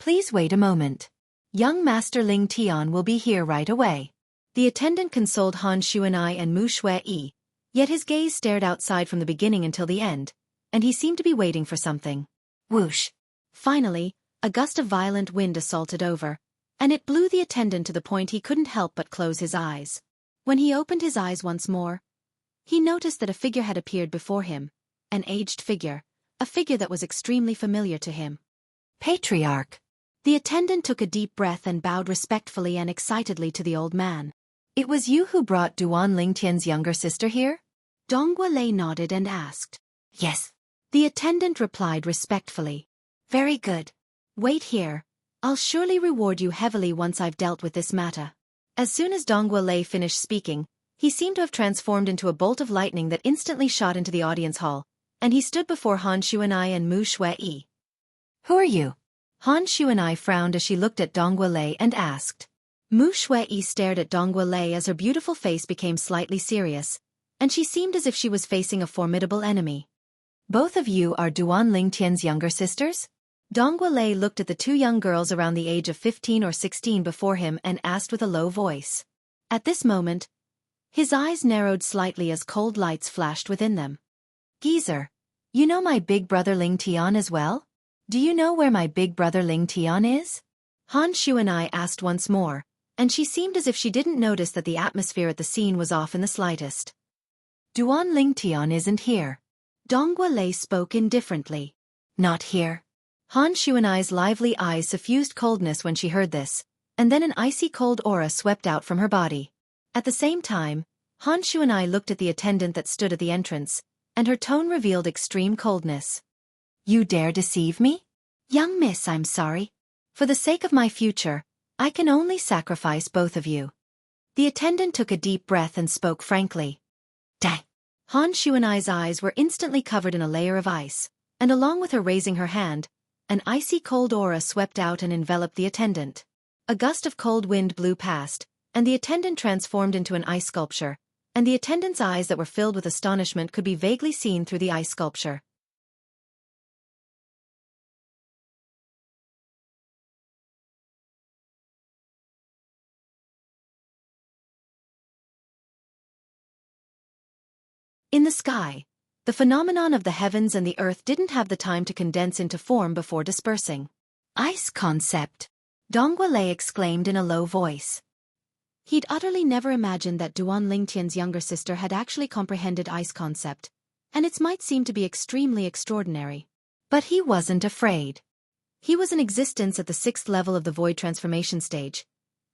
please wait a moment. Young Master Ling Tian will be here right away. The attendant consoled Han Xuan'ai and Mu Shui, yet his gaze stared outside from the beginning until the end, and he seemed to be waiting for something. Whoosh! Finally, a gust of violent wind assaulted over, and it blew the attendant to the point he couldn't help but close his eyes. When he opened his eyes once more, he noticed that a figure had appeared before him, an aged figure, a figure that was extremely familiar to him. Patriarch! The attendant took a deep breath and bowed respectfully and excitedly to the old man. It was you who brought Duan Ling Tian's younger sister here? Donghua Lei nodded and asked. Yes. The attendant replied respectfully. Very good. Wait here. I'll surely reward you heavily once I've dealt with this matter. As soon as Donghua Lei finished speaking, he seemed to have transformed into a bolt of lightning that instantly shot into the audience hall, and he stood before Han Xuan'ai and Mu Shui. Who are you? Han Xuan'ai frowned as she looked at Donghua Lei and asked. Mu Shui stared at Donghua Lei as her beautiful face became slightly serious, and she seemed as if she was facing a formidable enemy. Both of you are Duan Ling Tian's younger sisters? Donghua Lei looked at the two young girls around the age of 15 or 16 before him and asked with a low voice. At this moment, his eyes narrowed slightly as cold lights flashed within them. Geezer, you know my big brother Ling Tian as well? Do you know where my big brother Ling Tian is? Han Shuanai asked once more, and she seemed as if she didn't notice that the atmosphere at the scene was off in the slightest. Duan Ling Tian isn't here. Dongua Lei spoke indifferently. Not here. Han Shuanai's lively eyes suffused coldness when she heard this, and then an icy cold aura swept out from her body. At the same time, Han Shuanai looked at the attendant that stood at the entrance, and her tone revealed extreme coldness. You dare deceive me? Young miss, I'm sorry. For the sake of my future, I can only sacrifice both of you. The attendant took a deep breath and spoke frankly. Dang. Han Shuanai's eyes were instantly covered in a layer of ice, and along with her raising her hand, an icy cold aura swept out and enveloped the attendant. A gust of cold wind blew past, and the attendant transformed into an ice sculpture, and the attendant's eyes that were filled with astonishment could be vaguely seen through the ice sculpture. In the sky, the phenomenon of the heavens and the earth didn't have the time to condense into form before dispersing. Ice concept, Dongua Lei exclaimed in a low voice. He'd utterly never imagined that Duan Lingtian's younger sister had actually comprehended ice concept, and it might seem to be extremely extraordinary. But he wasn't afraid. He was in existence at the 6th level of the void transformation stage.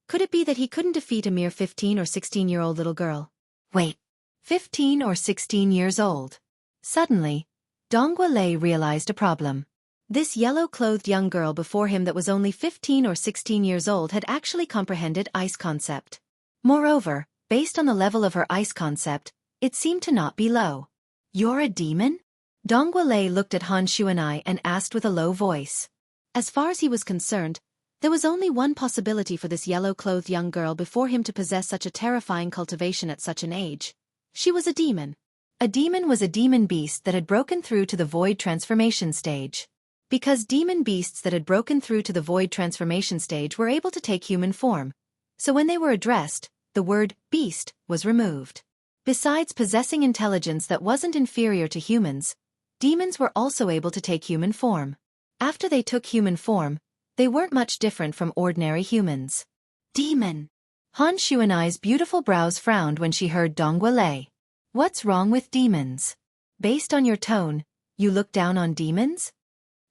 Could it be that he couldn't defeat a mere 15 or 16-year-old little girl? Wait. 15 or 16 years old. Suddenly, Dongua Lei realized a problem. This yellow-clothed young girl before him that was only 15 or 16 years old had actually comprehended ice concept. Moreover, based on the level of her ice concept, it seemed to not be low. You're a demon? Dongua Lei looked at Han Shuanai and asked with a low voice. As far as he was concerned, there was only one possibility for this yellow-clothed young girl before him to possess such a terrifying cultivation at such an age. She was a demon. A demon was a demon beast that had broken through to the void transformation stage. Because demon beasts that had broken through to the void transformation stage were able to take human form, so when they were addressed, the word beast was removed. Besides possessing intelligence that wasn't inferior to humans, demons were also able to take human form. After they took human form, they weren't much different from ordinary humans. Demon. Han Shuanai's beautiful brows frowned when she heard Dongua Lei. What's wrong with demons? Based on your tone, you look down on demons?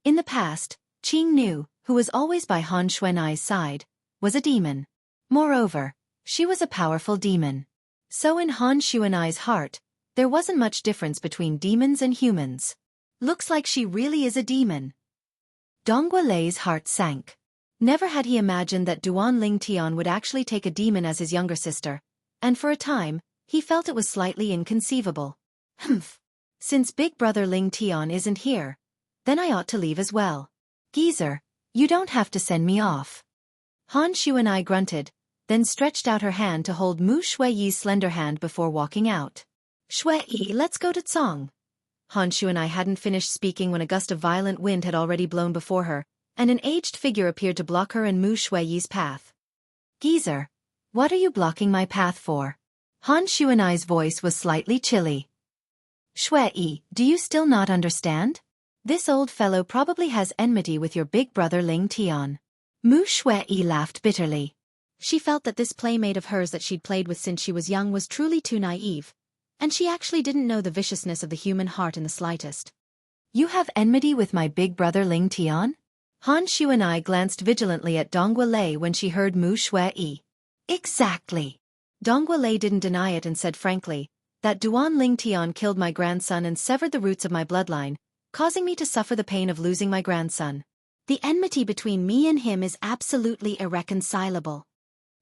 In the past, Qing Nu, who was always by Han Shuanai's side, was a demon. Moreover, she was a powerful demon. So in Han Shuanai's heart, there wasn't much difference between demons and humans. Looks like she really is a demon. Dongua Lei's heart sank. Never had he imagined that Duan Ling Tian would actually take a demon as his younger sister, and for a time, he felt it was slightly inconceivable. Humph. Since big brother Ling Tian isn't here, then I ought to leave as well. Geezer, you don't have to send me off. Han Shuanai grunted, then stretched out her hand to hold Mu Shuiyi's slender hand before walking out. Shuiyi, let's go to Cong. Han Shuanai hadn't finished speaking when a gust of violent wind had already blown before her, and an aged figure appeared to block her and Mu Shuiyi's path. Geezer, what are you blocking my path for? Han Shuanai's voice was slightly chilly. Shuiyi, do you still not understand? This old fellow probably has enmity with your big brother Ling Tian. Mu Shuiyi laughed bitterly. She felt that this playmate of hers that she'd played with since she was young was truly too naive, and she actually didn't know the viciousness of the human heart in the slightest. You have enmity with my big brother Ling Tian? Han Shuanai glanced vigilantly at Dongua Lei when she heard Mu Shuiyi. Exactly. Dongua Lei didn't deny it and said frankly, that Duan Ling Tian killed my grandson and severed the roots of my bloodline, causing me to suffer the pain of losing my grandson. The enmity between me and him is absolutely irreconcilable.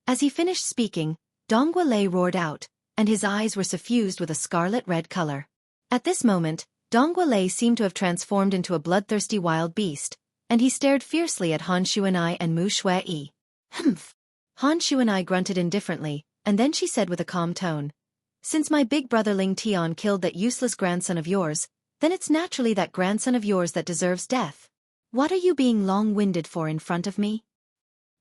As he finished speaking, Dongua Lei roared out, and his eyes were suffused with a scarlet-red color. At this moment, Dongua Lei seemed to have transformed into a bloodthirsty wild beast, and he stared fiercely at Han Shuanai and Mu Shuiyi. Humph. Han Shuanai grunted indifferently, and then she said with a calm tone, Since my big brother Ling Tian killed that useless grandson of yours, then it's naturally that grandson of yours that deserves death. What are you being long-winded for in front of me?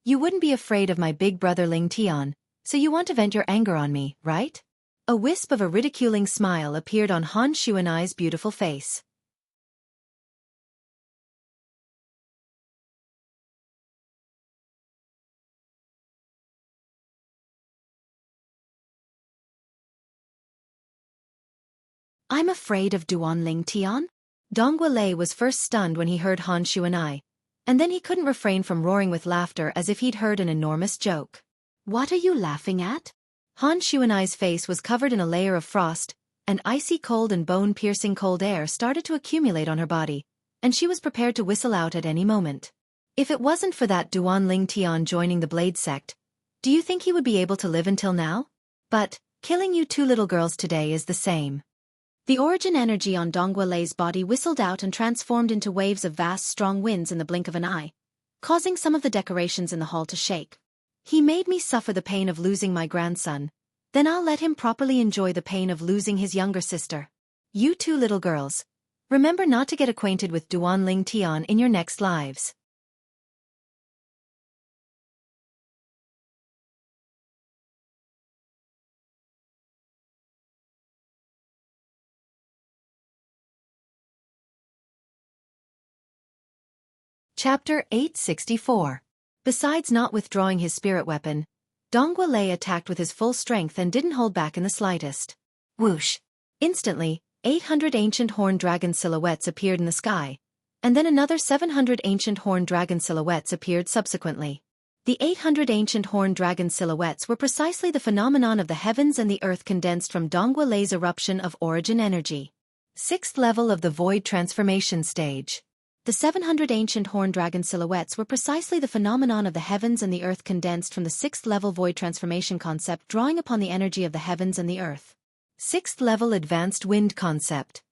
You wouldn't be afraid of my big brother Ling Tian, so you want to vent your anger on me, right? A wisp of a ridiculing smile appeared on Han Shuanai's beautiful face. I'm afraid of Duanling Tian? Dongwu Lei was first stunned when he heard Han Shuanai, and then he couldn't refrain from roaring with laughter as if he'd heard an enormous joke. What are you laughing at? Han Shuanai's face was covered in a layer of frost, and icy cold and bone-piercing cold air started to accumulate on her body, and she was prepared to whistle out at any moment. If it wasn't for that Duanling Tian joining the Blade sect, do you think he would be able to live until now? But, killing you two little girls today is the same. The origin energy on Dongwu Lei's body whistled out and transformed into waves of vast strong winds in the blink of an eye, causing some of the decorations in the hall to shake. He made me suffer the pain of losing my grandson, then I'll let him properly enjoy the pain of losing his younger sister. You two little girls, remember not to get acquainted with Duanling Tian in your next lives. Chapter 864. Besides not withdrawing his spirit weapon, Dongwu Lei attacked with his full strength and didn't hold back in the slightest. Whoosh! Instantly, 800 ancient horned dragon silhouettes appeared in the sky, and then another 700 ancient horned dragon silhouettes appeared subsequently. The 800 ancient horned dragon silhouettes were precisely the phenomenon of the heavens and the earth condensed from Dongwu Lei's eruption of origin energy. 6th level of the void transformation stage. The 700 ancient horned dragon silhouettes were precisely the phenomenon of the heavens and the earth condensed from the 6th level void transformation concept drawing upon the energy of the heavens and the earth. 6th level advanced wind concept.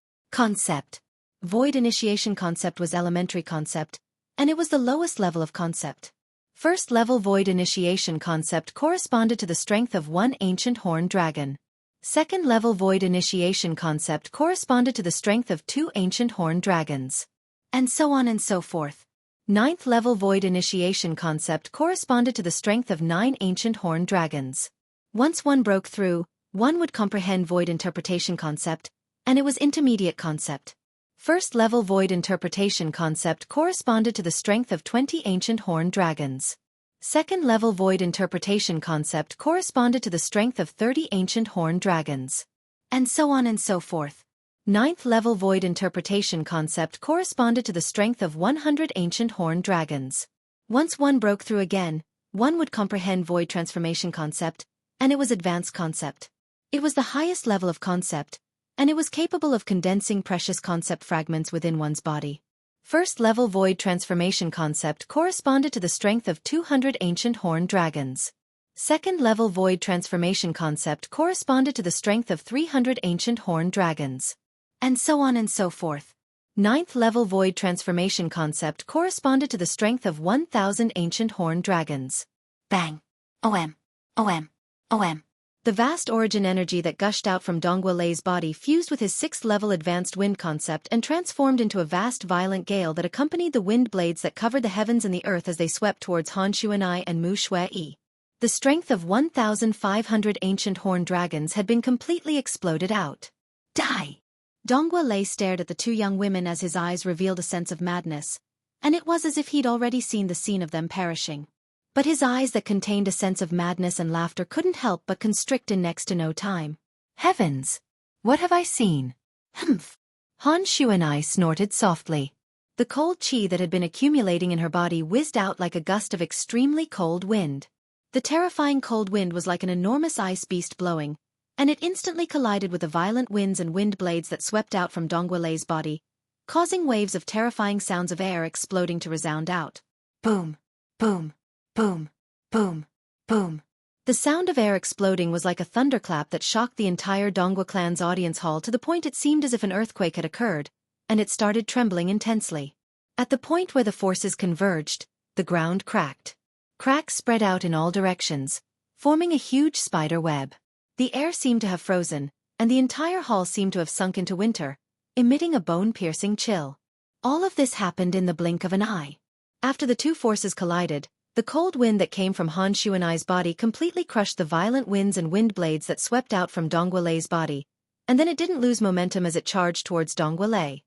Void initiation concept was elementary concept, and it was the lowest level of concept. 1st level void initiation concept corresponded to the strength of one ancient horned dragon. 2nd level void initiation concept corresponded to the strength of two ancient horned dragons. And so on and so forth. 9th level void initiation concept corresponded to the strength of 9 ancient horned dragons. Once one broke through, one would comprehend void interpretation concept, and it was intermediate concept. 1st level void interpretation concept corresponded to the strength of 20 ancient horned dragons. 2nd level void interpretation concept corresponded to the strength of 30 ancient horned dragons. And so on and so forth. 9th level void interpretation concept corresponded to the strength of 100 ancient horned dragons. Once one broke through again, one would comprehend void transformation concept, and it was advanced concept. It was the highest level of concept, and it was capable of condensing precious concept fragments within one's body. 1st level void transformation concept corresponded to the strength of 200 ancient horned dragons. 2nd level void transformation concept corresponded to the strength of 300 ancient horned dragons. And so on and so forth. 9th level void transformation concept corresponded to the strength of 1,000 ancient horned dragons. Bang! OM! OM! OM! The vast origin energy that gushed out from Dongwu Lei's body fused with his 6th level advanced wind concept and transformed into a vast violent gale that accompanied the wind blades that covered the heavens and the earth as they swept towards Han Shuanai and Mu Shui. The strength of 1,500 ancient horned dragons had been completely exploded out. Die! Dongwu Lei stared at the two young women as his eyes revealed a sense of madness, and it was as if he'd already seen the scene of them perishing. But his eyes that contained a sense of madness and laughter couldn't help but constrict in next to no time. Heavens! What have I seen? Humph! Han Shuanai snorted softly. The cold qi that had been accumulating in her body whizzed out like a gust of extremely cold wind. The terrifying cold wind was like an enormous ice beast blowing, and it instantly collided with the violent winds and wind blades that swept out from Dongwu Lei's body, causing waves of terrifying sounds of air exploding to resound out. Boom! Boom! Boom! Boom! Boom! The sound of air exploding was like a thunderclap that shocked the entire Dongwu clan's audience hall to the point it seemed as if an earthquake had occurred, and it started trembling intensely. At the point where the forces converged, the ground cracked. Cracks spread out in all directions, forming a huge spider web. The air seemed to have frozen, and the entire hall seemed to have sunk into winter, emitting a bone-piercing chill. All of this happened in the blink of an eye. After the two forces collided, the cold wind that came from Han Shuanai's body completely crushed the violent winds and wind blades that swept out from Dongwu Lei's body, and then it didn't lose momentum as it charged towards Dongwu Lei.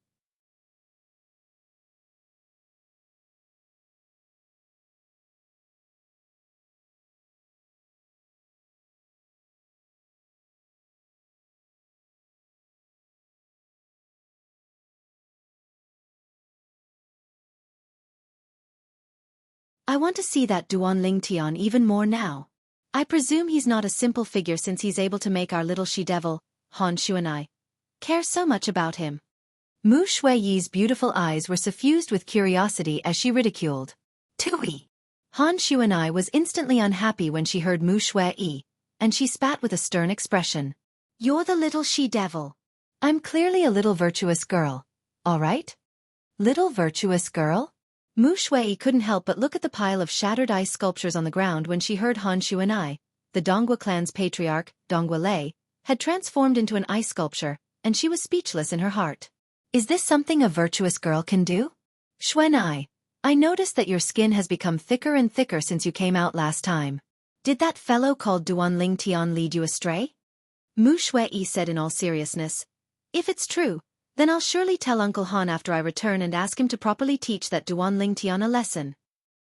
I want to see that Duan Lingtian even more now. I presume he's not a simple figure since he's able to make our little she-devil, Han Shu and I, care so much about him. Mu Shuiyi's beautiful eyes were suffused with curiosity as she ridiculed. Tui! Han Shu and I was instantly unhappy when she heard Mu Shuiyi, and she spat with a stern expression. You're the little she-devil. I'm clearly a little virtuous girl, all right? Little virtuous girl? Mu Shuiyi couldn't help but look at the pile of shattered ice sculptures on the ground when she heard Han Shu and I, the Dongua clan's patriarch, Dongua Lei, had transformed into an ice sculpture, and she was speechless in her heart. Is this something a virtuous girl can do? Xuan I noticed that your skin has become thicker and thicker since you came out last time. Did that fellow called Duan Lingtian lead you astray? Mu Shuiyi said in all seriousness. If it's true, then I'll surely tell Uncle Han after I return and ask him to properly teach that Duan Lingtian a lesson.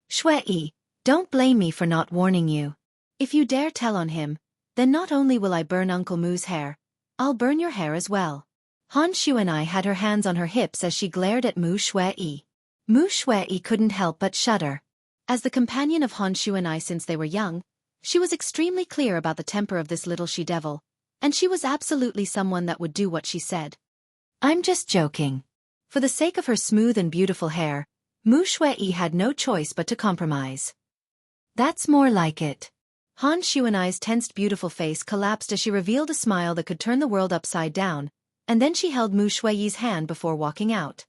Shuiyi, don't blame me for not warning you. If you dare tell on him, then not only will I burn Uncle Mu's hair, I'll burn your hair as well. Han Shu and I had her hands on her hips as she glared at Mu Shuiyi. Mu Shuiyi couldn't help but shudder. As the companion of Han Shu and I since they were young, she was extremely clear about the temper of this little she-devil, and she was absolutely someone that would do what she said. I'm just joking. For the sake of her smooth and beautiful hair, Mu Shuiyi had no choice but to compromise. That's more like it. Han Shu and I's tensed beautiful face collapsed as she revealed a smile that could turn the world upside down, and then she held Mu Shuiyi's hand before walking out.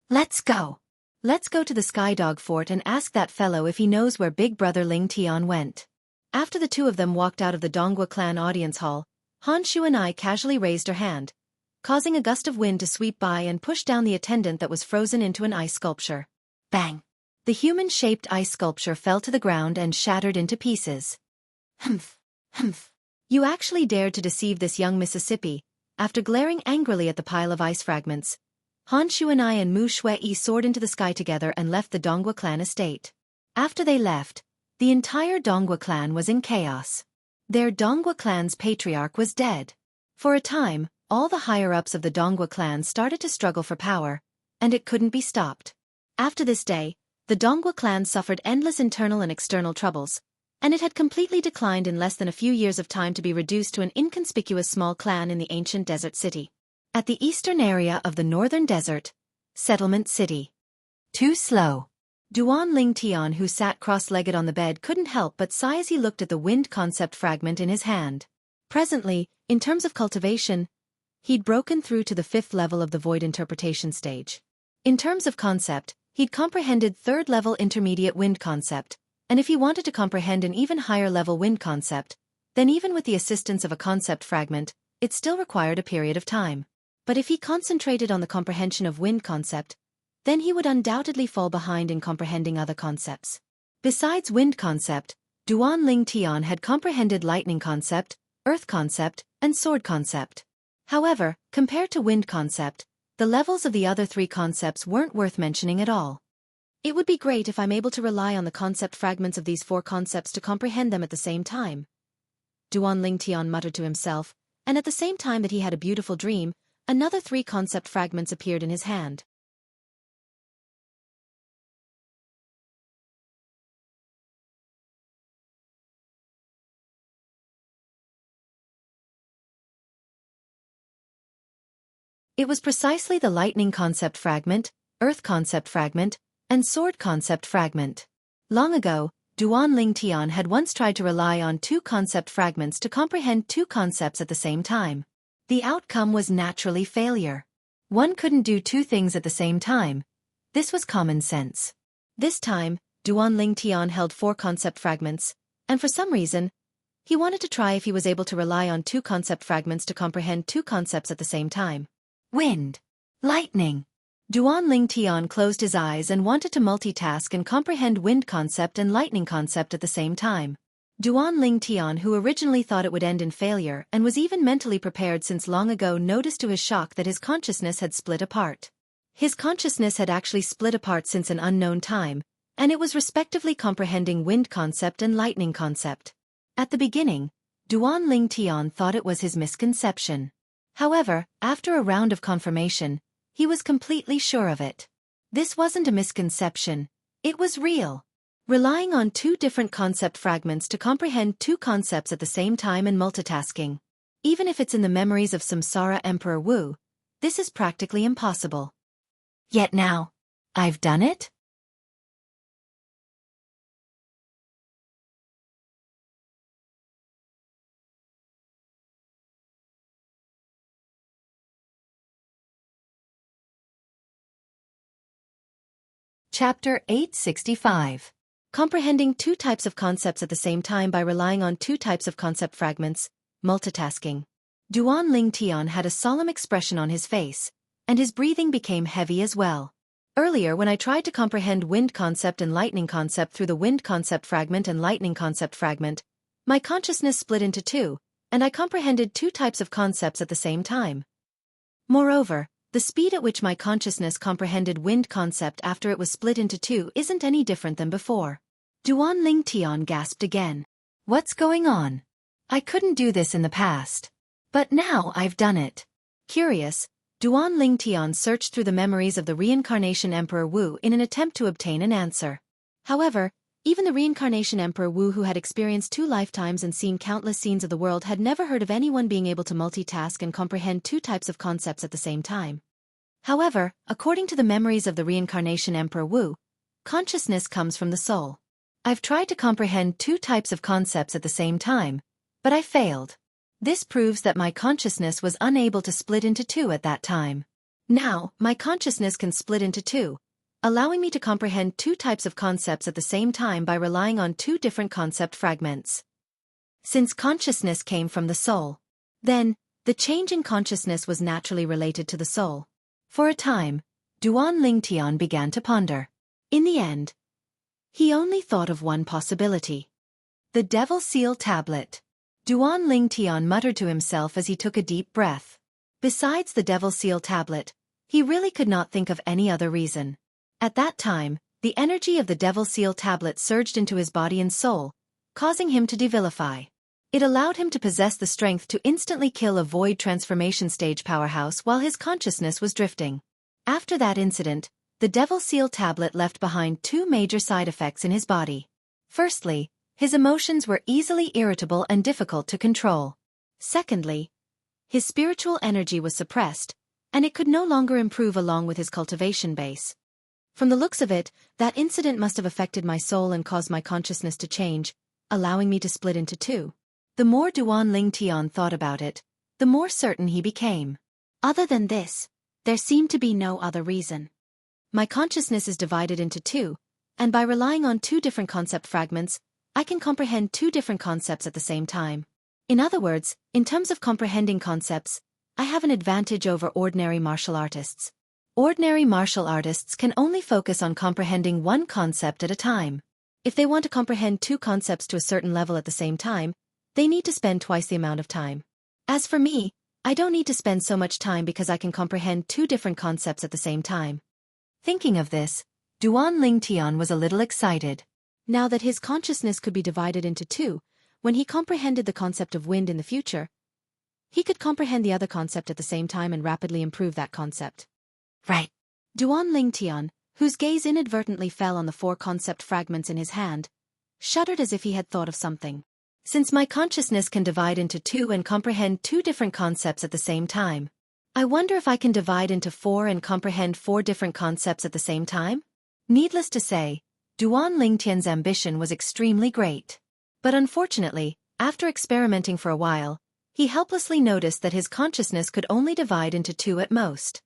Let's go. Let's go to the Skydog Fort and ask that fellow if he knows where Big Brother Ling Tian went. After the two of them walked out of the Dongua clan audience hall, Han Shu and I casually raised her hand, causing a gust of wind to sweep by and push down the attendant that was frozen into an ice sculpture. Bang! The human-shaped ice sculpture fell to the ground and shattered into pieces. Humph! Humph! You actually dared to deceive this young Mississippi. After glaring angrily at the pile of ice fragments, Han Shu and I and Mu Shuiyi soared into the sky together and left the Dongua clan estate. After they left, the entire Dongua clan was in chaos. Their Dongua clan's patriarch was dead. For a time, all the higher-ups of the Dongua clan started to struggle for power, and it couldn't be stopped. After this day, the Dongua clan suffered endless internal and external troubles, and it had completely declined in less than a few years of time to be reduced to an inconspicuous small clan in the ancient desert city. At the eastern area of the northern desert, Settlement City. Too slow. Duan Lingtian, who sat cross-legged on the bed, couldn't help but sigh as he looked at the wind concept fragment in his hand. Presently, in terms of cultivation, he'd broken through to the 5th level of the void interpretation stage. In terms of concept, he'd comprehended 3rd level intermediate wind concept, and if he wanted to comprehend an even higher level wind concept, then even with the assistance of a concept fragment, it still required a period of time. But if he concentrated on the comprehension of wind concept, then he would undoubtedly fall behind in comprehending other concepts. Besides wind concept, Duan Lingtian had comprehended lightning concept, earth concept, and sword concept. However, compared to wind concept, the levels of the other 3 concepts weren't worth mentioning at all. It would be great if I'm able to rely on the concept fragments of these 4 concepts to comprehend them at the same time. Duan Lingtian muttered to himself, and at the same time that he had a beautiful dream, another 3 concept fragments appeared in his hand. It was precisely the lightning concept fragment, earth concept fragment, and sword concept fragment. Long ago, Duan Lingtian had once tried to rely on 2 concept fragments to comprehend 2 concepts at the same time. The outcome was naturally failure. One couldn't do 2 things at the same time. This was common sense. This time, Duan Lingtian held 4 concept fragments, and for some reason, he wanted to try if he was able to rely on 2 concept fragments to comprehend 2 concepts at the same time. Wind. Lightning. Duan Lingtian closed his eyes and wanted to multitask and comprehend wind concept and lightning concept at the same time. Duan Lingtian, who originally thought it would end in failure and was even mentally prepared since long ago, noticed to his shock that his consciousness had split apart. His consciousness had actually split apart since an unknown time, and it was respectively comprehending wind concept and lightning concept. At the beginning, Duan Lingtian thought it was his misconception. However, after a round of confirmation, he was completely sure of it. This wasn't a misconception, it was real. Relying on two different concept fragments to comprehend two concepts at the same time and multitasking. Even if it's in the memories of Samsara Emperor Wu, this is practically impossible. Yet now, I've done it? Chapter 865. Comprehending two types of concepts at the same time by relying on two types of concept fragments, multitasking. Duan Ling Tian had a solemn expression on his face, and his breathing became heavy as well. Earlier when I tried to comprehend wind concept and lightning concept through the wind concept fragment and lightning concept fragment, my consciousness split into two, and I comprehended two types of concepts at the same time. Moreover, the speed at which my consciousness comprehended wind concept after it was split into two isn't any different than before. Duan Ling Tian gasped again. What's going on? I couldn't do this in the past. But now I've done it. Curious, Duan Ling Tian searched through the memories of the reincarnation Emperor Wu in an attempt to obtain an answer. However, even the reincarnation Emperor Wu, who had experienced 2 lifetimes and seen countless scenes of the world, had never heard of anyone being able to multitask and comprehend two types of concepts at the same time. However, according to the memories of the reincarnation Emperor Wu, consciousness comes from the soul. I've tried to comprehend two types of concepts at the same time, but I failed. This proves that my consciousness was unable to split into two at that time. Now, my consciousness can split into two, allowing me to comprehend two types of concepts at the same time by relying on two different concept fragments. Since consciousness came from the soul, then, the change in consciousness was naturally related to the soul. For a time, Duan Ling Tian began to ponder. In the end, he only thought of one possibility. The Devil Seal Tablet. Duan Ling Tian muttered to himself as he took a deep breath. Besides the Devil Seal Tablet, he really could not think of any other reason. At that time, the energy of the Devil Seal Tablet surged into his body and soul, causing him to devilify. It allowed him to possess the strength to instantly kill a void transformation stage powerhouse while his consciousness was drifting. After that incident, the Devil Seal Tablet left behind two major side effects in his body. Firstly, his emotions were easily irritable and difficult to control. Secondly, his spiritual energy was suppressed, and it could no longer improve along with his cultivation base. From the looks of it, that incident must have affected my soul and caused my consciousness to change, allowing me to split into two. The more Duan Ling Tian thought about it, the more certain he became. Other than this, there seemed to be no other reason. My consciousness is divided into two, and by relying on two different concept fragments, I can comprehend two different concepts at the same time. In other words, in terms of comprehending concepts, I have an advantage over ordinary martial artists. Ordinary martial artists can only focus on comprehending one concept at a time. If they want to comprehend two concepts to a certain level at the same time, they need to spend twice the amount of time. As for me, I don't need to spend so much time because I can comprehend two different concepts at the same time. Thinking of this, Duan Ling Tian was a little excited. Now that his consciousness could be divided into two, when he comprehended the concept of wind in the future, he could comprehend the other concept at the same time and rapidly improve that concept. Right. Duan Ling Tian, whose gaze inadvertently fell on the 4 concept fragments in his hand, shuddered as if he had thought of something. Since my consciousness can divide into two and comprehend two different concepts at the same time, I wonder if I can divide into 4 and comprehend 4 different concepts at the same time? Needless to say, Duan Ling Tian's ambition was extremely great. But unfortunately, after experimenting for a while, he helplessly noticed that his consciousness could only divide into 2 at most.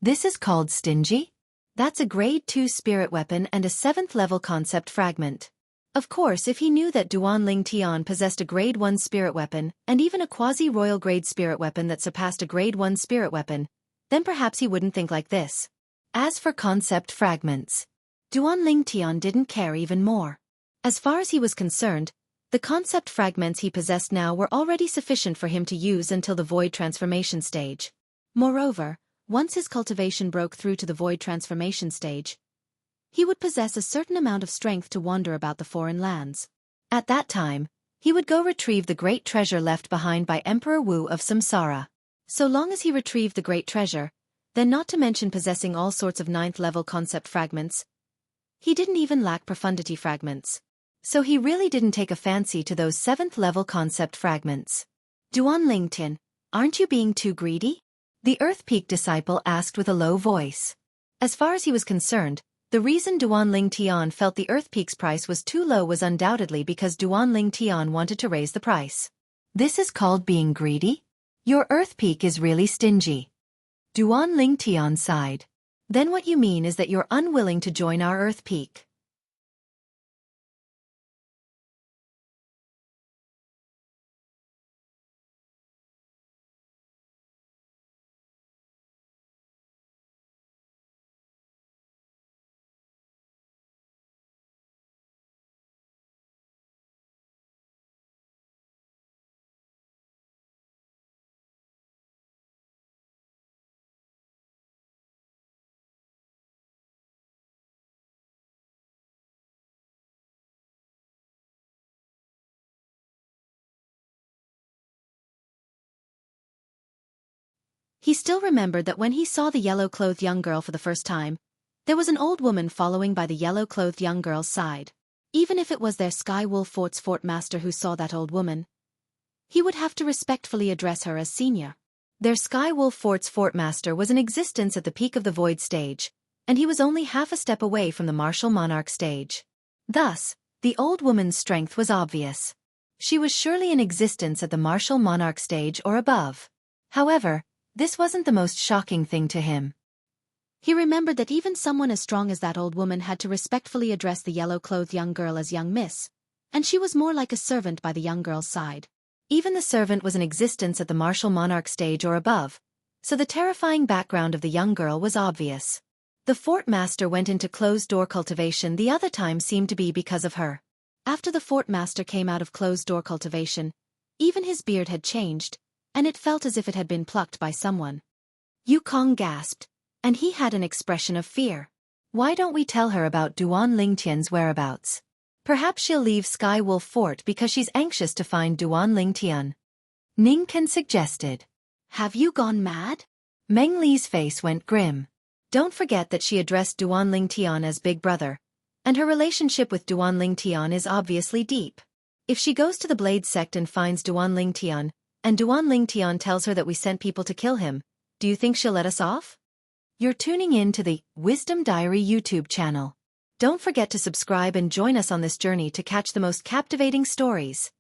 This is called stingy? That's a grade 2 spirit weapon and a 7th level concept fragment. Of course, if he knew that Duan Ling Tian possessed a grade 1 spirit weapon and even a quasi-royal grade spirit weapon that surpassed a grade 1 spirit weapon, then perhaps he wouldn't think like this. As for concept fragments, Duan Ling Tian didn't care even more. As far as he was concerned, the concept fragments he possessed now were already sufficient for him to use until the void transformation stage. Moreover, once his cultivation broke through to the void transformation stage, he would possess a certain amount of strength to wander about the foreign lands. At that time, he would go retrieve the great treasure left behind by Emperor Wu of Samsara. So long as he retrieved the great treasure, then not to mention possessing all sorts of 9th-level concept fragments, he didn't even lack profundity fragments. So he really didn't take a fancy to those 7th-level concept fragments. Duan Lingtian, aren't you being too greedy? The Earth Peak disciple asked with a low voice. As far as he was concerned, the reason Duan Ling Tian felt the Earth Peak's price was too low was undoubtedly because Duan Ling Tian wanted to raise the price. This is called being greedy? Your Earth Peak is really stingy. Duan Ling Tian sighed. Then what you mean is that you're unwilling to join our Earth Peak. He still remembered that when he saw the yellow-clothed young girl for the first time, there was an old woman following by the yellow-clothed young girl's side. Even if it was their Sky Wolf Fort's fort master who saw that old woman, he would have to respectfully address her as senior. Their Sky Wolf Fort's fort master was in existence at the peak of the void stage, and he was only half a step away from the martial monarch stage. Thus, the old woman's strength was obvious. She was surely in existence at the martial monarch stage or above. However, this wasn't the most shocking thing to him. He remembered that even someone as strong as that old woman had to respectfully address the yellow-clothed young girl as young miss, and she was more like a servant by the young girl's side. Even the servant was in existence at the martial monarch stage or above, so the terrifying background of the young girl was obvious. The fort master went into closed-door cultivation the other time seemed to be because of her. After the fort master came out of closed-door cultivation, even his beard had changed, and it felt as if it had been plucked by someone. Yukong gasped, and he had an expression of fear. Why don't we tell her about Duan Lingtian's whereabouts? Perhaps she'll leave Sky Wolf Fort because she's anxious to find Duan Lingtian. Ning Ken suggested. Have you gone mad? Meng Li's face went grim. Don't forget that she addressed Duan Lingtian as Big Brother, and her relationship with Duan Lingtian is obviously deep. If she goes to the Blade sect and finds Duan Lingtian, and Duan Lingtian tells her that we sent people to kill him, do you think she'll let us off? You're tuning in to the Wisdom Diary YouTube channel. Don't forget to subscribe and join us on this journey to catch the most captivating stories.